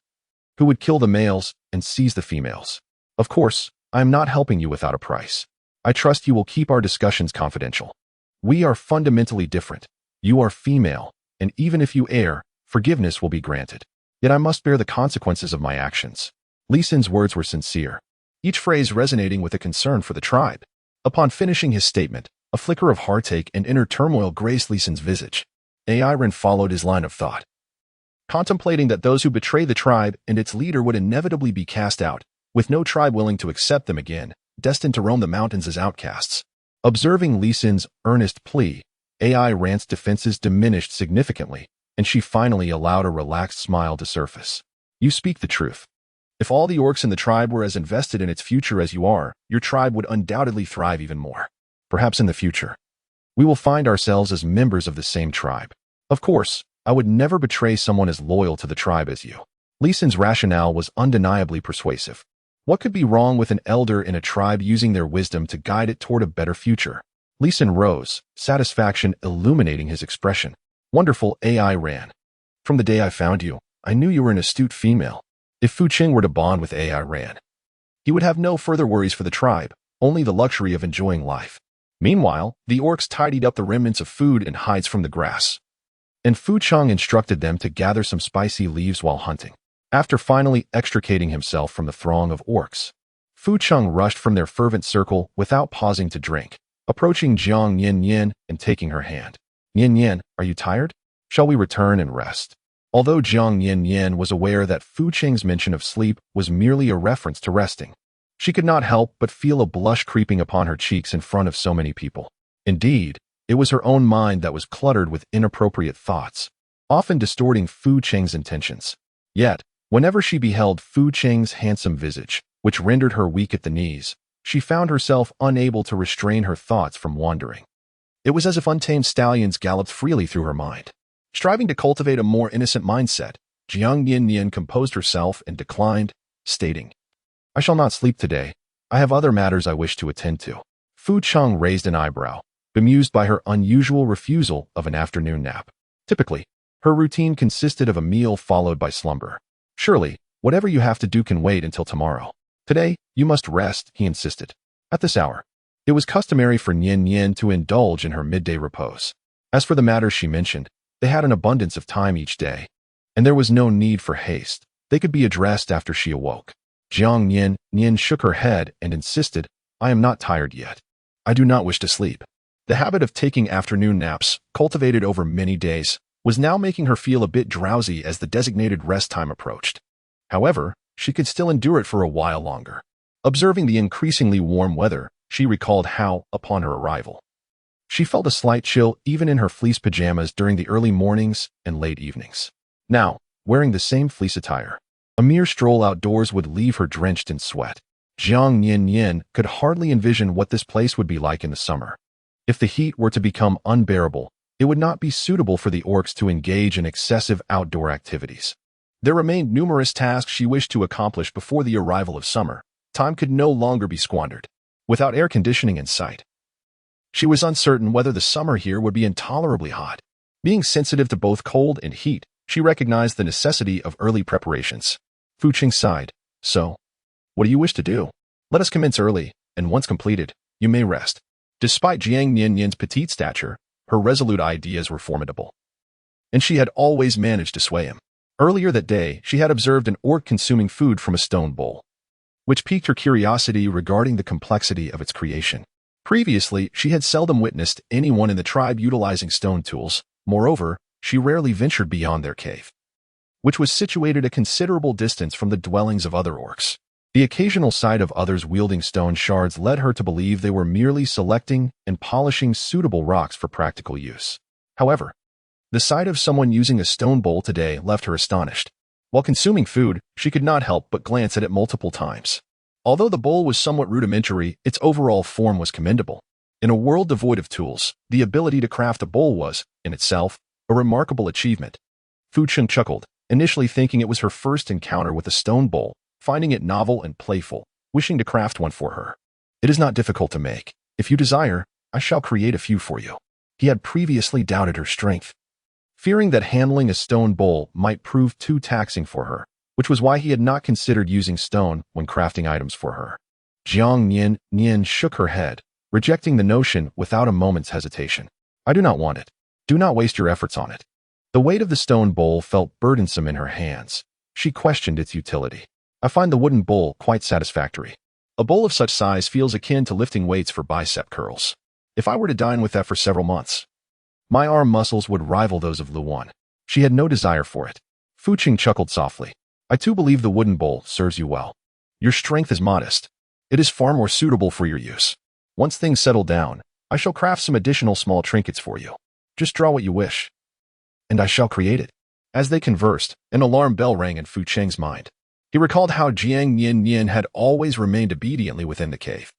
who would kill the males and seize the females. Of course, I am not helping you without a price. I trust you will keep our discussions confidential. We are fundamentally different. You are female, and even if you err, forgiveness will be granted. Yet I must bear the consequences of my actions. Li Xin's words were sincere, each phrase resonating with a concern for the tribe. Upon finishing his statement, a flicker of heartache and inner turmoil graced Li Xin's visage. AI Ran followed his line of thought, contemplating that those who betray the tribe and its leader would inevitably be cast out, with no tribe willing to accept them again, destined to roam the mountains as outcasts. Observing Li Xin's earnest plea, AI Ran's defenses diminished significantly, and she finally allowed a relaxed smile to surface. You speak the truth. If all the orcs in the tribe were as invested in its future as you are, your tribe would undoubtedly thrive even more. Perhaps in the future, we will find ourselves as members of the same tribe. Of course, I would never betray someone as loyal to the tribe as you. Li Xin's rationale was undeniably persuasive. What could be wrong with an elder in a tribe using their wisdom to guide it toward a better future? Li Xin rose, satisfaction illuminating his expression. Wonderful, AI Ran. From the day I found you, I knew you were an astute female. If Fu Qing were to bond with AI Ran, he would have no further worries for the tribe, only the luxury of enjoying life. Meanwhile, the orcs tidied up the remnants of food and hides from the grass, and Fu Qing instructed them to gather some spicy leaves while hunting. After finally extricating himself from the throng of orcs, Fu Qing rushed from their fervent circle without pausing to drink, approaching Jiang Nian-nian and taking her hand. Nian-nian, are you tired? Shall we return and rest? Although Jiang Nian-nian was aware that Fu Qing's mention of sleep was merely a reference to resting, she could not help but feel a blush creeping upon her cheeks in front of so many people. Indeed, it was her own mind that was cluttered with inappropriate thoughts, often distorting Fu Cheng's intentions. Yet, whenever she beheld Fu Cheng's handsome visage, which rendered her weak at the knees, she found herself unable to restrain her thoughts from wandering. It was as if untamed stallions galloped freely through her mind. Striving to cultivate a more innocent mindset, Jiang Nian-nian composed herself and declined, stating, "I shall not sleep today. I have other matters I wish to attend to." Fu Cheng raised an eyebrow, bemused by her unusual refusal of an afternoon nap. Typically, her routine consisted of a meal followed by slumber. "Surely, whatever you have to do can wait until tomorrow. Today, you must rest," he insisted. At this hour, it was customary for Nian-nian to indulge in her midday repose. As for the matters she mentioned, they had an abundance of time each day, and there was no need for haste. They could be addressed after she awoke. Jiang Nian-nian shook her head and insisted, "I am not tired yet. I do not wish to sleep." The habit of taking afternoon naps, cultivated over many days, was now making her feel a bit drowsy as the designated rest time approached. However, she could still endure it for a while longer. Observing the increasingly warm weather, she recalled how, upon her arrival, she felt a slight chill even in her fleece pajamas during the early mornings and late evenings. Now, wearing the same fleece attire, a mere stroll outdoors would leave her drenched in sweat. Jiang Nian-nian could hardly envision what this place would be like in the summer. If the heat were to become unbearable, it would not be suitable for the orcs to engage in excessive outdoor activities. There remained numerous tasks she wished to accomplish before the arrival of summer. Time could no longer be squandered. Without air conditioning in sight, she was uncertain whether the summer here would be intolerably hot. Being sensitive to both cold and heat, she recognized the necessity of early preparations. Fu Cheng sighed. "So, what do you wish to do? Let us commence early, and once completed, you may rest." Despite Jiang Nian-nian's petite stature, her resolute ideas were formidable, and she had always managed to sway him. Earlier that day, she had observed an orc consuming food from a stone bowl, which piqued her curiosity regarding the complexity of its creation. Previously, she had seldom witnessed anyone in the tribe utilizing stone tools. Moreover, she rarely ventured beyond their cave, which was situated a considerable distance from the dwellings of other orcs. The occasional sight of others wielding stone shards led her to believe they were merely selecting and polishing suitable rocks for practical use. However, the sight of someone using a stone bowl today left her astonished. While consuming food, she could not help but glance at it multiple times. Although the bowl was somewhat rudimentary, its overall form was commendable. In a world devoid of tools, the ability to craft a bowl was, in itself, a remarkable achievement. Fu Cheng chuckled, initially thinking it was her first encounter with a stone bowl, finding it novel and playful, wishing to craft one for her. "It is not difficult to make. If you desire, I shall create a few for you." He had previously doubted her strength, fearing that handling a stone bowl might prove too taxing for her, which was why he had not considered using stone when crafting items for her. Jiang Nian-nian shook her head, rejecting the notion without a moment's hesitation. "I do not want it. Do not waste your efforts on it." The weight of the stone bowl felt burdensome in her hands. She questioned its utility. "I find the wooden bowl quite satisfactory. A bowl of such size feels akin to lifting weights for bicep curls. If I were to dine with that for several months, my arm muscles would rival those of Luan." She had no desire for it. Fu Cheng chuckled softly. "I too believe the wooden bowl serves you well. Your strength is modest. It is far more suitable for your use. Once things settle down, I shall craft some additional small trinkets for you. Just draw what you wish, and I shall create it." As they conversed, an alarm bell rang in Fu Cheng's mind. He recalled how Jiang Nian-nian had always remained obediently within the cave,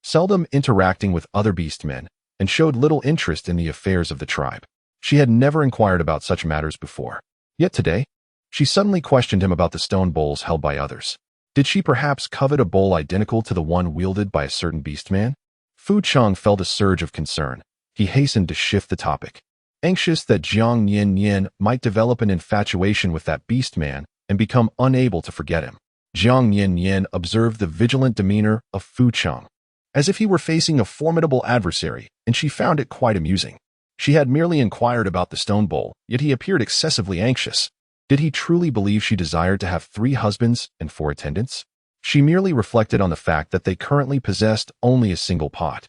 seldom interacting with other beastmen, and showed little interest in the affairs of the tribe. She had never inquired about such matters before. Yet today, she suddenly questioned him about the stone bowls held by others. Did she perhaps covet a bowl identical to the one wielded by a certain beastman? Fu Cheng felt a surge of concern. He hastened to shift the topic, anxious that Jiang Nian-nian might develop an infatuation with that beastman and become unable to forget him. Jiang Nian-nian observed the vigilant demeanor of Fu Cheng, as if he were facing a formidable adversary, and she found it quite amusing. She had merely inquired about the stone bowl, yet he appeared excessively anxious. Did he truly believe she desired to have 3 husbands and 4 attendants? She merely reflected on the fact that they currently possessed only a single pot.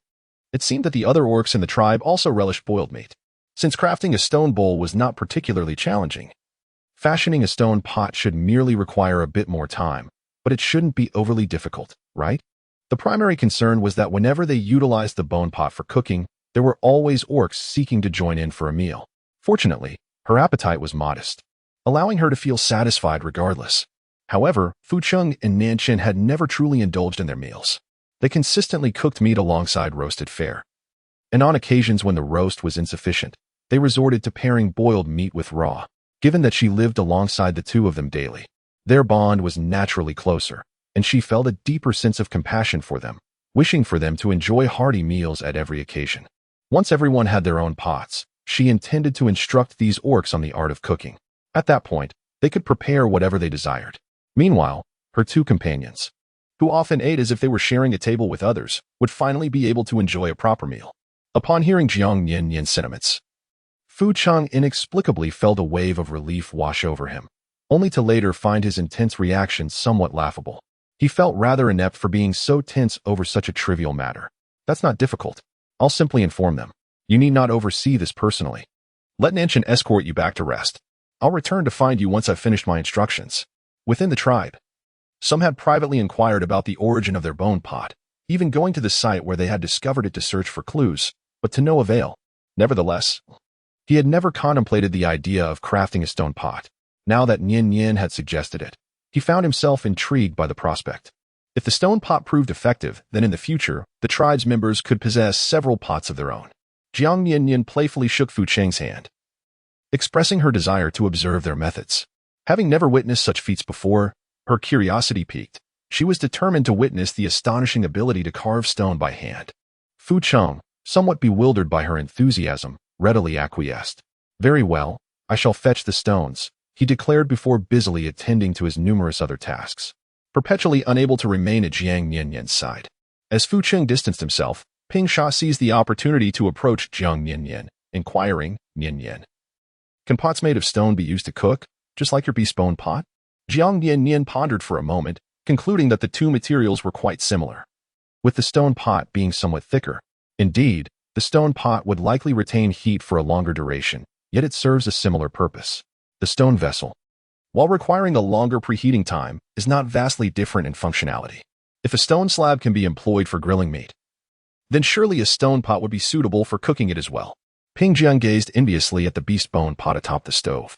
It seemed that the other orcs in the tribe also relished boiled meat. Since crafting a stone bowl was not particularly challenging, fashioning a stone pot should merely require a bit more time, but it shouldn't be overly difficult, right? The primary concern was that whenever they utilized the bone pot for cooking, There were always orcs seeking to join in for a meal. Fortunately, her appetite was modest, allowing her to feel satisfied regardless. However, Fucheng and Nanchen had never truly indulged in their meals. They consistently cooked meat alongside roasted fare. And on occasions when the roast was insufficient, they resorted to pairing boiled meat with raw. Given that she lived alongside the two of them daily, their bond was naturally closer, and she felt a deeper sense of compassion for them, wishing for them to enjoy hearty meals at every occasion. Once everyone had their own pots, she intended to instruct these orcs on the art of cooking. At that point, they could prepare whatever they desired. Meanwhile, her two companions, who often ate as if they were sharing a table with others, would finally be able to enjoy a proper meal. Upon hearing Jiang Nian-nian's sentiments, Fucheng inexplicably felt a wave of relief wash over him, only to later find his intense reaction somewhat laughable. He felt rather inept for being so tense over such a trivial matter. That's not difficult. I'll simply inform them. You need not oversee this personally. Let Nanchen escort you back to rest. I'll return to find you once I've finished my instructions. Within the tribe, some had privately inquired about the origin of their bone pot, even going to the site where they had discovered it to search for clues, but to no avail. Nevertheless, he had never contemplated the idea of crafting a stone pot. Now that Nian-nian had suggested it, he found himself intrigued by the prospect. If the stone pot proved effective, then in the future, the tribe's members could possess several pots of their own. Jiang Nian-nian playfully shook Fucheng's hand, expressing her desire to observe their methods. Having never witnessed such feats before, her curiosity piqued. She was determined to witness the astonishing ability to carve stone by hand. Fucheng, somewhat bewildered by her enthusiasm, readily acquiesced. Very well, I shall fetch the stones, he declared before busily attending to his numerous other tasks, perpetually unable to remain at Jiang Nian-nian's side. As Fucheng distanced himself, Ping Sha seized the opportunity to approach Jiang Nian-nian, inquiring, Nian-nian, can pots made of stone be used to cook, just like your bespoke pot? Jiang Nian-nian pondered for a moment, concluding that the two materials were quite similar, with the stone pot being somewhat thicker. Indeed, the stone pot would likely retain heat for a longer duration, yet it serves a similar purpose. The stone vessel, while requiring a longer preheating time, is not vastly different in functionality. If a stone slab can be employed for grilling meat, then surely a stone pot would be suitable for cooking it as well. Ping Jiang gazed enviously at the beast bone pot atop the stove,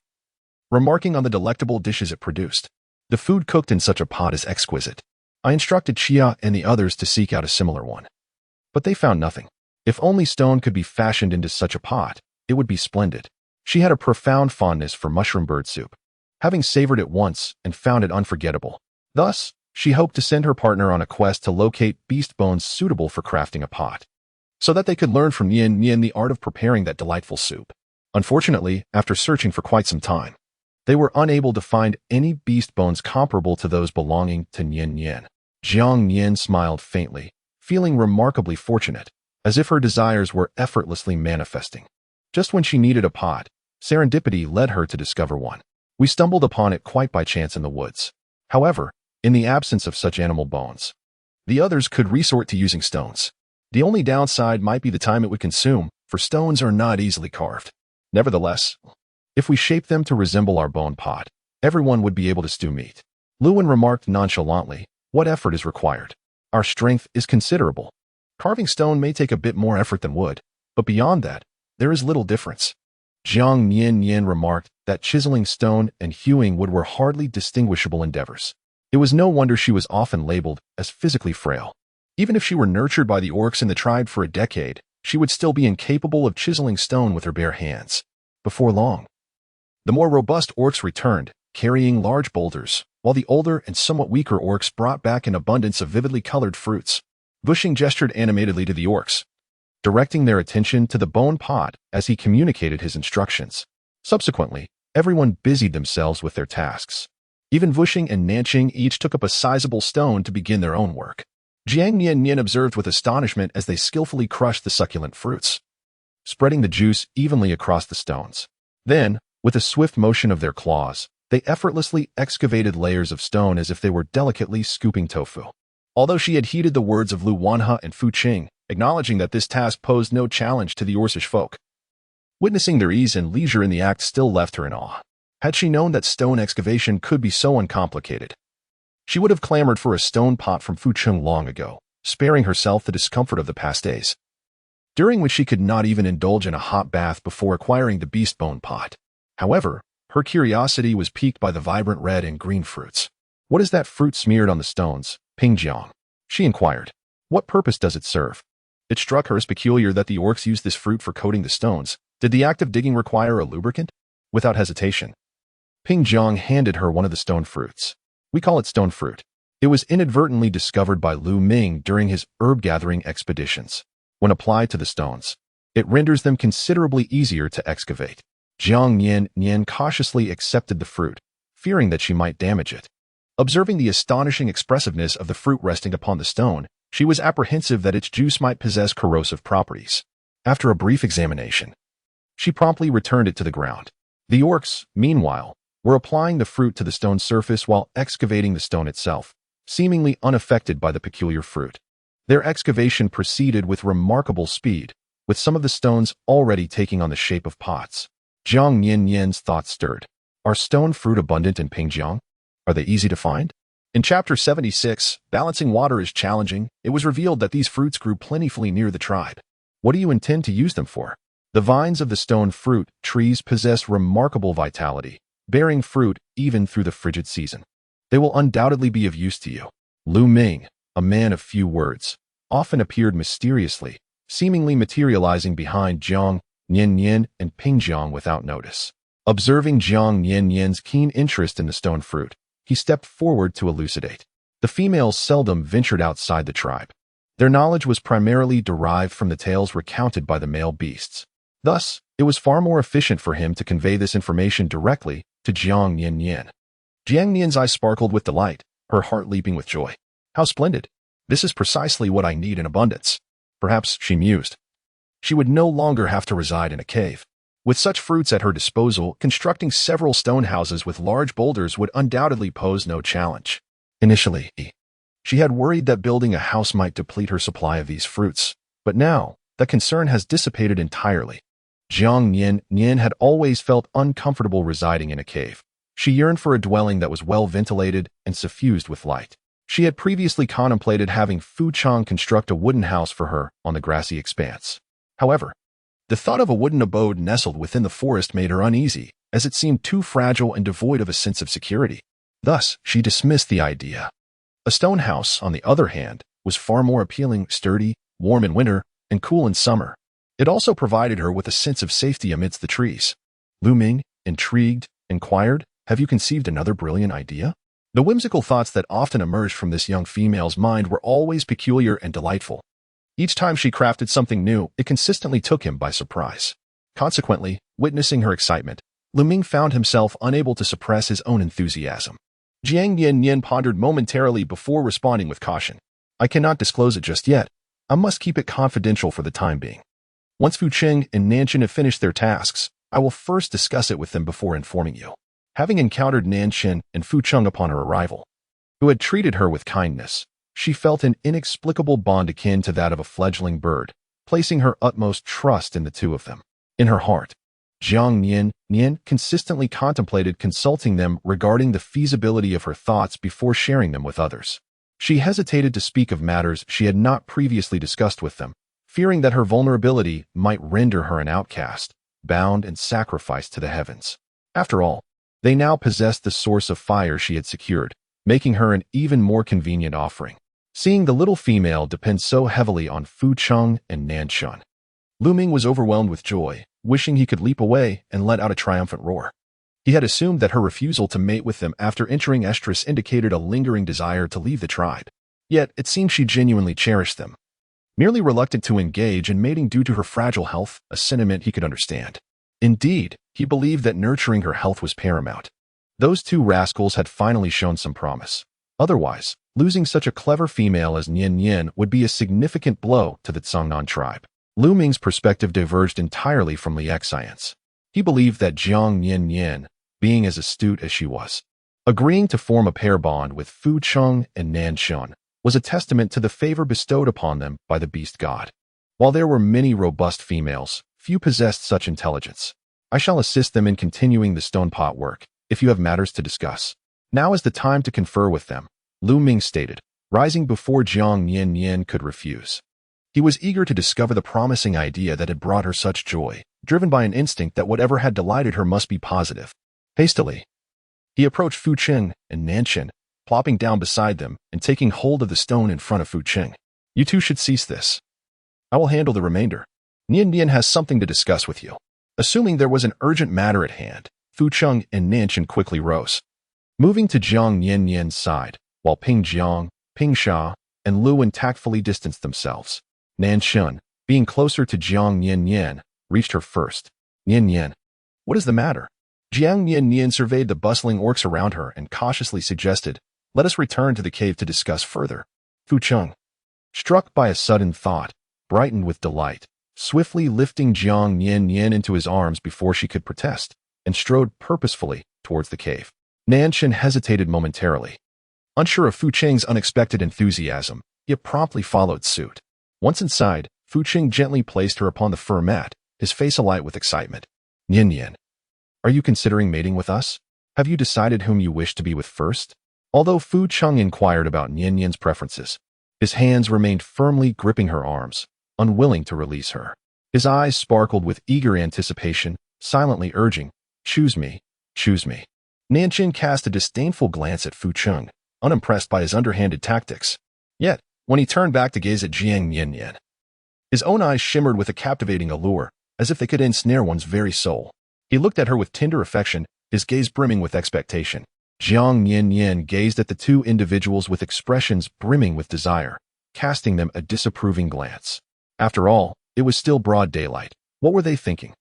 remarking on the delectable dishes it produced. The food cooked in such a pot is exquisite. I instructed Chia and the others to seek out a similar one, but they found nothing. If only stone could be fashioned into such a pot, it would be splendid. She had a profound fondness for mushroom bird soup, having savored it once and found it unforgettable. Thus, she hoped to send her partner on a quest to locate beast bones suitable for crafting a pot, so that they could learn from Nian-nian the art of preparing that delightful soup. Unfortunately, after searching for quite some time, they were unable to find any beast bones comparable to those belonging to Nian-nian. Jiang Nian smiled faintly, feeling remarkably fortunate, as if her desires were effortlessly manifesting. Just when she needed a pot, serendipity led her to discover one. We stumbled upon it quite by chance in the woods. However, in the absence of such animal bones, the others could resort to using stones. The only downside might be the time it would consume, for stones are not easily carved. Nevertheless, if we shape them to resemble our bone pot, everyone would be able to stew meat. Lewin remarked nonchalantly, what effort is required? Our strength is considerable. Carving stone may take a bit more effort than wood, but beyond that, there is little difference. Jiang Nian-nian remarked that chiseling stone and hewing wood were hardly distinguishable endeavors. It was no wonder she was often labeled as physically frail. Even if she were nurtured by the orcs in the tribe for a decade, she would still be incapable of chiseling stone with her bare hands. Before long, the more robust orcs returned, carrying large boulders, while the older and somewhat weaker orcs brought back an abundance of vividly colored fruits. Bushing gestured animatedly to the orcs, directing their attention to the bone pot as he communicated his instructions. Subsequently, everyone busied themselves with their tasks. Even Vushing and Nanching each took up a sizable stone to begin their own work. Jiang Nian-nian observed with astonishment as they skillfully crushed the succulent fruits, spreading the juice evenly across the stones. Then, with a swift motion of their claws, they effortlessly excavated layers of stone as if they were delicately scooping tofu. Although she had heeded the words of Lu Wanhe and Fu Qing, acknowledging that this task posed no challenge to the Orcish folk, witnessing their ease and leisure in the act still left her in awe. Had she known that stone excavation could be so uncomplicated, she would have clamored for a stone pot from Fucheng long ago, sparing herself the discomfort of the past days. during which she could not even indulge in a hot bath before acquiring the beast bone pot. However, her curiosity was piqued by the vibrant red and green fruits. "What is that fruit smeared on the stones, Ping Jiang?" she inquired. "What purpose does it serve?" It struck her as peculiar that the orcs used this fruit for coating the stones. Did the act of digging require a lubricant? Without hesitation, Ping Jiang handed her one of the stone fruits. "We call it stone fruit. It was inadvertently discovered by Lu Ming during his herb-gathering expeditions. When applied to the stones, it renders them considerably easier to excavate." Jiang Nian-nian cautiously accepted the fruit, fearing that she might damage it. Observing the astonishing expressiveness of the fruit resting upon the stone, she was apprehensive that its juice might possess corrosive properties. After a brief examination, she promptly returned it to the ground. The orcs, meanwhile, were applying the fruit to the stone surface while excavating the stone itself, seemingly unaffected by the peculiar fruit. Their excavation proceeded with remarkable speed, with some of the stones already taking on the shape of pots. Jiang Nian-nian's thoughts stirred. Are stone fruit abundant in Pingjiang? Are they easy to find? In Chapter 76, Balancing Water is Challenging, it was revealed that these fruits grew plentifully near the tribe. What do you intend to use them for? The vines of the stone fruit trees possess remarkable vitality, bearing fruit even through the frigid season. They will undoubtedly be of use to you. Lu Ming, a man of few words, often appeared mysteriously, seemingly materializing behind Jiang Nian-nian and Pingjiang without notice. Observing Jiang Nian-nian's keen interest in the stone fruit, he stepped forward to elucidate. The females seldom ventured outside the tribe. Their knowledge was primarily derived from the tales recounted by the male beasts. Thus, it was far more efficient for him to convey this information directly to Jiang Nian-nian. Jiang Nian's eyes sparkled with delight, her heart leaping with joy. "How splendid! This is precisely what I need in abundance." Perhaps, she mused, she would no longer have to reside in a cave. With such fruits at her disposal, constructing several stone houses with large boulders would undoubtedly pose no challenge. Initially, she had worried that building a house might deplete her supply of these fruits, but now, that concern has dissipated entirely. Jiang Nian-nian had always felt uncomfortable residing in a cave. She yearned for a dwelling that was well ventilated and suffused with light. She had previously contemplated having Fu Chang construct a wooden house for her on the grassy expanse. However, the thought of a wooden abode nestled within the forest made her uneasy, as it seemed too fragile and devoid of a sense of security. Thus, she dismissed the idea. A stone house, on the other hand, was far more appealing, sturdy, warm in winter, and cool in summer. It also provided her with a sense of safety amidst the trees. Lu Ming, intrigued, inquired, "Have you conceived another brilliant idea?" The whimsical thoughts that often emerged from this young female's mind were always peculiar and delightful. Each time she crafted something new, it consistently took him by surprise. Consequently, witnessing her excitement, Lu Ming found himself unable to suppress his own enthusiasm. Jiang Nian-nian pondered momentarily before responding with caution. "I cannot disclose it just yet. I must keep it confidential for the time being. Once Fu Cheng and Nanshan have finished their tasks, I will first discuss it with them before informing you." Having encountered Nanshan and Fu Cheng upon her arrival, who had treated her with kindness, she felt an inexplicable bond akin to that of a fledgling bird, placing her utmost trust in the two of them. In her heart, Jiang Nian-nian consistently contemplated consulting them regarding the feasibility of her thoughts before sharing them with others. She hesitated to speak of matters she had not previously discussed with them, fearing that her vulnerability might render her an outcast, bound and sacrificed to the heavens. After all, they now possessed the source of fire she had secured, making her an even more convenient offering. Seeing the little female depend so heavily on Fu Cheng and Nanshan, Lu Ming was overwhelmed with joy, wishing he could leap away and let out a triumphant roar. He had assumed that her refusal to mate with them after entering Estrus indicated a lingering desire to leave the tribe. Yet, it seemed she genuinely cherished them, merely reluctant to engage in mating due to her fragile health, a sentiment he could understand. Indeed, he believed that nurturing her health was paramount. Those two rascals had finally shown some promise. Otherwise, losing such a clever female as Nian-nian would be a significant blow to the Tsangnan tribe. Lu Ming's perspective diverged entirely from Liexion's. He believed that Jiang Nian-nian, being as astute as she was, agreeing to form a pair bond with Fu Cheng and Nanshan, was a testament to the favor bestowed upon them by the beast god. While there were many robust females, few possessed such intelligence. I shall assist them in continuing the stone pot work, if you have matters to discuss. Now is the time to confer with them, Lu Ming stated, rising before Jiang Nian-nian could refuse. He was eager to discover the promising idea that had brought her such joy, driven by an instinct that whatever had delighted her must be positive. Hastily, he approached Fu Qing and Nian-nian, plopping down beside them and taking hold of the stone in front of Fu Qing. You two should cease this. I will handle the remainder. Nian-nian has something to discuss with you. Assuming there was an urgent matter at hand, Fu Qing and Nian-nian quickly rose. Moving to Jiang Nian-nian's side, while Ping Jiang, Ping Sha, and Lu Wen tactfully distanced themselves. Nian-nian, being closer to Jiang Nian-nian, reached her first. Nian-nian, what is the matter? Jiang Nian-nian surveyed the bustling orcs around her and cautiously suggested, let us return to the cave to discuss further. Fu Qing, struck by a sudden thought, brightened with delight, swiftly lifting Jiang Nian-nian into his arms before she could protest, and strode purposefully towards the cave. Nian-nian hesitated momentarily. Unsure of Fu Qing's unexpected enthusiasm, he promptly followed suit. Once inside, Fu Qing gently placed her upon the fur mat, his face alight with excitement. Nian-nian, are you considering mating with us? Have you decided whom you wish to be with first? Although Fu Qing inquired about Nian-nian's preferences, his hands remained firmly gripping her arms, unwilling to release her. His eyes sparkled with eager anticipation, silently urging, choose me, choose me. Nian-nian cast a disdainful glance at Fu Qing, unimpressed by his underhanded tactics. Yet, when he turned back to gaze at Jiang Nian-nian, his own eyes shimmered with a captivating allure, as if they could ensnare one's very soul. He looked at her with tender affection, his gaze brimming with expectation. Jiang Nian-nian gazed at the two individuals with expressions brimming with desire, casting them a disapproving glance. After all, it was still broad daylight. What were they thinking?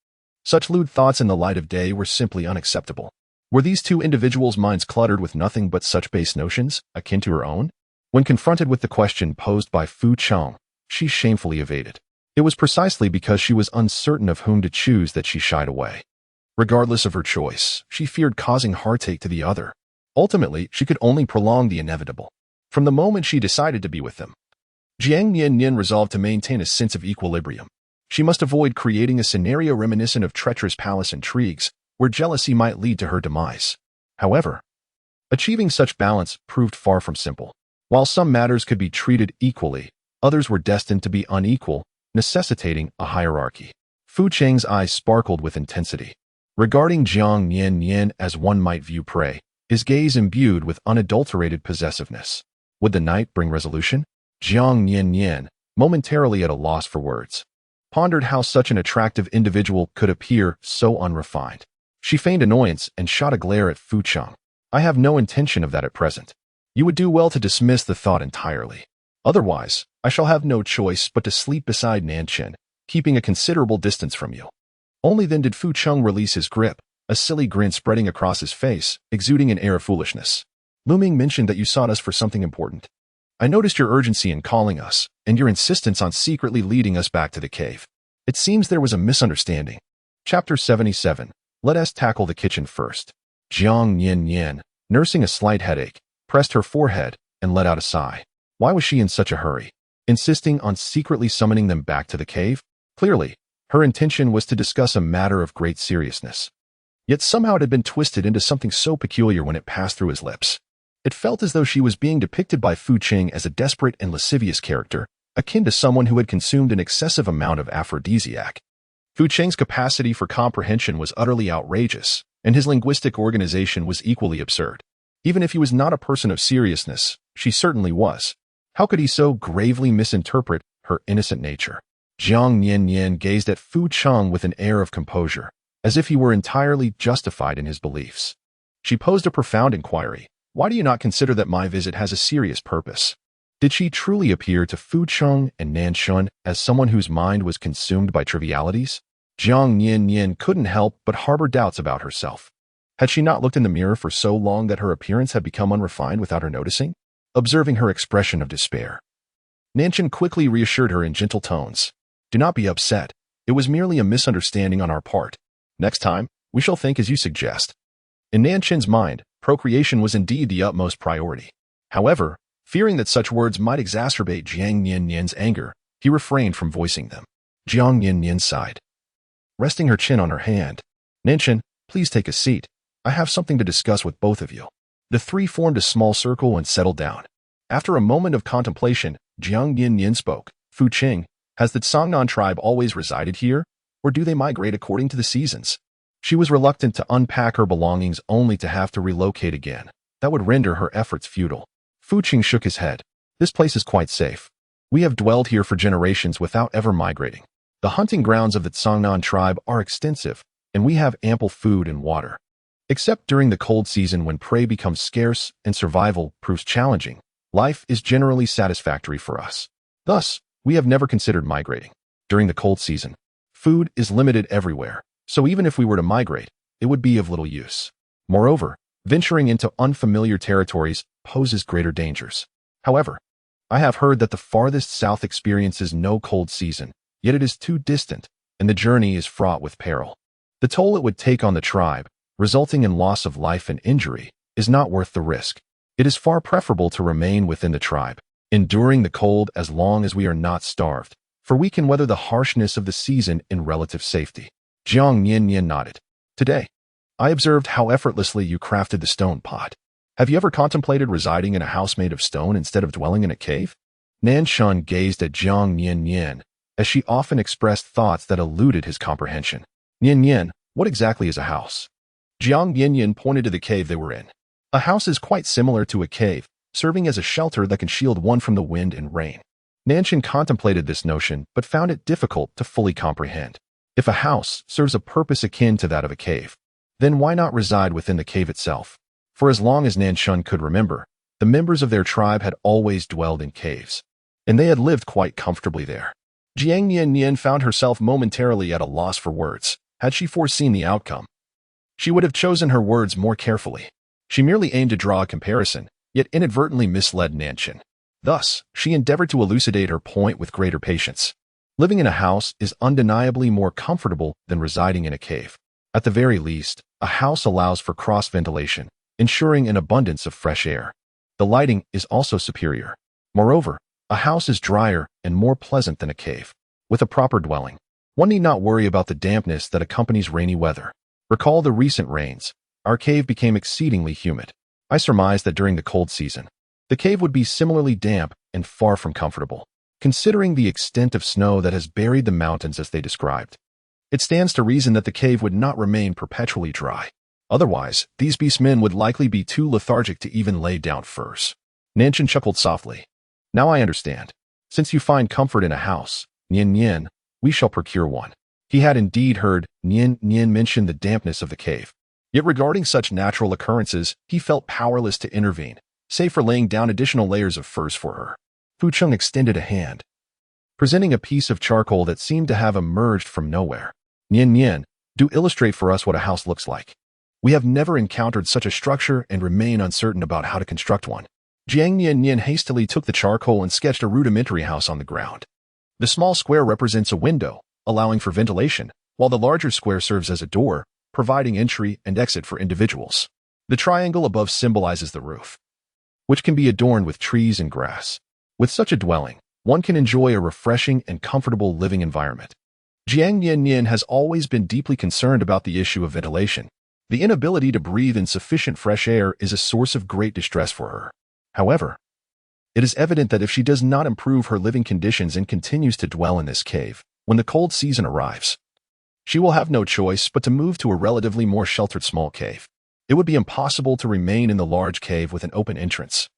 Such lewd thoughts in the light of day were simply unacceptable. Were these two individuals' minds cluttered with nothing but such base notions, akin to her own? When confronted with the question posed by Fu Qing, she shamefully evaded. It was precisely because she was uncertain of whom to choose that she shied away. Regardless of her choice, she feared causing heartache to the other. Ultimately, she could only prolong the inevitable. From the moment she decided to be with them, Jiang Nian-nian resolved to maintain a sense of equilibrium. She must avoid creating a scenario reminiscent of treacherous palace intrigues, where jealousy might lead to her demise. However, achieving such balance proved far from simple. While some matters could be treated equally, others were destined to be unequal, necessitating a hierarchy. Fu Qing's eyes sparkled with intensity. Regarding Jiang Nian-nian as one might view prey, his gaze imbued with unadulterated possessiveness. Would the night bring resolution? Jiang Nian-nian, momentarily at a loss for words, pondered how such an attractive individual could appear so unrefined. She feigned annoyance and shot a glare at Fu Qing. I have no intention of that at present. You would do well to dismiss the thought entirely. Otherwise, I shall have no choice but to sleep beside Nian-nian, keeping a considerable distance from you. Only then did Fu Qing release his grip, a silly grin spreading across his face, exuding an air of foolishness. Lu Ming mentioned that you sought us for something important. I noticed your urgency in calling us, and your insistence on secretly leading us back to the cave. It seems there was a misunderstanding. Chapter 77. Let us tackle the kitchen first. Jiang Nian-nian, nursing a slight headache, pressed her forehead and let out a sigh. Why was she in such a hurry, insisting on secretly summoning them back to the cave? Clearly, her intention was to discuss a matter of great seriousness. Yet somehow it had been twisted into something so peculiar when it passed through his lips. It felt as though she was being depicted by Fu Qing as a desperate and lascivious character, akin to someone who had consumed an excessive amount of aphrodisiac. Fu Qing's capacity for comprehension was utterly outrageous, and his linguistic organization was equally absurd. Even if he was not a person of seriousness, she certainly was. How could he so gravely misinterpret her innocent nature? Jiang Nian-nian gazed at Fu Qing with an air of composure, as if he were entirely justified in his beliefs. She posed a profound inquiry. Why do you not consider that my visit has a serious purpose? Did she truly appear to Fu Qing and Nian-nian as someone whose mind was consumed by trivialities? Jiang Nian-nian couldn't help but harbor doubts about herself. Had she not looked in the mirror for so long that her appearance had become unrefined without her noticing? Observing her expression of despair, Nian-nian quickly reassured her in gentle tones. Do not be upset. It was merely a misunderstanding on our part. Next time, we shall think as you suggest. In Nian-nian's mind, procreation was indeed the utmost priority. However, fearing that such words might exacerbate Jiang Nian-nian's anger, he refrained from voicing them. Jiang Nian-nian sighed, resting her chin on her hand. Nian-nian, please take a seat. I have something to discuss with both of you. The three formed a small circle and settled down. After a moment of contemplation, Jiang Nian-nian spoke. Fu Qing, Has the Songnan tribe always resided here, or do they migrate according to the seasons? She was reluctant to unpack her belongings only to have to relocate again. That would render her efforts futile. Fu Qing shook his head. This place is quite safe. We have dwelled here for generations without ever migrating. The hunting grounds of the Songnan tribe are extensive, and we have ample food and water. Except during the cold season when prey becomes scarce and survival proves challenging, life is generally satisfactory for us. Thus, we have never considered migrating. During the cold season, food is limited everywhere, so even if we were to migrate, it would be of little use. Moreover, venturing into unfamiliar territories poses greater dangers. However, I have heard that the farthest south experiences no cold season, yet it is too distant, and the journey is fraught with peril. The toll it would take on the tribe, resulting in loss of life and injury, is not worth the risk. It is far preferable to remain within the tribe, enduring the cold as long as we are not starved, for we can weather the harshness of the season in relative safety. Jiang Nian-nian nodded. Today, I observed how effortlessly you crafted the stone pot. Have you ever contemplated residing in a house made of stone instead of dwelling in a cave? Nanshan gazed at Jiang Nian-nian, as she often expressed thoughts that eluded his comprehension. Nian-nian, what exactly is a house? Jiang Nian-nian pointed to the cave they were in. A house is quite similar to a cave, serving as a shelter that can shield one from the wind and rain. Nanshan contemplated this notion, but found it difficult to fully comprehend. If a house serves a purpose akin to that of a cave, then why not reside within the cave itself? For as long as Nanshan could remember, the members of their tribe had always dwelled in caves, and they had lived quite comfortably there. Jiang Nian-nian found herself momentarily at a loss for words. Had she foreseen the outcome, she would have chosen her words more carefully. She merely aimed to draw a comparison, yet inadvertently misled Nanshan. Thus, she endeavored to elucidate her point with greater patience. Living in a house is undeniably more comfortable than residing in a cave. At the very least, a house allows for cross-ventilation, ensuring an abundance of fresh air. The lighting is also superior. Moreover, a house is drier and more pleasant than a cave. With a proper dwelling, one need not worry about the dampness that accompanies rainy weather. Recall the recent rains. Our cave became exceedingly humid. I surmised that during the cold season, the cave would be similarly damp and far from comfortable, considering the extent of snow that has buried the mountains as they described. It stands to reason that the cave would not remain perpetually dry. Otherwise, these beastmen would likely be too lethargic to even lay down furs. Nanshan chuckled softly. Now I understand. Since you find comfort in a house, Nian-nian, we shall procure one. He had indeed heard Nian-nian mention the dampness of the cave. Yet regarding such natural occurrences, he felt powerless to intervene, save for laying down additional layers of furs for her. Fu Qing extended a hand, presenting a piece of charcoal that seemed to have emerged from nowhere. Nian-nian, do illustrate for us what a house looks like. We have never encountered such a structure and remain uncertain about how to construct one. Jiang Nian-nian hastily took the charcoal and sketched a rudimentary house on the ground. The small square represents a window, allowing for ventilation, while the larger square serves as a door, providing entry and exit for individuals. The triangle above symbolizes the roof, which can be adorned with trees and grass. With such a dwelling, one can enjoy a refreshing and comfortable living environment. Jiang Nian-nian has always been deeply concerned about the issue of ventilation. The inability to breathe in sufficient fresh air is a source of great distress for her. However, it is evident that if she does not improve her living conditions and continues to dwell in this cave, when the cold season arrives, she will have no choice but to move to a relatively more sheltered small cave. It would be impossible to remain in the large cave with an open entrance,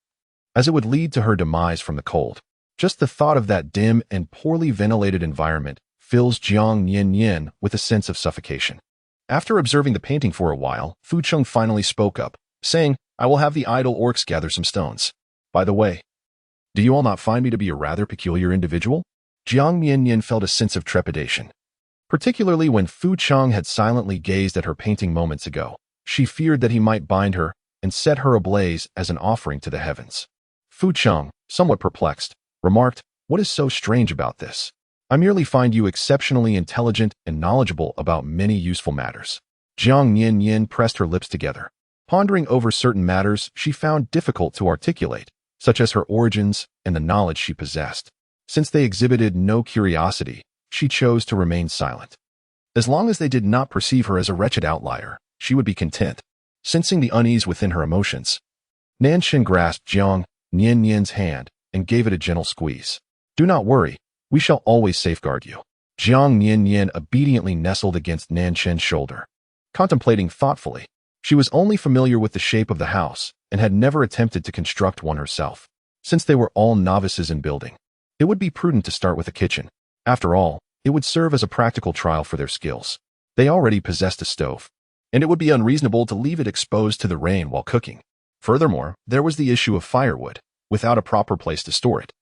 as it would lead to her demise from the cold. Just the thought of that dim and poorly ventilated environment fills Jiang Nian-nian with a sense of suffocation. After observing the painting for a while, Fu Qing finally spoke up, saying, I will have the idle orcs gather some stones. By the way, do you all not find me to be a rather peculiar individual? Jiang Nian-nian felt a sense of trepidation. Particularly when Fu Qing had silently gazed at her painting moments ago, she feared that he might bind her and set her ablaze as an offering to the heavens. Fu Qing, somewhat perplexed, remarked, What is so strange about this? I merely find you exceptionally intelligent and knowledgeable about many useful matters. Jiang Nian-nian pressed her lips together. Pondering over certain matters she found difficult to articulate, such as her origins and the knowledge she possessed. Since they exhibited no curiosity, she chose to remain silent. As long as they did not perceive her as a wretched outlier, she would be content. Sensing the unease within her emotions, Nanshan grasped Jiang Nian-nian's hand and gave it a gentle squeeze. Do not worry, We shall always safeguard you. Jiang Nian-nian obediently nestled against Nanshen's shoulder. Contemplating thoughtfully, she was only familiar with the shape of the house and had never attempted to construct one herself. Since they were all novices in building, it would be prudent to start with a kitchen. After all, it would serve as a practical trial for their skills. They already possessed a stove, and it would be unreasonable to leave it exposed to the rain while cooking. Furthermore, there was the issue of firewood. Without a proper place to store it,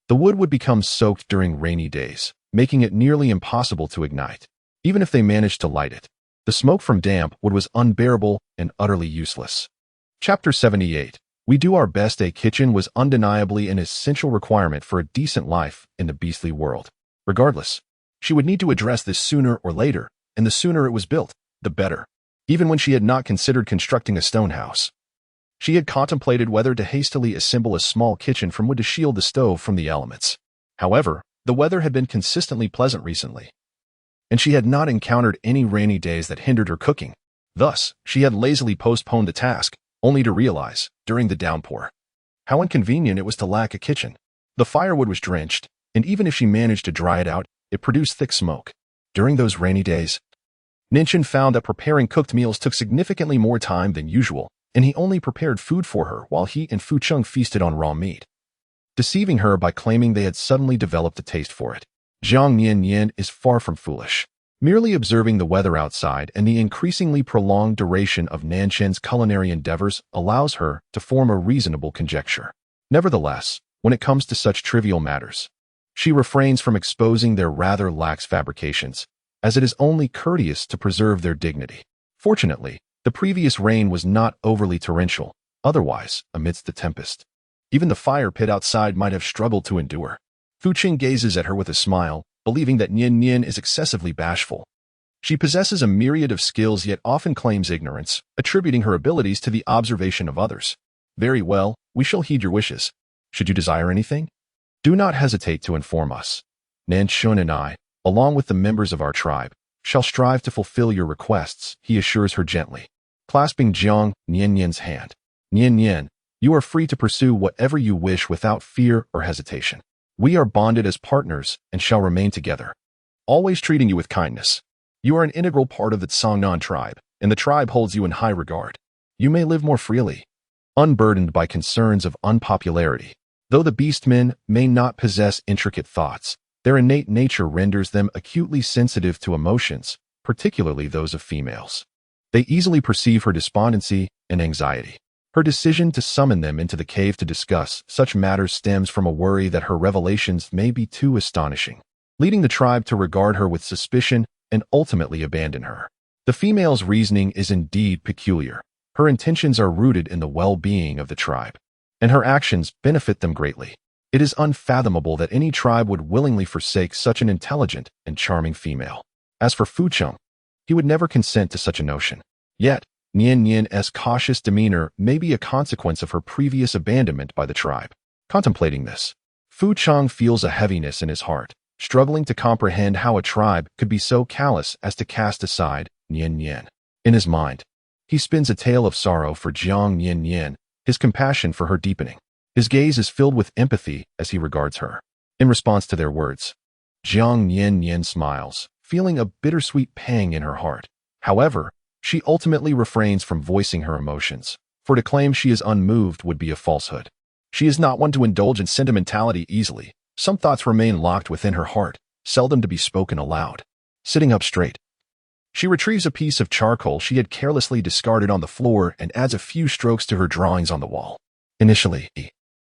the wood would become soaked during rainy days, making it nearly impossible to ignite. Even if they managed to light it, the smoke from damp wood was unbearable and utterly useless. Chapter 78. We do our best. A kitchen was undeniably an essential requirement for a decent life in the beastly world. Regardless, she would need to address this sooner or later, and the sooner it was built, the better. Even when she had not considered constructing a stone house, she had contemplated whether to hastily assemble a small kitchen from wood to shield the stove from the elements. However, the weather had been consistently pleasant recently, and she had not encountered any rainy days that hindered her cooking. Thus, she had lazily postponed the task, only to realize, during the downpour, how inconvenient it was to lack a kitchen. The firewood was drenched, and even if she managed to dry it out, it produced thick smoke. During those rainy days, Ninshin found that preparing cooked meals took significantly more time than usual, and he only prepared food for her while he and Fu Cheng feasted on raw meat, deceiving her by claiming they had suddenly developed a taste for it. Jiang Nian-nian is far from foolish. Merely observing the weather outside and the increasingly prolonged duration of Nanshen's culinary endeavors allows her to form a reasonable conjecture. Nevertheless, when it comes to such trivial matters, she refrains from exposing their rather lax fabrications, as it is only courteous to preserve their dignity. Fortunately, the previous rain was not overly torrential. Otherwise, amidst the tempest, even the fire pit outside might have struggled to endure. Fu Qing gazes at her with a smile, believing that Nian-nian is excessively bashful. She possesses a myriad of skills yet often claims ignorance, attributing her abilities to the observation of others. Very well, we shall heed your wishes. Should you desire anything, do not hesitate to inform us. Nanshen and I, along with the members of our tribe, shall strive to fulfill your requests, he assures her gently, clasping Jiang Nian-nian's hand. Nian-nian, you are free to pursue whatever you wish without fear or hesitation. We are bonded as partners and shall remain together, always treating you with kindness. You are an integral part of the Songnan tribe, and the tribe holds you in high regard. You may live more freely, unburdened by concerns of unpopularity. Though the beastmen may not possess intricate thoughts, their innate nature renders them acutely sensitive to emotions, particularly those of females. They easily perceive her despondency and anxiety. Her decision to summon them into the cave to discuss such matters stems from a worry that her revelations may be too astonishing, leading the tribe to regard her with suspicion and ultimately abandon her. The female's reasoning is indeed peculiar. Her intentions are rooted in the well-being of the tribe, and her actions benefit them greatly. It is unfathomable that any tribe would willingly forsake such an intelligent and charming female. As for Fu Cheng, he would never consent to such a notion. Yet, Nian-nian's cautious demeanor may be a consequence of her previous abandonment by the tribe. Contemplating this, Fu Cheng feels a heaviness in his heart, struggling to comprehend how a tribe could be so callous as to cast aside Nian-nian. In his mind, he spins a tale of sorrow for Jiang Nian-nian, his compassion for her deepening. His gaze is filled with empathy as he regards her. In response to their words, Jiang Nian-nian smiles, feeling a bittersweet pang in her heart. However, she ultimately refrains from voicing her emotions, for to claim she is unmoved would be a falsehood. She is not one to indulge in sentimentality easily. Some thoughts remain locked within her heart, seldom to be spoken aloud. Sitting up straight, she retrieves a piece of charcoal she had carelessly discarded on the floor and adds a few strokes to her drawings on the wall. Initially,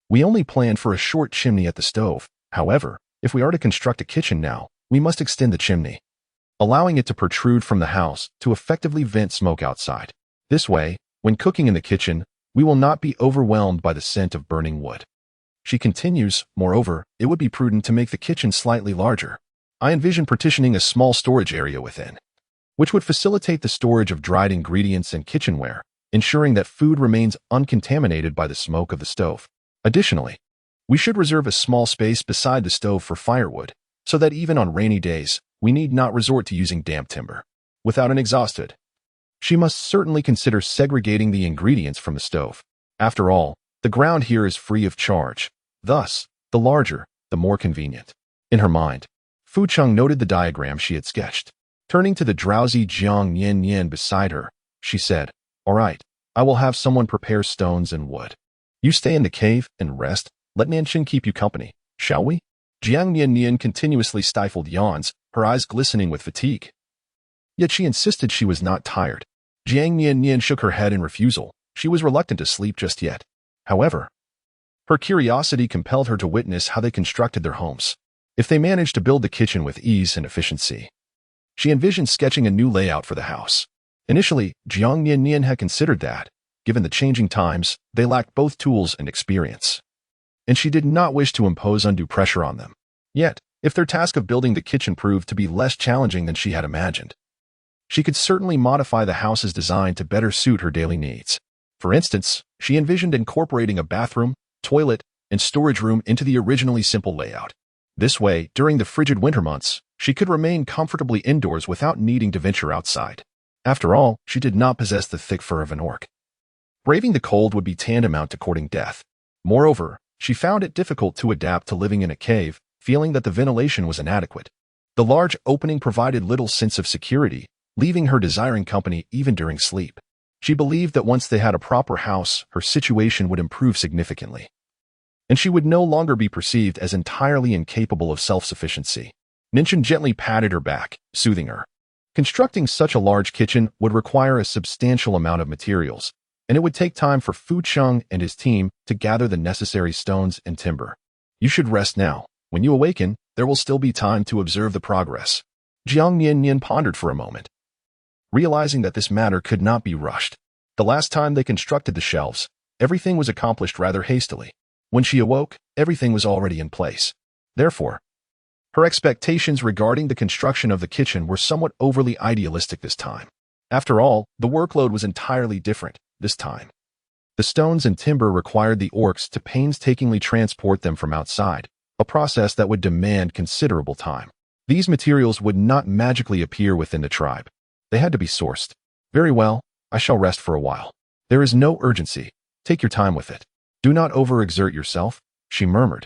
we only planned for a short chimney at the stove. However, if we are to construct a kitchen now, we must extend the chimney, allowing it to protrude from the house to effectively vent smoke outside. This way, when cooking in the kitchen, we will not be overwhelmed by the scent of burning wood. She continues, moreover, it would be prudent to make the kitchen slightly larger. I envision partitioning a small storage area within, which would facilitate the storage of dried ingredients and kitchenware, ensuring that food remains uncontaminated by the smoke of the stove. Additionally, we should reserve a small space beside the stove for firewood, so that even on rainy days, we need not resort to using damp timber. Without an exhaust hood, she must certainly consider segregating the ingredients from the stove. After all, the ground here is free of charge. Thus, the larger, the more convenient. In her mind, Fu Cheng noted the diagram she had sketched. Turning to the drowsy Jiang Nian-nian beside her, she said, "All right, I will have someone prepare stones and wood. You stay in the cave and rest. Let Nanshin keep you company, shall we?" Jiang Nian-nian continuously stifled yawns, her eyes glistening with fatigue. Yet she insisted she was not tired. Jiang Nian-nian shook her head in refusal. She was reluctant to sleep just yet. However, her curiosity compelled her to witness how they constructed their homes. If they managed to build the kitchen with ease and efficiency, she envisioned sketching a new layout for the house. Initially, Jiang Nian-nian had considered that, given the changing times, they lacked both tools and experience, and she did not wish to impose undue pressure on them. Yet, if their task of building the kitchen proved to be less challenging than she had imagined, she could certainly modify the house's design to better suit her daily needs. For instance, she envisioned incorporating a bathroom, toilet, and storage room into the originally simple layout. This way, during the frigid winter months, she could remain comfortably indoors without needing to venture outside. After all, she did not possess the thick fur of an orc. Braving the cold would be tantamount to courting death. Moreover, she found it difficult to adapt to living in a cave, feeling that the ventilation was inadequate. The large opening provided little sense of security, leaving her desiring company even during sleep. She believed that once they had a proper house, her situation would improve significantly, and she would no longer be perceived as entirely incapable of self-sufficiency. Nanshin gently patted her back, soothing her. Constructing such a large kitchen would require a substantial amount of materials, and it would take time for Fu Cheng and his team to gather the necessary stones and timber. You should rest now. When you awaken, there will still be time to observe the progress. Jiang Nian-nian pondered for a moment, realizing that this matter could not be rushed. The last time they constructed the shelves, everything was accomplished rather hastily. When she awoke, everything was already in place. Therefore, her expectations regarding the construction of the kitchen were somewhat overly idealistic this time. After all, the workload was entirely different this time. The stones and timber required the orcs to painstakingly transport them from outside, a process that would demand considerable time. These materials would not magically appear within the tribe. They had to be sourced. Very well, I shall rest for a while. There is no urgency. Take your time with it. Do not overexert yourself, she murmured,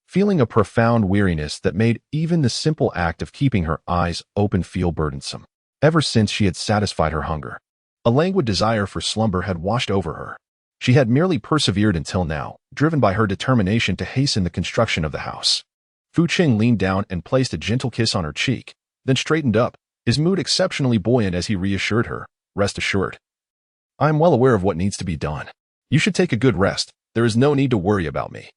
feeling a profound weariness that made even the simple act of keeping her eyes open feel burdensome. Ever since she had satisfied her hunger, a languid desire for slumber had washed over her. She had merely persevered until now, driven by her determination to hasten the construction of the house. Fu Cheng leaned down and placed a gentle kiss on her cheek, then straightened up, his mood exceptionally buoyant as he reassured her, "Rest assured. I am well aware of what needs to be done. You should take a good rest. There is no need to worry about me."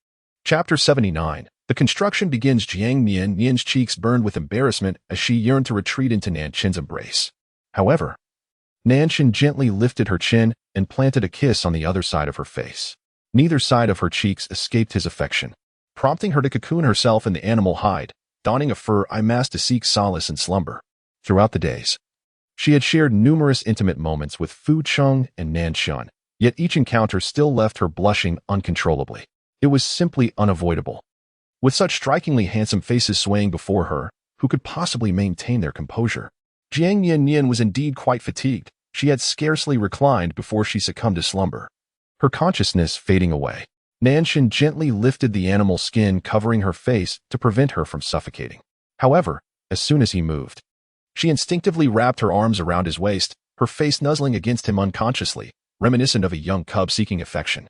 Chapter 79. The construction begins. Jiang Nian-nian's cheeks burned with embarrassment as she yearned to retreat into Nanshin's embrace. However, Nanshin gently lifted her chin and planted a kiss on the other side of her face. Neither side of her cheeks escaped his affection, prompting her to cocoon herself in the animal hide, donning a fur eye mask to seek solace in slumber. Throughout the days, she had shared numerous intimate moments with Fu Cheng and Nanshin, yet each encounter still left her blushing uncontrollably. It was simply unavoidable. With such strikingly handsome faces swaying before her, who could possibly maintain their composure? Jiang Nian-nian was indeed quite fatigued. She had scarcely reclined before she succumbed to slumber, her consciousness fading away. Nanshin gently lifted the animal skin covering her face to prevent her from suffocating. However, as soon as he moved, she instinctively wrapped her arms around his waist, her face nuzzling against him unconsciously, reminiscent of a young cub seeking affection.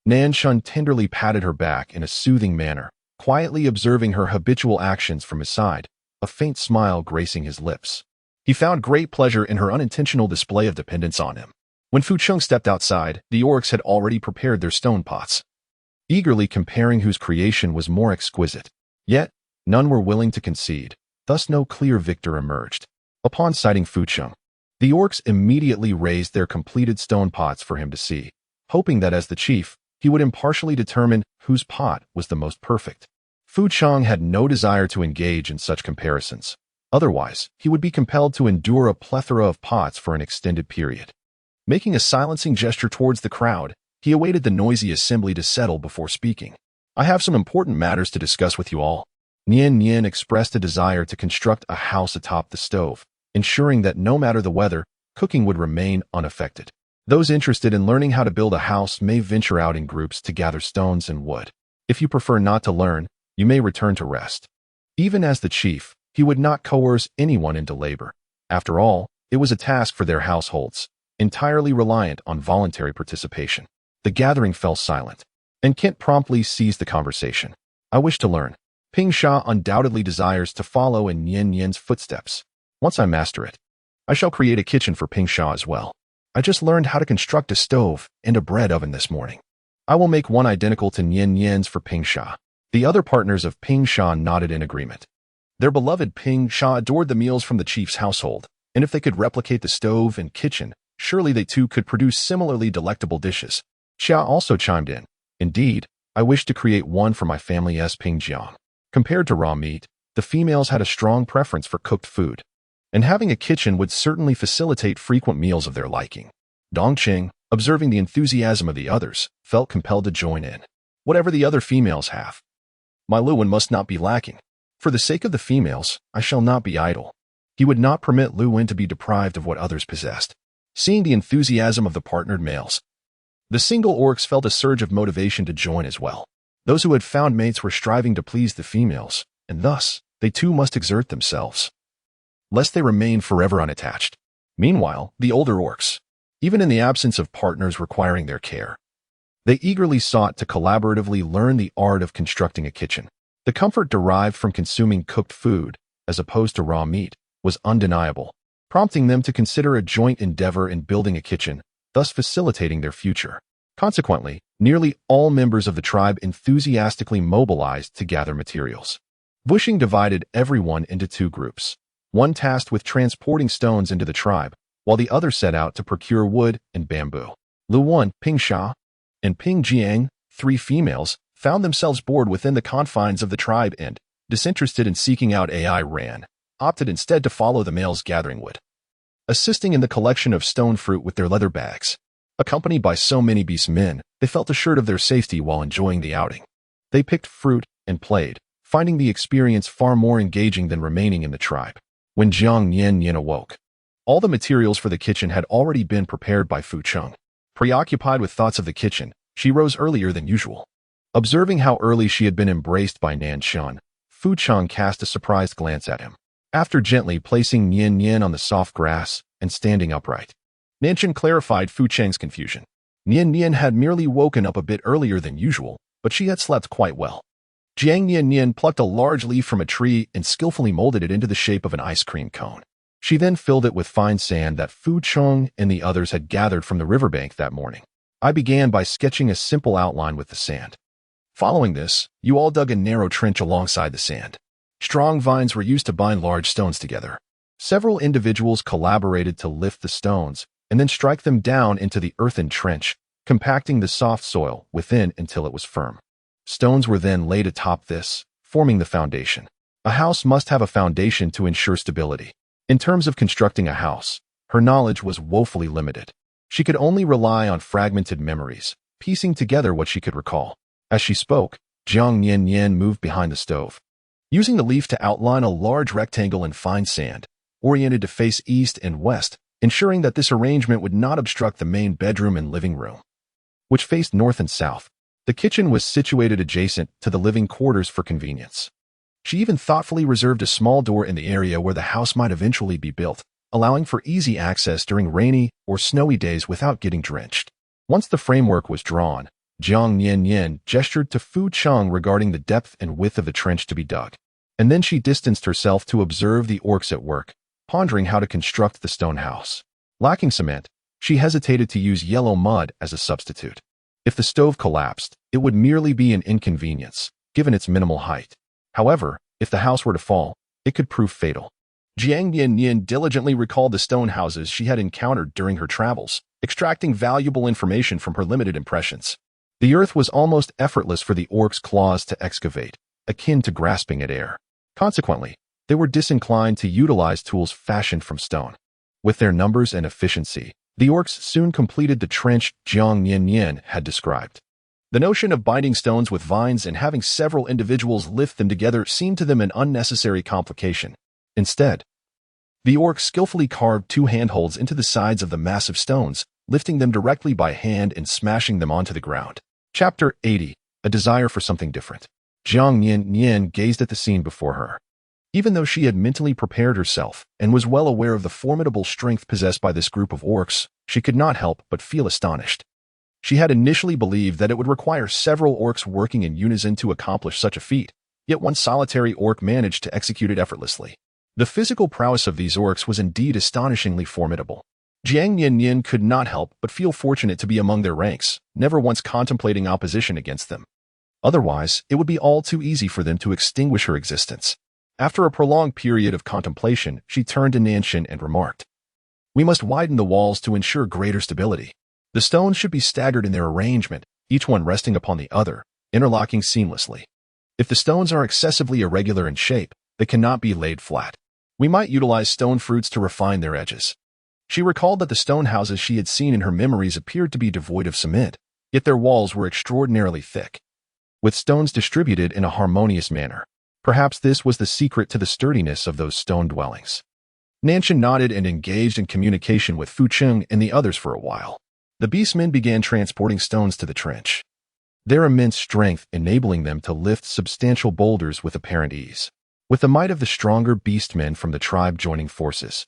Nanshin tenderly patted her back in a soothing manner, quietly observing her habitual actions from his side, a faint smile gracing his lips. He found great pleasure in her unintentional display of dependence on him. When Fu Cheng stepped outside, the orcs had already prepared their stone pots, eagerly comparing whose creation was more exquisite. Yet, none were willing to concede, thus no clear victor emerged. Upon sighting Fu Cheng, the orcs immediately raised their completed stone pots for him to see, hoping that as the chief, he would impartially determine whose pot was the most perfect. Fu Cheng had no desire to engage in such comparisons. Otherwise, he would be compelled to endure a plethora of pots for an extended period. Making a silencing gesture towards the crowd, he awaited the noisy assembly to settle before speaking. "I have some important matters to discuss with you all." Nian-nian expressed a desire to construct a house atop the stove, ensuring that no matter the weather, cooking would remain unaffected. Those interested in learning how to build a house may venture out in groups to gather stones and wood. If you prefer not to learn, you may return to rest. Even as the chief, he would not coerce anyone into labor. After all, it was a task for their households, entirely reliant on voluntary participation. The gathering fell silent, and Kent promptly seized the conversation. I wish to learn. Ping Sha undoubtedly desires to follow in Nian-nian's footsteps. Once I master it, I shall create a kitchen for Ping Sha as well. I just learned how to construct a stove and a bread oven this morning. I will make one identical to Nian-nian's for Ping Sha. The other partners of Ping Sha nodded in agreement. Their beloved Ping Sha adored the meals from the chief's household, and if they could replicate the stove and kitchen, surely they too could produce similarly delectable dishes. Xia also chimed in. Indeed, I wish to create one for my family as Ping Jiang. Compared to raw meat, the females had a strong preference for cooked food, and having a kitchen would certainly facilitate frequent meals of their liking. Dongqing, observing the enthusiasm of the others, felt compelled to join in. Whatever the other females have, my Luwen must not be lacking. For the sake of the females, I shall not be idle. He would not permit Luwen to be deprived of what others possessed. Seeing the enthusiasm of the partnered males, the single orcs felt a surge of motivation to join as well. Those who had found mates were striving to please the females, and thus, they too must exert themselves, lest they remain forever unattached. Meanwhile, the older orcs, even in the absence of partners requiring their care, they eagerly sought to collaboratively learn the art of constructing a kitchen. The comfort derived from consuming cooked food, as opposed to raw meat, was undeniable, prompting them to consider a joint endeavor in building a kitchen, thus facilitating their future. Consequently, nearly all members of the tribe enthusiastically mobilized to gather materials. Bushing divided everyone into two groups, one tasked with transporting stones into the tribe, while the other set out to procure wood and bamboo. Luwen, Ping Sha, and Ping Jiang, three females, found themselves bored within the confines of the tribe and, disinterested in seeking out AI Ran, opted instead to follow the males gathering wood, assisting in the collection of stone fruit with their leather bags. Accompanied by so many beast men, they felt assured of their safety while enjoying the outing. They picked fruit and played, finding the experience far more engaging than remaining in the tribe. When Jiang Nian-nian awoke, all the materials for the kitchen had already been prepared by Fu Cheng. Preoccupied with thoughts of the kitchen, she rose earlier than usual. Observing how early she had been embraced by Nanshan, Fu Cheng cast a surprised glance at him. After gently placing Nian-nian on the soft grass and standing upright, Nanshan clarified Fu Cheng's confusion. Nian-nian had merely woken up a bit earlier than usual, but she had slept quite well. Jiang Nian-nian plucked a large leaf from a tree and skillfully molded it into the shape of an ice cream cone. She then filled it with fine sand that Fu Cheng and the others had gathered from the riverbank that morning. I began by sketching a simple outline with the sand. Following this, you all dug a narrow trench alongside the sand. Strong vines were used to bind large stones together. Several individuals collaborated to lift the stones and then strike them down into the earthen trench, compacting the soft soil within until it was firm. Stones were then laid atop this, forming the foundation. A house must have a foundation to ensure stability. In terms of constructing a house, her knowledge was woefully limited. She could only rely on fragmented memories, piecing together what she could recall. As she spoke, Jiang Nian-nian moved behind the stove, using the leaf to outline a large rectangle in fine sand, oriented to face east and west, ensuring that this arrangement would not obstruct the main bedroom and living room, which faced north and south. The kitchen was situated adjacent to the living quarters for convenience. She even thoughtfully reserved a small door in the area where the house might eventually be built, allowing for easy access during rainy or snowy days without getting drenched. Once the framework was drawn, Jiang Nian-nian gestured to Fu Cheng regarding the depth and width of the trench to be dug, and then she distanced herself to observe the orcs at work, pondering how to construct the stone house. Lacking cement, she hesitated to use yellow mud as a substitute. If the stove collapsed, it would merely be an inconvenience, given its minimal height. However, if the house were to fall, it could prove fatal. Jiang Nian-nian diligently recalled the stone houses she had encountered during her travels, extracting valuable information from her limited impressions. The earth was almost effortless for the orcs' claws to excavate, akin to grasping at air. Consequently, they were disinclined to utilize tools fashioned from stone. With their numbers and efficiency, the orcs soon completed the trench Jiang Nian-nian had described. The notion of binding stones with vines and having several individuals lift them together seemed to them an unnecessary complication. Instead, the orcs skillfully carved two handholds into the sides of the massive stones, lifting them directly by hand and smashing them onto the ground. Chapter 80. A desire for something different. Jiang Nian-nian gazed at the scene before her, Even though she had mentally prepared herself and was well aware of the formidable strength possessed by this group of orcs, she could not help but feel astonished. She had initially believed that it would require several orcs working in unison to accomplish such a feat, yet one solitary orc managed to execute it effortlessly. The physical prowess of these orcs was indeed astonishingly formidable. Jiang Nian-nian could not help but feel fortunate to be among their ranks, never once contemplating opposition against them. Otherwise, it would be all too easy for them to extinguish her existence. After a prolonged period of contemplation, she turned to Nanshan and remarked, "We must widen the walls to ensure greater stability. The stones should be staggered in their arrangement, each one resting upon the other, interlocking seamlessly. If the stones are excessively irregular in shape, they cannot be laid flat. We might utilize stone fruits to refine their edges." She recalled that the stone houses she had seen in her memories appeared to be devoid of cement, yet their walls were extraordinarily thick, with stones distributed in a harmonious manner. Perhaps this was the secret to the sturdiness of those stone dwellings. Nanshan nodded and engaged in communication with Fu Cheng and the others for a while. The beastmen began transporting stones to the trench, their immense strength enabling them to lift substantial boulders with apparent ease. With the might of the stronger beastmen from the tribe joining forces,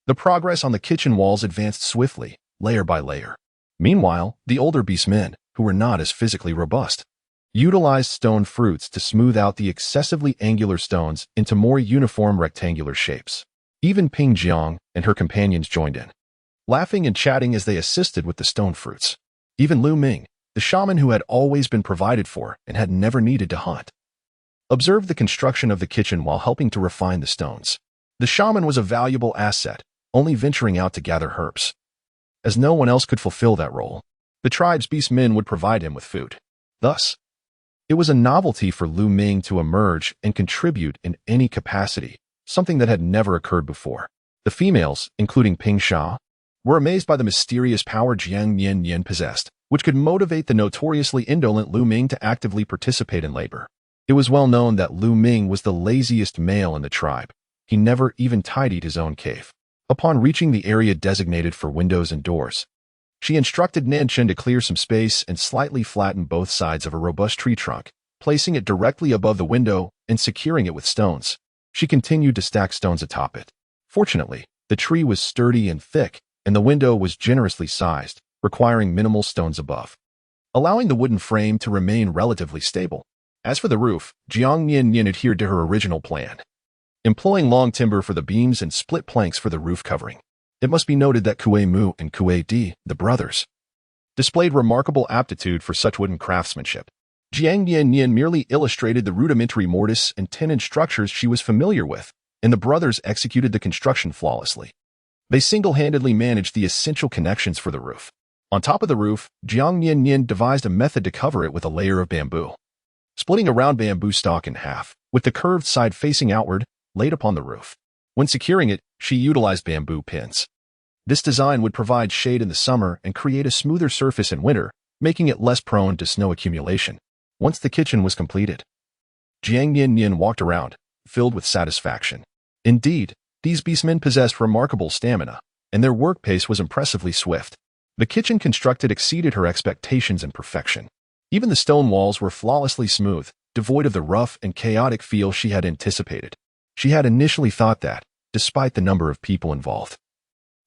the progress on the kitchen walls advanced swiftly, layer by layer. Meanwhile, the older beastmen, who were not as physically robust, utilized stone fruits to smooth out the excessively angular stones into more uniform rectangular shapes. Even Ping Jiang and her companions joined in, laughing and chatting as they assisted with the stone fruits. Even Lu Ming, the shaman who had always been provided for and had never needed to hunt, observed the construction of the kitchen while helping to refine the stones. The shaman was a valuable asset, only venturing out to gather herbs, as no one else could fulfill that role. The tribe's beastmen would provide him with food. Thus, it was a novelty for Lu Ming to emerge and contribute in any capacity, something that had never occurred before. The females, including Ping Sha, were amazed by the mysterious power Jiang Nian-nian possessed, which could motivate the notoriously indolent Lu Ming to actively participate in labor. It was well known that Lu Ming was the laziest male in the tribe. He never even tidied his own cave. Upon reaching the area designated for windows and doors, she instructed Nanshan to clear some space and slightly flatten both sides of a robust tree trunk, placing it directly above the window and securing it with stones. She continued to stack stones atop it. Fortunately, the tree was sturdy and thick, and the window was generously sized, requiring minimal stones above, allowing the wooden frame to remain relatively stable. As for the roof, Jiang Nian-nian adhered to her original plan, employing long timber for the beams and split planks for the roof covering. It must be noted that Kue Mu and Kue Di, the brothers, displayed remarkable aptitude for such wooden craftsmanship. Jiang Nian-nian merely illustrated the rudimentary mortise and tenon structures she was familiar with, and the brothers executed the construction flawlessly. They single-handedly managed the essential connections for the roof. On top of the roof, Jiang Nian-nian devised a method to cover it with a layer of bamboo, splitting a round bamboo stalk in half, with the curved side facing outward, laid upon the roof. When securing it, she utilized bamboo pins. This design would provide shade in the summer and create a smoother surface in winter, making it less prone to snow accumulation. Once the kitchen was completed, Jiang Nian-nian walked around, filled with satisfaction. Indeed, these beastmen possessed remarkable stamina, and their work pace was impressively swift. The kitchen constructed exceeded her expectations in perfection. Even the stone walls were flawlessly smooth, devoid of the rough and chaotic feel she had anticipated. She had initially thought that, despite the number of people involved,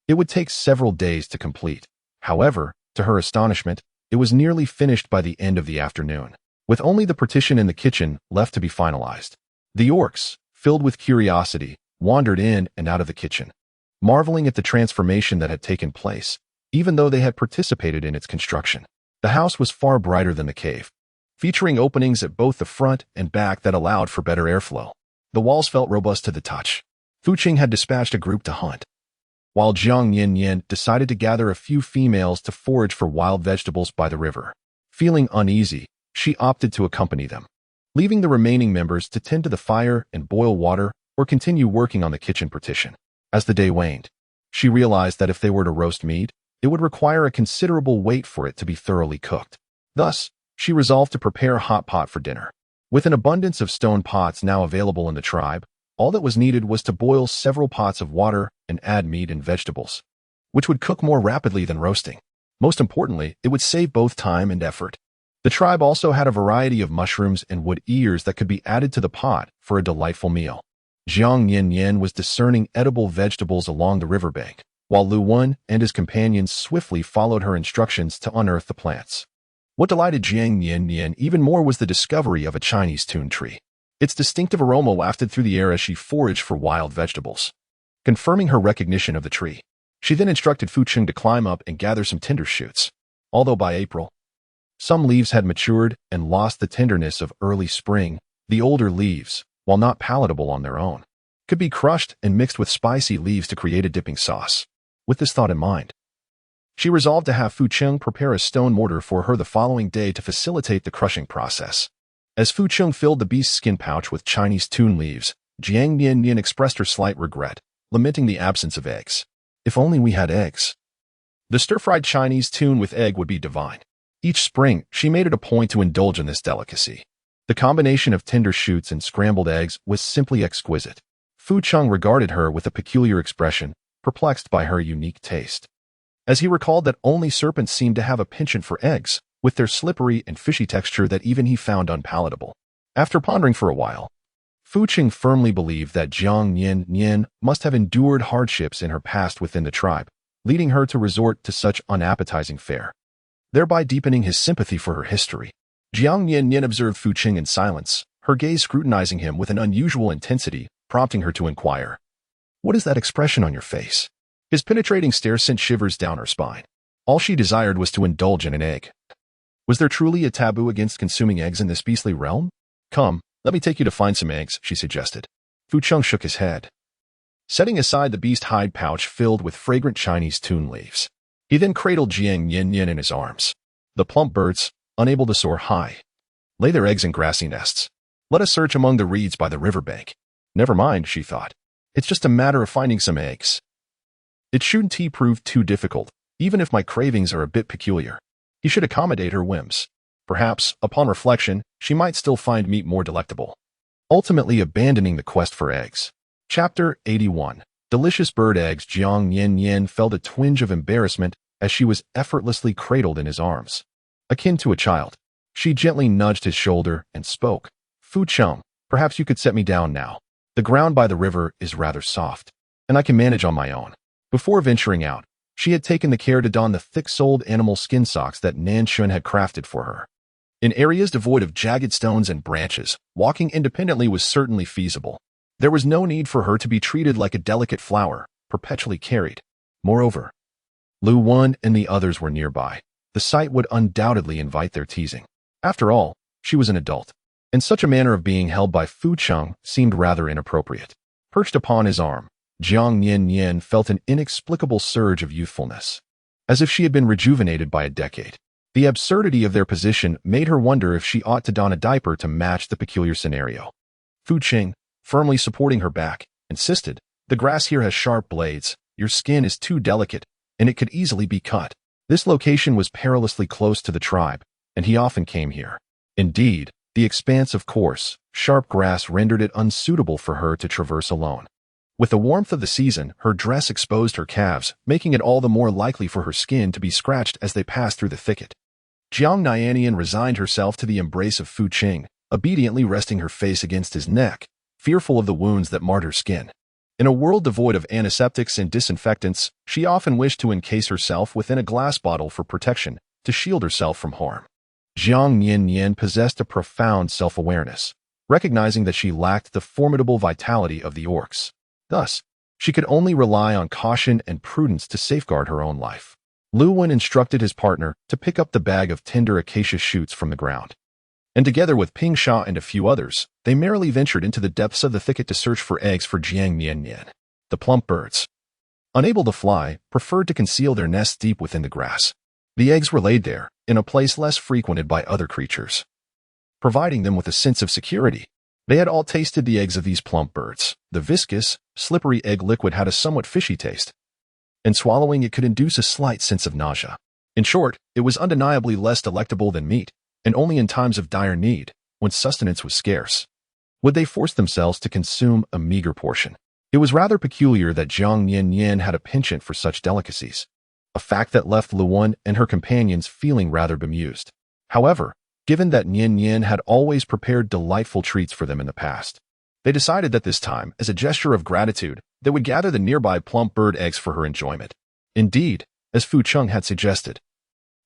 it would take several days to complete. However, to her astonishment, it was nearly finished by the end of the afternoon, with only the partition in the kitchen left to be finalized. The orcs, filled with curiosity, wandered in and out of the kitchen, marveling at the transformation that had taken place, even though they had participated in its construction. The house was far brighter than the cave, featuring openings at both the front and back that allowed for better airflow. The walls felt robust to the touch. Fu Qing had dispatched a group to hunt, while Jiang Nian-nian decided to gather a few females to forage for wild vegetables by the river. Feeling uneasy, she opted to accompany them, leaving the remaining members to tend to the fire and boil water or continue working on the kitchen partition. As the day waned, she realized that if they were to roast meat, it would require a considerable wait for it to be thoroughly cooked. Thus, she resolved to prepare a hot pot for dinner. With an abundance of stone pots now available in the tribe, all that was needed was to boil several pots of water and add meat and vegetables, which would cook more rapidly than roasting. Most importantly, it would save both time and effort. The tribe also had a variety of mushrooms and wood ears that could be added to the pot for a delightful meal. Jiang Nian-nian was discerning edible vegetables along the riverbank, while Lu Wen and his companions swiftly followed her instructions to unearth the plants. What delighted Jiang Nian-nian even more was the discovery of a Chinese tun tree. Its distinctive aroma wafted through the air as she foraged for wild vegetables. Confirming her recognition of the tree, she then instructed Fu Cheng to climb up and gather some tender shoots. Although by April, some leaves had matured and lost the tenderness of early spring, the older leaves, while not palatable on their own, could be crushed and mixed with spicy leaves to create a dipping sauce. With this thought in mind, she resolved to have Fu Cheng prepare a stone mortar for her the following day to facilitate the crushing process. As Fu Cheng filled the beast's skin pouch with Chinese tun leaves, Jiang Nian-nian expressed her slight regret, lamenting the absence of eggs. If only we had eggs. The stir-fried Chinese tun with egg would be divine. Each spring, she made it a point to indulge in this delicacy. The combination of tender shoots and scrambled eggs was simply exquisite. Fu Cheng regarded her with a peculiar expression, perplexed by her unique taste. As he recalled that only serpents seemed to have a penchant for eggs, with their slippery and fishy texture that even he found unpalatable. After pondering for a while, Fu Cheng firmly believed that Jiang Nian-nian must have endured hardships in her past within the tribe, leading her to resort to such unappetizing fare, thereby deepening his sympathy for her history. Jiang Nian-nian observed Fu Cheng in silence, her gaze scrutinizing him with an unusual intensity, prompting her to inquire, "What is that expression on your face?" His penetrating stare sent shivers down her spine. All she desired was to indulge in an egg. Was there truly a taboo against consuming eggs in this beastly realm? "Come, let me take you to find some eggs," she suggested. Fu Cheng shook his head, setting aside the beast hide pouch filled with fragrant Chinese tun leaves. He then cradled Jiang Nian-nian in his arms. The plump birds, unable to soar high, lay their eggs in grassy nests. Let us search among the reeds by the riverbank. Never mind, she thought. It's just a matter of finding some eggs. It shouldn't prove too difficult, even if my cravings are a bit peculiar. He should accommodate her whims. Perhaps, upon reflection, she might still find meat more delectable. Ultimately abandoning the quest for eggs. Chapter 81. Delicious bird eggs. Jiang Nian-nian felt a twinge of embarrassment as she was effortlessly cradled in his arms. Akin to a child, she gently nudged his shoulder and spoke. "Fu Cheng, perhaps you could set me down now. The ground by the river is rather soft, and I can manage on my own." Before venturing out, she had taken the care to don the thick-soled animal skin socks that Nan Shun had crafted for her. In areas devoid of jagged stones and branches, walking independently was certainly feasible. There was no need for her to be treated like a delicate flower, perpetually carried. Moreover, Lu Wen and the others were nearby. The sight would undoubtedly invite their teasing. After all, she was an adult, and such a manner of being held by Fu Cheng seemed rather inappropriate. Perched upon his arm, Jiang Nian-nian felt an inexplicable surge of youthfulness, as if she had been rejuvenated by a decade. The absurdity of their position made her wonder if she ought to don a diaper to match the peculiar scenario. Fu Cheng, firmly supporting her back, insisted, "The grass here has sharp blades, your skin is too delicate, and it could easily be cut." This location was perilously close to the tribe, and he often came here. Indeed, the expanse of coarse, sharp grass rendered it unsuitable for her to traverse alone. With the warmth of the season, her dress exposed her calves, making it all the more likely for her skin to be scratched as they passed through the thicket. Jiang Nian-nian resigned herself to the embrace of Fu Cheng, obediently resting her face against his neck, fearful of the wounds that marred her skin. In a world devoid of antiseptics and disinfectants, she often wished to encase herself within a glass bottle for protection, to shield herself from harm. Jiang Nian-nian possessed a profound self-awareness, recognizing that she lacked the formidable vitality of the orcs. Thus, she could only rely on caution and prudence to safeguard her own life. Lu Wen instructed his partner to pick up the bag of tender acacia shoots from the ground, and together with Ping Sha and a few others, they merrily ventured into the depths of the thicket to search for eggs for Jiang Nian-nian. The plump birds, unable to fly, preferred to conceal their nests deep within the grass. The eggs were laid there, in a place less frequented by other creatures, providing them with a sense of security. They had all tasted the eggs of these plump birds. The viscous, slippery egg liquid had a somewhat fishy taste, and swallowing it could induce a slight sense of nausea. In short, it was undeniably less delectable than meat, and only in times of dire need, when sustenance was scarce, would they force themselves to consume a meager portion. It was rather peculiar that Jiang Nian-nian had a penchant for such delicacies, a fact that left Lu Wen and her companions feeling rather bemused. However, given that Nian-nian had always prepared delightful treats for them in the past, They decided that this time, as a gesture of gratitude, they would gather the nearby plump bird eggs for her enjoyment. Indeed, as Fu Cheng had suggested,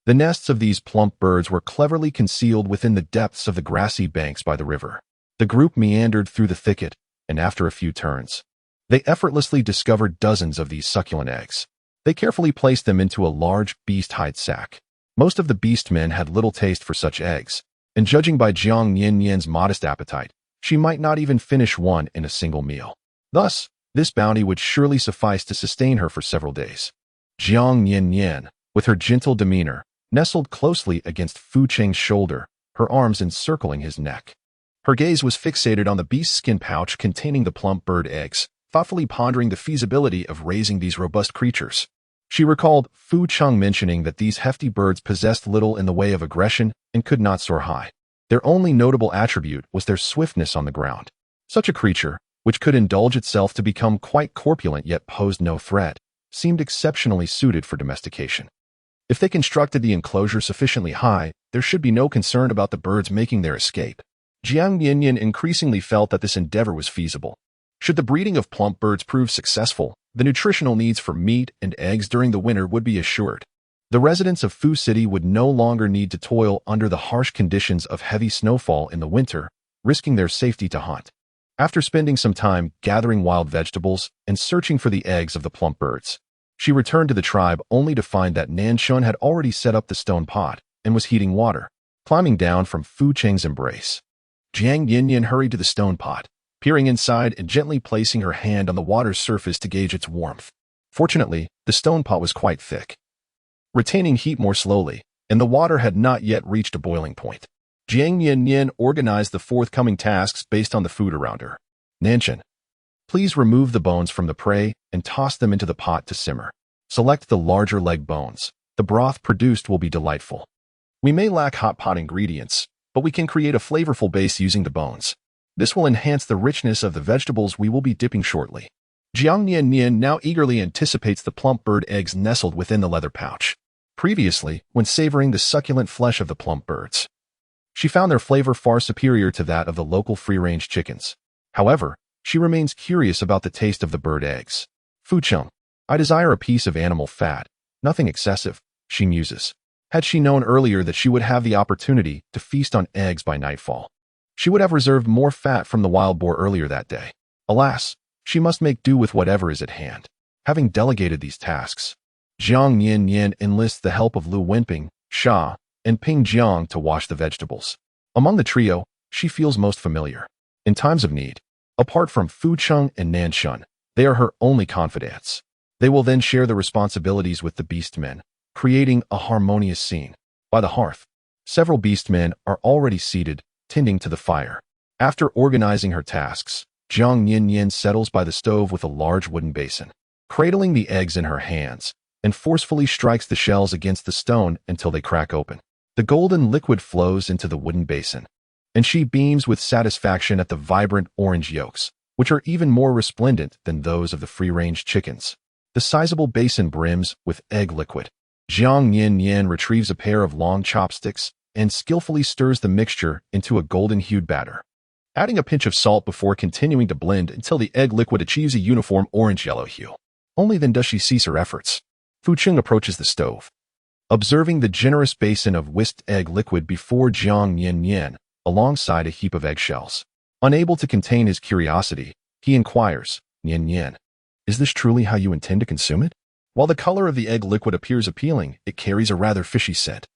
the nests of these plump birds were cleverly concealed within the depths of the grassy banks by the river. The group meandered through the thicket, and after a few turns, they effortlessly discovered dozens of these succulent eggs. They carefully placed them into a large beast-hide sack. Most of the beast men had little taste for such eggs, and judging by Jiang Nian-nian's modest appetite, she might not even finish one in a single meal. Thus, this bounty would surely suffice to sustain her for several days. Jiang Nian-nian, with her gentle demeanor, nestled closely against Fu Cheng's shoulder, her arms encircling his neck. Her gaze was fixated on the beast's skin pouch containing the plump bird eggs, thoughtfully pondering the feasibility of raising these robust creatures. She recalled Fu Cheng mentioning that these hefty birds possessed little in the way of aggression and could not soar high. Their only notable attribute was their swiftness on the ground. Such a creature, which could indulge itself to become quite corpulent yet posed no threat, seemed exceptionally suited for domestication. If they constructed the enclosure sufficiently high, there should be no concern about the birds making their escape. Jiang Nian-nian increasingly felt that this endeavor was feasible. Should the breeding of plump birds prove successful, the nutritional needs for meat and eggs during the winter would be assured. The residents of Fu City would no longer need to toil under the harsh conditions of heavy snowfall in the winter, risking their safety to hunt. After spending some time gathering wild vegetables and searching for the eggs of the plump birds, she returned to the tribe only to find that Nanshun had already set up the stone pot and was heating water. Climbing down from Fu Cheng's embrace, Jiang Nian-nian hurried to the stone pot, peering inside and gently placing her hand on the water's surface to gauge its warmth. Fortunately, the stone pot was quite thick, retaining heat more slowly, and the water had not yet reached a boiling point. Jiang Nian-nian organized the forthcoming tasks based on the food around her. Nanshun, please remove the bones from the prey and toss them into the pot to simmer. Select the larger leg bones. The broth produced will be delightful. We may lack hot pot ingredients, but we can create a flavorful base using the bones. This will enhance the richness of the vegetables we will be dipping shortly. Jiang Nian-nian now eagerly anticipates the plump bird eggs nestled within the leather pouch. Previously, when savoring the succulent flesh of the plump birds, she found their flavor far superior to that of the local free-range chickens. However, she remains curious about the taste of the bird eggs. Fu Cheng, I desire a piece of animal fat, nothing excessive, she muses. Had she known earlier that she would have the opportunity to feast on eggs by nightfall, she would have reserved more fat from the wild boar earlier that day. Alas, she must make do with whatever is at hand. Having delegated these tasks, Jiang Nian-nian enlists the help of Lu Wenping, Sha, and Ping Jiang to wash the vegetables. Among the trio, she feels most familiar. In times of need, apart from Fu Cheng and Nanshun, they are her only confidants. They will then share the responsibilities with the beastmen, creating a harmonious scene. By the hearth, several beastmen are already seated, tending to the fire. After organizing her tasks, Jiang Nian-nian settles by the stove with a large wooden basin, cradling the eggs in her hands, and forcefully strikes the shells against the stone until they crack open. The golden liquid flows into the wooden basin, and she beams with satisfaction at the vibrant orange yolks, which are even more resplendent than those of the free-range chickens. The sizable basin brims with egg liquid. Jiang Nian-nian retrieves a pair of long chopsticks and skillfully stirs the mixture into a golden-hued batter, adding a pinch of salt before continuing to blend until the egg liquid achieves a uniform orange-yellow hue. Only then does she cease her efforts. Fu Cheng approaches the stove, observing the generous basin of whisked egg liquid before Jiang Nian-nian, alongside a heap of eggshells. Unable to contain his curiosity, he inquires, Nian-nian, is this truly how you intend to consume it? While the color of the egg liquid appears appealing, it carries a rather fishy scent,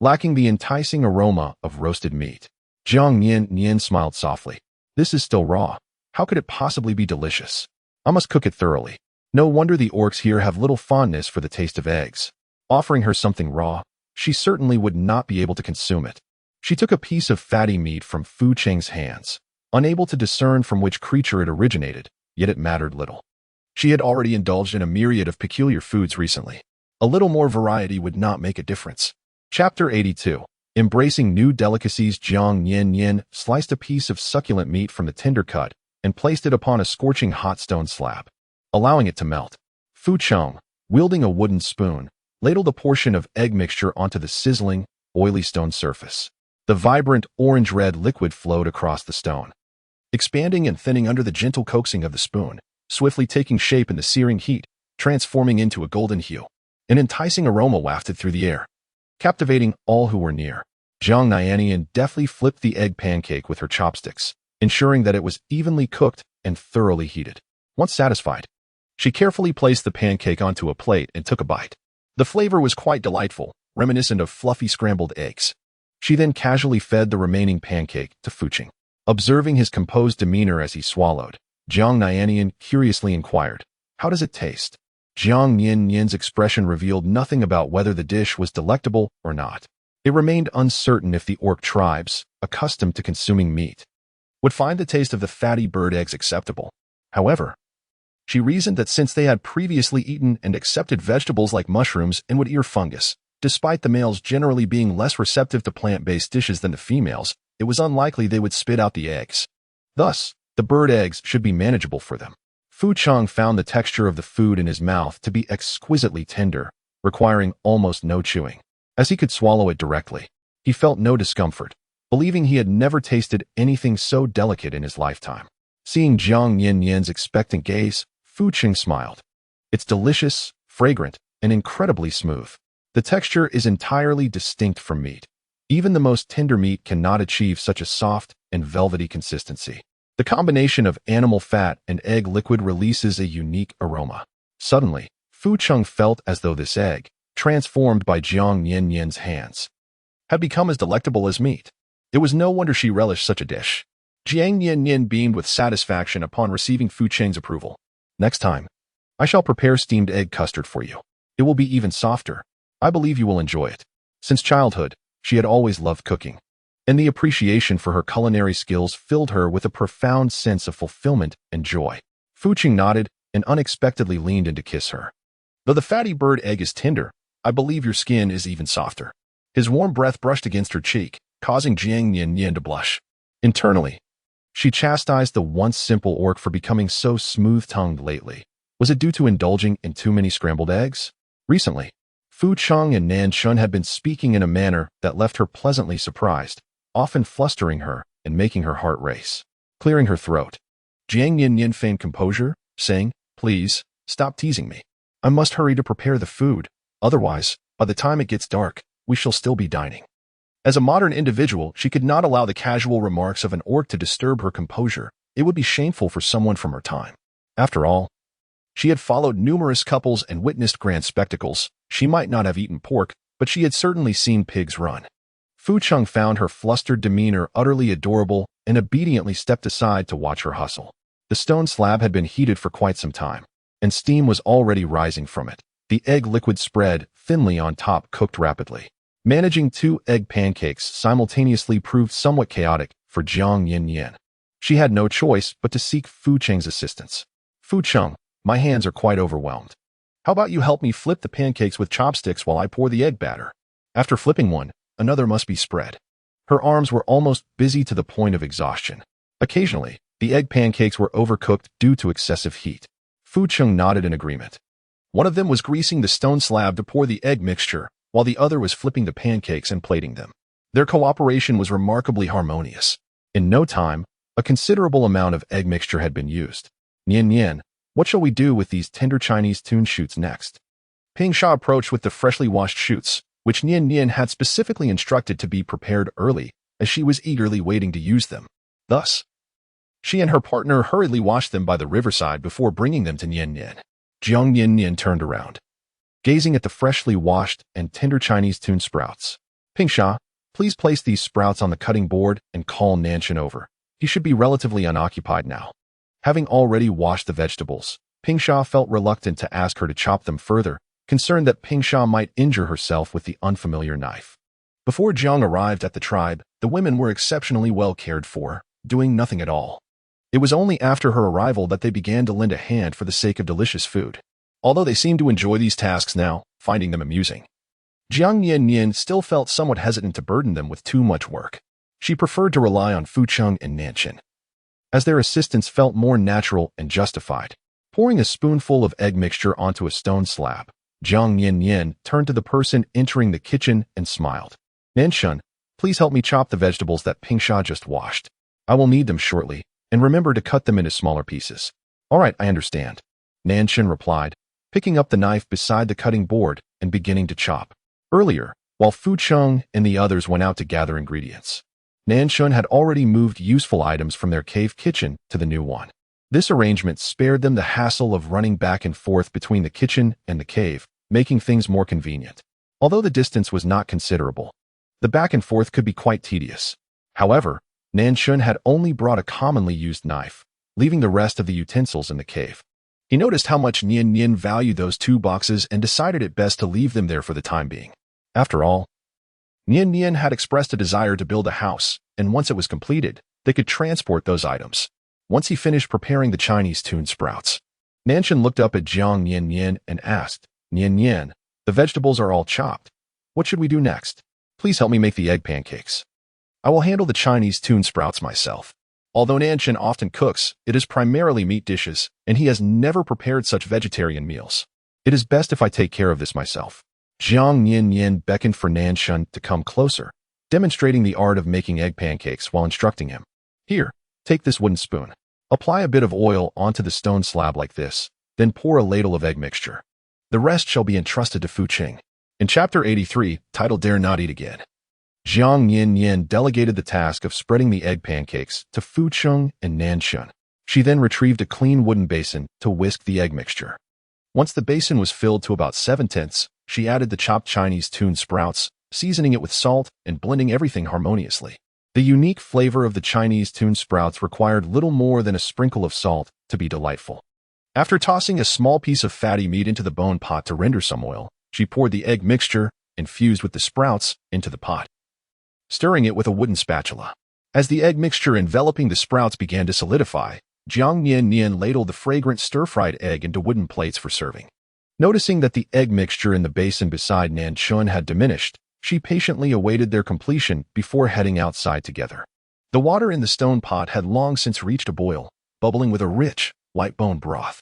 lacking the enticing aroma of roasted meat. Jiang Nian-nian smiled softly. This is still raw. How could it possibly be delicious? I must cook it thoroughly. No wonder the orcs here have little fondness for the taste of eggs. Offering her something raw, she certainly would not be able to consume it. She took a piece of fatty meat from Fu Cheng's hands, unable to discern from which creature it originated, yet it mattered little. She had already indulged in a myriad of peculiar foods recently. A little more variety would not make a difference. Chapter 82. Embracing new delicacies. Jiang Nian-nian sliced a piece of succulent meat from the tender cut and placed it upon a scorching hot stone slab, allowing it to melt. Fu Cheng, wielding a wooden spoon, ladled a portion of egg mixture onto the sizzling, oily stone surface. The vibrant orange-red liquid flowed across the stone, expanding and thinning under the gentle coaxing of the spoon, swiftly taking shape in the searing heat, transforming into a golden hue. An enticing aroma wafted through the air, captivating all who were near. Jiang Nian-nian deftly flipped the egg pancake with her chopsticks, ensuring that it was evenly cooked and thoroughly heated. Once satisfied, she carefully placed the pancake onto a plate and took a bite. The flavor was quite delightful, reminiscent of fluffy scrambled eggs. She then casually fed the remaining pancake to Fucheng. Observing his composed demeanor as he swallowed, Jiang Nian-nian curiously inquired, "How does it taste?" Jiang Nian-nian's expression revealed nothing about whether the dish was delectable or not. It remained uncertain if the orc tribes, accustomed to consuming meat, would find the taste of the fatty bird eggs acceptable. However, she reasoned that since they had previously eaten and accepted vegetables like mushrooms and would eat fungus, despite the males generally being less receptive to plant-based dishes than the females, it was unlikely they would spit out the eggs. Thus, the bird eggs should be manageable for them. Fucheng found the texture of the food in his mouth to be exquisitely tender, requiring almost no chewing. As he could swallow it directly, he felt no discomfort, believing he had never tasted anything so delicate in his lifetime. Seeing Jiang Nian-nian's expectant gaze, Fucheng smiled. "It's delicious, fragrant, and incredibly smooth. The texture is entirely distinct from meat. Even the most tender meat cannot achieve such a soft and velvety consistency. The combination of animal fat and egg liquid releases a unique aroma." Suddenly, Fucheng felt as though this egg, transformed by Jiang Nian-nian's hands, had become as delectable as meat. It was no wonder she relished such a dish. Jiang Nian-nian beamed with satisfaction upon receiving Fucheng's approval. "Next time, I shall prepare steamed egg custard for you. It will be even softer. I believe you will enjoy it." Since childhood, she had always loved cooking, and the appreciation for her culinary skills filled her with a profound sense of fulfillment and joy. Fucheng nodded and unexpectedly leaned in to kiss her. "Though the fatty bird egg is tender, I believe your skin is even softer." His warm breath brushed against her cheek, causing Jiang Nian-nian to blush. Internally, she chastised the once simple orc for becoming so smooth-tongued lately. Was it due to indulging in too many scrambled eggs? Recently, Fucheng and Nanshun had been speaking in a manner that left her pleasantly surprised, often flustering her and making her heart race. Clearing her throat, Jiang Nian-nian feigned composure, saying, "Please, stop teasing me. I must hurry to prepare the food. Otherwise, by the time it gets dark, we shall still be dining." As a modern individual, she could not allow the casual remarks of an orc to disturb her composure. It would be shameful for someone from her time. After all, she had followed numerous couples and witnessed grand spectacles. She might not have eaten pork, but she had certainly seen pigs run. Fucheng found her flustered demeanor utterly adorable and obediently stepped aside to watch her hustle. The stone slab had been heated for quite some time, and steam was already rising from it. The egg liquid spread thinly on top, cooked rapidly. Managing 2 egg pancakes simultaneously proved somewhat chaotic for Jiang Nian-nian. She had no choice but to seek Fucheng's assistance. "Fucheng, my hands are quite overwhelmed. How about you help me flip the pancakes with chopsticks while I pour the egg batter?" After flipping one, another must be spread. Her arms were almost busy to the point of exhaustion. Occasionally, the egg pancakes were overcooked due to excessive heat. Fucheng nodded in agreement. One of them was greasing the stone slab to pour the egg mixture, while the other was flipping the pancakes and plating them. Their cooperation was remarkably harmonious. In no time, a considerable amount of egg mixture had been used. "Nian-nian, what shall we do with these tender Chinese tune shoots next?" Ping Sha approached with the freshly washed shoots, which Nian-nian had specifically instructed to be prepared early, as she was eagerly waiting to use them. Thus, she and her partner hurriedly washed them by the riverside before bringing them to Nian-nian. Jiang Nian-nian turned around, gazing at the freshly washed and tender Chinese tune sprouts. "Ping Sha, please place these sprouts on the cutting board and call Nanshan over. He should be relatively unoccupied now." Having already washed the vegetables, Ping Sha felt reluctant to ask her to chop them further, concerned that Ping Sha might injure herself with the unfamiliar knife. Before Jiang arrived at the tribe, the women were exceptionally well cared for, doing nothing at all. It was only after her arrival that they began to lend a hand for the sake of delicious food. Although they seemed to enjoy these tasks now, finding them amusing, Jiang Nian-nian still felt somewhat hesitant to burden them with too much work. She preferred to rely on Fucheng and Nanshan, as their assistance felt more natural and justified. Pouring a spoonful of egg mixture onto a stone slab, Jiang Nian-nian turned to the person entering the kitchen and smiled. "Nanshan, please help me chop the vegetables that Ping Sha just washed. I will need them shortly, and remember to cut them into smaller pieces. All right, I understand, Nian-nian replied, picking up the knife beside the cutting board and beginning to chop. Earlier, while Fu Cheng and the others went out to gather ingredients, Nian-nian had already moved useful items from their cave kitchen to the new one. This arrangement spared them the hassle of running back and forth between the kitchen and the cave, making things more convenient. Although the distance was not considerable, the back and forth could be quite tedious. However, Nian-nian had only brought a commonly used knife, leaving the rest of the utensils in the cave. He noticed how much Nian-nian valued those 2 boxes and decided it best to leave them there for the time being. After all, Nian-nian had expressed a desire to build a house, and once it was completed, they could transport those items. Once he finished preparing the Chinese tune sprouts, Nian-nian looked up at Jiang Nian-nian and asked, Nian-nian, the vegetables are all chopped. What should we do next? Please help me make the egg pancakes. I will handle the Chinese tune sprouts myself. Although Nian-nian often cooks, it is primarily meat dishes, and he has never prepared such vegetarian meals. It is best if I take care of this myself. Jiang Nian-nian beckoned for Nian-nian to come closer, demonstrating the art of making egg pancakes while instructing him. Here, take this wooden spoon. Apply a bit of oil onto the stone slab like this, then pour a ladle of egg mixture. The rest shall be entrusted to Fu Cheng. In Chapter 83, titled Dare Not Eat Again, Jiang Nian-nian delegated the task of spreading the egg pancakes to Fu Cheng and Nian-nian. She then retrieved a clean wooden basin to whisk the egg mixture. Once the basin was filled to about 7/10, she added the chopped Chinese tune sprouts, seasoning it with salt and blending everything harmoniously. The unique flavor of the Chinese tune sprouts required little more than a sprinkle of salt to be delightful. After tossing a small piece of fatty meat into the bone pot to render some oil, she poured the egg mixture, infused with the sprouts, into the pot, stirring it with a wooden spatula. As the egg mixture enveloping the sprouts began to solidify, Jiang Nian-nian ladled the fragrant stir-fried egg into wooden plates for serving. Noticing that the egg mixture in the basin beside Nian-nian had diminished, she patiently awaited their completion before heading outside together. The water in the stone pot had long since reached a boil, bubbling with a rich, light bone broth.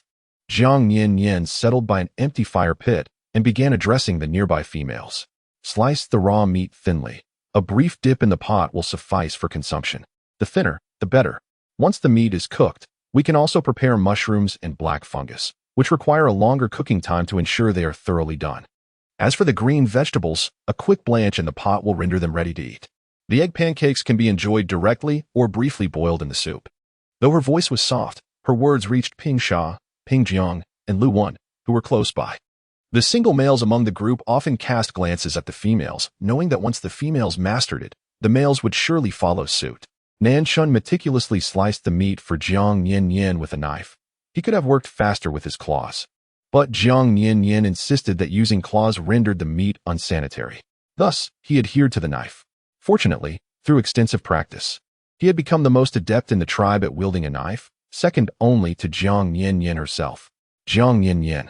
Jiang Nian-nian settled by an empty fire pit and began addressing the nearby females. Slice the raw meat thinly. A brief dip in the pot will suffice for consumption. The thinner, the better. Once the meat is cooked, we can also prepare mushrooms and black fungus, which require a longer cooking time to ensure they are thoroughly done. As for the green vegetables, a quick blanch in the pot will render them ready to eat. The egg pancakes can be enjoyed directly or briefly boiled in the soup. Though her voice was soft, her words reached Ping Sha, Ping Jiang, and Lu Wan, who were close by. The single males among the group often cast glances at the females, knowing that once the females mastered it, the males would surely follow suit. Nian-nian meticulously sliced the meat for Jiang Nian-nian with a knife. He could have worked faster with his claws, but Jiang Nian-nian insisted that using claws rendered the meat unsanitary. Thus, he adhered to the knife. Fortunately, through extensive practice, he had become the most adept in the tribe at wielding a knife, second only to Jiang Nian-nian herself. Jiang Nian-nian,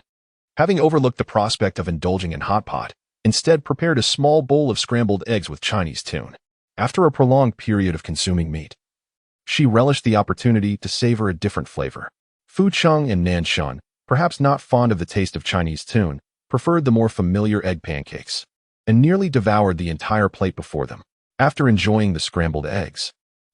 having overlooked the prospect of indulging in hot pot, instead prepared a small bowl of scrambled eggs with Chinese tune. After a prolonged period of consuming meat, she relished the opportunity to savor a different flavor. Fu Cheng and Nian-nian, perhaps not fond of the taste of Chinese tune, preferred the more familiar egg pancakes, and nearly devoured the entire plate before them. After enjoying the scrambled eggs,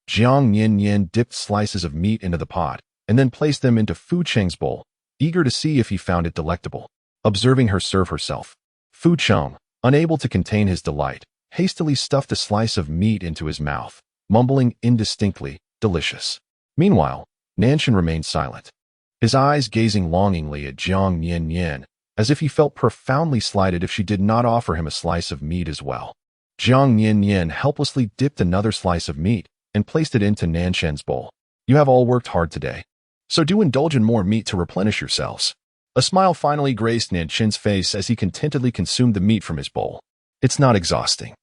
Jiang Nian-nian dipped slices of meat into the pot, and then placed them into Fu Cheng's bowl, eager to see if he found it delectable. Observing her serve herself, Fu Cheng, unable to contain his delight, hastily stuffed a slice of meat into his mouth, mumbling indistinctly, "Delicious." Meanwhile, Nian-nian remained silent, his eyes gazing longingly at Jiang Nian-nian, as if he felt profoundly slighted if she did not offer him a slice of meat as well. Jiang Nian-nian helplessly dipped another slice of meat and placed it into Nian-nian's bowl. "You have all worked hard today, so do indulge in more meat to replenish yourselves." A smile finally graced Nian-nian's face as he contentedly consumed the meat from his bowl. "It's not exhausting.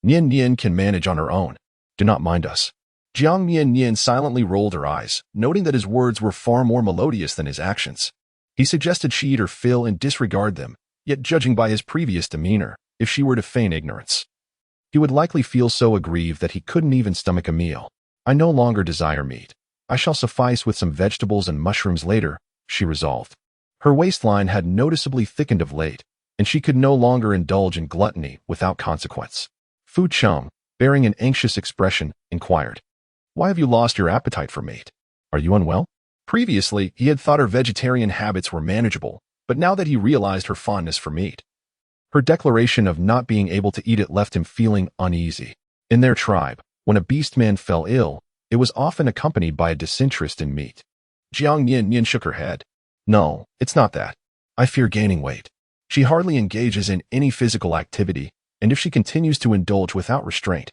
Nian-nian can manage on her own. Do not mind us." Jiang Nian-nian silently rolled her eyes, noting that his words were far more melodious than his actions. He suggested she eat her fill and disregard them, yet judging by his previous demeanor, if she were to feign ignorance, he would likely feel so aggrieved that he couldn't even stomach a meal. "I no longer desire meat. I shall suffice with some vegetables and mushrooms later," she resolved. Her waistline had noticeably thickened of late, and she could no longer indulge in gluttony without consequence. Fu Cheng, bearing an anxious expression, inquired, "Why have you lost your appetite for meat? Are you unwell? Previously, he had thought her vegetarian habits were manageable, but now that he realized her fondness for meat, her declaration of not being able to eat it left him feeling uneasy. In their tribe, when a beastman fell ill, it was often accompanied by a disinterest in meat. Jiang Nian-nian shook her head. No, it's not that. I fear gaining weight. She hardly engages in any physical activity, and if she continues to indulge without restraint,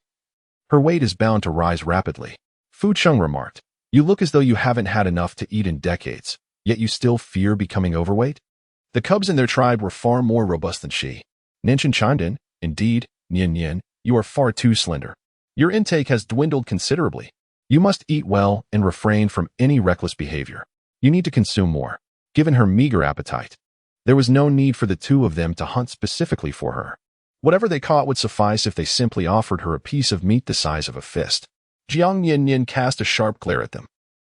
her weight is bound to rise rapidly. Fu Cheng remarked, You look as though you haven't had enough to eat in decades, yet you still fear becoming overweight? The cubs in their tribe were far more robust than she. Nianchen chimed in, Indeed, Nian-nian, you are far too slender. Your intake has dwindled considerably. You must eat well and refrain from any reckless behavior. You need to consume more. Given her meager appetite, there was no need for the two of them to hunt specifically for her. Whatever they caught would suffice if they simply offered her a piece of meat the size of a fist. Jiang Nian-nian cast a sharp glare at them.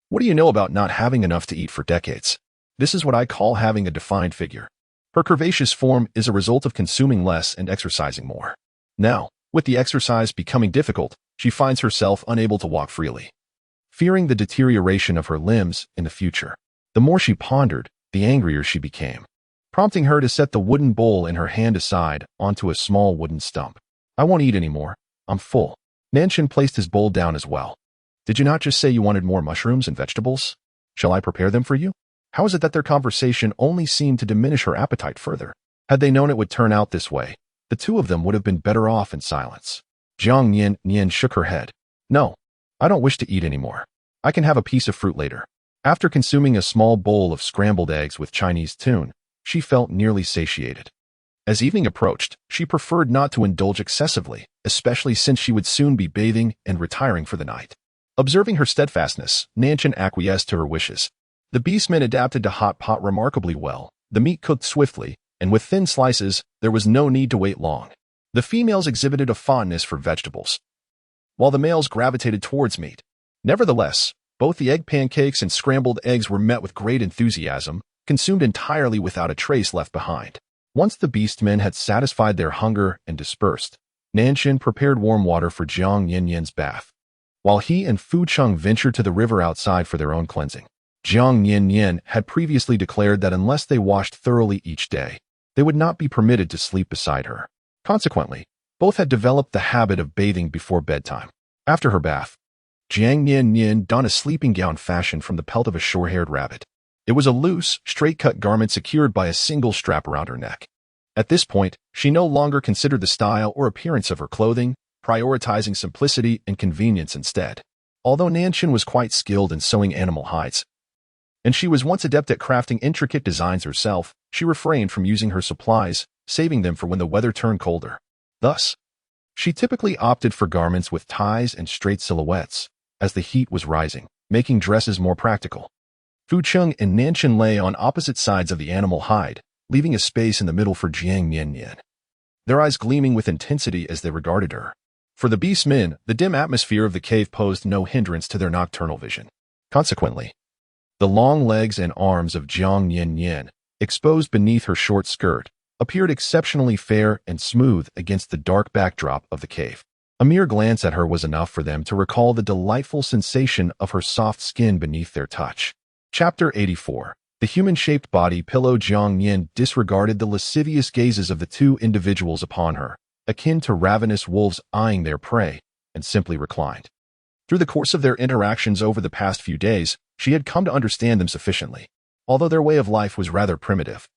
What do you know about not having enough to eat for decades? This is what I call having a defined figure. Her curvaceous form is a result of consuming less and exercising more. Now, with the exercise becoming difficult, she finds herself unable to walk freely, fearing the deterioration of her limbs in the future. The more she pondered, the angrier she became, prompting her to set the wooden bowl in her hand aside onto a small wooden stump. I won't eat anymore. I'm full. Nianchen placed his bowl down as well. Did you not just say you wanted more mushrooms and vegetables? Shall I prepare them for you? How is it that their conversation only seemed to diminish her appetite further? Had they known it would turn out this way, the two of them would have been better off in silence. Jiang Nian-nian shook her head. No, I don't wish to eat anymore. I can have a piece of fruit later. After consuming a small bowl of scrambled eggs with Chinese tune, she felt nearly satiated. As evening approached, she preferred not to indulge excessively, especially since she would soon be bathing and retiring for the night. Observing her steadfastness, Nianchen acquiesced to her wishes. The beastmen adapted to hot pot remarkably well. The meat cooked swiftly, and with thin slices, there was no need to wait long. The females exhibited a fondness for vegetables, while the males gravitated towards meat. Nevertheless, both the egg pancakes and scrambled eggs were met with great enthusiasm, consumed entirely without a trace left behind. Once the beastmen had satisfied their hunger and dispersed, Nianchen prepared warm water for Jiang Nian-nian's bath, while he and Fu Cheng ventured to the river outside for their own cleansing. Jiang Nian-nian had previously declared that unless they washed thoroughly each day, they would not be permitted to sleep beside her. Consequently, both had developed the habit of bathing before bedtime. After her bath, Jiang Nian-nian donned a sleeping gown fashioned from the pelt of a short-haired rabbit. It was a loose, straight-cut garment secured by a single strap around her neck. At this point, she no longer considered the style or appearance of her clothing, prioritizing simplicity and convenience instead. Although Nianchen was quite skilled in sewing animal hides, and she was once adept at crafting intricate designs herself, she refrained from using her supplies, saving them for when the weather turned colder. Thus, she typically opted for garments with ties and straight silhouettes, as the heat was rising, making dresses more practical. Fu Cheng and Nianchen lay on opposite sides of the animal hide, leaving a space in the middle for Jiang Nian-nian, their eyes gleaming with intensity as they regarded her. For the beastmen, the dim atmosphere of the cave posed no hindrance to their nocturnal vision. Consequently, the long legs and arms of Jiang Nian-nian, exposed beneath her short skirt, appeared exceptionally fair and smooth against the dark backdrop of the cave. A mere glance at her was enough for them to recall the delightful sensation of her soft skin beneath their touch. Chapter 84. The human-shaped body pillow. Jiang Nian disregarded the lascivious gazes of the two individuals upon her, akin to ravenous wolves eyeing their prey, and simply reclined. Through the course of their interactions over the past few days, she had come to understand them sufficiently. Although their way of life was rather primitive,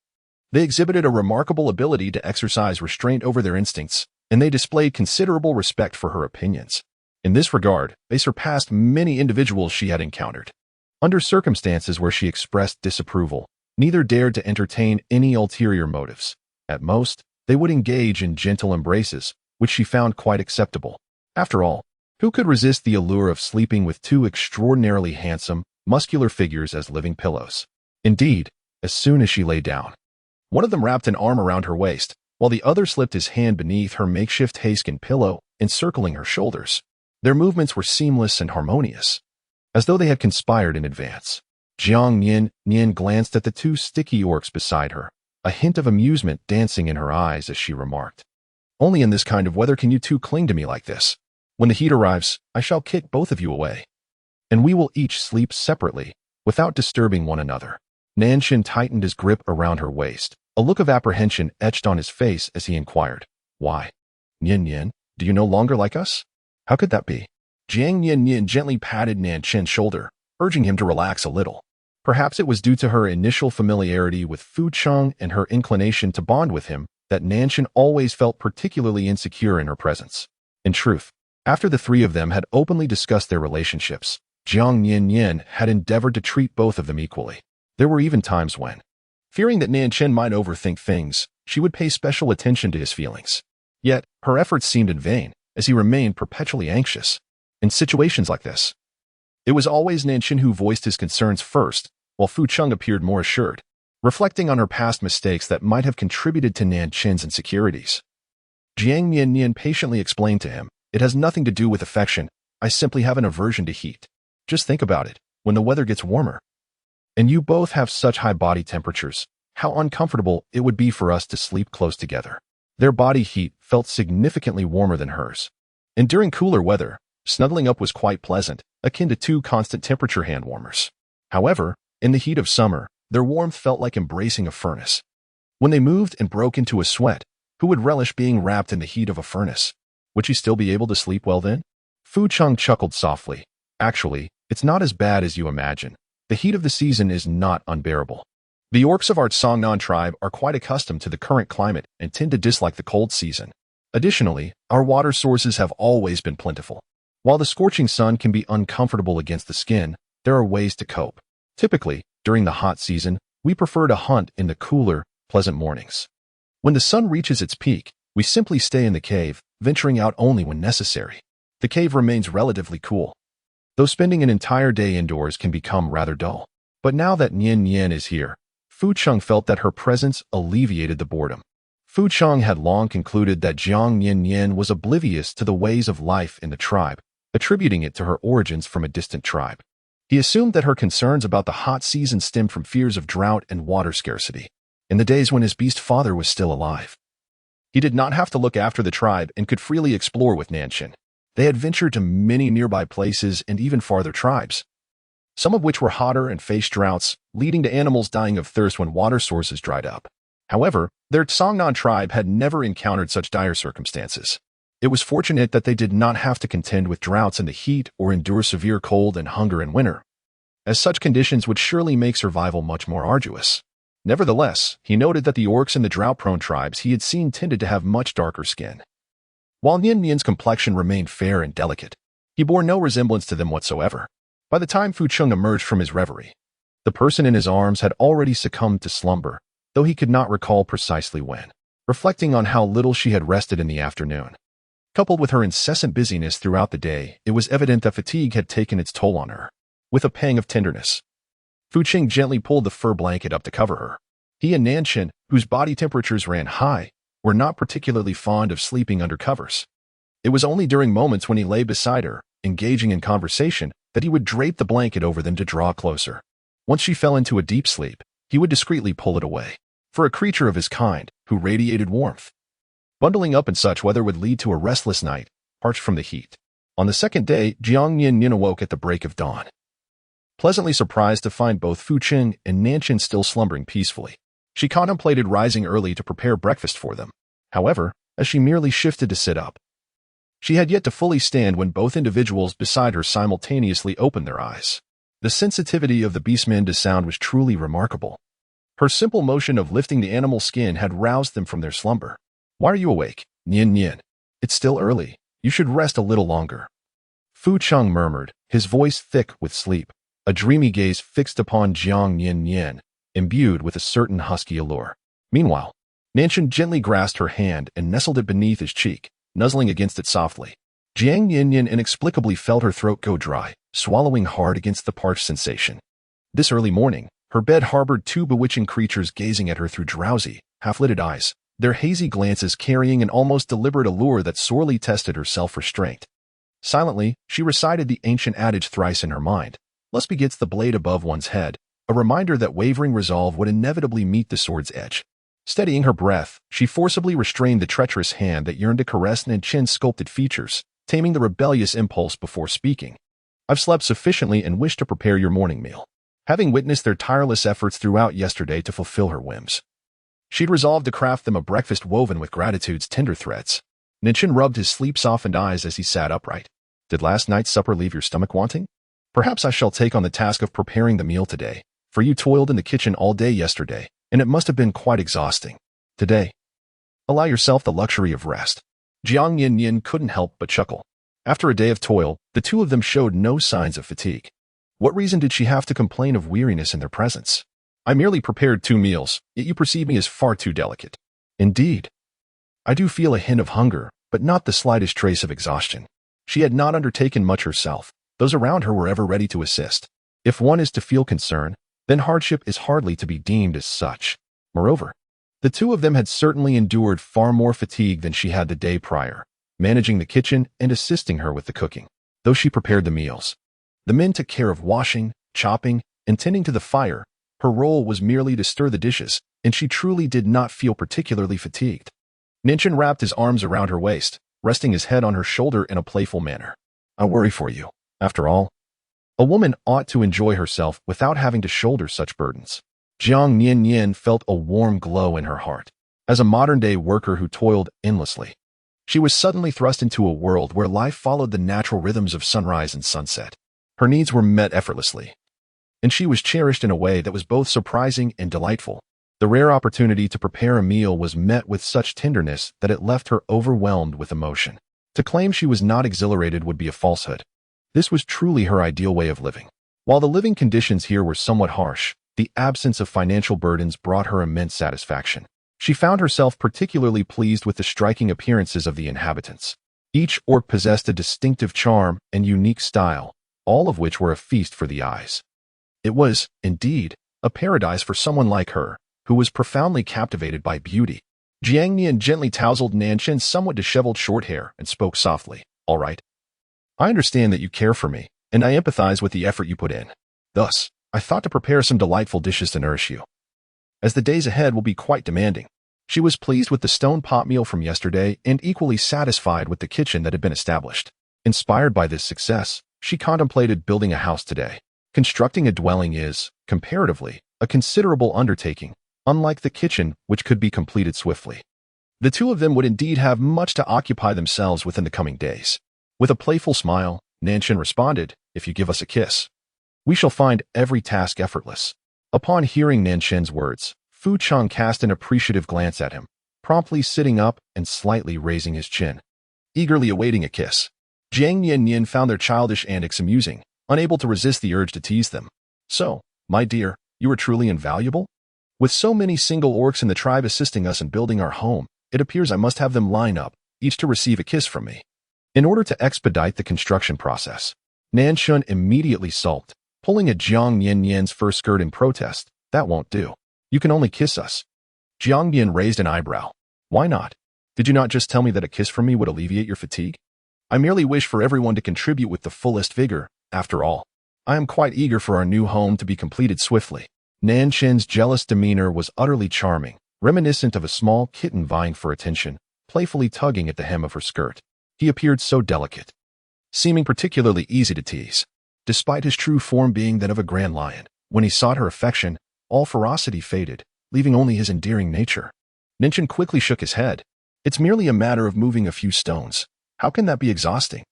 they exhibited a remarkable ability to exercise restraint over their instincts, and they displayed considerable respect for her opinions. In this regard, they surpassed many individuals she had encountered. Under circumstances where she expressed disapproval, neither dared to entertain any ulterior motives. At most, they would engage in gentle embraces, which she found quite acceptable. After all, who could resist the allure of sleeping with two extraordinarily handsome, muscular figures as living pillows? Indeed, as soon as she lay down, one of them wrapped an arm around her waist, while the other slipped his hand beneath her makeshift hayskin pillow, encircling her shoulders. Their movements were seamless and harmonious, as though they had conspired in advance. Jiang Nian-nian glanced at the two sticky orcs beside her, a hint of amusement dancing in her eyes as she remarked, "Only in this kind of weather can you two cling to me like this. When the heat arrives, I shall kick both of you away." and we will each sleep separately, without disturbing one another. Nian-nian tightened his grip around her waist. A look of apprehension etched on his face as he inquired, "Why? Nian-nian, do you no longer like us? How could that be?" Jiang Nian-nian gently patted Nian-nian's shoulder, urging him to relax a little. Perhaps it was due to her initial familiarity with Fu Cheng and her inclination to bond with him that Nian-nian always felt particularly insecure in her presence. In truth, after the three of them had openly discussed their relationships, Jiang Nian-nian had endeavored to treat both of them equally. There were even times when, fearing that Nian-nian might overthink things, she would pay special attention to his feelings. Yet, her efforts seemed in vain, as he remained perpetually anxious. In situations like this, it was always Nian-nian who voiced his concerns first, while Fu Cheng appeared more assured, reflecting on her past mistakes that might have contributed to Nian-nian's insecurities. Jiang Nian-nian patiently explained to him, "It has nothing to do with affection. I simply have an aversion to heat. Just think about it, when the weather gets warmer, and you both have such high body temperatures, how uncomfortable it would be for us to sleep close together." Their body heat felt significantly warmer than hers. And during cooler weather, snuggling up was quite pleasant, akin to two constant temperature hand warmers. However, in the heat of summer, their warmth felt like embracing a furnace. When they moved and broke into a sweat, who would relish being wrapped in the heat of a furnace? Would she still be able to sleep well then? Fu Cheng chuckled softly. "Actually, it's not as bad as you imagine. The heat of the season is not unbearable. The orcs of our Songnan tribe are quite accustomed to the current climate and tend to dislike the cold season. Additionally, our water sources have always been plentiful. While the scorching sun can be uncomfortable against the skin, there are ways to cope. Typically, during the hot season, we prefer to hunt in the cooler, pleasant mornings. When the sun reaches its peak, we simply stay in the cave, venturing out only when necessary. The cave remains relatively cool, though spending an entire day indoors can become rather dull. But now that Nian-nian is here, Fu Cheng felt that her presence alleviated the boredom. Fu Cheng had long concluded that Jiang Nian-nian was oblivious to the ways of life in the tribe, attributing it to her origins from a distant tribe. He assumed that her concerns about the hot season stemmed from fears of drought and water scarcity, in the days when his beast father was still alive. He did not have to look after the tribe and could freely explore with Nian-nian. They had ventured to many nearby places and even farther tribes, some of which were hotter and faced droughts, leading to animals dying of thirst when water sources dried up. However, their Songnan tribe had never encountered such dire circumstances. It was fortunate that they did not have to contend with droughts in the heat or endure severe cold and hunger in winter, as such conditions would surely make survival much more arduous. Nevertheless, he noted that the orcs and the drought-prone tribes he had seen tended to have much darker skin. While Nian-nian's complexion remained fair and delicate, he bore no resemblance to them whatsoever. By the time Fu Cheng emerged from his reverie, the person in his arms had already succumbed to slumber, though he could not recall precisely when. Reflecting on how little she had rested in the afternoon, coupled with her incessant busyness throughout the day, it was evident that fatigue had taken its toll on her. With a pang of tenderness, Fu Cheng gently pulled the fur blanket up to cover her. He and Nian-nian, whose body temperatures ran high, were not particularly fond of sleeping under covers. It was only during moments when he lay beside her, engaging in conversation, that he would drape the blanket over them to draw closer. Once she fell into a deep sleep, he would discreetly pull it away. For a creature of his kind, who radiated warmth, bundling up in such weather would lead to a restless night, parched from the heat. On the second day, Jiang Nian-nian awoke at the break of dawn, pleasantly surprised to find both Fu Cheng and Nian-nian still slumbering peacefully. She contemplated rising early to prepare breakfast for them. However, as she merely shifted to sit up, she had yet to fully stand when both individuals beside her simultaneously opened their eyes. The sensitivity of the beastmen to sound was truly remarkable. Her simple motion of lifting the animal's skin had roused them from their slumber. "Why are you awake, Nian-nian? It's still early. You should rest a little longer." Fu Cheng murmured, his voice thick with sleep, a dreamy gaze fixed upon Jiang Nian-nian, imbued with a certain husky allure. Meanwhile, Nian-nian gently grasped her hand and nestled it beneath his cheek, nuzzling against it softly. Jiang Nian-nian inexplicably felt her throat go dry, swallowing hard against the parched sensation. This early morning, her bed harbored two bewitching creatures gazing at her through drowsy, half-lidded eyes, their hazy glances carrying an almost deliberate allure that sorely tested her self-restraint. Silently, she recited the ancient adage thrice in her mind. Lust begets the blade above one's head, a reminder that wavering resolve would inevitably meet the sword's edge. Steadying her breath, she forcibly restrained the treacherous hand that yearned to caress Nian-nian's sculpted features, taming the rebellious impulse before speaking. I've slept sufficiently and wish to prepare your morning meal. Having witnessed their tireless efforts throughout yesterday to fulfill her whims, she'd resolved to craft them a breakfast woven with gratitude's tender threads. Nian-nian rubbed his sleep-softened eyes as he sat upright. Did last night's supper leave your stomach wanting? Perhaps I shall take on the task of preparing the meal today, for you toiled in the kitchen all day yesterday, and it must have been quite exhausting. Today, allow yourself the luxury of rest. Jiang Nian-nian couldn't help but chuckle. After a day of toil, the two of them showed no signs of fatigue. What reason did she have to complain of weariness in their presence? I merely prepared 2 meals, yet you perceive me as far too delicate. Indeed. I do feel a hint of hunger, but not the slightest trace of exhaustion. She had not undertaken much herself. Those around her were ever ready to assist. If one is to feel concern, then hardship is hardly to be deemed as such. Moreover, the two of them had certainly endured far more fatigue than she had the day prior, managing the kitchen and assisting her with the cooking. Though she prepared the meals, the men took care of washing, chopping, and tending to the fire. Her role was merely to stir the dishes, and she truly did not feel particularly fatigued. Nian-nian wrapped his arms around her waist, resting his head on her shoulder in a playful manner. I worry for you. After all, a woman ought to enjoy herself without having to shoulder such burdens. Jiang Nian-nian felt a warm glow in her heart. As a modern-day worker who toiled endlessly, she was suddenly thrust into a world where life followed the natural rhythms of sunrise and sunset. Her needs were met effortlessly, and she was cherished in a way that was both surprising and delightful. The rare opportunity to prepare a meal was met with such tenderness that it left her overwhelmed with emotion. To claim she was not exhilarated would be a falsehood. This was truly her ideal way of living. While the living conditions here were somewhat harsh, the absence of financial burdens brought her immense satisfaction. She found herself particularly pleased with the striking appearances of the inhabitants. Each orc possessed a distinctive charm and unique style, all of which were a feast for the eyes. It was, indeed, a paradise for someone like her, who was profoundly captivated by beauty. Jiang Nian gently tousled Nian-nian's somewhat disheveled short hair and spoke softly. All right. I understand that you care for me, and I empathize with the effort you put in. Thus, I thought to prepare some delightful dishes to nourish you, as the days ahead will be quite demanding. She was pleased with the stone pot meal from yesterday and equally satisfied with the kitchen that had been established. Inspired by this success, she contemplated building a house today. Constructing a dwelling is, comparatively, a considerable undertaking, unlike the kitchen, which could be completed swiftly. The two of them would indeed have much to occupy themselves with in the coming days. With a playful smile, Nian-nian responded, if you give us a kiss, we shall find every task effortless. Upon hearing Nian-nian's words, Fu Cheng cast an appreciative glance at him, promptly sitting up and slightly raising his chin, eagerly awaiting a kiss. Jiang Nian-nian found their childish antics amusing, unable to resist the urge to tease them. So, my dear, you are truly invaluable? With so many single orcs in the tribe assisting us in building our home, it appears I must have them line up, each to receive a kiss from me. In order to expedite the construction process, Nian-nian immediately sulked, pulling at Jiang Nian-nian's fur skirt in protest. That won't do. You can only kiss us. Jiang Nian raised an eyebrow. Why not? Did you not just tell me that a kiss from me would alleviate your fatigue? I merely wish for everyone to contribute with the fullest vigor. After all, I am quite eager for our new home to be completed swiftly. Nian-nian's jealous demeanor was utterly charming, reminiscent of a small kitten vying for attention, playfully tugging at the hem of her skirt. He appeared so delicate, seeming particularly easy to tease, despite his true form being that of a grand lion. When he sought her affection, all ferocity faded, leaving only his endearing nature. Nian-nian quickly shook his head. It's merely a matter of moving a few stones. How can that be exhausting?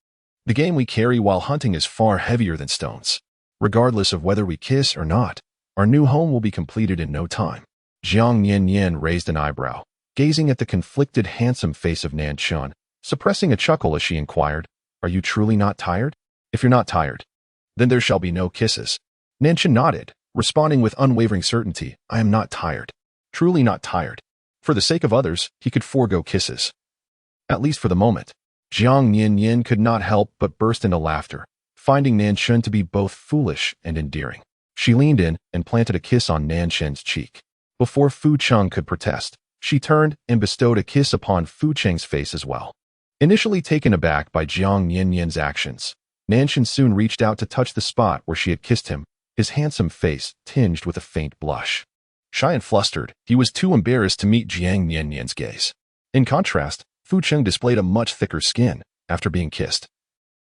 The game we carry while hunting is far heavier than stones. Regardless of whether we kiss or not, our new home will be completed in no time. Jiang Nian-nian raised an eyebrow, gazing at the conflicted, handsome face of Nian-nian, suppressing a chuckle as she inquired, are you truly not tired? If you're not tired, then there shall be no kisses. Nian-nian nodded, responding with unwavering certainty, I am not tired. Truly not tired. For the sake of others, he could forego kisses. At least for the moment. Jiang Nian-nian could not help but burst into laughter, finding Nian-nian to be both foolish and endearing. She leaned in and planted a kiss on Nian-nian's cheek. Before Fu Cheng could protest, she turned and bestowed a kiss upon Fu Cheng's face as well. Initially taken aback by Jiang Nian-nian's actions, Nian-nian soon reached out to touch the spot where she had kissed him, his handsome face tinged with a faint blush. Shy and flustered, he was too embarrassed to meet Jiang Nian-nian's gaze. In contrast, Fu Cheng displayed a much thicker skin after being kissed.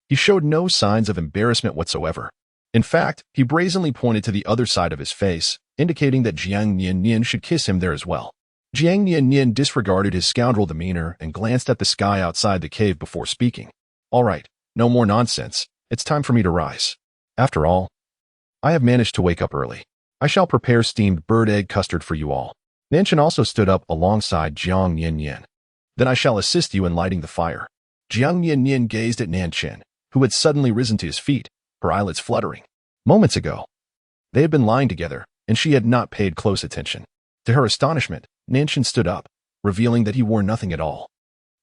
He showed no signs of embarrassment whatsoever. In fact, he brazenly pointed to the other side of his face, indicating that Jiang Nian-nian should kiss him there as well. Jiang Nian-nian disregarded his scoundrel demeanor and glanced at the sky outside the cave before speaking. All right, no more nonsense. It's time for me to rise. After all, I have managed to wake up early. I shall prepare steamed bird egg custard for you all. Nanshan also stood up alongside Jiang Nian-nian. Then I shall assist you in lighting the fire. Jiang Nian-nian gazed at Nanshan, who had suddenly risen to his feet, her eyelids fluttering. Moments ago, they had been lying together, and she had not paid close attention. To her astonishment, Nanshan stood up, revealing that he wore nothing at all.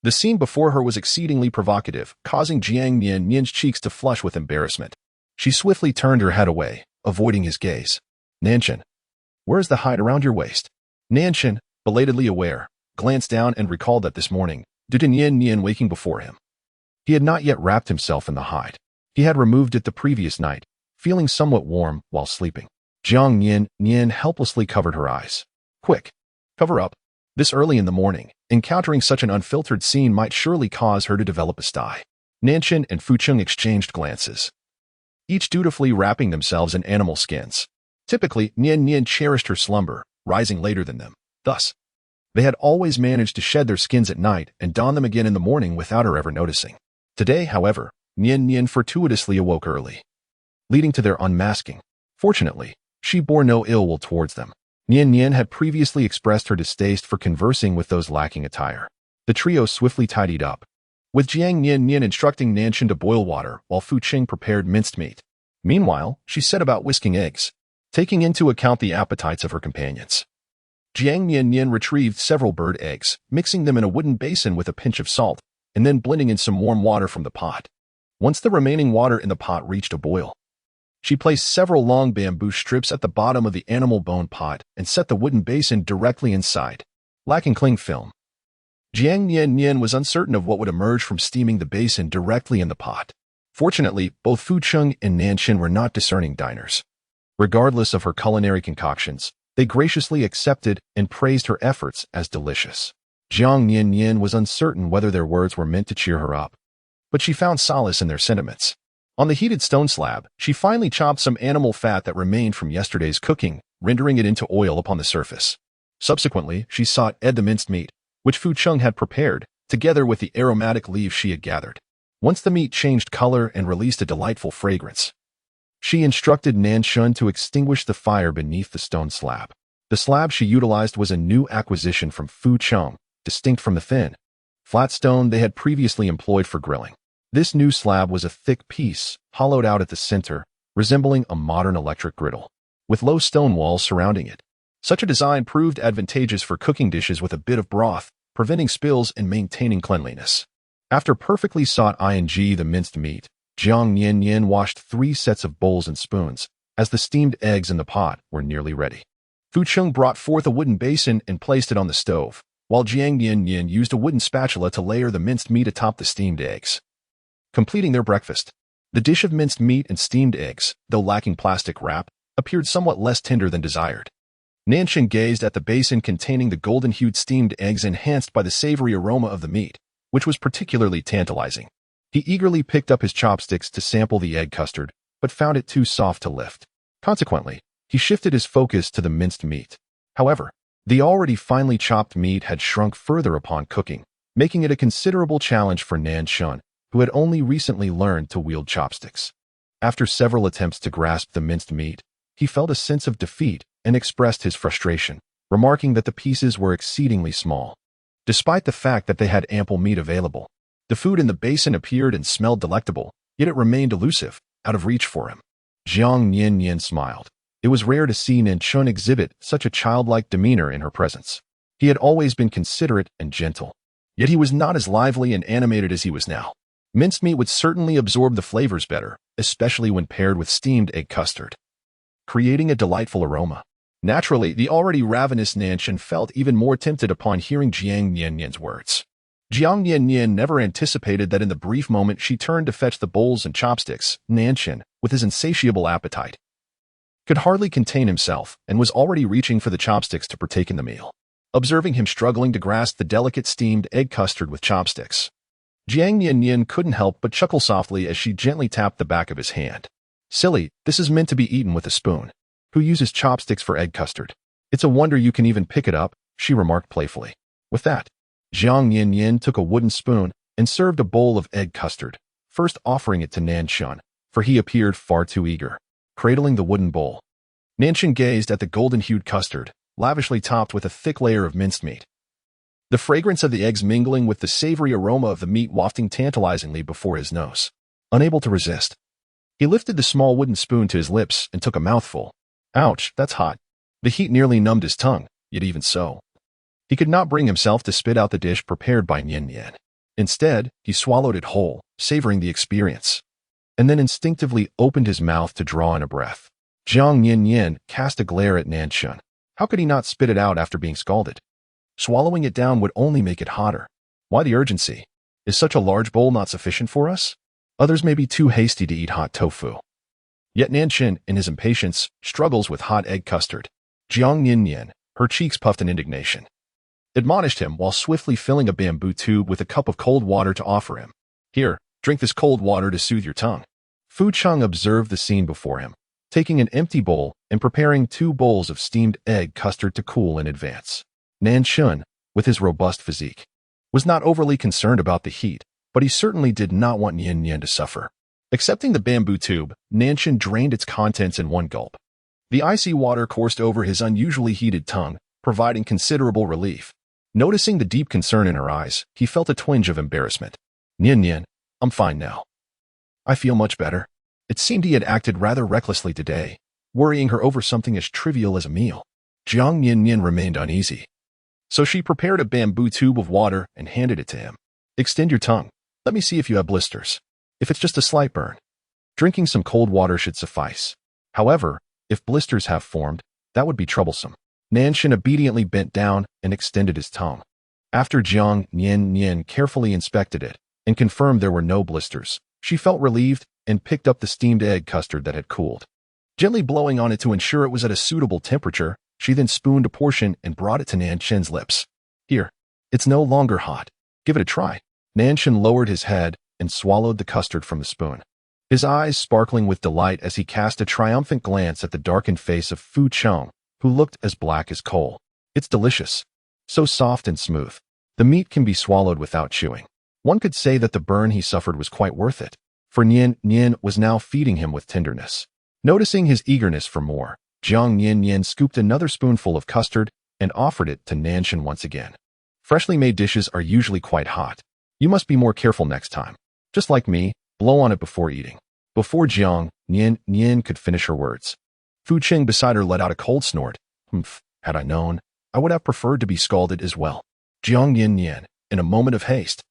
The scene before her was exceedingly provocative, causing Jiang Nian-nian's cheeks to flush with embarrassment. She swiftly turned her head away, avoiding his gaze. Nanshan, where is the hide around your waist? Nanshan, belatedly aware, glanced down and recalled that this morning, due to Nian-nian waking before him, he had not yet wrapped himself in the hide. He had removed it the previous night, feeling somewhat warm while sleeping. Jiang Nian-nian helplessly covered her eyes. Quick, cover up. This early in the morning, encountering such an unfiltered scene might surely cause her to develop a sty. Nanshan and Fucheng exchanged glances, each dutifully wrapping themselves in animal skins. Typically, Nian-nian cherished her slumber, rising later than them. Thus, they had always managed to shed their skins at night and don them again in the morning without her ever noticing. Today, however, Nian-nian fortuitously awoke early, leading to their unmasking. Fortunately, she bore no ill will towards them. Nian-nian had previously expressed her distaste for conversing with those lacking attire. The trio swiftly tidied up, with Jiang Nian-nian instructing Nanshan to boil water while Fucheng prepared minced meat. Meanwhile, she set about whisking eggs, taking into account the appetites of her companions. Jiang Nian-nian retrieved several bird eggs, mixing them in a wooden basin with a pinch of salt, and then blending in some warm water from the pot. Once the remaining water in the pot reached a boil, she placed several long bamboo strips at the bottom of the animal bone pot and set the wooden basin directly inside, lacking cling film. Jiang Nian-nian was uncertain of what would emerge from steaming the basin directly in the pot. Fortunately, both Fucheng and Nanshan were not discerning diners. Regardless of her culinary concoctions, they graciously accepted and praised her efforts as delicious. Jiang Nian-nian was uncertain whether their words were meant to cheer her up, but she found solace in their sentiments. On the heated stone slab, she finally chopped some animal fat that remained from yesterday's cooking, rendering it into oil upon the surface. Subsequently, she sought the minced meat, which Fucheng had prepared, together with the aromatic leaves she had gathered. Once the meat changed color and released a delightful fragrance, she instructed Nanshan to extinguish the fire beneath the stone slab. The slab she utilized was a new acquisition from Fucheng, distinct from the thin, flat stone they had previously employed for grilling. This new slab was a thick piece, hollowed out at the center, resembling a modern electric griddle, with low stone walls surrounding it. Such a design proved advantageous for cooking dishes with a bit of broth, preventing spills and maintaining cleanliness. After perfectly sought the minced meat, Jiang Nian-nian washed 3 sets of bowls and spoons, as the steamed eggs in the pot were nearly ready. Fucheng brought forth a wooden basin and placed it on the stove, while Jiang Nian-nian used a wooden spatula to layer the minced meat atop the steamed eggs, completing their breakfast. The dish of minced meat and steamed eggs, though lacking plastic wrap, appeared somewhat less tender than desired. Nanshan gazed at the basin containing the golden-hued steamed eggs enhanced by the savory aroma of the meat, which was particularly tantalizing. He eagerly picked up his chopsticks to sample the egg custard, but found it too soft to lift. Consequently, he shifted his focus to the minced meat. However, the already finely chopped meat had shrunk further upon cooking, making it a considerable challenge for Nanshan, who had only recently learned to wield chopsticks. After several attempts to grasp the minced meat, he felt a sense of defeat and expressed his frustration, remarking that the pieces were exceedingly small. Despite the fact that they had ample meat available, the food in the basin appeared and smelled delectable, yet it remained elusive, out of reach for him. Jiang Nian-nian smiled. It was rare to see Nanshan exhibit such a childlike demeanor in her presence. He had always been considerate and gentle, yet he was not as lively and animated as he was now. Minced meat would certainly absorb the flavors better, especially when paired with steamed egg custard, creating a delightful aroma. Naturally, the already ravenous Nanshan felt even more tempted upon hearing Jiang Nian-nian's words. Jiang Nian-nian never anticipated that in the brief moment she turned to fetch the bowls and chopsticks, Nanshan, with his insatiable appetite, could hardly contain himself and was already reaching for the chopsticks to partake in the meal. Observing him struggling to grasp the delicate steamed egg custard with chopsticks, Jiang Nian-nian couldn't help but chuckle softly as she gently tapped the back of his hand. Silly, this is meant to be eaten with a spoon. Who uses chopsticks for egg custard? It's a wonder you can even pick it up, she remarked playfully. With that, Jiang Nian-nian took a wooden spoon and served a bowl of egg custard, first offering it to Nanshan, for he appeared far too eager. Cradling the wooden bowl, Nanshan gazed at the golden-hued custard, lavishly topped with a thick layer of minced meat. The fragrance of the eggs mingling with the savory aroma of the meat wafting tantalizingly before his nose. Unable to resist, he lifted the small wooden spoon to his lips and took a mouthful. Ouch, that's hot. The heat nearly numbed his tongue, yet even so, he could not bring himself to spit out the dish prepared by Nian-nian. Instead, he swallowed it whole, savoring the experience, and then instinctively opened his mouth to draw in a breath. Jiang Nian-nian cast a glare at Nanshan. How could he not spit it out after being scalded? Swallowing it down would only make it hotter. Why the urgency? Is such a large bowl not sufficient for us? Others may be too hasty to eat hot tofu. Yet Nanshan, in his impatience, struggles with hot egg custard. Jiang Nian-nian, her cheeks puffed in indignation, admonished him while swiftly filling a bamboo tube with a cup of cold water to offer him. Here, drink this cold water to soothe your tongue. Fu Cheng observed the scene before him, taking an empty bowl and preparing 2 bowls of steamed egg custard to cool in advance. Nanshan, with his robust physique, was not overly concerned about the heat, but he certainly did not want Nian-nian to suffer. Accepting the bamboo tube, Nanshan drained its contents in one gulp. The icy water coursed over his unusually heated tongue, providing considerable relief. Noticing the deep concern in her eyes, he felt a twinge of embarrassment. Nian-nian, I'm fine now. I feel much better. It seemed he had acted rather recklessly today, worrying her over something as trivial as a meal. Jiang Nian-nian remained uneasy, so she prepared a bamboo tube of water and handed it to him. Extend your tongue. Let me see if you have blisters. If it's just a slight burn, drinking some cold water should suffice. However, if blisters have formed, that would be troublesome. Nanshan obediently bent down and extended his tongue. After Jiang Nian-nian carefully inspected it and confirmed there were no blisters, she felt relieved and picked up the steamed egg custard that had cooled. Gently blowing on it to ensure it was at a suitable temperature, she then spooned a portion and brought it to Nanshan's lips. Here, it's no longer hot. Give it a try. Nanshan lowered his head and swallowed the custard from the spoon, his eyes sparkling with delight as he cast a triumphant glance at the darkened face of Fu Cheng, who looked as black as coal. It's delicious. So soft and smooth. The meat can be swallowed without chewing. One could say that the burn he suffered was quite worth it, for Nian-nian was now feeding him with tenderness. Noticing his eagerness for more, Jiang Nian-nian scooped another spoonful of custard and offered it to Nanshan once again. Freshly made dishes are usually quite hot. You must be more careful next time. Just like me, blow on it before eating. Before Jiang Nian-nian could finish her words, Fu Cheng beside her let out a cold snort. Humph, had I known, I would have preferred to be scalded as well. Jiang Nian-nian, in a moment of haste,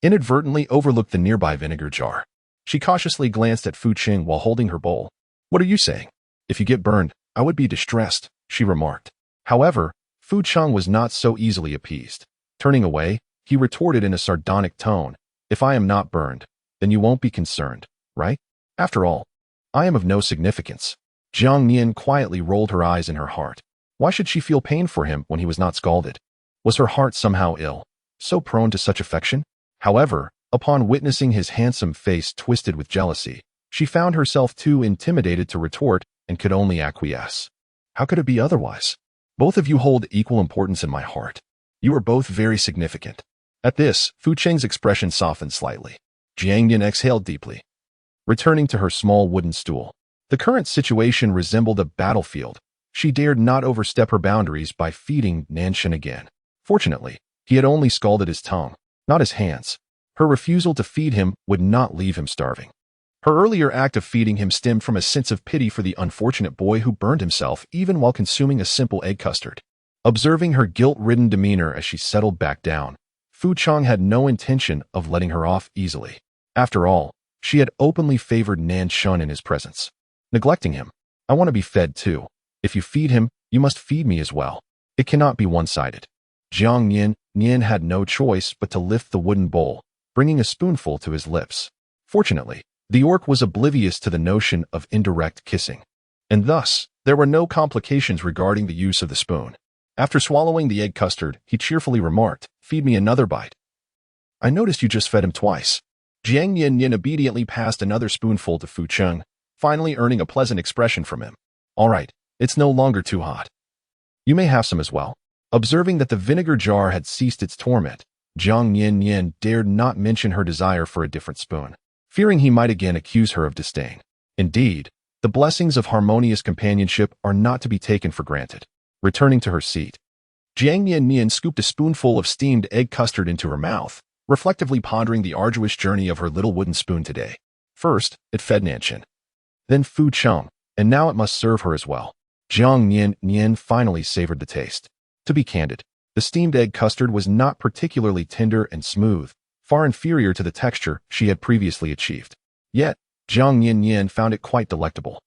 inadvertently overlooked the nearby vinegar jar. She cautiously glanced at Fu Cheng while holding her bowl. What are you saying? If you get burned, I would be distressed, she remarked. However, Fu Cheng was not so easily appeased. Turning away, he retorted in a sardonic tone. If I am not burned, then you won't be concerned, right? After all, I am of no significance. Jiang Nian quietly rolled her eyes in her heart. Why should she feel pain for him when he was not scalded? Was her heart somehow ill, so prone to such affection? However, upon witnessing his handsome face twisted with jealousy, she found herself too intimidated to retort and could only acquiesce. How could it be otherwise? Both of you hold equal importance in my heart. You are both very significant. At this, Fu Cheng's expression softened slightly. Jiang Nian exhaled deeply, returning to her small wooden stool. The current situation resembled a battlefield. She dared not overstep her boundaries by feeding Nanshan again. Fortunately, he had only scalded his tongue, not his hands. Her refusal to feed him would not leave him starving. Her earlier act of feeding him stemmed from a sense of pity for the unfortunate boy who burned himself even while consuming a simple egg custard. Observing her guilt-ridden demeanor as she settled back down, Fu Cheng had no intention of letting her off easily. After all, she had openly favored Nanshan in his presence. Neglecting him, I want to be fed too. If you feed him, you must feed me as well. It cannot be one-sided. Jiang Nian-nian had no choice but to lift the wooden bowl, bringing a spoonful to his lips. Fortunately, the orc was oblivious to the notion of indirect kissing, and thus, there were no complications regarding the use of the spoon. After swallowing the egg custard, he cheerfully remarked, "Feed me another bite." I noticed you just fed him twice. Jiang Nian-nian obediently passed another spoonful to Fu Cheng, finally earning a pleasant expression from him. All right, it's no longer too hot. You may have some as well. Observing that the vinegar jar had ceased its torment, Jiang Nian-nian dared not mention her desire for a different spoon, fearing he might again accuse her of disdain. Indeed, the blessings of harmonious companionship are not to be taken for granted. Returning to her seat, Jiang Nian-nian scooped a spoonful of steamed egg custard into her mouth, reflectively pondering the arduous journey of her little wooden spoon today. First, it fed Nanshan, then Fu Cheng, and now it must serve her as well. Jiang Nian-nian finally savored the taste. To be candid, the steamed egg custard was not particularly tender and smooth, far inferior to the texture she had previously achieved. Yet, Jiang Nian-nian found it quite delectable.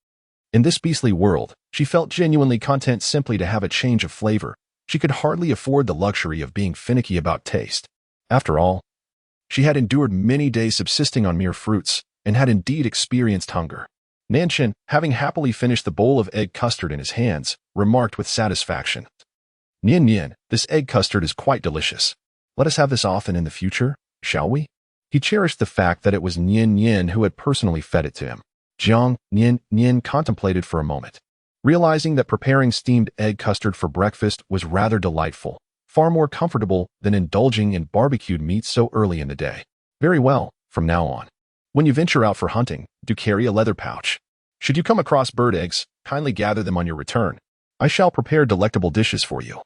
In this beastly world, she felt genuinely content simply to have a change of flavor. She could hardly afford the luxury of being finicky about taste. After all, she had endured many days subsisting on mere fruits, and had indeed experienced hunger. Nanshan, having happily finished the bowl of egg custard in his hands, remarked with satisfaction, Nian-nian, this egg custard is quite delicious. Let us have this often in the future, shall we? He cherished the fact that it was Nian-nian who had personally fed it to him. Jiang Nian-nian contemplated for a moment, realizing that preparing steamed egg custard for breakfast was rather delightful, far more comfortable than indulging in barbecued meat so early in the day. Very well, from now on, when you venture out for hunting, do carry a leather pouch. Should you come across bird eggs, kindly gather them on your return. I shall prepare delectable dishes for you.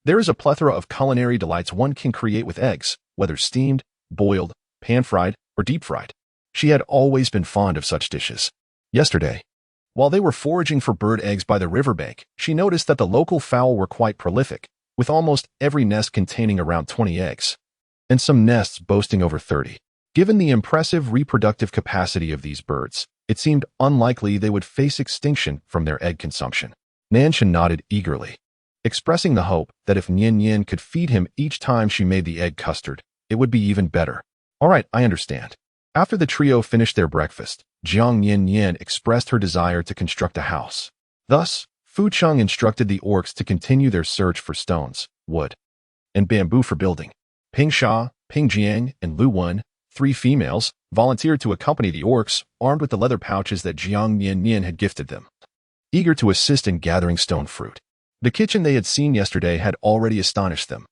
There is a plethora of culinary delights one can create with eggs, whether steamed, boiled, pan-fried, or deep-fried. She had always been fond of such dishes. Yesterday, while they were foraging for bird eggs by the riverbank, she noticed that the local fowl were quite prolific, with almost every nest containing around 20 eggs, and some nests boasting over 30. Given the impressive reproductive capacity of these birds, it seemed unlikely they would face extinction from their egg consumption. Nanshan nodded eagerly, expressing the hope that if Nian-nian could feed him each time she made the egg custard, it would be even better. All right, I understand. After the trio finished their breakfast, Jiang Nian-nian expressed her desire to construct a house. Thus, Fu Cheng instructed the orcs to continue their search for stones, wood, and bamboo for building. Ping Sha, Ping Jiang, and Lu Wen, 3 females, volunteered to accompany the orcs, armed with the leather pouches that Jiang Nian-nian had gifted them, eager to assist in gathering stone fruit. The kitchen they had seen yesterday had already astonished them,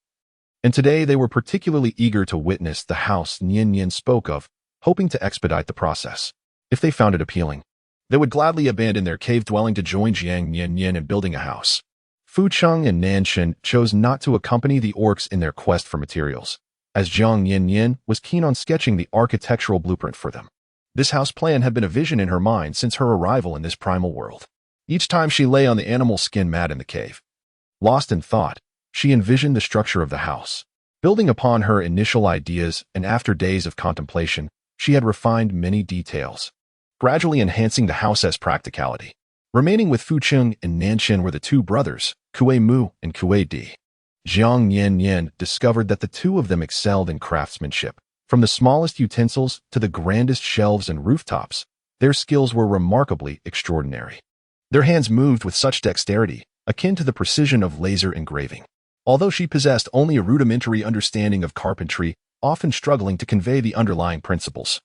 and today they were particularly eager to witness the house Nian-nian spoke of, hoping to expedite the process. If they found it appealing, they would gladly abandon their cave dwelling to join Jiang Nian-nian in building a house. Fu Cheng and Nanshan chose not to accompany the orcs in their quest for materials, as Jiang Nian-nian was keen on sketching the architectural blueprint for them. This house plan had been a vision in her mind since her arrival in this primal world. Each time she lay on the animal skin mat in the cave, lost in thought, she envisioned the structure of the house. Building upon her initial ideas and after days of contemplation, she had refined many details, gradually enhancing the house's practicality. Remaining with Fu Cheng and Nanshan were the 2 brothers, Kuei Mu and Kuei Di. Jiang Nian-nian discovered that the 2 of them excelled in craftsmanship. From the smallest utensils to the grandest shelves and rooftops, their skills were remarkably extraordinary. Their hands moved with such dexterity, akin to the precision of laser engraving. Although she possessed only a rudimentary understanding of carpentry, often struggling to convey the underlying principles,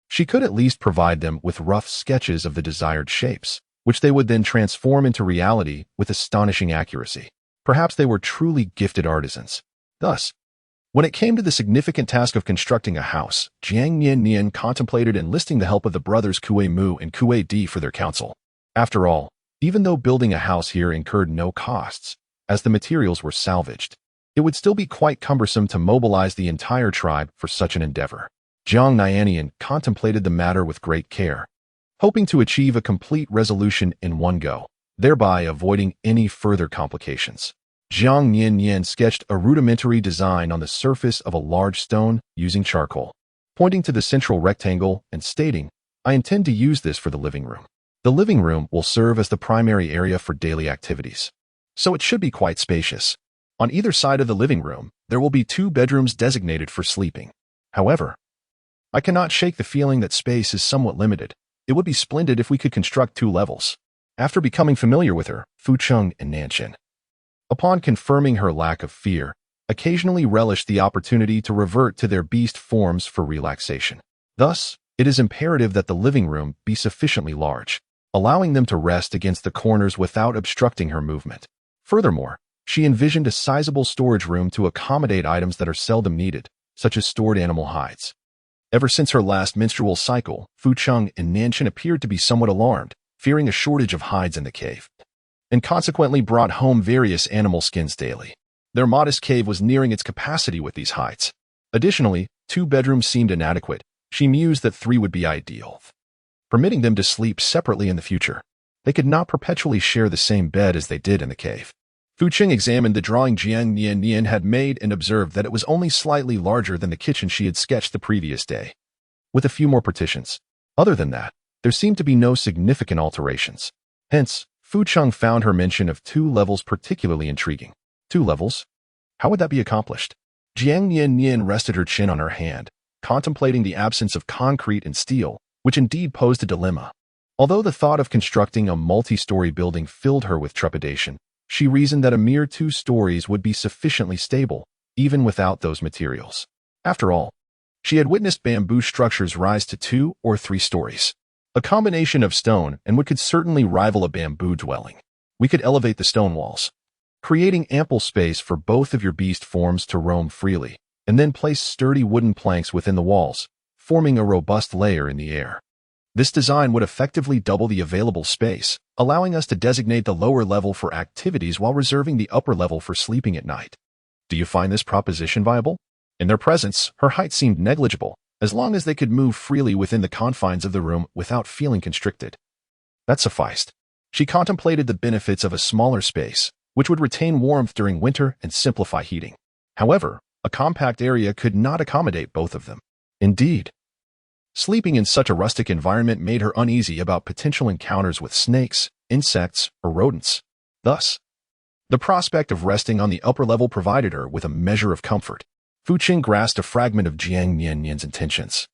she could at least provide them with rough sketches of the desired shapes, which they would then transform into reality with astonishing accuracy. Perhaps they were truly gifted artisans. Thus, when it came to the significant task of constructing a house, Jiang Nian-nian contemplated enlisting the help of the brothers Kuei Mu and Kuei Di for their counsel. After all, even though building a house here incurred no costs, as the materials were salvaged, it would still be quite cumbersome to mobilize the entire tribe for such an endeavor. Jiang Nian-nian contemplated the matter with great care, hoping to achieve a complete resolution in one go, thereby avoiding any further complications. Jiang Nian-nian sketched a rudimentary design on the surface of a large stone using charcoal, pointing to the central rectangle and stating, "I intend to use this for the living room. The living room will serve as the primary area for daily activities, so it should be quite spacious. On either side of the living room, there will be 2 bedrooms designated for sleeping. However, I cannot shake the feeling that space is somewhat limited. It would be splendid if we could construct 2 levels." After becoming familiar with her, Fu Cheng and Nanshan, upon confirming her lack of fear, occasionally relish the opportunity to revert to their beast forms for relaxation. Thus, it is imperative that the living room be sufficiently large, allowing them to rest against the corners without obstructing her movement. Furthermore, she envisioned a sizable storage room to accommodate items that are seldom needed, such as stored animal hides. Ever since her last menstrual cycle, Fucheng and Nanshan appeared to be somewhat alarmed, fearing a shortage of hides in the cave, and consequently brought home various animal skins daily. Their modest cave was nearing its capacity with these hides. Additionally, 2 bedrooms seemed inadequate. She mused that 3 would be ideal, permitting them to sleep separately in the future. They could not perpetually share the same bed as they did in the cave. Fucheng examined the drawing Jiang Nian-nian had made and observed that it was only slightly larger than the kitchen she had sketched the previous day, with a few more partitions. Other than that, there seemed to be no significant alterations. Hence, Fucheng found her mention of 2 levels particularly intriguing. 2 levels? How would that be accomplished? Jiang Nian-nian rested her chin on her hand, contemplating the absence of concrete and steel, which indeed posed a dilemma. Although the thought of constructing a multi-story building filled her with trepidation, she reasoned that a mere 2 stories would be sufficiently stable, even without those materials. After all, she had witnessed bamboo structures rise to 2 or 3 stories. A combination of stone and wood could certainly rival a bamboo dwelling. We could elevate the stone walls, creating ample space for both of your beast forms to roam freely, and then place sturdy wooden planks within the walls, forming a robust layer in the air. This design would effectively double the available space, allowing us to designate the lower level for activities while reserving the upper level for sleeping at night. Do you find this proposition viable? In their presence, her height seemed negligible, as long as they could move freely within the confines of the room without feeling constricted. That sufficed. She contemplated the benefits of a smaller space, which would retain warmth during winter and simplify heating. However, a compact area could not accommodate both of them. Indeed, sleeping in such a rustic environment made her uneasy about potential encounters with snakes, insects, or rodents. Thus, the prospect of resting on the upper level provided her with a measure of comfort. Fucheng grasped a fragment of Jiang Nian-nian's intentions,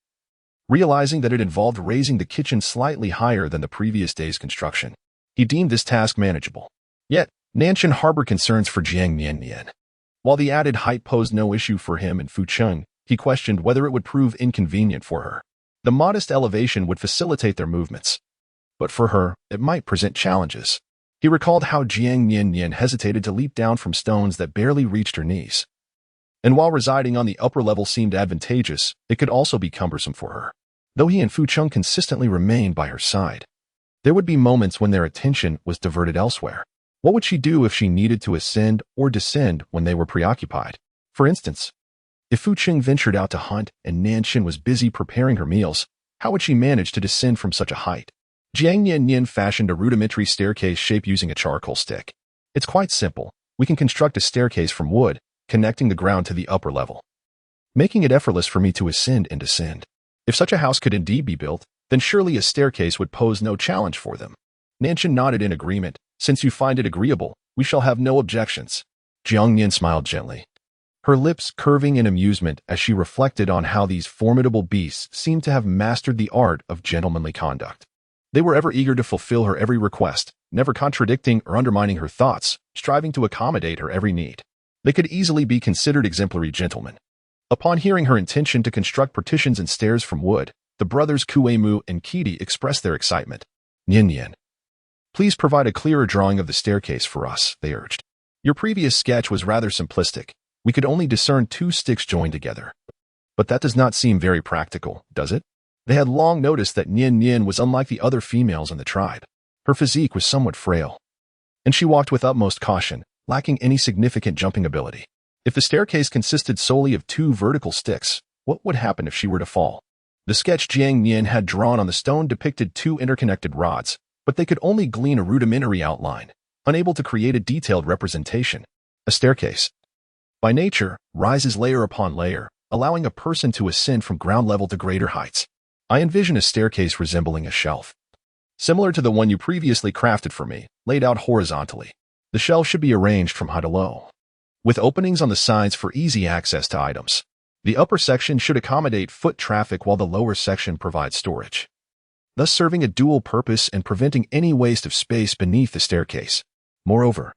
realizing that it involved raising the kitchen slightly higher than the previous day's construction. He deemed this task manageable. Yet, Nanshan harbored concerns for Jiang Nian-nian. While the added height posed no issue for him and Fucheng, he questioned whether it would prove inconvenient for her. The modest elevation would facilitate their movements, but for her, it might present challenges. He recalled how Jiang Nian-nian hesitated to leap down from stones that barely reached her knees. And while residing on the upper level seemed advantageous, it could also be cumbersome for her. Though he and Fucheng consistently remained by her side, there would be moments when their attention was diverted elsewhere. What would she do if she needed to ascend or descend when they were preoccupied? For instance, if Fucheng ventured out to hunt and Nanshan was busy preparing her meals, how would she manage to descend from such a height? Jiang Nian-nian fashioned a rudimentary staircase shape using a charcoal stick. It's quite simple. We can construct a staircase from wood, connecting the ground to the upper level, making it effortless for me to ascend and descend. If such a house could indeed be built, then surely a staircase would pose no challenge for them. Nanshan nodded in agreement. Since you find it agreeable, we shall have no objections. Jiang Nian smiled gently, her lips curving in amusement as she reflected on how these formidable beasts seemed to have mastered the art of gentlemanly conduct. They were ever eager to fulfill her every request, never contradicting or undermining her thoughts, striving to accommodate her every need. They could easily be considered exemplary gentlemen. Upon hearing her intention to construct partitions and stairs from wood, the brothers Kuei-mu and Kidi expressed their excitement. Nian-nian, please provide a clearer drawing of the staircase for us, they urged. Your previous sketch was rather simplistic. We could only discern 2 sticks joined together. But that does not seem very practical, does it? They had long noticed that Nian-nian was unlike the other females in the tribe. Her physique was somewhat frail, and she walked with utmost caution, lacking any significant jumping ability. If the staircase consisted solely of 2 vertical sticks, what would happen if she were to fall? The sketch Jiang Nian had drawn on the stone depicted 2 interconnected rods, but they could only glean a rudimentary outline, unable to create a detailed representation. A staircase, by nature, rises layer upon layer, allowing a person to ascend from ground level to greater heights. I envision a staircase resembling a shelf, similar to the one you previously crafted for me, laid out horizontally. The shelf should be arranged from high to low, with openings on the sides for easy access to items. The upper section should accommodate foot traffic while the lower section provides storage, thus serving a dual purpose and preventing any waste of space beneath the staircase. Moreover,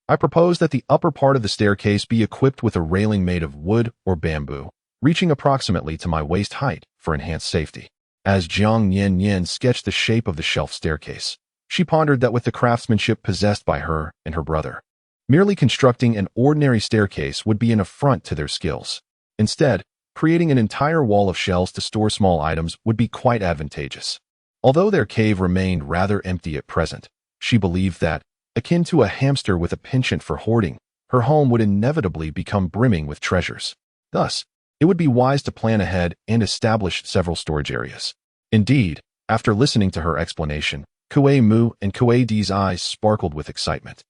I propose that the upper part of the staircase be equipped with a railing made of wood or bamboo, reaching approximately to my waist height for enhanced safety. As Jiang Nian-nian sketched the shape of the shelf staircase, she pondered that with the craftsmanship possessed by her and her brother, merely constructing an ordinary staircase would be an affront to their skills. Instead, creating an entire wall of shelves to store small items would be quite advantageous. Although their cave remained rather empty at present, she believed that, akin to a hamster with a penchant for hoarding, her home would inevitably become brimming with treasures. Thus, it would be wise to plan ahead and establish several storage areas. Indeed, after listening to her explanation, Kue Mu and Kue Di's eyes sparkled with excitement,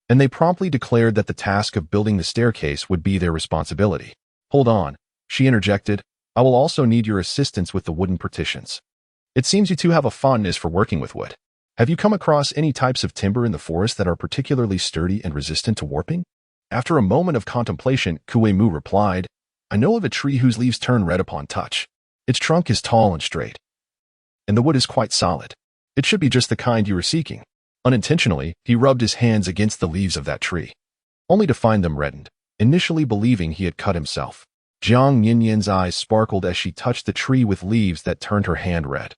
and they promptly declared that the task of building the staircase would be their responsibility. Hold on, she interjected. I will also need your assistance with the wooden partitions. It seems you two have a fondness for working with wood. Have you come across any types of timber in the forest that are particularly sturdy and resistant to warping? After a moment of contemplation, Kue Mu replied, I know of a tree whose leaves turn red upon touch. Its trunk is tall and straight, and the wood is quite solid. It should be just the kind you are seeking. Unintentionally, he rubbed his hands against the leaves of that tree, only to find them reddened, initially believing he had cut himself. Jiang Nian-nian's eyes sparkled as she touched the tree with leaves that turned her hand red.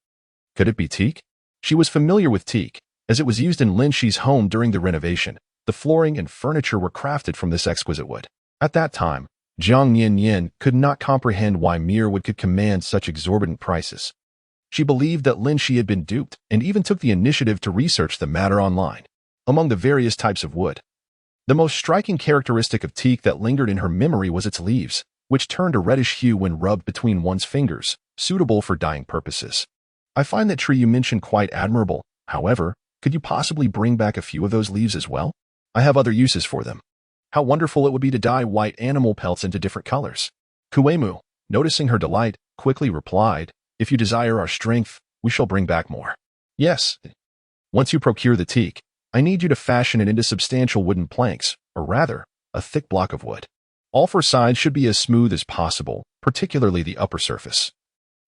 Could it be teak? She was familiar with teak, as it was used in Lin Shi's home during the renovation. The flooring and furniture were crafted from this exquisite wood. At that time, Jiang Nian-nian could not comprehend why mere wood could command such exorbitant prices. She believed that Lin Shi had been duped and even took the initiative to research the matter online. Among the various types of wood, the most striking characteristic of teak that lingered in her memory was its leaves, which turned a reddish hue when rubbed between one's fingers, suitable for dyeing purposes. I find that tree you mentioned quite admirable. However, could you possibly bring back a few of those leaves as well? I have other uses for them. How wonderful it would be to dye white animal pelts into different colors. Kue Mu, noticing her delight, quickly replied, If you desire our strength, we shall bring back more. Yes. Once you procure the teak, I need you to fashion it into substantial wooden planks, or rather, a thick block of wood. All four sides should be as smooth as possible, particularly the upper surface,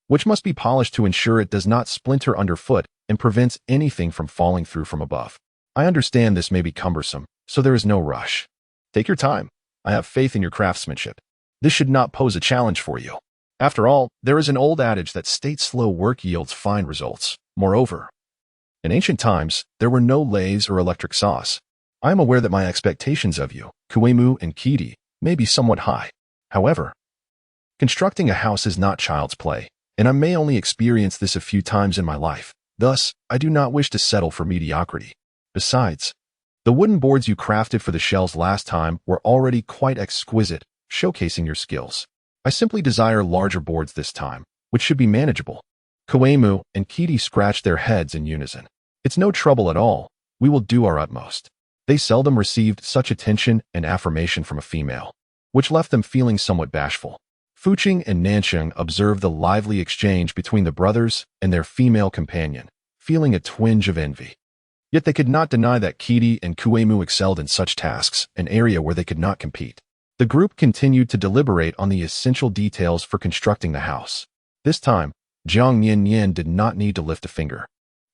which must be polished to ensure it does not splinter underfoot and prevents anything from falling through from above. I understand this may be cumbersome, so there is no rush. Take your time. I have faith in your craftsmanship. This should not pose a challenge for you. After all, there is an old adage that states slow work yields fine results. Moreover, in ancient times, there were no lathes or electric saws. I am aware that my expectations of you, Kue Mu and Kidi, may be somewhat high. However, constructing a house is not child's play, and I may only experience this a few times in my life. Thus, I do not wish to settle for mediocrity. Besides, the wooden boards you crafted for the shelves last time were already quite exquisite, showcasing your skills. I simply desire larger boards this time, which should be manageable. Kue Mu and Kidi scratched their heads in unison. It's no trouble at all. We will do our utmost. They seldom received such attention and affirmation from a female, which left them feeling somewhat bashful. Fuqing and Nansheng observed the lively exchange between the brothers and their female companion, feeling a twinge of envy. Yet they could not deny that Kidi and Kue Mu excelled in such tasks, an area where they could not compete. The group continued to deliberate on the essential details for constructing the house. This time, Jiang Nian-nian did not need to lift a finger.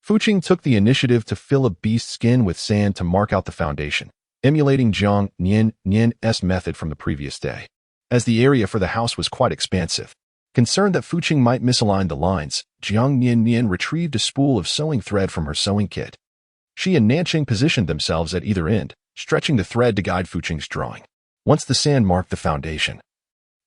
Fuqing took the initiative to fill a beast's skin with sand to mark out the foundation, emulating Jiang Nian-nian's method from the previous day. As the area for the house was quite expansive, concerned that Fuqing might misalign the lines, Jiang Nian-nian retrieved a spool of sewing thread from her sewing kit. She and Nansheng positioned themselves at either end, stretching the thread to guide Fuqing's drawing. Once the sand marked the foundation,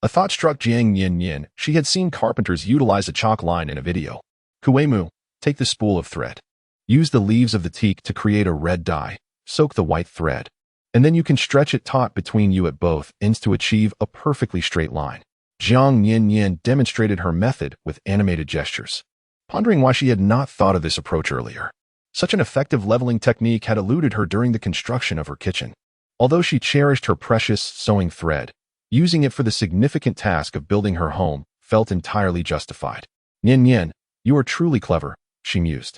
a thought struck Jiang Nian-nian. She had seen carpenters utilize a chalk line in a video. Kue Mu, take the spool of thread. Use the leaves of the teak to create a red dye. Soak the white thread, and then you can stretch it taut between you at both ends to achieve a perfectly straight line. Jiang Nian-nian demonstrated her method with animated gestures, pondering why she had not thought of this approach earlier. Such an effective leveling technique had eluded her during the construction of her kitchen. Although she cherished her precious sewing thread, using it for the significant task of building her home felt entirely justified. Nian-nian, you are truly clever, she mused.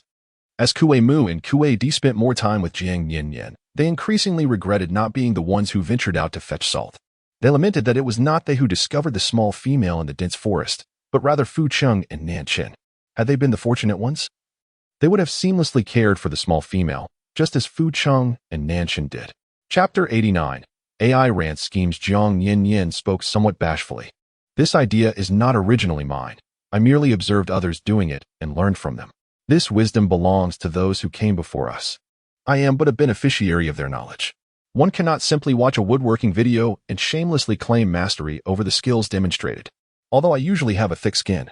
As Kue Mu and Kue Di spent more time with Jiang Nian-nian, they increasingly regretted not being the ones who ventured out to fetch salt. They lamented that it was not they who discovered the small female in the dense forest, but rather Fuqing and Nansheng. Had they been the fortunate ones, they would have seamlessly cared for the small female, just as Fuqing and Nansheng did. Chapter 89. AI Rant Schemes. Jiang Nian-nian spoke somewhat bashfully. This idea is not originally mine. I merely observed others doing it and learned from them. This wisdom belongs to those who came before us. I am but a beneficiary of their knowledge. One cannot simply watch a woodworking video and shamelessly claim mastery over the skills demonstrated. Although I usually have a thick skin,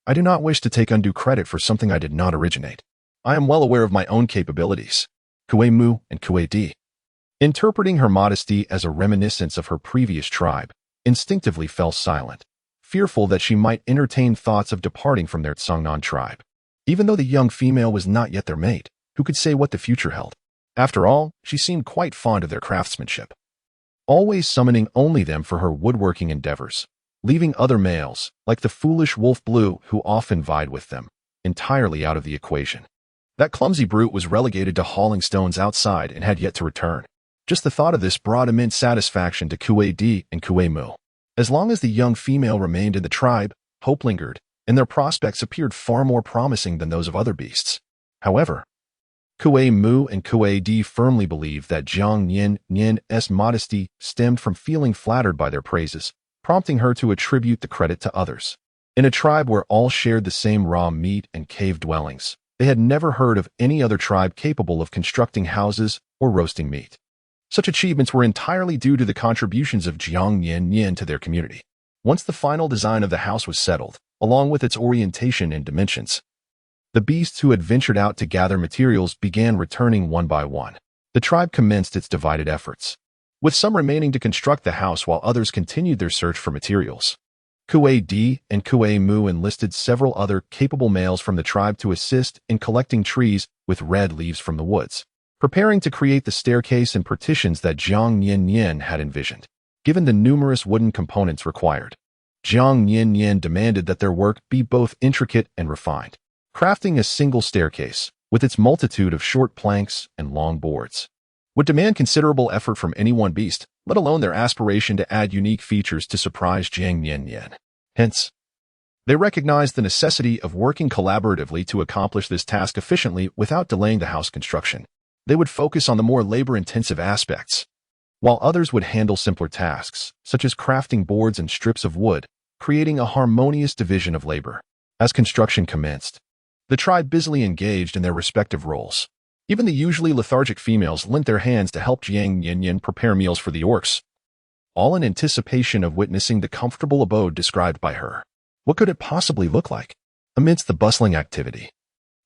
I do not wish to take undue credit for something I did not originate. I am well aware of my own capabilities. Kue Mu and Kue Di. Interpreting her modesty as a reminiscence of her previous tribe, instinctively fell silent, fearful that she might entertain thoughts of departing from their Tsangnan tribe. Even though the young female was not yet their mate, who could say what the future held? After all, she seemed quite fond of their craftsmanship, always summoning only them for her woodworking endeavors, leaving other males, like the foolish Wolf Blue who often vied with them, entirely out of the equation. That clumsy brute was relegated to hauling stones outside and had yet to return. Just the thought of this brought immense satisfaction to Kue Di and Kue Mu. As long as the young female remained in the tribe, hope lingered, and their prospects appeared far more promising than those of other beasts. However, Kue Mu and Kue Di firmly believed that Jiang Nian-nian's modesty stemmed from feeling flattered by their praises, prompting her to attribute the credit to others. In a tribe where all shared the same raw meat and cave dwellings, they had never heard of any other tribe capable of constructing houses or roasting meat. Such achievements were entirely due to the contributions of Jiang Nian-nian to their community. Once the final design of the house was settled, along with its orientation and dimensions, the beasts who had ventured out to gather materials began returning one by one. The tribe commenced its divided efforts, with some remaining to construct the house while others continued their search for materials. Kue Di and Kue Mu enlisted several other capable males from the tribe to assist in collecting trees with red leaves from the woods, preparing to create the staircase and partitions that Jiang Nian-nian had envisioned. Given the numerous wooden components required, Jiang Nian-nian demanded that their work be both intricate and refined, crafting a single staircase, with its multitude of short planks and long boards, would demand considerable effort from any one beast, let alone their aspiration to add unique features to surprise Jiang Nian-nian. Hence, they recognized the necessity of working collaboratively to accomplish this task efficiently without delaying the house construction. They would focus on the more labor-intensive aspects, while others would handle simpler tasks, such as crafting boards and strips of wood, creating a harmonious division of labor. As construction commenced, the tribe busily engaged in their respective roles. Even the usually lethargic females lent their hands to help Jiang Nian-nian prepare meals for the orcs, all in anticipation of witnessing the comfortable abode described by her. What could it possibly look like? Amidst the bustling activity,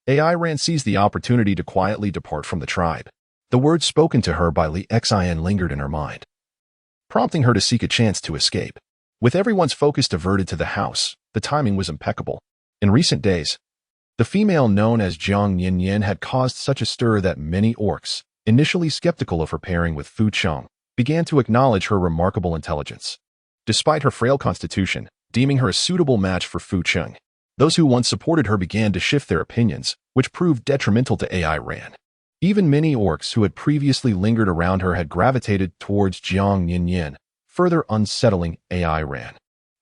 AI Rand seized the opportunity to quietly depart from the tribe. The words spoken to her by Li Xin lingered in her mind, prompting her to seek a chance to escape. With everyone's focus diverted to the house, the timing was impeccable. In recent days, the female known as Jiang Nian-nian had caused such a stir that many orcs, initially skeptical of her pairing with Fu Cheng, began to acknowledge her remarkable intelligence. Despite her frail constitution, deeming her a suitable match for Fu Cheng, those who once supported her began to shift their opinions, which proved detrimental to AI Ran. Even many orcs who had previously lingered around her had gravitated towards Jiang Nian-nian, further unsettling AI Ran.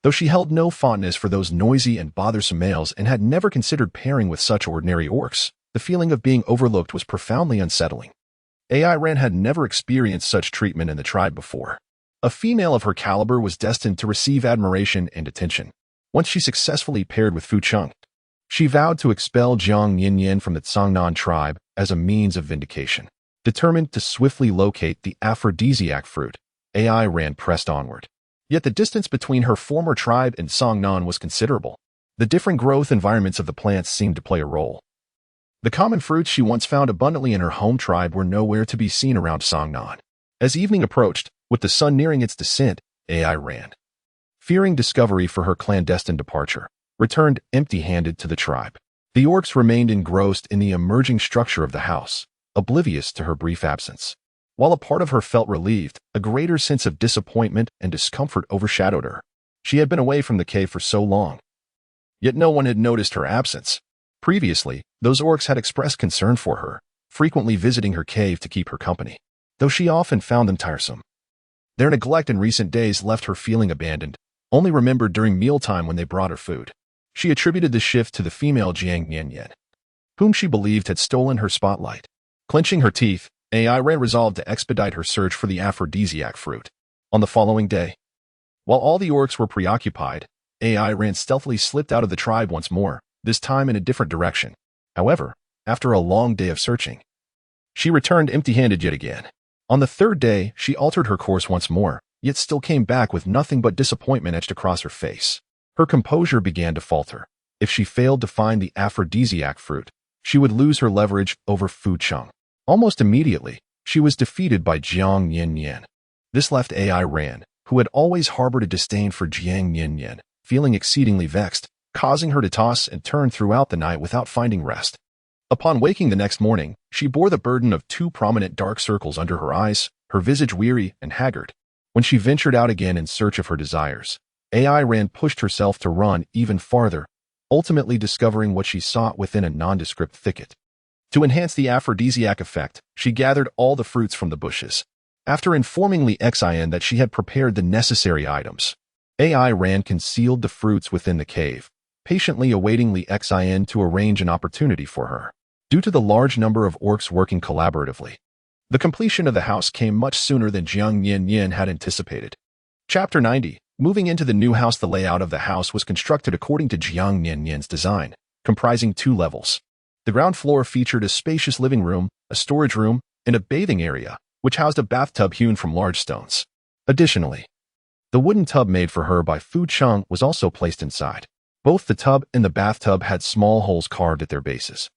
Though she held no fondness for those noisy and bothersome males and had never considered pairing with such ordinary orcs, the feeling of being overlooked was profoundly unsettling. AI Ran had never experienced such treatment in the tribe before. A female of her caliber was destined to receive admiration and attention. Once she successfully paired with Fu Cheng, she vowed to expel Jiang Nian-nian from the Tsangnan tribe as a means of vindication. Determined to swiftly locate the aphrodisiac fruit, AI Ran pressed onward. Yet the distance between her former tribe and Tsangnan was considerable. The different growth environments of the plants seemed to play a role. The common fruits she once found abundantly in her home tribe were nowhere to be seen around Tsangnan. As evening approached, with the sun nearing its descent, AI Ran, fearing discovery for her clandestine departure, returned empty-handed to the tribe. The orcs remained engrossed in the emerging structure of the house, oblivious to her brief absence. While a part of her felt relieved, a greater sense of disappointment and discomfort overshadowed her. She had been away from the cave for so long, yet no one had noticed her absence. Previously, those orcs had expressed concern for her, frequently visiting her cave to keep her company, though she often found them tiresome. Their neglect in recent days left her feeling abandoned, only remembered during mealtime when they brought her food. She attributed the shift to the female Jiang Nian-nian, whom she believed had stolen her spotlight. Clenching her teeth, AI Ran resolved to expedite her search for the aphrodisiac fruit. On the following day, while all the orcs were preoccupied, AI Ran stealthily slipped out of the tribe once more, this time in a different direction. However, after a long day of searching, she returned empty-handed yet again. On the third day, she altered her course once more, yet still came back with nothing but disappointment etched across her face. Her composure began to falter. If she failed to find the aphrodisiac fruit, she would lose her leverage over Fu Cheng. Almost immediately, she was defeated by Jiang Nian-nian. This left AI Ran, who had always harbored a disdain for Jiang Nian-nian, feeling exceedingly vexed, causing her to toss and turn throughout the night without finding rest. Upon waking the next morning, she bore the burden of 2 prominent dark circles under her eyes, her visage weary and haggard. When she ventured out again in search of her desires, AI Ran pushed herself to run even farther, ultimately discovering what she sought within a nondescript thicket. To enhance the aphrodisiac effect, she gathered all the fruits from the bushes. After informing Li Xian that she had prepared the necessary items, AI Ran concealed the fruits within the cave, patiently awaiting Li Xian to arrange an opportunity for her. Due to the large number of orcs working collaboratively, the completion of the house came much sooner than Jiang Nian-nian had anticipated. Chapter 90. Moving into the new house. The layout of the house was constructed according to Jiang Nian-nian's design, comprising 2 levels. The ground floor featured a spacious living room, a storage room, and a bathing area, which housed a bathtub hewn from large stones. Additionally, the wooden tub made for her by Fu Cheng was also placed inside. Both the tub and the bathtub had small holes carved at their bases,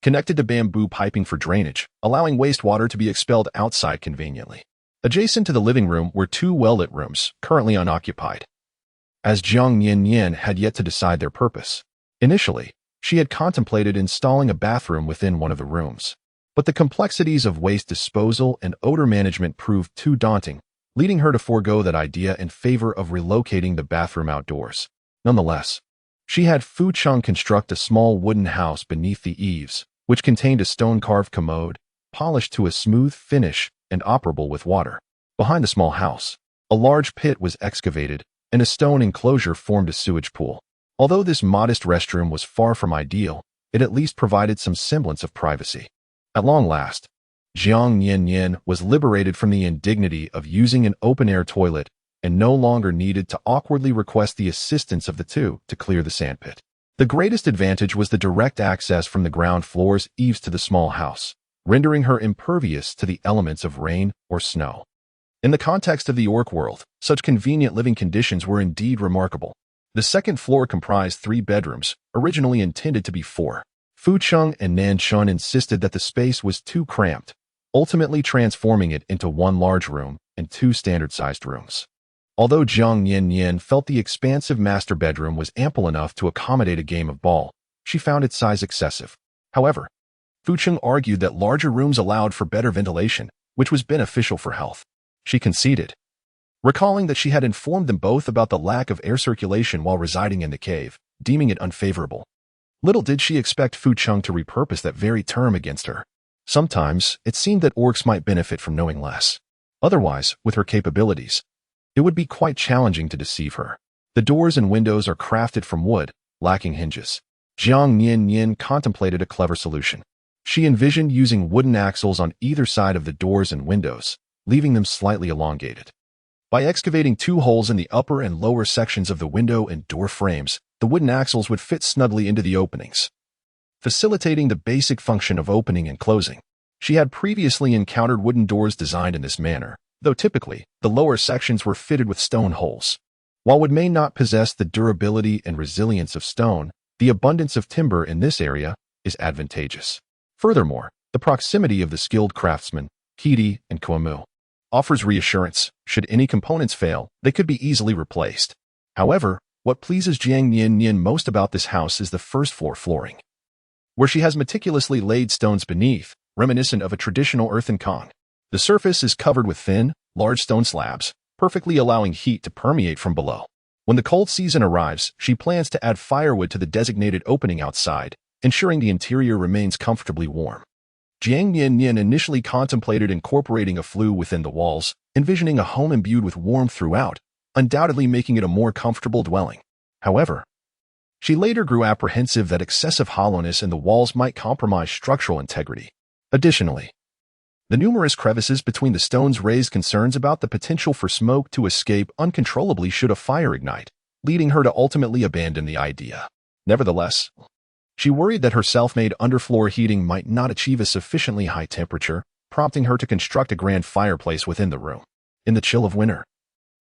connected to bamboo piping for drainage, allowing wastewater to be expelled outside conveniently. Adjacent to the living room were 2 well-lit rooms, currently unoccupied, as Jiang Nian-nian had yet to decide their purpose. Initially, she had contemplated installing a bathroom within one of the rooms, but the complexities of waste disposal and odor management proved too daunting, leading her to forego that idea in favor of relocating the bathroom outdoors. Nonetheless, she had Fu Cheng construct a small wooden house beneath the eaves, which contained a stone-carved commode, polished to a smooth finish and operable with water. Behind the small house, a large pit was excavated, and a stone enclosure formed a sewage pool. Although this modest restroom was far from ideal, it at least provided some semblance of privacy. At long last, Jiang Nian-nian was liberated from the indignity of using an open-air toilet and no longer needed to awkwardly request the assistance of the 2 to clear the sandpit. The greatest advantage was the direct access from the ground floor's eaves to the small house, rendering her impervious to the elements of rain or snow. In the context of the orc world, such convenient living conditions were indeed remarkable. The second floor comprised 3 bedrooms, originally intended to be 4. Fu Cheng and Nan Chun insisted that the space was too cramped, ultimately transforming it into 1 large room and 2 standard-sized rooms. Although Jiang Nian-nian felt the expansive master bedroom was ample enough to accommodate a game of ball, she found its size excessive. However, Fu Cheng argued that larger rooms allowed for better ventilation, which was beneficial for health. She conceded, recalling that she had informed them both about the lack of air circulation while residing in the cave, deeming it unfavorable. Little did she expect Fu Cheng to repurpose that very term against her. Sometimes, it seemed that orcs might benefit from knowing less. Otherwise, with her capabilities, it would be quite challenging to deceive her. The doors and windows are crafted from wood, lacking hinges. Jiang Nian-nian contemplated a clever solution. She envisioned using wooden axles on either side of the doors and windows, leaving them slightly elongated. By excavating 2 holes in the upper and lower sections of the window and door frames, the wooden axles would fit snugly into the openings, facilitating the basic function of opening and closing. She had previously encountered wooden doors designed in this manner, though typically, the lower sections were fitted with stone holes. While wood may not possess the durability and resilience of stone, the abundance of timber in this area is advantageous. Furthermore, the proximity of the skilled craftsmen, Kidi and Kuamu, offers reassurance. Should any components fail, they could be easily replaced. However, what pleases Jiang Nian-nian most about this house is the first floor flooring, where she has meticulously laid stones beneath, reminiscent of a traditional earthen kong. The surface is covered with thin, large stone slabs, perfectly allowing heat to permeate from below. When the cold season arrives, she plans to add firewood to the designated opening outside, ensuring the interior remains comfortably warm. Jiang Nian-nian initially contemplated incorporating a flue within the walls, envisioning a home imbued with warmth throughout, undoubtedly making it a more comfortable dwelling. However, she later grew apprehensive that excessive hollowness in the walls might compromise structural integrity. Additionally, The numerous crevices between the stones raised concerns about the potential for smoke to escape uncontrollably should a fire ignite, leading her to ultimately abandon the idea. Nevertheless, she worried that her self-made underfloor heating might not achieve a sufficiently high temperature, prompting her to construct a grand fireplace within the room. In the chill of winter,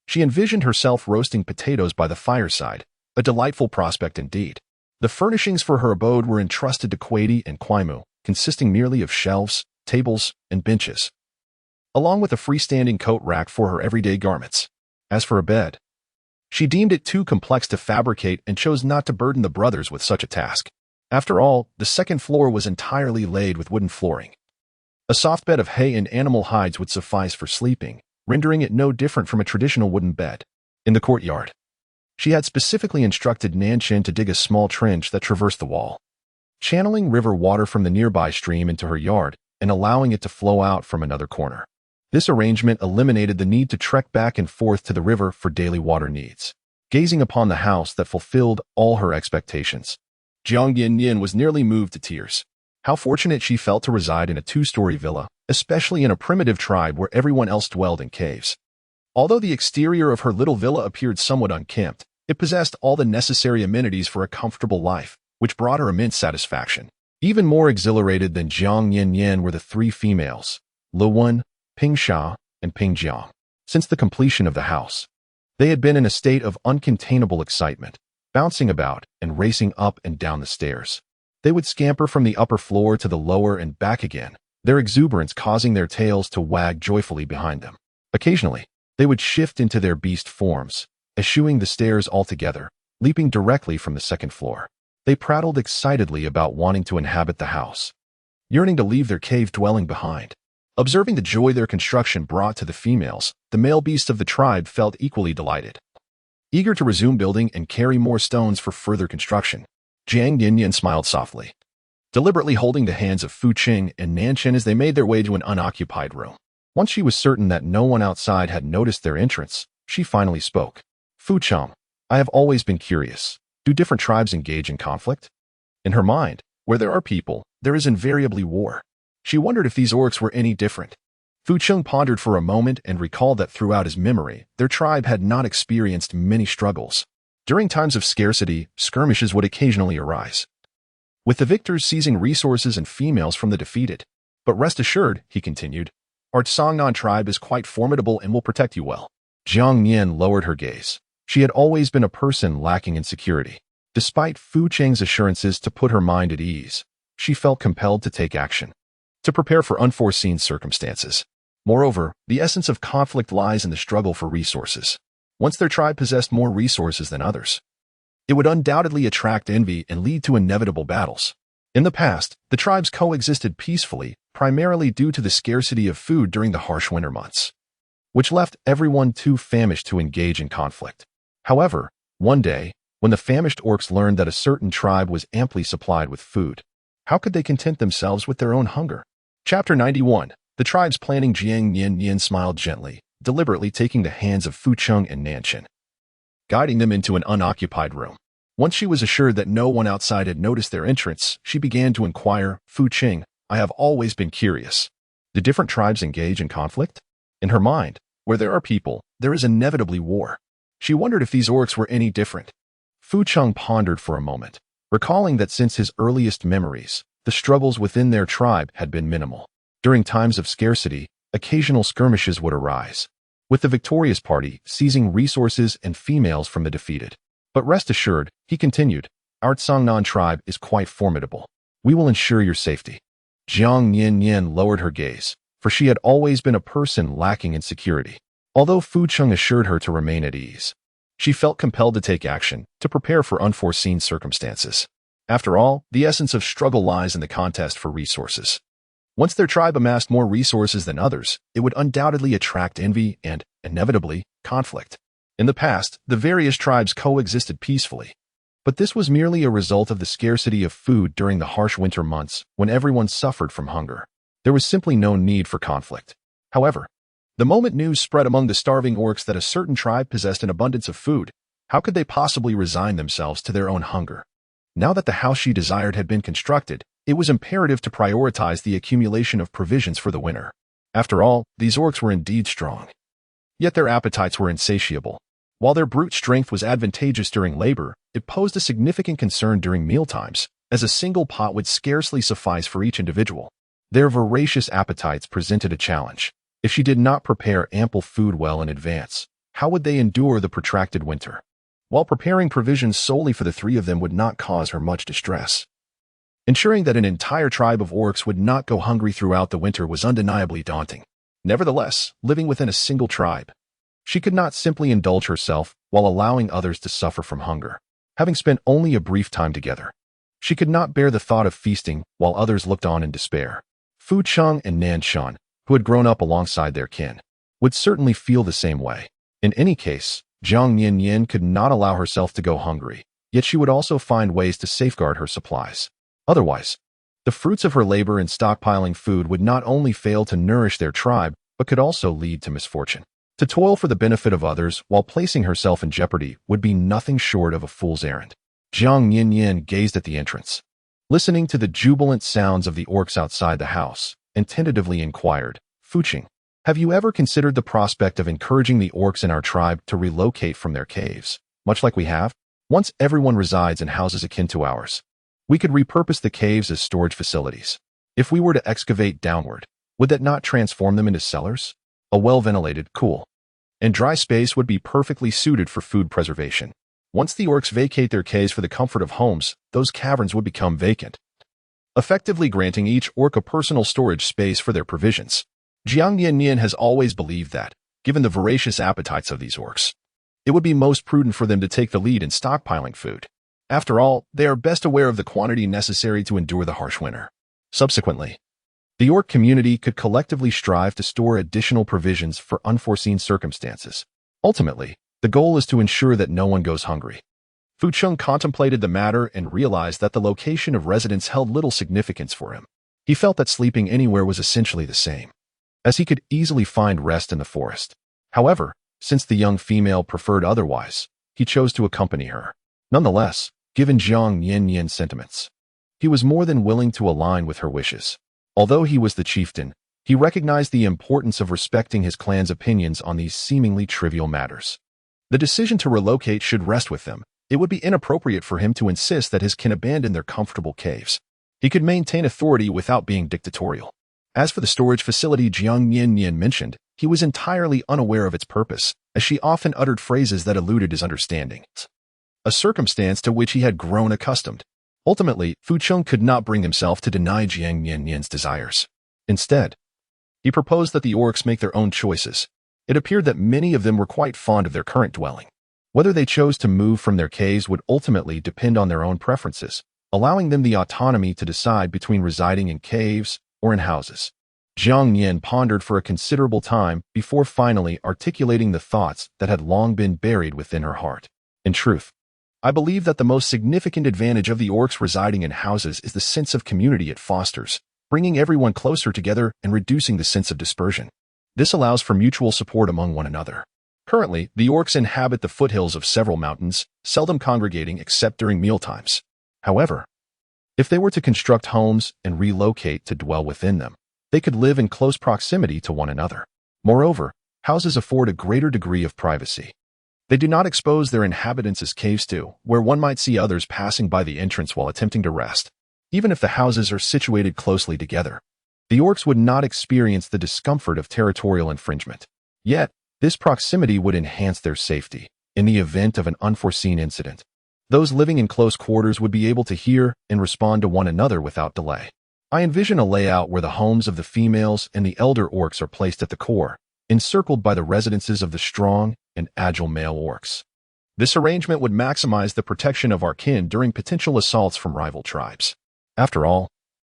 she envisioned herself roasting potatoes by the fireside, a delightful prospect indeed. The furnishings for her abode were entrusted to Kwadi and Kwaimu, consisting merely of shelves, tables, and benches, along with a freestanding coat rack for her everyday garments. As for a bed, she deemed it too complex to fabricate and chose not to burden the brothers with such a task. After all, the second floor was entirely laid with wooden flooring. A soft bed of hay and animal hides would suffice for sleeping, rendering it no different from a traditional wooden bed. In the courtyard, she had specifically instructed Nanshin to dig a small trench that traversed the wall, channeling river water from the nearby stream into her yard and allowing it to flow out from another corner. This arrangement eliminated the need to trek back and forth to the river for daily water needs. Gazing upon the house that fulfilled all her expectations, Jiang Nian-nian was nearly moved to tears. How fortunate she felt to reside in a two-story villa, especially in a primitive tribe where everyone else dwelled in caves. Although the exterior of her little villa appeared somewhat unkempt, it possessed all the necessary amenities for a comfortable life, which brought her immense satisfaction. Even more exhilarated than Jiang Nian-nian were the three females, Luwen, Ping Sha, and Ping Jiang. Since the completion of the house, they had been in a state of uncontainable excitement, bouncing about and racing up and down the stairs. They would scamper from the upper floor to the lower and back again, their exuberance causing their tails to wag joyfully behind them. Occasionally, they would shift into their beast forms, eschewing the stairs altogether, leaping directly from the second floor. They prattled excitedly about wanting to inhabit the house, yearning to leave their cave dwelling behind. Observing the joy their construction brought to the females, the male beasts of the tribe felt equally delighted. Eager to resume building and carry more stones for further construction, Jiang Nian-nian smiled softly, deliberately holding the hands of Fu Qing and Nanshin as they made their way to an unoccupied room. Once she was certain that no one outside had noticed their entrance, she finally spoke. Fu Qing, I have always been curious. Do different tribes engage in conflict? In her mind, where there are people, there is invariably war. She wondered if these orcs were any different. Fu Qing pondered for a moment and recalled that throughout his memory, their tribe had not experienced many struggles. During times of scarcity, skirmishes would occasionally arise, with the victors seizing resources and females from the defeated. But rest assured, he continued, our Songnan tribe is quite formidable and will protect you well. Jiang Nian lowered her gaze. She had always been a person lacking in security. Despite Fu Qing's assurances to put her mind at ease, she felt compelled to take action, to prepare for unforeseen circumstances. Moreover, the essence of conflict lies in the struggle for resources. Once their tribe possessed more resources than others, it would undoubtedly attract envy and lead to inevitable battles. In the past, the tribes coexisted peacefully, primarily due to the scarcity of food during the harsh winter months, which left everyone too famished to engage in conflict. However, one day, when the famished orcs learned that a certain tribe was amply supplied with food, how could they content themselves with their own hunger? Chapter 91. The tribe's planning. Jiang Nian-nian smiled gently, deliberately taking the hands of Fu Qing and Nanshin, guiding them into an unoccupied room. Once she was assured that no one outside had noticed their entrance, she began to inquire, Fu Qing, I have always been curious. Do different tribes engage in conflict? In her mind, where there are people, there is inevitably war. She wondered if these orcs were any different. Fu Qing pondered for a moment, recalling that since his earliest memories, the struggles within their tribe had been minimal. During times of scarcity, occasional skirmishes would arise, with the victorious party seizing resources and females from the defeated. But rest assured, he continued, our Songnan tribe is quite formidable. We will ensure your safety. Jiang Nian-nian lowered her gaze, for she had always been a person lacking in security. Although Fu Qing assured her to remain at ease, she felt compelled to take action, to prepare for unforeseen circumstances. After all, the essence of struggle lies in the contest for resources. Once their tribe amassed more resources than others, it would undoubtedly attract envy and, inevitably, conflict. In the past, the various tribes coexisted peacefully, but this was merely a result of the scarcity of food during the harsh winter months when everyone suffered from hunger. There was simply no need for conflict. However, the moment news spread among the starving orcs that a certain tribe possessed an abundance of food, how could they possibly resign themselves to their own hunger? Now that the house she desired had been constructed, it was imperative to prioritize the accumulation of provisions for the winter. After all, these orcs were indeed strong. Yet their appetites were insatiable. While their brute strength was advantageous during labor, it posed a significant concern during mealtimes, as a single pot would scarcely suffice for each individual. Their voracious appetites presented a challenge. If she did not prepare ample food well in advance, how would they endure the protracted winter? While preparing provisions solely for the three of them would not cause her much distress, ensuring that an entire tribe of orcs would not go hungry throughout the winter was undeniably daunting. Nevertheless, living within a single tribe, she could not simply indulge herself while allowing others to suffer from hunger. Having spent only a brief time together, she could not bear the thought of feasting while others looked on in despair. Fu Cheng and Nan Shan, who had grown up alongside their kin, would certainly feel the same way. In any case, Jiang Nian-nian could not allow herself to go hungry, yet she would also find ways to safeguard her supplies. Otherwise, the fruits of her labor in stockpiling food would not only fail to nourish their tribe, but could also lead to misfortune. To toil for the benefit of others while placing herself in jeopardy would be nothing short of a fool's errand. Jiang Nian-nian gazed at the entrance, listening to the jubilant sounds of the orcs outside the house, and tentatively inquired, "Fu Cheng, have you ever considered the prospect of encouraging the orcs in our tribe to relocate from their caves, much like we have? Once everyone resides in houses akin to ours, we could repurpose the caves as storage facilities. If we were to excavate downward, would that not transform them into cellars? A well-ventilated, cool, and dry space would be perfectly suited for food preservation. Once the orcs vacate their caves for the comfort of homes, those caverns would become vacant, effectively granting each orc a personal storage space for their provisions." Jiang Nian-nian has always believed that, given the voracious appetites of these orcs, it would be most prudent for them to take the lead in stockpiling food. After all, they are best aware of the quantity necessary to endure the harsh winter. Subsequently, the orc community could collectively strive to store additional provisions for unforeseen circumstances. Ultimately, the goal is to ensure that no one goes hungry. Fu Cheng contemplated the matter and realized that the location of residence held little significance for him. He felt that sleeping anywhere was essentially the same, as he could easily find rest in the forest. However, since the young female preferred otherwise, he chose to accompany her. Nonetheless, given Jiang Nian-nian's sentiments, he was more than willing to align with her wishes. Although he was the chieftain, he recognized the importance of respecting his clan's opinions on these seemingly trivial matters. The decision to relocate should rest with them. It would be inappropriate for him to insist that his kin abandon their comfortable caves. He could maintain authority without being dictatorial. As for the storage facility Jiang Nian-nian mentioned, he was entirely unaware of its purpose, as she often uttered phrases that eluded his understanding, a circumstance to which he had grown accustomed. Ultimately, Fu Cheng could not bring himself to deny Jiang Nian-nian's desires. Instead, he proposed that the orcs make their own choices. It appeared that many of them were quite fond of their current dwelling. Whether they chose to move from their caves would ultimately depend on their own preferences, allowing them the autonomy to decide between residing in caves or in houses. Jiang Nian pondered for a considerable time before finally articulating the thoughts that had long been buried within her heart. In truth, I believe that the most significant advantage of the orcs residing in houses is the sense of community it fosters, bringing everyone closer together and reducing the sense of dispersion. This allows for mutual support among one another. Currently, the orcs inhabit the foothills of several mountains, seldom congregating except during mealtimes. However, if they were to construct homes and relocate to dwell within them, they could live in close proximity to one another. Moreover, houses afford a greater degree of privacy. They do not expose their inhabitants as caves do, where one might see others passing by the entrance while attempting to rest. Even if the houses are situated closely together, the orcs would not experience the discomfort of territorial infringement. Yet, this proximity would enhance their safety. In the event of an unforeseen incident, those living in close quarters would be able to hear and respond to one another without delay. I envision a layout where the homes of the females and the elder orcs are placed at the core, encircled by the residences of the strong and agile male orcs. This arrangement would maximize the protection of our kin during potential assaults from rival tribes. After all,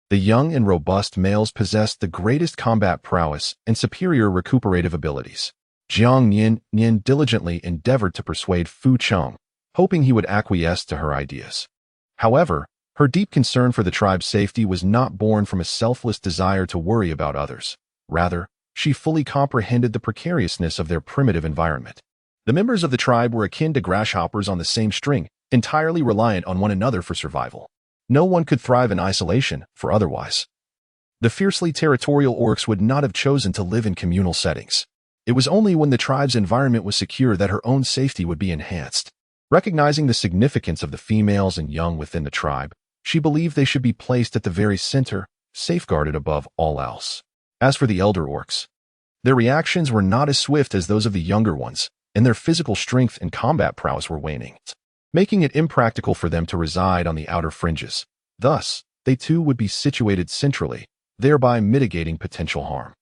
the young and robust males possessed the greatest combat prowess and superior recuperative abilities. Jiang Nian-nian diligently endeavored to persuade Fu Cheng, hoping he would acquiesce to her ideas. However, her deep concern for the tribe's safety was not born from a selfless desire to worry about others. Rather, she fully comprehended the precariousness of their primitive environment. The members of the tribe were akin to grasshoppers on the same string, entirely reliant on one another for survival. No one could thrive in isolation, for otherwise The fiercely territorial orcs would not have chosen to live in communal settings. It was only when the tribe's environment was secure that her own safety would be enhanced. Recognizing the significance of the females and young within the tribe, she believed they should be placed at the very center, safeguarded above all else. As for the elder orcs, their reactions were not as swift as those of the younger ones, and their physical strength and combat prowess were waning, making it impractical for them to reside on the outer fringes. Thus, they too would be situated centrally, thereby mitigating potential harm.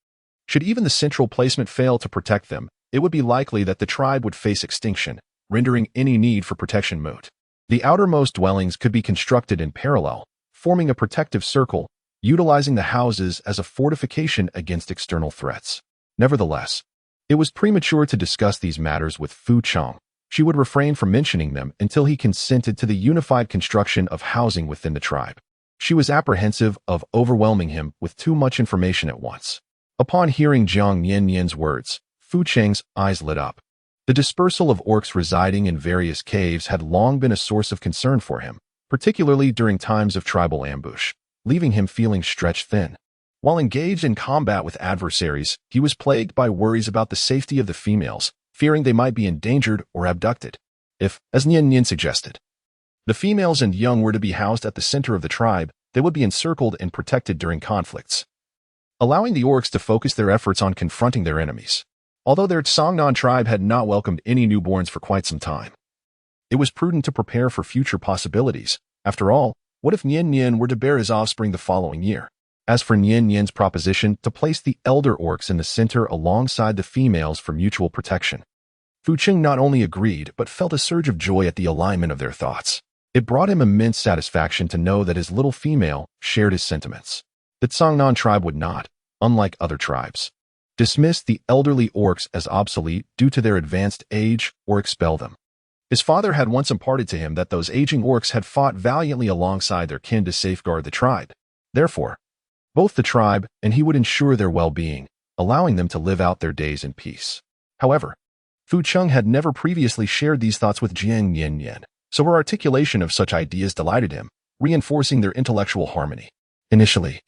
Should even the central placement fail to protect them, it would be likely that the tribe would face extinction, rendering any need for protection moot. The outermost dwellings could be constructed in parallel, forming a protective circle, utilizing the houses as a fortification against external threats. Nevertheless, it was premature to discuss these matters with Fu Cheng. She would refrain from mentioning them until he consented to the unified construction of housing within the tribe. She was apprehensive of overwhelming him with too much information at once. Upon hearing Jiang Nian-nian's words, Fu Cheng's eyes lit up. The dispersal of orcs residing in various caves had long been a source of concern for him, particularly during times of tribal ambush, leaving him feeling stretched thin. While engaged in combat with adversaries, he was plagued by worries about the safety of the females, fearing they might be endangered or abducted. If, as Nian-nian suggested, the females and young were to be housed at the center of the tribe, they would be encircled and protected during conflicts, allowing the orcs to focus their efforts on confronting their enemies. Although their Songnan tribe had not welcomed any newborns for quite some time, it was prudent to prepare for future possibilities. After all, what if Nian-nian were to bear his offspring the following year? As for Nian-nian's proposition to place the elder orcs in the center alongside the females for mutual protection, Fu Cheng not only agreed but felt a surge of joy at the alignment of their thoughts. It brought him immense satisfaction to know that his little female shared his sentiments. The Songnan tribe would not, unlike other tribes, dismiss the elderly orcs as obsolete due to their advanced age or expel them. His father had once imparted to him that those aging orcs had fought valiantly alongside their kin to safeguard the tribe. Therefore, both the tribe and he would ensure their well-being, allowing them to live out their days in peace. However, Fu Cheng had never previously shared these thoughts with Jiang Nian-nian, so her articulation of such ideas delighted him, reinforcing their intellectual harmony. Initially,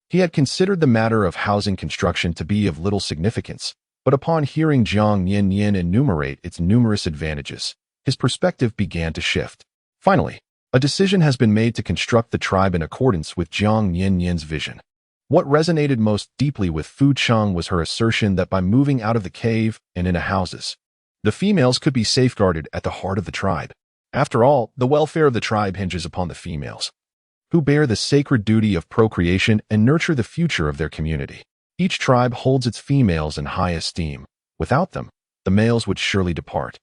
he had considered the matter of housing construction to be of little significance, but upon hearing Jiang Nian-nian enumerate its numerous advantages, his perspective began to shift. Finally, a decision has been made to construct the tribe in accordance with Jiang Nian-nian's vision. What resonated most deeply with Fu Cheng was her assertion that by moving out of the cave and into houses, the females could be safeguarded at the heart of the tribe. After all, the welfare of the tribe hinges upon the females, who bear the sacred duty of procreation and nurture the future of their community. Each tribe holds its females in high esteem. Without them, the males would surely depart,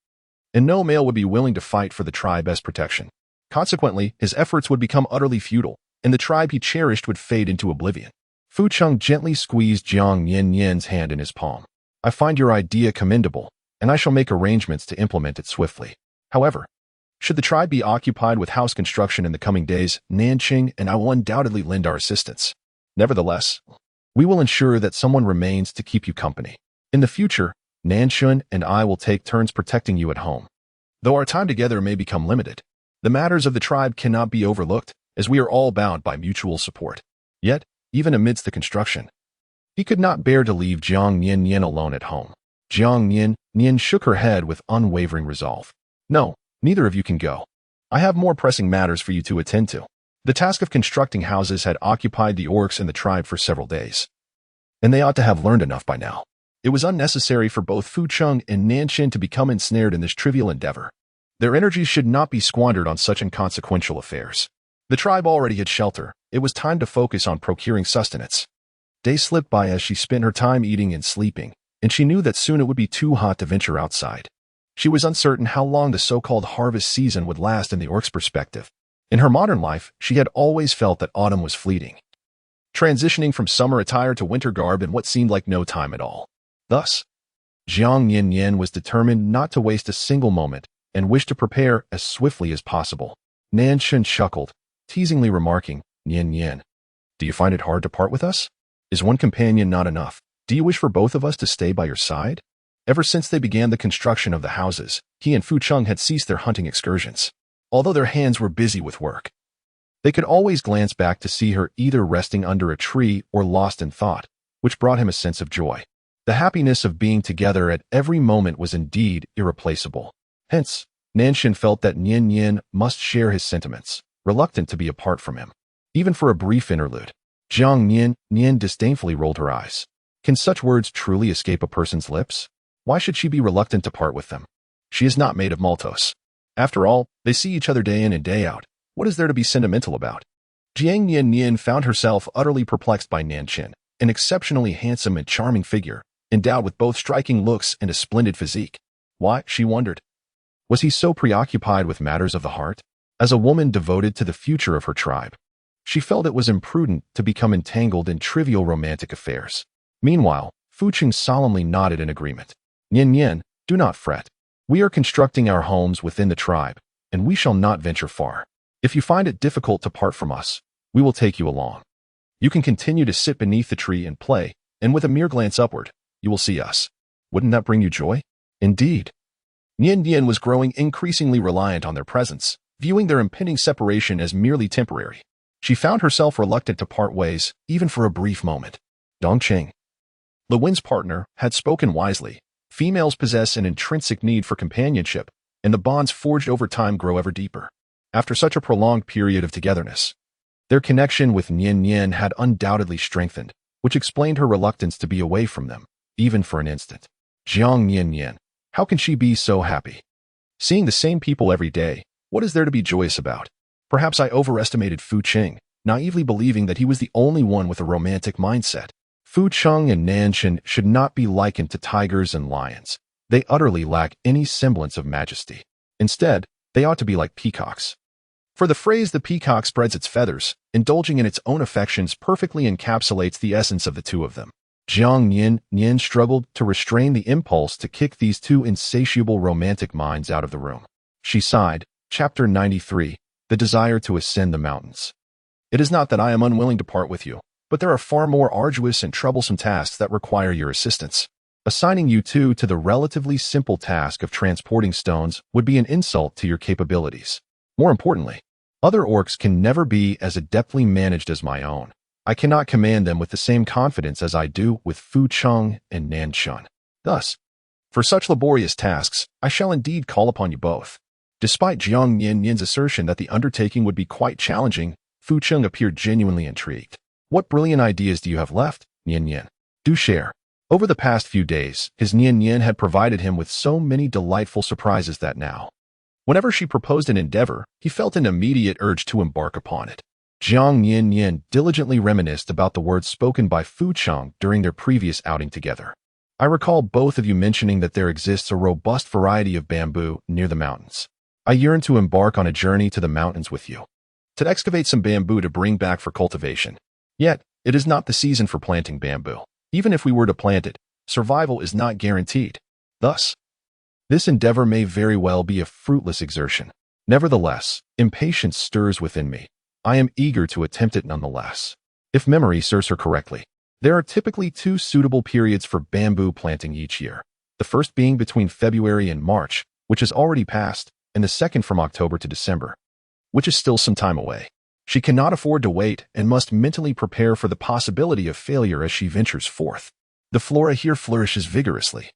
and no male would be willing to fight for the tribe as protection. Consequently, his efforts would become utterly futile, and the tribe he cherished would fade into oblivion. Fu Cheng gently squeezed Jiang Nian-nian's hand in his palm. I find your idea commendable, and I shall make arrangements to implement it swiftly. However, should the tribe be occupied with house construction in the coming days, Nanqing and I will undoubtedly lend our assistance. Nevertheless, we will ensure that someone remains to keep you company. In the future, Nanshun and I will take turns protecting you at home. Though our time together may become limited, the matters of the tribe cannot be overlooked, as we are all bound by mutual support. Yet, even amidst the construction, he could not bear to leave Jiang Nian-nian alone at home. Jiang Nian-nian shook her head with unwavering resolve. No, neither of you can go. I have more pressing matters for you to attend to. The task of constructing houses had occupied the orcs and the tribe for several days, and they ought to have learned enough by now. It was unnecessary for both Fu Cheng and Nanqing to become ensnared in this trivial endeavor. Their energies should not be squandered on such inconsequential affairs. The tribe already had shelter. It was time to focus on procuring sustenance. Days slipped by as she spent her time eating and sleeping, and she knew that soon it would be too hot to venture outside. She was uncertain how long the so-called harvest season would last in the orc's perspective. In her modern life, she had always felt that autumn was fleeting, transitioning from summer attire to winter garb in what seemed like no time at all. Thus, Jiang Nian-nian was determined not to waste a single moment and wished to prepare as swiftly as possible. Nanshun chuckled, teasingly remarking, Nian-nian, do you find it hard to part with us? Is one companion not enough? Do you wish for both of us to stay by your side? Ever since they began the construction of the houses, he and Fu Cheng had ceased their hunting excursions, although their hands were busy with work. They could always glance back to see her either resting under a tree or lost in thought, which brought him a sense of joy. The happiness of being together at every moment was indeed irreplaceable. Hence, Nanshan felt that Nian-nian must share his sentiments, reluctant to be apart from him, even for a brief interlude. Jiang Nian-nian disdainfully rolled her eyes. Can such words truly escape a person's lips? Why should she be reluctant to part with them? She is not made of maltose. After all, they see each other day in and day out. What is there to be sentimental about? Jiang Nian-nian found herself utterly perplexed by Nanshan, an exceptionally handsome and charming figure, endowed with both striking looks and a splendid physique. Why, she wondered, was he so preoccupied with matters of the heart? As a woman devoted to the future of her tribe, she felt it was imprudent to become entangled in trivial romantic affairs. Meanwhile, Fucheng solemnly nodded in agreement. Nian-nian, do not fret. We are constructing our homes within the tribe, and we shall not venture far. If you find it difficult to part from us, we will take you along. You can continue to sit beneath the tree and play, and with a mere glance upward, you will see us. Wouldn't that bring you joy? Indeed. Nian-nian was growing increasingly reliant on their presence, viewing their impending separation as merely temporary. She found herself reluctant to part ways, even for a brief moment. Dongqing, Lewin's partner, had spoken wisely. Females possess an intrinsic need for companionship, and the bonds forged over time grow ever deeper. After such a prolonged period of togetherness, their connection with Nian-nian had undoubtedly strengthened, which explained her reluctance to be away from them, even for an instant. Jiang Nian-nian, how can she be so happy? Seeing the same people every day, what is there to be joyous about? Perhaps I overestimated Fucheng, naively believing that he was the only one with a romantic mindset. Fucheng and Nanshan should not be likened to tigers and lions. They utterly lack any semblance of majesty. Instead, they ought to be like peacocks. For the phrase "the peacock spreads its feathers," indulging in its own affections perfectly encapsulates the essence of the two of them. Jiang Nian-nian struggled to restrain the impulse to kick these two insatiable romantic minds out of the room. She sighed. Chapter 93. The Desire to Ascend the Mountains. It is not that I am unwilling to part with you, but there are far more arduous and troublesome tasks that require your assistance. Assigning you two to the relatively simple task of transporting stones would be an insult to your capabilities. More importantly, other orcs can never be as adeptly managed as my own. I cannot command them with the same confidence as I do with Fucheng and Nanshan. Thus, for such laborious tasks, I shall indeed call upon you both. Despite Jiang Nian-nian's assertion that the undertaking would be quite challenging, Fucheng appeared genuinely intrigued. What brilliant ideas do you have left, Nian-nian? Do share. Over the past few days, his Nian-nian had provided him with so many delightful surprises that now, whenever she proposed an endeavor, he felt an immediate urge to embark upon it. Jiang Nian-nian diligently reminisced about the words spoken by Fucheng during their previous outing together. I recall both of you mentioning that there exists a robust variety of bamboo near the mountains. I yearn to embark on a journey to the mountains with you, to excavate some bamboo to bring back for cultivation. Yet, it is not the season for planting bamboo. Even if we were to plant it, survival is not guaranteed. Thus, this endeavor may very well be a fruitless exertion. Nevertheless, impatience stirs within me. I am eager to attempt it nonetheless. If memory serves her correctly, there are typically 2 suitable periods for bamboo planting each year. The first being between February and March, which has already passed, and the second from October to December, which is still some time away. She cannot afford to wait and must mentally prepare for the possibility of failure as she ventures forth. The flora here flourishes vigorously,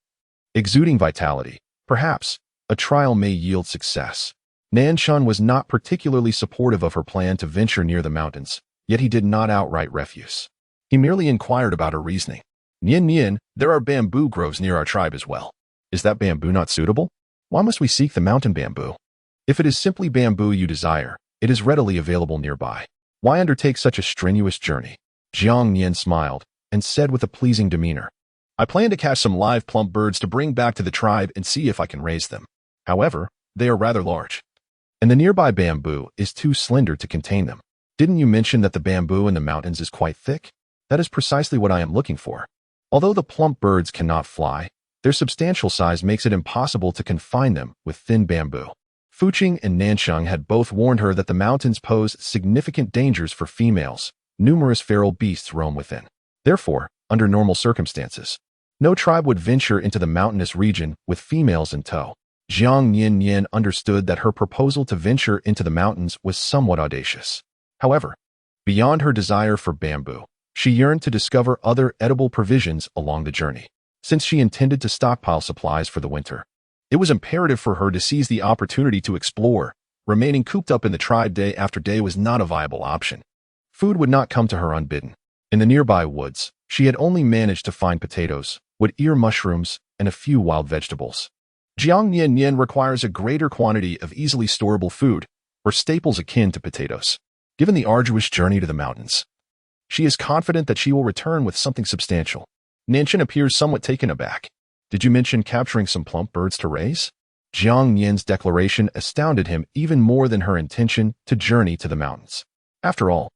exuding vitality. Perhaps, a trial may yield success. Nanshan was not particularly supportive of her plan to venture near the mountains, yet he did not outright refuse. He merely inquired about her reasoning. Nian-nian, there are bamboo groves near our tribe as well. Is that bamboo not suitable? Why must we seek the mountain bamboo? If it is simply bamboo you desire, it is readily available nearby. Why undertake such a strenuous journey? Jiang Nian smiled and said with a pleasing demeanor, I plan to catch some live plump birds to bring back to the tribe and see if I can raise them. However, they are rather large, and the nearby bamboo is too slender to contain them. Didn't you mention that the bamboo in the mountains is quite thick? That is precisely what I am looking for. Although the plump birds cannot fly, their substantial size makes it impossible to confine them with thin bamboo. Fucheng and Nanshan had both warned her that the mountains pose significant dangers for females. Numerous feral beasts roam within. Therefore, under normal circumstances, no tribe would venture into the mountainous region with females in tow. Jiang Nian-nian understood that her proposal to venture into the mountains was somewhat audacious. However, beyond her desire for bamboo, she yearned to discover other edible provisions along the journey. Since she intended to stockpile supplies for the winter, it was imperative for her to seize the opportunity to explore. Remaining cooped up in the tribe day after day was not a viable option. Food would not come to her unbidden. In the nearby woods, she had only managed to find potatoes, wood ear mushrooms, and a few wild vegetables. Jiang Nian-nian requires a greater quantity of easily storable food, or staples akin to potatoes. Given the arduous journey to the mountains, she is confident that she will return with something substantial. Nanshan appears somewhat taken aback. Did you mention capturing some plump birds to raise? Jiang Nian's declaration astounded him even more than her intention to journey to the mountains. After all,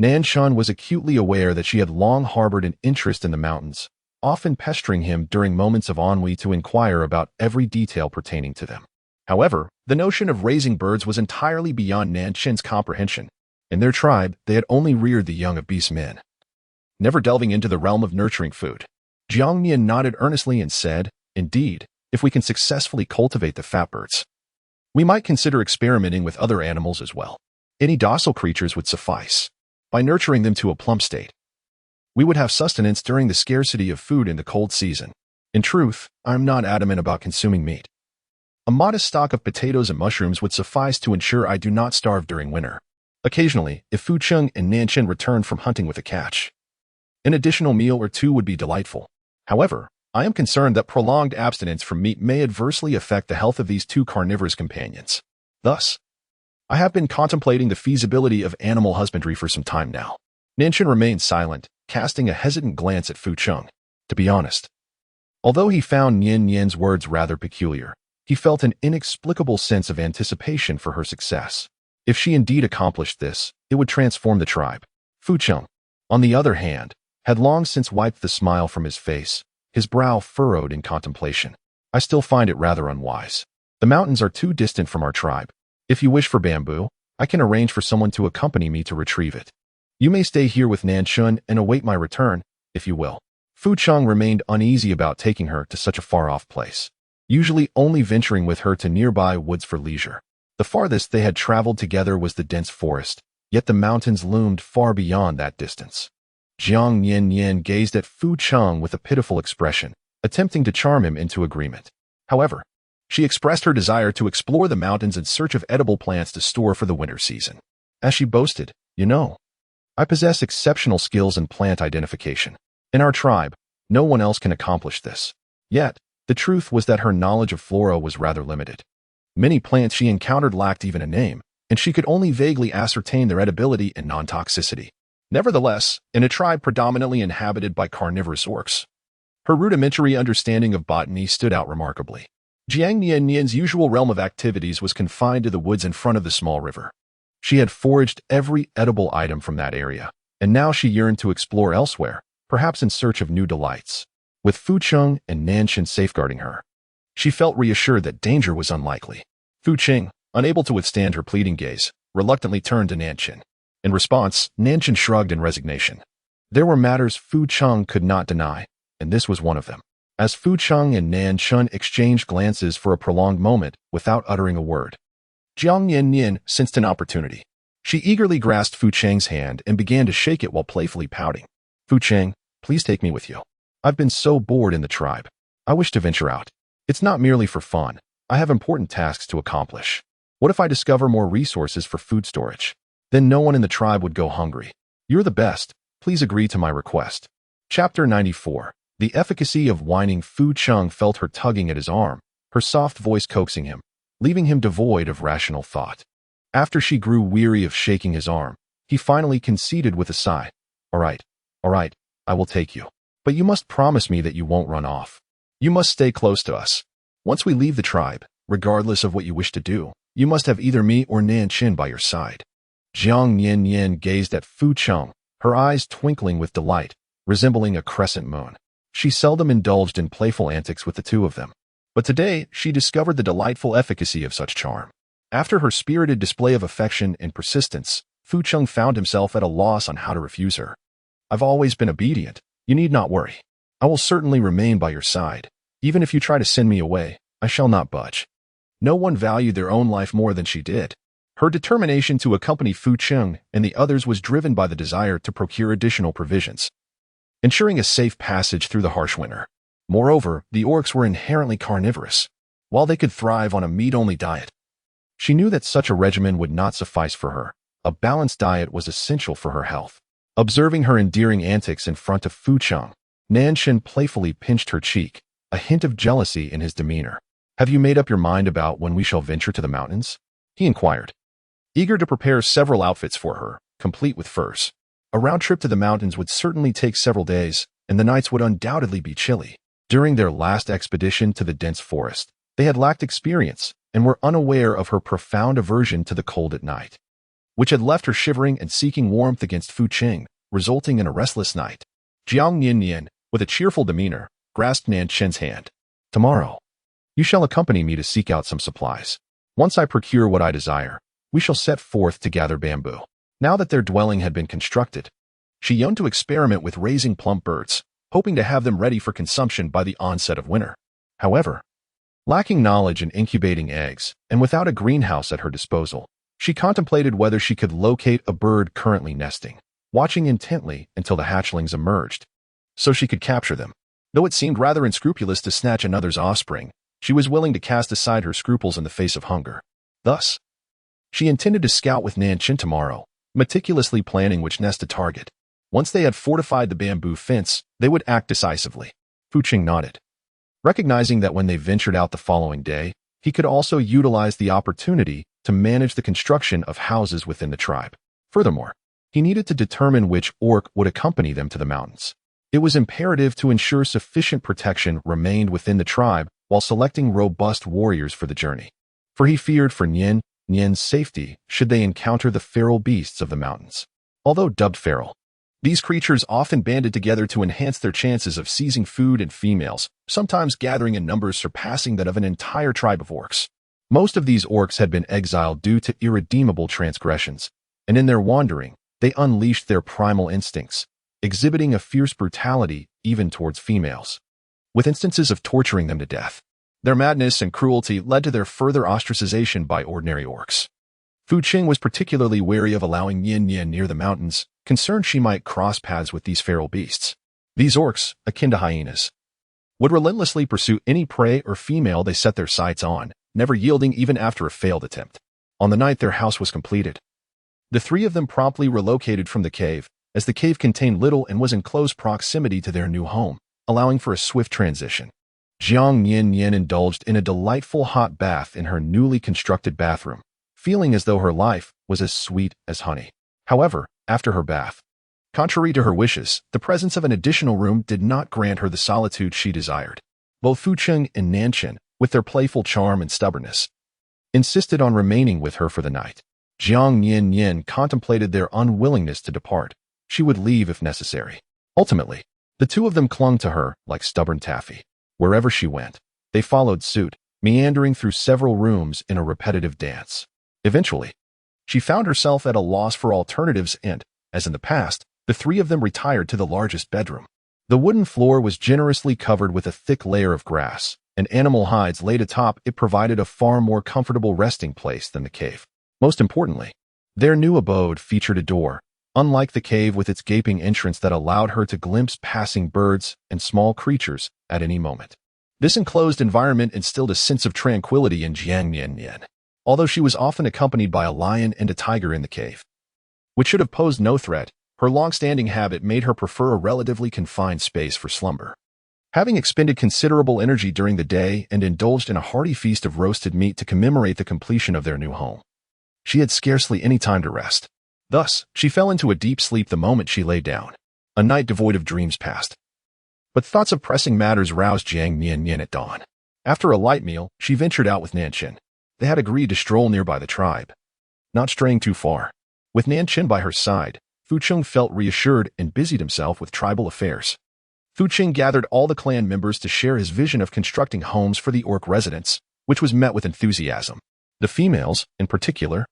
Nanshan was acutely aware that she had long harbored an interest in the mountains, often pestering him during moments of ennui to inquire about every detail pertaining to them. However, the notion of raising birds was entirely beyond Nanshan's comprehension. In their tribe, they had only reared the young of beast men, never delving into the realm of nurturing food. Jiang Nian nodded earnestly and said, "Indeed, if we can successfully cultivate the fat birds, we might consider experimenting with other animals as well. Any docile creatures would suffice. By nurturing them to a plump state, we would have sustenance during the scarcity of food in the cold season. In truth, I'm not adamant about consuming meat. A modest stock of potatoes and mushrooms would suffice to ensure I do not starve during winter. Occasionally, if Fu Cheng and Nanshan returned from hunting with a catch, an additional meal or two would be delightful. However, I am concerned that prolonged abstinence from meat may adversely affect the health of these two carnivorous companions. Thus, I have been contemplating the feasibility of animal husbandry for some time now." Nanshan remained silent, casting a hesitant glance at Fu Cheng. To be honest, although he found Nian-nian's words rather peculiar, he felt an inexplicable sense of anticipation for her success. If she indeed accomplished this, it would transform the tribe. Fu Cheng, on the other hand, had long since wiped the smile from his face, his brow furrowed in contemplation. "I still find it rather unwise. The mountains are too distant from our tribe. If you wish for bamboo, I can arrange for someone to accompany me to retrieve it. You may stay here with Nanshan and await my return, if you will." Fu Cheng remained uneasy about taking her to such a far-off place, usually only venturing with her to nearby woods for leisure. The farthest they had traveled together was the dense forest, yet the mountains loomed far beyond that distance. Jiang Nian-nian gazed at Fu Cheng with a pitiful expression, attempting to charm him into agreement. However, she expressed her desire to explore the mountains in search of edible plants to store for the winter season. As she boasted, "You know, I possess exceptional skills in plant identification. In our tribe, no one else can accomplish this." Yet, the truth was that her knowledge of flora was rather limited. Many plants she encountered lacked even a name, and she could only vaguely ascertain their edibility and non-toxicity. Nevertheless, in a tribe predominantly inhabited by carnivorous orcs, her rudimentary understanding of botany stood out remarkably. Jiang Nian-nian's usual realm of activities was confined to the woods in front of the small river. She had foraged every edible item from that area, and now she yearned to explore elsewhere, perhaps in search of new delights. With Fu Cheng and Nanshan safeguarding her, she felt reassured that danger was unlikely. Fu Cheng, unable to withstand her pleading gaze, reluctantly turned to Nanshan. In response, Nanshan shrugged in resignation. There were matters Fu Cheng could not deny, and this was one of them. As Fu Cheng and Nanshan exchanged glances for a prolonged moment without uttering a word, Jiang Nian-nian sensed an opportunity. She eagerly grasped Fu Cheng's hand and began to shake it while playfully pouting. "Fu Cheng, please take me with you. I've been so bored in the tribe. I wish to venture out. It's not merely for fun. I have important tasks to accomplish. What if I discover more resources for food storage? Then no one in the tribe would go hungry. You're the best. Please agree to my request." Chapter 94. The efficacy of whining. Fu Cheng felt her tugging at his arm, her soft voice coaxing him, leaving him devoid of rational thought. After she grew weary of shaking his arm, he finally conceded with a sigh. All right, I will take you. But you must promise me that you won't run off. You must stay close to us. Once we leave the tribe, regardless of what you wish to do, you must have either me or Nanshan by your side." Jiang Nian-nian gazed at Fu Cheng, her eyes twinkling with delight, resembling a crescent moon. She seldom indulged in playful antics with the two of them, but today she discovered the delightful efficacy of such charm. After her spirited display of affection and persistence, Fu Cheng found himself at a loss on how to refuse her. "I've always been obedient. You need not worry. I will certainly remain by your side. Even if you try to send me away, I shall not budge." No one valued their own life more than she did. Her determination to accompany Fu Cheng and the others was driven by the desire to procure additional provisions, ensuring a safe passage through the harsh winter. Moreover, the orcs were inherently carnivorous, while they could thrive on a meat-only diet. She knew that such a regimen would not suffice for her. A balanced diet was essential for her health. Observing her endearing antics in front of Fu Cheng, Nian-nian playfully pinched her cheek, a hint of jealousy in his demeanor. "Have you made up your mind about when we shall venture to the mountains?" he inquired, eager to prepare several outfits for her, complete with furs. A round trip to the mountains would certainly take several days, and the nights would undoubtedly be chilly. During their last expedition to the dense forest, they had lacked experience and were unaware of her profound aversion to the cold at night, which had left her shivering and seeking warmth against Fu Cheng, resulting in a restless night. Jiang Nian-nian, with a cheerful demeanor, grasped Nian-nian's hand. "Tomorrow, you shall accompany me to seek out some supplies. Once I procure what I desire, we shall set forth to gather bamboo." Now that their dwelling had been constructed, she yearned to experiment with raising plump birds, hoping to have them ready for consumption by the onset of winter. However, lacking knowledge in incubating eggs, and without a greenhouse at her disposal, she contemplated whether she could locate a bird currently nesting, watching intently until the hatchlings emerged, so she could capture them. Though it seemed rather unscrupulous to snatch another's offspring, she was willing to cast aside her scruples in the face of hunger. Thus, she intended to scout with Nian-nian tomorrow, meticulously planning which nest to target. Once they had fortified the bamboo fence, they would act decisively. Fu Cheng nodded, recognizing that when they ventured out the following day, he could also utilize the opportunity to manage the construction of houses within the tribe. Furthermore, he needed to determine which orc would accompany them to the mountains. It was imperative to ensure sufficient protection remained within the tribe while selecting robust warriors for the journey, for he feared for Nian's safety should they encounter the feral beasts of the mountains. Although dubbed feral, these creatures often banded together to enhance their chances of seizing food and females, sometimes gathering in numbers surpassing that of an entire tribe of orcs. Most of these orcs had been exiled due to irredeemable transgressions, and in their wandering, they unleashed their primal instincts, exhibiting a fierce brutality even towards females, with instances of torturing them to death. Their madness and cruelty led to their further ostracization by ordinary orcs. Fu Cheng was particularly wary of allowing Nian-nian near the mountains, concerned she might cross paths with these feral beasts. These orcs, akin to hyenas, would relentlessly pursue any prey or female they set their sights on, never yielding even after a failed attempt. On the night their house was completed, the three of them promptly relocated from the cave, as the cave contained little and was in close proximity to their new home, allowing for a swift transition. Jiang Nian-nian indulged in a delightful hot bath in her newly constructed bathroom, feeling as though her life was as sweet as honey. However, after her bath, contrary to her wishes, the presence of an additional room did not grant her the solitude she desired. Both Fu Cheng and Nian-nian, with their playful charm and stubbornness, insisted on remaining with her for the night. Jiang Nian-nian contemplated their unwillingness to depart. She would leave if necessary. Ultimately, the two of them clung to her like stubborn taffy. Wherever she went, they followed suit, meandering through several rooms in a repetitive dance. Eventually, she found herself at a loss for alternatives and, as in the past, the three of them retired to the largest bedroom. The wooden floor was generously covered with a thick layer of grass, and animal hides laid atop it provided a far more comfortable resting place than the cave. Most importantly, their new abode featured a door, unlike the cave with its gaping entrance that allowed her to glimpse passing birds and small creatures at any moment. This enclosed environment instilled a sense of tranquility in Jiang Nian-nian, although she was often accompanied by a lion and a tiger in the cave, which should have posed no threat. Her long-standing habit made her prefer a relatively confined space for slumber. Having expended considerable energy during the day and indulged in a hearty feast of roasted meat to commemorate the completion of their new home, she had scarcely any time to rest. Thus, she fell into a deep sleep the moment she lay down. A night devoid of dreams passed. But thoughts of pressing matters roused Jiang Nian-nian at dawn. After a light meal, she ventured out with Nian-nian. They had agreed to stroll nearby the tribe, not straying too far. With Nian-nian by her side, Fu Cheng felt reassured and busied himself with tribal affairs. Fu Cheng gathered all the clan members to share his vision of constructing homes for the orc residents, which was met with enthusiasm. The females, in particular,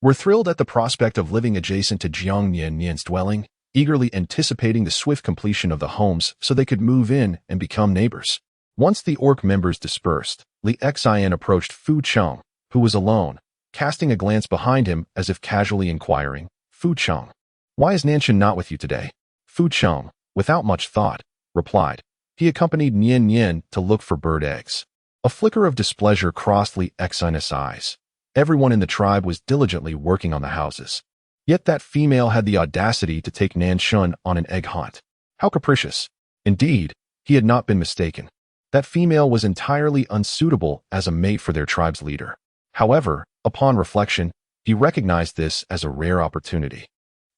were thrilled at the prospect of living adjacent to Jiang Nian-nian's dwelling, eagerly anticipating the swift completion of the homes so they could move in and become neighbors. Once the orc members dispersed, Li Xian approached Fu Cheng, who was alone, casting a glance behind him as if casually inquiring, "Fu Cheng, why is Nanshan not with you today?" Fu Cheng, without much thought, replied. He accompanied Nian-nian to look for bird eggs. A flicker of displeasure crossed Li Xin's eyes. Everyone in the tribe was diligently working on the houses. Yet that female had the audacity to take Nanshan on an egg hunt. How capricious. Indeed, he had not been mistaken. That female was entirely unsuitable as a mate for their tribe's leader. However, upon reflection, he recognized this as a rare opportunity,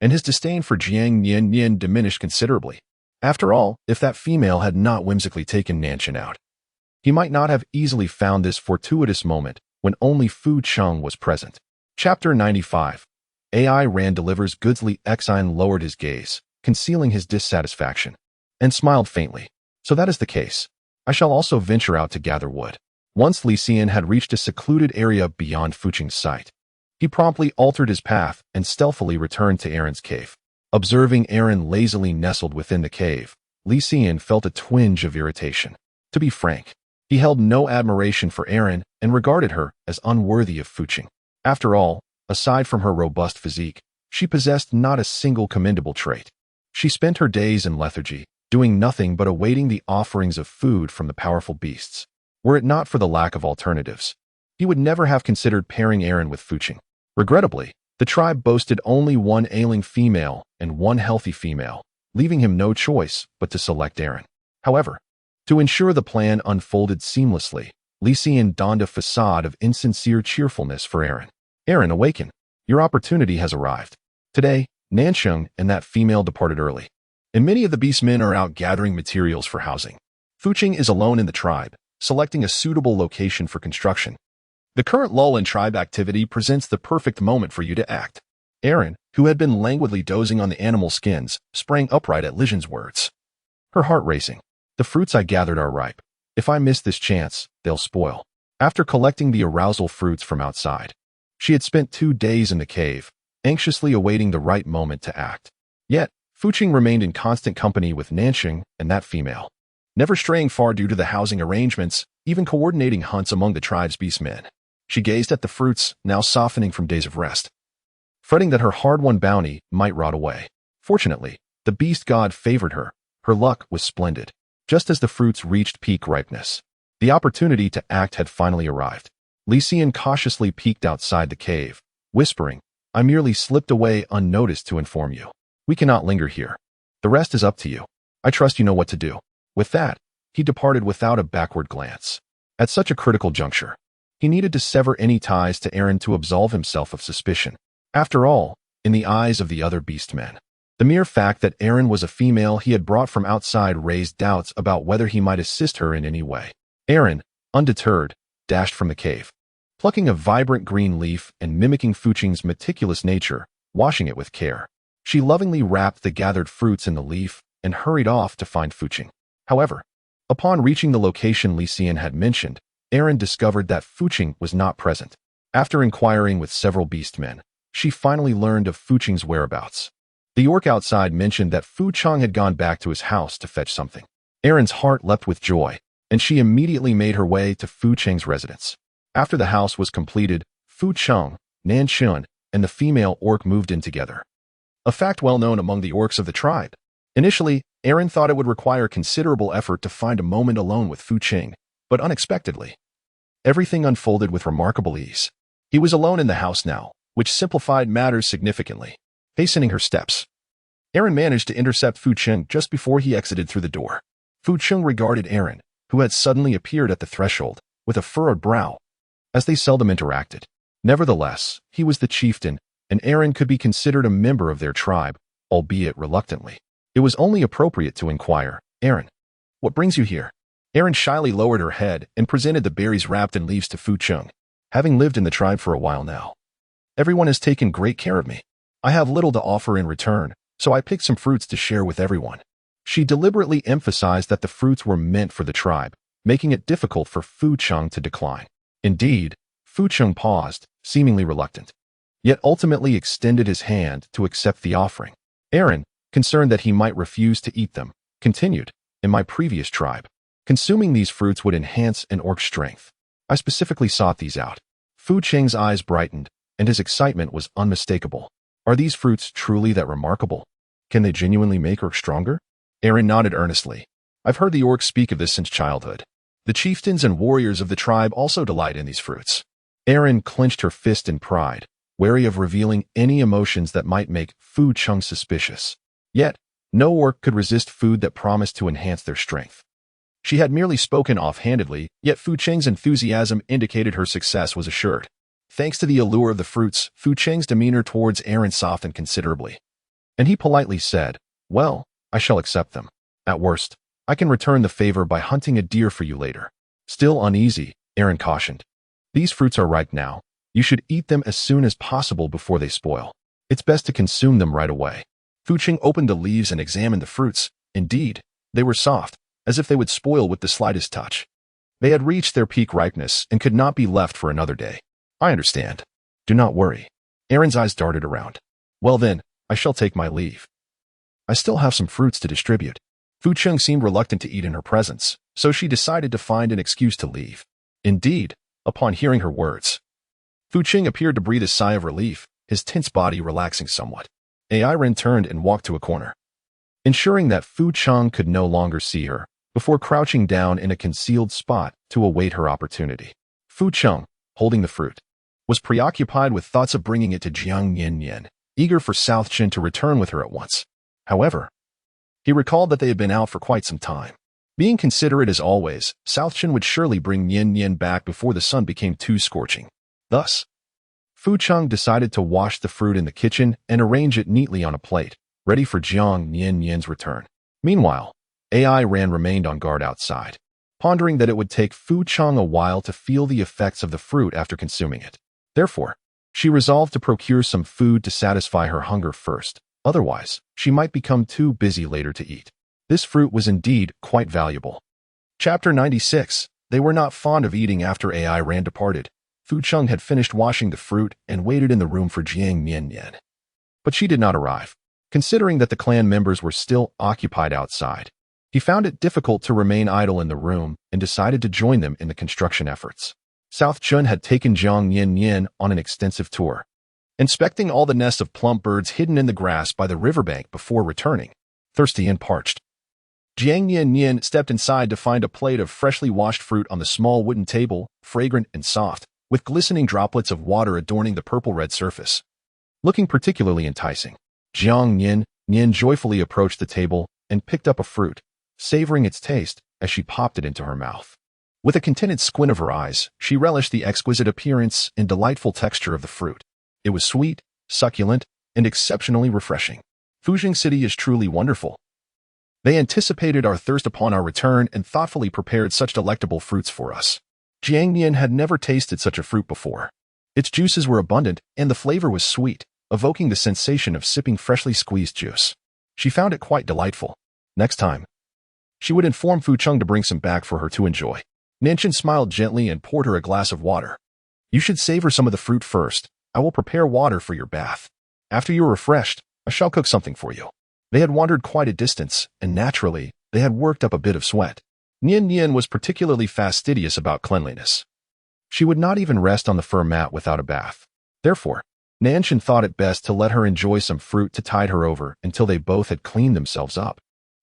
and his disdain for Jiang Nian-nian diminished considerably. After all, if that female had not whimsically taken Nanshan out, he might not have easily found this fortuitous moment when only Fu Cheng was present. Chapter 95. AI Ran delivers goods. Li Xin lowered his gaze, concealing his dissatisfaction, and smiled faintly. So that is the case. I shall also venture out to gather wood. Once Li Xian had reached a secluded area beyond Fu Cheng's sight, he promptly altered his path and stealthily returned to Aaron's cave. Observing Aaron lazily nestled within the cave, Li Xian felt a twinge of irritation. To be frank, he held no admiration for Aaron and regarded her as unworthy of Fu Cheng. After all, aside from her robust physique, she possessed not a single commendable trait. She spent her days in lethargy, doing nothing but awaiting the offerings of food from the powerful beasts. Were it not for the lack of alternatives, he would never have considered pairing Aaron with Fu Cheng. Regrettably, the tribe boasted only one ailing female and one healthy female, leaving him no choice but to select Aaron. However, to ensure the plan unfolded seamlessly, Li Xian donned a facade of insincere cheerfulness for Aaron. "Aaron, awaken. Your opportunity has arrived. Today, Nanshan and that female departed early, and many of the beastmen are out gathering materials for housing. Fu Cheng is alone in the tribe, selecting a suitable location for construction. The current lull in tribe activity presents the perfect moment for you to act." Aaron, who had been languidly dozing on the animal skins, sprang upright at Li Xian's words, her heart racing. "The fruits I gathered are ripe. If I miss this chance, they'll spoil." After collecting the arousal fruits from outside, she had spent 2 days in the cave, anxiously awaiting the right moment to act. Yet, Fu Cheng remained in constant company with Nanshan and that female, never straying far due to the housing arrangements, even coordinating hunts among the tribe's beastmen. She gazed at the fruits, now softening from days of rest, fretting that her hard-won bounty might rot away. Fortunately, the beast god favored her. Her luck was splendid. Just as the fruits reached peak ripeness, the opportunity to act had finally arrived. Li Xian cautiously peeked outside the cave, whispering, "I merely slipped away unnoticed to inform you. We cannot linger here. The rest is up to you. I trust you know what to do." With that, he departed without a backward glance. At such a critical juncture, he needed to sever any ties to Aaron to absolve himself of suspicion. After all, in the eyes of the other beastmen, the mere fact that Aaron was a female he had brought from outside raised doubts about whether he might assist her in any way. Aaron, undeterred, dashed from the cave, plucking a vibrant green leaf and mimicking Fu Cheng's meticulous nature, washing it with care. She lovingly wrapped the gathered fruits in the leaf and hurried off to find Fu Cheng. However, upon reaching the location Li Xian had mentioned, Aaron discovered that Fu Cheng was not present. After inquiring with several beastmen, she finally learned of Fu Cheng's whereabouts. The orc outside mentioned that Fu Cheng had gone back to his house to fetch something. Aaron's heart leapt with joy, and she immediately made her way to Fu Cheng's residence. After the house was completed, Fu Cheng, Nanshan, and the female orc moved in together, a fact well known among the orcs of the tribe. Initially, Aaron thought it would require considerable effort to find a moment alone with Fu Cheng, but unexpectedly, everything unfolded with remarkable ease. He was alone in the house now, which simplified matters significantly. Hastening her steps, Aaron managed to intercept Fu Cheng just before he exited through the door. Fu Cheng regarded Aaron, who had suddenly appeared at the threshold, with a furrowed brow, as they seldom interacted. Nevertheless, he was the chieftain, and Aaron could be considered a member of their tribe, albeit reluctantly. It was only appropriate to inquire, "Aaron, what brings you here?" Aaron shyly lowered her head and presented the berries wrapped in leaves to Fu Cheng. "Having lived in the tribe for a while now, everyone has taken great care of me. I have little to offer in return, so I picked some fruits to share with everyone." She deliberately emphasized that the fruits were meant for the tribe, making it difficult for Fu Cheng to decline. Indeed, Fu Cheng paused, seemingly reluctant, yet ultimately extended his hand to accept the offering. Aaron, concerned that he might refuse to eat them, continued, "In my previous tribe, consuming these fruits would enhance an orc's strength. I specifically sought these out." Fu Qing's eyes brightened, and his excitement was unmistakable. Are these fruits truly that remarkable? Can they genuinely make her stronger? Aaron nodded earnestly. I've heard the orcs speak of this since childhood. The chieftains and warriors of the tribe also delight in these fruits. Aaron clenched her fist in pride, wary of revealing any emotions that might make Fu Qing suspicious. Yet, no orc could resist food that promised to enhance their strength. She had merely spoken offhandedly, yet Fu Qing's enthusiasm indicated her success was assured. Thanks to the allure of the fruits, Fu Qing's demeanor towards Aaron softened considerably. And he politely said, well, I shall accept them. At worst, I can return the favor by hunting a deer for you later. Still uneasy, Aaron cautioned. These fruits are ripe now. You should eat them as soon as possible before they spoil. It's best to consume them right away. Fu Qing opened the leaves and examined the fruits. Indeed, they were soft, as if they would spoil with the slightest touch. They had reached their peak ripeness and could not be left for another day. I understand. Do not worry. Aaron's eyes darted around. Well then, I shall take my leave. I still have some fruits to distribute. Fu Qing seemed reluctant to eat in her presence, so she decided to find an excuse to leave. Indeed, upon hearing her words, Fu Qing appeared to breathe a sigh of relief, his tense body relaxing somewhat. Aaron turned and walked to a corner, ensuring that Fu Qing could no longer see her, before crouching down in a concealed spot to await her opportunity. Fu Qing, holding the fruit, was preoccupied with thoughts of bringing it to Jiang Nian-nian, eager for South Chin to return with her at once. However, he recalled that they had been out for quite some time. Being considerate as always, South Chin would surely bring Nian-nian back before the sun became too scorching. Thus, Fu Qing decided to wash the fruit in the kitchen and arrange it neatly on a plate, ready for Jiang Nian-nian's return. Meanwhile, Ran remained on guard outside, pondering that it would take Fu Qing a while to feel the effects of the fruit after consuming it. Therefore, she resolved to procure some food to satisfy her hunger first. Otherwise, she might become too busy later to eat. This fruit was indeed quite valuable. Chapter 96. They were not fond of eating after Ran departed. Fu Qing had finished washing the fruit and waited in the room for Jiang Nian-nian. But she did not arrive. Considering that the clan members were still occupied outside, he found it difficult to remain idle in the room and decided to join them in the construction efforts. South Chun had taken Jiang Nian-nian on an extensive tour, inspecting all the nests of plump birds hidden in the grass by the riverbank before returning, thirsty and parched. Jiang Nian-nian stepped inside to find a plate of freshly washed fruit on the small wooden table, fragrant and soft, with glistening droplets of water adorning the purple-red surface. Looking particularly enticing, Jiang Nian-nian joyfully approached the table and picked up a fruit, savoring its taste as she popped it into her mouth. With a contented squint of her eyes, she relished the exquisite appearance and delightful texture of the fruit. It was sweet, succulent, and exceptionally refreshing. Fujing City is truly wonderful. They anticipated our thirst upon our return and thoughtfully prepared such delectable fruits for us. Jiang Nian had never tasted such a fruit before. Its juices were abundant, and the flavor was sweet, evoking the sensation of sipping freshly squeezed juice. She found it quite delightful. Next time, she would inform Fu Qing to bring some back for her to enjoy. Nanshan smiled gently and poured her a glass of water. You should savor some of the fruit first. I will prepare water for your bath. After you are refreshed, I shall cook something for you. They had wandered quite a distance, and naturally, they had worked up a bit of sweat. Nian-nian was particularly fastidious about cleanliness. She would not even rest on the fur mat without a bath. Therefore, Nanshan thought it best to let her enjoy some fruit to tide her over until they both had cleaned themselves up,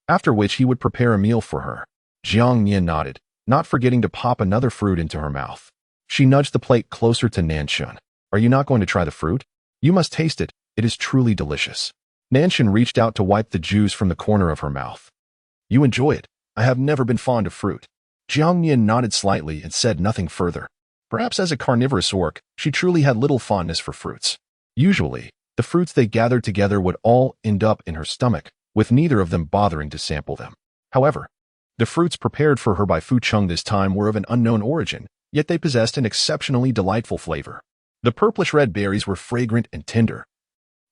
after which he would prepare a meal for her. Jiang Nian nodded, not forgetting to pop another fruit into her mouth. She nudged the plate closer to Nanshan. Are you not going to try the fruit? You must taste it. It is truly delicious. Nanshan reached out to wipe the juice from the corner of her mouth. You enjoy it. I have never been fond of fruit. Jiang Nian nodded slightly and said nothing further. Perhaps as a carnivorous orc, she truly had little fondness for fruits. Usually, the fruits they gathered together would all end up in her stomach, with neither of them bothering to sample them. However, the fruits prepared for her by Fu Qing this time were of an unknown origin, yet they possessed an exceptionally delightful flavor. The purplish-red berries were fragrant and tender,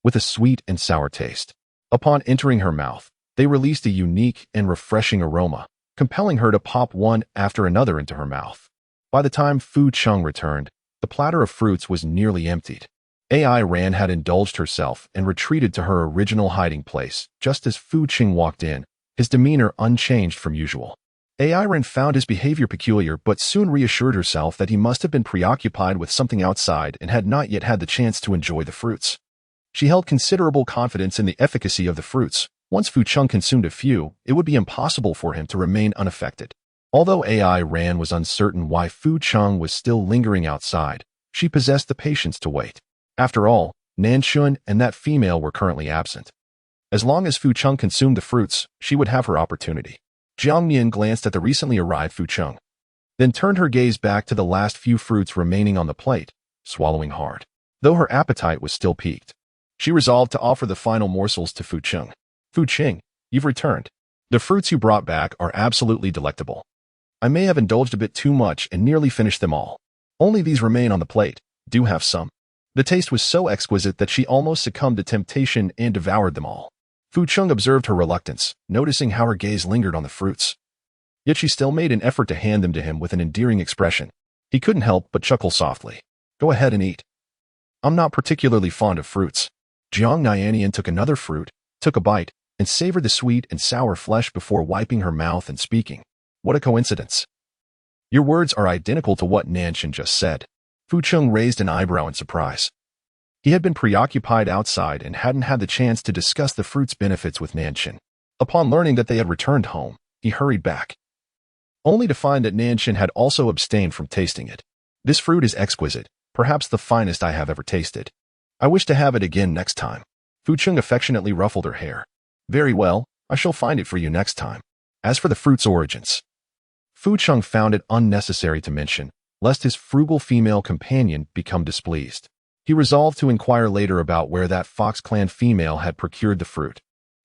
with a sweet and sour taste. Upon entering her mouth, they released a unique and refreshing aroma, compelling her to pop one after another into her mouth. By the time Fu Qing returned, the platter of fruits was nearly emptied. Ran had indulged herself and retreated to her original hiding place just as Fu Qing walked in, his demeanor unchanged from usual. Airen found his behavior peculiar but soon reassured herself that he must have been preoccupied with something outside and had not yet had the chance to enjoy the fruits. She held considerable confidence in the efficacy of the fruits. Once Fu Cheng consumed a few, it would be impossible for him to remain unaffected. Although Airen was uncertain why Fu Cheng was still lingering outside, she possessed the patience to wait. After all, Nanshun and that female were currently absent. As long as Fu Cheng consumed the fruits, she would have her opportunity. Jiang Nian glanced at the recently arrived Fu Cheng, then turned her gaze back to the last few fruits remaining on the plate, swallowing hard. Though her appetite was still piqued, she resolved to offer the final morsels to Fu Cheng. Fu Cheng, you've returned. The fruits you brought back are absolutely delectable. I may have indulged a bit too much and nearly finished them all. Only these remain on the plate. Do have some. The taste was so exquisite that she almost succumbed to temptation and devoured them all. Fu Cheng observed her reluctance, noticing how her gaze lingered on the fruits. Yet she still made an effort to hand them to him with an endearing expression. He couldn't help but chuckle softly. Go ahead and eat. I'm not particularly fond of fruits. Jiang Nian-nian took another fruit, took a bite, and savored the sweet and sour flesh before wiping her mouth and speaking. What a coincidence. Your words are identical to what Nanshun just said. Fu Cheng raised an eyebrow in surprise. He had been preoccupied outside and hadn't had the chance to discuss the fruit's benefits with Nanshun. Upon learning that they had returned home, he hurried back, only to find that Nanshun had also abstained from tasting it. This fruit is exquisite, perhaps the finest I have ever tasted. I wish to have it again next time. Fu Cheng affectionately ruffled her hair. Very well, I shall find it for you next time. As for the fruit's origins, Fu Cheng found it unnecessary to mention, lest his frugal female companion become displeased. He resolved to inquire later about where that Fox Clan female had procured the fruit,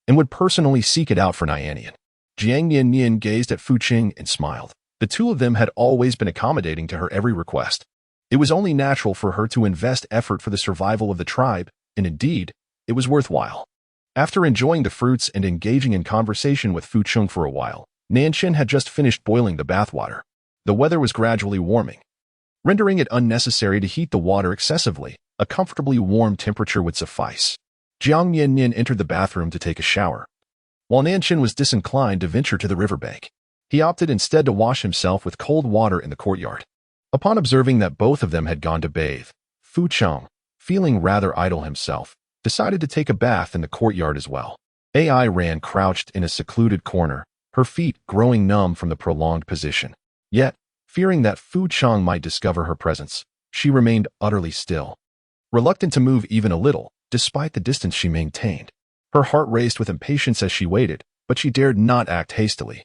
and would personally seek it out for Nian-nian. Jiang Nian-nian gazed at Fu Cheng and smiled. The two of them had always been accommodating to her every request. It was only natural for her to invest effort for the survival of the tribe, and indeed, it was worthwhile. After enjoying the fruits and engaging in conversation with Fu Cheng for a while, Nanshun had just finished boiling the bathwater. The weather was gradually warming, rendering it unnecessary to heat the water excessively. A comfortably warm temperature would suffice. Jiang Nian-nian entered the bathroom to take a shower, while Nanshun was disinclined to venture to the riverbank. He opted instead to wash himself with cold water in the courtyard. Upon observing that both of them had gone to bathe, Fu Cheng, feeling rather idle himself, decided to take a bath in the courtyard as well. Airen crouched in a secluded corner, her feet growing numb from the prolonged position. Yet, fearing that Fu Cheng might discover her presence, she remained utterly still, reluctant to move even a little, despite the distance she maintained. Her heart raced with impatience as she waited, but she dared not act hastily,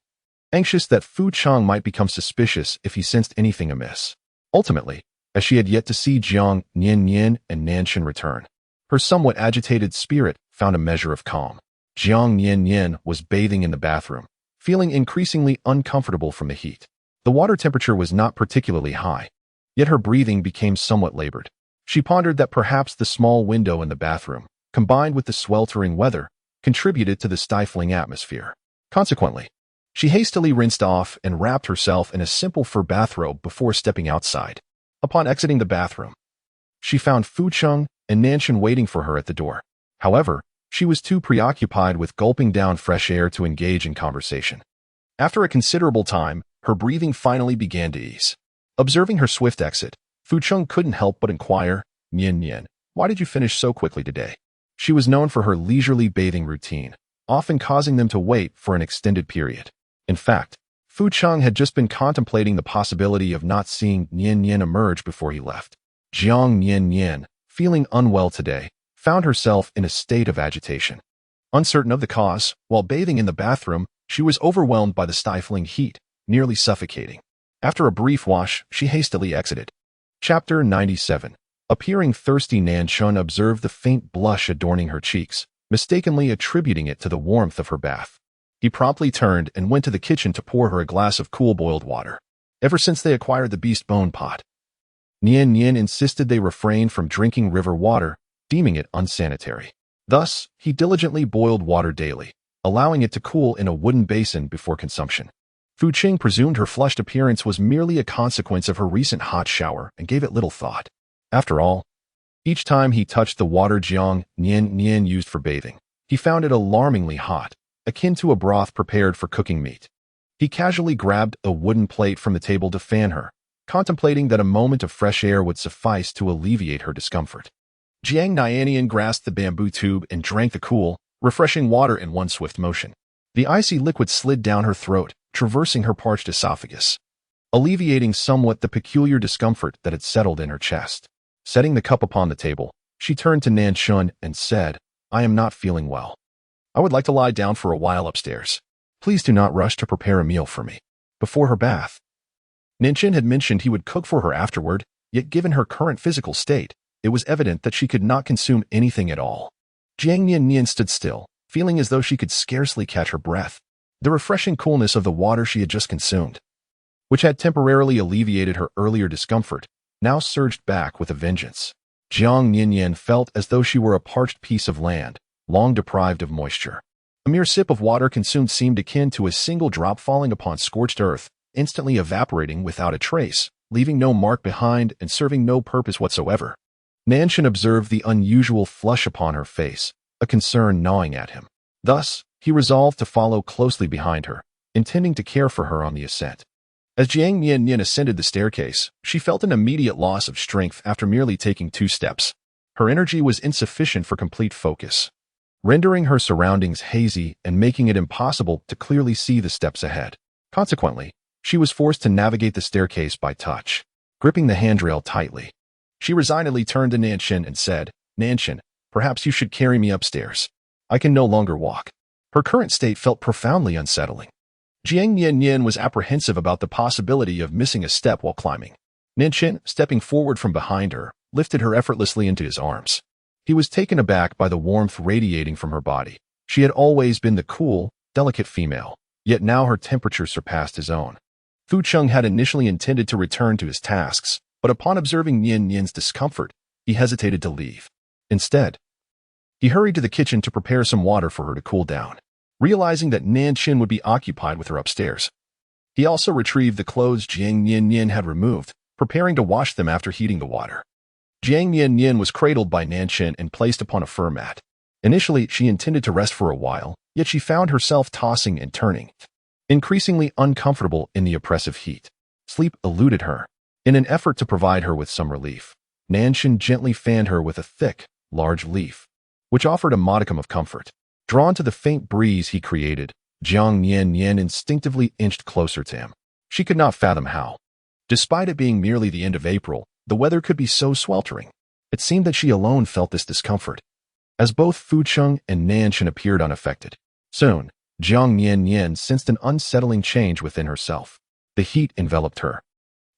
anxious that Fu Cheng might become suspicious if he sensed anything amiss. Ultimately, as she had yet to see Jiang Nian-nian and Nanshun return, her somewhat agitated spirit found a measure of calm. Jiang Nian-nian was bathing in the bathroom, feeling increasingly uncomfortable from the heat. The water temperature was not particularly high, yet her breathing became somewhat labored. She pondered that perhaps the small window in the bathroom, combined with the sweltering weather, contributed to the stifling atmosphere. Consequently, she hastily rinsed off and wrapped herself in a simple fur bathrobe before stepping outside. Upon exiting the bathroom, she found Fu Cheng and Nanshun waiting for her at the door. However, she was too preoccupied with gulping down fresh air to engage in conversation. After a considerable time, her breathing finally began to ease. Observing her swift exit, Fu Cheng couldn't help but inquire, Nian-nian, why did you finish so quickly today? She was known for her leisurely bathing routine, often causing them to wait for an extended period. In fact, Fu Cheng had just been contemplating the possibility of not seeing Nian-nian emerge before he left. Jiang Nian-nian, feeling unwell today, found herself in a state of agitation. Uncertain of the cause, while bathing in the bathroom, she was overwhelmed by the stifling heat, nearly suffocating. After a brief wash, she hastily exited. Chapter 97. Appearing thirsty, Nanshun observed the faint blush adorning her cheeks, mistakenly attributing it to the warmth of her bath. He promptly turned and went to the kitchen to pour her a glass of cool boiled water. Ever since they acquired the beast bone pot, Nian-nian insisted they refrain from drinking river water, deeming it unsanitary. Thus, he diligently boiled water daily, allowing it to cool in a wooden basin before consumption. Fu Cheng presumed her flushed appearance was merely a consequence of her recent hot shower and gave it little thought. After all, each time he touched the water Jiang Nian-nian used for bathing, he found it alarmingly hot, akin to a broth prepared for cooking meat. He casually grabbed a wooden plate from the table to fan her, contemplating that a moment of fresh air would suffice to alleviate her discomfort. Jiang Nian-nian grasped the bamboo tube and drank the cool, refreshing water in one swift motion. The icy liquid slid down her throat, traversing her parched esophagus, alleviating somewhat the peculiar discomfort that had settled in her chest. Setting the cup upon the table, she turned to Nanshun and said, "I am not feeling well. I would like to lie down for a while upstairs. Please do not rush to prepare a meal for me before her bath." Nanshun had mentioned he would cook for her afterward, yet given her current physical state, it was evident that she could not consume anything at all. Jiang Nian-nian stood still, feeling as though she could scarcely catch her breath. The refreshing coolness of the water she had just consumed, which had temporarily alleviated her earlier discomfort, now surged back with a vengeance. Jiang Nian-nian felt as though she were a parched piece of land, long deprived of moisture. A mere sip of water consumed seemed akin to a single drop falling upon scorched earth, instantly evaporating without a trace, leaving no mark behind and serving no purpose whatsoever. Nanshun observed the unusual flush upon her face, a concern gnawing at him. Thus, he resolved to follow closely behind her, intending to care for her on the ascent. As Jiang Nian-nian ascended the staircase, she felt an immediate loss of strength after merely taking 2 steps. Her energy was insufficient for complete focus, rendering her surroundings hazy and making it impossible to clearly see the steps ahead. Consequently, she was forced to navigate the staircase by touch, gripping the handrail tightly. She resignedly turned to Nanshun and said, "Nanshun, perhaps you should carry me upstairs. I can no longer walk." Her current state felt profoundly unsettling. Jiang Nian-nian was apprehensive about the possibility of missing a step while climbing. Nanshun, stepping forward from behind her, lifted her effortlessly into his arms. He was taken aback by the warmth radiating from her body. She had always been the cool, delicate female, yet now her temperature surpassed his own. Fu Cheng had initially intended to return to his tasks, but upon observing Nian-nian's discomfort, he hesitated to leave. Instead, he hurried to the kitchen to prepare some water for her to cool down, realizing that Nanshun would be occupied with her upstairs. He also retrieved the clothes Jiang Nian-nian had removed, preparing to wash them after heating the water. Jiang Nian-nian was cradled by Nanshun and placed upon a fur mat. Initially, she intended to rest for a while, yet she found herself tossing and turning, increasingly uncomfortable in the oppressive heat. Sleep eluded her. In an effort to provide her with some relief, Nanshun gently fanned her with a thick, large leaf, which offered a modicum of comfort. Drawn to the faint breeze he created, Jiang Nian-nian instinctively inched closer to him. She could not fathom how, despite it being merely the end of April, the weather could be so sweltering. It seemed that she alone felt this discomfort, as both Fu Cheng and Nanshun appeared unaffected. Soon, Jiang Nian-nian sensed an unsettling change within herself. The heat enveloped her,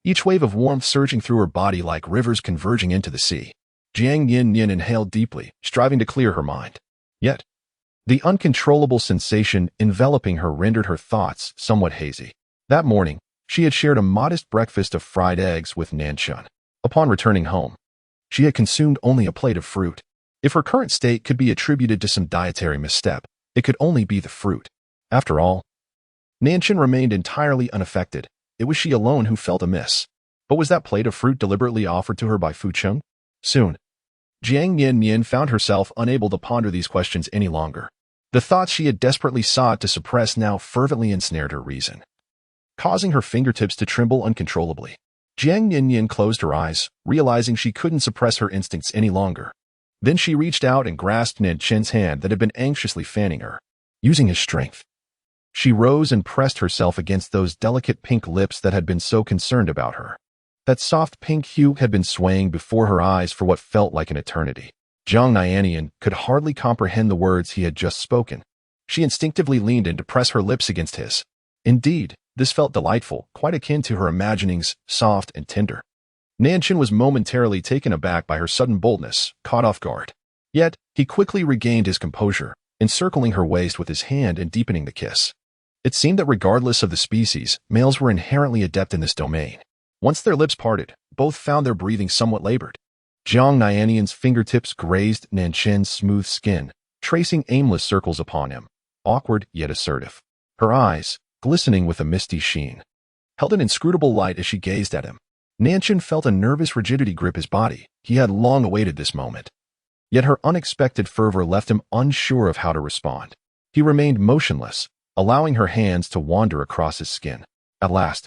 each wave of warmth surging through her body like rivers converging into the sea. Jiang Nian-nian inhaled deeply, striving to clear her mind. Yet, the uncontrollable sensation enveloping her rendered her thoughts somewhat hazy. That morning, she had shared a modest breakfast of fried eggs with Nanshun. Upon returning home, she had consumed only a plate of fruit. If her current state could be attributed to some dietary misstep, it could only be the fruit. After all, Nanshun remained entirely unaffected. It was she alone who felt amiss. But was that plate of fruit deliberately offered to her by Fu Cheng? Soon, Jiang Nian-nian found herself unable to ponder these questions any longer. The thoughts she had desperately sought to suppress now fervently ensnared her reason, causing her fingertips to tremble uncontrollably. Jiang Nian-nian closed her eyes, realizing she couldn't suppress her instincts any longer. Then she reached out and grasped Nanshun's hand that had been anxiously fanning her. Using his strength, she rose and pressed herself against those delicate pink lips that had been so concerned about her. That soft pink hue had been swaying before her eyes for what felt like an eternity. Jiang Nian-nian could hardly comprehend the words he had just spoken. She instinctively leaned in to press her lips against his. Indeed, this felt delightful, quite akin to her imaginings, soft and tender. Nanshun was momentarily taken aback by her sudden boldness, caught off guard. Yet, he quickly regained his composure, encircling her waist with his hand and deepening the kiss. It seemed that regardless of the species, males were inherently adept in this domain. Once their lips parted, both found their breathing somewhat labored. Jiang Nian-nian's fingertips grazed Nanshun's smooth skin, tracing aimless circles upon him, awkward yet assertive. Her eyes, glistening with a misty sheen, held an inscrutable light as she gazed at him. Nanshun felt a nervous rigidity grip his body. He had long awaited this moment. Yet her unexpected fervor left him unsure of how to respond. He remained motionless, allowing her hands to wander across his skin. At last,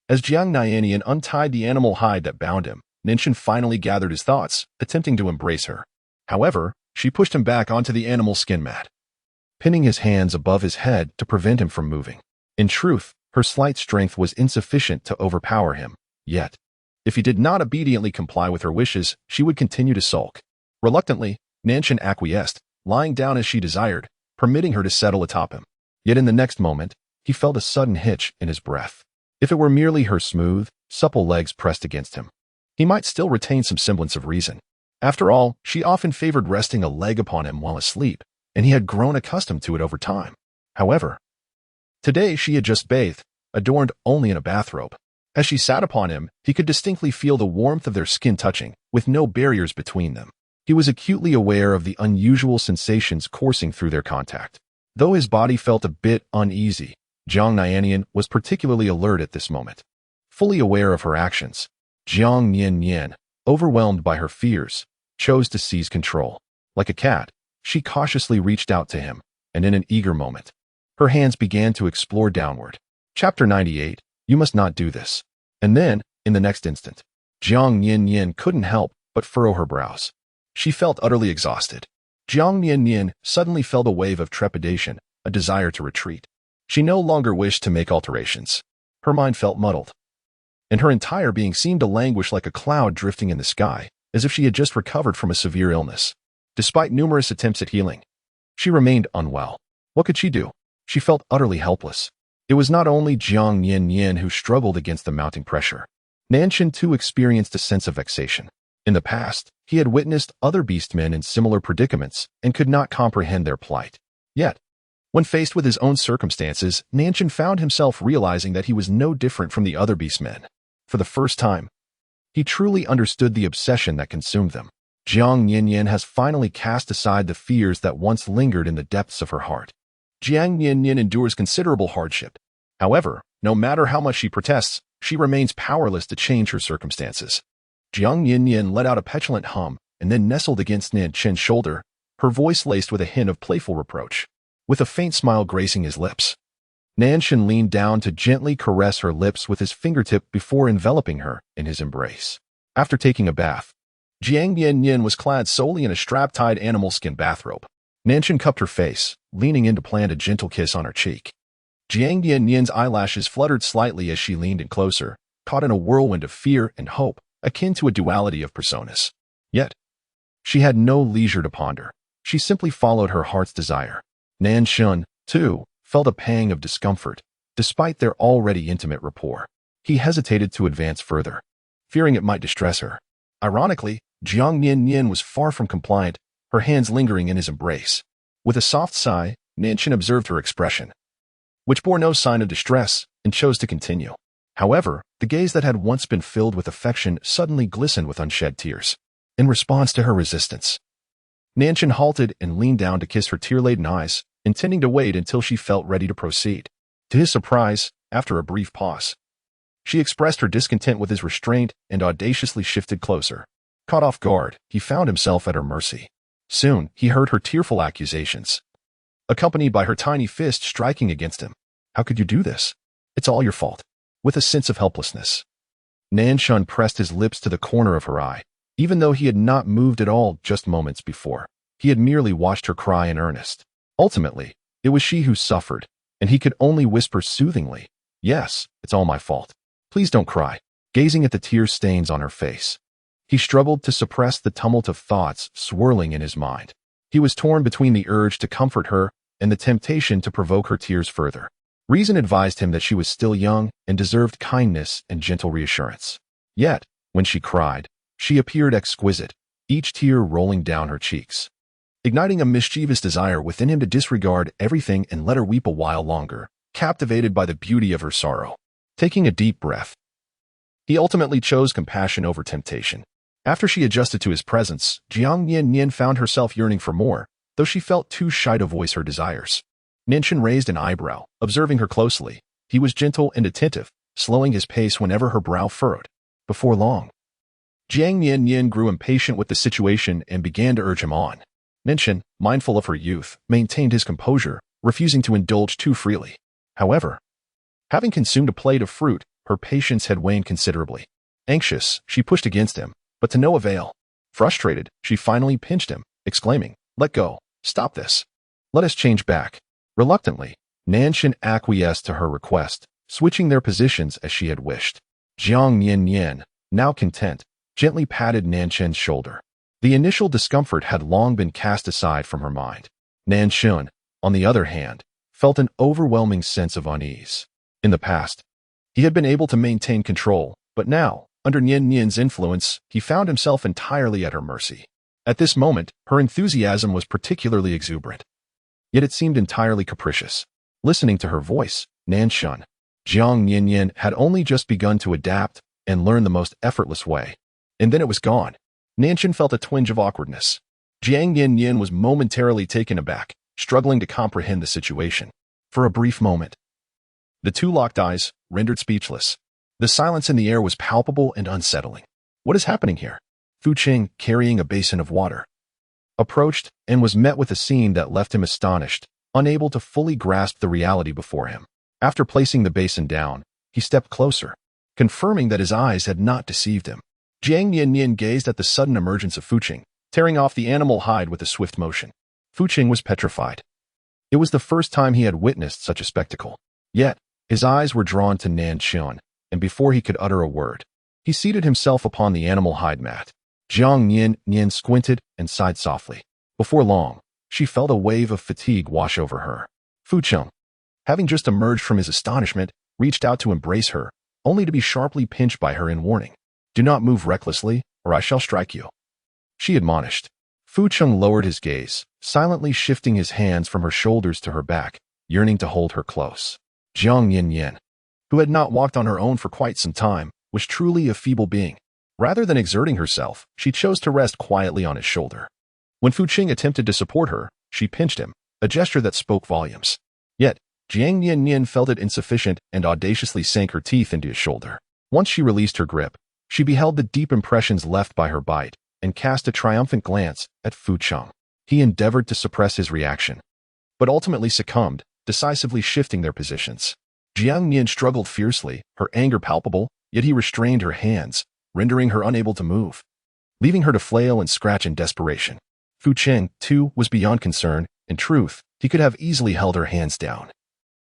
as Jiang Nian-nian untied the animal hide that bound him, Nian finally gathered his thoughts, attempting to embrace her. However, she pushed him back onto the animal skin mat, pinning his hands above his head to prevent him from moving. In truth, her slight strength was insufficient to overpower him, yet, if he did not obediently comply with her wishes, she would continue to sulk. Reluctantly, Nian acquiesced, lying down as she desired, permitting her to settle atop him. Yet in the next moment, he felt a sudden hitch in his breath. If it were merely her smooth, supple legs pressed against him, he might still retain some semblance of reason. After all, she often favored resting a leg upon him while asleep, and he had grown accustomed to it over time. However, today she had just bathed, adorned only in a bathrobe. As she sat upon him, he could distinctly feel the warmth of their skin touching, with no barriers between them. He was acutely aware of the unusual sensations coursing through their contact. Though his body felt a bit uneasy, Jiang Nian-nian was particularly alert at this moment. Fully aware of her actions, Jiang Nian-nian, overwhelmed by her fears, chose to seize control. Like a cat, she cautiously reached out to him, and in an eager moment, her hands began to explore downward. Chapter 98, You Must Not Do This. And then, in the next instant, Jiang Nian-nian couldn't help but furrow her brows. She felt utterly exhausted. Jiang Nian-nian suddenly felt a wave of trepidation, a desire to retreat. She no longer wished to make alterations. Her mind felt muddled, and her entire being seemed to languish like a cloud drifting in the sky, as if she had just recovered from a severe illness. Despite numerous attempts at healing, she remained unwell. What could she do? She felt utterly helpless. It was not only Jiang Nian-nian who struggled against the mounting pressure. Nian too experienced a sense of vexation. In the past, he had witnessed other beastmen in similar predicaments and could not comprehend their plight. Yet, when faced with his own circumstances, Nian found himself realizing that he was no different from the other beastmen. For the first time, he truly understood the obsession that consumed them. Jiang Nian-nian has finally cast aside the fears that once lingered in the depths of her heart. Jiang Nian-nian endures considerable hardship. However, no matter how much she protests, she remains powerless to change her circumstances. Jiang Nian-nian let out a petulant hum and then nestled against Nian's shoulder, her voice laced with a hint of playful reproach. With a faint smile gracing his lips, Nian leaned down to gently caress her lips with his fingertip before enveloping her in his embrace. After taking a bath, Jiang Nian-nian was clad solely in a strap-tied animal skin bathrobe. Nian cupped her face, leaning in to plant a gentle kiss on her cheek. Jiang Nian-nian's eyelashes fluttered slightly as she leaned in closer, caught in a whirlwind of fear and hope, akin to a duality of personas. Yet, she had no leisure to ponder. She simply followed her heart's desire. Nian, too, felt a pang of discomfort, despite their already intimate rapport. He hesitated to advance further, fearing it might distress her. Ironically, Jiang Nian-nian was far from compliant, her hands lingering in his embrace. With a soft sigh, Nian observed her expression, which bore no sign of distress, and chose to continue. However, the gaze that had once been filled with affection suddenly glistened with unshed tears. In response to her resistance, Nian halted and leaned down to kiss her tear-laden eyes, intending to wait until she felt ready to proceed. To his surprise, after a brief pause, she expressed her discontent with his restraint and audaciously shifted closer. Caught off guard, he found himself at her mercy. Soon, he heard her tearful accusations, accompanied by her tiny fist striking against him. How could you do this? It's all your fault. With a sense of helplessness, Nian pressed his lips to the corner of her eye. Even though he had not moved at all just moments before, he had merely watched her cry in earnest. Ultimately, it was she who suffered, and he could only whisper soothingly, "Yes, it's all my fault. Please don't cry." Gazing at the tear stains on her face, he struggled to suppress the tumult of thoughts swirling in his mind. He was torn between the urge to comfort her and the temptation to provoke her tears further. Reason advised him that she was still young and deserved kindness and gentle reassurance. Yet, when she cried, she appeared exquisite, each tear rolling down her cheeks, igniting a mischievous desire within him to disregard everything and let her weep a while longer, captivated by the beauty of her sorrow. Taking a deep breath, he ultimately chose compassion over temptation. After she adjusted to his presence, Jiang Nian-nian found herself yearning for more, though she felt too shy to voice her desires. Nian raised an eyebrow, observing her closely. He was gentle and attentive, slowing his pace whenever her brow furrowed. Before long, Jiang Nian-nian grew impatient with the situation and began to urge him on. Nian, mindful of her youth, maintained his composure, refusing to indulge too freely. However, having consumed a plate of fruit, her patience had waned considerably. Anxious, she pushed against him, but to no avail. Frustrated, she finally pinched him, exclaiming, "Let go. Stop this. Let us change back." Reluctantly, Nian-nian acquiesced to her request, switching their positions as she had wished. Jiang Nian-nian, now content, gently patted Nian-nian's shoulder. The initial discomfort had long been cast aside from her mind. Nian-nian, on the other hand, felt an overwhelming sense of unease. In the past, he had been able to maintain control, but now, under Nian-nian's influence, he found himself entirely at her mercy. At this moment, her enthusiasm was particularly exuberant. Yet it seemed entirely capricious. Listening to her voice, Nian-nian, Jiang Nian-nian had only just begun to adapt and learn the most effortless way. And then it was gone. Nian-nian felt a twinge of awkwardness. Jiang Nian-nian was momentarily taken aback, struggling to comprehend the situation. For a brief moment, the two locked eyes, rendered speechless. The silence in the air was palpable and unsettling. What is happening here? Fu Qing, carrying a basin of water, approached and was met with a scene that left him astonished, unable to fully grasp the reality before him. After placing the basin down, he stepped closer, confirming that his eyes had not deceived him. Jiang Nian-nian gazed at the sudden emergence of Fu Qing, tearing off the animal hide with a swift motion. Fu Qing was petrified. It was the first time he had witnessed such a spectacle. Yet, his eyes were drawn to Nian-nian, and before he could utter a word, he seated himself upon the animal hide mat. Jiang Nian-nian squinted and sighed softly. Before long, she felt a wave of fatigue wash over her. Fu Qing, having just emerged from his astonishment, reached out to embrace her, only to be sharply pinched by her in warning. "Do not move recklessly, or I shall strike you," she admonished. Fu Qing lowered his gaze, silently shifting his hands from her shoulders to her back, yearning to hold her close. Jiang Nian-nian, who had not walked on her own for quite some time, was truly a feeble being. Rather than exerting herself, she chose to rest quietly on his shoulder. When Fu Qing attempted to support her, she pinched him, a gesture that spoke volumes. Yet, Jiang Nian-nian felt it insufficient and audaciously sank her teeth into his shoulder. Once she released her grip, she beheld the deep impressions left by her bite and cast a triumphant glance at Fu Qing. He endeavored to suppress his reaction, but ultimately succumbed, decisively shifting their positions. Jiang Nian struggled fiercely, her anger palpable, yet he restrained her hands, rendering her unable to move, leaving her to flail and scratch in desperation. Fu Qing, too, was beyond concern. In truth, he could have easily held her hands down.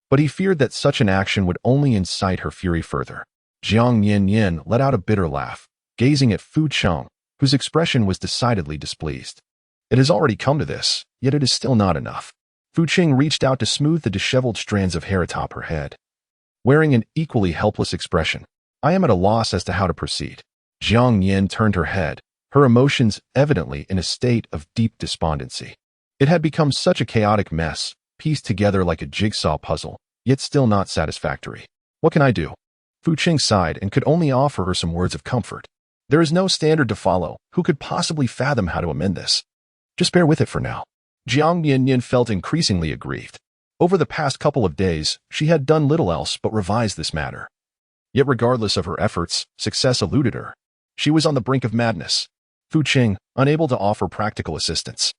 But he feared that such an action would only incite her fury further. Jiang Nian-nian let out a bitter laugh, gazing at Fu Qing, whose expression was decidedly displeased. It has already come to this, yet it is still not enough. Fu Qing reached out to smooth the disheveled strands of hair atop her head. Wearing an equally helpless expression, "I am at a loss as to how to proceed." Jiang Nian turned her head, her emotions evidently in a state of deep despondency. It had become such a chaotic mess, pieced together like a jigsaw puzzle, yet still not satisfactory. "What can I do?" Fu Qing sighed and could only offer her some words of comfort. "There is no standard to follow. Who could possibly fathom how to amend this? Just bear with it for now." Jiang Nian-nian felt increasingly aggrieved. Over the past couple of days, she had done little else but revise this matter. Yet regardless of her efforts, success eluded her. She was on the brink of madness. Fu Qing, unable to offer practical assistance,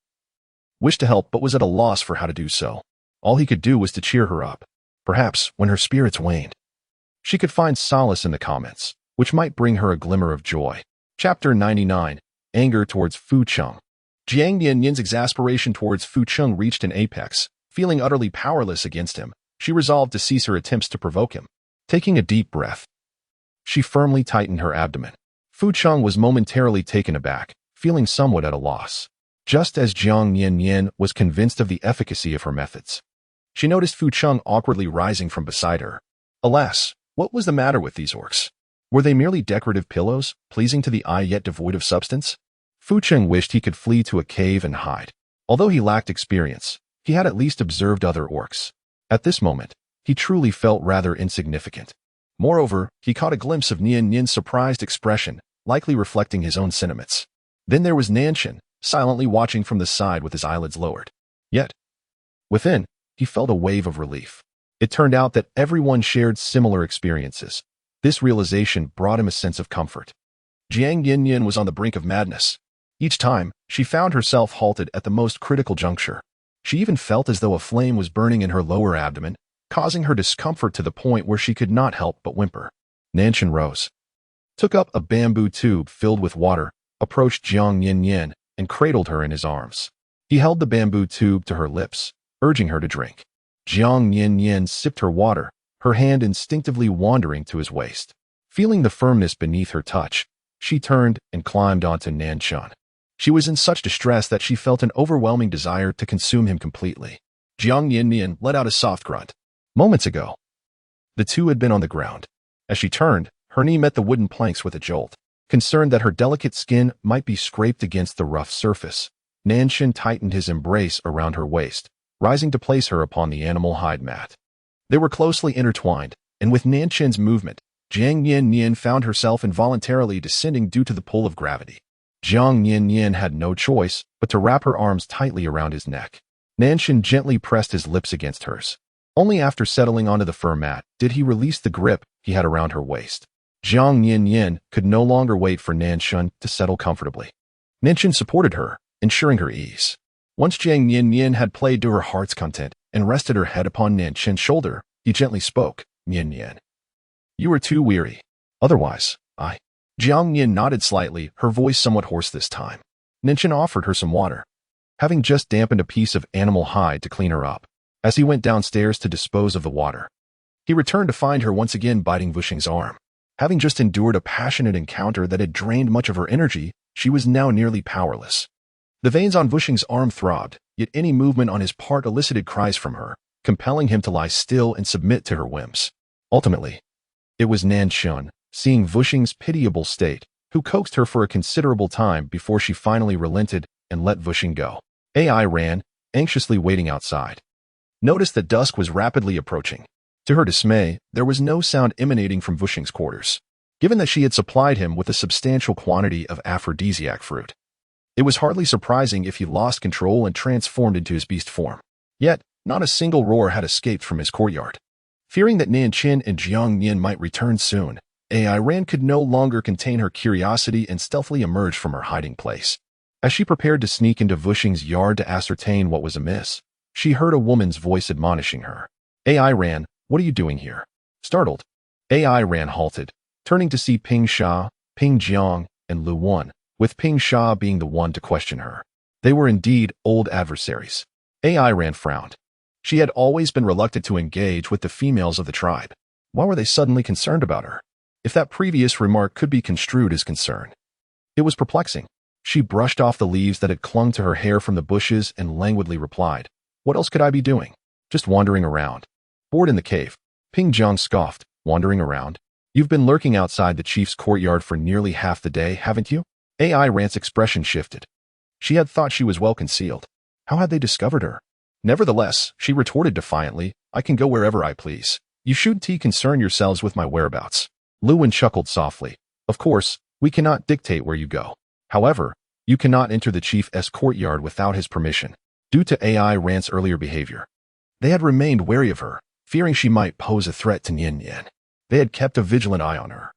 wished to help but was at a loss for how to do so. All he could do was to cheer her up. Perhaps, when her spirits waned, she could find solace in the comments, which might bring her a glimmer of joy. Chapter 99. Anger towards Fu Qing. Jiang Nian-nian's exasperation towards Fu Qing reached an apex. Feeling utterly powerless against him, she resolved to cease her attempts to provoke him. Taking a deep breath, she firmly tightened her abdomen. Fu Qing was momentarily taken aback, feeling somewhat at a loss. Just as Jiang Nian-nian was convinced of the efficacy of her methods, she noticed Fu Qing awkwardly rising from beside her. Alas, what was the matter with these orcs? Were they merely decorative pillows, pleasing to the eye yet devoid of substance? Fu Qing wished he could flee to a cave and hide. Although he lacked experience, he had at least observed other orcs. At this moment, he truly felt rather insignificant. Moreover, he caught a glimpse of Nian-nian's surprised expression, likely reflecting his own sentiments. Then there was Nian-nian, silently watching from the side with his eyelids lowered. Yet, within, he felt a wave of relief. It turned out that everyone shared similar experiences. This realization brought him a sense of comfort. Jiang Nian-nian was on the brink of madness. Each time, she found herself halted at the most critical juncture. She even felt as though a flame was burning in her lower abdomen, causing her discomfort to the point where she could not help but whimper. Nian-nian rose, took up a bamboo tube filled with water, approached Jiang Nian-nian, and cradled her in his arms. He held the bamboo tube to her lips, urging her to drink. Jiang Nian-nian sipped her water, her hand instinctively wandering to his waist. Feeling the firmness beneath her touch, she turned and climbed onto Nian-nian. She was in such distress that she felt an overwhelming desire to consume him completely. Jiang Nian-nian let out a soft grunt. Moments ago, the two had been on the ground. As she turned, her knee met the wooden planks with a jolt. Concerned that her delicate skin might be scraped against the rough surface, Nian-nian tightened his embrace around her waist, rising to place her upon the animal hide mat. They were closely intertwined, and with Nian-nian's movement, Jiang Nian-nian found herself involuntarily descending due to the pull of gravity. Jiang Nian-nian had no choice but to wrap her arms tightly around his neck. Nian-nian gently pressed his lips against hers. Only after settling onto the fur mat did he release the grip he had around her waist. Jiang Nian-nian could no longer wait for Nian-nian to settle comfortably. Nian-nian supported her, ensuring her ease. Once Jiang Nian-nian had played to her heart's content and rested her head upon Nian-nian's shoulder, he gently spoke, "Nian-nian, you are too weary. Otherwise, I..." Jiang Nian nodded slightly, her voice somewhat hoarse this time. Nian-nian offered her some water, having just dampened a piece of animal hide to clean her up. As he went downstairs to dispose of the water, he returned to find her once again biting Vuxing's arm. Having just endured a passionate encounter that had drained much of her energy, she was now nearly powerless. The veins on Vuxing's arm throbbed, yet any movement on his part elicited cries from her, compelling him to lie still and submit to her whims. Ultimately, it was Nian-nian, seeing Vuxing's pitiable state, who coaxed her for a considerable time before she finally relented and let Vuxing go. AI ran, anxiously waiting outside. Noticed that dusk was rapidly approaching. To her dismay, there was no sound emanating from Vuxing's quarters, given that she had supplied him with a substantial quantity of aphrodisiac fruit. It was hardly surprising if he lost control and transformed into his beast form. Yet, not a single roar had escaped from his courtyard. Fearing that Nian-nian and Jiang Nian might return soon, AI Ran could no longer contain her curiosity and stealthily emerged from her hiding place. As she prepared to sneak into Vuxing's yard to ascertain what was amiss, she heard a woman's voice admonishing her. AI Ran, what are you doing here? Startled, AI Ran halted, turning to see Ping Sha, Ping Jiang, and Lu Wan, with Ping Sha being the one to question her. They were indeed old adversaries. AI Ran frowned. She had always been reluctant to engage with the females of the tribe. Why were they suddenly concerned about her? If that previous remark could be construed as concern. It was perplexing. She brushed off the leaves that had clung to her hair from the bushes and languidly replied, "What else could I be doing? Just wandering around." Bored in the cave, Ping Jiang scoffed, "Wandering around? You've been lurking outside the chief's courtyard for nearly half the day, haven't you?" AI Rant's expression shifted. She had thought she was well concealed. How had they discovered her? Nevertheless, she retorted defiantly, "I can go wherever I please. You shouldn't concern yourselves with my whereabouts." Luwen chuckled softly. "Of course, we cannot dictate where you go. However, you cannot enter the chief's courtyard without his permission." Due to AI Rant's earlier behavior, they had remained wary of her, fearing she might pose a threat to Nian-nian. They had kept a vigilant eye on her,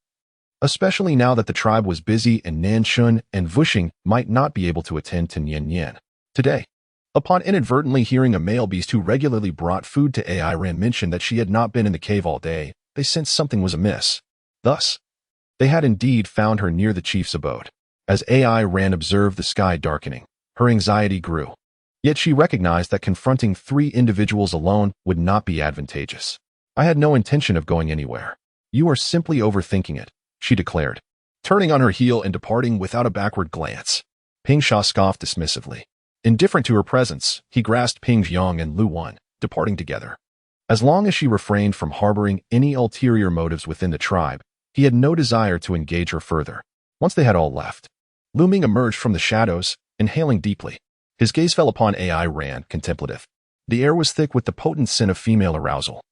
especially now that the tribe was busy and Nian-nian and Vuxing might not be able to attend to Nian-nian today. Upon inadvertently hearing a male beast who regularly brought food to AI Ran mention that she had not been in the cave all day, they sensed something was amiss. Thus, they had indeed found her near the chief's abode. As AI Ran observed the sky darkening, her anxiety grew. Yet she recognized that confronting 3 individuals alone would not be advantageous. "I had no intention of going anywhere. You are simply overthinking it," she declared, turning on her heel and departing without a backward glance. Ping Sha scoffed dismissively. Indifferent to her presence, he grasped Ping Jiang and Lu Wan, departing together. As long as she refrained from harboring any ulterior motives within the tribe, he had no desire to engage her further. Once they had all left, Lu Ming emerged from the shadows, inhaling deeply. His gaze fell upon AI Ran, contemplative. The air was thick with the potent scent of female arousal,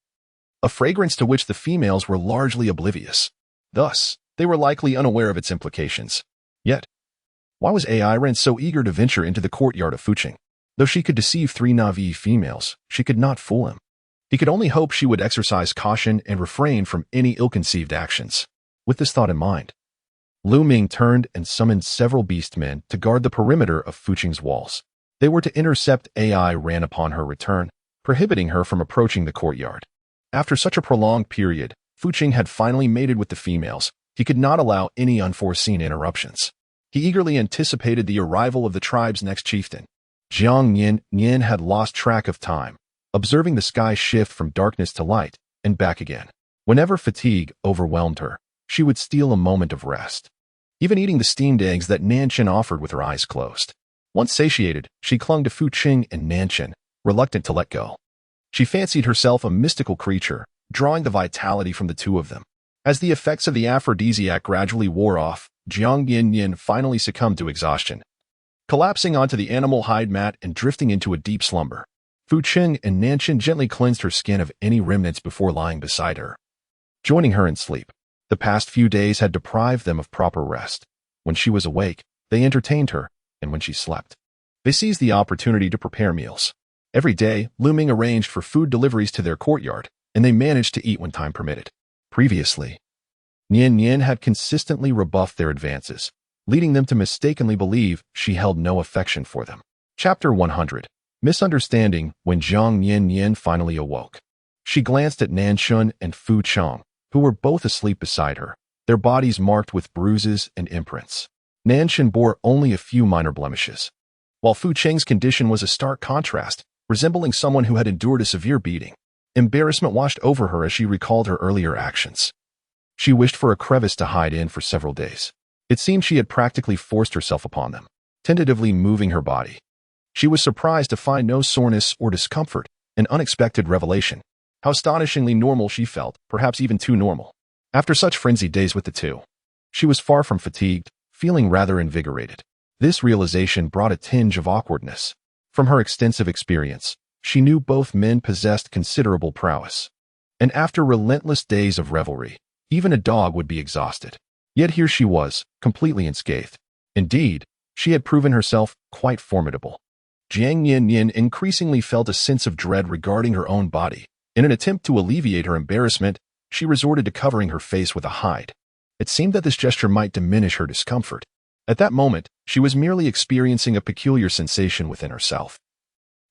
a fragrance to which the females were largely oblivious. Thus, they were likely unaware of its implications. Yet, why was AI Ran so eager to venture into the courtyard of Vuxing? Though she could deceive 3 Na'vi females, she could not fool him. He could only hope she would exercise caution and refrain from any ill-conceived actions. With this thought in mind, Lu Ming turned and summoned several beast men to guard the perimeter of Vuxing's walls. They were to intercept. AI ran upon her return, prohibiting her from approaching the courtyard. After such a prolonged period, Fu Qing had finally mated with the females. He could not allow any unforeseen interruptions. He eagerly anticipated the arrival of the tribe's next chieftain. Jiang Nian-nian had lost track of time, observing the sky shift from darkness to light and back again. Whenever fatigue overwhelmed her, she would steal a moment of rest, even eating the steamed eggs that Nanchen offered with her eyes closed. Once satiated, she clung to Fu Qing and Nanchen, reluctant to let go. She fancied herself a mystical creature, drawing the vitality from the two of them. As the effects of the aphrodisiac gradually wore off, Jiang Nian-nian finally succumbed to exhaustion, collapsing onto the animal hide mat and drifting into a deep slumber. Fu Qing and Nanchen gently cleansed her skin of any remnants before lying beside her, joining her in sleep. The past few days had deprived them of proper rest. When she was awake, they entertained her, and when she slept, they seized the opportunity to prepare meals. Every day, Lu Ming arranged for food deliveries to their courtyard, and they managed to eat when time permitted. Previously, Nian had consistently rebuffed their advances, leading them to mistakenly believe she held no affection for them. Chapter 100. Misunderstanding. When Jiang Nian-nian finally awoke, she glanced at Nanshun and Fu Chang, who were both asleep beside her, their bodies marked with bruises and imprints. Nanshun bore only a few minor blemishes, while Fu Cheng's condition was a stark contrast, resembling someone who had endured a severe beating. Embarrassment washed over her as she recalled her earlier actions. She wished for a crevice to hide in for several days. It seemed she had practically forced herself upon them, tentatively moving her body. She was surprised to find no soreness or discomfort, an unexpected revelation. How astonishingly normal she felt, perhaps even too normal. After such frenzied days with the two, she was far from fatigued, feeling rather invigorated. This realization brought a tinge of awkwardness. From her extensive experience, she knew both men possessed considerable prowess. And after relentless days of revelry, even a dog would be exhausted. Yet here she was, completely unscathed. Indeed, she had proven herself quite formidable. Jiang Nian-nian increasingly felt a sense of dread regarding her own body. In an attempt to alleviate her embarrassment, she resorted to covering her face with a hide. It seemed that this gesture might diminish her discomfort. At that moment, she was merely experiencing a peculiar sensation within herself,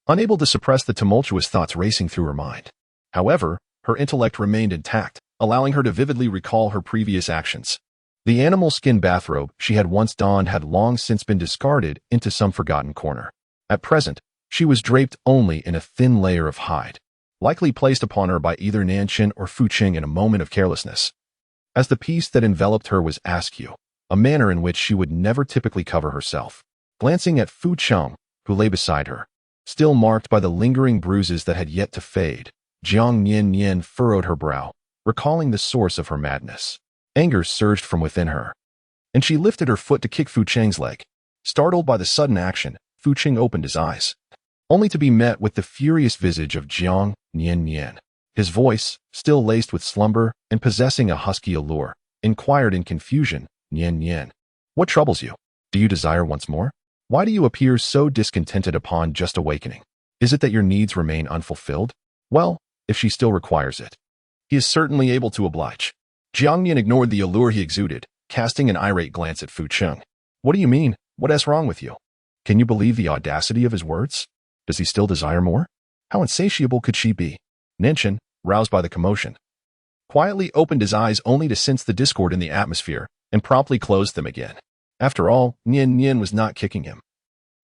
unable to suppress the tumultuous thoughts racing through her mind. However, her intellect remained intact, allowing her to vividly recall her previous actions. The animal skin bathrobe she had once donned had long since been discarded into some forgotten corner. At present, she was draped only in a thin layer of hide, likely placed upon her by either Nanchen or Fu Qing in a moment of carelessness, as the piece that enveloped her was askew, a manner in which she would never typically cover herself. Glancing at Fu Chang, who lay beside her, still marked by the lingering bruises that had yet to fade, Jiang Nian-nian furrowed her brow, recalling the source of her madness. Anger surged from within her, and she lifted her foot to kick Fu Chang's leg. Startled by the sudden action, Fu Qing opened his eyes, only to be met with the furious visage of Jiang Nian-nian. His voice, still laced with slumber and possessing a husky allure, inquired in confusion, "Nian-nian, what troubles you? Do you desire once more? Why do you appear so discontented upon just awakening? Is it that your needs remain unfulfilled? Well, if she still requires it, he is certainly able to oblige." Jiang Nian ignored the allure he exuded, casting an irate glance at Fu Cheng. "What do you mean? What is wrong with you? Can you believe the audacity of his words? Does he still desire more? How insatiable could she be?" Nanchen, roused by the commotion, quietly opened his eyes only to sense the discord in the atmosphere and promptly closed them again. After all, Nian-nian was not kicking him.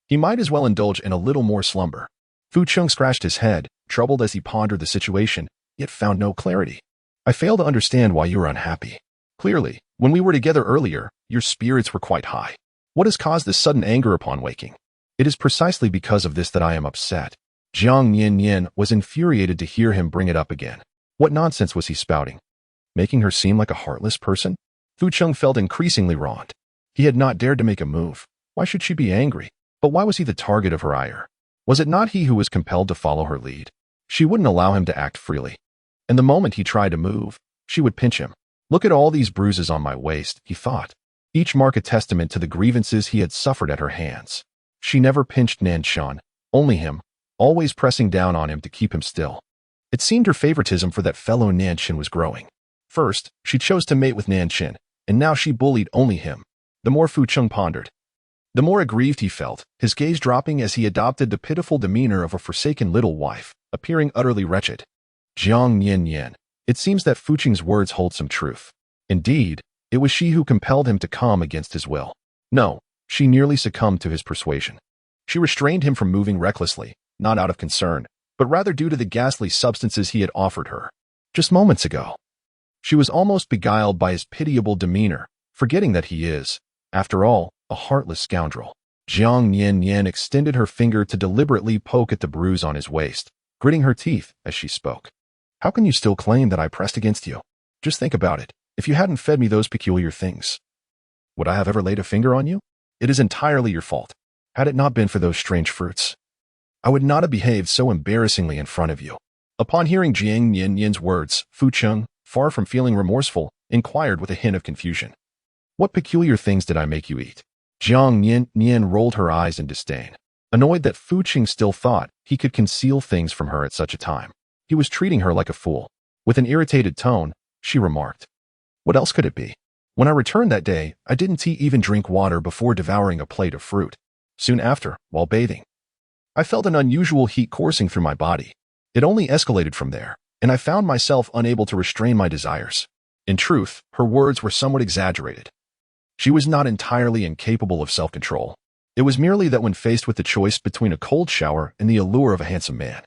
He might as well indulge in a little more slumber. Fu Cheng scratched his head, troubled as he pondered the situation, yet found no clarity. "I fail to understand why you are unhappy. Clearly, when we were together earlier, your spirits were quite high. What has caused this sudden anger upon waking? It is precisely because of this that I am upset." Jiang Nian-nian was infuriated to hear him bring it up again. What nonsense was he spouting? Making her seem like a heartless person? Fu Cheng felt increasingly wronged. He had not dared to make a move. Why should she be angry? But why was he the target of her ire? Was it not he who was compelled to follow her lead? She wouldn't allow him to act freely. And the moment he tried to move, she would pinch him. "Look at all these bruises on my waist," he thought, each mark a testament to the grievances he had suffered at her hands. She never pinched Nanshan, only him, always pressing down on him to keep him still. It seemed her favoritism for that fellow Nanshin was growing. First, she chose to mate with Nanshin, and now she bullied only him. The more Fu Cheng pondered, The more aggrieved he felt, his gaze dropping as he adopted the pitiful demeanor of a forsaken little wife, appearing utterly wretched. Jiang Nian-nian. It seems that Fu Qing's words hold some truth. Indeed, it was she who compelled him to come against his will. No, she nearly succumbed to his persuasion. She restrained him from moving recklessly, not out of concern, but rather due to the ghastly substances he had offered her. Just moments ago. She was almost beguiled by his pitiable demeanor, forgetting that he is, after all, a heartless scoundrel. Jiang Nian-nian extended her finger to deliberately poke at the bruise on his waist, gritting her teeth as she spoke. How can you still claim that I pressed against you? Just think about it. If you hadn't fed me those peculiar things, would I have ever laid a finger on you? It is entirely your fault. Had it not been for those strange fruits, I would not have behaved so embarrassingly in front of you. Upon hearing Jiang Nian-nian's words, Fu Qing, far from feeling remorseful, inquired with a hint of confusion. What peculiar things did I make you eat? Jiang Nian-nian rolled her eyes in disdain, annoyed that Fu Qing still thought he could conceal things from her at such a time. He was treating her like a fool. With an irritated tone, she remarked, "What else could it be? When I returned that day, I didn't even drink water before devouring a plate of fruit. Soon after, while bathing, I felt an unusual heat coursing through my body. It only escalated from there, and I found myself unable to restrain my desires." In truth, her words were somewhat exaggerated. She was not entirely incapable of self-control. It was merely that when faced with the choice between a cold shower and the allure of a handsome man,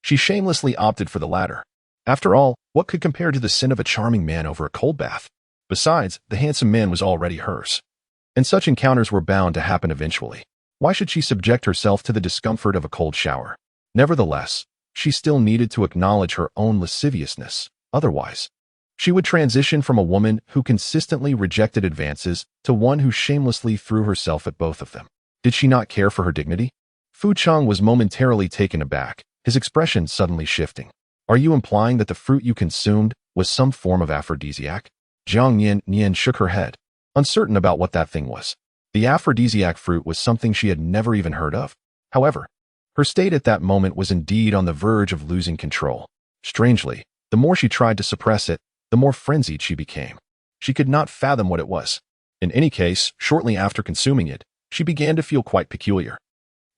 she shamelessly opted for the latter. After all, what could compare to the sin of a charming man over a cold bath? Besides, the handsome man was already hers, and such encounters were bound to happen eventually. Why should she subject herself to the discomfort of a cold shower? Nevertheless, she still needed to acknowledge her own lasciviousness. Otherwise, she would transition from a woman who consistently rejected advances to one who shamelessly threw herself at both of them. Did she not care for her dignity? Fu Qing was momentarily taken aback, his expression suddenly shifting. Are you implying that the fruit you consumed was some form of aphrodisiac? Jiang Nian-nian shook her head, uncertain about what that thing was. The aphrodisiac fruit was something she had never even heard of. However, her state at that moment was indeed on the verge of losing control. Strangely, the more she tried to suppress it, the more frenzied she became. She could not fathom what it was. In any case, shortly after consuming it, she began to feel quite peculiar.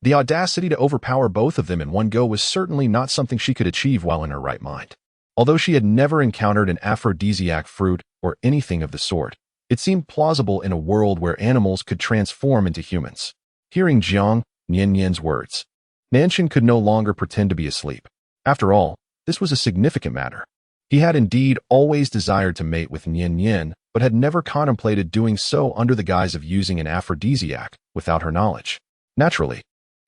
The audacity to overpower both of them in one go was certainly not something she could achieve while in her right mind. Although she had never encountered an aphrodisiac fruit or anything of the sort, it seemed plausible in a world where animals could transform into humans. Hearing Jiang Nian-nian's words, Nanshan could no longer pretend to be asleep. After all, this was a significant matter. He had indeed always desired to mate with Nian-nian, but had never contemplated doing so under the guise of using an aphrodisiac without her knowledge. Naturally,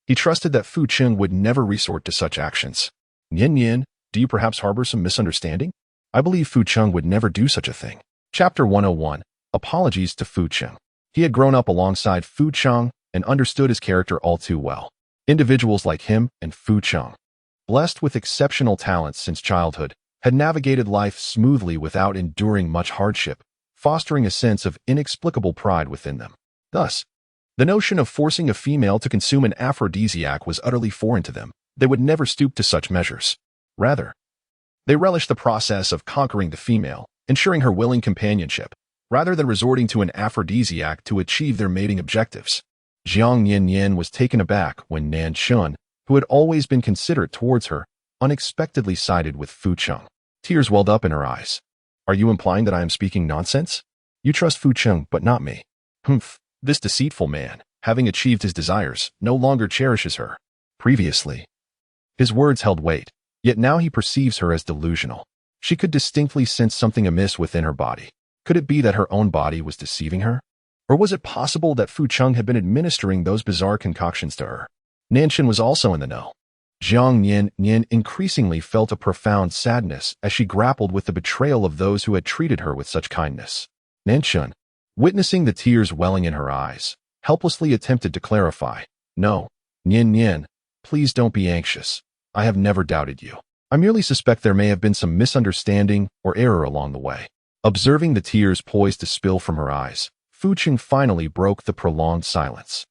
he trusted that Fu Qing would never resort to such actions. Nian-nian, do you perhaps harbor some misunderstanding? I believe Fu Qing would never do such a thing. Chapter 101. Apologies to Fu Qing. He had grown up alongside Fu Qing and understood his character all too well. Individuals like him and Fu Qing, blessed with exceptional talents since childhood, had navigated life smoothly without enduring much hardship, fostering a sense of inexplicable pride within them. Thus, the notion of forcing a female to consume an aphrodisiac was utterly foreign to them. They would never stoop to such measures. Rather, they relished the process of conquering the female, ensuring her willing companionship, rather than resorting to an aphrodisiac to achieve their mating objectives. Jiang Nian-nian was taken aback when Nanshan, who had always been considerate towards her, unexpectedly sided with Fu Qing. Tears welled up in her eyes. Are you implying that I am speaking nonsense? You trust Fu Qing, but not me. Humph. This deceitful man, having achieved his desires, no longer cherishes her. Previously, his words held weight, yet now he perceives her as delusional. She could distinctly sense something amiss within her body. Could it be that her own body was deceiving her? Or was it possible that Fu Qing had been administering those bizarre concoctions to her? Nanshan was also in the know. Jiang Nian-nian increasingly felt a profound sadness as she grappled with the betrayal of those who had treated her with such kindness. Nanshan, witnessing the tears welling in her eyes, helplessly attempted to clarify. No, Nian-nian, please don't be anxious. I have never doubted you. I merely suspect there may have been some misunderstanding or error along the way. Observing the tears poised to spill from her eyes, Fu Qing finally broke the prolonged silence.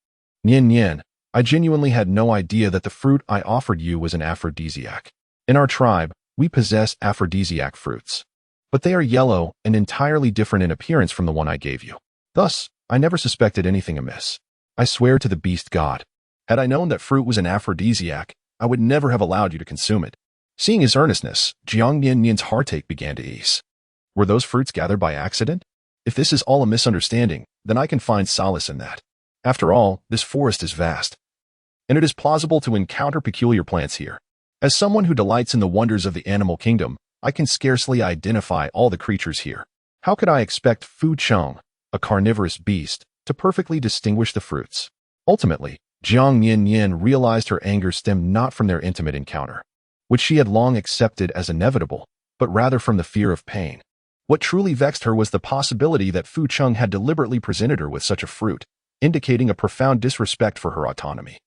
Nian-nian, I genuinely had no idea that the fruit I offered you was an aphrodisiac. In our tribe, we possess aphrodisiac fruits, but they are yellow and entirely different in appearance from the one I gave you. Thus, I never suspected anything amiss. I swear to the beast god. Had I known that fruit was an aphrodisiac, I would never have allowed you to consume it. Seeing his earnestness, Jiang Nian-nian's heartache began to ease. Were those fruits gathered by accident? If this is all a misunderstanding, then I can find solace in that. After all, this forest is vast, and it is plausible to encounter peculiar plants here. As someone who delights in the wonders of the animal kingdom, I can scarcely identify all the creatures here. How could I expect Fu Cheng, a carnivorous beast, to perfectly distinguish the fruits? Ultimately, Jiang Nian-nian realized her anger stemmed not from their intimate encounter, which she had long accepted as inevitable, but rather from the fear of pain. What truly vexed her was the possibility that Fu Cheng had deliberately presented her with such a fruit, indicating a profound disrespect for her autonomy.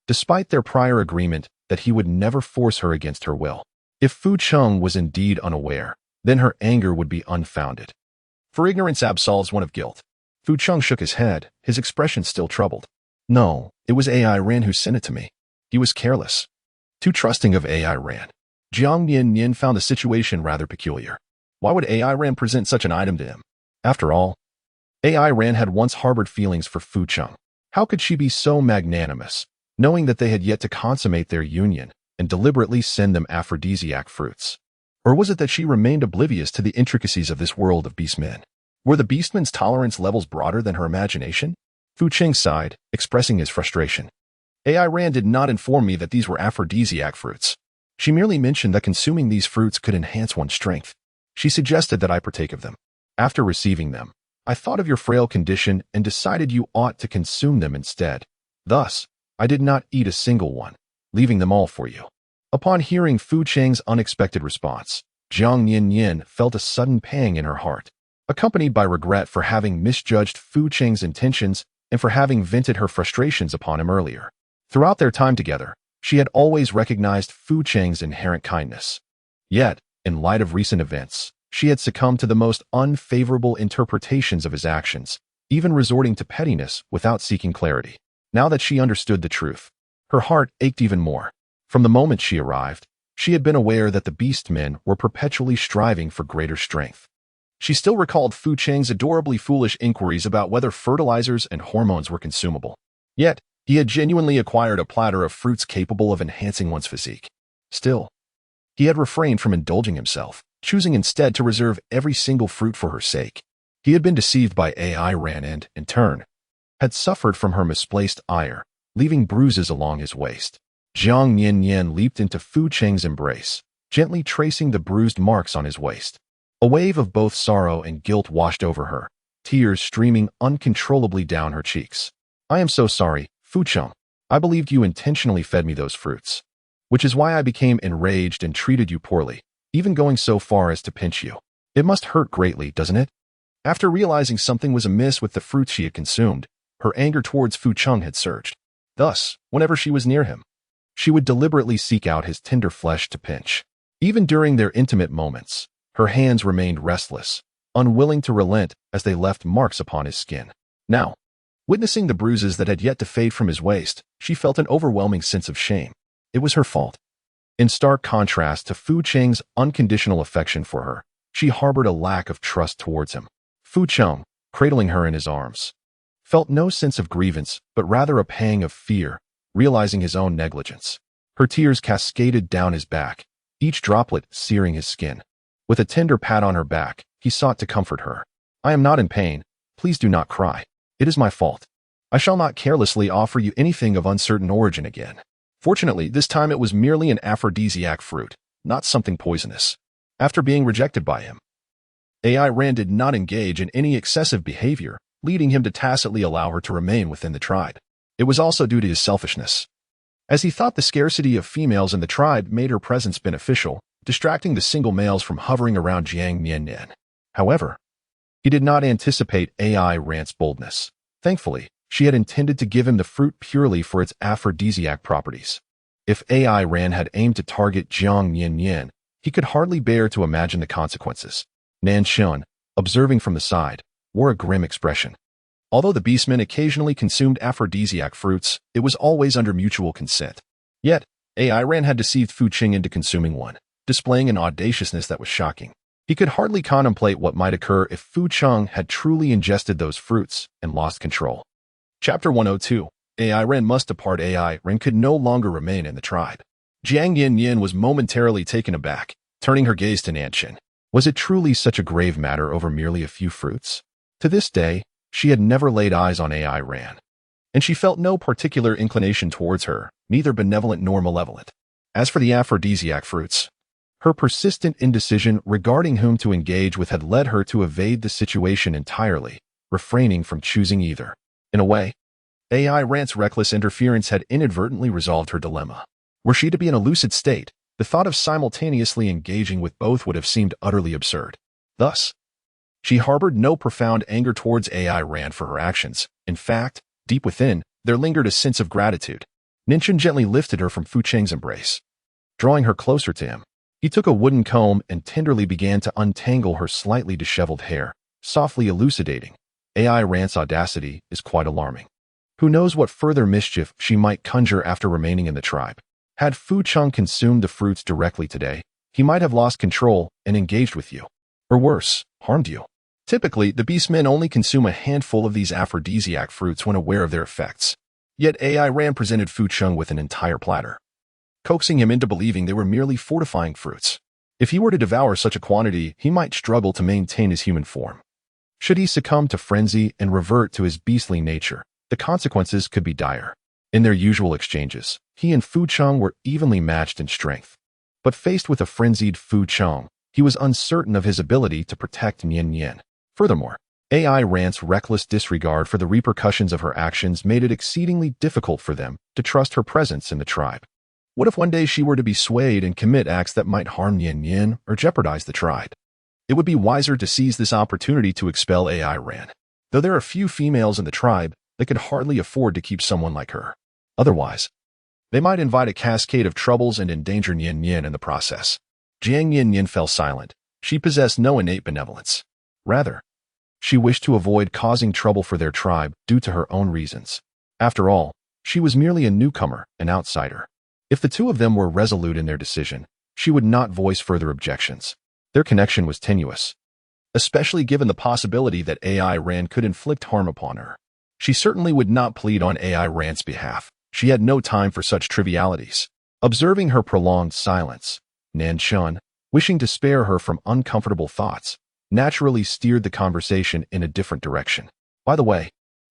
Despite their prior agreement that he would never force her against her will, if Fu Cheng was indeed unaware, then her anger would be unfounded. For ignorance absolves one of guilt. Fu Cheng shook his head, his expression still troubled. No, it was AI Ran who sent it to me. He was careless. Too trusting of AI Ran. Jiang Nian-nian found the situation rather peculiar. Why would AI Ran present such an item to him? After all, AI Ran had once harbored feelings for Fu Cheng. How could she be so magnanimous, knowing that they had yet to consummate their union, and deliberately send them aphrodisiac fruits? Or was it that she remained oblivious to the intricacies of this world of beastmen? Were the beastmen's tolerance levels broader than her imagination? Fu Cheng sighed, expressing his frustration. AI Ran did not inform me that these were aphrodisiac fruits. She merely mentioned that consuming these fruits could enhance one's strength. She suggested that I partake of them. After receiving them, I thought of your frail condition and decided you ought to consume them instead. Thus, I did not eat a single one, leaving them all for you. Upon hearing Fu Cheng's unexpected response, Jiang Nian-nian felt a sudden pang in her heart, accompanied by regret for having misjudged Fu Cheng's intentions and for having vented her frustrations upon him earlier. Throughout their time together, she had always recognized Fu Cheng's inherent kindness. Yet, in light of recent events, she had succumbed to the most unfavorable interpretations of his actions, even resorting to pettiness without seeking clarity. Now that she understood the truth, her heart ached even more. From the moment she arrived, she had been aware that the beastmen were perpetually striving for greater strength. She still recalled Fu Cheng's adorably foolish inquiries about whether fertilizers and hormones were consumable. Yet, he had genuinely acquired a platter of fruits capable of enhancing one's physique. Still, he had refrained from indulging himself, choosing instead to reserve every single fruit for her sake. He had been deceived by AI Ran and, in turn, had suffered from her misplaced ire, leaving bruises along his waist. Jiang Nian-nian leaped into Fu Cheng's embrace, gently tracing the bruised marks on his waist. A wave of both sorrow and guilt washed over her, tears streaming uncontrollably down her cheeks. I am so sorry, Fu Cheng. I believed you intentionally fed me those fruits, which is why I became enraged and treated you poorly, even going so far as to pinch you. It must hurt greatly, doesn't it? After realizing something was amiss with the fruits she had consumed, her anger towards Fu Cheng had surged. Thus, whenever she was near him, she would deliberately seek out his tender flesh to pinch. Even during their intimate moments, her hands remained restless, unwilling to relent as they left marks upon his skin. Now, witnessing the bruises that had yet to fade from his waist, she felt an overwhelming sense of shame. It was her fault. In stark contrast to Fu Cheng's unconditional affection for her, she harbored a lack of trust towards him. Fu Cheng, cradling her in his arms, felt no sense of grievance, but rather a pang of fear, realizing his own negligence. Her tears cascaded down his back, each droplet searing his skin. With a tender pat on her back, he sought to comfort her. I am not in pain. Please do not cry. It is my fault. I shall not carelessly offer you anything of uncertain origin again. Fortunately, this time it was merely an aphrodisiac fruit, not something poisonous. After being rejected by him, AI Ran did not engage in any excessive behavior, leading him to tacitly allow her to remain within the tribe. It was also due to his selfishness, as he thought the scarcity of females in the tribe made her presence beneficial, distracting the single males from hovering around Jiang Nian-nian. However, he did not anticipate AI Ran's boldness. Thankfully, she had intended to give him the fruit purely for its aphrodisiac properties. If AI Ran had aimed to target Jiang Nian-nian, he could hardly bear to imagine the consequences. Nan Shun, observing from the side, wore a grim expression. Although the beastmen occasionally consumed aphrodisiac fruits, it was always under mutual consent. Yet, AI Ran had deceived Fu Cheng into consuming one, displaying an audaciousness that was shocking. He could hardly contemplate what might occur if Fu Cheng had truly ingested those fruits and lost control. Chapter 102. AI Ren must depart. AI Ren could no longer remain in the tribe. Jiang Nian-nian was momentarily taken aback, turning her gaze to Nanshan. Was it truly such a grave matter over merely a few fruits? To this day, she had never laid eyes on AI Ran, and she felt no particular inclination towards her, neither benevolent nor malevolent. As for the aphrodisiac fruits, her persistent indecision regarding whom to engage with had led her to evade the situation entirely, refraining from choosing either. In a way, AI Rant's reckless interference had inadvertently resolved her dilemma. Were she to be in a lucid state, the thought of simultaneously engaging with both would have seemed utterly absurd. Thus, she harbored no profound anger towards AI Rand for her actions. In fact, deep within, there lingered a sense of gratitude. Ninshin gently lifted her from Fu Cheng's embrace. Drawing her closer to him, he took a wooden comb and tenderly began to untangle her slightly disheveled hair, softly elucidating. AI Rant's audacity is quite alarming. Who knows what further mischief she might conjure after remaining in the tribe. Had Fu Cheng consumed the fruits directly today, he might have lost control and engaged with you. Or worse, harmed you. Typically, the beastmen only consume a handful of these aphrodisiac fruits when aware of their effects. Yet AI Ran presented Fu Cheng with an entire platter, coaxing him into believing they were merely fortifying fruits. If he were to devour such a quantity, he might struggle to maintain his human form. Should he succumb to frenzy and revert to his beastly nature, the consequences could be dire. In their usual exchanges, he and Fu Cheng were evenly matched in strength. But faced with a frenzied Fu Cheng, he was uncertain of his ability to protect Nian-nian. Furthermore, AI Rant's reckless disregard for the repercussions of her actions made it exceedingly difficult for them to trust her presence in the tribe. What if one day she were to be swayed and commit acts that might harm Nian-nian or jeopardize the tribe? It would be wiser to seize this opportunity to expel AI Ran. Though there are few females in the tribe, they could hardly afford to keep someone like her. Otherwise, they might invite a cascade of troubles and endanger Nian-nian in the process. Jiang Nian-nian fell silent. She possessed no innate benevolence. Rather, she wished to avoid causing trouble for their tribe due to her own reasons. After all, she was merely a newcomer, an outsider. If the two of them were resolute in their decision, she would not voice further objections. Their connection was tenuous, especially given the possibility that AI Ran could inflict harm upon her. She certainly would not plead on AI Rant's behalf. She had no time for such trivialities. Observing her prolonged silence, Nanshan, wishing to spare her from uncomfortable thoughts, naturally steered the conversation in a different direction. By the way,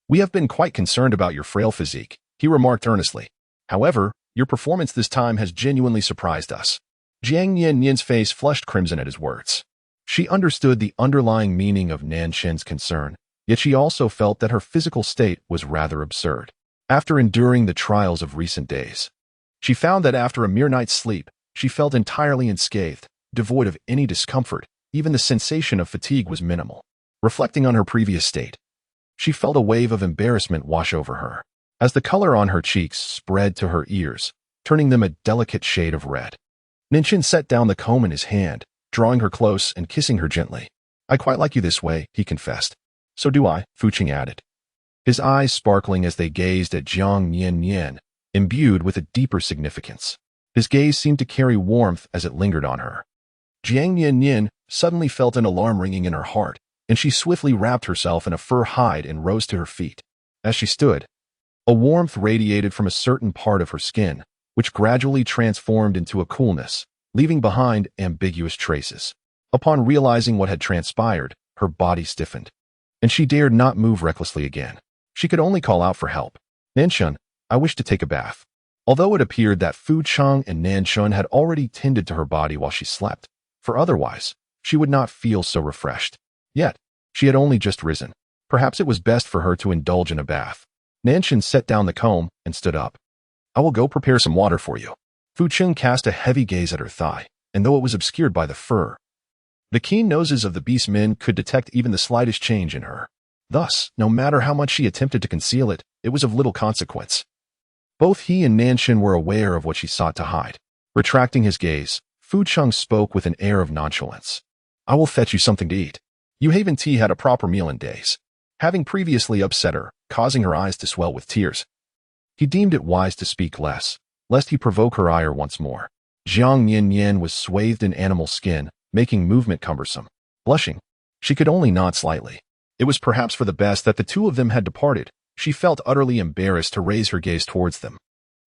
we have been quite concerned about your frail physique, he remarked earnestly. However, your performance this time has genuinely surprised us. Jiang Nian-nian's face flushed crimson at his words. She understood the underlying meaning of Nanshan's concern, yet she also felt that her physical state was rather absurd. After enduring the trials of recent days, she found that after a mere night's sleep, she felt entirely unscathed, devoid of any discomfort. Even the sensation of fatigue was minimal. Reflecting on her previous state, she felt a wave of embarrassment wash over her, as the color on her cheeks spread to her ears, turning them a delicate shade of red. Ninshin set down the comb in his hand, drawing her close and kissing her gently. I quite like you this way, he confessed. So do I, Fu Cheng added, his eyes sparkling as they gazed at Jiang Nian-nian, imbued with a deeper significance. His gaze seemed to carry warmth as it lingered on her. Jiang Nian-nian suddenly felt an alarm ringing in her heart, and she swiftly wrapped herself in a fur hide and rose to her feet. As she stood, a warmth radiated from a certain part of her skin, which gradually transformed into a coolness, leaving behind ambiguous traces. Upon realizing what had transpired, her body stiffened, and she dared not move recklessly again. She could only call out for help. Nanshan, I wish to take a bath. Although it appeared that Fu Cheng and Nanshan had already tended to her body while she slept, for otherwise, she would not feel so refreshed. Yet, she had only just risen. Perhaps it was best for her to indulge in a bath. Nanshan set down the comb and stood up. I will go prepare some water for you. Fu Cheng cast a heavy gaze at her thigh, and though it was obscured by the fur, the keen noses of the beastmen could detect even the slightest change in her. Thus, no matter how much she attempted to conceal it, it was of little consequence. Both he and Nanshan were aware of what she sought to hide. Retracting his gaze, Fu Cheng spoke with an air of nonchalance. I will fetch you something to eat. You haven't had a proper meal in days. Having previously upset her, causing her eyes to swell with tears, he deemed it wise to speak less, lest he provoke her ire once more. Jiang Nian-nian was swathed in animal skin, making movement cumbersome. Blushing, she could only nod slightly. It was perhaps for the best that the two of them had departed, she felt utterly embarrassed to raise her gaze towards them.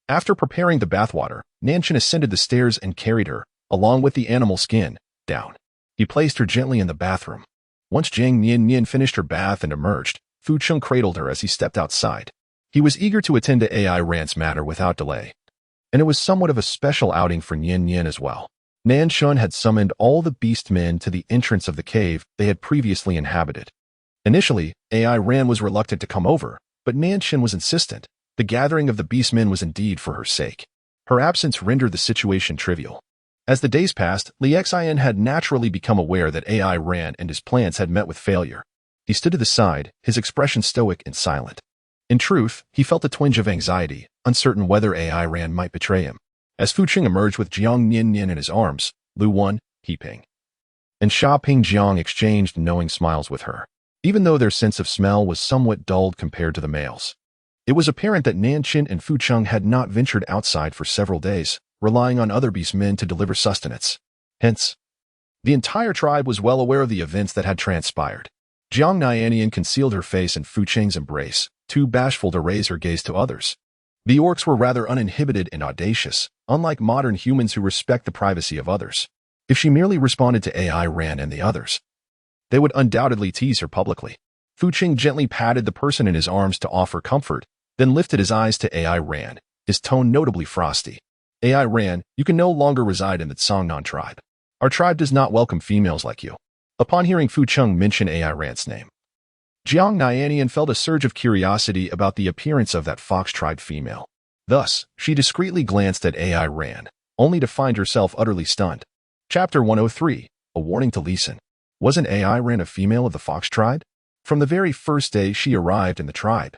After preparing the bathwater, Nanshan ascended the stairs and carried her, along with the animal skin, down. He placed her gently in the bathroom. Once Jiang Nian-nian finished her bath and emerged, Fu Cheng cradled her as he stepped outside. He was eager to attend to AI Ran's matter without delay. And it was somewhat of a special outing for Nian-nian as well. Nanshan had summoned all the beast men to the entrance of the cave they had previously inhabited. Initially, AI Ran was reluctant to come over, but Nanshan was insistent. The gathering of the beast men was indeed for her sake. Her absence rendered the situation trivial. As the days passed, Li Xian had naturally become aware that AI Ran and his plans had met with failure. He stood to the side, his expression stoic and silent. In truth, he felt a twinge of anxiety, uncertain whether AI Ran might betray him. As Fu Cheng emerged with Jiang Nian-nian in his arms, Lu Wan, He Ping, and Sha Ping Jiang exchanged knowing smiles with her. Even though their sense of smell was somewhat dulled compared to the males. It was apparent that Nanshan and Fu Cheng had not ventured outside for several days, relying on other beast men to deliver sustenance. Hence, the entire tribe was well aware of the events that had transpired. Jiang Nian-nian concealed her face in Fu Cheng's embrace, too bashful to raise her gaze to others. The orcs were rather uninhibited and audacious, unlike modern humans who respect the privacy of others. If she merely responded to AI Ran and the others, they would undoubtedly tease her publicly. Fu Cheng gently patted the person in his arms to offer comfort, then lifted his eyes to AI Ran, his tone notably frosty. AI Ran, you can no longer reside in the Tsongnan tribe. Our tribe does not welcome females like you. Upon hearing Fu Cheng mention AI Ran's name, Jiang Nian-nian felt a surge of curiosity about the appearance of that fox tribe female. Thus, she discreetly glanced at AI Ran, only to find herself utterly stunned. Chapter 103, A Warning to Listen. Wasn't AI Ran a female of the fox tribe? From the very first day she arrived in the tribe,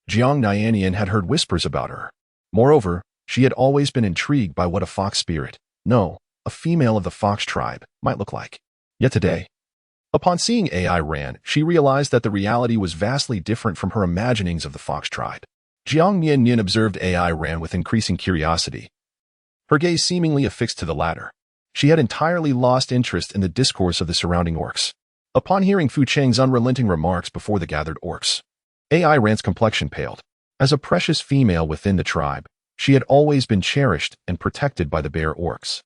Jiang Nian-nian had heard whispers about her. Moreover, she had always been intrigued by what a fox spirit, no, a female of the fox tribe, might look like. Yet today, upon seeing AI Ran, she realized that the reality was vastly different from her imaginings of the fox tribe. Jiang Nian-nian observed AI Ran with increasing curiosity, her gaze seemingly affixed to the latter. She had entirely lost interest in the discourse of the surrounding orcs. Upon hearing Fu Cheng's unrelenting remarks before the gathered orcs, AI Ran's complexion paled. As a precious female within the tribe, she had always been cherished and protected by the bear orcs,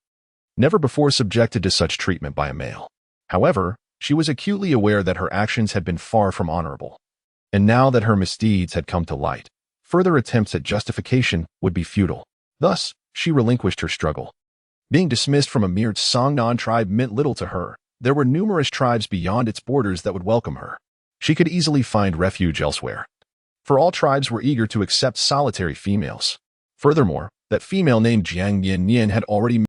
never before subjected to such treatment by a male. However, she was acutely aware that her actions had been far from honorable. And now that her misdeeds had come to light, further attempts at justification would be futile. Thus, she relinquished her struggle. Being dismissed from a mere Tsongnan tribe meant little to her. There were numerous tribes beyond its borders that would welcome her. She could easily find refuge elsewhere. For all tribes were eager to accept solitary females. Furthermore, that female named Jiang Nian-nian had already